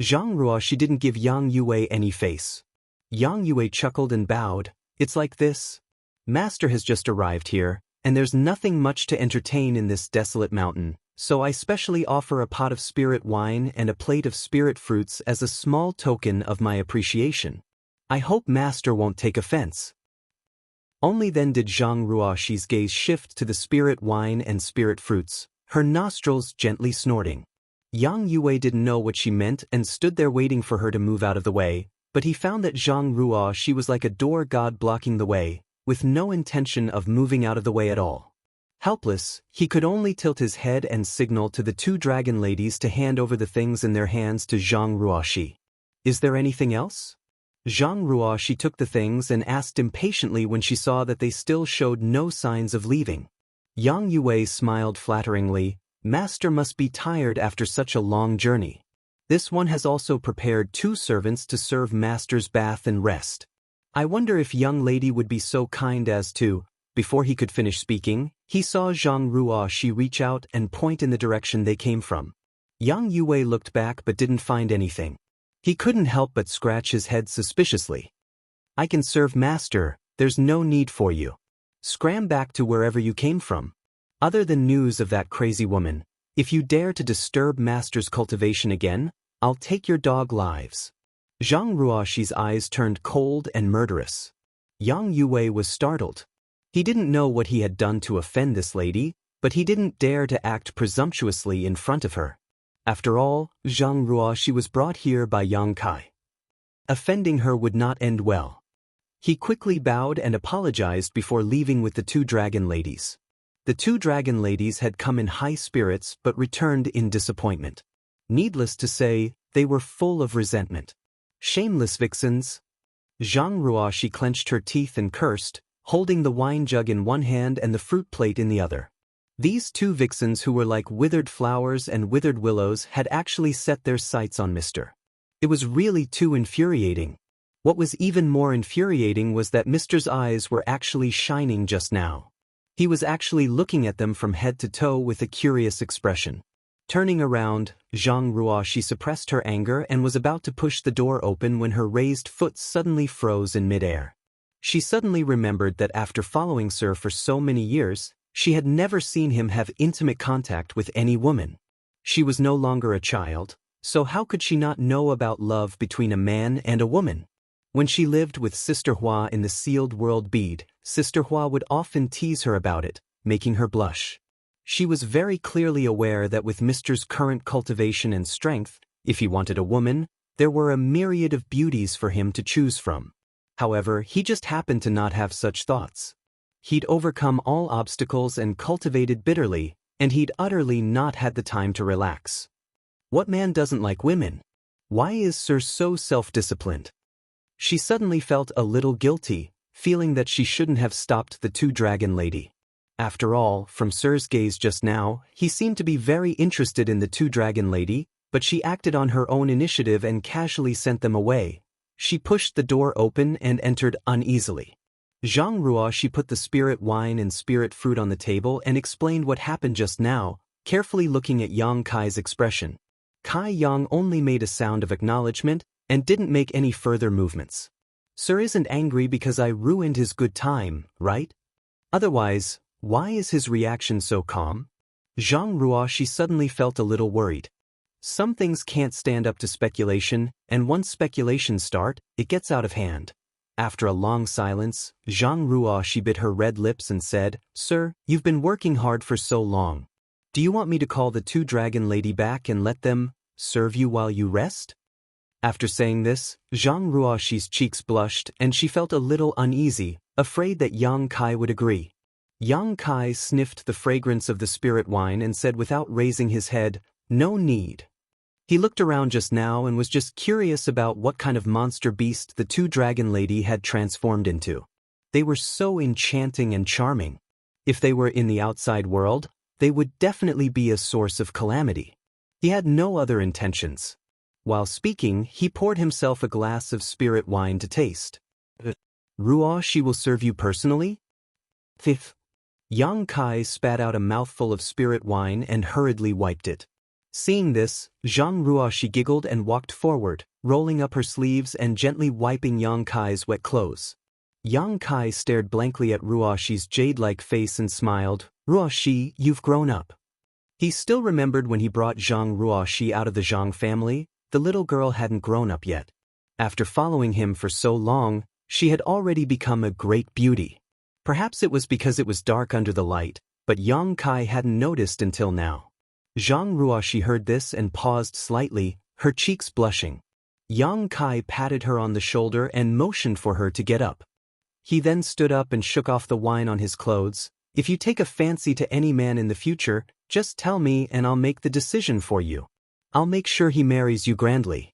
[SPEAKER 1] Zhang Ruoxi didn't give Yang Yue any face. Yang Yue chuckled and bowed. "It's like this. Master has just arrived here, and there's nothing much to entertain in this desolate mountain, so I specially offer a pot of spirit wine and a plate of spirit fruits as a small token of my appreciation. I hope Master won't take offense." Only then did Zhang Ruoxi's gaze shift to the spirit wine and spirit fruits, her nostrils gently snorting. Yang Yue didn't know what she meant and stood there waiting for her to move out of the way, but he found that Zhang Ruo she was like a door god blocking the way, with no intention of moving out of the way at all. Helpless, he could only tilt his head and signal to the two dragon ladies to hand over the things in their hands to Zhang Ruoshi. Is there anything else? Zhang Ruoshi took the things and asked impatiently when she saw that they still showed no signs of leaving. Yang Yue smiled flatteringly. Master must be tired after such a long journey. This one has also prepared 2 servants to serve Master's bath and rest. I wonder if young lady would be so kind as to. Before he could finish speaking, he saw Zhang Ruoshi reach out and point in the direction they came from. Yang Yue looked back but didn't find anything. He couldn't help but scratch his head suspiciously. I can serve Master, there's no need for you. Scram back to wherever you came from. Other than news of that crazy woman, if you dare to disturb Master's cultivation again, I'll take your dog lives. Zhang Ruoshi's eyes turned cold and murderous. Yang Yue was startled. He didn't know what he had done to offend this lady, but he didn't dare to act presumptuously in front of her. After all, Zhang Ruoshi was brought here by Yang Kai. Offending her would not end well. He quickly bowed and apologized before leaving with the 2 dragon ladies. The 2 dragon ladies had come in high spirits but returned in disappointment. Needless to say, they were full of resentment. Shameless vixens. Zhang Ruoshi clenched her teeth and cursed, holding the wine jug in one hand and the fruit plate in the other. These 2 vixens who were like withered flowers and withered willows had actually set their sights on Mr. It was really too infuriating. What was even more infuriating was that Mr.'s eyes were actually shining just now. He was actually looking at them from head to toe with a curious expression. Turning around, Zhang Ruoshi suppressed her anger and was about to push the door open when her raised foot suddenly froze in midair. She suddenly remembered that after following Sir for so many years, she had never seen him have intimate contact with any woman. She was no longer a child, so how could she not know about love between a man and a woman? When she lived with Sister Hua in the sealed world bead, Sister Hua would often tease her about it, making her blush. She was very clearly aware that with Mr.'s current cultivation and strength, if he wanted a woman, there were a myriad of beauties for him to choose from. However, he just happened to not have such thoughts. He'd overcome all obstacles and cultivated bitterly, and he'd utterly not had the time to relax. What man doesn't like women? Why is Sir so self-disciplined? She suddenly felt a little guilty, feeling that she shouldn't have stopped the 2 dragon lady. After all, from Sir's gaze just now, he seemed to be very interested in the 2 dragon lady, but she acted on her own initiative and casually sent them away. She pushed the door open and entered uneasily. Zhang Ruoshi put the spirit wine and spirit fruit on the table and explained what happened just now, carefully looking at Yang Kai's expression. Kai Yang only made a sound of acknowledgement and didn't make any further movements. Sir isn't angry because I ruined his good time, right? Otherwise, why is his reaction so calm? Zhang Ruoshi suddenly felt a little worried. Some things can't stand up to speculation, and once speculations start, it gets out of hand. After a long silence, Zhang Ruoshi bit her red lips and said, Sir, you've been working hard for so long. Do you want me to call the 2 dragon lady back and let them serve you while you rest? After saying this, Zhang Ruoshi's cheeks blushed and she felt a little uneasy, afraid that Yang Kai would agree. Yang Kai sniffed the fragrance of the spirit wine and said without raising his head, No need. He looked around just now and was just curious about what kind of monster beast the 2 dragon lady had transformed into. They were so enchanting and charming. If they were in the outside world, they would definitely be a source of calamity. He had no other intentions. While speaking, he poured himself a glass of spirit wine to taste. Ruo, she will serve you personally? Fifth. Yang Kai spat out a mouthful of spirit wine and hurriedly wiped it. Seeing this, Zhang Ruoshi giggled and walked forward, rolling up her sleeves and gently wiping Yang Kai's wet clothes. Yang Kai stared blankly at Ruoshi's jade-like face and smiled, Ruoshi, you've grown up. He still remembered when he brought Zhang Ruoshi out of the Zhang family, the little girl hadn't grown up yet. After following him for so long, she had already become a great beauty. Perhaps it was because it was dark under the light, but Yang Kai hadn't noticed until now. Zhang Ruoxi heard this and paused slightly, her cheeks blushing. Yang Kai patted her on the shoulder and motioned for her to get up. He then stood up and shook off the wine on his clothes. If you take a fancy to any man in the future, just tell me and I'll make the decision for you. I'll make sure he marries you grandly.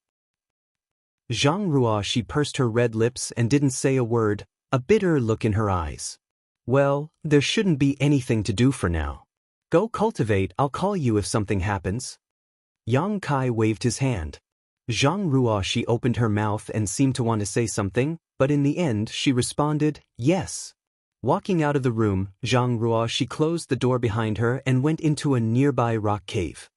[SPEAKER 1] Zhang Ruoxi pursed her red lips and didn't say a word, a bitter look in her eyes. Well, there shouldn't be anything to do for now. Go cultivate, I'll call you if something happens. Yang Kai waved his hand. Zhang Ruoxi opened her mouth and seemed to want to say something, but in the end she responded, yes. Walking out of the room, Zhang Ruoxi closed the door behind her and went into a nearby rock cave.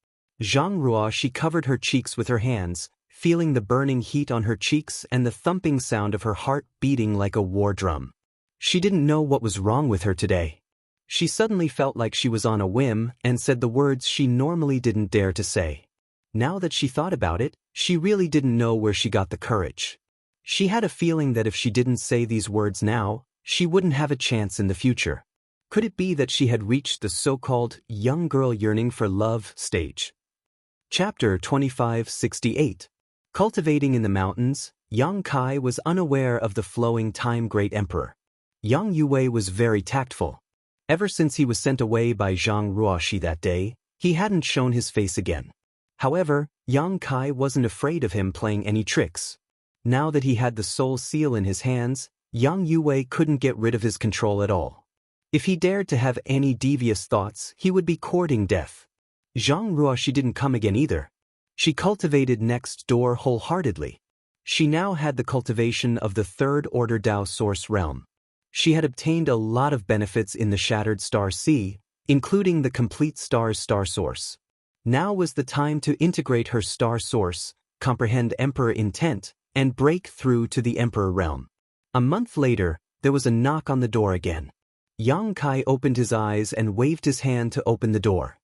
[SPEAKER 1] Zhang Ruoxi covered her cheeks with her hands, feeling the burning heat on her cheeks and the thumping sound of her heart beating like a war drum. She didn't know what was wrong with her today. She suddenly felt like she was on a whim and said the words she normally didn't dare to say. Now that she thought about it, she really didn't know where she got the courage. She had a feeling that if she didn't say these words now, she wouldn't have a chance in the future. Could it be that she had reached the so-called young girl yearning for love stage? Chapter 2568. Cultivating in the mountains, Yang Kai was unaware of the flowing time great emperor. Yang Yue was very tactful. Ever since he was sent away by Zhang Ruoxi that day, he hadn't shown his face again. However, Yang Kai wasn't afraid of him playing any tricks. Now that he had the soul seal in his hands, Yang Yue couldn't get rid of his control at all. If he dared to have any devious thoughts, he would be courting death. Zhang Ruoxi didn't come again either. She cultivated next door wholeheartedly. She now had the cultivation of the third-order Dao Source realm. She had obtained a lot of benefits in the Shattered Star Sea, including the complete star's star source. Now was the time to integrate her star source, comprehend Emperor intent, and break through to the Emperor realm. A month later, there was a knock on the door again. Yang Kai opened his eyes and waved his hand to open the door.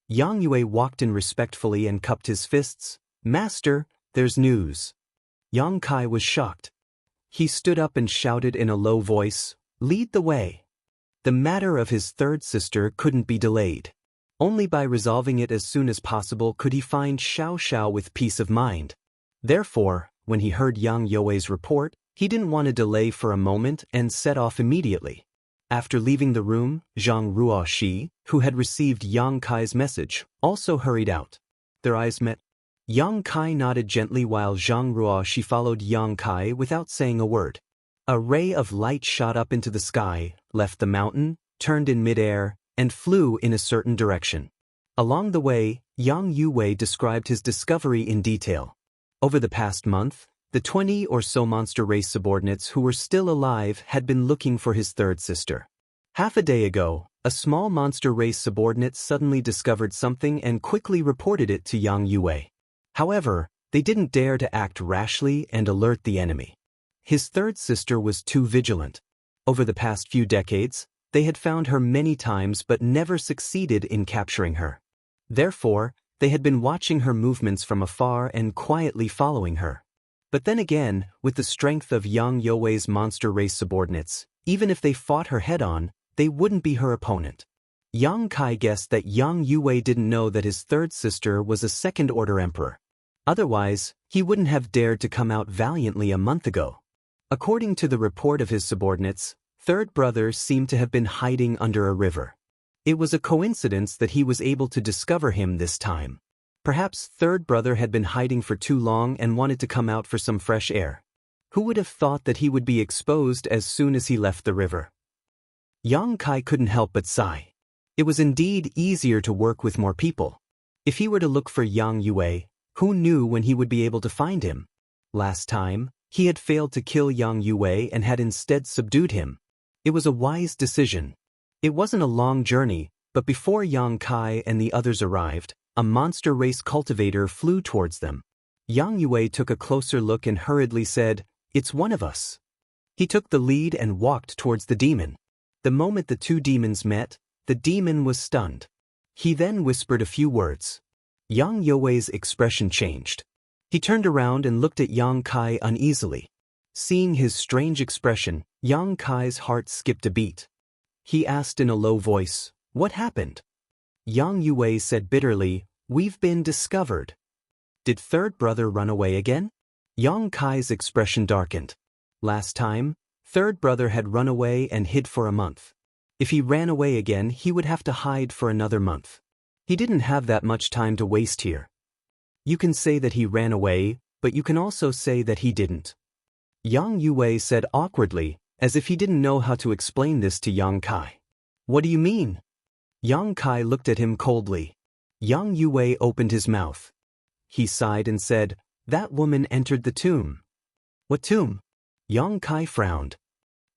[SPEAKER 1] Yang Yue walked in respectfully and cupped his fists. Master, there's news. Yang Kai was shocked. He stood up and shouted in a low voice, lead the way. The matter of his third sister couldn't be delayed. Only by resolving it as soon as possible could he find Xiao Xiao with peace of mind. Therefore, when he heard Yang Yue's report, he didn't want to delay for a moment and set off immediately. After leaving the room, Zhang Ruoxi, who had received Yang Kai's message, also hurried out. Their eyes met. Yang Kai nodded gently while Zhang Ruoxi followed Yang Kai without saying a word. A ray of light shot up into the sky, left the mountain, turned in midair, and flew in a certain direction. Along the way, Yang Yue described his discovery in detail. Over the past month, the 20 or so monster race subordinates who were still alive had been looking for his third sister. Half a day ago, a small monster race subordinate suddenly discovered something and quickly reported it to Yang Yue. However, they didn't dare to act rashly and alert the enemy. His third sister was too vigilant. Over the past few decades, they had found her many times but never succeeded in capturing her. Therefore, they had been watching her movements from afar and quietly following her. But then again, with the strength of Yang Yue's monster race subordinates, even if they fought her head-on, they wouldn't be her opponent. Yang Kai guessed that Yang Yue didn't know that his third sister was a second-order emperor. Otherwise, he wouldn't have dared to come out valiantly a month ago. According to the report of his subordinates, third brother seemed to have been hiding under a river. It was a coincidence that he was able to discover him this time. Perhaps third brother had been hiding for too long and wanted to come out for some fresh air. Who would have thought that he would be exposed as soon as he left the river? Yang Kai couldn't help but sigh. It was indeed easier to work with more people. If he were to look for Yang Yue, who knew when he would be able to find him? Last time, he had failed to kill Yang Yue and had instead subdued him. It was a wise decision. It wasn't a long journey, but before Yang Kai and the others arrived, a monster race cultivator flew towards them. Yang Yue took a closer look and hurriedly said, "It's one of us." He took the lead and walked towards the demon. The moment the two demons met, the demon was stunned. He then whispered a few words. Yang Yue's expression changed. He turned around and looked at Yang Kai uneasily. Seeing his strange expression, Yang Kai's heart skipped a beat. He asked in a low voice, "What happened?" Yang Yue said bitterly, We've been discovered. Did third brother run away again? Yang Kai's expression darkened. Last time, third brother had run away and hid for a month. If he ran away again, he would have to hide for another month. He didn't have that much time to waste here. You can say that he ran away, but you can also say that he didn't. Yang Yue said awkwardly, as if he didn't know how to explain this to Yang Kai. What do you mean? Yang Kai looked at him coldly. Yang Yue opened his mouth. He sighed and said, "That woman entered the tomb." What tomb? Yang Kai frowned.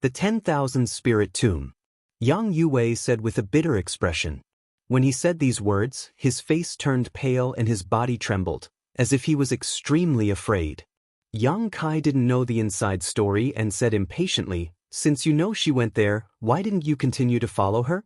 [SPEAKER 1] The 10,000 spirit tomb. Yang Yue said with a bitter expression. When he said these words, his face turned pale and his body trembled, as if he was extremely afraid. Yang Kai didn't know the inside story and said impatiently, "Since you know she went there, why didn't you continue to follow her?"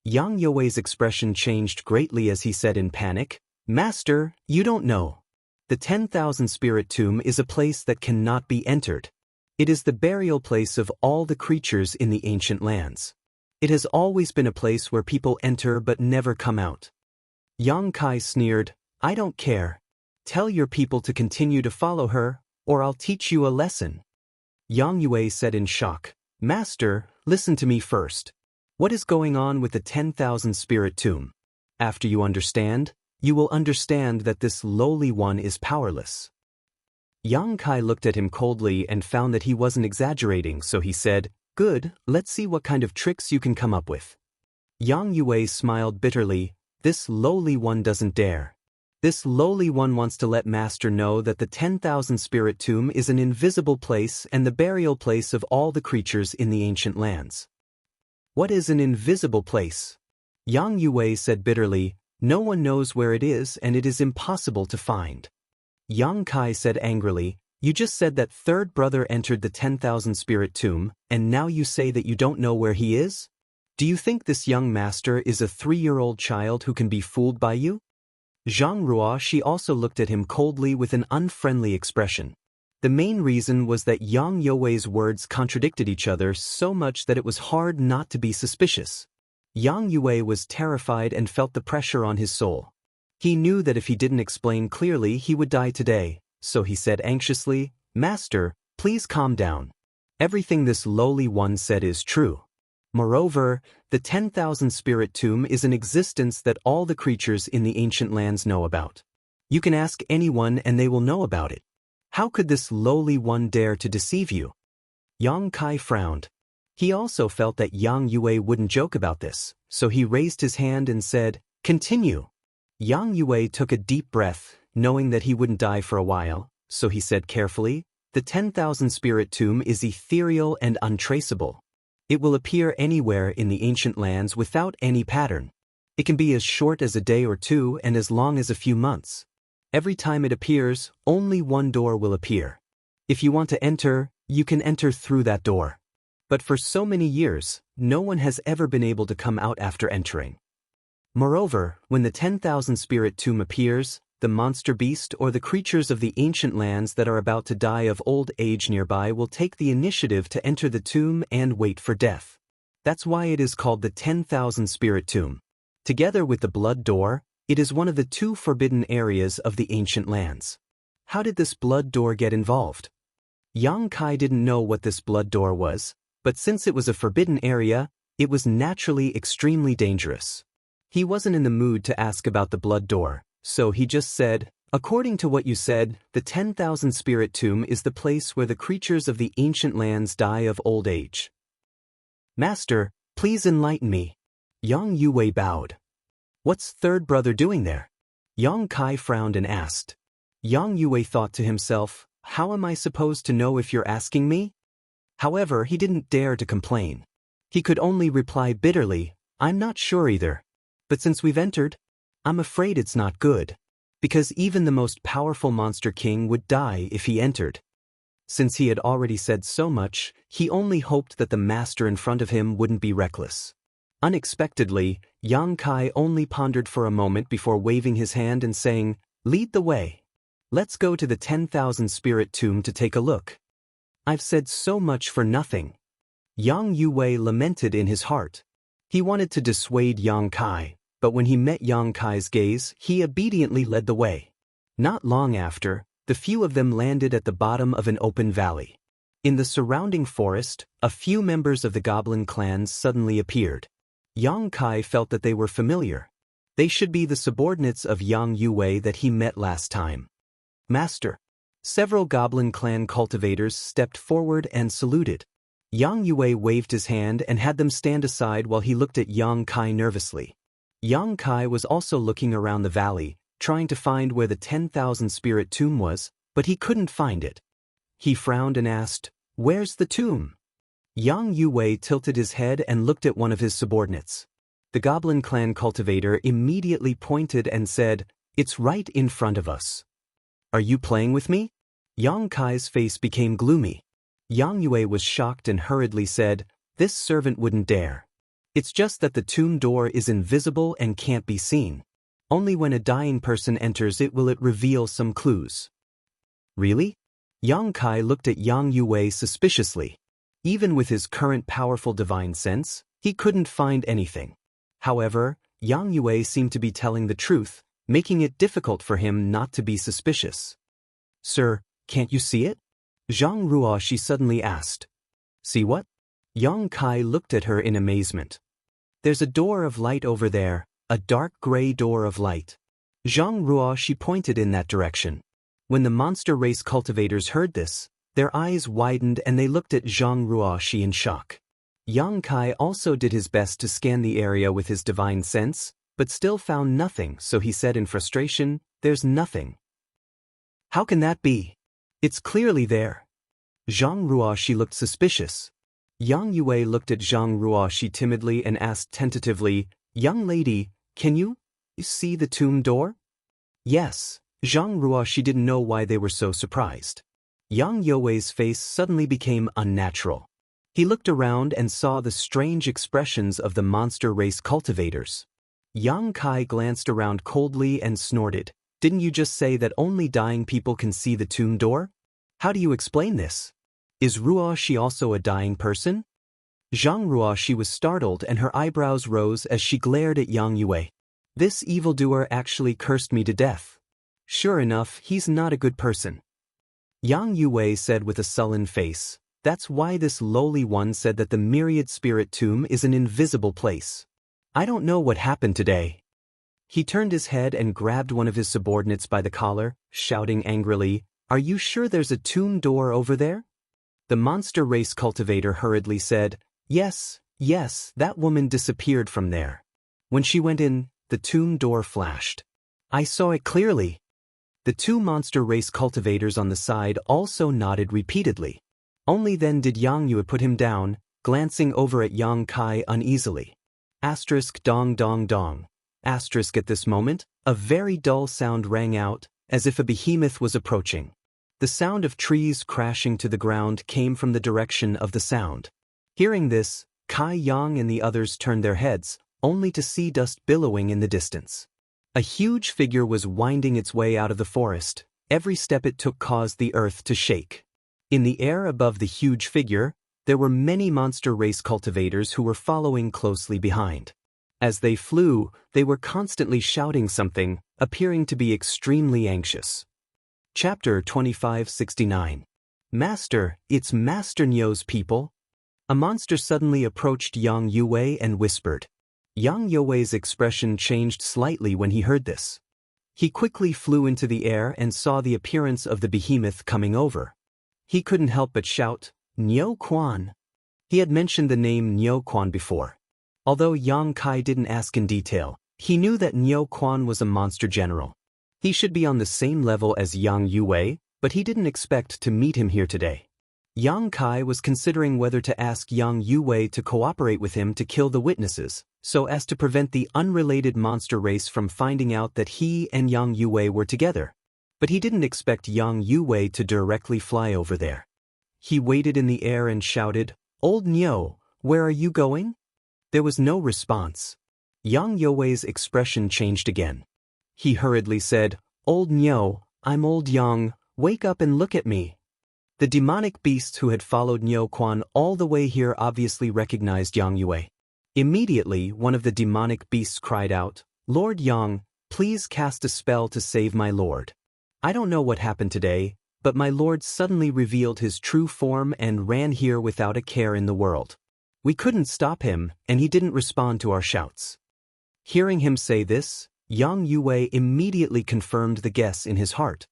[SPEAKER 1] Yang Yue's expression changed greatly as he said in panic, "Master, you don't know. The 10,000 spirit tomb is a place that cannot be entered. It is the burial place of all the creatures in the ancient lands. It has always been a place where people enter but never come out." Yang Kai sneered, "I don't care. Tell your people to continue to follow her, or I'll teach you a lesson." Yang Yue said in shock, "Master, listen to me first. What is going on with the 10,000 spirit tomb? After you understand, you will understand that this lowly one is powerless." Yang Kai looked at him coldly and found that he wasn't exaggerating, so he said, "Good, let's see what kind of tricks you can come up with." Yang Yue smiled bitterly, "This lowly one doesn't dare. This lowly one wants to let Master know that the 10,000 spirit tomb is an invisible place and the burial place of all the creatures in the ancient lands." What is an invisible place? Yang Yue said bitterly, "No one knows where it is and it is impossible to find." Yang Kai said angrily, "You just said that third brother entered the 10,000 spirit tomb, and now you say that you don't know where he is? Do you think this young master is a 3-year-old child who can be fooled by you?" Zhang Ruo, she also looked at him coldly with an unfriendly expression. The main reason was that Yang Yue's words contradicted each other so much that it was hard not to be suspicious. Yang Yue was terrified and felt the pressure on his soul. He knew that if he didn't explain clearly he would die today, so he said anxiously, "Master, please calm down. Everything this lowly one said is true. Moreover, the 10,000 spirit tomb is an existence that all the creatures in the ancient lands know about. You can ask anyone and they will know about it. How could this lowly one dare to deceive you?" Yang Kai frowned. He also felt that Yang Yue wouldn't joke about this, so he raised his hand and said, "Continue." Yang Yue took a deep breath, knowing that he wouldn't die for a while, so he said carefully, "The 10,000 spirit tomb is ethereal and untraceable. It will appear anywhere in the ancient lands without any pattern. It can be as short as a day or two and as long as a few months. Every time it appears, only one door will appear. If you want to enter, you can enter through that door. But for so many years, no one has ever been able to come out after entering. Moreover, when the 10,000 spirit tomb appears, the monster beast or the creatures of the ancient lands that are about to die of old age nearby will take the initiative to enter the tomb and wait for death. That's why it is called the 10,000 spirit tomb. Together with the blood door, it is one of the 2 forbidden areas of the ancient lands. How did this blood door get involved? Yang Kai didn't know what this blood door was, but since it was a forbidden area, it was naturally extremely dangerous. He wasn't in the mood to ask about the blood door, so he just said, "According to what you said, the 10,000 spirit tomb is the place where the creatures of the ancient lands die of old age." "Master, please enlighten me." Yang Yue bowed. "What's third brother doing there?" Yang Kai frowned and asked. Yang Yue thought to himself, "How am I supposed to know if you're asking me?" However, he didn't dare to complain. He could only reply bitterly, "I'm not sure either. But since we've entered, I'm afraid it's not good. Because even the most powerful monster king would die if he entered." Since he had already said so much, he only hoped that the master in front of him wouldn't be reckless. Unexpectedly, Yang Kai only pondered for a moment before waving his hand and saying, "Lead the way. Let's go to the 10,000 spirit tomb to take a look. I've said so much for nothing." Yang Yue lamented in his heart. He wanted to dissuade Yang Kai, but when he met Yang Kai's gaze, he obediently led the way. Not long after, the few of them landed at the bottom of an open valley. In the surrounding forest, a few members of the goblin clans suddenly appeared. Yang Kai felt that they were familiar. They should be the subordinates of Yang Yue that he met last time. Master. Several goblin clan cultivators stepped forward and saluted. Yang Yue waved his hand and had them stand aside while he looked at Yang Kai nervously. Yang Kai was also looking around the valley, trying to find where the 10,000 spirit tomb was, but he couldn't find it. He frowned and asked, "Where's the tomb?" Yang Yue tilted his head and looked at one of his subordinates. The goblin clan cultivator immediately pointed and said, "It's right in front of us." "Are you playing with me?" Yang Kai's face became gloomy. Yang Yue was shocked and hurriedly said, "This servant wouldn't dare. It's just that the tomb door is invisible and can't be seen. Only when a dying person enters it will it reveal some clues." "Really?" Yang Kai looked at Yang Yue suspiciously. Even with his current powerful divine sense, he couldn't find anything. However, Yang Yue seemed to be telling the truth, making it difficult for him not to be suspicious. "Sir, can't you see it?" Zhang Ruo, she suddenly asked. "See what?" Yang Kai looked at her in amazement. "There's a door of light over there, a dark gray door of light." Zhang Ruo, she pointed in that direction. When the monster race cultivators heard this, their eyes widened and they looked at Zhang Ruo, she in shock. Yang Kai also did his best to scan the area with his divine sense, but still found nothing, so he said in frustration, "There's nothing." "How can that be? It's clearly there." Zhang Ruo, she looked suspicious. Yang Yue looked at Zhang Ruo, she timidly and asked tentatively, "Young lady, can you see the tomb door?" "Yes." Zhang Ruo, she didn't know why they were so surprised. Yang Yue's face suddenly became unnatural. He looked around and saw the strange expressions of the monster race cultivators. Yang Kai glanced around coldly and snorted. "Didn't you just say that only dying people can see the tomb door? How do you explain this? Is Ruo she also a dying person?" Zhang Ruo, she was startled and her eyebrows rose as she glared at Yang Yue. "This evildoer actually cursed me to death. Sure enough, he's not a good person." Yang Yue said with a sullen face, "That's why this lowly one said that the myriad spirit tomb is an invisible place. I don't know what happened today." He turned his head and grabbed one of his subordinates by the collar, shouting angrily, "Are you sure there's a tomb door over there?" The monster race cultivator hurriedly said, Yes, that woman disappeared from there. When she went in, the tomb door flashed. I saw it clearly." The two monster race cultivators on the side also nodded repeatedly. Only then did Yang Yue put him down, glancing over at Yang Kai uneasily. Asterisk dong dong dong. Asterisk at this moment, a very dull sound rang out, as if a behemoth was approaching. The sound of trees crashing to the ground came from the direction of the sound. Hearing this, Kai Yang and the others turned their heads, only to see dust billowing in the distance. A huge figure was winding its way out of the forest. Every step it took caused the earth to shake. In the air above the huge figure, there were many monster race cultivators who were following closely behind. As they flew, they were constantly shouting something, appearing to be extremely anxious. Chapter 2569. Master, it's Master Nyo's people. A monster suddenly approached Yang Yue and whispered. Yang Yue's expression changed slightly when he heard this. He quickly flew into the air and saw the appearance of the behemoth coming over. He couldn't help but shout, "Nyo Quan." He had mentioned the name Nyo Quan before. Although Yang Kai didn't ask in detail, he knew that Nyo Quan was a monster general. He should be on the same level as Yang Yue, but he didn't expect to meet him here today. Yang Kai was considering whether to ask Yang Yue to cooperate with him to kill the witnesses, so as to prevent the unrelated monster race from finding out that he and Yang Yue were together. But he didn't expect Yang Yue to directly fly over there. He waited in the air and shouted, "Old Nyo, where are you going?" There was no response. Yang Yue's expression changed again. He hurriedly said, "Old Nyo, I'm Old Yang, wake up and look at me." The demonic beasts who had followed Nyo Quan all the way here obviously recognized Yang Yue. Immediately, one of the demonic beasts cried out, "Lord Yang, please cast a spell to save my lord. I don't know what happened today, but my lord suddenly revealed his true form and ran here without a care in the world. We couldn't stop him, and he didn't respond to our shouts." Hearing him say this, Yang Yue immediately confirmed the guess in his heart.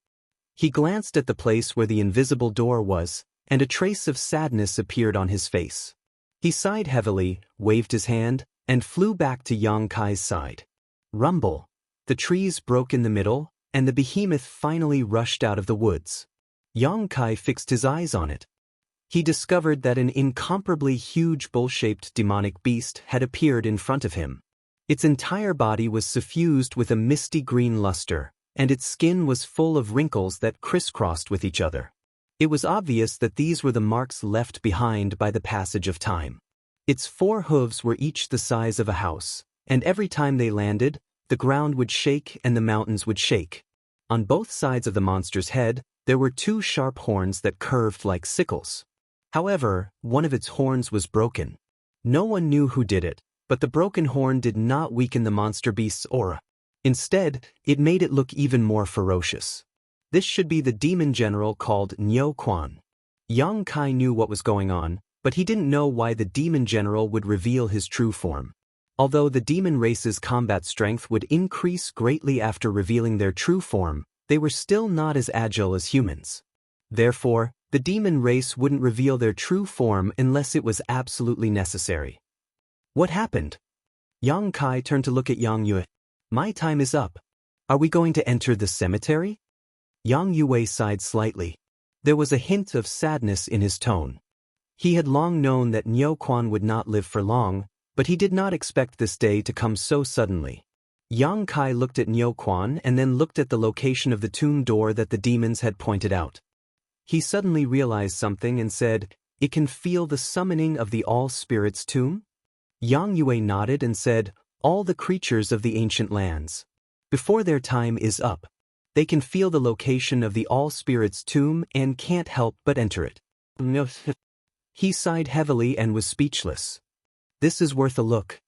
[SPEAKER 1] He glanced at the place where the invisible door was, and a trace of sadness appeared on his face. He sighed heavily, waved his hand, and flew back to Yang Kai's side. Rumble. The trees broke in the middle, and the behemoth finally rushed out of the woods. Yang Kai fixed his eyes on it. He discovered that an incomparably huge bull-shaped demonic beast had appeared in front of him. Its entire body was suffused with a misty green luster, and its skin was full of wrinkles that crisscrossed with each other. It was obvious that these were the marks left behind by the passage of time. Its 4 hooves were each the size of a house, and every time they landed, the ground would shake and the mountains would shake. On both sides of the monster's head, there were 2 sharp horns that curved like sickles. However, one of its horns was broken. No one knew who did it, but the broken horn did not weaken the monster beast's aura. Instead, it made it look even more ferocious. This should be the demon general called Niu Quan. Yang Kai knew what was going on, but he didn't know why the demon general would reveal his true form. Although the demon race's combat strength would increase greatly after revealing their true form, they were still not as agile as humans. Therefore, the demon race wouldn't reveal their true form unless it was absolutely necessary. What happened? Yang Kai turned to look at Yang Yue. "My time is up. Are we going to enter the cemetery?" Yang Yue sighed slightly. There was a hint of sadness in his tone. He had long known that Niu Quan would not live for long, but he did not expect this day to come so suddenly. Yang Kai looked at Niu Quan and then looked at the location of the tomb door that the demons had pointed out. He suddenly realized something and said, "It can feel the summoning of the All-Spirits tomb?" Yang Yue nodded and said, "All the creatures of the ancient lands. Before their time is up, they can feel the location of the All-Spirits tomb and can't help but enter it." He sighed heavily and was speechless. "This is worth a look."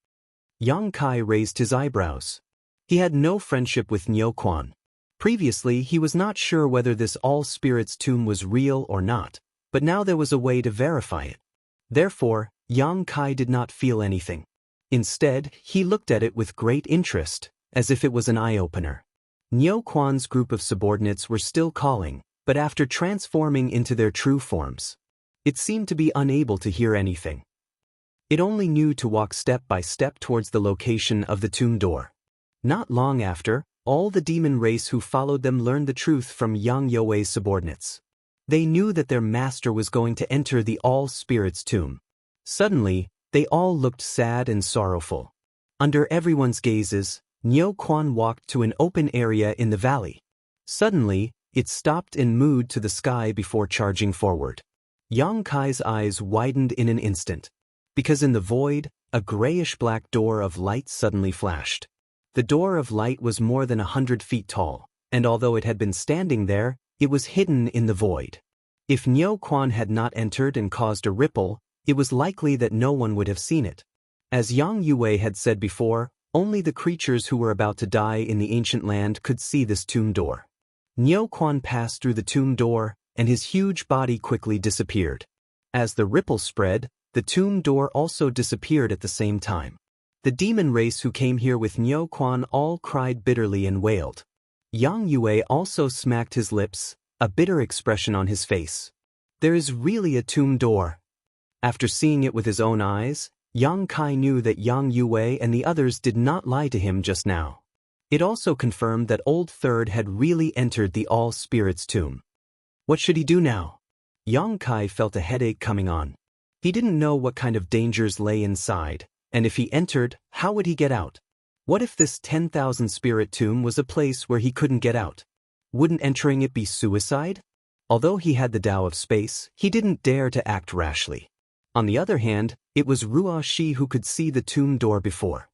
[SPEAKER 1] Yang Kai raised his eyebrows. He had no friendship with Niu Quan. Previously, he was not sure whether this All-Spirits tomb was real or not, but now there was a way to verify it. Therefore, Yang Kai did not feel anything. Instead, he looked at it with great interest, as if it was an eye-opener. Niu Quan's group of subordinates were still calling, but after transforming into their true forms, it seemed to be unable to hear anything. It only knew to walk step by step towards the location of the tomb door. Not long after, all the demon race who followed them learned the truth from Yang Yue's subordinates. They knew that their master was going to enter the All-Spirits tomb. Suddenly, they all looked sad and sorrowful. Under everyone's gazes, Niu Quan walked to an open area in the valley. Suddenly, it stopped and moved to the sky before charging forward. Yang Kai's eyes widened in an instant, because in the void, a grayish-black door of light suddenly flashed. The door of light was more than 100 feet tall, and although it had been standing there, it was hidden in the void. If Niu Quan had not entered and caused a ripple, it was likely that no one would have seen it. As Yang Yue had said before, only the creatures who were about to die in the ancient land could see this tomb door. Niu Quan passed through the tomb door, and his huge body quickly disappeared. As the ripple spread, the tomb door also disappeared at the same time. The demon race who came here with Niu Quan all cried bitterly and wailed. Yang Yue also smacked his lips, a bitter expression on his face. There is really a tomb door. After seeing it with his own eyes, Yang Kai knew that Yang Yue and the others did not lie to him just now. It also confirmed that Old Third had really entered the All-Spirits tomb. What should he do now? Yang Kai felt a headache coming on. He didn't know what kind of dangers lay inside, and if he entered, how would he get out? What if this 10,000 spirit tomb was a place where he couldn't get out? Wouldn't entering it be suicide? Although he had the Tao of space, he didn't dare to act rashly. On the other hand, it was Ruo Shi who could see the tomb door before.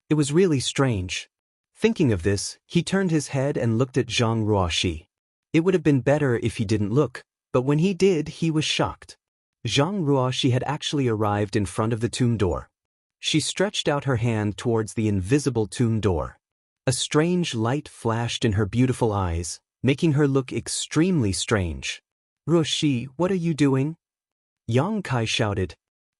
[SPEAKER 1] It was really strange. Thinking of this, he turned his head and looked at Zhang Ruoxi. It would have been better if he didn't look, but when he did, he was shocked. Zhang Ruoxi had actually arrived in front of the tomb door. She stretched out her hand towards the invisible tomb door. A strange light flashed in her beautiful eyes, making her look extremely strange. "Ruoxi, what are you doing?" Yang Kai shouted.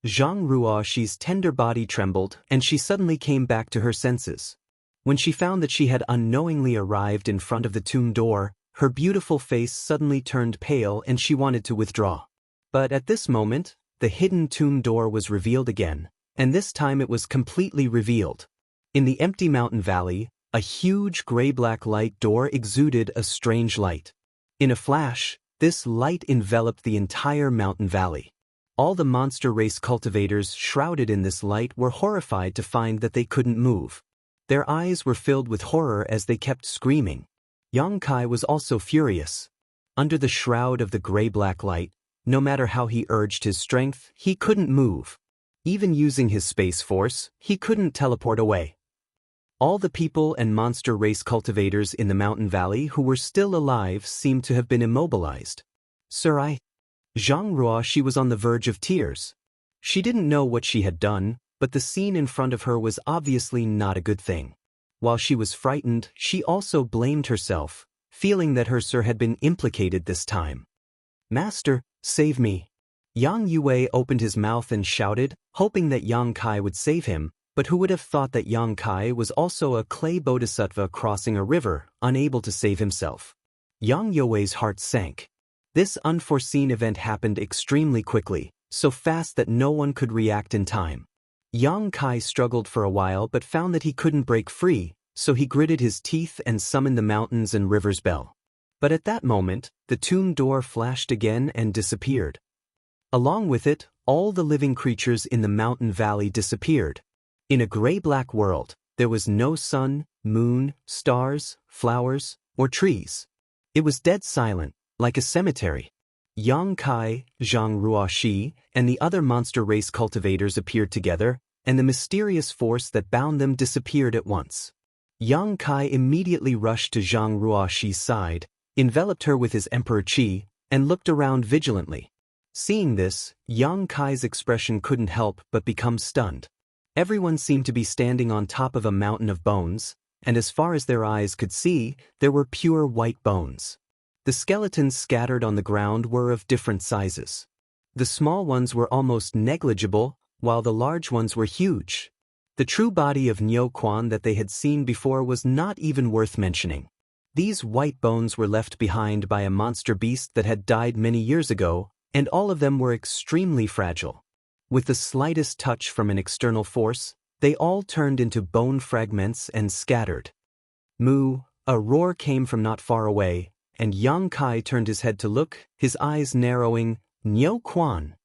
[SPEAKER 1] Zhang Ruoxi's tender body trembled, and she suddenly came back to her senses. When she found that she had unknowingly arrived in front of the tomb door, her beautiful face suddenly turned pale and she wanted to withdraw. But at this moment, the hidden tomb door was revealed again, and this time it was completely revealed. In the empty mountain valley, a huge gray-black light door exuded a strange light. In a flash, this light enveloped the entire mountain valley. All the monster race cultivators shrouded in this light were horrified to find that they couldn't move. Their eyes were filled with horror as they kept screaming. Yang Kai was also furious. Under the shroud of the gray-black light, no matter how he urged his strength, he couldn't move. Even using his space force, he couldn't teleport away. All the people and monster race cultivators in the mountain valley who were still alive seemed to have been immobilized. "Sir, Zhang Ruoxi was on the verge of tears. She didn't know what she had done, but the scene in front of her was obviously not a good thing. While she was frightened, she also blamed herself, feeling that her sir had been implicated this time. "Master, save me." Yang Yue opened his mouth and shouted, hoping that Yang Kai would save him, but who would have thought that Yang Kai was also a clay bodhisattva crossing a river, unable to save himself. Yang Yue's heart sank. This unforeseen event happened extremely quickly, so fast that no one could react in time. Yang Kai struggled for a while but found that he couldn't break free, so he gritted his teeth and summoned the mountains and rivers bell. But at that moment, the tomb door flashed again and disappeared. Along with it, all the living creatures in the mountain valley disappeared. In a gray-black world, there was no sun, moon, stars, flowers, or trees. It was dead silent, like a cemetery. Yang Kai, Zhang Ruoxi, and the other monster race cultivators appeared together, and the mysterious force that bound them disappeared at once. Yang Kai immediately rushed to Zhang Ruoxi's side, enveloped her with his emperor qi, and looked around vigilantly. Seeing this, Yang Kai's expression couldn't help but become stunned. Everyone seemed to be standing on top of a mountain of bones, and as far as their eyes could see, there were pure white bones. The skeletons scattered on the ground were of different sizes. The small ones were almost negligible, while the large ones were huge. The true body of Niu Quan that they had seen before was not even worth mentioning. These white bones were left behind by a monster beast that had died many years ago, and all of them were extremely fragile. With the slightest touch from an external force, they all turned into bone fragments and scattered. "Moo!" A roar came from not far away, and Yang Kai turned his head to look, his eyes narrowing. Niu Quan.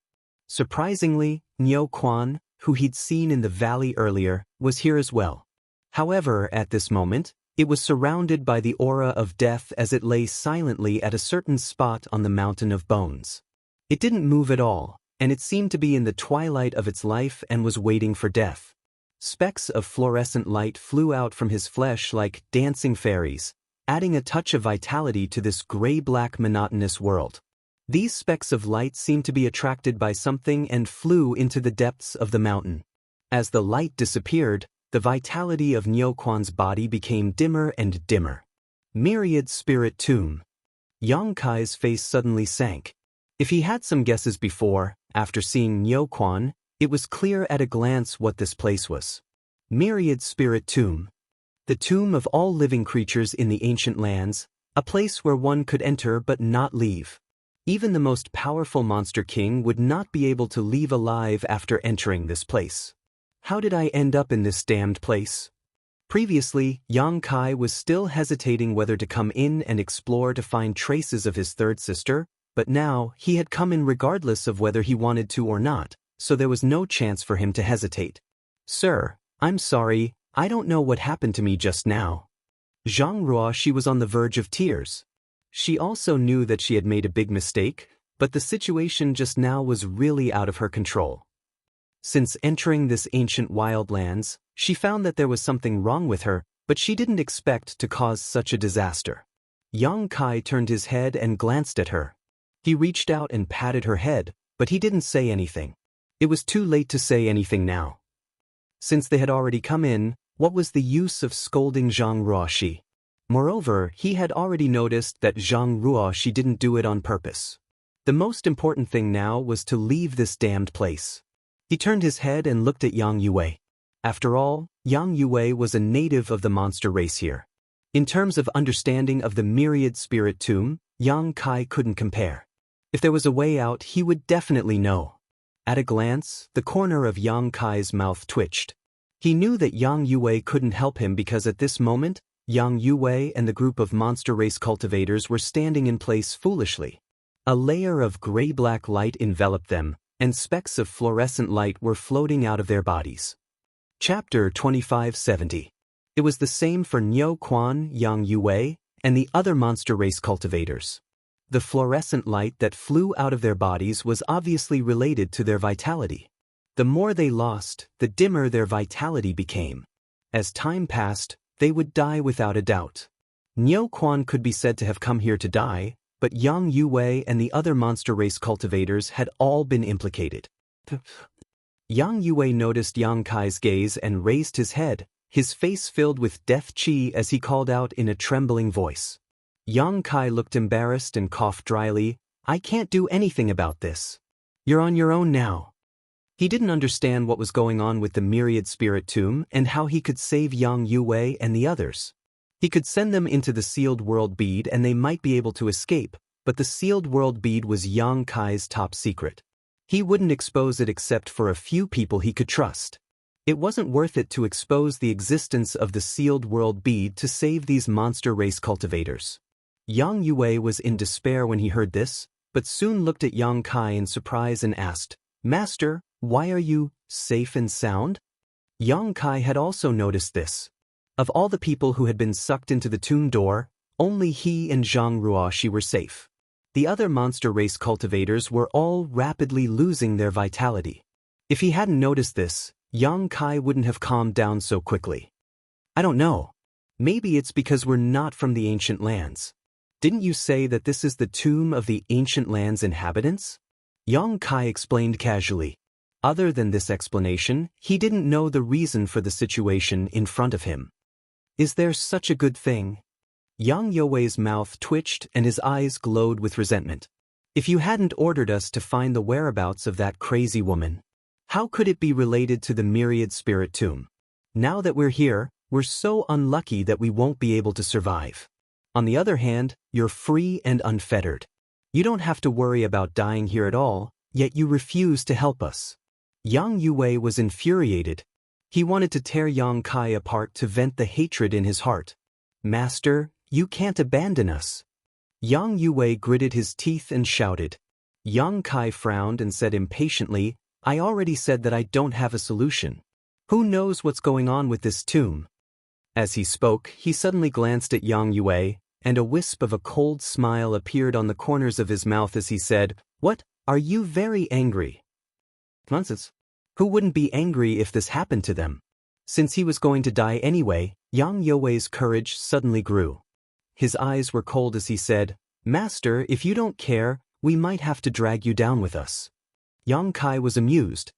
[SPEAKER 1] Surprisingly, Niu Quan, who he'd seen in the valley earlier, was here as well. However, at this moment, it was surrounded by the aura of death as it lay silently at a certain spot on the mountain of bones. It didn't move at all, and it seemed to be in the twilight of its life and was waiting for death. Specks of fluorescent light flew out from his flesh like dancing fairies, adding a touch of vitality to this gray-black monotonous world. These specks of light seemed to be attracted by something and flew into the depths of the mountain. As the light disappeared, the vitality of Niu Quan's body became dimmer and dimmer. Myriad Spirit Tomb. Yang Kai's face suddenly sank. If he had some guesses before, after seeing Niu Quan, it was clear at a glance what this place was. Myriad Spirit Tomb. The tomb of all living creatures in the ancient lands, a place where one could enter but not leave. Even the most powerful monster king would not be able to leave alive after entering this place. How did I end up in this damned place? Previously, Yang Kai was still hesitating whether to come in and explore to find traces of his third sister, but now he had come in regardless of whether he wanted to or not, so there was no chance for him to hesitate. "Sir, I'm sorry, I don't know what happened to me just now." Zhang Ruoxi was on the verge of tears. She also knew that she had made a big mistake, but the situation just now was really out of her control. Since entering this ancient wildlands, she found that there was something wrong with her, but she didn't expect to cause such a disaster. Yang Kai turned his head and glanced at her. He reached out and patted her head, but he didn't say anything. It was too late to say anything now. Since they had already come in, What was the use of scolding Zhang Ruoxi? Moreover, he had already noticed that Zhang Ruoxi didn't do it on purpose. The most important thing now was to leave this damned place. He turned his head and looked at Yang Yue. After all, Yang Yue was a native of the monster race here. In terms of understanding of the myriad spirit tomb, Yang Kai couldn't compare. If there was a way out, he would definitely know. At a glance, the corner of Yang Kai's mouth twitched. He knew that Yang Yue couldn't help him because at this moment, Yang Yue and the group of monster race cultivators were standing in place foolishly. A layer of gray-black light enveloped them, and specks of fluorescent light were floating out of their bodies. Chapter 2570. It was the same for Niu Quan, Yang Yue, and the other monster race cultivators. The fluorescent light that flew out of their bodies was obviously related to their vitality. The more they lost, the dimmer their vitality became. As time passed, they would die without a doubt. Niu Quan could be said to have come here to die, but Yang Yue and the other monster race cultivators had all been implicated. Yang Yue noticed Yang Kai's gaze and raised his head, his face filled with death chi as he called out in a trembling voice. Yang Kai looked embarrassed and coughed dryly. "I can't do anything about this. You're on your own now." He didn't understand what was going on with the myriad spirit tomb and how he could save Yang Yue and the others. He could send them into the sealed world bead and they might be able to escape, but the sealed world bead was Yang Kai's top secret. He wouldn't expose it except for a few people he could trust. It wasn't worth it to expose the existence of the sealed world bead to save these monster race cultivators. Yang Yue was in despair when he heard this, but soon looked at Yang Kai in surprise and asked, "Master, why are you safe and sound?" Yang Kai had also noticed this. Of all the people who had been sucked into the tomb door, only he and Zhang Ruoxi were safe. The other monster race cultivators were all rapidly losing their vitality. If he hadn't noticed this, Yang Kai wouldn't have calmed down so quickly. "I don't know. Maybe it's because we're not from the ancient lands. Didn't you say that this is the tomb of the ancient land's inhabitants?" Yang Kai explained casually. Other than this explanation, he didn't know the reason for the situation in front of him. "Is there such a good thing?" Yang Yue's mouth twitched and his eyes glowed with resentment. "If you hadn't ordered us to find the whereabouts of that crazy woman, how could it be related to the myriad spirit tomb? Now that we're here, we're so unlucky that we won't be able to survive. On the other hand, you're free and unfettered. You don't have to worry about dying here at all, yet you refuse to help us." Yang Yue was infuriated. He wanted to tear Yang Kai apart to vent the hatred in his heart. "Master, you can't abandon us." Yang Yue gritted his teeth and shouted. Yang Kai frowned and said impatiently, "I already said that I don't have a solution. Who knows what's going on with this tomb?" As he spoke, he suddenly glanced at Yang Yue, and a wisp of a cold smile appeared on the corners of his mouth as he said, "What, are you very angry?" "Nonsense. Who wouldn't be angry if this happened to them?" Since he was going to die anyway, Yang Yue's courage suddenly grew. His eyes were cold as he said, "Master, if you don't care, we might have to drag you down with us." Yang Kai was amused.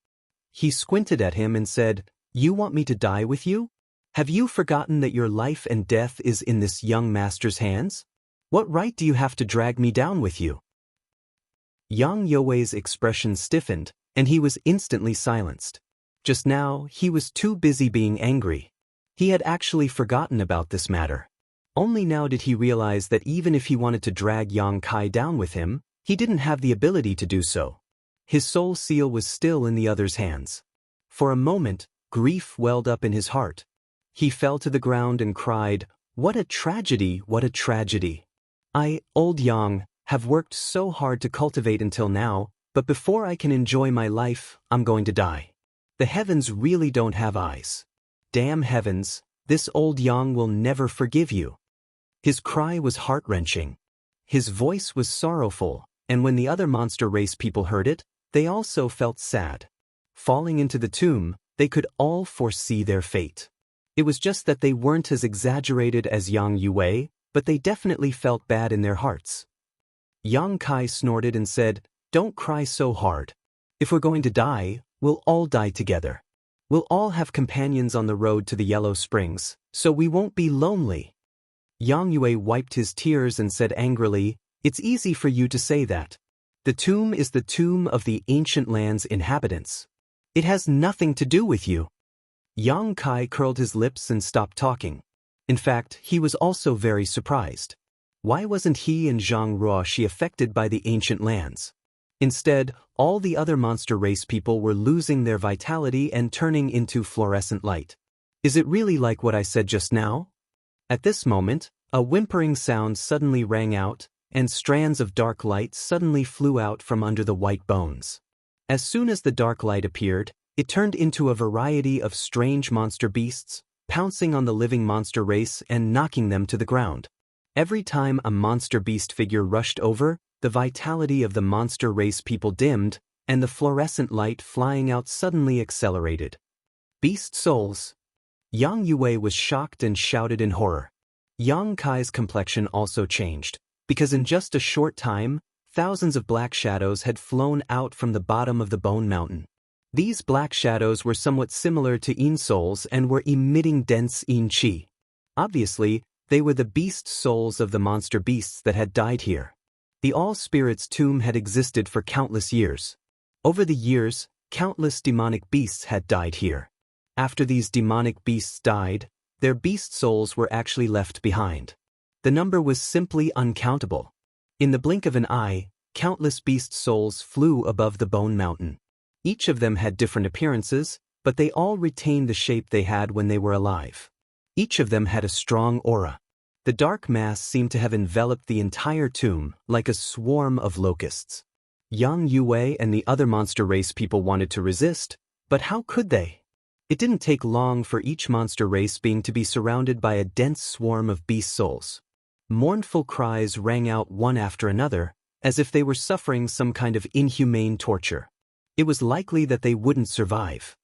[SPEAKER 1] He squinted at him and said, "You want me to die with you? Have you forgotten that your life and death is in this young master's hands? What right do you have to drag me down with you?" Yang Yue's expression stiffened, and he was instantly silenced. Just now, he was too busy being angry. He had actually forgotten about this matter. Only now did he realize that even if he wanted to drag Yang Kai down with him, he didn't have the ability to do so. His soul seal was still in the other's hands. For a moment, grief welled up in his heart. He fell to the ground and cried, "What a tragedy, what a tragedy. I, old Yang, have worked so hard to cultivate until now, but before I can enjoy my life, I'm going to die. The heavens really don't have eyes. Damn heavens, this old Yang will never forgive you." His cry was heart-wrenching. His voice was sorrowful, and when the other monster race people heard it, they also felt sad. Falling into the tomb, they could all foresee their fate. It was just that they weren't as exaggerated as Yang Yue, but they definitely felt bad in their hearts. Yang Kai snorted and said, "Don't cry so hard. If we're going to die, we'll all die together. We'll all have companions on the road to the Yellow Springs, so we won't be lonely. Yang Yue wiped his tears and said angrily, "It's easy for you to say that. The tomb is the tomb of the ancient land's inhabitants. It has nothing to do with you." Yang Kai curled his lips and stopped talking. In fact, he was also very surprised. Why wasn't he and Zhang Ruoxi affected by the ancient lands? Instead, all the other monster race people were losing their vitality and turning into fluorescent light. Is it really like what I said just now? At this moment, a whimpering sound suddenly rang out, and strands of dark light suddenly flew out from under the white bones. As soon as the dark light appeared, it turned into a variety of strange monster beasts, pouncing on the living monster race and knocking them to the ground. Every time a monster beast figure rushed over, the vitality of the monster race people dimmed, and the fluorescent light flying out suddenly accelerated. Beast souls! Yang Yue was shocked and shouted in horror. Yang Kai's complexion also changed, because in just a short time, thousands of black shadows had flown out from the bottom of the Bone Mountain. These black shadows were somewhat similar to Yin souls and were emitting dense Yin qi. Obviously, they were the beast souls of the monster beasts that had died here. The All-Spirits tomb had existed for countless years. Over the years, countless demonic beasts had died here. After these demonic beasts died, their beast souls were actually left behind. The number was simply uncountable. In the blink of an eye, countless beast souls flew above the Bone Mountain. Each of them had different appearances, but they all retained the shape they had when they were alive. Each of them had a strong aura. The dark mass seemed to have enveloped the entire tomb like a swarm of locusts. Yang Yue and the other monster race people wanted to resist, but how could they? It didn't take long for each monster race being to be surrounded by a dense swarm of beast souls. Mournful cries rang out one after another, as if they were suffering some kind of inhumane torture. It was likely that they wouldn't survive.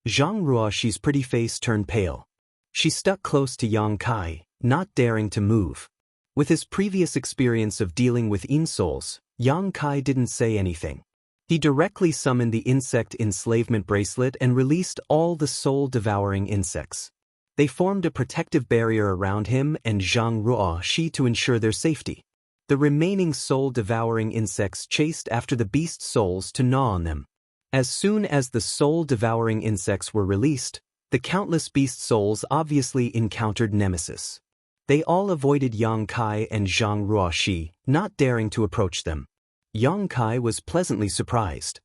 [SPEAKER 1] Zhang Ruoxi's pretty face turned pale. She stuck close to Yang Kai, not daring to move. With his previous experience of dealing with Yin souls, Yang Kai didn't say anything. He directly summoned the insect enslavement bracelet and released all the soul-devouring insects. They formed a protective barrier around him and Zhang Ruoxi to ensure their safety. The remaining soul-devouring insects chased after the beast souls to gnaw on them. As soon as the soul-devouring insects were released, the countless beast souls obviously encountered nemesis. They all avoided Yang Kai and Zhang Ruoxi, not daring to approach them. Yang Kai was pleasantly surprised.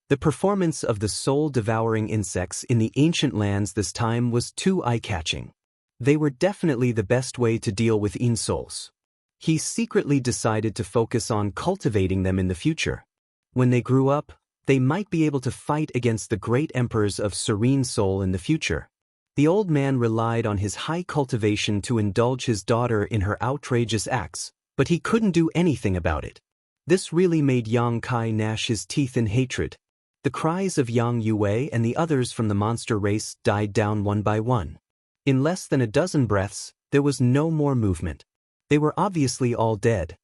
[SPEAKER 1] The performance of the soul-devouring insects in the ancient lands this time was too eye-catching. They were definitely the best way to deal with Yin souls. He secretly decided to focus on cultivating them in the future. When they grew up, they might be able to fight against the great emperors of Serene Soul in the future. The old man relied on his high cultivation to indulge his daughter in her outrageous acts, but he couldn't do anything about it. This really made Yang Kai gnash his teeth in hatred. The cries of Yang Yue and the others from the monster race died down one by one. In less than a dozen breaths, there was no more movement. They were obviously all dead.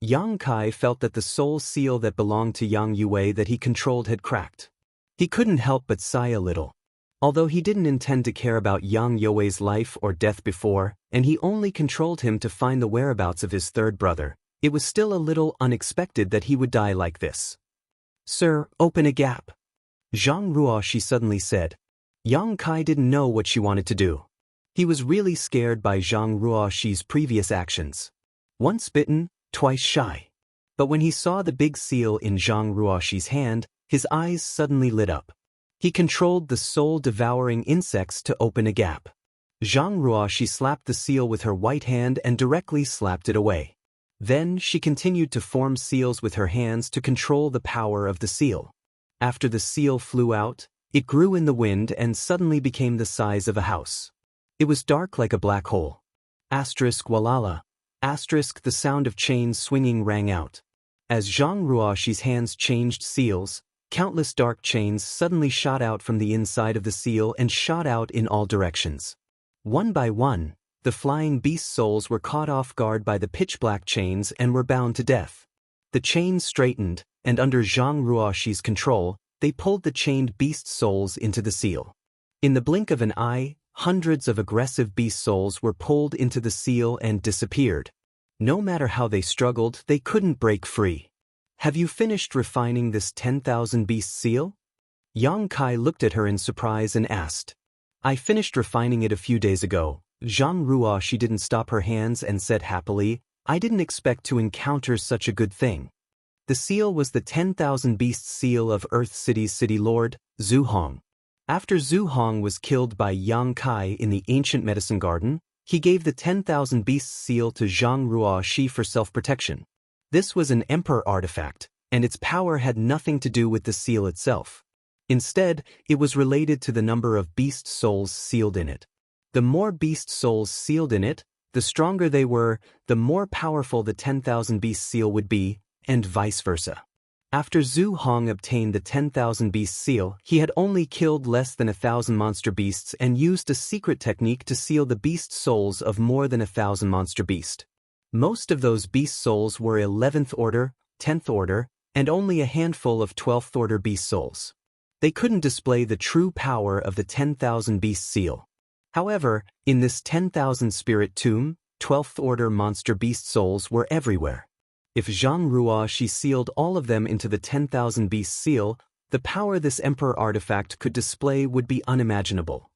[SPEAKER 1] Yang Kai felt that the soul seal that belonged to Yang Yue that he controlled had cracked. He couldn't help but sigh a little. Although he didn't intend to care about Yang Yue's life or death before, and he only controlled him to find the whereabouts of his third brother, it was still a little unexpected that he would die like this. "Sir, open a gap," Zhang Ruoxi suddenly said. Yang Kai didn't know what she wanted to do. He was really scared by Zhang Ruoxi's previous actions. Once bitten, twice shy. But when he saw the big seal in Zhang Ruoxi's hand, his eyes suddenly lit up. He controlled the soul-devouring insects to open a gap. Zhang Ruoxi slapped the seal with her white hand and directly slapped it away. Then she continued to form seals with her hands to control the power of the seal. After the seal flew out, it grew in the wind and suddenly became the size of a house. It was dark like a black hole. Asterisk walala. Asterisk the sound of chains swinging rang out. As Zhang Ruoxi's hands changed seals, countless dark chains suddenly shot out from the inside of the seal and shot out in all directions. One by one, the flying beast souls were caught off guard by the pitch-black chains and were bound to death. The chains straightened, and under Zhang Ruoxi's control, they pulled the chained beast souls into the seal. In the blink of an eye, hundreds of aggressive beast souls were pulled into the seal and disappeared. No matter how they struggled, they couldn't break free. Have you finished refining this 10,000 beast seal? Yang Kai looked at her in surprise and asked. I finished refining it a few days ago. Zhang Ruo, she didn't stop her hands and said happily, I didn't expect to encounter such a good thing. The seal was the 10,000 beasts seal of Earth City's city lord, Zhu Hong. After Zhu Hong was killed by Yang Kai in the ancient medicine garden, he gave the 10,000 beasts seal to Zhang Ruo Shi for self-protection. This was an emperor artifact, and its power had nothing to do with the seal itself. Instead, it was related to the number of beast souls sealed in it. The more beast souls sealed in it, the stronger they were, the more powerful the 10,000 beast seal would be, and vice versa. After Zhu Hong obtained the 10,000 beast seal, he had only killed less than 1,000 monster beasts and used a secret technique to seal the beast souls of more than 1,000 monster beasts. Most of those beast souls were 11th order, 10th order, and only a handful of 12th order beast souls. They couldn't display the true power of the 10,000 beast seal. However, in this 10,000 spirit tomb, 12th order monster beast souls were everywhere. If Zhang Ruo Shi sealed all of them into the 10,000 beast seal, the power this emperor artifact could display would be unimaginable.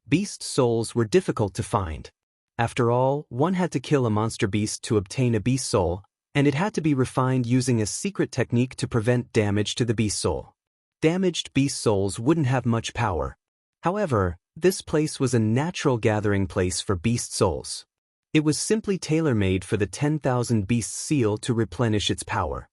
[SPEAKER 1] Beast souls were difficult to find. After all, one had to kill a monster beast to obtain a beast soul, and it had to be refined using a secret technique to prevent damage to the beast soul. Damaged beast souls wouldn't have much power. However, this place was a natural gathering place for beast souls. It was simply tailor-made for the 10,000 beast seal to replenish its power.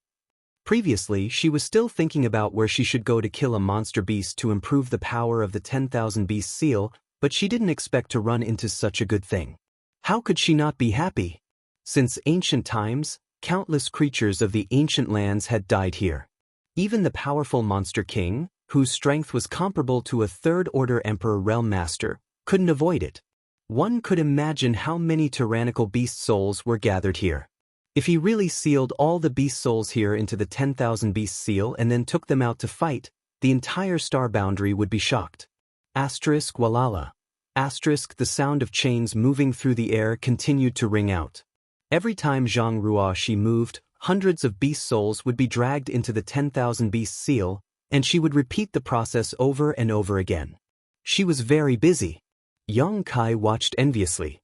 [SPEAKER 1] Previously, she was still thinking about where she should go to kill a monster beast to improve the power of the 10,000 beast seal, but she didn't expect to run into such a good thing. How could she not be happy? Since ancient times, countless creatures of the ancient lands had died here. Even the powerful monster king, whose strength was comparable to a third-order emperor realm master, couldn't avoid it. One could imagine how many tyrannical beast souls were gathered here. If he really sealed all the beast souls here into the 10,000 beast seal and then took them out to fight, the entire star boundary would be shocked. Asterisk walala. Asterisk the sound of chains moving through the air continued to ring out. Every time Zhang Ruo Shi moved, hundreds of beast souls would be dragged into the 10,000 beast seal, and she would repeat the process over and over again. She was very busy. Yang Kai watched enviously.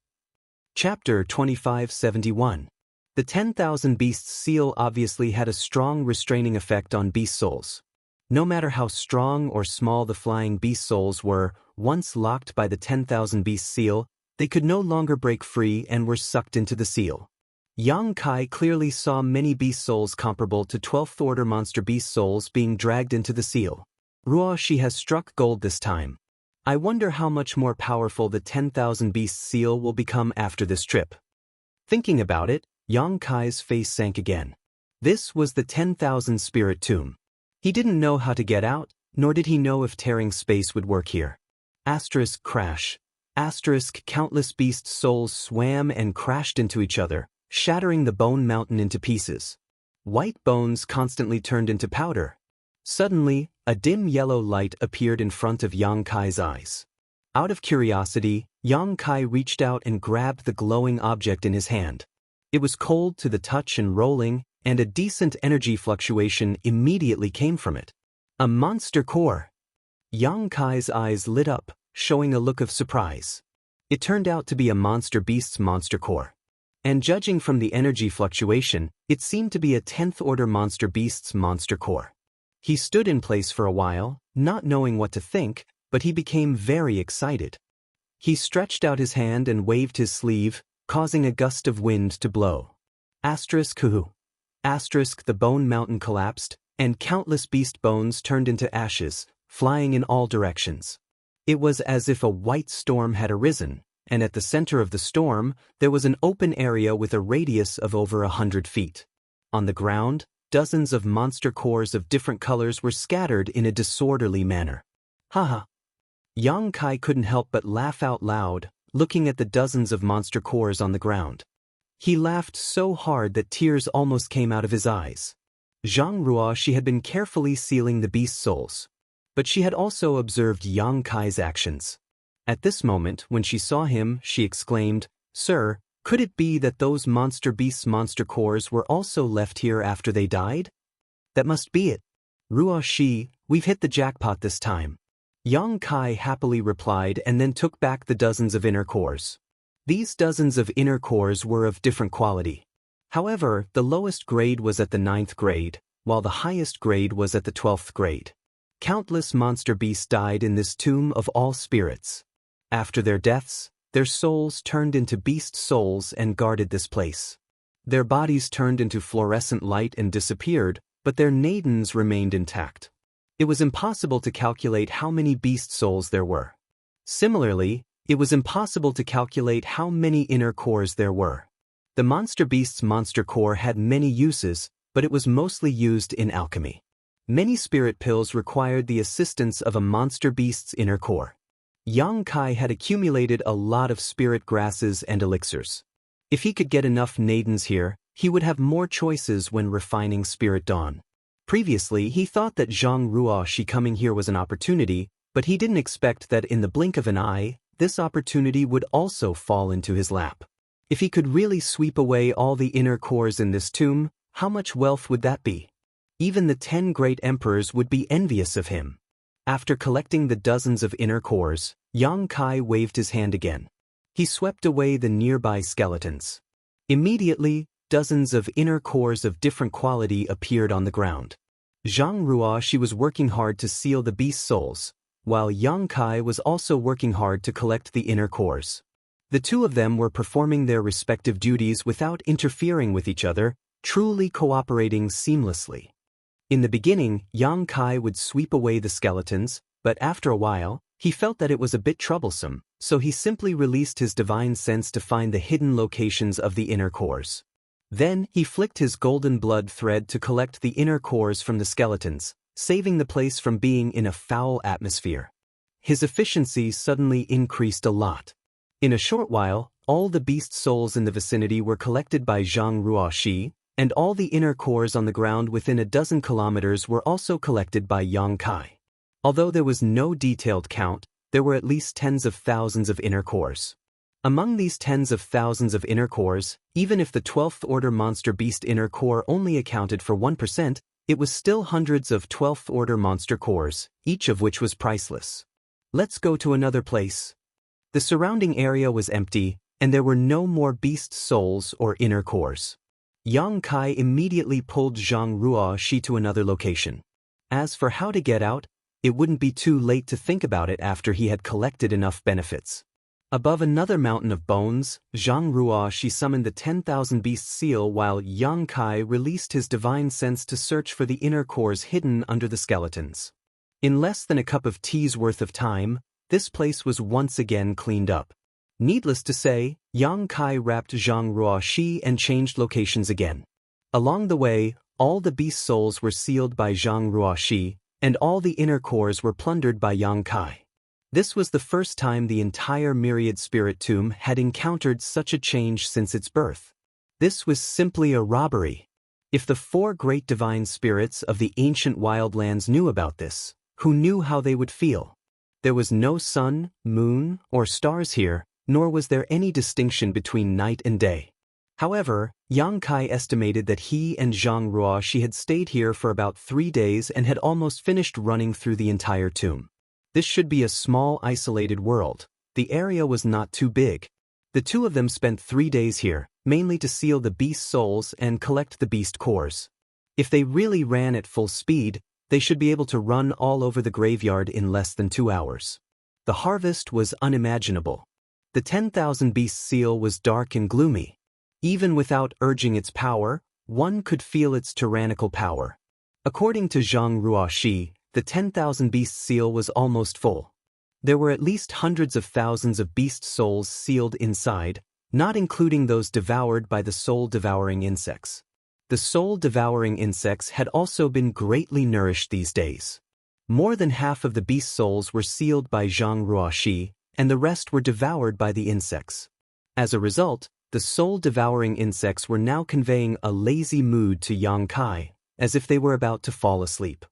[SPEAKER 1] Chapter 2571. The 10,000 beasts seal obviously had a strong restraining effect on beast souls. No matter how strong or small the flying beast souls were, once locked by the 10,000 beast seal, they could no longer break free and were sucked into the seal. Yang Kai clearly saw many beast souls comparable to 12th order monster beast souls being dragged into the seal. Ruo Shi has struck gold this time. I wonder how much more powerful the 10,000 beast seal will become after this trip. Thinking about it, Yang Kai's face sank again. This was the 10,000 spirit tomb. He didn't know how to get out, nor did he know if tearing space would work here. Asterisk crash. Asterisk countless beast souls swam and crashed into each other, shattering the bone mountain into pieces. White bones constantly turned into powder. Suddenly, a dim yellow light appeared in front of Yang Kai's eyes. Out of curiosity, Yang Kai reached out and grabbed the glowing object in his hand. It was cold to the touch and rolling, and a decent energy fluctuation immediately came from it. A monster core. Yang Kai's eyes lit up, showing a look of surprise. It turned out to be a monster beast's monster core. And judging from the energy fluctuation, it seemed to be a 10th order monster beast's monster core. He stood in place for a while, not knowing what to think, but he became very excited. He stretched out his hand and waved his sleeve, causing a gust of wind to blow. Asterisk hoo. Asterisk the bone mountain collapsed, and countless beast bones turned into ashes, flying in all directions. It was as if a white storm had arisen, and at the center of the storm, there was an open area with a radius of over 100 feet. On the ground, dozens of monster cores of different colors were scattered in a disorderly manner. Haha. Yang Kai couldn't help but laugh out loud, looking at the dozens of monster cores on the ground. He laughed so hard that tears almost came out of his eyes. Zhang Ruo Shi had been carefully sealing the beast souls. But she had also observed Yang Kai's actions. At this moment, when she saw him, she exclaimed, "Sir, could it be that those monster beasts' monster cores were also left here after they died?" "That must be it. Ruo Shi, we've hit the jackpot this time." Yang Kai happily replied and then took back the dozens of inner cores. These dozens of inner cores were of different quality. However, the lowest grade was at the 9th grade, while the highest grade was at the 12th grade. Countless monster beasts died in this tomb of all spirits. After their deaths, their souls turned into beast souls and guarded this place. Their bodies turned into fluorescent light and disappeared, but their nadens remained intact. It was impossible to calculate how many beast souls there were. Similarly, it was impossible to calculate how many inner cores there were. The monster beast's monster core had many uses, but it was mostly used in alchemy. Many spirit pills required the assistance of a monster beast's inner core. Yang Kai had accumulated a lot of spirit grasses and elixirs. If he could get enough nadens here, he would have more choices when refining Spirit Dawn. Previously, he thought that Zhang Ruoshi coming here was an opportunity, but he didn't expect that in the blink of an eye, this opportunity would also fall into his lap. If he could really sweep away all the inner cores in this tomb, how much wealth would that be? Even the 10 great emperors would be envious of him. After collecting the dozens of inner cores, Yang Kai waved his hand again. He swept away the nearby skeletons. Immediately, dozens of inner cores of different quality appeared on the ground. Zhang Ruoshi was working hard to seal the beast souls, while Yang Kai was also working hard to collect the inner cores. The two of them were performing their respective duties without interfering with each other, truly cooperating seamlessly. In the beginning, Yang Kai would sweep away the skeletons, but after a while, he felt that it was a bit troublesome, so he simply released his divine sense to find the hidden locations of the inner cores. Then, he flicked his golden blood thread to collect the inner cores from the skeletons, saving the place from being in a foul atmosphere. His efficiency suddenly increased a lot. In a short while, all the beast souls in the vicinity were collected by Zhang Ruoshi, and all the inner cores on the ground within a dozen kilometers were also collected by Yang Kai. Although there was no detailed count, there were at least tens of thousands of inner cores. Among these tens of thousands of inner cores, even if the 12th order monster beast inner core only accounted for 1%, it was still hundreds of 12th order monster cores, each of which was priceless. Let's go to another place. The surrounding area was empty, and there were no more beast souls or inner cores. Yang Kai immediately pulled Zhang Ruoshi to another location. As for how to get out, it wouldn't be too late to think about it after he had collected enough benefits. Above another mountain of bones, Zhang Ruoshi summoned the 10,000 beast seal while Yang Kai released his divine sense to search for the inner cores hidden under the skeletons. In less than a cup of tea's worth of time, this place was once again cleaned up. Needless to say, Yang Kai wrapped Zhang Ruoshi and changed locations again. Along the way, all the beast souls were sealed by Zhang Ruoshi, and all the inner cores were plundered by Yang Kai. This was the first time the entire Myriad Spirit Tomb had encountered such a change since its birth. This was simply a robbery. If the 4 great divine spirits of the ancient wildlands knew about this, who knew how they would feel? There was no sun, moon, or stars here, nor was there any distinction between night and day. However, Yang Kai estimated that he and Zhang Ruoshi had stayed here for about 3 days and had almost finished running through the entire tomb. This should be a small isolated world. The area was not too big. The two of them spent 3 days here, mainly to seal the beast souls and collect the beast cores. If they really ran at full speed, they should be able to run all over the graveyard in less than 2 hours. The harvest was unimaginable. The 10,000 beast seal was dark and gloomy. Even without urging its power, one could feel its tyrannical power. According to Zhang Ruoshi, the 10,000 beast seal was almost full. There were at least hundreds of thousands of beast souls sealed inside, not including those devoured by the soul-devouring insects. The soul-devouring insects had also been greatly nourished these days. More than half of the beast souls were sealed by Zhang Ruoshi, and the rest were devoured by the insects. As a result, the soul-devouring insects were now conveying a lazy mood to Yang Kai, as if they were about to fall asleep.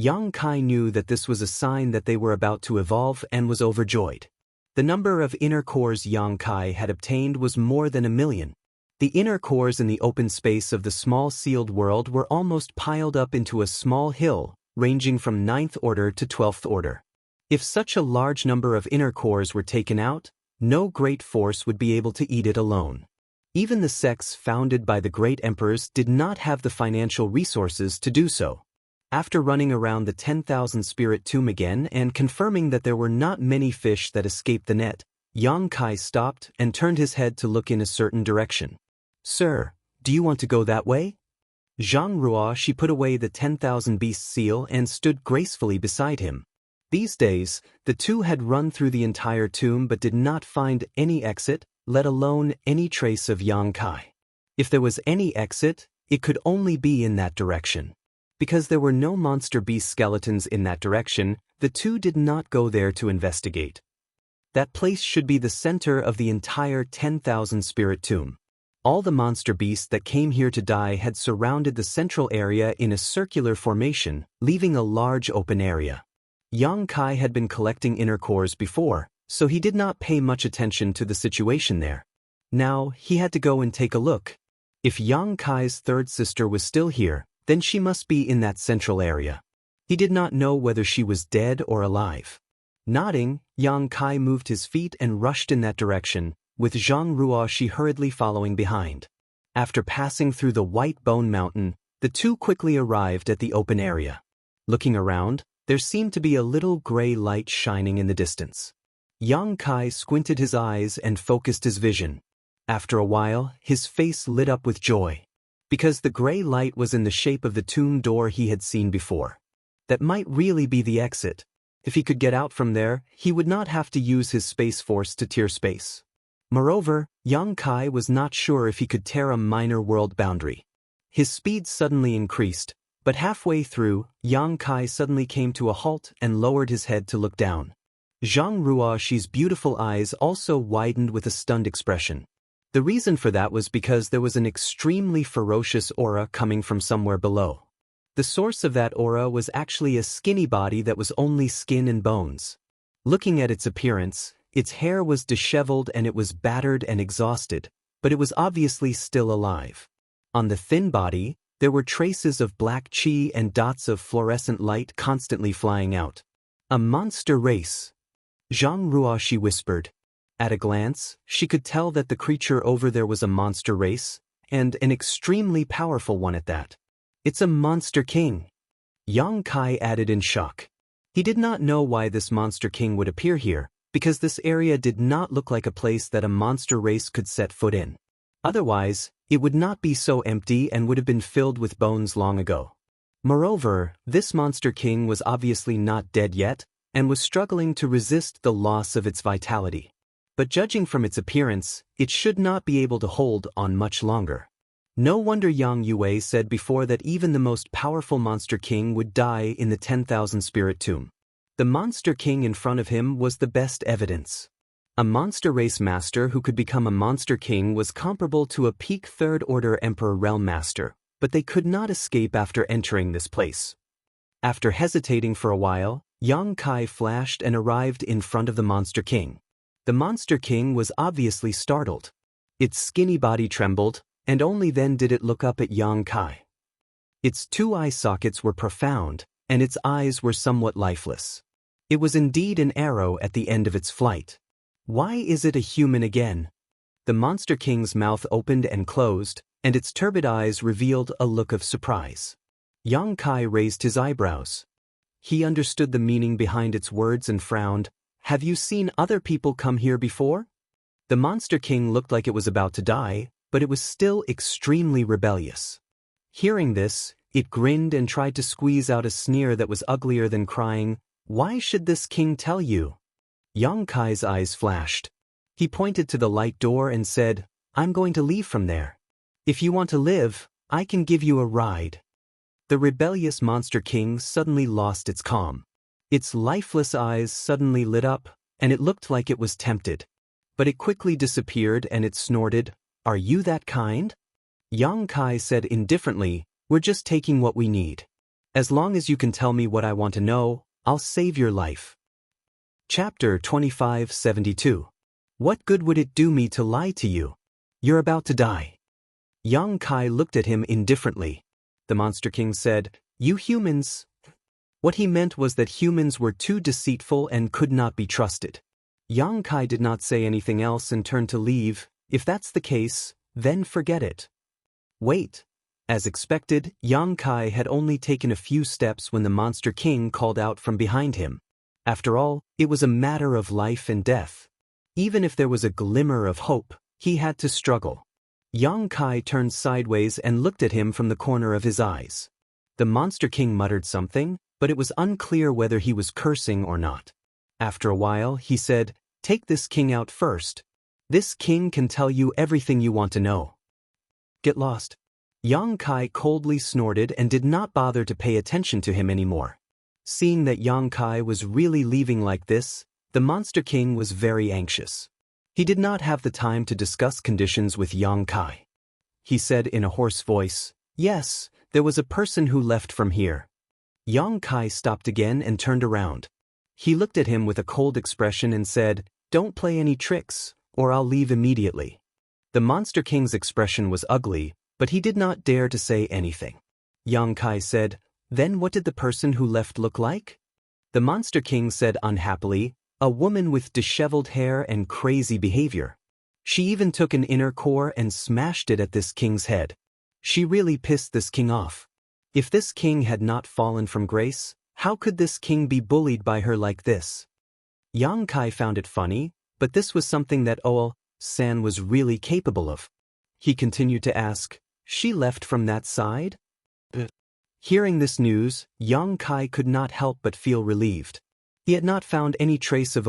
[SPEAKER 1] Yang Kai knew that this was a sign that they were about to evolve and was overjoyed. The number of inner cores Yang Kai had obtained was more than 1,000,000. The inner cores in the open space of the small sealed world were almost piled up into a small hill, ranging from 9th order to 12th order. If such a large number of inner cores were taken out, no great force would be able to eat it alone. Even the sects founded by the great emperors did not have the financial resources to do so. After running around the 10,000 spirit tomb again and confirming that there were not many fish that escaped the net, Yang Kai stopped and turned his head to look in a certain direction. "Sir, do you want to go that way?" Zhang Ruo, she put away the 10,000 beast seal and stood gracefully beside him. These days, the two had run through the entire tomb but did not find any exit, let alone any trace of Yang Kai. If there was any exit, it could only be in that direction. Because there were no monster beast skeletons in that direction, the two did not go there to investigate. That place should be the center of the entire 10,000 spirit tomb. All the monster beasts that came here to die had surrounded the central area in a circular formation, leaving a large open area. Yang Kai had been collecting inner cores before, so he did not pay much attention to the situation there. Now, he had to go and take a look. If Yang Kai's third sister was still here, then she must be in that central area. He did not know whether she was dead or alive. Nodding, Yang Kai moved his feet and rushed in that direction, with Zhang Ruo she hurriedly following behind. After passing through the White Bone Mountain, the two quickly arrived at the open area. Looking around, there seemed to be a little gray light shining in the distance. Yang Kai squinted his eyes and focused his vision. After a while, his face lit up with joy. Because the gray light was in the shape of the tomb door he had seen before. That might really be the exit. If he could get out from there, he would not have to use his space force to tear space. Moreover, Yang Kai was not sure if he could tear a minor world boundary. His speed suddenly increased, but halfway through, Yang Kai suddenly came to a halt and lowered his head to look down. Zhang Ruoxi's beautiful eyes also widened with a stunned expression. The reason for that was because there was an extremely ferocious aura coming from somewhere below. The source of that aura was actually a skinny body that was only skin and bones. Looking at its appearance, its hair was disheveled and it was battered and exhausted, but it was obviously still alive. On the thin body, there were traces of black chi and dots of fluorescent light constantly flying out. A monster race. Zhang Ruoxi whispered. At a glance, she could tell that the creature over there was a monster race, and an extremely powerful one at that. It's a monster king. Yang Kai added in shock. He did not know why this monster king would appear here, because this area did not look like a place that a monster race could set foot in. Otherwise, it would not be so empty and would have been filled with bones long ago. Moreover, this monster king was obviously not dead yet, and was struggling to resist the loss of its vitality. But judging from its appearance, it should not be able to hold on much longer. No wonder Yang Yue said before that even the most powerful monster king would die in the 10,000 spirit tomb. The monster king in front of him was the best evidence. A monster race master who could become a monster king was comparable to a peak third order emperor realm master, but they could not escape after entering this place. After hesitating for a while, Yang Kai flashed and arrived in front of the monster king. The monster king was obviously startled. Its skinny body trembled, and only then did it look up at Yang Kai. Its two eye sockets were profound, and its eyes were somewhat lifeless. It was indeed an arrow at the end of its flight. Why is it a human again? The monster king's mouth opened and closed, and its turbid eyes revealed a look of surprise. Yang Kai raised his eyebrows. He understood the meaning behind its words and frowned. Have you seen other people come here before? The monster king looked like it was about to die, but it was still extremely rebellious. Hearing this, it grinned and tried to squeeze out a sneer that was uglier than crying, "Why should this king tell you?" Yang Kai's eyes flashed. He pointed to the light door and said, "I'm going to leave from there. If you want to live, I can give you a ride." The rebellious monster king suddenly lost its calm. Its lifeless eyes suddenly lit up, and it looked like it was tempted. But it quickly disappeared and it snorted, "Are you that kind?" Yang Kai said indifferently, "We're just taking what we need." As long as you can tell me what I want to know, I'll save your life. Chapter 2572. What good would it do me to lie to you? You're about to die. Young Kai looked at him indifferently. The Monster King said, "You humans." What he meant was that humans were too deceitful and could not be trusted. Young Kai did not say anything else and turned to leave. If that's the case, then forget it. Wait. As expected, Young Kai had only taken a few steps when the Monster King called out from behind him. After all, it was a matter of life and death. Even if there was a glimmer of hope, he had to struggle. Young Kai turned sideways and looked at him from the corner of his eyes. The Monster King muttered something, but it was unclear whether he was cursing or not. After a while, he said, "Take this king out first. This king can tell you everything you want to know." Get lost. Young Kai coldly snorted and did not bother to pay attention to him anymore. Seeing that Young Kai was really leaving like this, the Monster King was very anxious. He did not have the time to discuss conditions with Young Kai. He said in a hoarse voice, "Yes, there was a person who left from here." Young Kai stopped again and turned around. He looked at him with a cold expression and said, "Don't play any tricks, or I'll leave immediately." The Monster King's expression was ugly, but he did not dare to say anything. Young Kai said, "Then what did the person who left look like?" The Monster King said unhappily, "A woman with disheveled hair and crazy behavior. She even took an inner core and smashed it at this king's head. She really pissed this king off. If this king had not fallen from grace, how could this king be bullied by her like this?" Young Kai found it funny, but this was something that San was really capable of. He continued to ask, "She left from that side?" Hearing this news, Young Kai could not help but feel relieved. He had not found any trace of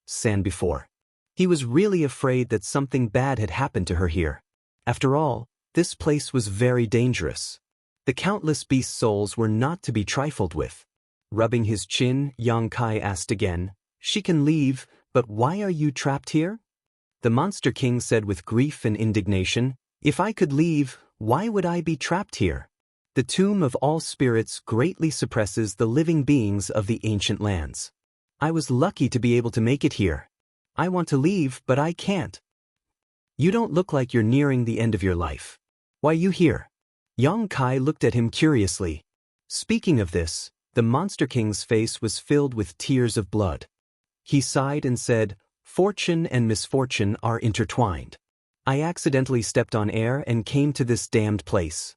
[SPEAKER 1] San before. He was really afraid that something bad had happened to her here. After all, this place was very dangerous. The countless beast souls were not to be trifled with. Rubbing his chin, Young Kai asked again, "She can leave, but why are you trapped here?" The Monster King said with grief and indignation, "If I could leave, why would I be trapped here? The tomb of all spirits greatly suppresses the living beings of the ancient lands. I was lucky to be able to make it here. I want to leave, but I can't." "You don't look like you're nearing the end of your life. Why are you here?" Young Kai looked at him curiously. Speaking of this, the Monster King's face was filled with tears of blood. He sighed and said, "Fortune and misfortune are intertwined. I accidentally stepped on air and came to this damned place."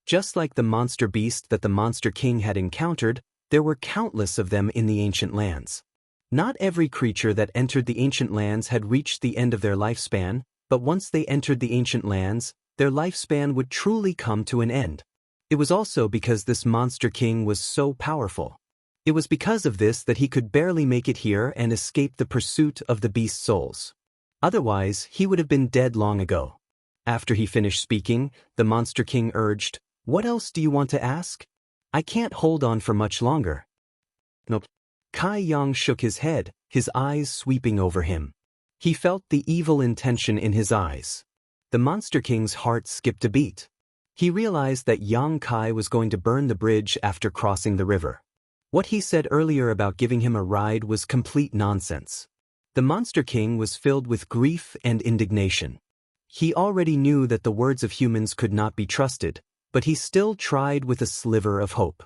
[SPEAKER 1] Just like the monster beast that the Monster King had encountered, there were countless of them in the ancient lands. Not every creature that entered the ancient lands had reached the end of their lifespan, but once they entered the ancient lands, their lifespan would truly come to an end. It was also because this Monster King was so powerful. It was because of this that he could barely make it here and escape the pursuit of the beast souls. Otherwise, he would have been dead long ago. After he finished speaking, the Monster King urged, "What else do you want to ask? I can't hold on for much longer." Nope. Kai Yang shook his head, his eyes sweeping over him. He felt the evil intention in his eyes. The Monster King's heart skipped a beat. He realized that Young Kai was going to burn the bridge after crossing the river. What he said earlier about giving him a ride was complete nonsense. The Monster King was filled with grief and indignation. He already knew that the words of humans could not be trusted, but he still tried with a sliver of hope.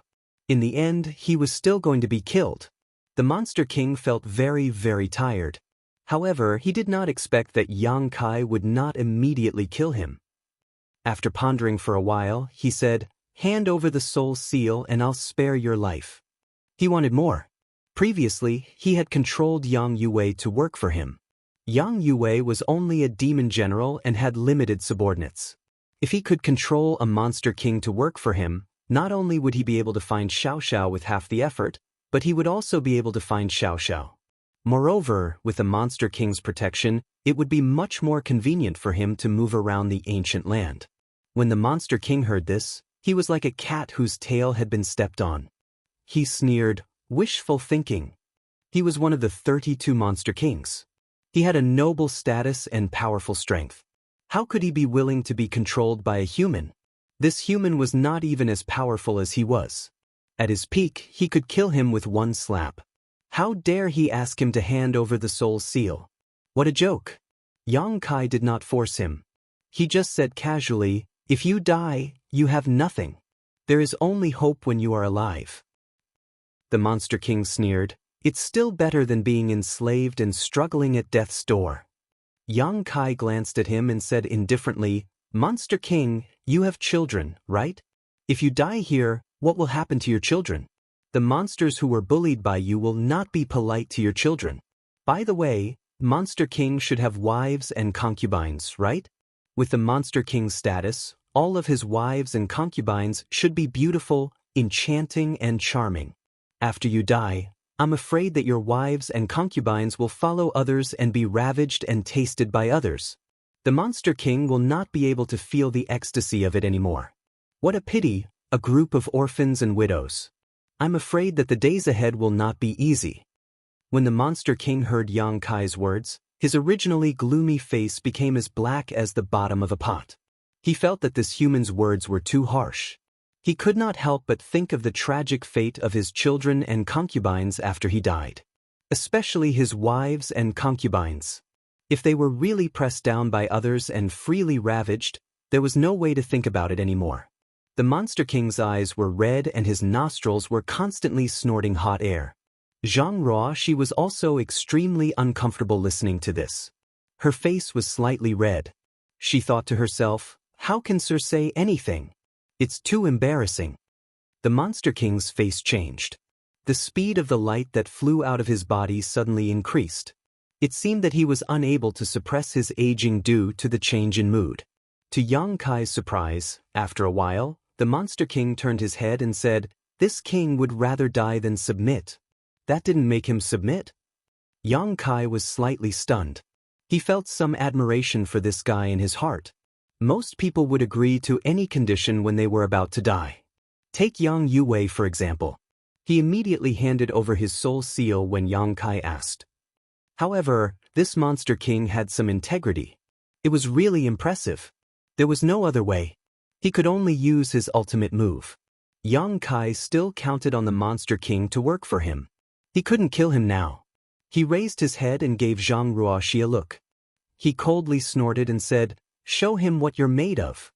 [SPEAKER 1] In the end, he was still going to be killed. The Monster King felt very, very tired. However, he did not expect that Young Kai would not immediately kill him. After pondering for a while, he said, "Hand over the soul seal and I'll spare your life." He wanted more. Previously, he had controlled Yang Yue to work for him. Yang Yue was only a demon general and had limited subordinates. If he could control a Monster King to work for him, not only would he be able to find Xiao Xiao with half the effort, but he would also be able to find Xiao Xiao. Moreover, with the Monster King's protection, it would be much more convenient for him to move around the ancient land. When the Monster King heard this, he was like a cat whose tail had been stepped on. He sneered, "Wishful thinking." He was one of the 32 Monster Kings. He had a noble status and powerful strength. How could he be willing to be controlled by a human? This human was not even as powerful as he was. At his peak, he could kill him with one slap. How dare he ask him to hand over the soul seal? What a joke. Yang Kai did not force him. He just said casually, "If you die, you have nothing. There is only hope when you are alive." The Monster King sneered, "It's still better than being enslaved and struggling at death's door." Yang Kai glanced at him and said indifferently, "Monster King, you have children, right? If you die here, what will happen to your children? The monsters who were bullied by you will not be polite to your children. By the way, Monster King should have wives and concubines, right? With the Monster King's status, all of his wives and concubines should be beautiful, enchanting, and charming. After you die, I'm afraid that your wives and concubines will follow others and be ravaged and tasted by others. The Monster King will not be able to feel the ecstasy of it anymore. What a pity, a group of orphans and widows. I'm afraid that the days ahead will not be easy." When the Monster King heard Yang Kai's words, his originally gloomy face became as black as the bottom of a pot. He felt that this human's words were too harsh. He could not help but think of the tragic fate of his children and concubines after he died. Especially his wives and concubines. If they were really pressed down by others and freely ravaged, there was no way to think about it anymore. The Monster King's eyes were red and his nostrils were constantly snorting hot air. Zhang Ruoxi was also extremely uncomfortable listening to this. Her face was slightly red. She thought to herself, "How can Sir say anything? It's too embarrassing." The Monster King's face changed. The speed of the light that flew out of his body suddenly increased. It seemed that he was unable to suppress his aging due to the change in mood. To Yang Kai's surprise, after a while, the Monster King turned his head and said, "This king would rather die than submit." That didn't make him submit? Yang Kai was slightly stunned. He felt some admiration for this guy in his heart. Most people would agree to any condition when they were about to die. Take Yang Yue for example. He immediately handed over his soul seal when Yang Kai asked. However, this Monster King had some integrity. It was really impressive. There was no other way. He could only use his ultimate move. Yang Kai still counted on the Monster King to work for him. He couldn't kill him now. He raised his head and gave Zhang Ruoxi a look. He coldly snorted and said, "Show him what you're made of."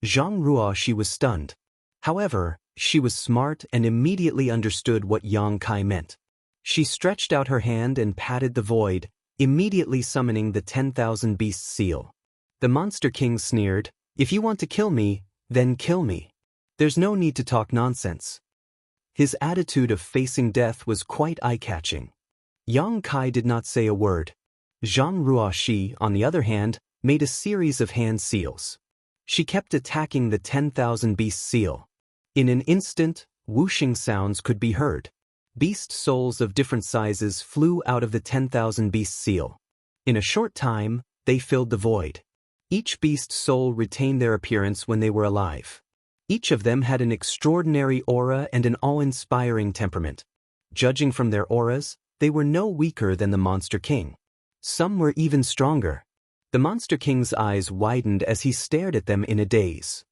[SPEAKER 1] Zhang Ruoxi was stunned. However, she was smart and immediately understood what Yang Kai meant. She stretched out her hand and patted the void, immediately summoning the 10,000 Beasts seal. The Monster King sneered, "If you want to kill me, then kill me. There's no need to talk nonsense." His attitude of facing death was quite eye-catching. Yang Kai did not say a word. Zhang Ruoxi, on the other hand, made a series of hand seals. She kept attacking the 10,000 Beast seal. In an instant, whooshing sounds could be heard. Beast souls of different sizes flew out of the 10,000 Beast seal. In a short time, they filled the void. Each beast soul retained their appearance when they were alive. Each of them had an extraordinary aura and an awe-inspiring temperament. Judging from their auras, they were no weaker than the Monster King. Some were even stronger. The Monster King's eyes widened as he stared at them in a daze.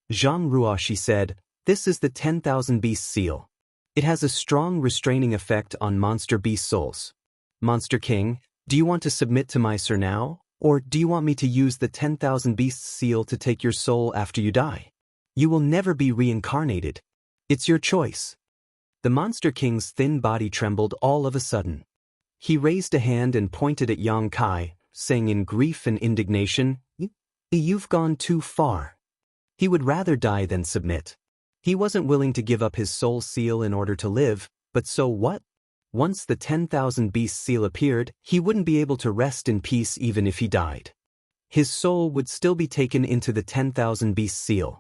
[SPEAKER 1] Zhang Ruoxi said, "This is the 10,000 Beast seal. It has a strong restraining effect on monster beast souls. Monster King, do you want to submit to my sir now, or do you want me to use the 10,000 Beasts seal to take your soul after you die? You will never be reincarnated. It's your choice." The Monster King's thin body trembled all of a sudden. He raised a hand and pointed at Yang Kai, saying in grief and indignation, "You've gone too far." He would rather die than submit. He wasn't willing to give up his soul seal in order to live, but so what? Once the 10,000 Beast seal appeared, he wouldn't be able to rest in peace even if he died. His soul would still be taken into the 10,000 Beast seal.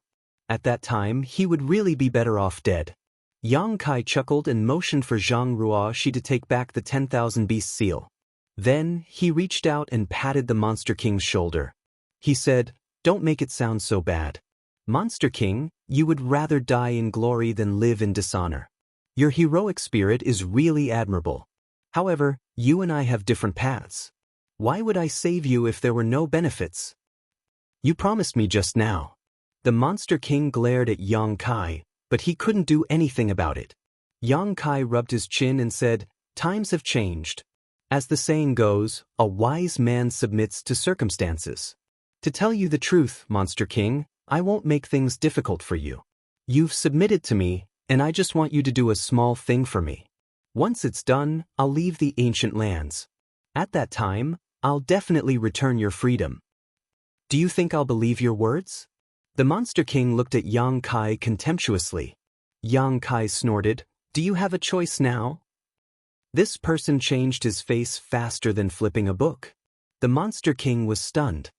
[SPEAKER 1] At that time, he would really be better off dead. Yang Kai chuckled and motioned for Zhang Ruoxi to take back the 10,000 Beast seal. Then, he reached out and patted the Monster King's shoulder. He said, "Don't make it sound so bad. Monster King, you would rather die in glory than live in dishonor. Your heroic spirit is really admirable. However, you and I have different paths. Why would I save you if there were no benefits? You promised me just now." The Monster King glared at Yang Kai, but he couldn't do anything about it. Yang Kai rubbed his chin and said, "Times have changed. As the saying goes, a wise man submits to circumstances. To tell you the truth, Monster King, I won't make things difficult for you. You've submitted to me, and I just want you to do a small thing for me. Once it's done, I'll leave the ancient lands. At that time, I'll definitely return your freedom. Do you think I'll believe your words?" The Monster King looked at Yang Kai contemptuously. Yang Kai snorted, "Do you have a choice now?" This person changed his face faster than flipping a book. The Monster King was stunned.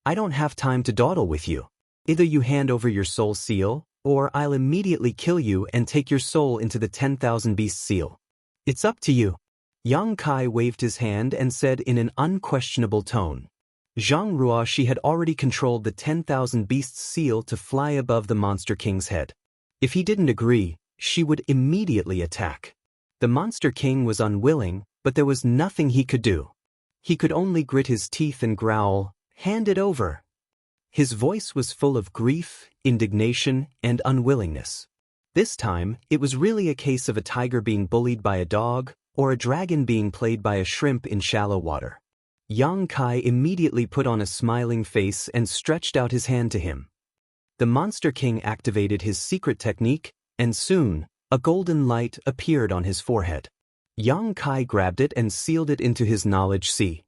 [SPEAKER 1] "I don't have time to dawdle with you. Either you hand over your soul seal, or I'll immediately kill you and take your soul into the 10,000 Beast seal. It's up to you." Yang Kai waved his hand and said in an unquestionable tone. Zhang Ruoshi had already controlled the 10,000 Beasts seal to fly above the Monster King's head. If he didn't agree, she would immediately attack. The Monster King was unwilling, but there was nothing he could do. He could only grit his teeth and growl, "Hand it over." His voice was full of grief, indignation, and unwillingness. This time, it was really a case of a tiger being bullied by a dog, or a dragon being played by a shrimp in shallow water. Yang Kai immediately put on a smiling face and stretched out his hand to him. The Monster King activated his secret technique, and soon, a golden light appeared on his forehead. Yang Kai grabbed it and sealed it into his knowledge sea.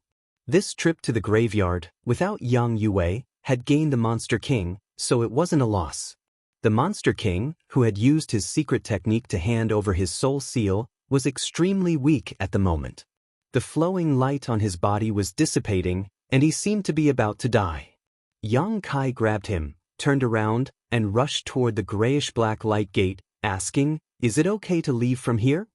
[SPEAKER 1] This trip to the graveyard, without Yang Yue, had gained the Monster King, so it wasn't a loss. The Monster King, who had used his secret technique to hand over his soul seal, was extremely weak at the moment. The flowing light on his body was dissipating, and he seemed to be about to die. Yang Kai grabbed him, turned around, and rushed toward the grayish-black light gate, asking, "Is it okay to leave from here?"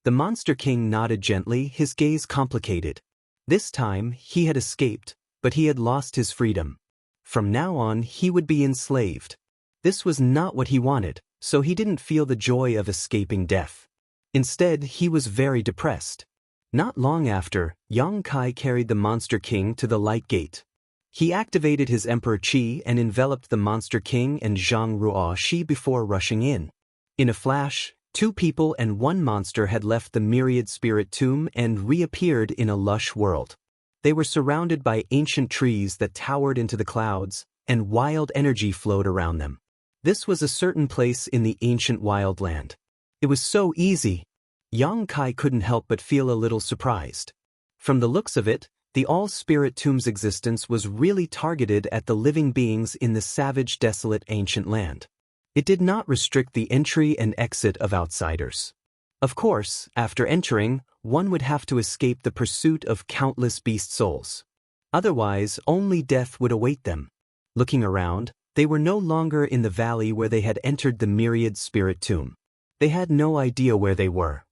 [SPEAKER 1] The Monster King nodded gently, his gaze complicated. This time, he had escaped, but he had lost his freedom. From now on, he would be enslaved. This was not what he wanted, so he didn't feel the joy of escaping death. Instead, he was very depressed. Not long after, Yang Kai carried the Monster King to the light gate. He activated his Emperor Qi and enveloped the Monster King and Zhang Ruoshi before rushing in. In a flash, 2 people and 1 monster had left the myriad spirit tomb and reappeared in a lush world. They were surrounded by ancient trees that towered into the clouds, and wild energy flowed around them. This was a certain place in the ancient wildland. It was so easy. Yang Kai couldn't help but feel a little surprised. From the looks of it, the all-spirit tomb's existence was really targeted at the living beings in the savage, desolate ancient land. It did not restrict the entry and exit of outsiders. Of course, after entering, one would have to escape the pursuit of countless beast souls. Otherwise, only death would await them. Looking around, they were no longer in the valley where they had entered the myriad spirit tomb. They had no idea where they were.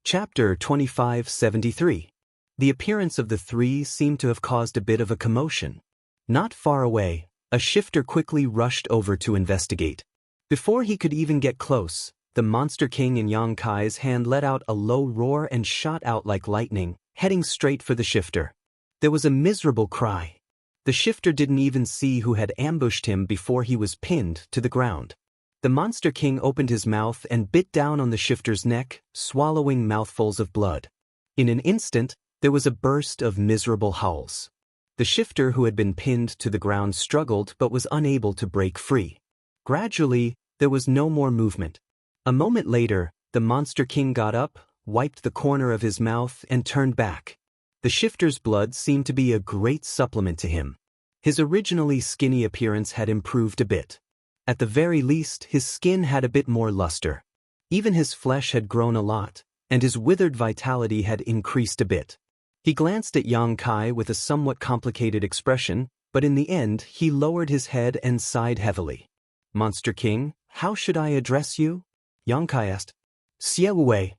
[SPEAKER 1] Chapter 2573. The appearance of the 3 seemed to have caused a bit of a commotion. Not far away, a shifter quickly rushed over to investigate. Before he could even get close, the Monster King in Yang Kai's hand let out a low roar and shot out like lightning, heading straight for the shifter. There was a miserable cry. The shifter didn't even see who had ambushed him before he was pinned to the ground. The Monster King opened his mouth and bit down on the shifter's neck, swallowing mouthfuls of blood. In an instant, there was a burst of miserable howls. The shifter who had been pinned to the ground struggled but was unable to break free. Gradually, there was no more movement. A moment later, the Monster King got up, wiped the corner of his mouth, and turned back. The shifter's blood seemed to be a great supplement to him. His originally skinny appearance had improved a bit. At the very least, his skin had a bit more luster. Even his flesh had grown a lot, and his withered vitality had increased a bit. He glanced at Yang Kai with a somewhat complicated expression, but in the end he lowered his head and sighed heavily. "Monster King, how should I address you?" Yang Kai asked. "Xie Wei."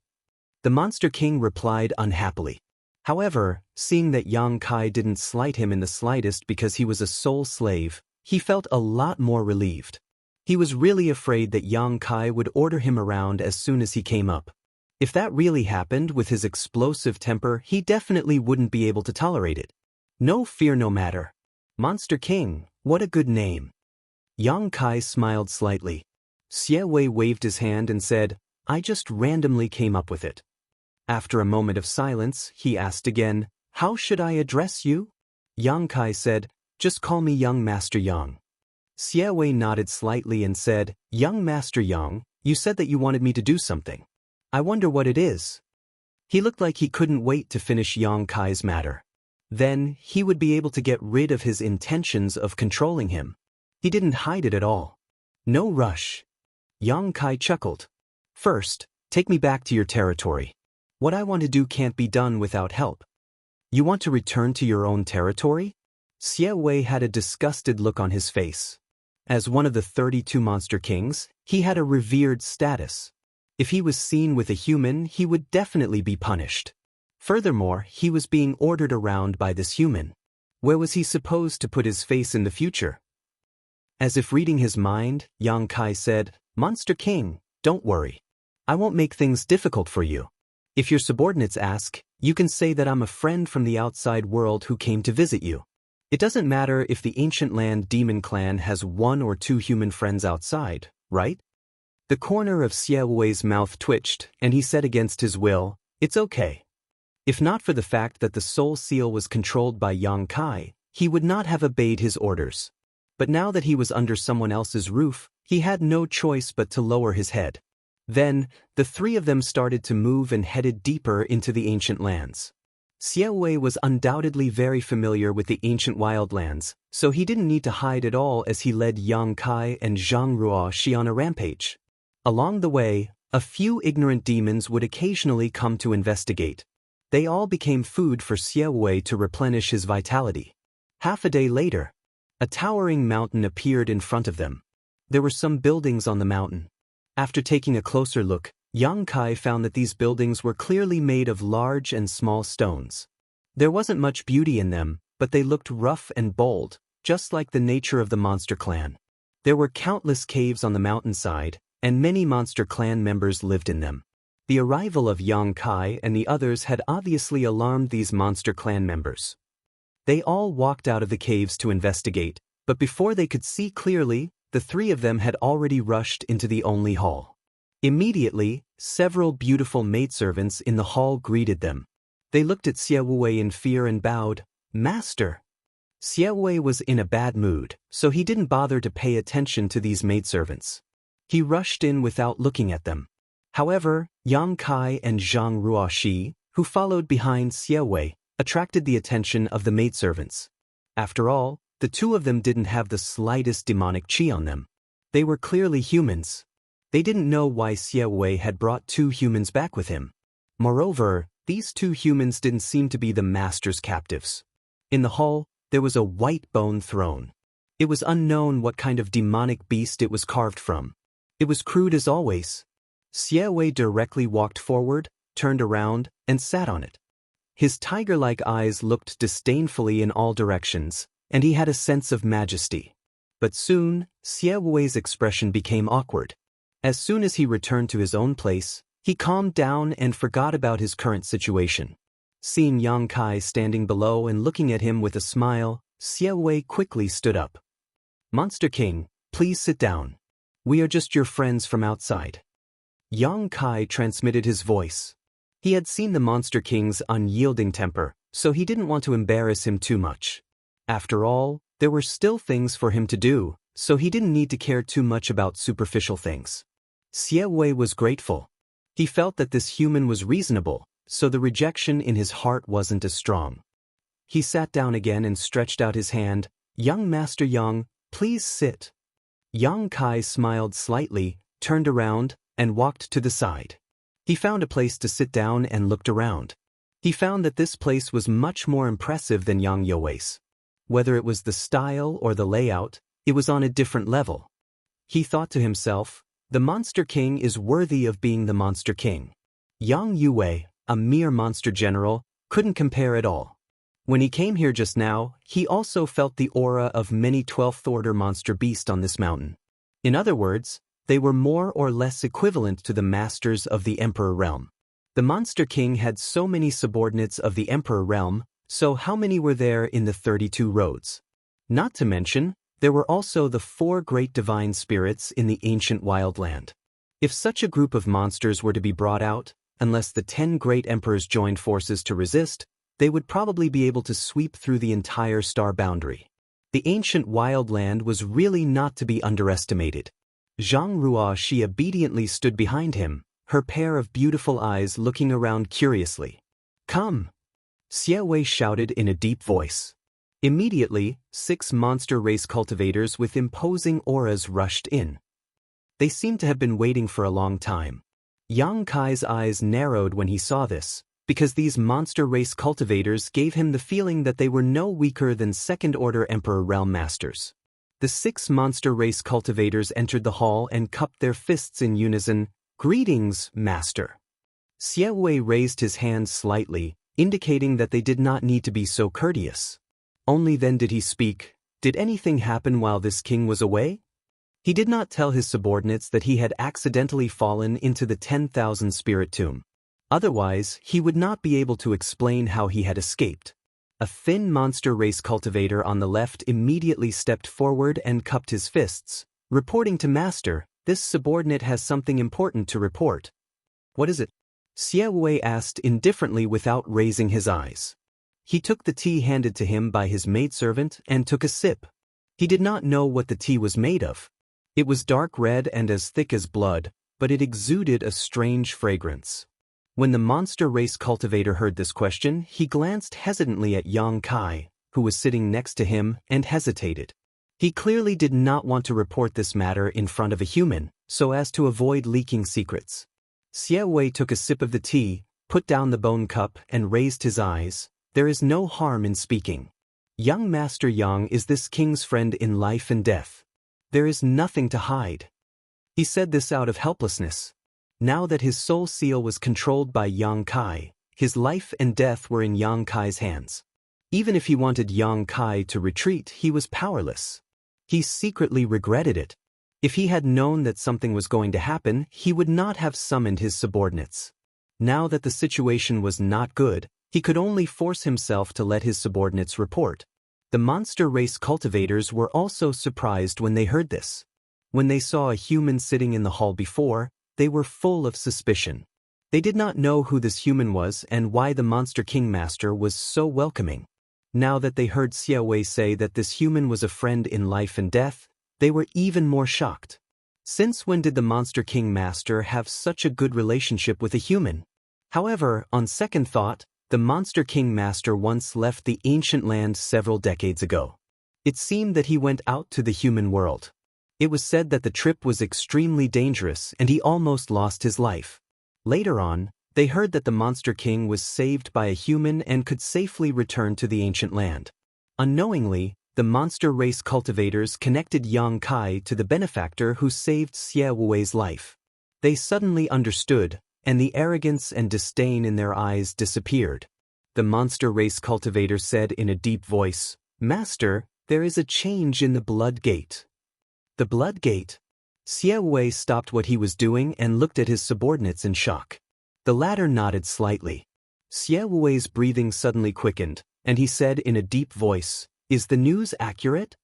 [SPEAKER 1] The Monster King replied unhappily. However, seeing that Yang Kai didn't slight him in the slightest because he was a soul slave, he felt a lot more relieved. He was really afraid that Yang Kai would order him around as soon as he came up. If that really happened with his explosive temper, he definitely wouldn't be able to tolerate it. No fear, no matter. Monster King, what a good name. Yang Kai smiled slightly. Xie Wei waved his hand and said, I just randomly came up with it. After a moment of silence, he asked again, How should I address you? Yang Kai said, Just call me Young Master Yang. Xie Wei nodded slightly and said, Young Master Yang, you said that you wanted me to do something. I wonder what it is. He looked like he couldn't wait to finish Yang Kai's matter. Then, he would be able to get rid of his intentions of controlling him. He didn't hide it at all. No rush. Yang Kai chuckled. First, take me back to your territory. What I want to do can't be done without help. You want to return to your own territory? Xie Wei had a disgusted look on his face. As one of the 32 monster kings, he had a revered status. If he was seen with a human, he would definitely be punished. Furthermore, he was being ordered around by this human. Where was he supposed to put his face in the future? As if reading his mind, Yang Kai said, Monster King, don't worry. I won't make things difficult for you. If your subordinates ask, you can say that I'm a friend from the outside world who came to visit you. It doesn't matter if the ancient land demon clan has 1 or 2 human friends outside, right? The corner of Xie Wei's mouth twitched, and he said against his will, It's okay. If not for the fact that the soul seal was controlled by Yang Kai, he would not have obeyed his orders. But now that he was under someone else's roof, he had no choice but to lower his head. Then, the 3 of them started to move and headed deeper into the ancient lands. Xie Wei was undoubtedly very familiar with the ancient wildlands, so he didn't need to hide at all as he led Yang Kai and Zhang Ruoxi on a rampage. Along the way, a few ignorant demons would occasionally come to investigate. They all became food for Xie Wei to replenish his vitality. Half a day later, a towering mountain appeared in front of them. There were some buildings on the mountain. After taking a closer look, Yang Kai found that these buildings were clearly made of large and small stones. There wasn't much beauty in them, but they looked rough and bold, just like the nature of the monster clan. There were countless caves on the mountainside, and many monster clan members lived in them. The arrival of Yang Kai and the others had obviously alarmed these monster clan members. They all walked out of the caves to investigate, but before they could see clearly, the 3 of them had already rushed into the only hall. Immediately, several beautiful maidservants in the hall greeted them. They looked at Xie Wei in fear and bowed, Master. Xie Wei was in a bad mood, so he didn't bother to pay attention to these maidservants. He rushed in without looking at them. However, Yang Kai and Zhang Ruoxi, who followed behind Xie Wei, attracted the attention of the maidservants. After all, the 2 of them didn't have the slightest demonic chi on them. They were clearly humans. They didn't know why Xie Wei had brought 2 humans back with him. Moreover, these 2 humans didn't seem to be the master's captives. In the hall, there was a white bone throne. It was unknown what kind of demonic beast it was carved from. It was crude as always. Xie Wei directly walked forward, turned around, and sat on it. His tiger-like eyes looked disdainfully in all directions, and he had a sense of majesty. But soon, Xie Wei's expression became awkward. As soon as he returned to his own place, he calmed down and forgot about his current situation. Seeing Yang Kai standing below and looking at him with a smile, Xie Wei quickly stood up. Monster King, please sit down. We are just your friends from outside. Yang Kai transmitted his voice. He had seen the Monster King's unyielding temper, so he didn't want to embarrass him too much. After all, there were still things for him to do, so he didn't need to care too much about superficial things. Xie Wei was grateful. He felt that this human was reasonable, so the rejection in his heart wasn't as strong. He sat down again and stretched out his hand. Young Master Yang, please sit. Yang Kai smiled slightly, turned around, and walked to the side. He found a place to sit down and looked around. He found that this place was much more impressive than Yang You's. Whether it was the style or the layout, it was on a different level. He thought to himself, the Monster King is worthy of being the Monster King. Yang Yue, a mere monster general, couldn't compare at all. When he came here just now, he also felt the aura of many 12th order monster beasts on this mountain. In other words, they were more or less equivalent to the masters of the Emperor Realm. The Monster King had so many subordinates of the Emperor Realm, so how many were there in the 32 roads? Not to mention, There were also the 4 great divine spirits in the ancient wildland. If such a group of monsters were to be brought out, unless the 10 great emperors joined forces to resist, they would probably be able to sweep through the entire star boundary. The ancient wildland was really not to be underestimated. Zhang Ruoxi obediently stood behind him, her pair of beautiful eyes looking around curiously. "Come!" Xie Wei shouted in a deep voice. Immediately, 6 monster race cultivators with imposing auras rushed in. They seemed to have been waiting for a long time. Yang Kai's eyes narrowed when he saw this, because these monster race cultivators gave him the feeling that they were no weaker than second-order Emperor Realm Masters. The 6 monster race cultivators entered the hall and cupped their fists in unison. "Greetings, Master." Xie Wei raised his hand slightly, indicating that they did not need to be so courteous. Only then did he speak. "Did anything happen while this king was away?" He did not tell his subordinates that he had accidentally fallen into the 10,000 spirit tomb. Otherwise, he would not be able to explain how he had escaped. A thin monster race cultivator on the left immediately stepped forward and cupped his fists, reporting to Master, "This subordinate has something important to report." "What is it?" Xie Wei asked indifferently without raising his eyes. He took the tea handed to him by his maidservant and took a sip. He did not know what the tea was made of. It was dark red and as thick as blood, but it exuded a strange fragrance. When the monster race cultivator heard this question, he glanced hesitantly at Yang Kai, who was sitting next to him, and hesitated. He clearly did not want to report this matter in front of a human, so as to avoid leaking secrets. Xie Wei took a sip of the tea, put down the bone cup, and raised his eyes. "There is no harm in speaking. Young Master Yang is this king's friend in life and death. There is nothing to hide." He said this out of helplessness. Now that his soul seal was controlled by Yang Kai, his life and death were in Yang Kai's hands. Even if he wanted Yang Kai to retreat, he was powerless. He secretly regretted it. If he had known that something was going to happen, he would not have summoned his subordinates. Now that the situation was not good, he could only force himself to let his subordinates report. The monster race cultivators were also surprised when they heard this. When they saw a human sitting in the hall before, they were full of suspicion. They did not know who this human was and why the Monster King Master was so welcoming. Now that they heard Xie Wei say that this human was a friend in life and death, they were even more shocked. Since when did the Monster King Master have such a good relationship with a human? However, on second thought, the Monster King Master once left the ancient land several decades ago. It seemed that he went out to the human world. It was said that the trip was extremely dangerous and he almost lost his life. Later on, they heard that the Monster King was saved by a human and could safely return to the ancient land. Unknowingly, the monster race cultivators connected Yang Kai to the benefactor who saved Xie Wei's life. They suddenly understood, and the arrogance and disdain in their eyes disappeared. The monster race cultivator said in a deep voice, "Master, there is a change in the blood gate." "The blood gate?" Xie Wei stopped what he was doing and looked at his subordinates in shock. The latter nodded slightly. Xie Wei's breathing suddenly quickened, and he said in a deep voice, "Is the news accurate?"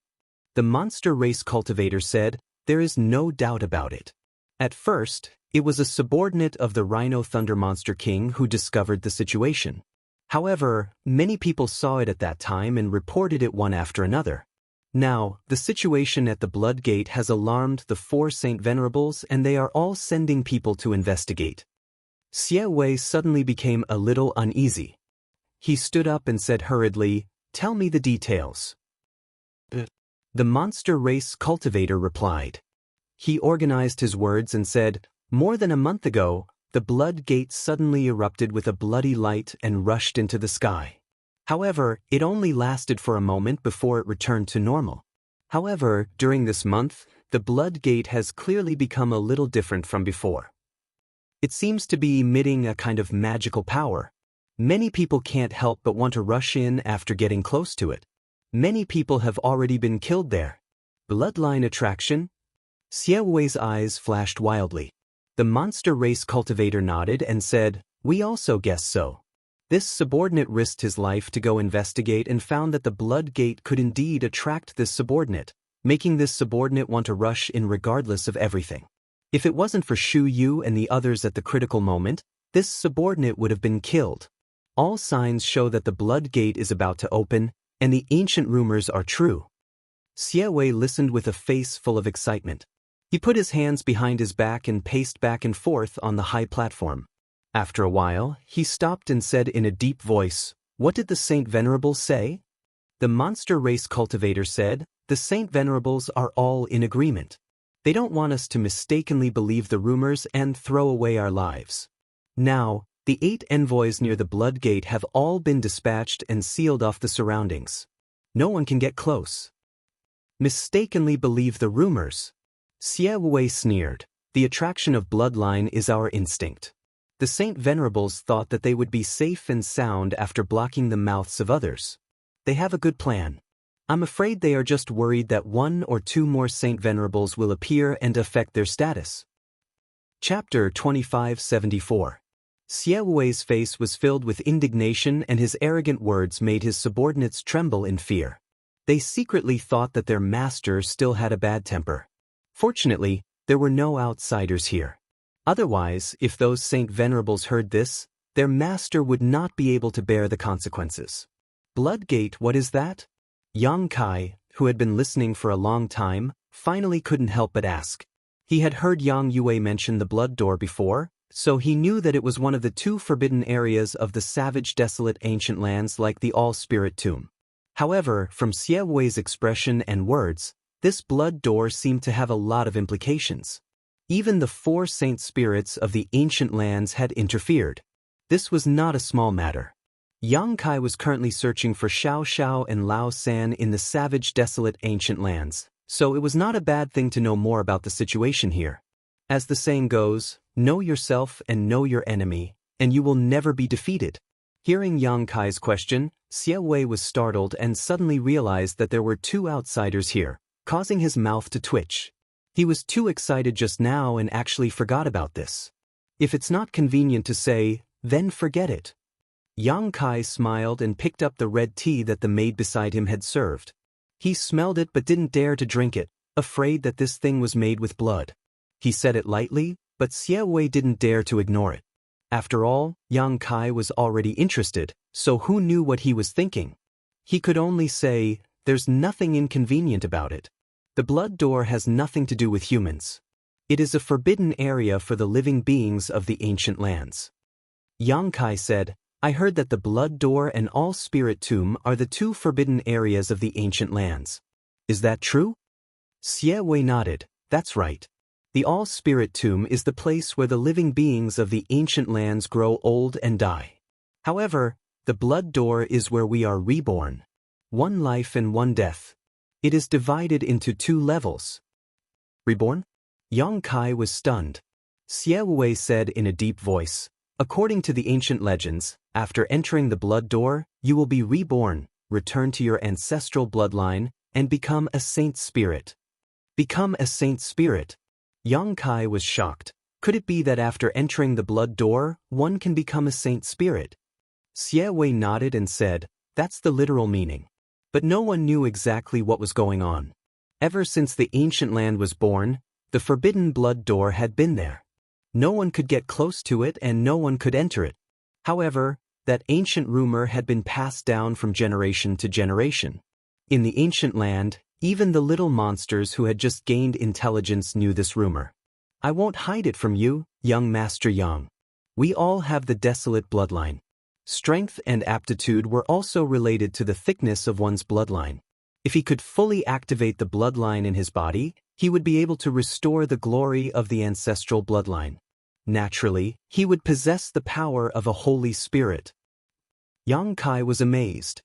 [SPEAKER 1] The monster race cultivator said, "There is no doubt about it." At first, it was a subordinate of the Rhino Thunder Monster King who discovered the situation. However, many people saw it at that time and reported it one after another. Now, the situation at the Blood Gate has alarmed the 4 Saint Venerables and they are all sending people to investigate. Xie Wei suddenly became a little uneasy. He stood up and said hurriedly, "Tell me the details." The monster race cultivator replied. He organized his words and said, "More than a month ago, the Blood Gate suddenly erupted with a bloody light and rushed into the sky. However, it only lasted for a moment before it returned to normal. However, during this month, the Blood Gate has clearly become a little different from before. It seems to be emitting a kind of magical power. Many people can't help but want to rush in after getting close to it. Many people have already been killed there. Bloodline attraction?" Xie Wei's eyes flashed wildly. The monster race cultivator nodded and said, "We also guess so." This subordinate risked his life to go investigate and found that the Blood Gate could indeed attract this subordinate, making this subordinate want to rush in regardless of everything. If it wasn't for Shu Yu and the others at the critical moment, this subordinate would have been killed. All signs show that the blood gate is about to open, and the ancient rumors are true. Xie Wei listened with a face full of excitement. He put his hands behind his back and paced back and forth on the high platform. After a while, he stopped and said in a deep voice, "What did the Saint Venerables say?" The monster race cultivator said, "The Saint Venerables are all in agreement. They don't want us to mistakenly believe the rumors and throw away our lives." Now, the 8 envoys near the Blood Gate have all been dispatched and sealed off the surroundings. No one can get close. Mistakenly believe the rumors. Xie Wei sneered. The attraction of bloodline is our instinct. The Saint Venerables thought that they would be safe and sound after blocking the mouths of others. They have a good plan. I'm afraid they are just worried that 1 or 2 more Saint Venerables will appear and affect their status. Chapter 2574. Xie Wei's face was filled with indignation and his arrogant words made his subordinates tremble in fear. They secretly thought that their master still had a bad temper. Fortunately, there were no outsiders here. Otherwise, if those Saint Venerables heard this, their master would not be able to bear the consequences. Bloodgate, what is that? Yang Kai, who had been listening for a long time, finally couldn't help but ask. He had heard Yang Yue mention the blood door before, so he knew that it was one of the 2 forbidden areas of the savage desolate ancient lands like the All-Spirit Tomb. However, from Xie Wei's expression and words, this blood door seemed to have a lot of implications. Even the 4 saint spirits of the ancient lands had interfered. This was not a small matter. Yang Kai was currently searching for Xiao Xiao and Lao San in the savage desolate ancient lands, so it was not a bad thing to know more about the situation here. As the saying goes, know yourself and know your enemy, and you will never be defeated. Hearing Yang Kai's question, Xie Wei was startled and suddenly realized that there were 2 outsiders here, causing his mouth to twitch. He was too excited just now and actually forgot about this. If it's not convenient to say, then forget it. Yang Kai smiled and picked up the red tea that the maid beside him had served. He smelled it but didn't dare to drink it, afraid that this thing was made with blood. He said it lightly, but Xie Wei didn't dare to ignore it. After all, Yang Kai was already interested, so who knew what he was thinking? He could only say, there's nothing inconvenient about it. The blood door has nothing to do with humans. It is a forbidden area for the living beings of the ancient lands. Yang Kai said, I heard that the blood door and all-spirit tomb are the 2 forbidden areas of the ancient lands. Is that true? Xie Wei nodded. That's right. The all-spirit tomb is the place where the living beings of the ancient lands grow old and die. However, the blood door is where we are reborn. 1 life and 1 death. It is divided into 2 levels. Reborn? Yang Kai was stunned. Xie Wei said in a deep voice, according to the ancient legends, after entering the blood door, you will be reborn, return to your ancestral bloodline, and become a saint spirit. Become a saint spirit. Yang Kai was shocked. Could it be that after entering the blood door, one can become a saint spirit? Xie Wei nodded and said, that's the literal meaning. But no one knew exactly what was going on. Ever since the ancient land was born, the forbidden blood door had been there. No one could get close to it and no one could enter it. However, that ancient rumor had been passed down from generation to generation. In the ancient land, even the little monsters who had just gained intelligence knew this rumor. I won't hide it from you, young Master Yang. We all have the desolate bloodline. Strength and aptitude were also related to the thickness of one's bloodline. If he could fully activate the bloodline in his body, he would be able to restore the glory of the ancestral bloodline. Naturally, he would possess the power of a Holy Spirit. Yang Kai was amazed.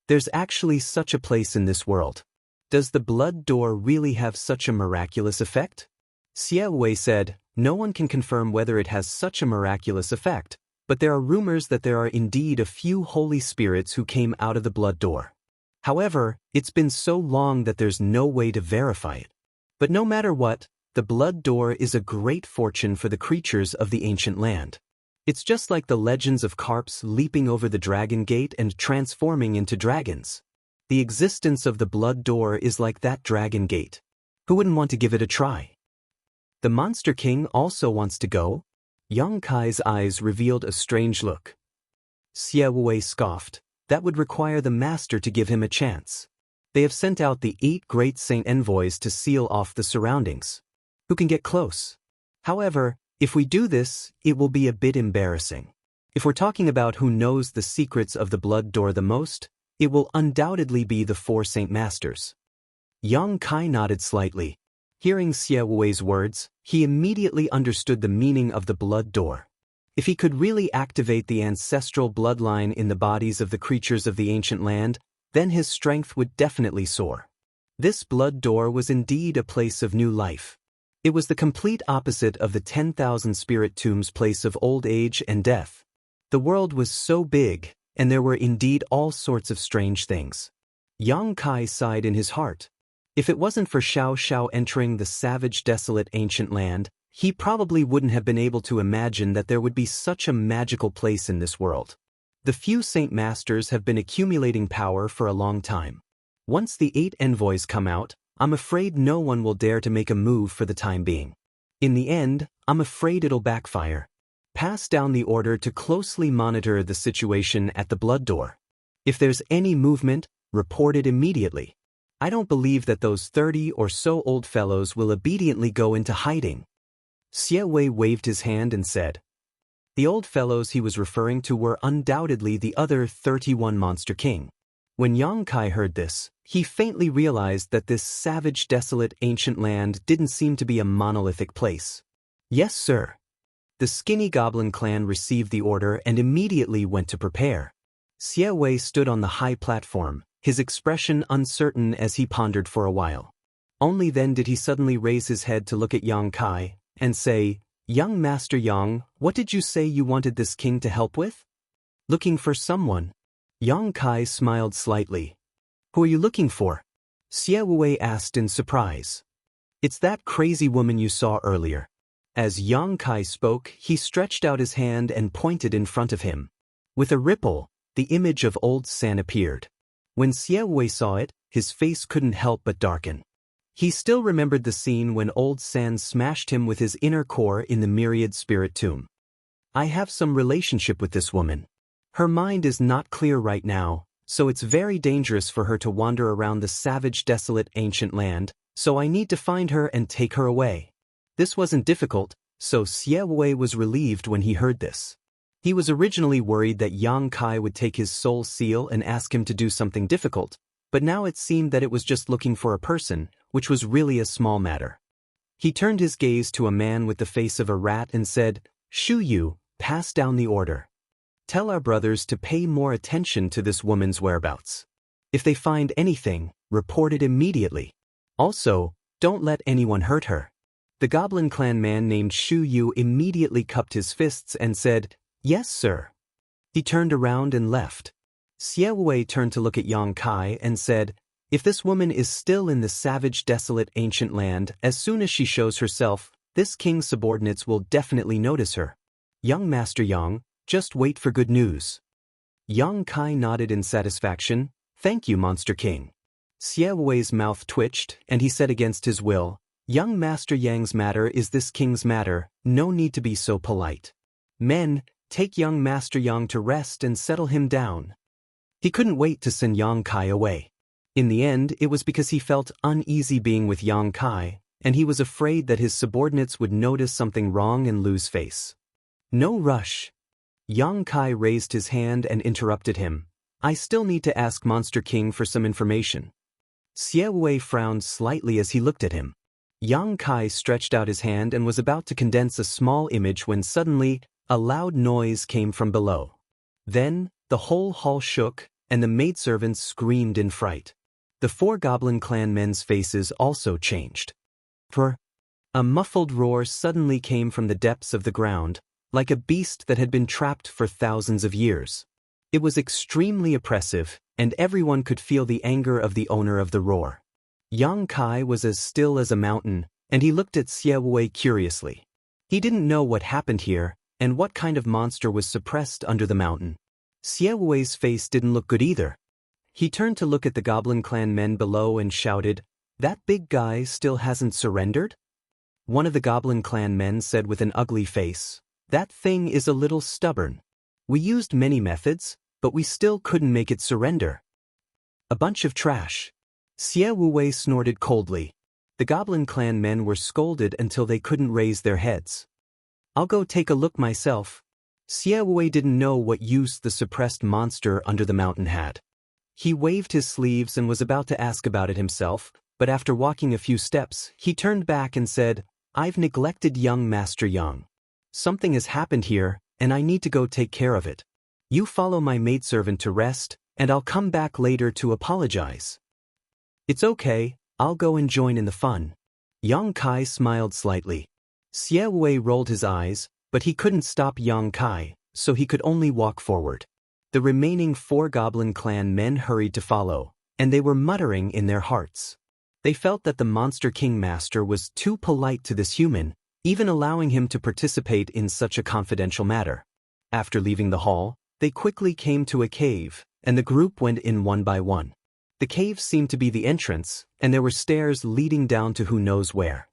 [SPEAKER 1] There's actually such a place in this world. Does the blood door really have such a miraculous effect? Xie Wei said, no one can confirm whether it has such a miraculous effect, but there are rumors that there are indeed a few Holy Spirits who came out of the blood door. However, it's been so long that there's no way to verify it. But no matter what, the blood door is a great fortune for the creatures of the ancient land. It's just like the legends of carps leaping over the dragon gate and transforming into dragons. The existence of the blood door is like that dragon gate. Who wouldn't want to give it a try? The Monster King also wants to go? Yang Kai's eyes revealed a strange look. Xie Wei scoffed. That would require the master to give him a chance. They have sent out the 8 great saint envoys to seal off the surroundings. Who can get close? However, if we do this, it will be a bit embarrassing. If we're talking about who knows the secrets of the blood door the most, it will undoubtedly be the 4 Saint Masters. Yang Kai nodded slightly. Hearing Xie Wei's words, he immediately understood the meaning of the blood door. If he could really activate the ancestral bloodline in the bodies of the creatures of the ancient land, then his strength would definitely soar. This blood door was indeed a place of new life. It was the complete opposite of the 10,000 spirit tombs' place of old age and death. The world was so big, and there were indeed all sorts of strange things. Yang Kai sighed in his heart. If it wasn't for Xiao Xiao entering the savage, desolate ancient land, he probably wouldn't have been able to imagine that there would be such a magical place in this world. The few Saint Masters have been accumulating power for a long time. Once the 8 envoys come out, I'm afraid no one will dare to make a move for the time being. In the end, I'm afraid it'll backfire. Pass down the order to closely monitor the situation at the blood door. If there's any movement, report it immediately. I don't believe that those 30 or so old fellows will obediently go into hiding. Xie Wei waved his hand and said. The old fellows he was referring to were undoubtedly the other 31 Monster King. When Yang Kai heard this, he faintly realized that this savage, desolate, ancient land didn't seem to be a monolithic place. Yes, sir. The skinny goblin clan received the order and immediately went to prepare. Xie Wei stood on the high platform, his expression uncertain as he pondered for a while. Only then did he suddenly raise his head to look at Yang Kai and say, Young Master Yang, what did you say you wanted this king to help with? Looking for someone. Yang Kai smiled slightly. Who are you looking for? Xie Wei asked in surprise. It's that crazy woman you saw earlier. As Yang Kai spoke, he stretched out his hand and pointed in front of him. With a ripple, the image of old San appeared. When Xie Wei saw it, his face couldn't help but darken. He still remembered the scene when old San smashed him with his inner core in the myriad spirit tomb. I have some relationship with this woman. Her mind is not clear right now, so it's very dangerous for her to wander around the savage, desolate, ancient land, so I need to find her and take her away. This wasn't difficult, so Xie Wei was relieved when he heard this. He was originally worried that Yang Kai would take his soul seal and ask him to do something difficult, but now it seemed that it was just looking for a person, which was really a small matter. He turned his gaze to a man with the face of a rat and said, Shu Yu, pass down the order. Tell our brothers to pay more attention to this woman's whereabouts. If they find anything, report it immediately. Also, don't let anyone hurt her. The Goblin Clan man named Shu Yu immediately cupped his fists and said, Yes, sir. He turned around and left. Xie Wei turned to look at Yang Kai and said, If this woman is still in the savage, desolate, ancient land, as soon as she shows herself, this king's subordinates will definitely notice her. Young Master Yang, just wait for good news. Yang Kai nodded in satisfaction. Thank you, Monster King. Xie Wei's mouth twitched, and he said against his will, Young Master Yang's matter is this king's matter, no need to be so polite. Men, take young Master Yang to rest and settle him down. He couldn't wait to send Yang Kai away. In the end, it was because he felt uneasy being with Yang Kai, and he was afraid that his subordinates would notice something wrong and lose face. No rush. Yang Kai raised his hand and interrupted him. I still need to ask Monster King for some information. Xie Wei frowned slightly as he looked at him. Yang Kai stretched out his hand and was about to condense a small image when suddenly, a loud noise came from below. Then, the whole hall shook, and the maidservants screamed in fright. The 4 Goblin Clan men's faces also changed. For a muffled roar suddenly came from the depths of the ground, like a beast that had been trapped for thousands of years. It was extremely oppressive, and everyone could feel the anger of the owner of the roar. Yang Kai was as still as a mountain, and he looked at Xie Wei curiously. He didn't know what happened here, and what kind of monster was suppressed under the mountain. Xie Wei's face didn't look good either. He turned to look at the Goblin Clan men below and shouted, "That big guy still hasn't surrendered?" One of the Goblin Clan men said with an ugly face, "That thing is a little stubborn. We used many methods, but we still couldn't make it surrender." "A bunch of trash." Xie Wuwei snorted coldly. The Goblin Clan men were scolded until they couldn't raise their heads. "I'll go take a look myself." Xie Wuwei didn't know what use the suppressed monster under the mountain had. He waved his sleeves and was about to ask about it himself, but after walking a few steps, he turned back and said, "I've neglected young Master Yang. Something has happened here, and I need to go take care of it. You follow my maidservant to rest, and I'll come back later to apologize." "It's okay, I'll go and join in the fun." Yang Kai smiled slightly. Xie Wei rolled his eyes, but he couldn't stop Yang Kai, so he could only walk forward. The remaining 4 Goblin Clan men hurried to follow, and they were muttering in their hearts. They felt that the Monster King Master was too polite to this human, even allowing him to participate in such a confidential matter. After leaving the hall, they quickly came to a cave, and the group went in one by one. The cave seemed to be the entrance, and there were stairs leading down to who knows where.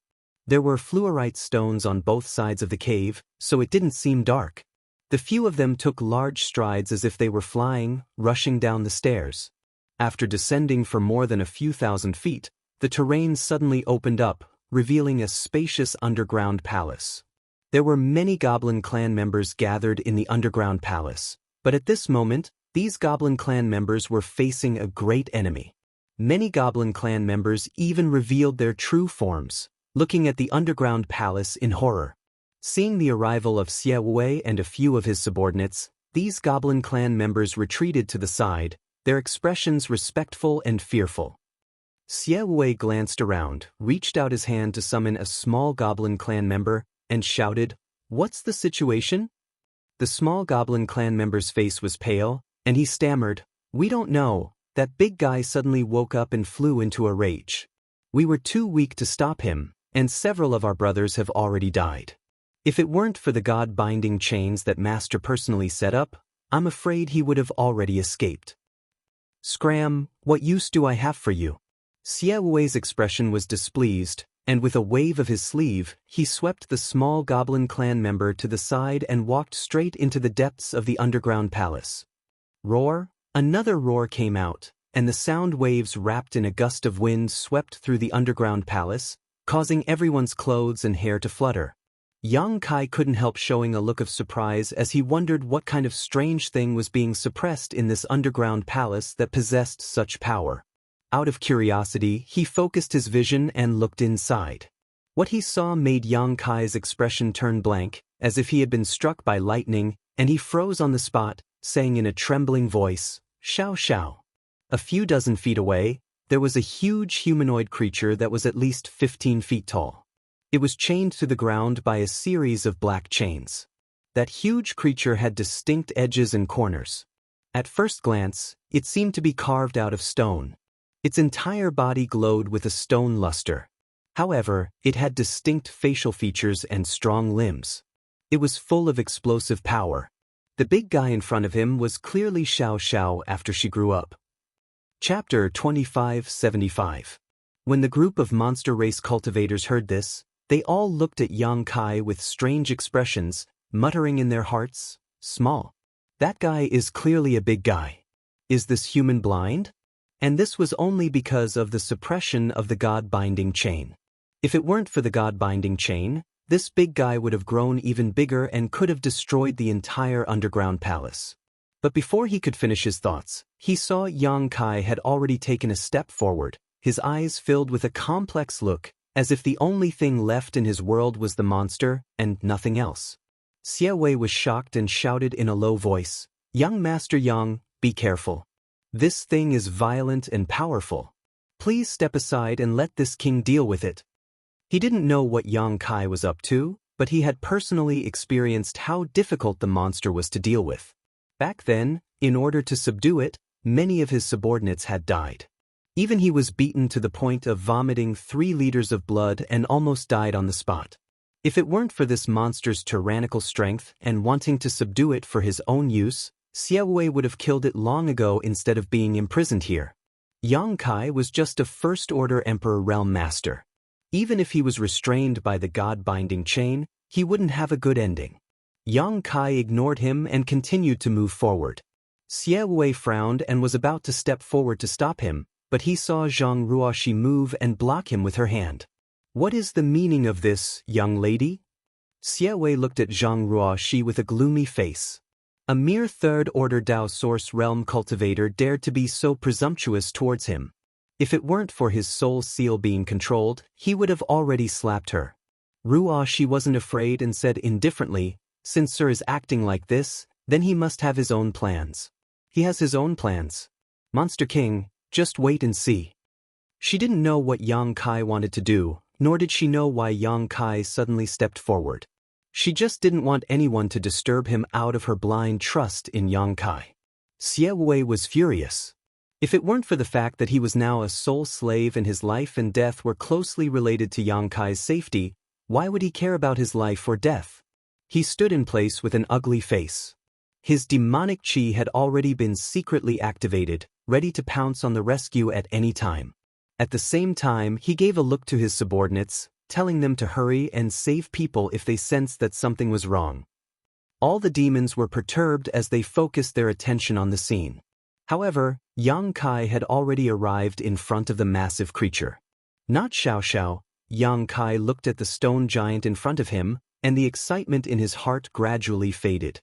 [SPEAKER 1] There were fluorite stones on both sides of the cave, so it didn't seem dark. The few of them took large strides as if they were flying, rushing down the stairs. After descending for more than a few thousand feet, the terrain suddenly opened up, revealing a spacious underground palace. There were many Goblin Clan members gathered in the underground palace, but at this moment, these Goblin Clan members were facing a great enemy. Many Goblin Clan members even revealed their true forms, looking at the underground palace in horror. Seeing the arrival of Xie Wei and a few of his subordinates, these Goblin Clan members retreated to the side, their expressions respectful and fearful. Xie Wei glanced around, reached out his hand to summon a small Goblin Clan member, and shouted, "What's the situation?" The small Goblin Clan member's face was pale, and he stammered, "We don't know. That big guy suddenly woke up and flew into a rage. We were too weak to stop him, and several of our brothers have already died. If it weren't for the God-binding chains that Master personally set up, I'm afraid he would have already escaped." "Scram, what use do I have for you?" Xie Wei's expression was displeased, and with a wave of his sleeve, he swept the small Goblin Clan member to the side and walked straight into the depths of the underground palace. Roar! Another roar came out, and the sound waves wrapped in a gust of wind swept through the underground palace, causing everyone's clothes and hair to flutter. Yang Kai couldn't help showing a look of surprise as he wondered what kind of strange thing was being suppressed in this underground palace that possessed such power. Out of curiosity, he focused his vision and looked inside. What he saw made Yang Kai's expression turn blank, as if he had been struck by lightning, and he froze on the spot, saying in a trembling voice, "Xiao Xiao." A few dozen feet away, there was a huge humanoid creature that was at least 15 feet tall. It was chained to the ground by a series of black chains. That huge creature had distinct edges and corners. At first glance, it seemed to be carved out of stone. Its entire body glowed with a stone luster. However, it had distinct facial features and strong limbs. It was full of explosive power. The big guy in front of him was clearly Xiao Xiao after she grew up. Chapter 2575. When the group of monster race cultivators heard this, they all looked at Yang Kai with strange expressions, muttering in their hearts, "Small. That guy is clearly a big guy. Is this human blind?" And this was only because of the suppression of the God-binding chain. If it weren't for the God-binding chain, this big guy would have grown even bigger and could have destroyed the entire underground palace. But before he could finish his thoughts, he saw Yang Kai had already taken a step forward, his eyes filled with a complex look, as if the only thing left in his world was the monster and nothing else. Xie Wei was shocked and shouted in a low voice, "Young Master Yang, be careful. This thing is violent and powerful. Please step aside and let this king deal with it." He didn't know what Yang Kai was up to, but he had personally experienced how difficult the monster was to deal with. Back then, in order to subdue it, many of his subordinates had died. Even he was beaten to the point of vomiting 3 liters of blood and almost died on the spot. If it weren't for this monster's tyrannical strength and wanting to subdue it for his own use, Xie Wei would have killed it long ago instead of being imprisoned here. Yang Kai was just a first-order Emperor Realm Master. Even if he was restrained by the God-binding chain, he wouldn't have a good ending. Yang Kai ignored him and continued to move forward. Xie Wei frowned and was about to step forward to stop him, but he saw Zhang Ruoxi move and block him with her hand. What is the meaning of this, young lady? Xie Wei looked at Zhang Ruoxi with a gloomy face. A mere third-order Dao Source Realm cultivator dared to be so presumptuous towards him. If it weren't for his soul seal being controlled, he would have already slapped her. Ruoxi wasn't afraid and said indifferently, "Since Sir is acting like this, then he must have his own plans." "He has his own plans. Monster King, just wait and see." She didn't know what Yang Kai wanted to do, nor did she know why Yang Kai suddenly stepped forward. She just didn't want anyone to disturb him out of her blind trust in Yang Kai. Xie Wei was furious. If it weren't for the fact that he was now a soul slave and his life and death were closely related to Yang Kai's safety, why would he care about his life or death? He stood in place with an ugly face. His demonic chi had already been secretly activated, ready to pounce on the rescue at any time. At the same time, he gave a look to his subordinates, telling them to hurry and save people if they sensed that something was wrong. All the demons were perturbed as they focused their attention on the scene. However, Yang Kai had already arrived in front of the massive creature. Not Xiao Xiao, Yang Kai looked at the stone giant in front of him, and the excitement in his heart gradually faded.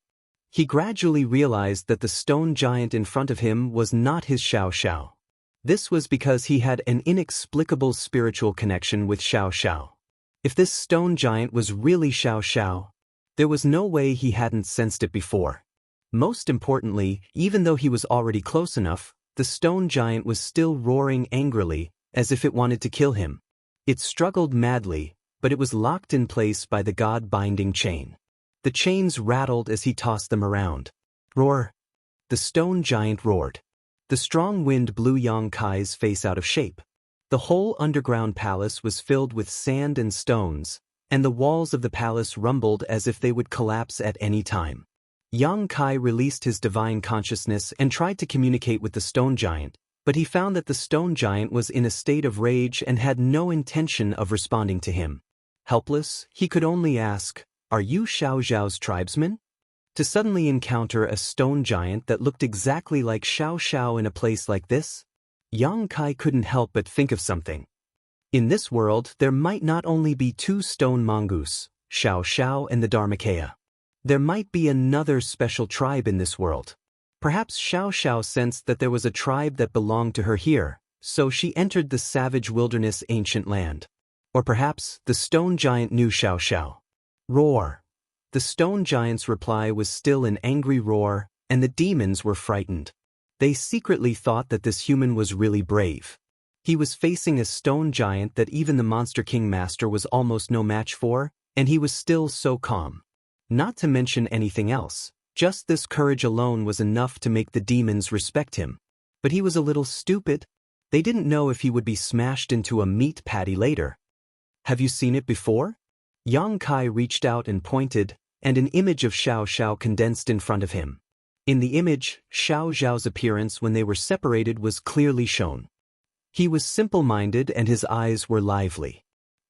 [SPEAKER 1] He gradually realized that the stone giant in front of him was not his Xiao Xiao. This was because he had an inexplicable spiritual connection with Xiao Xiao. If this stone giant was really Xiao Xiao, there was no way he hadn't sensed it before. Most importantly, even though he was already close enough, the stone giant was still roaring angrily, as if it wanted to kill him. It struggled madly, but it was locked in place by the God-binding chain. The chains rattled as he tossed them around. Roar! The stone giant roared. The strong wind blew Yang Kai's face out of shape. The whole underground palace was filled with sand and stones, and the walls of the palace rumbled as if they would collapse at any time. Yang Kai released his divine consciousness and tried to communicate with the stone giant, but he found that the stone giant was in a state of rage and had no intention of responding to him. Helpless, he could only ask, "Are you Xiao Zhao's tribesman?" To suddenly encounter a stone giant that looked exactly like Xiao Xiao in a place like this, Yang Kai couldn't help but think of something. In this world, there might not only be two stone mongoose, Xiao Xiao and the Dharmakaya. There might be another special tribe in this world. Perhaps Xiao Xiao sensed that there was a tribe that belonged to her here, so she entered the savage wilderness ancient land. Or perhaps the stone giant knew Xiao Xiao. Roar! The stone giant's reply was still an angry roar, and the demons were frightened. They secretly thought that this human was really brave. He was facing a stone giant that even the Monster King Master was almost no match for, and he was still so calm. Not to mention anything else, just this courage alone was enough to make the demons respect him. But he was a little stupid. They didn't know if he would be smashed into a meat patty later. Have you seen it before? Yang Kai reached out and pointed, and an image of Xiao Xiao condensed in front of him. In the image, Xiao Zhao's appearance when they were separated was clearly shown. He was simple-minded and his eyes were lively.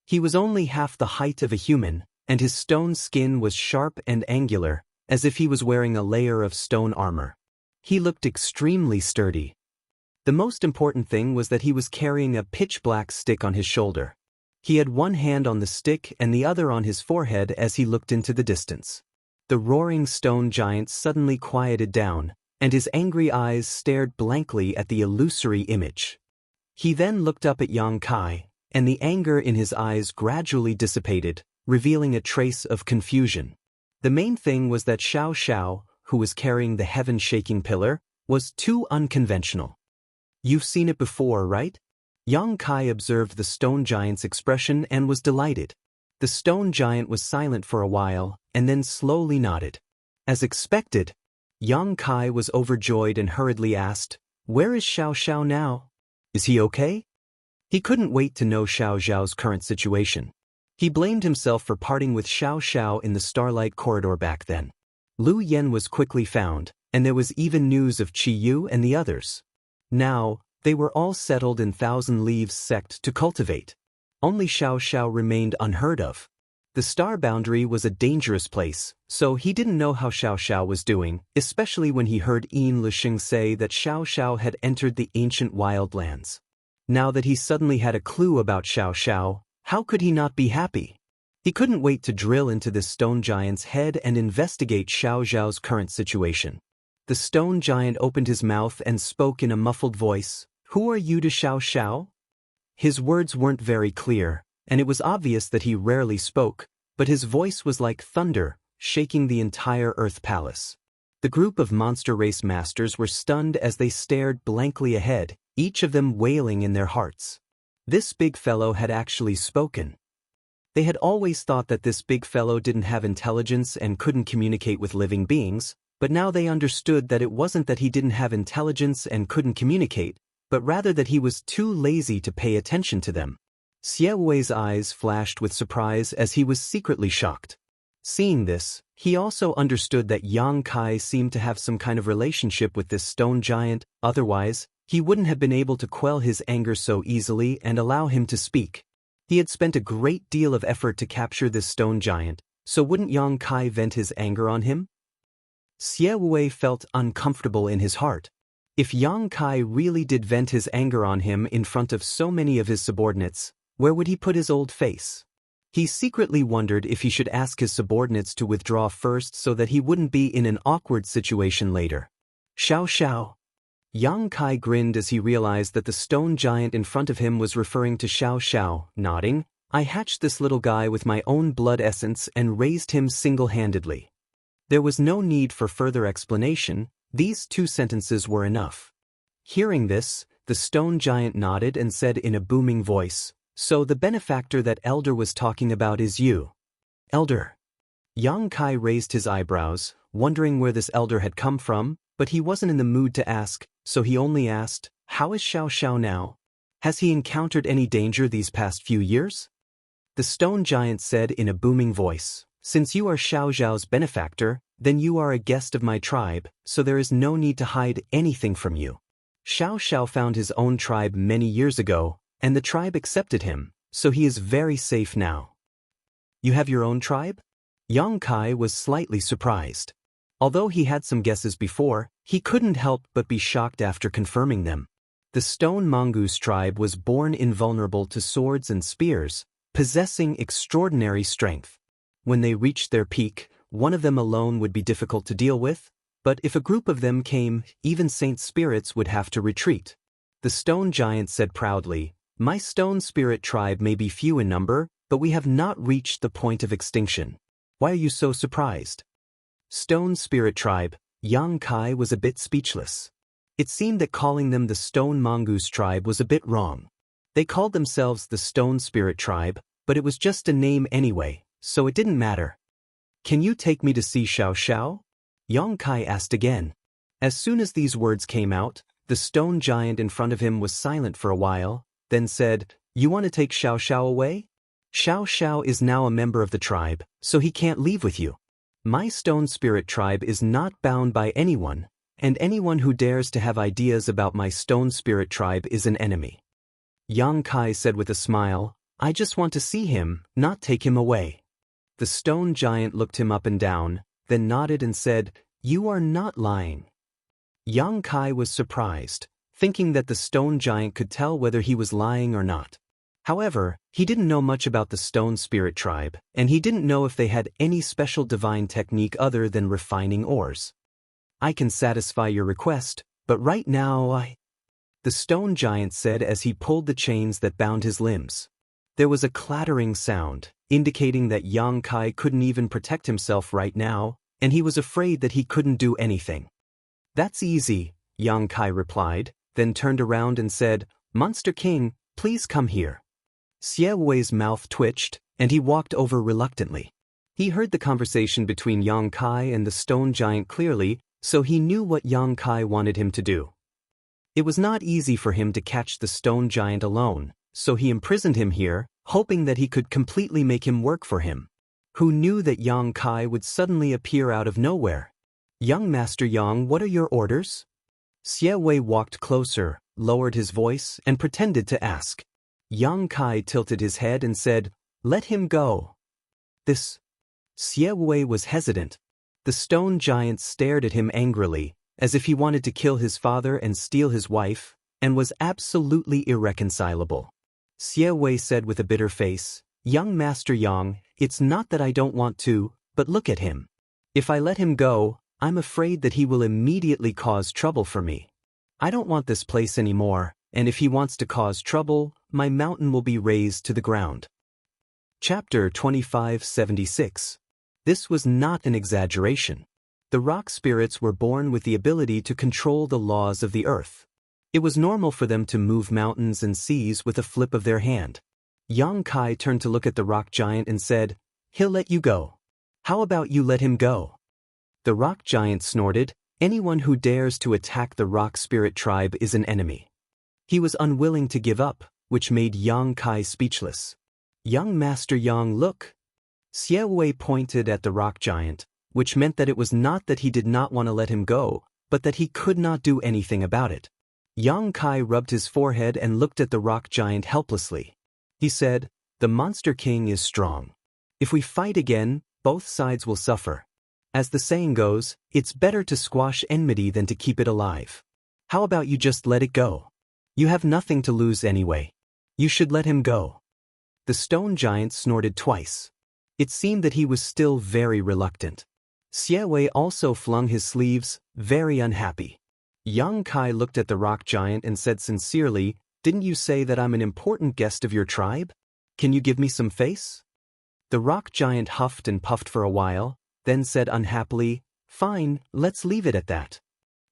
[SPEAKER 1] He was only half the height of a human, and his stone skin was sharp and angular, as if he was wearing a layer of stone armor. He looked extremely sturdy. The most important thing was that he was carrying a pitch-black stick on his shoulder. He had one hand on the stick and the other on his forehead as he looked into the distance. The roaring stone giant suddenly quieted down, and his angry eyes stared blankly at the illusory image. He then looked up at Yang Kai, and the anger in his eyes gradually dissipated, revealing a trace of confusion. The main thing was that Xiao Xiao, who was carrying the heaven-shaking pillar, was too unconventional. You've seen it before, right? Yang Kai observed the stone giant's expression and was delighted. The stone giant was silent for a while, and then slowly nodded. As expected, Yang Kai was overjoyed and hurriedly asked, "Where is Xiao Xiao now? Is he okay?" He couldn't wait to know Xiao Zhao's current situation. He blamed himself for parting with Xiao Xiao in the Starlight Corridor back then. Lu Yen was quickly found, and there was even news of Chi Yu and the others. Now, they were all settled in Thousand Leaves sect to cultivate. Only Xiao Xiao remained unheard of. The star boundary was a dangerous place, so he didn't know how Xiao Xiao was doing, especially when he heard Yin Lixing say that Xiao Xiao had entered the ancient wildlands. Now that he suddenly had a clue about Xiao Xiao, how could he not be happy? He couldn't wait to drill into this stone giant's head and investigate Xiao Xiao's current situation. The stone giant opened his mouth and spoke in a muffled voice. "Who are you to Xiao Xiao?" His words weren't very clear, and it was obvious that he rarely spoke, but his voice was like thunder, shaking the entire Earth Palace. The group of monster race masters were stunned as they stared blankly ahead, each of them wailing in their hearts. This big fellow had actually spoken. They had always thought that this big fellow didn't have intelligence and couldn't communicate with living beings, but now they understood that it wasn't that he didn't have intelligence and couldn't communicate, but rather that he was too lazy to pay attention to them. Xie Wei's eyes flashed with surprise as he was secretly shocked. Seeing this, he also understood that Yang Kai seemed to have some kind of relationship with this stone giant, otherwise, he wouldn't have been able to quell his anger so easily and allow him to speak. He had spent a great deal of effort to capture this stone giant, so wouldn't Yang Kai vent his anger on him? Xie Wei felt uncomfortable in his heart. If Yang Kai really did vent his anger on him in front of so many of his subordinates, where would he put his old face? He secretly wondered if he should ask his subordinates to withdraw first so that he wouldn't be in an awkward situation later. Xiao Xiao. Yang Kai grinned as he realized that the stone giant in front of him was referring to Xiao Xiao, nodding. "I hatched this little guy with my own blood essence and raised him single-handedly." There was no need for further explanation, these 2 sentences were enough. Hearing this, the stone giant nodded and said in a booming voice, "So the benefactor that Elder was talking about is you." "Elder?" Yang Kai raised his eyebrows, wondering where this elder had come from, but he wasn't in the mood to ask, so he only asked, "How is Xiao Xiao now? Has he encountered any danger these past few years?" The stone giant said in a booming voice, "Since you are Xiao Xiao's benefactor, then you are a guest of my tribe, so there is no need to hide anything from you. Xiao Xiao found his own tribe many years ago, and the tribe accepted him, so he is very safe now." "You have your own tribe?" Yang Kai was slightly surprised. Although he had some guesses before, he couldn't help but be shocked after confirming them. The Stone Mongoose tribe was born invulnerable to swords and spears, possessing extraordinary strength. When they reached their peak, one of them alone would be difficult to deal with, but if a group of them came, even saint spirits would have to retreat. The stone giant said proudly, "My stone spirit tribe may be few in number, but we have not reached the point of extinction. Why are you so surprised?" Stone spirit tribe, Yang Kai was a bit speechless. It seemed that calling them the Stone Mongoose tribe was a bit wrong. They called themselves the Stone Spirit tribe, but it was just a name anyway, so it didn't matter. "Can you take me to see Xiao Xiao?" Yang Kai asked again. As soon as these words came out, the stone giant in front of him was silent for a while, then said, "You want to take Xiao Xiao away? Xiao Xiao is now a member of the tribe, so he can't leave with you. My stone spirit tribe is not bound by anyone, and anyone who dares to have ideas about my stone spirit tribe is an enemy." Yang Kai said with a smile, "I just want to see him, not take him away." The stone giant looked him up and down, then nodded and said, "You are not lying." Yang Kai was surprised, thinking that the stone giant could tell whether he was lying or not. However, he didn't know much about the stone spirit tribe, and he didn't know if they had any special divine technique other than refining ores. "I can satisfy your request, but right now the stone giant said as he pulled the chains that bound his limbs. There was a clattering sound, indicating that Yang Kai couldn't even protect himself right now, and he was afraid that he couldn't do anything. "That's easy," Yang Kai replied, then turned around and said, "Monster King, please come here." Xie Wei's mouth twitched, and he walked over reluctantly. He heard the conversation between Yang Kai and the stone giant clearly, so he knew what Yang Kai wanted him to do. It was not easy for him to catch the stone giant alone, so he imprisoned him here, hoping that he could completely make him work for him. Who knew that Yang Kai would suddenly appear out of nowhere? Young Master Yang, what are your orders? Xie Wei walked closer, lowered his voice, and pretended to ask. Yang Kai tilted his head and said, "Let him go." This. Xie Wei was hesitant. The stone giant stared at him angrily, as if he wanted to kill his father and steal his wife, and was absolutely irreconcilable. Xie Wei said with a bitter face, "Young Master Yang, it's not that I don't want to, but look at him. If I let him go, I'm afraid that he will immediately cause trouble for me. I don't want this place anymore, and if he wants to cause trouble, my mountain will be razed to the ground." Chapter 2576. This was not an exaggeration. The rock spirits were born with the ability to control the laws of the earth. It was normal for them to move mountains and seas with a flip of their hand. Yang Kai turned to look at the rock giant and said, "He'll let you go. How about you let him go?" The rock giant snorted, "Anyone who dares to attack the rock spirit tribe is an enemy." He was unwilling to give up, which made Yang Kai speechless. "Young Master Yang, look." Xie Wei pointed at the rock giant, which meant that it was not that he did not want to let him go, but that he could not do anything about it. Yang Kai rubbed his forehead and looked at the rock giant helplessly. He said, "The Monster King is strong. If we fight again, both sides will suffer. As the saying goes, it's better to squash enmity than to keep it alive. How about you just let it go? You have nothing to lose anyway. You should let him go." The stone giant snorted twice. It seemed that he was still very reluctant. Xie Wei also flung his sleeves, very unhappy. Yang Kai looked at the rock giant and said sincerely, "Didn't you say that I'm an important guest of your tribe? Can you give me some face?" The rock giant huffed and puffed for a while, then said unhappily, "Fine, let's leave it at that."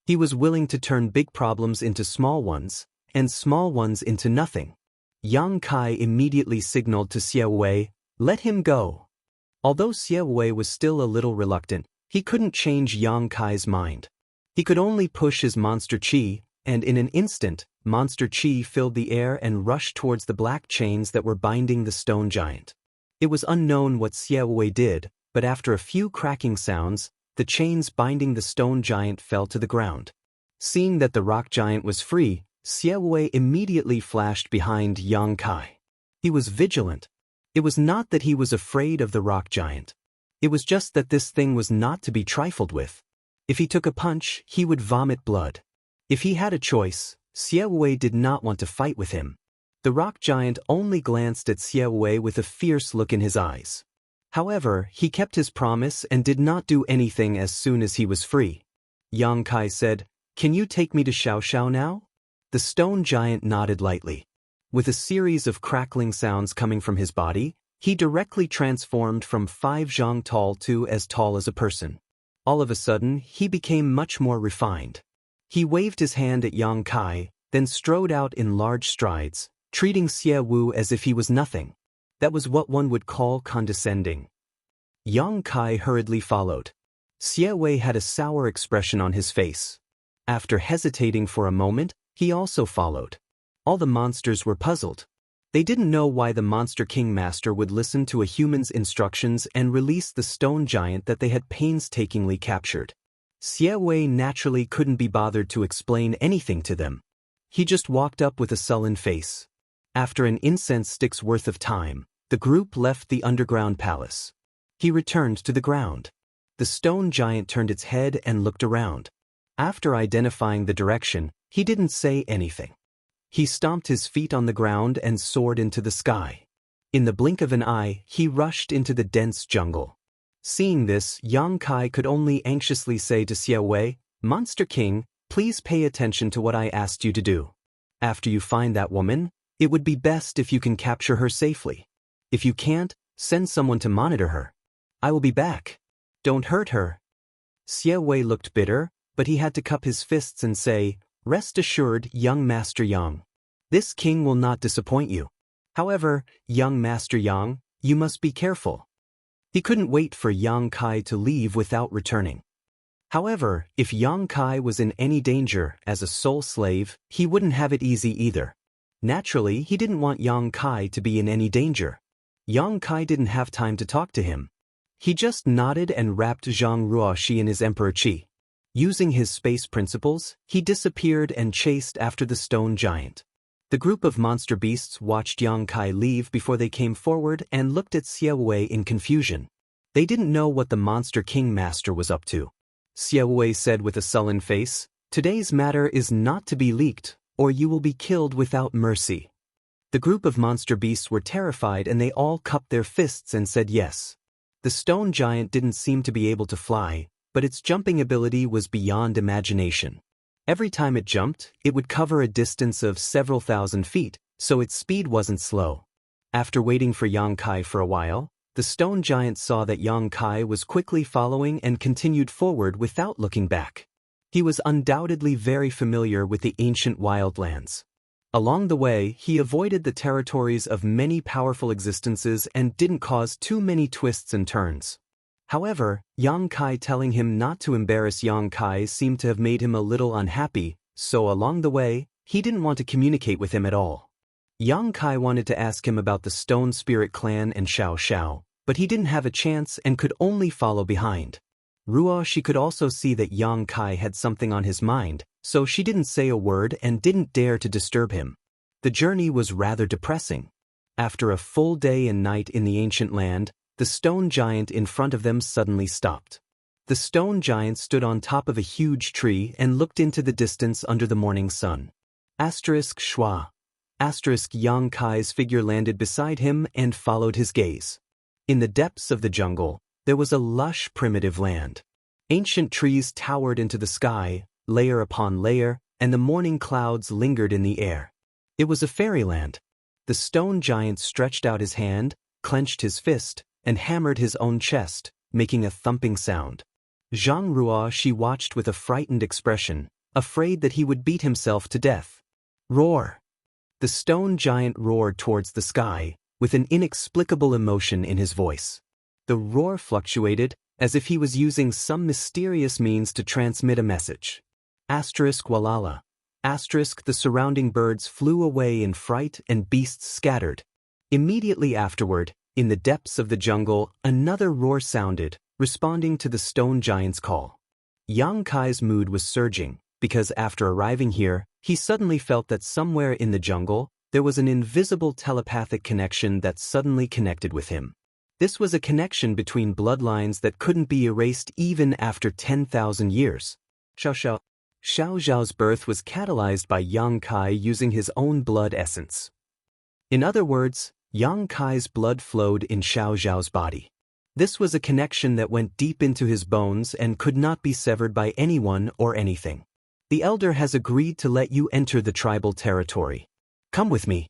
[SPEAKER 1] He was willing to turn big problems into small ones, and small ones into nothing. Yang Kai immediately signaled to Xie Wei, "Let him go." Although Xie Wei was still a little reluctant, he couldn't change Yang Kai's mind. He could only push his monster chi, and in an instant, monster chi filled the air and rushed towards the black chains that were binding the stone giant. It was unknown what Xie Wei did, but after a few cracking sounds, the chains binding the stone giant fell to the ground. Seeing that the rock giant was free, Xie Wei immediately flashed behind Yang Kai. He was vigilant. It was not that he was afraid of the rock giant. It was just that this thing was not to be trifled with. If he took a punch, he would vomit blood. If he had a choice, Xie Wei did not want to fight with him. The rock giant only glanced at Xie Wei with a fierce look in his eyes. However, he kept his promise and did not do anything as soon as he was free. Yang Kai said, "Can you take me to Xiao now?" The stone giant nodded lightly. With a series of crackling sounds coming from his body, he directly transformed from 5 zhang tall to as tall as a person. All of a sudden, he became much more refined. He waved his hand at Yang Kai, then strode out in large strides, treating Xie Wu as if he was nothing. That was what one would call condescending. Yang Kai hurriedly followed. Xie Wei had a sour expression on his face. After hesitating for a moment, he also followed. All the monsters were puzzled. They didn't know why the Monster King Master would listen to a human's instructions and release the stone giant that they had painstakingly captured. Xie Wei naturally couldn't be bothered to explain anything to them. He just walked up with a sullen face. After an incense stick's worth of time, the group left the underground palace. He returned to the ground. The stone giant turned its head and looked around. After identifying the direction, he didn't say anything. He stomped his feet on the ground and soared into the sky. In the blink of an eye, he rushed into the dense jungle. Seeing this, Yang Kai could only anxiously say to Xie Wei, "Monster King, please pay attention to what I asked you to do. After you find that woman, it would be best if you can capture her safely. If you can't, send someone to monitor her. I will be back. Don't hurt her." Xie Wei looked bitter, but he had to cup his fists and say, "Rest assured, young Master Yang. This king will not disappoint you. However, young Master Yang, you must be careful." He couldn't wait for Yang Kai to leave without returning. However, if Yang Kai was in any danger as a soul slave, he wouldn't have it easy either. Naturally, he didn't want Yang Kai to be in any danger. Yang Kai didn't have time to talk to him. He just nodded and wrapped Zhang Ruoxi in his emperor qi. Using his space principles, he disappeared and chased after the stone giant. The group of monster beasts watched Yang Kai leave before they came forward and looked at Xiao Wei in confusion. They didn't know what the Monster King Master was up to. Xiao Wei said with a sullen face, "Today's matter is not to be leaked, or you will be killed without mercy." The group of monster beasts were terrified and they all cupped their fists and said yes. The stone giant didn't seem to be able to fly, but its jumping ability was beyond imagination. Every time it jumped, it would cover a distance of several thousand feet, so its speed wasn't slow. After waiting for Yang Kai for a while, the stone giant saw that Yang Kai was quickly following and continued forward without looking back. He was undoubtedly very familiar with the ancient wildlands. Along the way, he avoided the territories of many powerful existences and didn't cause too many twists and turns. However, Yang Kai telling him not to embarrass Yang Kai seemed to have made him a little unhappy, so along the way, he didn't want to communicate with him at all. Yang Kai wanted to ask him about the Stone Spirit Clan and Xiao Xiao, but he didn't have a chance and could only follow behind. Ruo she could also see that Yang Kai had something on his mind, so she didn't say a word and didn't dare to disturb him. The journey was rather depressing. After a full day and night in the ancient land, the stone giant in front of them suddenly stopped. The stone giant stood on top of a huge tree and looked into the distance under the morning sun. Schwa. Yang Kai's figure landed beside him and followed his gaze. In the depths of the jungle, there was a lush primitive land. Ancient trees towered into the sky, layer upon layer, and the morning clouds lingered in the air. It was a fairyland. The stone giant stretched out his hand, clenched his fist, and hammered his own chest, making a thumping sound. Zhang Ruo she watched with a frightened expression, afraid that he would beat himself to death. Roar! The stone giant roared towards the sky, with an inexplicable emotion in his voice. The roar fluctuated, as if he was using some mysterious means to transmit a message. Walala. The surrounding birds flew away in fright and beasts scattered. Immediately afterward, in the depths of the jungle, another roar sounded, responding to the stone giant's call. Yang Kai's mood was surging, because after arriving here, he suddenly felt that somewhere in the jungle, there was an invisible telepathic connection that suddenly connected with him. This was a connection between bloodlines that couldn't be erased even after 10,000 years. Xiao Zhao's birth was catalyzed by Yang Kai using his own blood essence. In other words, Yang Kai's blood flowed in Xiao Zhao's body. This was a connection that went deep into his bones and could not be severed by anyone or anything. The elder has agreed to let you enter the tribal territory. Come with me.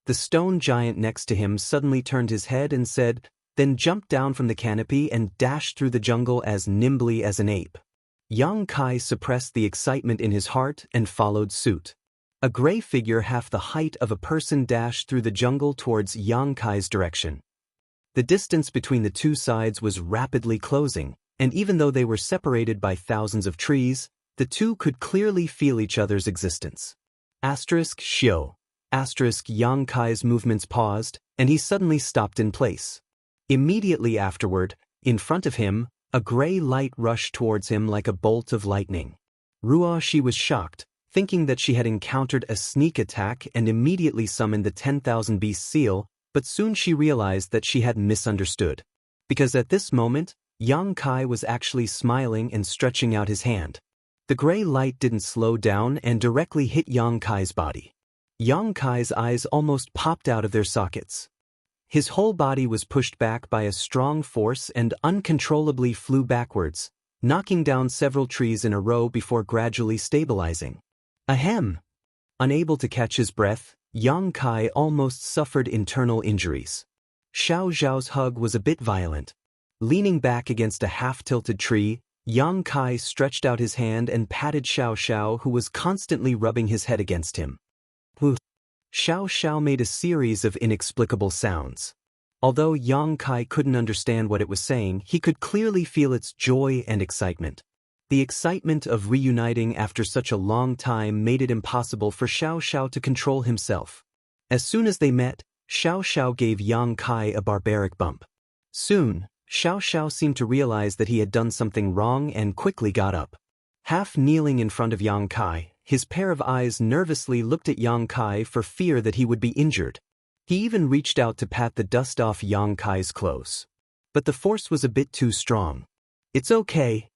[SPEAKER 1] The stone giant next to him suddenly turned his head and said, then jumped down from the canopy and dashed through the jungle as nimbly as an ape. Yang Kai suppressed the excitement in his heart and followed suit. A gray figure half the height of a person dashed through the jungle towards Yang Kai's direction. The distance between the two sides was rapidly closing, and even though they were separated by thousands of trees, the two could clearly feel each other's existence. Xiao. Yang Kai's movements paused, and he suddenly stopped in place. Immediately afterward, in front of him, a gray light rushed towards him like a bolt of lightning. Ruo she was shocked, thinking that she had encountered a sneak attack and immediately summoned the 10,000 Beast seal, but soon she realized that she had misunderstood. Because at this moment, Yang Kai was actually smiling and stretching out his hand. The gray light didn't slow down and directly hit Yang Kai's body. Yang Kai's eyes almost popped out of their sockets. His whole body was pushed back by a strong force and uncontrollably flew backwards, knocking down several trees in a row before gradually stabilizing. Ahem! Unable to catch his breath, Yang Kai almost suffered internal injuries. Xiao Zhao's hug was a bit violent. Leaning back against a half-tilted tree, Yang Kai stretched out his hand and patted Xiao Xiao, who was constantly rubbing his head against him. Xiao Xiao made a series of inexplicable sounds. Although Yang Kai couldn't understand what it was saying, he could clearly feel its joy and excitement. The excitement of reuniting after such a long time made it impossible for Xiao Xiao to control himself. As soon as they met, Xiao Xiao gave Yang Kai a barbaric bump. Soon, Xiao Xiao seemed to realize that he had done something wrong and quickly got up. Half kneeling in front of Yang Kai, his pair of eyes nervously looked at Yang Kai for fear that he would be injured. He even reached out to pat the dust off Yang Kai's clothes. But the force was a bit too strong. "It's okay."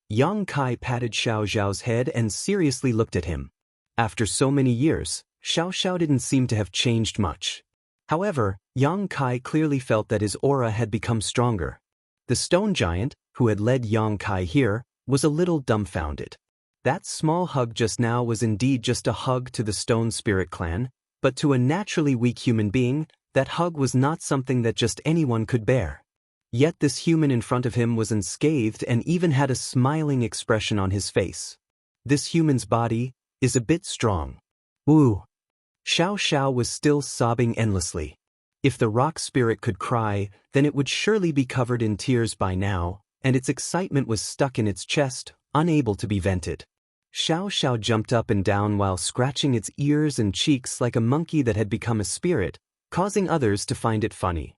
[SPEAKER 1] Yang Kai patted Xiao Zhao's head and seriously looked at him. After so many years, Xiao Zhao didn't seem to have changed much. However, Yang Kai clearly felt that his aura had become stronger. The stone giant, who had led Yang Kai here, was a little dumbfounded. That small hug just now was indeed just a hug to the Stone Spirit clan, but to a naturally weak human being, that hug was not something that just anyone could bear. Yet this human in front of him was unscathed and even had a smiling expression on his face. This human's body is a bit strong. Ooh. Xiao Zhao was still sobbing endlessly. If the rock spirit could cry, then it would surely be covered in tears by now, and its excitement was stuck in its chest, unable to be vented. Xiao Zhao jumped up and down while scratching its ears and cheeks like a monkey that had become a spirit, causing others to find it funny.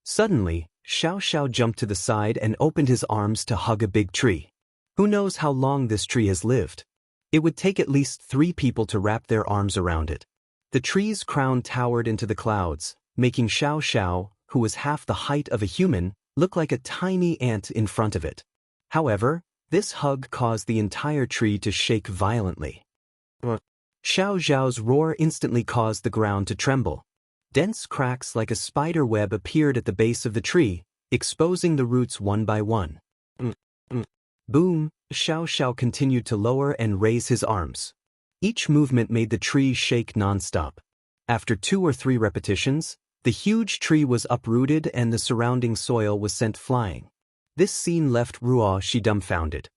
[SPEAKER 1] Suddenly, Xiao Zhao jumped to the side and opened his arms to hug a big tree. Who knows how long this tree has lived? It would take at least 3 people to wrap their arms around it. The tree's crown towered into the clouds, making Xiao Zhao, who was half the height of a human, look like a tiny ant in front of it. However, this hug caused the entire tree to shake violently. Xiao Zhao's roar instantly caused the ground to tremble. Dense cracks like a spider web appeared at the base of the tree, exposing the roots one by one. Boom, Xiao Zhao continued to lower and raise his arms. Each movement made the tree shake non-stop. After 2 or 3 repetitions, the huge tree was uprooted and the surrounding soil was sent flying. This scene left Ruoshi dumbfounded.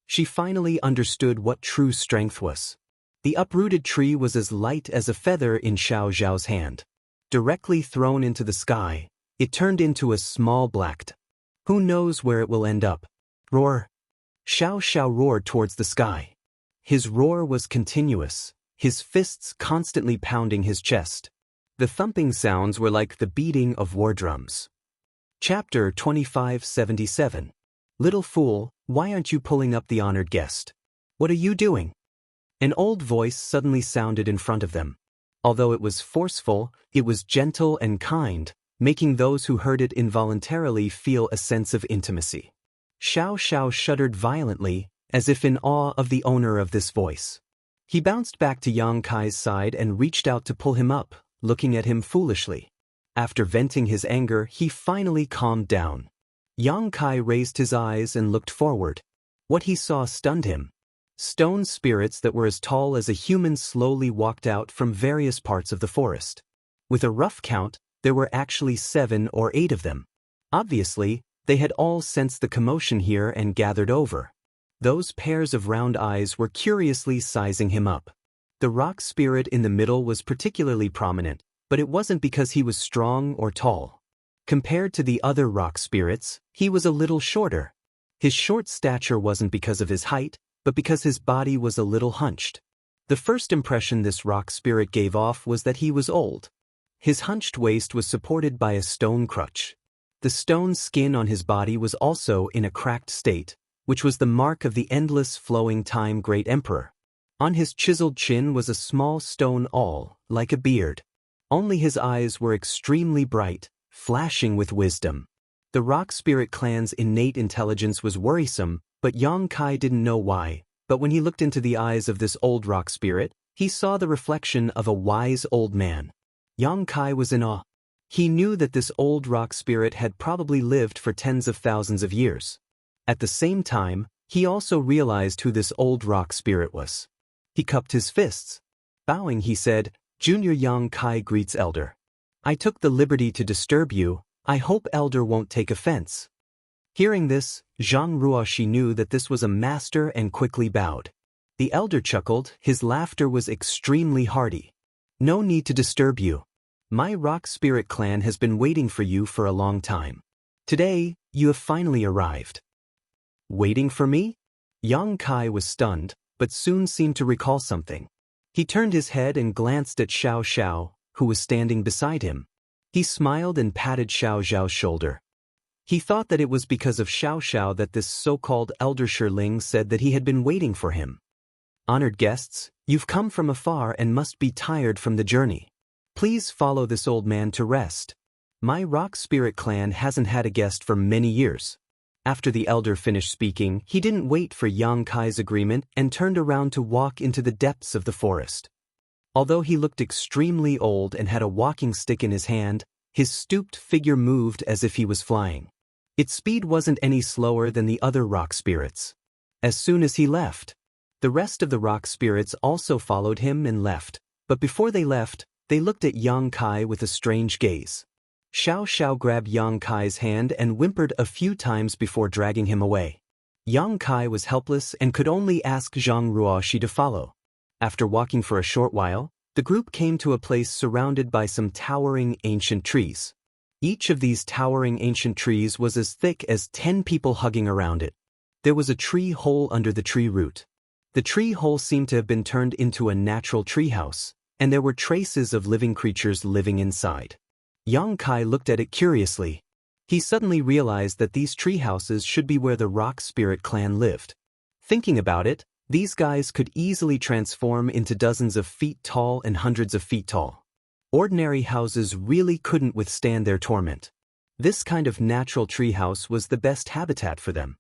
[SPEAKER 1] She finally understood what true strength was. The uprooted tree was as light as a feather in Xiao Zhao's hand. Directly thrown into the sky, it turned into a small black dot. Who knows where it will end up? Roar! Xiao Zhao roared towards the sky. His roar was continuous, his fists constantly pounding his chest. The thumping sounds were like the beating of war drums. Chapter 2577. Little fool, why aren't you pulling up the honored guest? What are you doing? An old voice suddenly sounded in front of them. Although it was forceful, it was gentle and kind, making those who heard it involuntarily feel a sense of intimacy. Xiao Zhao shuddered violently, as if in awe of the owner of this voice. He bounced back to Yang Kai's side and reached out to pull him up, looking at him foolishly. After venting his anger, he finally calmed down. Yang Kai raised his eyes and looked forward. What he saw stunned him. Stone spirits that were as tall as a human slowly walked out from various parts of the forest. With a rough count, there were actually 7 or 8 of them. Obviously, they had all sensed the commotion here and gathered over. Those pairs of round eyes were curiously sizing him up. The rock spirit in the middle was particularly prominent, but it wasn't because he was strong or tall. Compared to the other rock spirits, he was a little shorter. His short stature wasn't because of his height, but because his body was a little hunched. The first impression this rock spirit gave off was that he was old. His hunched waist was supported by a stone crutch. The stone skin on his body was also in a cracked state, which was the mark of the endless flowing time great emperor. On his chiseled chin was a small stone awl, like a beard. Only his eyes were extremely bright, flashing with wisdom. The rock spirit clan's innate intelligence was worrisome, but Yang Kai didn't know why. But when he looked into the eyes of this old rock spirit, he saw the reflection of a wise old man. Yang Kai was in awe. He knew that this old rock spirit had probably lived for tens of thousands of years. At the same time, he also realized who this old rock spirit was. He cupped his fists. Bowing, he said, "Junior Yang Kai greets Elder. I took the liberty to disturb you. I hope Elder won't take offense." Hearing this, Zhang Ruoshi knew that this was a master and quickly bowed. The Elder chuckled, his laughter was extremely hearty. "No need to disturb you. My rock spirit clan has been waiting for you for a long time. Today, you have finally arrived." "Waiting for me?" Yang Kai was stunned, but soon seemed to recall something. He turned his head and glanced at Xiao Zhao, who was standing beside him. He smiled and patted Xiao Zhao's shoulder. He thought that it was because of Xiao Xiao that this so-called elder Shirling said that he had been waiting for him. Honored guests, you've come from afar and must be tired from the journey. Please follow this old man to rest. My rock spirit clan hasn't had a guest for many years. After the elder finished speaking, he didn't wait for Yang Kai's agreement and turned around to walk into the depths of the forest. Although he looked extremely old and had a walking stick in his hand, his stooped figure moved as if he was flying. Its speed wasn't any slower than the other rock spirits. As soon as he left, the rest of the rock spirits also followed him and left, but before they left, they looked at Yang Kai with a strange gaze. Xiao Xiao grabbed Yang Kai's hand and whimpered a few times before dragging him away. Yang Kai was helpless and could only ask Zhang Ruoxi to follow. After walking for a short while, the group came to a place surrounded by some towering ancient trees. Each of these towering ancient trees was as thick as 10 people hugging around it. There was a tree hole under the tree root. The tree hole seemed to have been turned into a natural treehouse, and there were traces of living creatures living inside. Yang Kai looked at it curiously. He suddenly realized that these tree houses should be where the Rock Spirit clan lived. Thinking about it, these guys could easily transform into dozens of feet tall and hundreds of feet tall. Ordinary houses really couldn't withstand their torment. This kind of natural treehouse was the best habitat for them.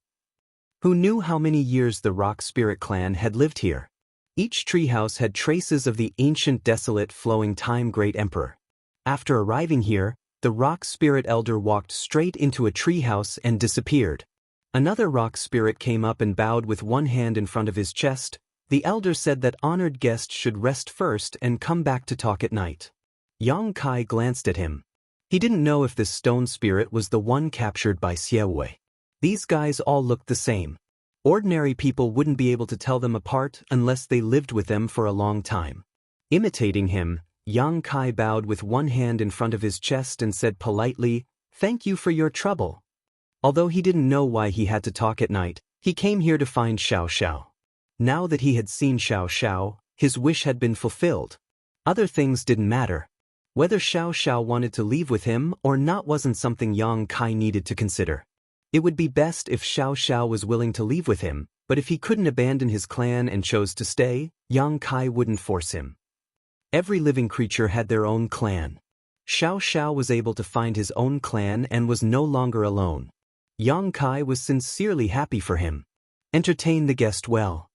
[SPEAKER 1] Who knew how many years the Rock Spirit clan had lived here? Each treehouse had traces of the ancient desolate flowing time great emperor. After arriving here, the Rock Spirit elder walked straight into a treehouse and disappeared. Another rock spirit came up and bowed with one hand in front of his chest. The elder said that honored guests should rest first and come back to talk at night. Yang Kai glanced at him. He didn't know if this stone spirit was the one captured by Xiaowei. These guys all looked the same. Ordinary people wouldn't be able to tell them apart unless they lived with them for a long time. Imitating him, Yang Kai bowed with one hand in front of his chest and said politely, "Thank you for your trouble." Although he didn't know why he had to talk at night, he came here to find Xiao Xiao. Now that he had seen Xiao Xiao, his wish had been fulfilled. Other things didn't matter. Whether Xiao Xiao wanted to leave with him or not wasn't something Yang Kai needed to consider. It would be best if Xiao Xiao was willing to leave with him, but if he couldn't abandon his clan and chose to stay, Yang Kai wouldn't force him. Every living creature had their own clan. Xiao Xiao was able to find his own clan and was no longer alone. Yang Kai was sincerely happy for him. Entertain the guest well.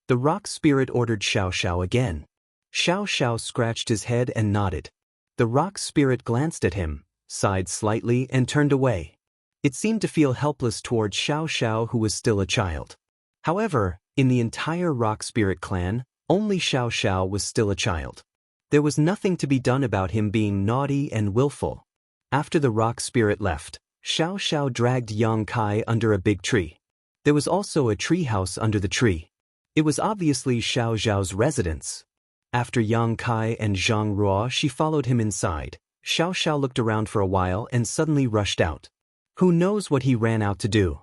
[SPEAKER 1] The rock spirit ordered Xiao Xiao again. Xiao Xiao scratched his head and nodded. The rock spirit glanced at him, sighed slightly and turned away. It seemed to feel helpless toward Xiao Xiao, who was still a child. However, in the entire rock spirit clan, only Xiao Xiao was still a child. There was nothing to be done about him being naughty and willful. After the rock spirit left, Xiao Xiao dragged Yang Kai under a big tree. There was also a tree house under the tree. It was obviously Xiao Xiao's residence. After Yang Kai and Zhang Ruoxi followed him inside, Xiao Xiao looked around for a while and suddenly rushed out. Who knows what he ran out to do?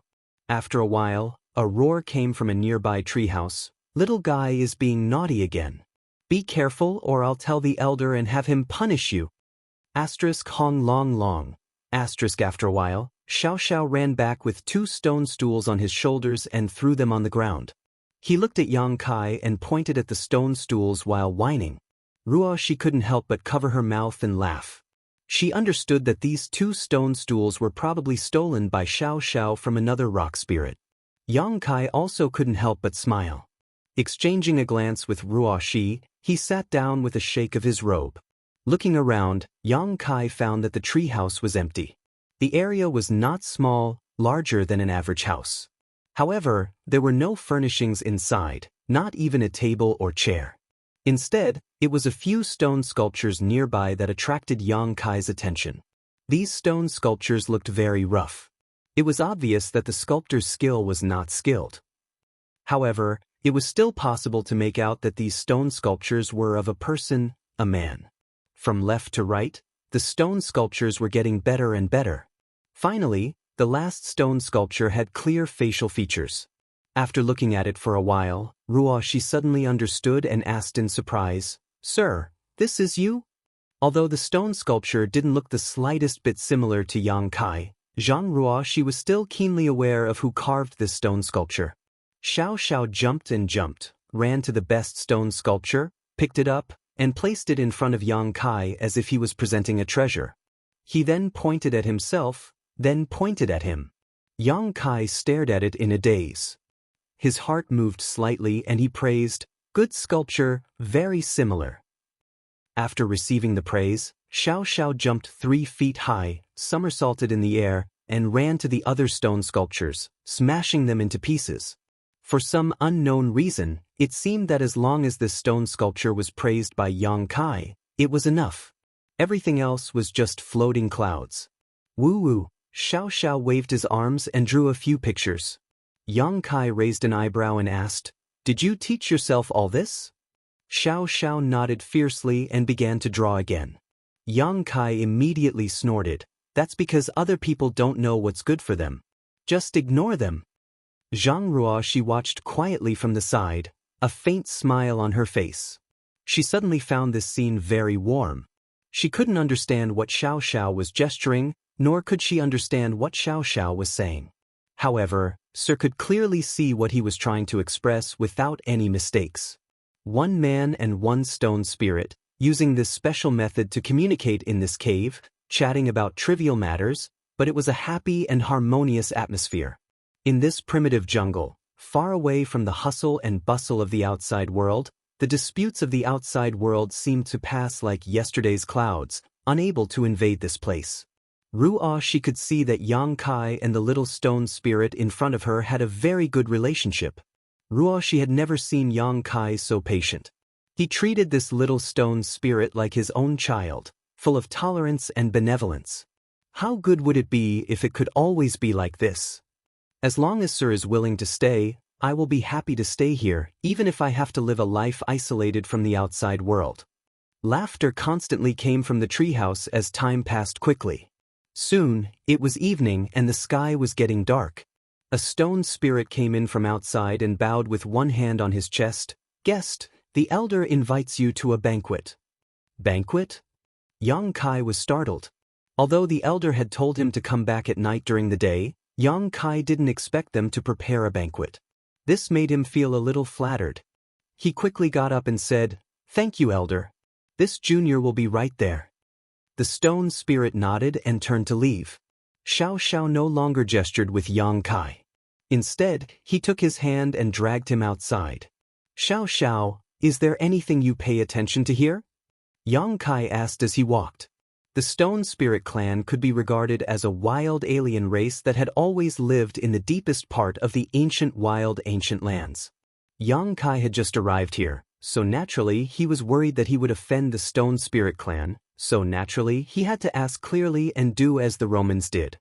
[SPEAKER 1] After a while, a roar came from a nearby treehouse. "Little guy is being naughty again. Be careful or I'll tell the elder and have him punish you." Hong long long. After a while, Xiao Xiao ran back with 2 stone stools on his shoulders and threw them on the ground. He looked at Yang Kai and pointed at the stone stools while whining. Ruoxi couldn't help but cover her mouth and laugh. She understood that these 2 stone stools were probably stolen by Xiao Xiao from another rock spirit. Yang Kai also couldn't help but smile. Exchanging a glance with Ruoxi, he sat down with a shake of his robe. Looking around, Yang Kai found that the treehouse was empty. The area was not small, larger than an average house. However, there were no furnishings inside, not even a table or chair. Instead, it was a few stone sculptures nearby that attracted Yang Kai's attention. These stone sculptures looked very rough. It was obvious that the sculptor's skill was not skilled. However, it was still possible to make out that these stone sculptures were of a person, a man. From left to right, the stone sculptures were getting better and better. Finally, the last stone sculpture had clear facial features. After looking at it for a while, Ruoxi suddenly understood and asked in surprise, "Sir, this is you?" Although the stone sculpture didn't look the slightest bit similar to Yang Kai, Zhang Ruoshi was still keenly aware of who carved this stone sculpture. Xiao Xiao jumped and jumped, ran to the best stone sculpture, picked it up, and placed it in front of Yang Kai as if he was presenting a treasure. He then pointed at himself, then pointed at him. Yang Kai stared at it in a daze. His heart moved slightly and he praised, "Good sculpture, very similar." After receiving the praise, Xiao Xiao jumped 3 feet high, somersaulted in the air, and ran to the other stone sculptures, smashing them into pieces. For some unknown reason, it seemed that as long as this stone sculpture was praised by Yang Kai, it was enough. Everything else was just floating clouds. Woo-woo, Xiao Xiao waved his arms and drew a few pictures. Yang Kai raised an eyebrow and asked, "Did you teach yourself all this?" Xiao Xiao nodded fiercely and began to draw again. Yang Kai immediately snorted, "That's because other people don't know what's good for them. Just ignore them." Zhang Ruoshi watched quietly from the side, a faint smile on her face. She suddenly found this scene very warm. She couldn't understand what Xiao Xiao was gesturing, nor could she understand what Xiao Xiao was saying. However, Sir could clearly see what he was trying to express without any mistakes. One man and one stone spirit, using this special method to communicate in this cave, chatting about trivial matters, but it was a happy and harmonious atmosphere. In this primitive jungle, far away from the hustle and bustle of the outside world, the disputes of the outside world seemed to pass like yesterday's clouds, unable to invade this place. Ruoshi could see that Yang Kai and the little stone spirit in front of her had a very good relationship. Ruoshi had never seen Yang Kai so patient. He treated this little stone spirit like his own child, full of tolerance and benevolence. How good would it be if it could always be like this? As long as Sir is willing to stay, I will be happy to stay here, even if I have to live a life isolated from the outside world. Laughter constantly came from the treehouse as time passed quickly. Soon, it was evening and the sky was getting dark. A stone spirit came in from outside and bowed with one hand on his chest. "Guest, the elder invites you to a banquet." Banquet? Yang Kai was startled. Although the elder had told him to come back at night during the day, Yang Kai didn't expect them to prepare a banquet. This made him feel a little flattered. He quickly got up and said, "Thank you, elder. This junior will be right there." The stone spirit nodded and turned to leave. Xiao Xiao no longer gestured with Yang Kai. Instead, he took his hand and dragged him outside. "Xiao Xiao, is there anything you pay attention to here?" Yang Kai asked as he walked. The stone spirit clan could be regarded as a wild alien race that had always lived in the deepest part of the ancient lands. Yang Kai had just arrived here, so naturally he was worried that he would offend the stone spirit clan, so naturally he had to ask clearly and do as the Romans did.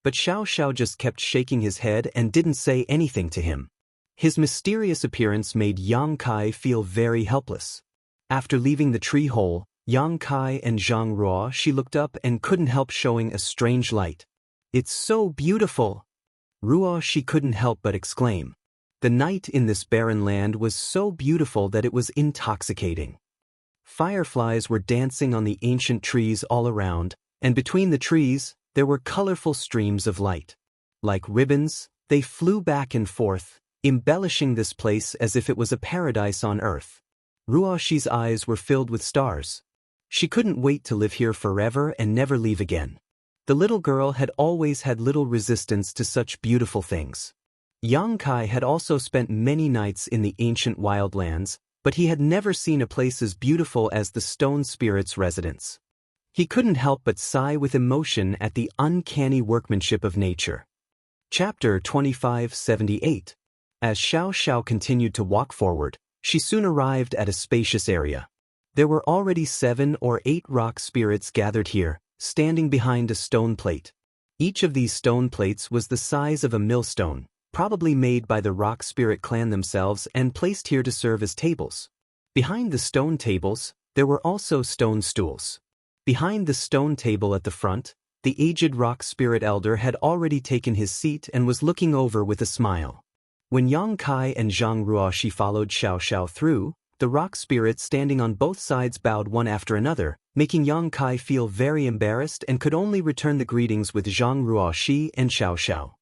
[SPEAKER 1] But Xiao Xiao just kept shaking his head and didn't say anything to him. His mysterious appearance made Yang Kai feel very helpless. After leaving the tree hole, Yang Kai and Zhang Ruoshi looked up and couldn't help showing a strange light. "It's so beautiful!" Ruoshi couldn't help but exclaim. The night in this barren land was so beautiful that it was intoxicating. Fireflies were dancing on the ancient trees all around, and between the trees, there were colorful streams of light. Like ribbons, they flew back and forth, embellishing this place as if it was a paradise on earth. Ruoshi's eyes were filled with stars. She couldn't wait to live here forever and never leave again. The little girl had always had little resistance to such beautiful things. Yang Kai had also spent many nights in the ancient wildlands, but he had never seen a place as beautiful as the stone spirit's residence. He couldn't help but sigh with emotion at the uncanny workmanship of nature. Chapter 2578. As Xiao Xiao continued to walk forward, she soon arrived at a spacious area. There were already 7 or 8 rock spirits gathered here, standing behind a stone plate. Each of these stone plates was the size of a millstone, probably made by the rock spirit clan themselves and placed here to serve as tables. Behind the stone tables, there were also stone stools. Behind the stone table at the front, the aged rock spirit elder had already taken his seat and was looking over with a smile. When Yang Kai and Zhang Ruoshi followed Xiao Xiao through, The rock spirits standing on both sides bowed one after another, making Yang Kai feel very embarrassed and could only return the greetings with Zhang Ruoxi and Xiao Xiao.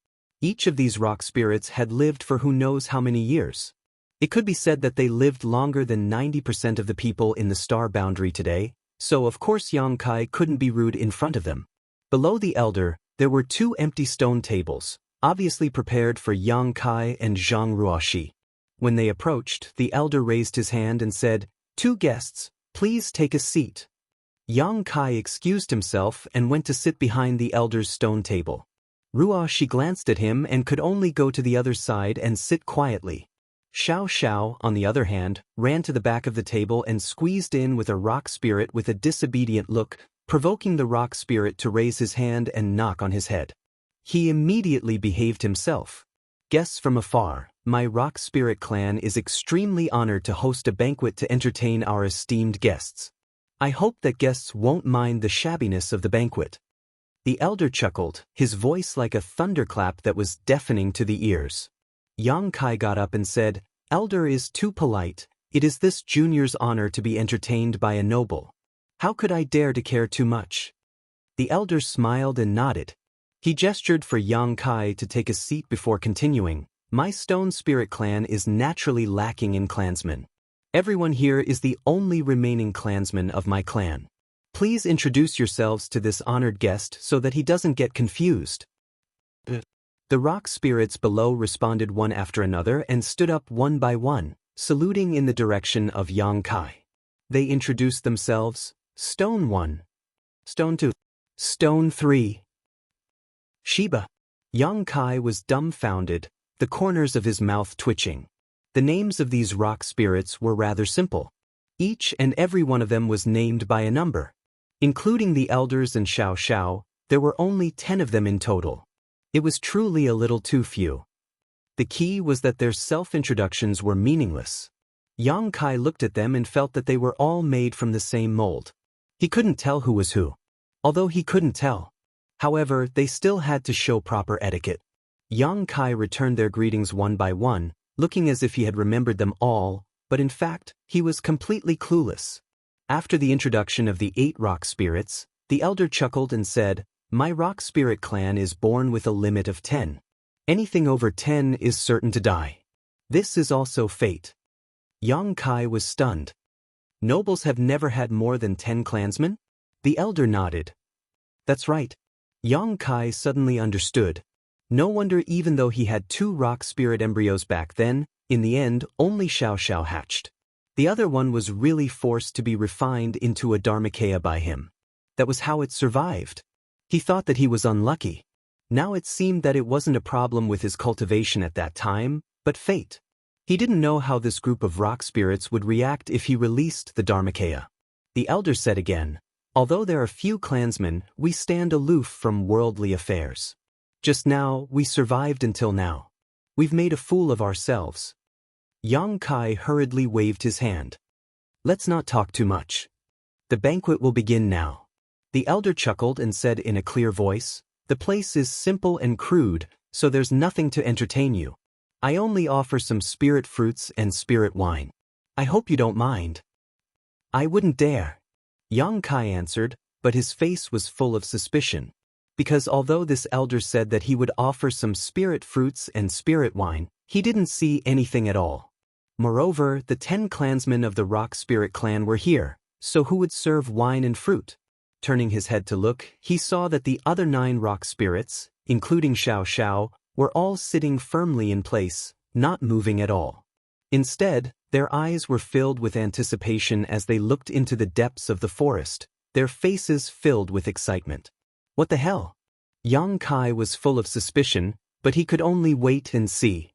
[SPEAKER 1] Each of these rock spirits had lived for who knows how many years. It could be said that they lived longer than 90% of the people in the star boundary today, so of course Yang Kai couldn't be rude in front of them. Below the elder, there were 2 empty stone tables, obviously prepared for Yang Kai and Zhang Ruoxi. When they approached, the elder raised his hand and said, "2 guests, please take a seat." Yang Kai excused himself and went to sit behind the elder's stone table. Ruoxi glanced at him and could only go to the other side and sit quietly. Xiao Xiao, on the other hand, ran to the back of the table and squeezed in with a rock spirit with a disobedient look, provoking the rock spirit to raise his hand and knock on his head. He immediately behaved himself. "Guests from afar, my rock spirit clan is extremely honored to host a banquet to entertain our esteemed guests. I hope that guests won't mind the shabbiness of the banquet." The elder chuckled, his voice like a thunderclap that was deafening to the ears. Yang Kai got up and said, "Elder is too polite. It is this junior's honor to be entertained by a noble. How could I dare to care too much?" The elder smiled and nodded. He gestured for Yang Kai to take a seat before continuing, "My stone spirit clan is naturally lacking in clansmen. Everyone here is the only remaining clansman of my clan. Please introduce yourselves to this honored guest so that he doesn't get confused." The rock spirits below responded one after another and stood up one by one, saluting in the direction of Yang Kai. They introduced themselves: Stone 1, Stone 2, Stone 3. Shiba. Yang Kai was dumbfounded, the corners of his mouth twitching. The names of these rock spirits were rather simple. Each and every one of them was named by a number. Including the elders and Xiao Xiao, there were only 10 of them in total. It was truly a little too few. The key was that their self-introductions were meaningless. Yang Kai looked at them and felt that they were all made from the same mold. He couldn't tell who was who. Although he couldn't tell. However, they still had to show proper etiquette. Yang Kai returned their greetings one by one, looking as if he had remembered them all, but in fact, he was completely clueless. After the introduction of the 8 rock spirits, the elder chuckled and said, "My rock spirit clan is born with a limit of 10. Anything over 10 is certain to die. This is also fate." Yang Kai was stunned. "Nobles have never had more than 10 clansmen?" The elder nodded. "That's right." Yang Kai suddenly understood. No wonder, even though he had 2 rock spirit embryos back then, in the end only Xiao Xiao hatched. The other one was really forced to be refined into a Dharmakaya by him. That was how it survived. He thought that he was unlucky. Now it seemed that it wasn't a problem with his cultivation at that time, but fate. He didn't know how this group of rock spirits would react if he released the Dharmakaya. The elder said again, "Although there are few clansmen, we stand aloof from worldly affairs. Just now, we survived until now. We've made a fool of ourselves." Yang Kai hurriedly waved his hand. "Let's not talk too much. The banquet will begin now." The elder chuckled and said in a clear voice, "The place is simple and crude, so there's nothing to entertain you. I only offer some spirit fruits and spirit wine. I hope you don't mind." "I wouldn't dare," Yang Kai answered, but his face was full of suspicion. Because although this elder said that he would offer some spirit fruits and spirit wine, he didn't see anything at all. Moreover, the 10 clansmen of the rock spirit clan were here, so who would serve wine and fruit? Turning his head to look, he saw that the other 9 rock spirits, including Xiao Xiao, were all sitting firmly in place, not moving at all. Instead, their eyes were filled with anticipation as they looked into the depths of the forest, their faces filled with excitement. What the hell? Yang Kai was full of suspicion, but he could only wait and see.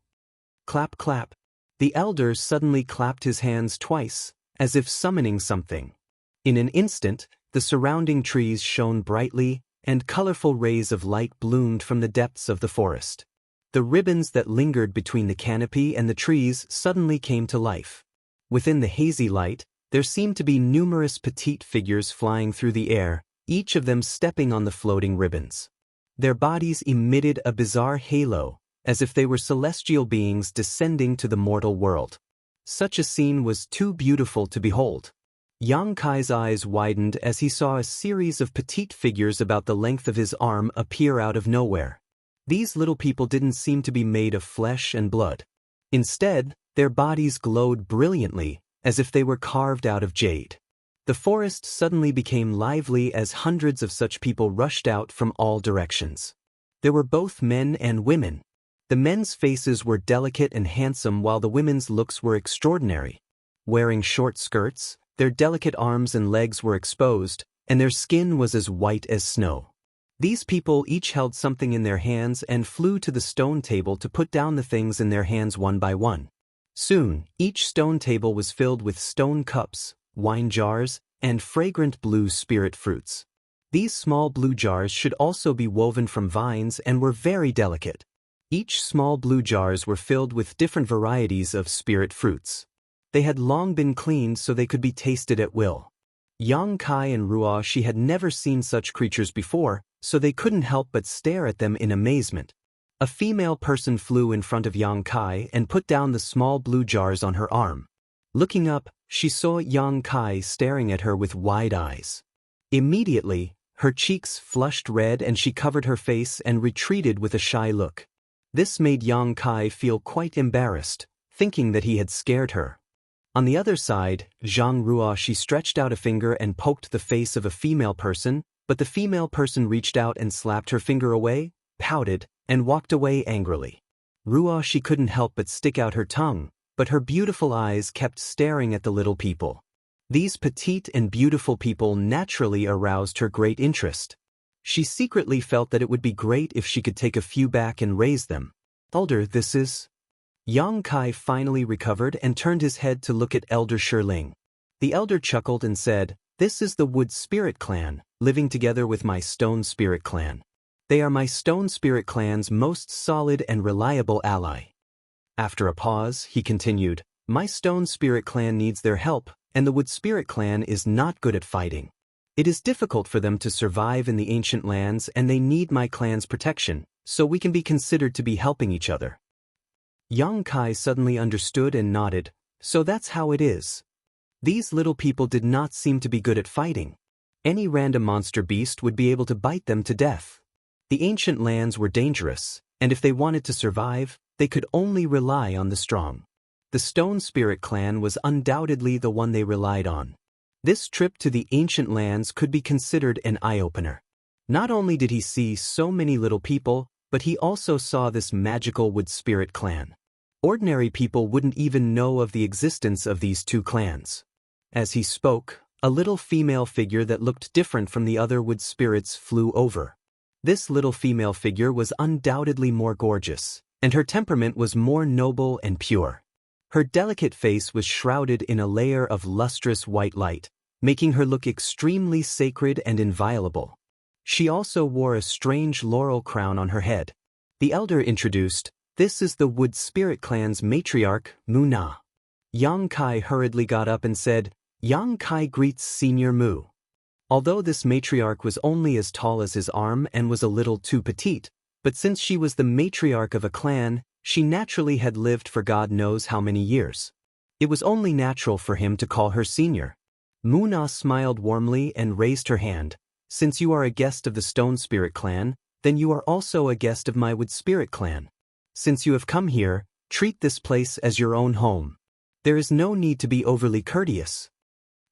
[SPEAKER 1] Clap, clap. The elder suddenly clapped his hands twice, as if summoning something. In an instant, the surrounding trees shone brightly, and colorful rays of light bloomed from the depths of the forest. The ribbons that lingered between the canopy and the trees suddenly came to life. Within the hazy light, there seemed to be numerous petite figures flying through the air, each of them stepping on the floating ribbons. Their bodies emitted a bizarre halo, as if they were celestial beings descending to the mortal world. Such a scene was too beautiful to behold. Yang Kai's eyes widened as he saw a series of petite figures about the length of his arm appear out of nowhere. These little people didn't seem to be made of flesh and blood. Instead, their bodies glowed brilliantly, as if they were carved out of jade. The forest suddenly became lively as hundreds of such people rushed out from all directions. There were both men and women. The men's faces were delicate and handsome while the women's looks were extraordinary. Wearing short skirts, their delicate arms and legs were exposed, and their skin was as white as snow. These people each held something in their hands and flew to the stone table to put down the things in their hands one by one. Soon, each stone table was filled with stone cups, wine jars, and fragrant blue spirit fruits. These small blue jars should also be woven from vines and were very delicate. Each small blue jars were filled with different varieties of spirit fruits. They had long been cleaned so they could be tasted at will. Yang Kai and Ruoshi had never seen such creatures before, so they couldn't help but stare at them in amazement. A female person flew in front of Yang Kai and put down the small blue jars on her arm. Looking up, she saw Yang Kai staring at her with wide eyes. Immediately, her cheeks flushed red and she covered her face and retreated with a shy look. This made Yang Kai feel quite embarrassed, thinking that he had scared her. On the other side, Zhang Ruoshi stretched out a finger and poked the face of a female person, but the female person reached out and slapped her finger away, pouted, and walked away angrily. Ruoshi couldn't help but stick out her tongue, but her beautiful eyes kept staring at the little people. These petite and beautiful people naturally aroused her great interest. She secretly felt that it would be great if she could take a few back and raise them. Elder, this is... Yang Kai finally recovered and turned his head to look at Elder Shirling. The elder chuckled and said, "This is the Wood Spirit Clan, living together with my Stone Spirit Clan. They are my Stone Spirit Clan's most solid and reliable ally." After a pause, he continued, "My Stone Spirit Clan needs their help, and the Wood Spirit Clan is not good at fighting. It is difficult for them to survive in the ancient lands and they need my clan's protection, so we can be considered to be helping each other." Yang Kai suddenly understood and nodded, "So that's how it is." These little people did not seem to be good at fighting. Any random monster beast would be able to bite them to death. The ancient lands were dangerous, and if they wanted to survive, they could only rely on the strong. The Stone Spirit Clan was undoubtedly the one they relied on. This trip to the ancient lands could be considered an eye-opener. Not only did he see so many little people, but he also saw this magical Wood Spirit Clan. Ordinary people wouldn't even know of the existence of these two clans. As he spoke, a little female figure that looked different from the other wood spirits flew over. This little female figure was undoubtedly more gorgeous, and her temperament was more noble and pure. Her delicate face was shrouded in a layer of lustrous white light, making her look extremely sacred and inviolable. She also wore a strange laurel crown on her head. The elder introduced, "This is the Wood Spirit Clan's matriarch, Mu Na." Yang Kai hurriedly got up and said, "Yang Kai greets Senior Mu." Although this matriarch was only as tall as his arm and was a little too petite, but since she was the matriarch of a clan, she naturally had lived for God knows how many years. It was only natural for him to call her senior. Mu Na smiled warmly and raised her hand. "Since you are a guest of the Stone Spirit Clan, then you are also a guest of my Wood Spirit Clan. Since you have come here, treat this place as your own home. There is no need to be overly courteous."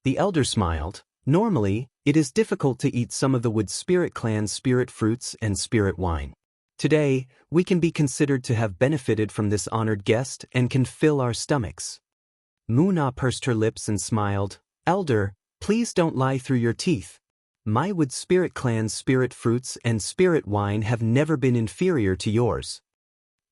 [SPEAKER 1] The elder smiled. Normally, it is difficult to eat some of the Wood Spirit Clan's spirit fruits and spirit wine. Today, we can be considered to have benefited from this honored guest and can fill our stomachs. Mu Na pursed her lips and smiled. "Elder, please don't lie through your teeth. My Wood Spirit Clan's spirit fruits and spirit wine have never been inferior to yours."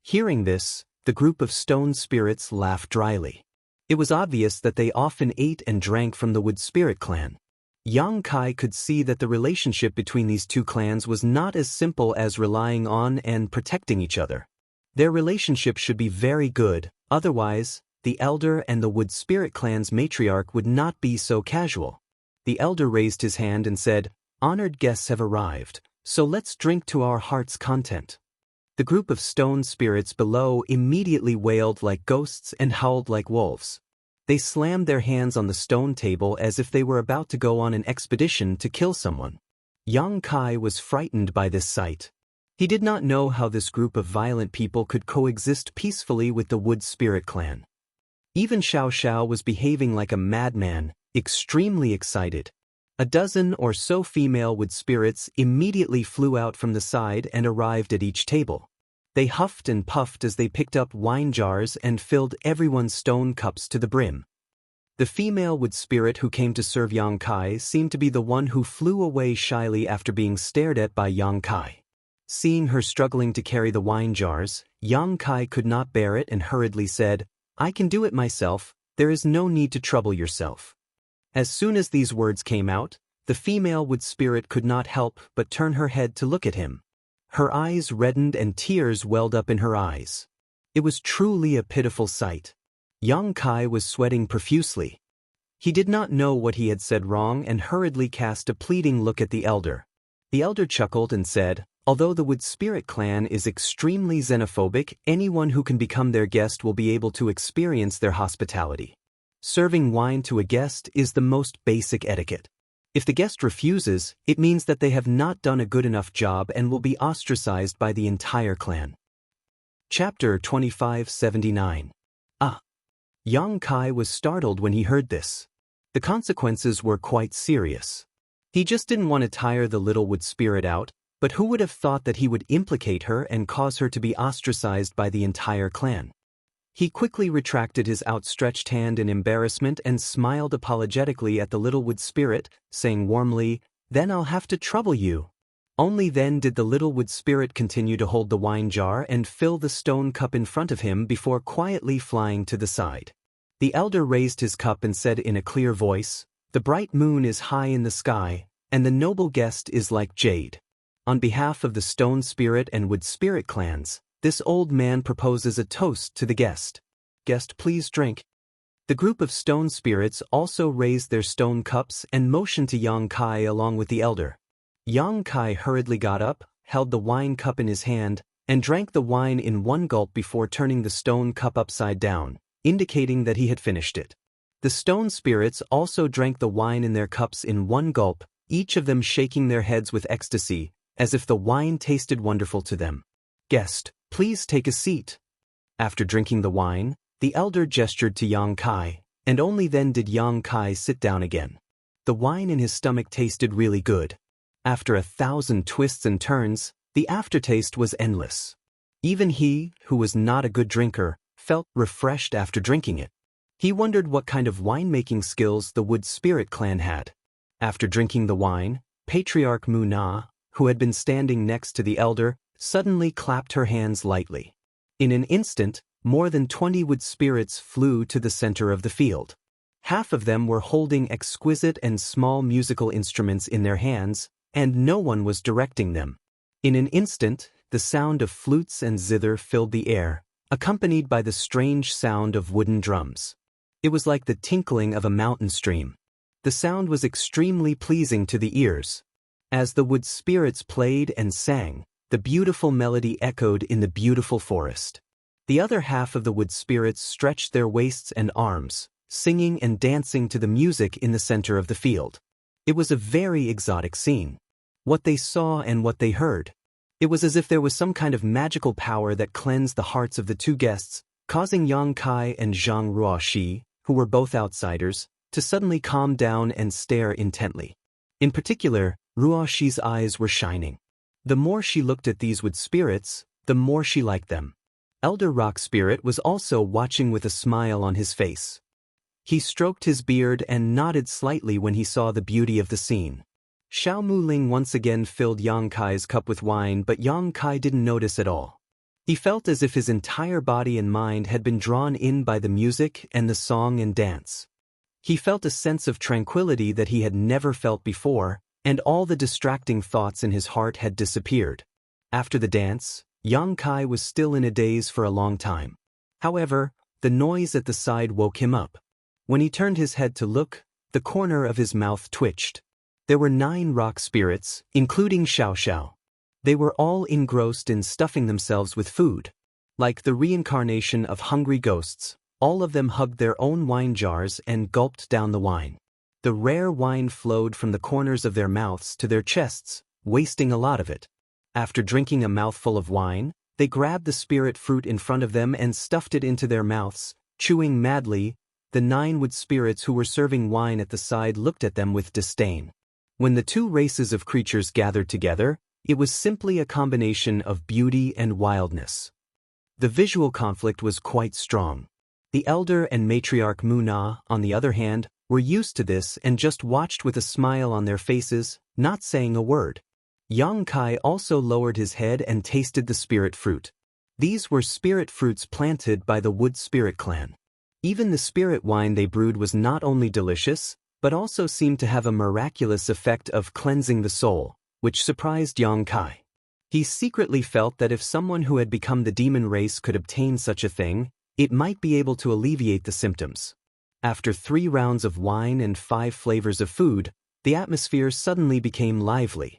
[SPEAKER 1] Hearing this, the group of stone spirits laughed dryly. It was obvious that they often ate and drank from the Wood Spirit Clan. Yang Kai could see that the relationship between these two clans was not as simple as relying on and protecting each other. Their relationship should be very good, otherwise, the elder and the Wood Spirit Clan's matriarch would not be so casual. The elder raised his hand and said, "Honored guests have arrived, so let's drink to our heart's content." The group of stone spirits below immediately wailed like ghosts and howled like wolves. They slammed their hands on the stone table as if they were about to go on an expedition to kill someone. Yang Kai was frightened by this sight. He did not know how this group of violent people could coexist peacefully with the Wood Spirit clan. Even Xiao Xiao was behaving like a madman, extremely excited. A dozen or so female Wood Spirits immediately flew out from the side and arrived at each table. They huffed and puffed as they picked up wine jars and filled everyone's stone cups to the brim. The female Wood Spirit who came to serve Yang Kai seemed to be the one who flew away shyly after being stared at by Yang Kai. Seeing her struggling to carry the wine jars, Yang Kai could not bear it and hurriedly said, "I can do it myself, there is no need to trouble yourself." As soon as these words came out, the female Wood Spirit could not help but turn her head to look at him. Her eyes reddened and tears welled up in her eyes. It was truly a pitiful sight. Yang Kai was sweating profusely. He did not know what he had said wrong and hurriedly cast a pleading look at the elder. The elder chuckled and said, "Although the Wood Spirit clan is extremely xenophobic, anyone who can become their guest will be able to experience their hospitality. Serving wine to a guest is the most basic etiquette. If the guest refuses, it means that they have not done a good enough job and will be ostracized by the entire clan." Chapter 2579. Yang Kai was startled when he heard this. The consequences were quite serious. He just didn't want to tire the little Wood Spirit out, but who would have thought that he would implicate her and cause her to be ostracized by the entire clan? He quickly retracted his outstretched hand in embarrassment and smiled apologetically at the little Wood Spirit, saying warmly, "Then I'll have to trouble you." Only then did the little Wood Spirit continue to hold the wine jar and fill the stone cup in front of him before quietly flying to the side. The elder raised his cup and said in a clear voice, "The bright moon is high in the sky, and the noble guest is like jade. On behalf of the Stone Spirit and Wood Spirit clans, this old man proposes a toast to the guest. Guest, please drink." The group of Stone Spirits also raised their stone cups and motioned to Yang Kai along with the elder. Yang Kai hurriedly got up, held the wine cup in his hand, and drank the wine in one gulp before turning the stone cup upside down, indicating that he had finished it. The Stone Spirits also drank the wine in their cups in one gulp, each of them shaking their heads with ecstasy, as if the wine tasted wonderful to them. "Guest, please take a seat." After drinking the wine, the elder gestured to Yang Kai, and only then did Yang Kai sit down again. The wine in his stomach tasted really good. After 1,000 twists and turns, the aftertaste was endless. Even he, who was not a good drinker, felt refreshed after drinking it. He wondered what kind of winemaking skills the Wood Spirit clan had. After drinking the wine, Patriarch Mu Na, who had been standing next to the elder, suddenly clapped her hands lightly. In an instant, more than 20 Wood Spirits flew to the center of the field. Half of them were holding exquisite and small musical instruments in their hands, and no one was directing them. In an instant, the sound of flutes and zither filled the air, accompanied by the strange sound of wooden drums. It was like the tinkling of a mountain stream. The sound was extremely pleasing to the ears. As the Wood Spirits played and sang, the beautiful melody echoed in the beautiful forest. The other half of the Wood Spirits stretched their waists and arms, singing and dancing to the music in the center of the field. It was a very exotic scene. What they saw and what they heard. It was as if there was some kind of magical power that cleansed the hearts of the two guests, causing Yang Kai and Zhang Ruoxi, who were both outsiders, to suddenly calm down and stare intently. In particular, Ruoxi's eyes were shining. The more she looked at these Wood Spirits, the more she liked them. Elder Rock Spirit was also watching with a smile on his face. He stroked his beard and nodded slightly when he saw the beauty of the scene. Xiao Muling once again filled Yang Kai's cup with wine, but Yang Kai didn't notice at all. He felt as if his entire body and mind had been drawn in by the music and the song and dance. He felt a sense of tranquility that he had never felt before, and all the distracting thoughts in his heart had disappeared. After the dance, Yang Kai was still in a daze for a long time. However, the noise at the side woke him up. When he turned his head to look, the corner of his mouth twitched. There were 9 rock spirits, including Xiao Xiao. They were all engrossed in stuffing themselves with food. Like the reincarnation of hungry ghosts, All of them hugged their own wine jars and gulped down the wine. The rare wine flowed from the corners of their mouths to their chests, wasting a lot of it. After drinking a mouthful of wine, they grabbed the spirit fruit in front of them and stuffed it into their mouths, chewing madly. The 9 wood spirits who were serving wine at the side looked at them with disdain. When the two races of creatures gathered together, it was simply a combination of beauty and wildness. The visual conflict was quite strong. The elder and matriarch Muna, on the other hand, were used to this and just watched with a smile on their faces, not saying a word. Yang Kai also lowered his head and tasted the spirit fruit. These were spirit fruits planted by the Wood Spirit clan. Even the spirit wine they brewed was not only delicious, but also seemed to have a miraculous effect of cleansing the soul, which surprised Yang Kai. He secretly felt that if someone who had become the demon race could obtain such a thing, it might be able to alleviate the symptoms. After 3 rounds of wine and 5 flavors of food, the atmosphere suddenly became lively.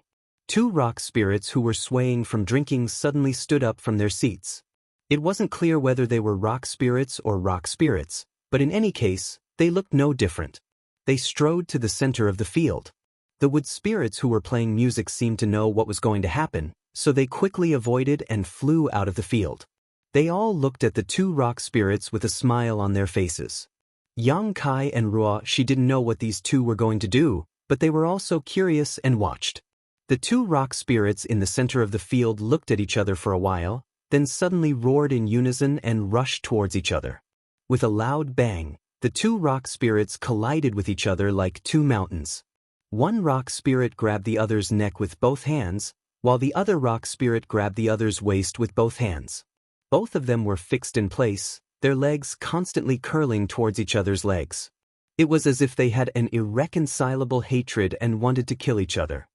[SPEAKER 1] 2 rock spirits who were swaying from drinking suddenly stood up from their seats. It wasn't clear whether they were rock spirits or rock spirits, but in any case, they looked no different. They strode to the center of the field. The wood spirits who were playing music seemed to know what was going to happen, so they quickly avoided and flew out of the field. They all looked at the 2 rock spirits with a smile on their faces. Yang Kai and Ruo, she didn't know what these 2 were going to do, but they were also curious and watched. The 2 rock spirits in the center of the field looked at each other for a while, then suddenly roared in unison and rushed towards each other. With a loud bang, the 2 rock spirits collided with each other like 2 mountains. One rock spirit grabbed the other's neck with both hands, while the other rock spirit grabbed the other's waist with both hands. Both of them were fixed in place, their legs constantly curling towards each other's legs. It was as if they had an irreconcilable hatred and wanted to kill each other.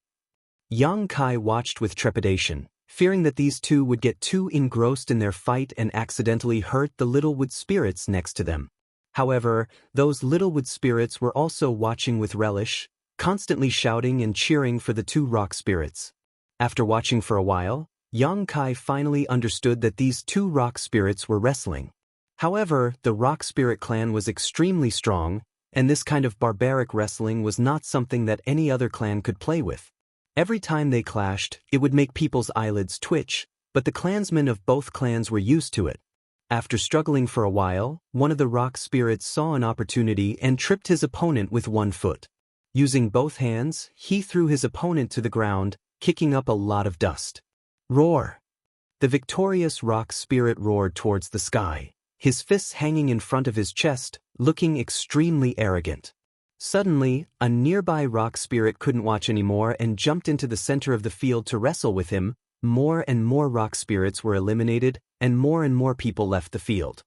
[SPEAKER 1] Yang Kai watched with trepidation, fearing that these 2 would get too engrossed in their fight and accidentally hurt the little wood spirits next to them. However, those little wood spirits were also watching with relish, constantly shouting and cheering for the 2 rock spirits. After watching for a while, Yang Kai finally understood that these 2 rock spirits were wrestling. However, the Rock Spirit clan was extremely strong, and this kind of barbaric wrestling was not something that any other clan could play with. Every time they clashed, it would make people's eyelids twitch, but the clansmen of both clans were used to it. After struggling for a while, one of the rock spirits saw an opportunity and tripped his opponent with 1 foot. Using both hands, he threw his opponent to the ground, kicking up a lot of dust. Roar! The victorious rock spirit roared towards the sky, his fists hanging in front of his chest, looking extremely arrogant. Suddenly, a nearby rock spirit couldn't watch anymore and jumped into the center of the field to wrestle with him. More and more rock spirits were eliminated, and more people left the field.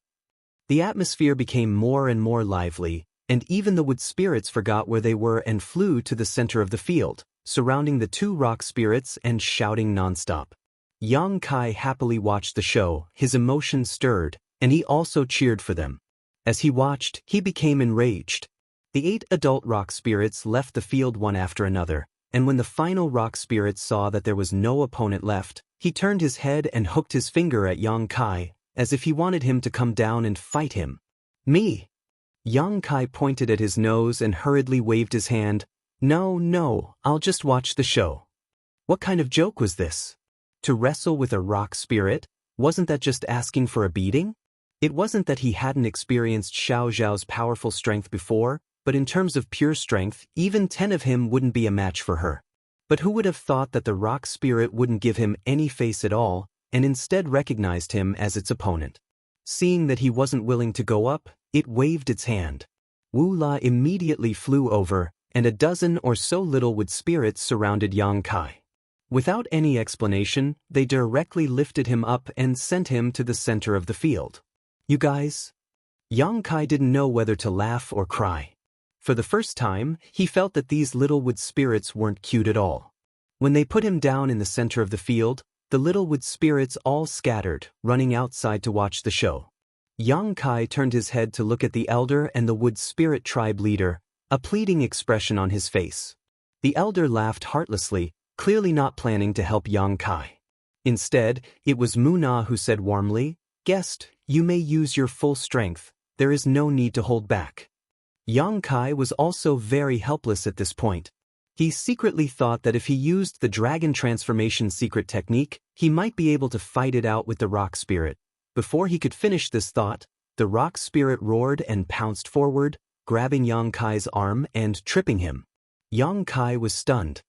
[SPEAKER 1] The atmosphere became more and more lively, and even the wood spirits forgot where they were and flew to the center of the field, surrounding the 2 rock spirits and shouting nonstop. Yang Kai happily watched the show, his emotions stirred, and he also cheered for them. As he watched, he became enraged. The 8 adult rock spirits left the field one after another, and when the final rock spirit saw that there was no opponent left, he turned his head and hooked his finger at Yang Kai, as if he wanted him to come down and fight him. Me! Yang Kai pointed at his nose and hurriedly waved his hand. No, I'll just watch the show. What kind of joke was this? To wrestle with a rock spirit, wasn't that just asking for a beating? It wasn't that he hadn't experienced Xiao Zhao's powerful strength before, but in terms of pure strength, even 10 of him wouldn't be a match for her. But who would have thought that the rock spirit wouldn't give him any face at all, and instead recognized him as its opponent? Seeing that he wasn't willing to go up, it waved its hand. Wu La immediately flew over, and a dozen or so little wood spirits surrounded Yang Kai. Without any explanation, they directly lifted him up and sent him to the center of the field. You guys? Yang Kai didn't know whether to laugh or cry. For the first time, he felt that these little wood spirits weren't cute at all. When they put him down in the center of the field, the little wood spirits all scattered, running outside to watch the show. Yang Kai turned his head to look at the elder and the wood spirit tribe leader, a pleading expression on his face. The elder laughed heartlessly, clearly not planning to help Yang Kai. Instead, it was Muna who said warmly, "Guest, you may use your full strength. there is no need to hold back. Yang Kai was also very helpless at this point. He secretly thought that if he used the dragon transformation secret technique, he might be able to fight it out with the rock spirit. Before he could finish this thought, the rock spirit roared and pounced forward, grabbing Yang Kai's arm and tripping him. Yang Kai was stunned.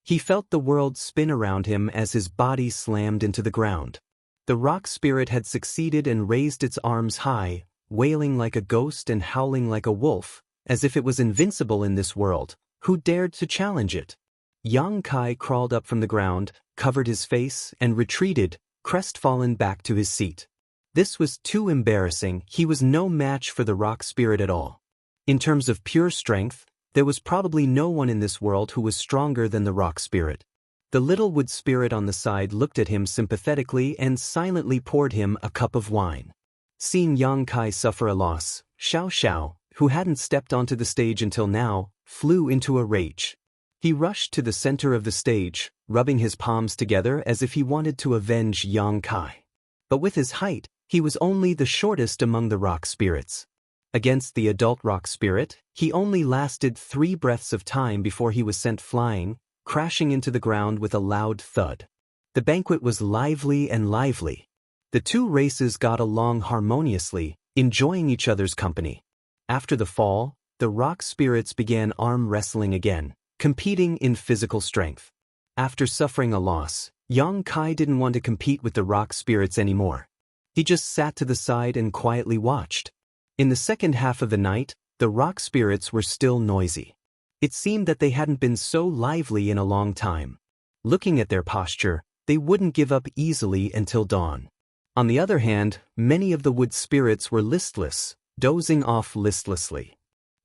[SPEAKER 1] He felt the world spin around him as his body slammed into the ground. The rock spirit had succeeded and raised its arms high, wailing like a ghost and howling like a wolf, as if it was invincible in this world. Who dared to challenge it? Yang Kai crawled up from the ground, covered his face, and retreated, crestfallen back to his seat. This was too embarrassing. He was no match for the rock spirit at all. In terms of pure strength, there was probably no one in this world who was stronger than the rock spirit. The little wood spirit on the side looked at him sympathetically and silently poured him a cup of wine. Seeing Yang Kai suffer a loss, Xiao Xiao, who hadn't stepped onto the stage until now, flew into a rage. He rushed to the center of the stage, rubbing his palms together as if he wanted to avenge Yang Kai. But with his height, he was only the shortest among the rock spirits. Against the adult rock spirit, he only lasted 3 breaths of time before he was sent flying, crashing into the ground with a loud thud. The banquet was lively and lively. The two races got along harmoniously, enjoying each other's company. After the fall, the rock spirits began arm wrestling again, competing in physical strength. After suffering a loss, Yang Kai didn't want to compete with the rock spirits anymore. He just sat to the side and quietly watched. In the second half of the night, the rock spirits were still noisy. It seemed that they hadn't been so lively in a long time. Looking at their posture, they wouldn't give up easily until dawn. On the other hand, many of the wood spirits were listless, dozing off listlessly.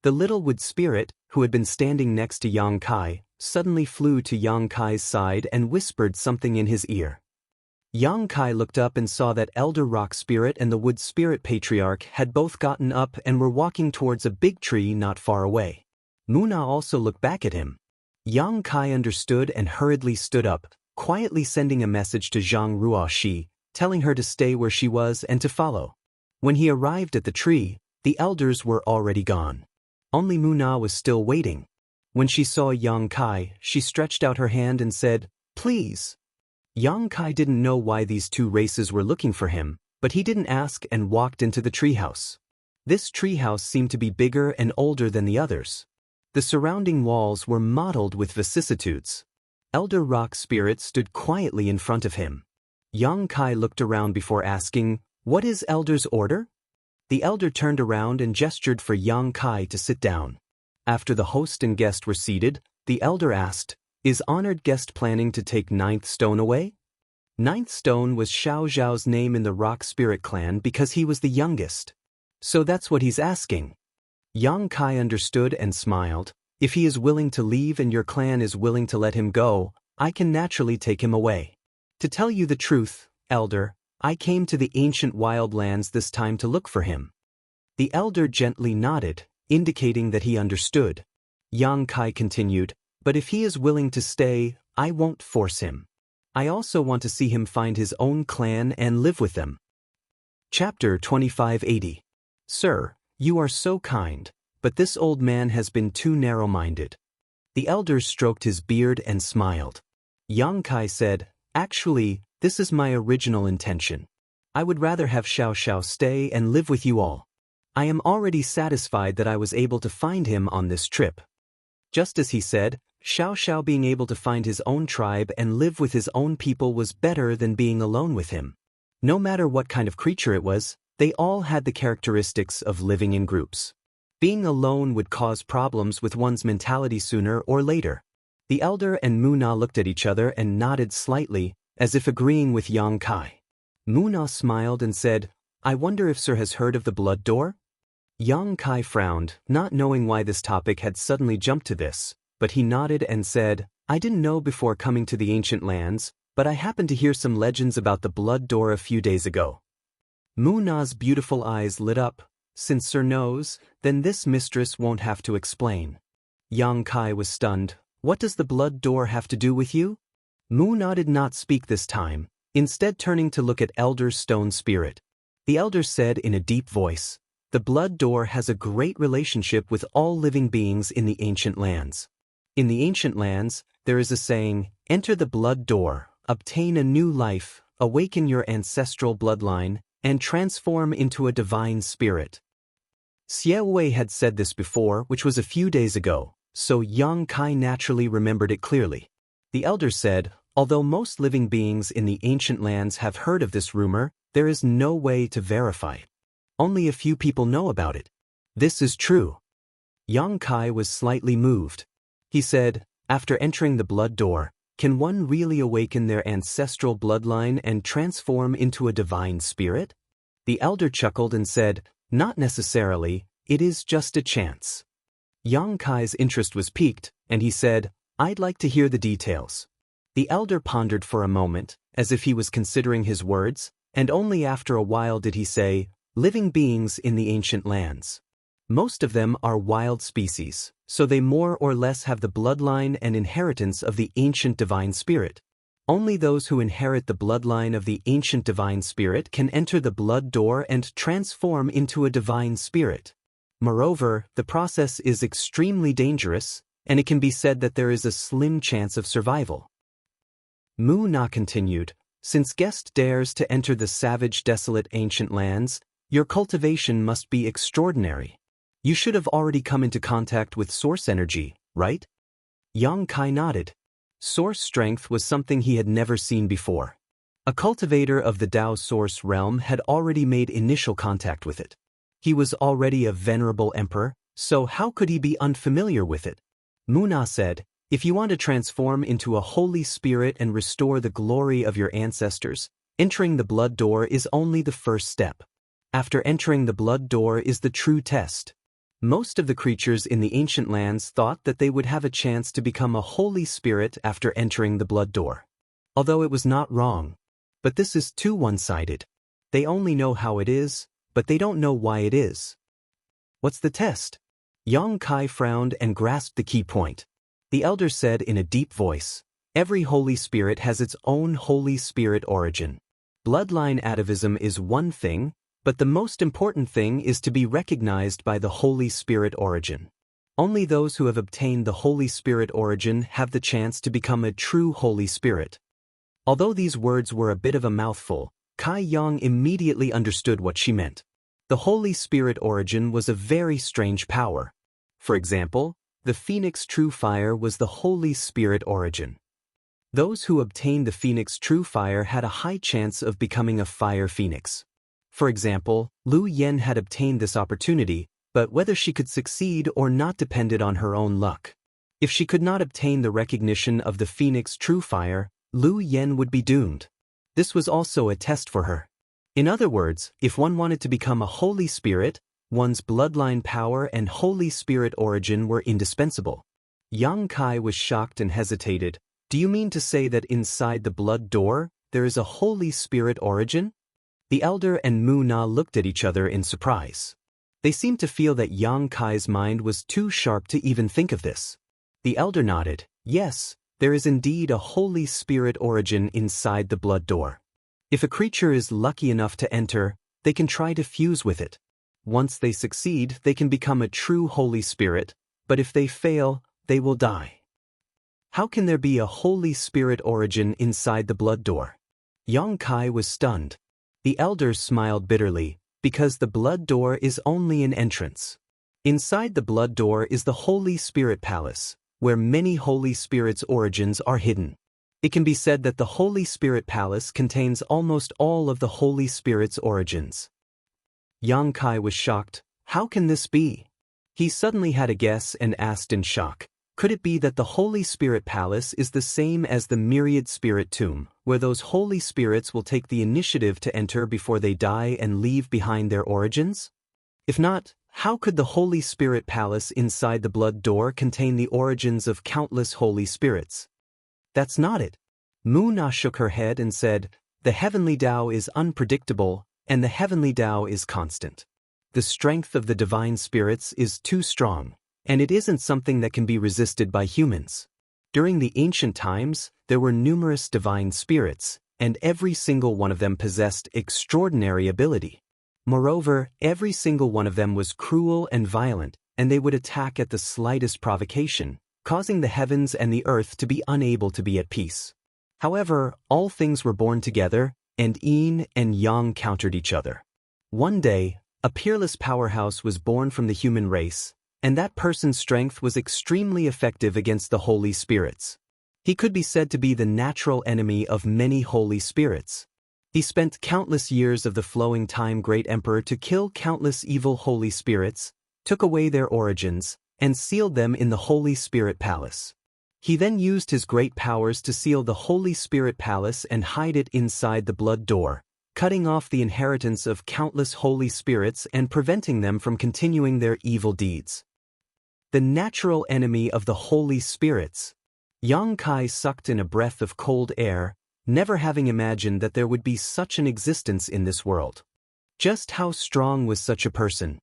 [SPEAKER 1] The little wood spirit, who had been standing next to Yang Kai, suddenly flew to Yang Kai's side and whispered something in his ear. Yang Kai looked up and saw that Elder Rock Spirit and the Wood Spirit Patriarch had both gotten up and were walking towards a big tree not far away. Muna also looked back at him. Yang Kai understood and hurriedly stood up, quietly sending a message to Zhang Ruoxi, telling her to stay where she was and to follow. When he arrived at the tree, the elders were already gone. Only Muna was still waiting. When she saw Yang Kai, she stretched out her hand and said, "Please." Yang Kai didn't know why these two races were looking for him, but he didn't ask and walked into the treehouse. This treehouse seemed to be bigger and older than the others. The surrounding walls were mottled with vicissitudes. Elder Rock Spirit stood quietly in front of him. Yang Kai looked around before asking, "What is Elder's order?" The elder turned around and gestured for Yang Kai to sit down. After the host and guest were seated, the elder asked, "Is honored guest planning to take 9th stone away?" 9th stone was Xiao Zhao's name in the Rock Spirit clan because he was the youngest. So that's what he's asking. Yang Kai understood and smiled. "If he is willing to leave and your clan is willing to let him go, I can naturally take him away. To tell you the truth, elder, I came to the ancient wildlands this time to look for him." The elder gently nodded, indicating that he understood. Yang Kai continued, "But if he is willing to stay, I won't force him. I also want to see him find his own clan and live with them." Chapter 2580. Sir, you are so kind, but this old man has been too narrow-minded. The elder stroked his beard and smiled. Yang Kai said, "Actually, this is my original intention. I would rather have Xiao Xiao stay and live with you all. I am already satisfied that I was able to find him on this trip." Just as he said, Xiao Xiao being able to find his own tribe and live with his own people was better than being alone with him. No matter what kind of creature it was, they all had the characteristics of living in groups. Being alone would cause problems with one's mentality sooner or later. The elder and Muna looked at each other and nodded slightly, as if agreeing with Yang Kai. Muna smiled and said, "I wonder if Sir has heard of the Blood Door?" Yang Kai frowned, not knowing why this topic had suddenly jumped to this, but he nodded and said, "I didn't know before coming to the ancient lands, but I happened to hear some legends about the Blood Door a few days ago." Muna's beautiful eyes lit up. "Since Sir knows, then this mistress won't have to explain." Yang Kai was stunned. "What does the Blood Door have to do with you?" Muna did not speak this time, instead turning to look at Elder Stone Spirit. The elder said in a deep voice, The blood door has a great relationship with all living beings in the ancient lands. In the ancient lands, there is a saying, enter the blood door, obtain a new life, awaken your ancestral bloodline, and transform into a divine spirit. Xie Wei had said this before, which was a few days ago, so Yang Kai naturally remembered it clearly. The elder said, although most living beings in the ancient lands have heard of this rumor, there is no way to verify it. Only a few people know about it. This is true. Yang Kai was slightly moved. He said, after entering the blood door, can one really awaken their ancestral bloodline and transform into a divine spirit? The elder chuckled and said, not necessarily, it is just a chance. Yang Kai's interest was piqued, and he said, I'd like to hear the details. The elder pondered for a moment, as if he was considering his words, and only after a while did he say, living beings in the ancient lands. Most of them are wild species, so they more or less have the bloodline and inheritance of the ancient divine spirit. Only those who inherit the bloodline of the ancient divine spirit can enter the blood door and transform into a divine spirit. Moreover, the process is extremely dangerous, and it can be said that there is a slim chance of survival. Mu Na continued, since guest dares to enter the savage, desolate ancient lands, your cultivation must be extraordinary. You should have already come into contact with source energy, right? Yang Kai nodded. Source strength was something he had never seen before. A cultivator of the Tao source realm had already made initial contact with it. He was already a venerable emperor, so how could he be unfamiliar with it? Mu Na said, if you want to transform into a holy spirit and restore the glory of your ancestors, entering the blood door is only the first step. After entering the blood door is the true test. Most of the creatures in the ancient lands thought that they would have a chance to become a holy spirit after entering the blood door. Although it was not wrong. But this is too one-sided. They only know how it is, but they don't know why it is. What's the test? Yang Kai frowned and grasped the key point. The elder said in a deep voice, every holy spirit has its own holy spirit origin. Bloodline atavism is one thing, but the most important thing is to be recognized by the Holy Spirit origin. Only those who have obtained the Holy Spirit origin have the chance to become a true Holy Spirit. Although these words were a bit of a mouthful, Kai Yang immediately understood what she meant. The Holy Spirit origin was a very strange power. For example, the Phoenix True Fire was the Holy Spirit origin. Those who obtained the Phoenix True Fire had a high chance of becoming a fire phoenix. For example, Lu Yen had obtained this opportunity, but whether she could succeed or not depended on her own luck. If she could not obtain the recognition of the Phoenix True Fire, Lu Yen would be doomed. This was also a test for her. In other words, if one wanted to become a holy spirit, one's bloodline power and Holy Spirit origin were indispensable. Yang Kai was shocked and hesitated. Do you mean to say that inside the blood door, there is a Holy Spirit origin? The elder and Mu Na looked at each other in surprise. They seemed to feel that Yang Kai's mind was too sharp to even think of this. The elder nodded. Yes, there is indeed a Holy Spirit origin inside the blood door. If a creature is lucky enough to enter, they can try to fuse with it. Once they succeed, they can become a true Holy Spirit, but if they fail, they will die. How can there be a Holy Spirit origin inside the blood door? Yang Kai was stunned. The elder smiled bitterly, because the blood door is only an entrance. Inside the blood door is the Holy Spirit Palace, where many Holy Spirits' origins are hidden. It can be said that the Holy Spirit Palace contains almost all of the Holy Spirit's origins. Yang Kai was shocked. How can this be? He suddenly had a guess and asked in shock. Could it be that the Holy Spirit Palace is the same as the Myriad Spirit Tomb, where those Holy Spirits will take the initiative to enter before they die and leave behind their origins? If not, how could the Holy Spirit Palace inside the blood door contain the origins of countless Holy Spirits? That's not it. Mu Na shook her head and said, the heavenly Tao is unpredictable, and the heavenly Tao is constant. The strength of the divine spirits is too strong, and it isn't something that can be resisted by humans. During the ancient times, there were numerous divine spirits, and every single one of them possessed extraordinary ability. Moreover, every single one of them was cruel and violent, and they would attack at the slightest provocation, causing the heavens and the earth to be unable to be at peace. However, all things were born together, and yin and yang countered each other. One day, a peerless powerhouse was born from the human race, and that person's strength was extremely effective against the holy spirits. He could be said to be the natural enemy of many holy spirits. He spent countless years of the flowing time great emperor to kill countless evil holy spirits, took away their origins, and sealed them in the Holy Spirit Palace. He then used his great powers to seal the Holy Spirit Palace and hide it inside the blood door, cutting off the inheritance of countless holy spirits and preventing them from continuing their evil deeds. The natural enemy of the holy spirits. Yang Kai sucked in a breath of cold air, never having imagined that there would be such an existence in this world. Just how strong was such a person?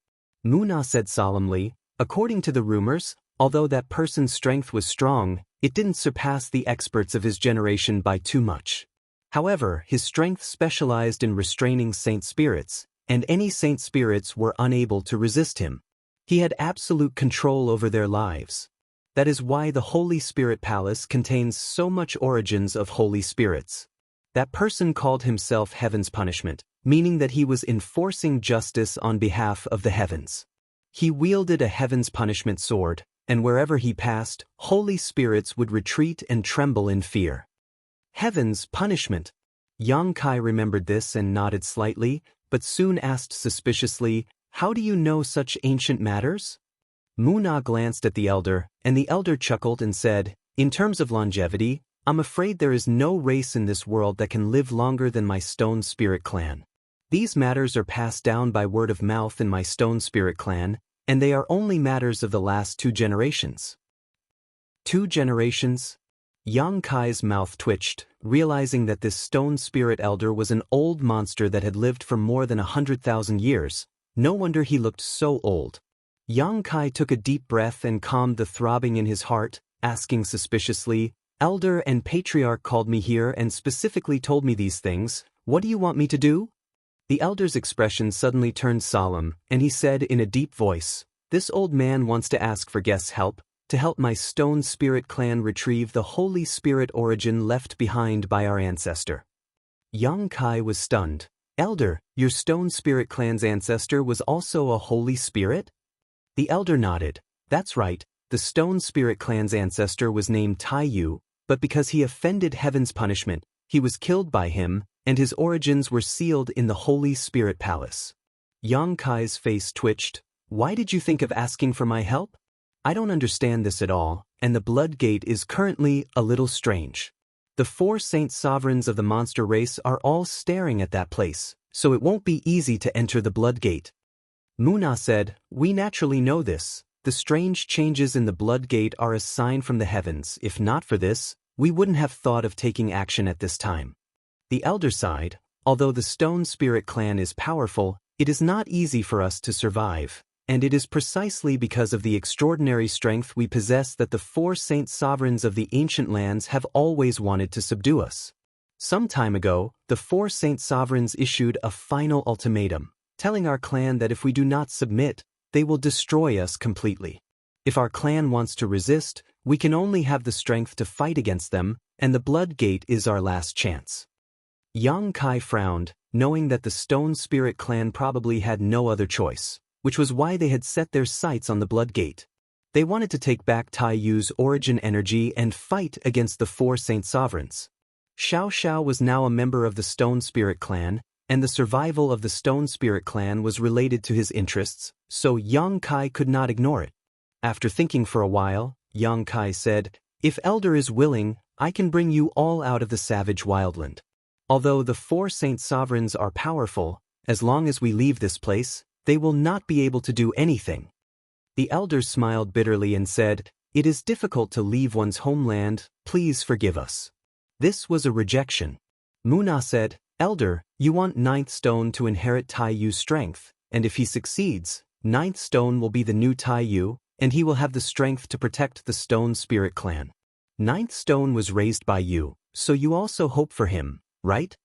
[SPEAKER 1] Muna said solemnly, according to the rumors, although that person's strength was strong, it didn't surpass the experts of his generation by too much. However, his strength specialized in restraining saint spirits, and any saint spirits were unable to resist him. He had absolute control over their lives. That is why the Holy Spirit Palace contains so much origins of holy spirits. That person called himself Heaven's Punishment, meaning that he was enforcing justice on behalf of the heavens. He wielded a Heaven's Punishment sword, and wherever he passed, holy spirits would retreat and tremble in fear. Heaven's Punishment. Yang Kai remembered this and nodded slightly, but soon asked suspiciously, "How do you know such ancient matters?" Muna glanced at the elder, and the elder chuckled and said, "In terms of longevity, I'm afraid there is no race in this world that can live longer than my Stone Spirit clan. These matters are passed down by word of mouth in my Stone Spirit clan, and they are only matters of the last 2 generations." 2 generations? Yang Kai's mouth twitched, realizing that this Stone Spirit elder was an old monster that had lived for more than 100,000 years. No wonder he looked so old. Yang Kai took a deep breath and calmed the throbbing in his heart, asking suspiciously, "Elder and Patriarch called me here and specifically told me these things. What do you want me to do?" The elder's expression suddenly turned solemn, and he said in a deep voice, "This old man wants to ask for guests' help, to help my Stone Spirit clan retrieve the Holy Spirit origin left behind by our ancestor." Yang Kai was stunned. "Elder, your Stone Spirit clan's ancestor was also a Holy Spirit?" The elder nodded. "That's right, the Stone Spirit clan's ancestor was named Taiyu, but because he offended Heaven's Punishment, he was killed by him, and his origins were sealed in the Holy Spirit Palace." Yang Kai's face twitched. "Why did you think of asking for my help? I don't understand this at all, and the Blood Gate is currently a little strange. The 4 saint sovereigns of the monster race are all staring at that place, so it won't be easy to enter the Blood Gate." Muna said, "We naturally know this. The strange changes in the Blood Gate are a sign from the heavens. If not for this, we wouldn't have thought of taking action at this time." The elder sighed. "Although the Stone Spirit clan is powerful, it is not easy for us to survive, and it is precisely because of the extraordinary strength we possess that the 4 saint sovereigns of the ancient lands have always wanted to subdue us. Some time ago, the 4 saint sovereigns issued a final ultimatum, telling our clan that if we do not submit, they will destroy us completely. If our clan wants to resist, we can only have the strength to fight against them, and the Blood Gate is our last chance." Yang Kai frowned, knowing that the Stone Spirit clan probably had no other choice, which was why they had set their sights on the Blood Gate. They wanted to take back Taiyu's origin energy and fight against the 4 saint sovereigns. Xiao Xiao was now a member of the Stone Spirit clan, and the survival of the Stone Spirit clan was related to his interests, so Yang Kai could not ignore it. After thinking for a while, Yang Kai said, "If Elder is willing, I can bring you all out of the savage wildland. Although the 4 saint sovereigns are powerful, as long as we leave this place, they will not be able to do anything." The elder smiled bitterly and said, "It is difficult to leave one's homeland, please forgive us." This was a rejection. Muna said, "Elder, you want 9th Stone to inherit Taiyu's strength, and if he succeeds, 9th Stone will be the new Taiyu, and he will have the strength to protect the Stone Spirit clan. 9th Stone was raised by you, so you also hope for him, right?"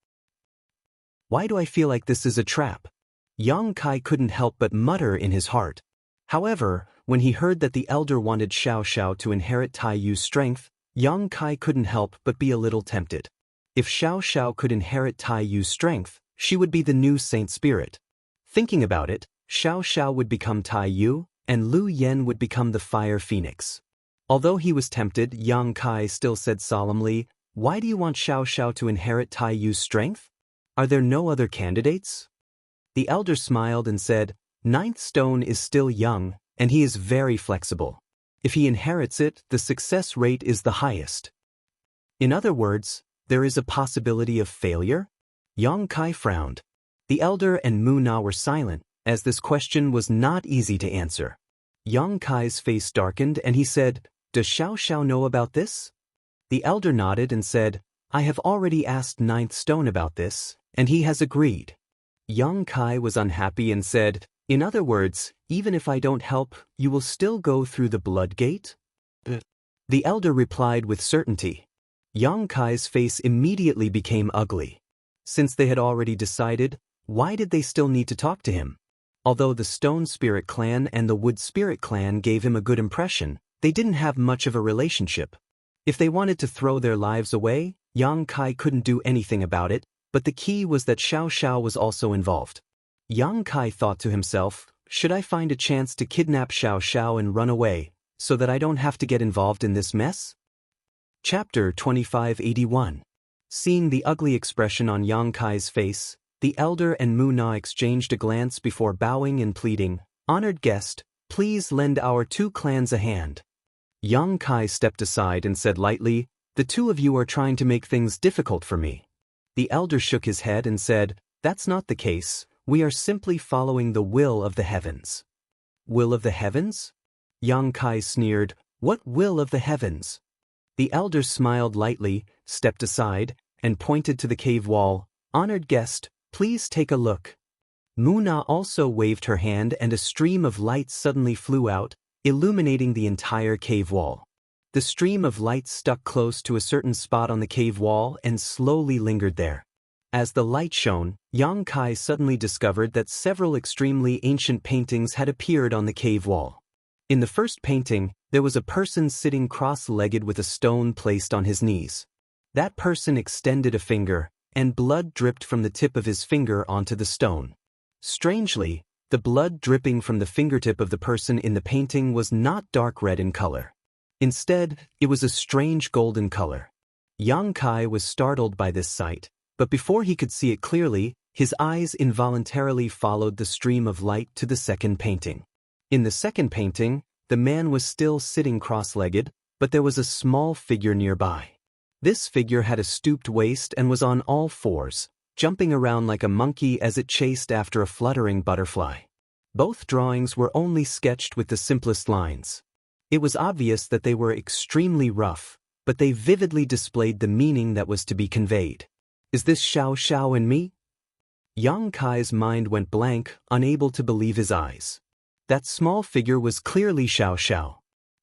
[SPEAKER 1] "Why do I feel like this is a trap?" Yang Kai couldn't help but mutter in his heart. However, when he heard that the elder wanted Xiao Xiao to inherit Tai Yu's strength, Yang Kai couldn't help but be a little tempted. If Xiao Xiao could inherit Tai Yu's strength, she would be the new Saint Spirit. Thinking about it, Xiao Xiao would become Tai Yu, and Lu Yen would become the Fire Phoenix. Although he was tempted, Yang Kai still said solemnly, "Why do you want Xiao Xiao to inherit Tai Yu's strength? Are there no other candidates?" The elder smiled and said, "Ninth stone is still young, and he is very flexible. If he inherits it, the success rate is the highest." In other words, there is a possibility of failure? Yang Kai frowned. The elder and Mu Na were silent, as this question was not easy to answer. Yang Kai's face darkened and he said, "Does Xiao Xiao know about this?" The elder nodded and said, "I have already asked Ninth Stone about this, and he has agreed." Yang Kai was unhappy and said, "In other words, even if I don't help, you will still go through the blood gate?" The elder replied with certainty. Yang Kai's face immediately became ugly. Since they had already decided, why did they still need to talk to him? Although the Stone Spirit Clan and the Wood Spirit Clan gave him a good impression, they didn't have much of a relationship. If they wanted to throw their lives away, Yang Kai couldn't do anything about it, but the key was that Xiao Xiao was also involved. Yang Kai thought to himself, "Should I find a chance to kidnap Xiao Xiao and run away, so that I don't have to get involved in this mess?" Chapter 2581. Seeing the ugly expression on Yang Kai's face, the elder and Mu Na exchanged a glance before bowing and pleading, "Honored guest, please lend our two clans a hand." Yang Kai stepped aside and said lightly, "The two of you are trying to make things difficult for me." The elder shook his head and said, "That's not the case. We are simply following the will of the heavens." "Will of the heavens?" Yang Kai sneered, "What will of the heavens?" The elder smiled lightly, stepped aside, and pointed to the cave wall. "Honored guest, please take a look." Mu Na also waved her hand and a stream of light suddenly flew out, illuminating the entire cave wall. The stream of light stuck close to a certain spot on the cave wall and slowly lingered there. As the light shone, Yang Kai suddenly discovered that several extremely ancient paintings had appeared on the cave wall. In the first painting, there was a person sitting cross-legged with a stone placed on his knees. That person extended a finger, and blood dripped from the tip of his finger onto the stone. Strangely, the blood dripping from the fingertip of the person in the painting was not dark red in color. Instead, it was a strange golden color. Yang Kai was startled by this sight, but before he could see it clearly, his eyes involuntarily followed the stream of light to the second painting. In the second painting, the man was still sitting cross-legged, but there was a small figure nearby. This figure had a stooped waist and was on all fours, jumping around like a monkey as it chased after a fluttering butterfly. Both drawings were only sketched with the simplest lines. It was obvious that they were extremely rough, but they vividly displayed the meaning that was to be conveyed. "Is this Xiao Xiao and me?" Yang Kai's mind went blank, unable to believe his eyes. That small figure was clearly Xiao Xiao.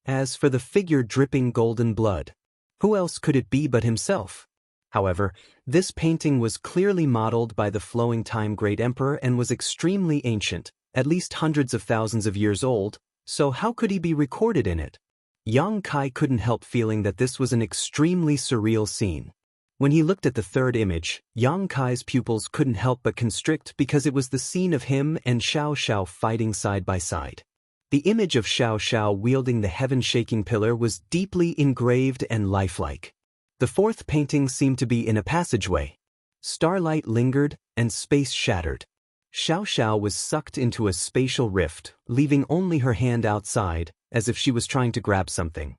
[SPEAKER 1] As for the figure dripping golden blood, who else could it be but himself? However, this painting was clearly modeled by the flowing time great emperor and was extremely ancient, at least hundreds of thousands of years old, so how could he be recorded in it? Yang Kai couldn't help feeling that this was an extremely surreal scene. When he looked at the third image, Yang Kai's pupils couldn't help but constrict because it was the scene of him and Xiao Xiao fighting side by side. The image of Xiao Xiao wielding the heaven-shaking pillar was deeply engraved and lifelike. The fourth painting seemed to be in a passageway. Starlight lingered, and space shattered. Xiao Xiao was sucked into a spatial rift, leaving only her hand outside, as if she was trying to grab something.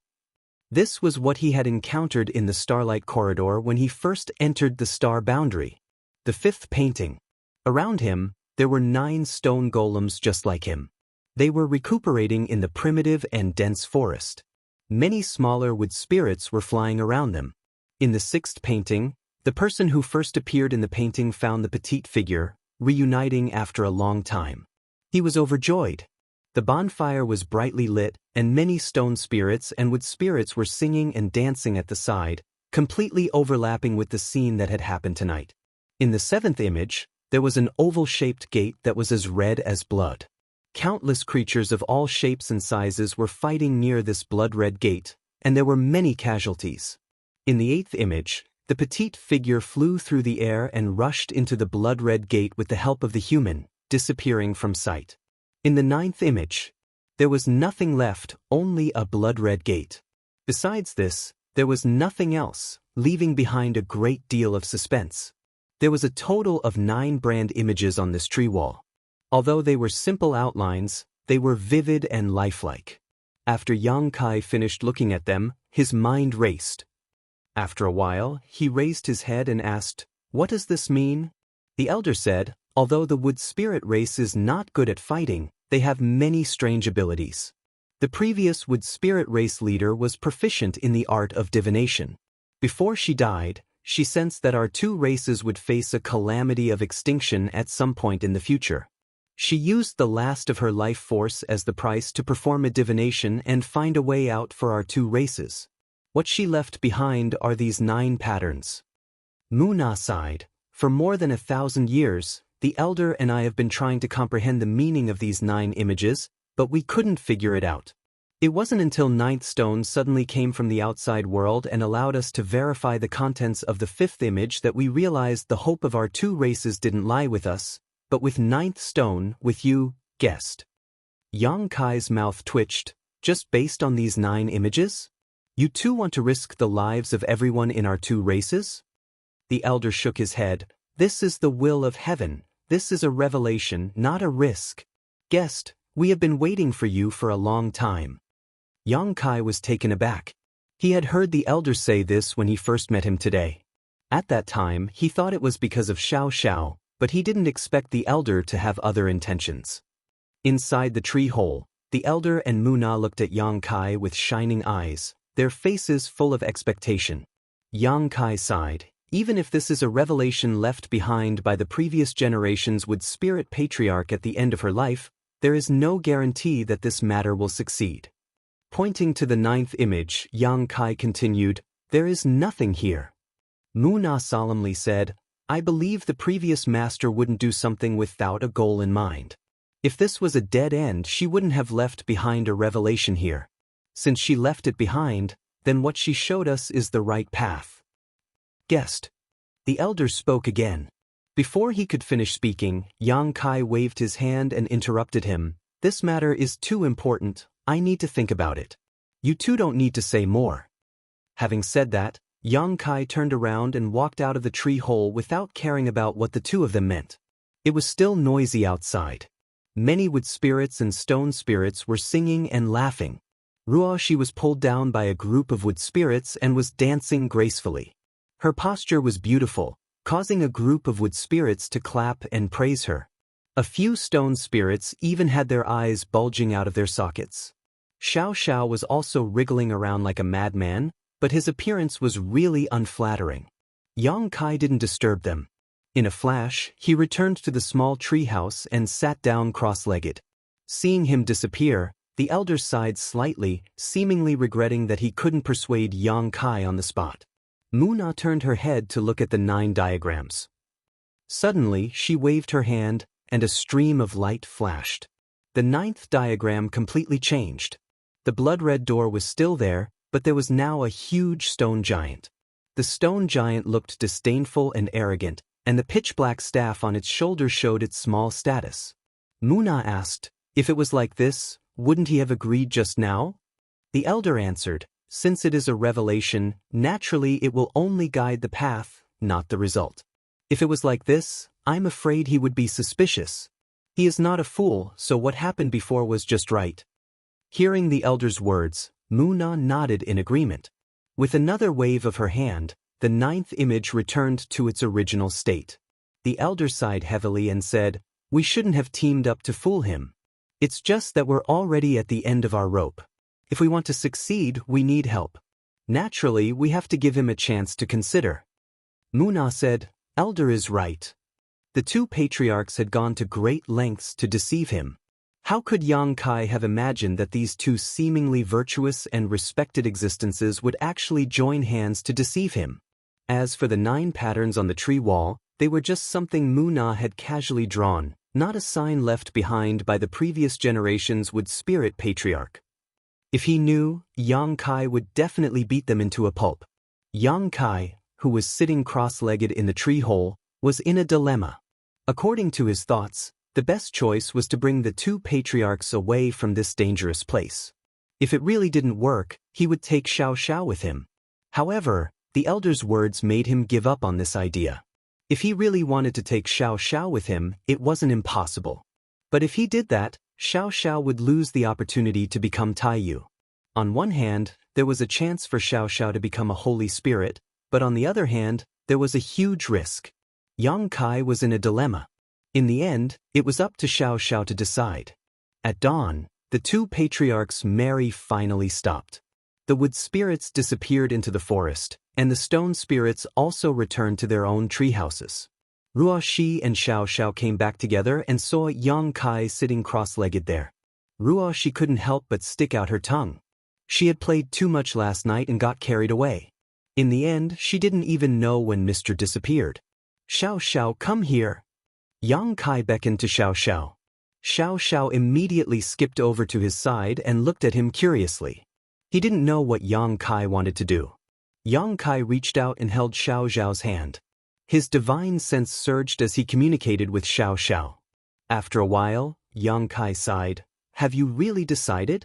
[SPEAKER 1] This was what he had encountered in the starlight corridor when he first entered the star boundary. The fifth painting. Around him, there were 9 stone golems just like him. They were recuperating in the primitive and dense forest. Many smaller wood spirits were flying around them. In the sixth painting, the person who first appeared in the painting found the petite figure, reuniting after a long time. He was overjoyed. The bonfire was brightly lit, and many stone spirits and wood spirits were singing and dancing at the side, completely overlapping with the scene that had happened tonight. In the seventh image, There was an oval-shaped gate that was as red as blood. Countless creatures of all shapes and sizes were fighting near this blood-red gate, and there were many casualties. In the 8th image, the petite figure flew through the air and rushed into the blood-red gate with the help of the human, disappearing from sight. In the 9th image, there was nothing left, only a blood-red gate. Besides this, there was nothing else, leaving behind a great deal of suspense. There was a total of 9 brand images on this tree wall. Although they were simple outlines, they were vivid and lifelike. After Yang Kai finished looking at them, his mind raced. After a while, he raised his head and asked, "What does this mean?" The elder said, "Although the wood spirit race is not good at fighting, they have many strange abilities. The previous wood spirit race leader was proficient in the art of divination. Before she died, she sensed that our 2 races would face a calamity of extinction at some point in the future. She used the last of her life force as the price to perform a divination and find a way out for our 2 races. What she left behind are these 9 patterns." Muna sighed. "For more than 1,000 years, the elder and I have been trying to comprehend the meaning of these 9 images, but we couldn't figure it out. It wasn't until 9th stone suddenly came from the outside world and allowed us to verify the contents of the 5th image that we realized the hope of our 2 races didn't lie with us, but with 9th stone, with you, guest." Yang Kai's mouth twitched. "Just based on these 9 images? You 2 want to risk the lives of everyone in our 2 races?" The elder shook his head. "This is the will of heaven. This is a revelation, not a risk. Guest, we have been waiting for you for a long time." Yang Kai was taken aback. He had heard the elder say this when he first met him today. At that time, he thought it was because of Xiao Xiao, but he didn't expect the elder to have other intentions. Inside the tree hole, the elder and Muna looked at Yang Kai with shining eyes, their faces full of expectation. Yang Kai sighed. "Even if this is a revelation left behind by the previous generation's wood spirit patriarch at the end of her life, there is no guarantee that this matter will succeed." Pointing to the 9th image, Yang Kai continued, "There is nothing here." Muna solemnly said, "I believe the previous master wouldn't do something without a goal in mind. If this was a dead end, she wouldn't have left behind a revelation here. Since she left it behind, then what she showed us is the right path." "Guest." The elder spoke again. Before he could finish speaking, Yang Kai waved his hand and interrupted him. "This matter is too important. I need to think about it. You 2 don't need to say more." Having said that, Yang Kai turned around and walked out of the tree hole without caring about what the 2 of them meant. It was still noisy outside. Many wood spirits and stone spirits were singing and laughing. Ruoshi was pulled down by a group of wood spirits and was dancing gracefully. Her posture was beautiful, causing a group of wood spirits to clap and praise her. A few stone spirits even had their eyes bulging out of their sockets. Xiao Xiao was also wriggling around like a madman, but his appearance was really unflattering. Yang Kai didn't disturb them. In a flash, he returned to the small treehouse and sat down cross-legged. Seeing him disappear, the elder sighed slightly, seemingly regretting that he couldn't persuade Yang Kai on the spot. Muna turned her head to look at the 9 diagrams. Suddenly, she waved her hand, and a stream of light flashed. The 9th diagram completely changed. The blood-red door was still there, but there was now a huge stone giant. The stone giant looked disdainful and arrogant, and the pitch-black staff on its shoulder showed its small status. Muna asked, "If it was like this, wouldn't he have agreed just now?" The elder answered, "Since it is a revelation, naturally it will only guide the path, not the result. If it was like this, I'm afraid he would be suspicious. He is not a fool, so what happened before was just right." Hearing the elder's words, Muna nodded in agreement. With another wave of her hand, the 9th image returned to its original state. The elder sighed heavily and said, "We shouldn't have teamed up to fool him. It's just that we're already at the end of our rope. If we want to succeed, we need help. Naturally, we have to give him a chance to consider." Muna said, "Elder is right." The 2 patriarchs had gone to great lengths to deceive him. How could Yang Kai have imagined that these 2 seemingly virtuous and respected existences would actually join hands to deceive him? As for the 9 patterns on the tree wall, They were just something Muna had casually drawn, not a sign left behind by the previous generation's wood spirit patriarch. If he knew, Yang Kai would definitely beat them into a pulp. Yang Kai, who was sitting cross-legged in the tree hole, was in a dilemma. According to his thoughts, the best choice was to bring the two patriarchs away from this dangerous place. If it really didn't work, he would take Xiao Xiao with him. However, the elder's words made him give up on this idea. If he really wanted to take Xiao Xiao with him, it wasn't impossible. But if he did that, Xiao Xiao would lose the opportunity to become Taiyu. On one hand, there was a chance for Xiao Xiao to become a holy spirit, but on the other hand, there was a huge risk. Yang Kai was in a dilemma. In the end, it was up to Xiao Xiao to decide. At dawn, the two patriarchs' merry finally stopped. The wood spirits disappeared into the forest, and the stone spirits also returned to their own treehouses. Ruo Shi and Xiao Xiao came back together and saw Yang Kai sitting cross-legged there. Ruo Shi couldn't help but stick out her tongue. She had played too much last night and got carried away. In the end, she didn't even know when Mr. disappeared. Xiao Xiao, come here. Yang Kai beckoned to Xiao Xiao. Xiao Xiao immediately skipped over to his side and looked at him curiously. He didn't know what Yang Kai wanted to do. Yang Kai reached out and held Xiao Xiao's hand. His divine sense surged as he communicated with Xiao Xiao. After a while, Yang Kai sighed. Have you really decided?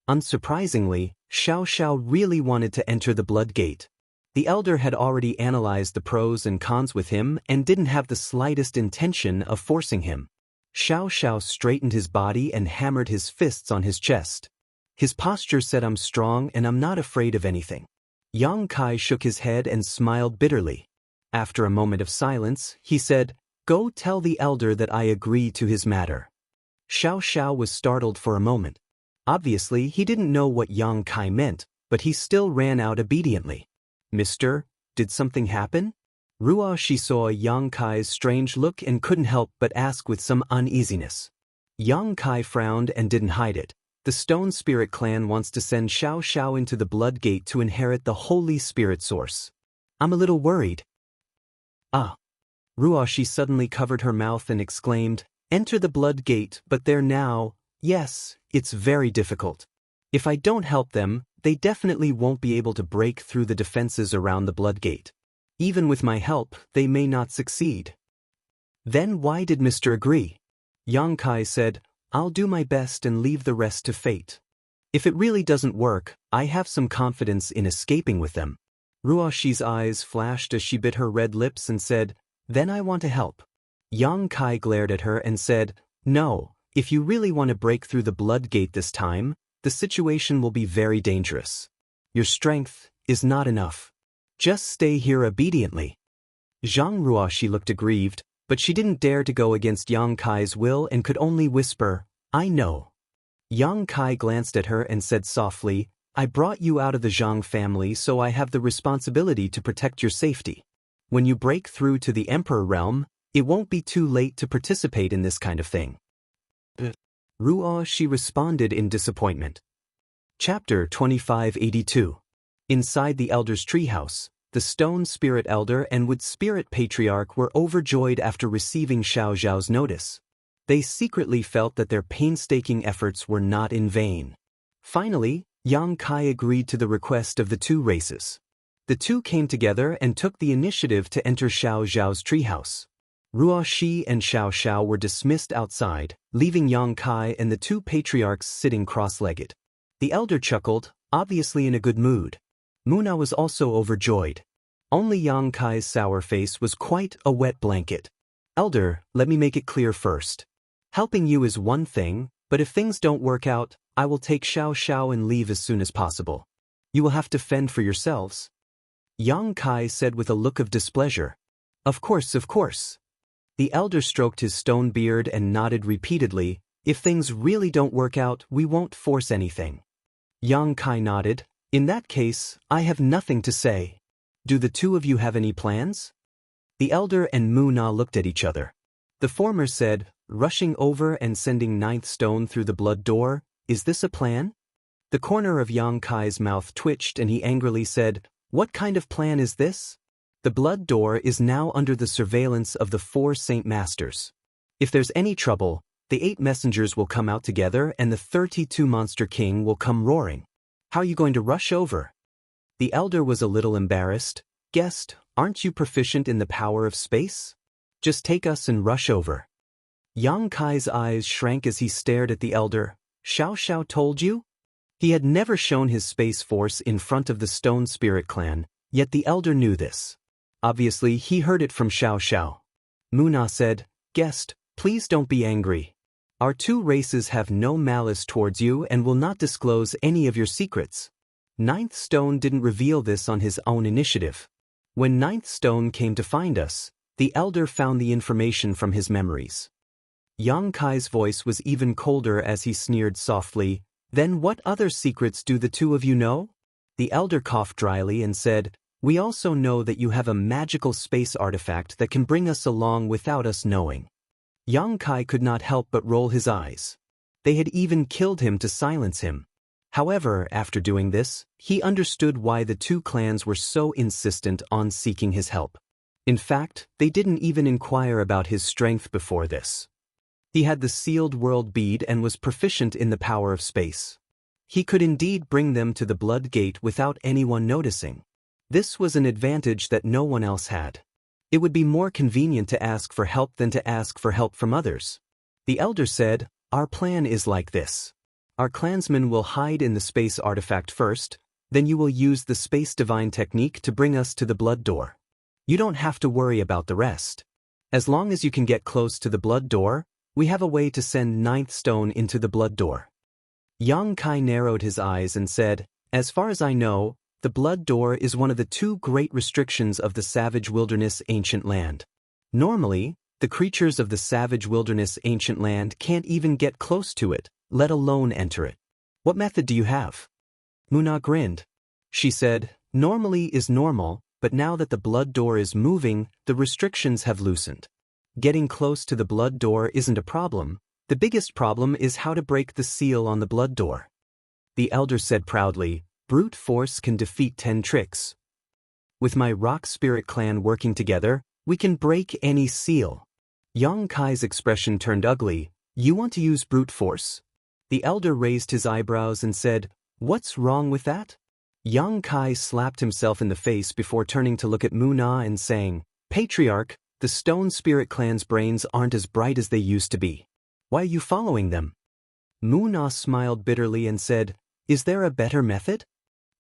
[SPEAKER 1] Unsurprisingly, Xiao Xiao really wanted to enter the blood gate. The elder had already analyzed the pros and cons with him and didn't have the slightest intention of forcing him. Xiao Xiao straightened his body and hammered his fists on his chest. His posture said, I'm strong and I'm not afraid of anything. Yang Kai shook his head and smiled bitterly. After a moment of silence, he said, Go tell the elder that I agree to his matter. Xiao Xiao was startled for a moment. Obviously, he didn't know what Yang Kai meant, but he still ran out obediently. Mister, did something happen? Ruo Shi saw Yang Kai's strange look and couldn't help but ask with some uneasiness. Yang Kai frowned and didn't hide it. The Stone Spirit clan wants to send Xiao Xiao into the Blood Gate to inherit the Holy Spirit Source. I'm a little worried. Ah. Ruo Shi suddenly covered her mouth and exclaimed, Enter the Blood Gate, but there now. Yes, it's very difficult. If I don't help them, they definitely won't be able to break through the defenses around the Blood Gate. Even with my help, they may not succeed. Then why did Mr. agree? Yang Kai said, I'll do my best and leave the rest to fate. If it really doesn't work, I have some confidence in escaping with them. Ruo Shi's eyes flashed as she bit her red lips and said, Then I want to help. Yang Kai glared at her and said, No, if you really want to break through the Blood Gate this time, the situation will be very dangerous. Your strength is not enough. Just stay here obediently. Zhang Ruoshi looked aggrieved, but she didn't dare to go against Yang Kai's will and could only whisper, I know. Yang Kai glanced at her and said softly, I brought you out of the Zhang family, so I have the responsibility to protect your safety. When you break through to the Emperor realm, it won't be too late to participate in this kind of thing. Ruo Shi responded in disappointment. Chapter 2582. Inside the Elder's treehouse, the Stone Spirit Elder and Wood Spirit Patriarch were overjoyed after receiving Xiao Xiao's notice. They secretly felt that their painstaking efforts were not in vain. Finally, Yang Kai agreed to the request of the two races. The two came together and took the initiative to enter Xiao Xiao's treehouse. Ruo Shi and Xiao Xiao were dismissed outside, leaving Yang Kai and the two patriarchs sitting cross-legged. The elder chuckled, obviously in a good mood. Muna was also overjoyed. Only Yang Kai's sour face was quite a wet blanket. Elder, let me make it clear first. Helping you is one thing, but if things don't work out, I will take Xiao Xiao and leave as soon as possible. You will have to fend for yourselves. Yang Kai said with a look of displeasure. Of course, of course. The elder stroked his stone beard and nodded repeatedly. If things really don't work out, we won't force anything. Yang Kai nodded. In that case, I have nothing to say. Do the two of you have any plans? The elder and Muna looked at each other. The former said, rushing over and sending ninth stone through the blood door, is this a plan? The corner of Yang Kai's mouth twitched and he angrily said, What kind of plan is this? The blood door is now under the surveillance of the 4 Saint Masters. If there's any trouble, the 8 messengers will come out together and the 32 Monster King will come roaring. How are you going to rush over? The elder was a little embarrassed. Guest, aren't you proficient in the power of space? Just take us and rush over. Yang Kai's eyes shrank as he stared at the elder. Xiao Xiao told you? He had never shown his space force in front of the Stone Spirit clan, yet the elder knew this. Obviously, he heard it from Xiao Xiao. Muna said, Guest, please don't be angry. Our 2 races have no malice towards you and will not disclose any of your secrets. Ninth Stone didn't reveal this on his own initiative. When Ninth Stone came to find us, the elder found the information from his memories. Yang Kai's voice was even colder as he sneered softly, Then what other secrets do the 2 of you know? The elder coughed dryly and said, We also know that you have a magical space artifact that can bring us along without us knowing. Yang Kai could not help but roll his eyes. They had even killed him to silence him. However, after doing this, he understood why the 2 clans were so insistent on seeking his help. In fact, they didn't even inquire about his strength before this. He had the sealed world bead and was proficient in the power of space. He could indeed bring them to the blood gate without anyone noticing. This was an advantage that no one else had. It would be more convenient to ask for help than to ask for help from others. The elder said, Our plan is like this. Our clansmen will hide in the space artifact first, then you will use the space divine technique to bring us to the blood door. You don't have to worry about the rest. As long as you can get close to the blood door, we have a way to send Ninth Stone into the blood door. Yang Kai narrowed his eyes and said, As far as I know, the blood door is one of the 2 great restrictions of the savage wilderness ancient land. Normally, the creatures of the savage wilderness ancient land can't even get close to it, let alone enter it. What method do you have? Muna grinned. She said, Normally is normal, but now that the blood door is moving, the restrictions have loosened. Getting close to the blood door isn't a problem. The biggest problem is how to break the seal on the blood door. The elder said proudly, Brute force can defeat 10 tricks. With my rock spirit clan working together, we can break any seal. Yang Kai's expression turned ugly. You want to use brute force? The elder raised his eyebrows and said, What's wrong with that? Yang Kai slapped himself in the face before turning to look at Muna and saying, Patriarch, the Stone Spirit clan's brains aren't as bright as they used to be. Why are you following them? Muna smiled bitterly and said, Is there a better method?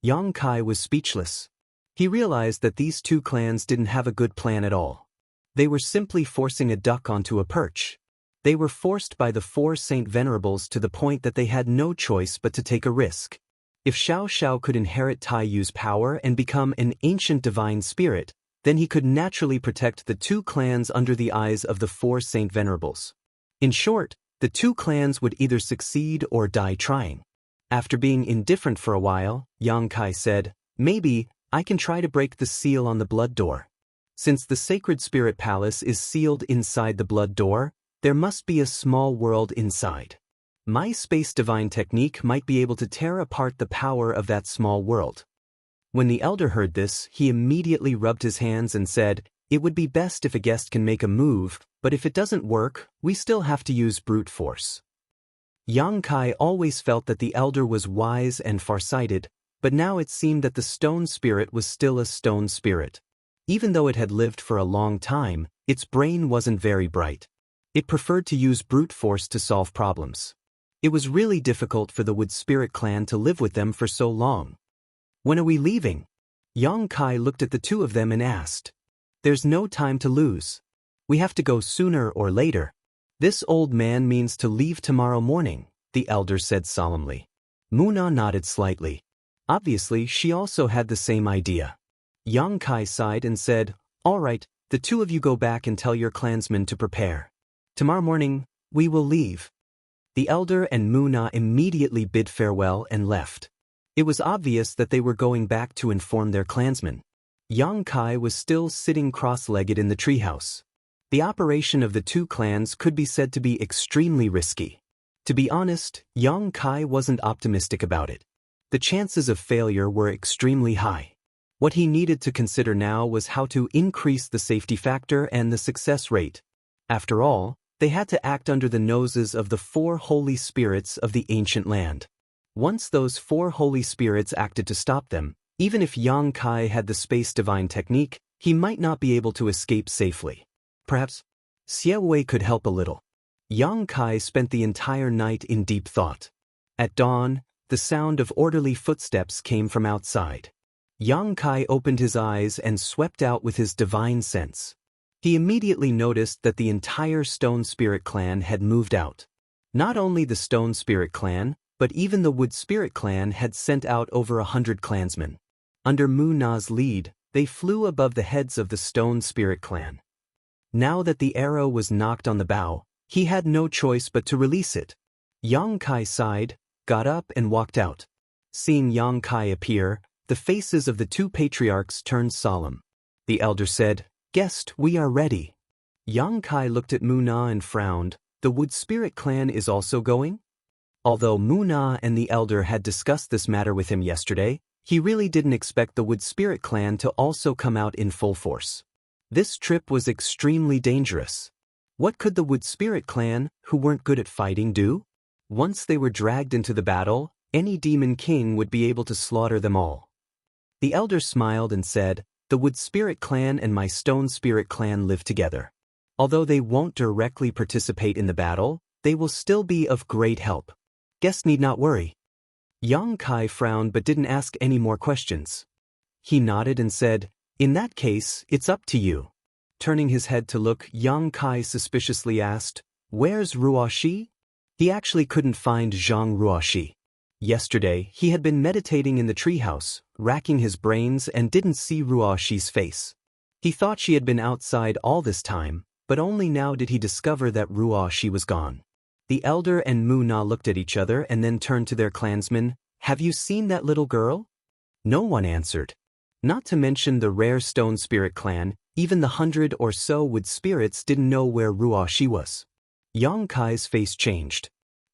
[SPEAKER 1] Yang Kai was speechless. He realized that these 2 clans didn't have a good plan at all. They were simply forcing a duck onto a perch. They were forced by the 4 Saint Venerables to the point that they had no choice but to take a risk. If Xiao Xiao could inherit Tai Yu's power and become an ancient divine spirit, then he could naturally protect the 2 clans under the eyes of the 4 Saint Venerables. In short, the 2 clans would either succeed or die trying. After being indifferent for a while, Yang Kai said, Maybe I can try to break the seal on the blood door. Since the Sacred Spirit Palace is sealed inside the blood door, there must be a small world inside. My space divine technique might be able to tear apart the power of that small world. When the elder heard this, he immediately rubbed his hands and said, It would be best if a guest can make a move, but if it doesn't work, we still have to use brute force. Yang Kai always felt that the elder was wise and farsighted, but now it seemed that the stone spirit was still a stone spirit. Even though it had lived for a long time, its brain wasn't very bright. It preferred to use brute force to solve problems. It was really difficult for the Wood Spirit clan to live with them for so long. When are we leaving? Yang Kai looked at the 2 of them and asked. There's no time to lose. We have to go sooner or later. This old man means to leave tomorrow morning, the elder said solemnly. Muna nodded slightly. Obviously, she also had the same idea. Yang Kai sighed and said, All right, the 2 of you go back and tell your clansmen to prepare. Tomorrow morning, we will leave. The elder and Muna immediately bid farewell and left. It was obvious that they were going back to inform their clansmen. Yang Kai was still sitting cross-legged in the treehouse. The operation of the 2 clans could be said to be extremely risky. To be honest, Yang Kai wasn't optimistic about it. The chances of failure were extremely high. What he needed to consider now was how to increase the safety factor and the success rate. After all, they had to act under the noses of the 4 holy spirits of the ancient land. Once those 4 holy spirits acted to stop them, even if Yang Kai had the space divine technique, he might not be able to escape safely. Perhaps Xie Wei could help a little. Yang Kai spent the entire night in deep thought. At dawn, the sound of orderly footsteps came from outside. Yang Kai opened his eyes and swept out with his divine sense. He immediately noticed that the entire Stone Spirit clan had moved out. Not only the Stone Spirit clan, but even the Wood Spirit clan had sent out over 100 clansmen. Under Mu Na's lead, they flew above the heads of the Stone Spirit clan. Now that the arrow was knocked on the bow, he had no choice but to release it. Yang Kai sighed, got up and walked out. Seeing Yang Kai appear, the faces of the 2 patriarchs turned solemn. The elder said, "Guest, we are ready." Yang Kai looked at Mu Na and frowned. The Wood Spirit clan is also going? Although Mu Na and the elder had discussed this matter with him yesterday, he really didn't expect the Wood Spirit clan to also come out in full force. This trip was extremely dangerous. What could the Wood Spirit clan, who weren't good at fighting, do? Once they were dragged into the battle, any demon king would be able to slaughter them all. The elder smiled and said, "The Wood Spirit clan and my Stone Spirit clan live together. Although they won't directly participate in the battle, they will still be of great help. Guests need not worry." Yang Kai frowned but didn't ask any more questions. He nodded and said, "In that case, it's up to you." Turning his head to look, Yang Kai suspiciously asked, "Where's Ruoxi?" He actually couldn't find Zhang Ruoxi. Yesterday, he had been meditating in the treehouse, racking his brains, and didn't see Ruoxi's face. He thought she had been outside all this time, but only now did he discover that Ruoxi was gone. The elder and Mu Na looked at each other and then turned to their clansmen. "Have you seen that little girl?" No one answered. Not to mention the rare Stone Spirit clan, even the 100 or so Wood Spirits didn't know where Ruoxi was. Yang Kai's face changed.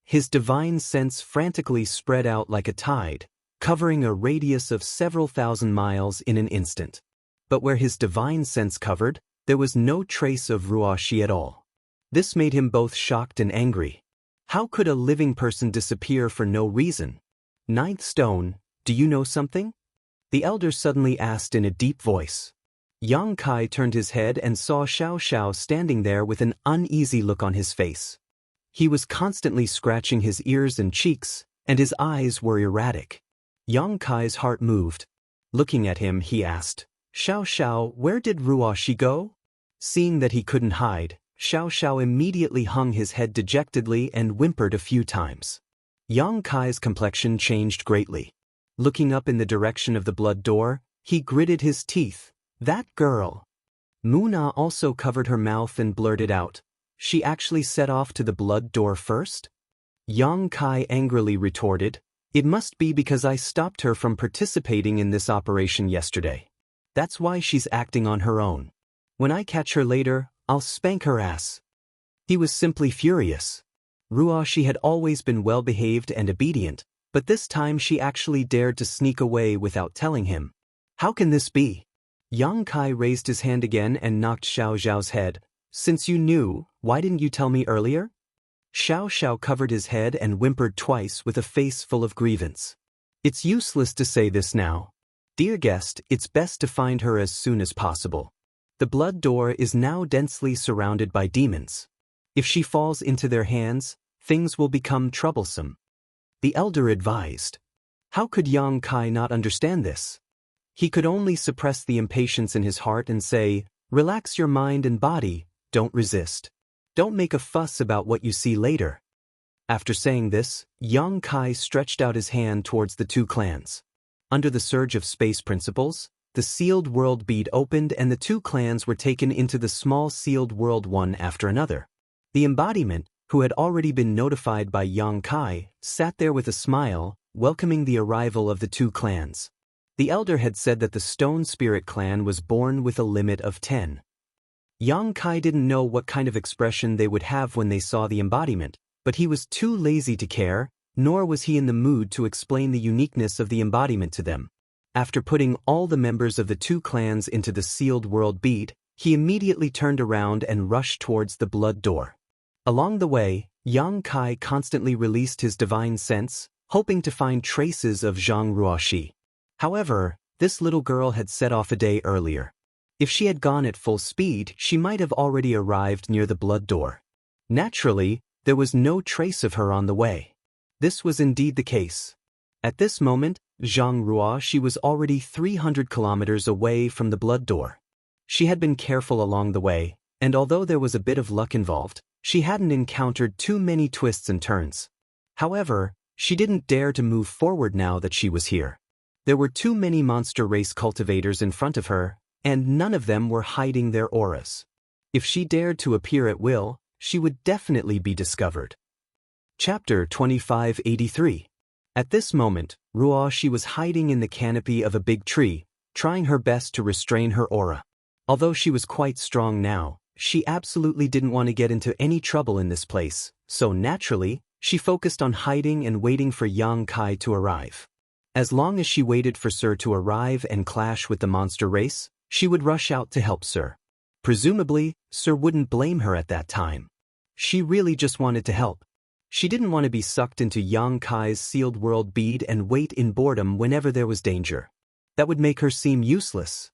[SPEAKER 1] His divine sense frantically spread out like a tide, covering a radius of several thousand miles in an instant. But where his divine sense covered, there was no trace of Ruoxi at all. This made him both shocked and angry. How could a living person disappear for no reason? "Ninth Stone, do you know something?" The elder suddenly asked in a deep voice. Yang Kai turned his head and saw Xiao Xiao standing there with an uneasy look on his face. He was constantly scratching his ears and cheeks, and his eyes were erratic. Yang Kai's heart moved. Looking at him, he asked, "Xiao Xiao, where did Ruoxi go?" Seeing that he couldn't hide, Xiao Xiao immediately hung his head dejectedly and whimpered a few times. Yang Kai's complexion changed greatly. Looking up in the direction of the blood door, he gritted his teeth. "That girl." Mu Na also covered her mouth and blurted out, "She actually set off to the blood door first?" Yang Kai angrily retorted, "It must be because I stopped her from participating in this operation yesterday. That's why she's acting on her own. When I catch her later, I'll spank her ass." He was simply furious. Ruoxi had always been well-behaved and obedient, but this time she actually dared to sneak away without telling him. How can this be? Yang Kai raised his hand again and knocked Xiao Xiao's head. "Since you knew, why didn't you tell me earlier?" Xiao Xiao covered his head and whimpered twice with a face full of grievance. "It's useless to say this now. Dear guest, it's best to find her as soon as possible. The blood door is now densely surrounded by demons. If she falls into their hands, things will become troublesome." The elder advised. How could Yang Kai not understand this? He could only suppress the impatience in his heart and say, "Relax your mind and body, don't resist. Don't make a fuss about what you see later." After saying this, Yang Kai stretched out his hand towards the 2 clans. Under the surge of space principles, the sealed world bead opened and the 2 clans were taken into the small sealed world one after another. The embodiment, who had already been notified by Yang Kai, sat there with a smile, welcoming the arrival of the 2 clans. The elder had said that the Stone Spirit clan was born with a limit of 10. Yang Kai didn't know what kind of expression they would have when they saw the embodiment, but he was too lazy to care, nor was he in the mood to explain the uniqueness of the embodiment to them. After putting all the members of the two clans into the sealed world bead, he immediately turned around and rushed towards the blood door. Along the way, Yang Kai constantly released his divine sense, hoping to find traces of Zhang Ruoxi. However, this little girl had set off a day earlier. If she had gone at full speed, she might have already arrived near the blood door. Naturally, there was no trace of her on the way. This was indeed the case. At this moment, Zhang Ruoxi was already 300 kilometers away from the blood door. She had been careful along the way, and although there was a bit of luck involved, she hadn't encountered too many twists and turns. However, she didn't dare to move forward now that she was here. There were too many monster race cultivators in front of her, and none of them were hiding their auras. If she dared to appear at will, she would definitely be discovered. Chapter 2583. At this moment, Ruoxi was hiding in the canopy of a big tree, trying her best to restrain her aura. Although she was quite strong now, she absolutely didn't want to get into any trouble in this place, so naturally, she focused on hiding and waiting for Yang Kai to arrive. As long as she waited for Sir to arrive and clash with the monster race, she would rush out to help Sir. Presumably, Sir wouldn't blame her at that time. She really just wanted to help. She didn't want to be sucked into Yang Kai's sealed world bead and wait in boredom whenever there was danger. That would make her seem useless.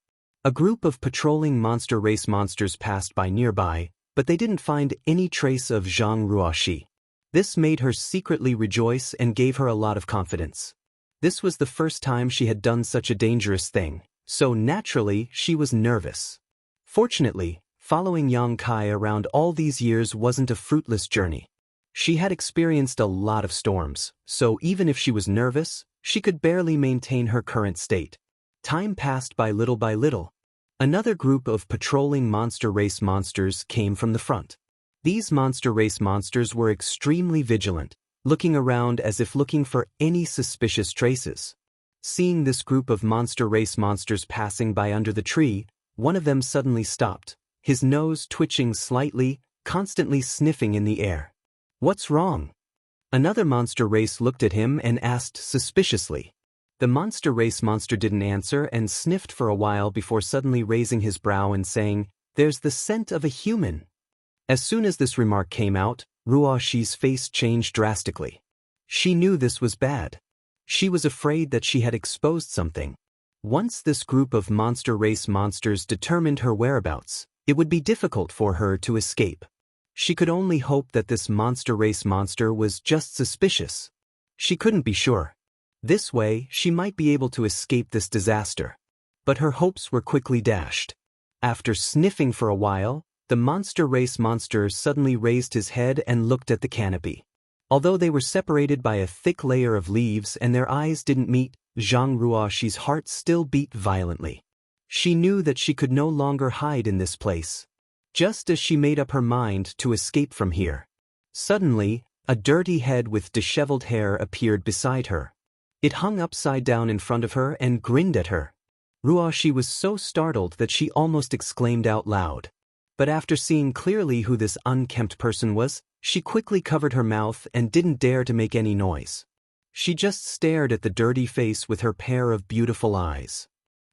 [SPEAKER 1] A group of patrolling monster race monsters passed by nearby, but they didn't find any trace of Zhang Ruoxi. This made her secretly rejoice and gave her a lot of confidence. This was the first time she had done such a dangerous thing, so naturally she was nervous. Fortunately, following Yang Kai around all these years wasn't a fruitless journey. She had experienced a lot of storms, so even if she was nervous, she could barely maintain her current state. Time passed by little by little. Another group of patrolling monster race monsters came from the front. These monster race monsters were extremely vigilant, looking around as if looking for any suspicious traces. Seeing this group of monster race monsters passing by under the tree, one of them suddenly stopped, his nose twitching slightly, constantly sniffing in the air. "What's wrong?" Another monster race looked at him and asked suspiciously. The monster race monster didn't answer and sniffed for a while before suddenly raising his brow and saying, "There's the scent of a human." As soon as this remark came out, Ruoxi's face changed drastically. She knew this was bad. She was afraid that she had exposed something. Once this group of monster race monsters determined her whereabouts, it would be difficult for her to escape. She could only hope that this monster race monster was just suspicious. She couldn't be sure. This way, she might be able to escape this disaster. But her hopes were quickly dashed. After sniffing for a while, the monster race monster suddenly raised his head and looked at the canopy. Although they were separated by a thick layer of leaves and their eyes didn't meet, Zhang Ruoxi's heart still beat violently. She knew that she could no longer hide in this place. Just as she made up her mind to escape from here. Suddenly, a dirty head with disheveled hair appeared beside her. It hung upside down in front of her and grinned at her. Ruoxi was so startled that she almost exclaimed out loud. But after seeing clearly who this unkempt person was, she quickly covered her mouth and didn't dare to make any noise. She just stared at the dirty face with her pair of beautiful eyes.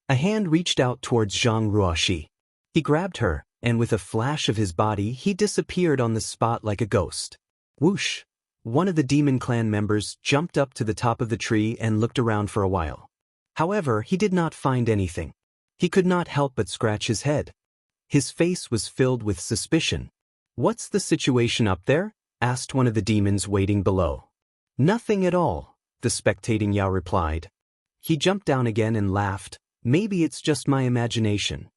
[SPEAKER 1] A hand reached out towards Zhang Ruoxi. He grabbed her, and with a flash of his body he disappeared on the spot like a ghost. Whoosh! One of the demon clan members jumped up to the top of the tree and looked around for a while. However, he did not find anything. He could not help but scratch his head. His face was filled with suspicion. "What's the situation up there?" asked one of the demons waiting below. "Nothing at all," the spectating Yao replied. He jumped down again and laughed. "Maybe it's just my imagination."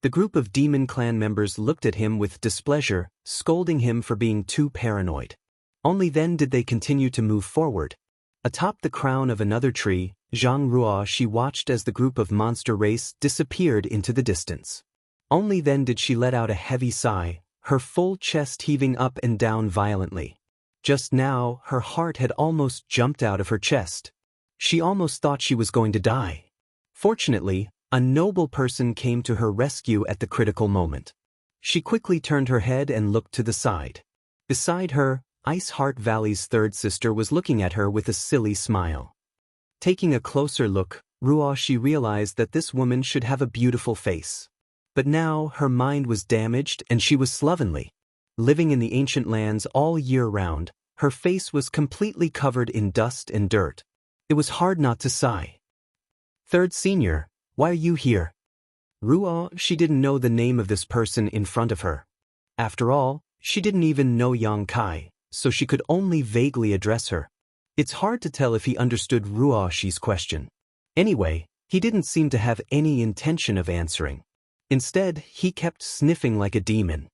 [SPEAKER 1] The group of demon clan members looked at him with displeasure, scolding him for being too paranoid. Only then did they continue to move forward. Atop the crown of another tree, Zhang Ruoxi watched as the group of monster race disappeared into the distance. Only then did she let out a heavy sigh, her full chest heaving up and down violently. Just now, her heart had almost jumped out of her chest. She almost thought she was going to die. Fortunately, a noble person came to her rescue at the critical moment. She quickly turned her head and looked to the side. Beside her, Ice Heart Valley's third sister was looking at her with a silly smile. Taking a closer look, Ruo she realized that this woman should have a beautiful face. But now her mind was damaged and she was slovenly. Living in the ancient lands all year round, her face was completely covered in dust and dirt. It was hard not to sigh. Third senior, why are you here? Ruo, she didn't know the name of this person in front of her. After all, she didn't even know Yang Kai, so she could only vaguely address her. It's hard to tell if he understood Ruoshi's question. Anyway, he didn't seem to have any intention of answering. Instead, he kept sniffing like a demon.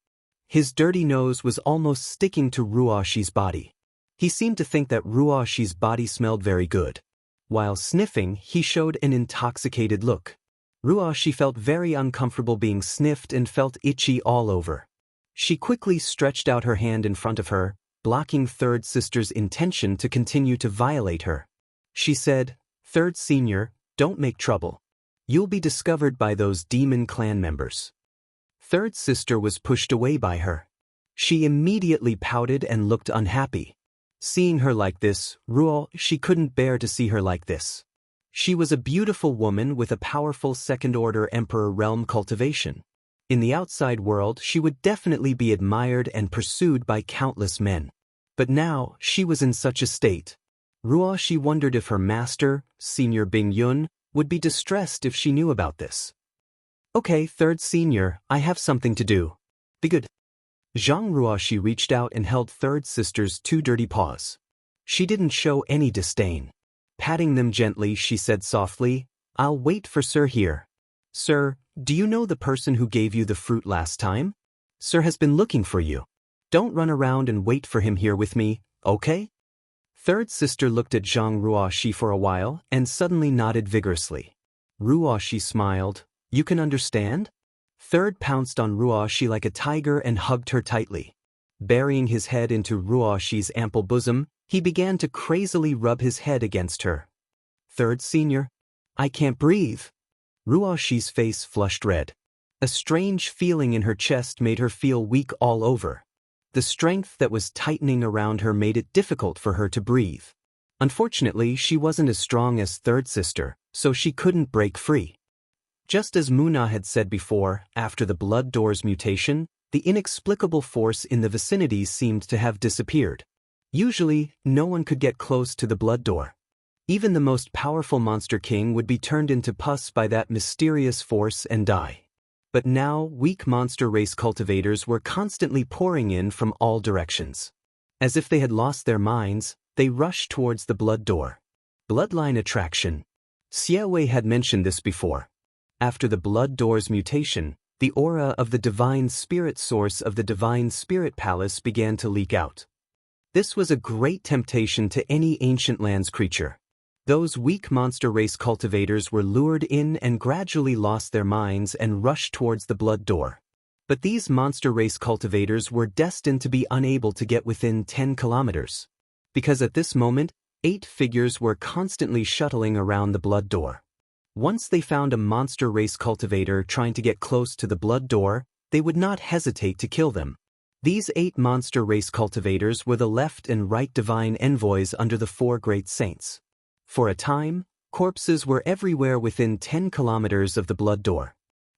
[SPEAKER 1] His dirty nose was almost sticking to Ruoshi's body. He seemed to think that Ruoshi's body smelled very good. While sniffing, he showed an intoxicated look. Ruoshi felt very uncomfortable being sniffed and felt itchy all over. She quickly stretched out her hand in front of her, blocking third sister's intention to continue to violate her. She said, "Third senior, don't make trouble. You'll be discovered by those demon clan members." Third sister was pushed away by her. She immediately pouted and looked unhappy. Seeing her like this, Ruo, she couldn't bear to see her like this. She was a beautiful woman with a powerful second-order emperor realm cultivation. In the outside world, she would definitely be admired and pursued by countless men. But now, she was in such a state. Ruo, she wondered if her master, Senior Bing Yun, would be distressed if she knew about this. "Okay, third senior, I have something to do. Be good." Zhang Ruo, she reached out and held third sister's two dirty paws. She didn't show any disdain. Patting them gently, she said softly, "I'll wait for Sir here. Sir, do you know the person who gave you the fruit last time? Sir has been looking for you. Don't run around and wait for him here with me, okay?" Third sister looked at Zhang Ruoshi for a while and suddenly nodded vigorously. Ruoshi smiled. "You can understand?" Third pounced on Ruoshi like a tiger and hugged her tightly. Burying his head into Ruoshi's ample bosom, he began to crazily rub his head against her. "Third senior, I can't breathe." Ruoshi's face flushed red. A strange feeling in her chest made her feel weak all over. The strength that was tightening around her made it difficult for her to breathe. Unfortunately, she wasn't as strong as third sister, so she couldn't break free. Just as Muna had said before, after the blood door's mutation, the inexplicable force in the vicinity seemed to have disappeared. Usually, no one could get close to the blood door. Even the most powerful monster king would be turned into pus by that mysterious force and die. But now, weak monster race cultivators were constantly pouring in from all directions. As if they had lost their minds, they rushed towards the blood door. Bloodline attraction. Xiaowei had mentioned this before. After the blood door's mutation, the aura of the divine spirit source of the divine spirit palace began to leak out. This was a great temptation to any ancient lands creature. Those weak monster race cultivators were lured in and gradually lost their minds and rushed towards the blood door. But these monster race cultivators were destined to be unable to get within 10 kilometers. Because at this moment, 8 figures were constantly shuttling around the blood door. Once they found a monster race cultivator trying to get close to the blood door, they would not hesitate to kill them. These 8 monster race cultivators were the left and right divine envoys under the 4 great saints. For a time, corpses were everywhere within 10 kilometers of the blood door.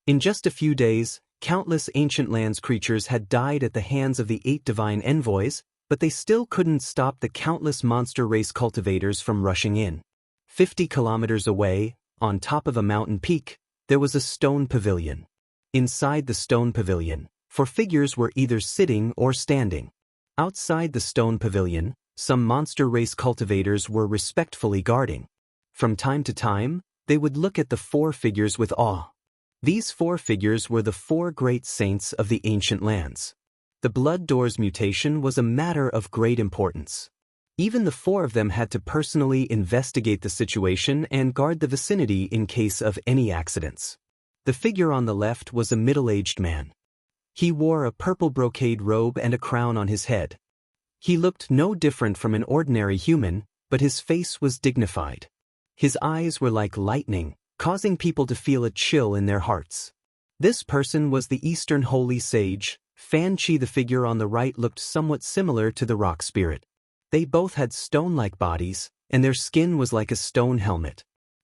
[SPEAKER 1] In just a few days, countless ancient lands creatures had died at the hands of the 8 divine envoys, but they still couldn't stop the countless monster race cultivators from rushing in. 50 kilometers away, on top of a mountain peak, there was a stone pavilion. Inside the stone pavilion, 4 figures were either sitting or standing. Outside the stone pavilion, some monster race cultivators were respectfully guarding. From time to time, they would look at the 4 figures with awe. These 4 figures were the 4 great saints of the ancient lands. The blood door's mutation was a matter of great importance. Even the 4 of them had to personally investigate the situation and guard the vicinity in case of any accidents. The figure on the left was a middle-aged man. He wore a purple brocade robe and a crown on his head. He looked no different from an ordinary human, but his face was dignified. His eyes were like lightning, causing people to feel a chill in their hearts. This person was the Eastern Holy Sage. Fan Chi. The figure on the right looked somewhat similar to the rock spirit. They both had stone-like bodies, and their skin was like a stone helmet.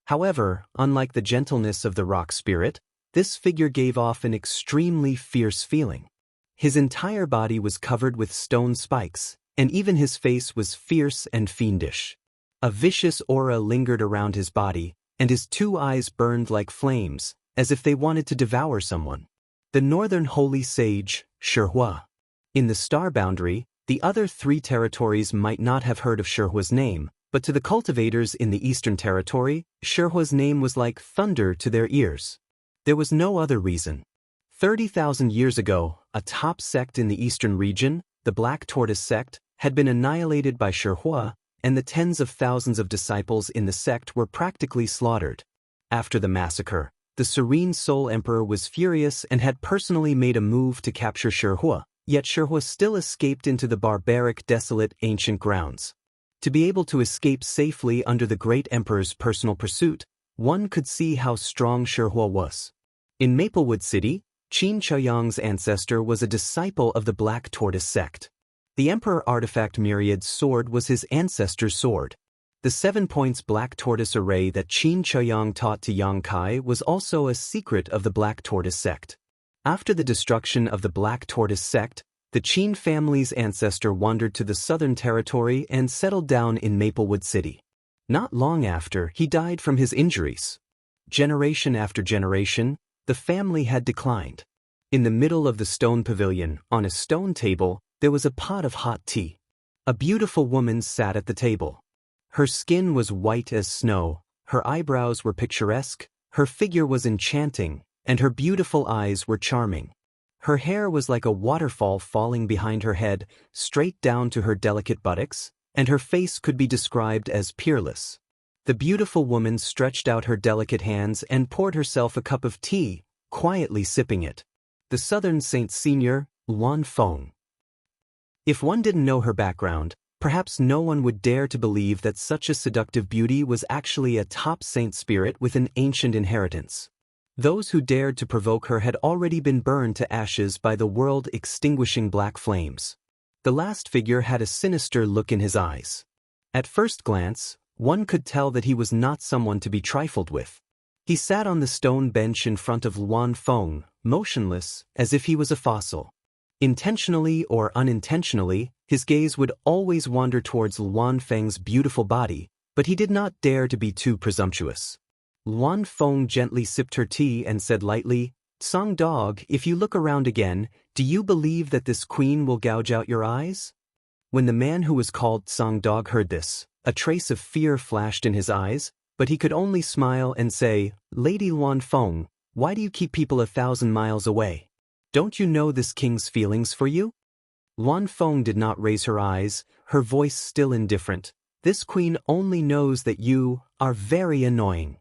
[SPEAKER 1] However, unlike the gentleness of the rock spirit, this figure gave off an extremely fierce feeling. His entire body was covered with stone spikes, and even his face was fierce and fiendish. A vicious aura lingered around his body, and his two eyes burned like flames, as if they wanted to devour someone. The northern holy sage, Shihua. In the star boundary, the other three territories might not have heard of Shihua's name, but to the cultivators in the eastern territory, Shihua's name was like thunder to their ears. There was no other reason. 30,000 years ago, a top sect in the eastern region, the Black Tortoise sect, had been annihilated by Shihua, and the tens of thousands of disciples in the sect were practically slaughtered. After the massacre, the Serene Soul Emperor was furious and had personally made a move to capture Shihua, yet Shihua still escaped into the barbaric, desolate, ancient grounds. To be able to escape safely under the great emperor's personal pursuit, one could see how strong Shihua was. In Maplewood City, Qin Chaoyang's ancestor was a disciple of the Black Tortoise sect. The Emperor Artifact Myriad's sword was his ancestor's sword. The 7 points Black Tortoise array that Qin Chaoyang taught to Yang Kai was also a secret of the Black Tortoise sect. After the destruction of the Black Tortoise sect, the Qin family's ancestor wandered to the Southern Territory and settled down in Maplewood City. Not long after, he died from his injuries. Generation after generation, the family had declined. In the middle of the stone pavilion, on a stone table, there was a pot of hot tea. A beautiful woman sat at the table. Her skin was white as snow, her eyebrows were picturesque, her figure was enchanting, and her beautiful eyes were charming. Her hair was like a waterfall falling behind her head, straight down to her delicate buttocks, and her face could be described as peerless. The beautiful woman stretched out her delicate hands and poured herself a cup of tea, quietly sipping it. The Southern Saint Senior, Luan Feng. If one didn't know her background, perhaps no one would dare to believe that such a seductive beauty was actually a top saint spirit with an ancient inheritance. Those who dared to provoke her had already been burned to ashes by the world-extinguishing black flames. The last figure had a sinister look in his eyes. At first glance, one could tell that he was not someone to be trifled with. He sat on the stone bench in front of Luan Feng, motionless, as if he was a fossil. Intentionally or unintentionally, his gaze would always wander towards Luan Feng's beautiful body, but he did not dare to be too presumptuous. Luan Feng gently sipped her tea and said lightly, "Song Dog, if you look around again, do you believe that this queen will gouge out your eyes?" When the man who was called Song Dog heard this, a trace of fear flashed in his eyes, but he could only smile and say, "Lady Luan Feng, why do you keep people 1,000 miles away? Don't you know this king's feelings for you?" Luan Feng did not raise her eyes, her voice still indifferent. "This queen only knows that you are very annoying."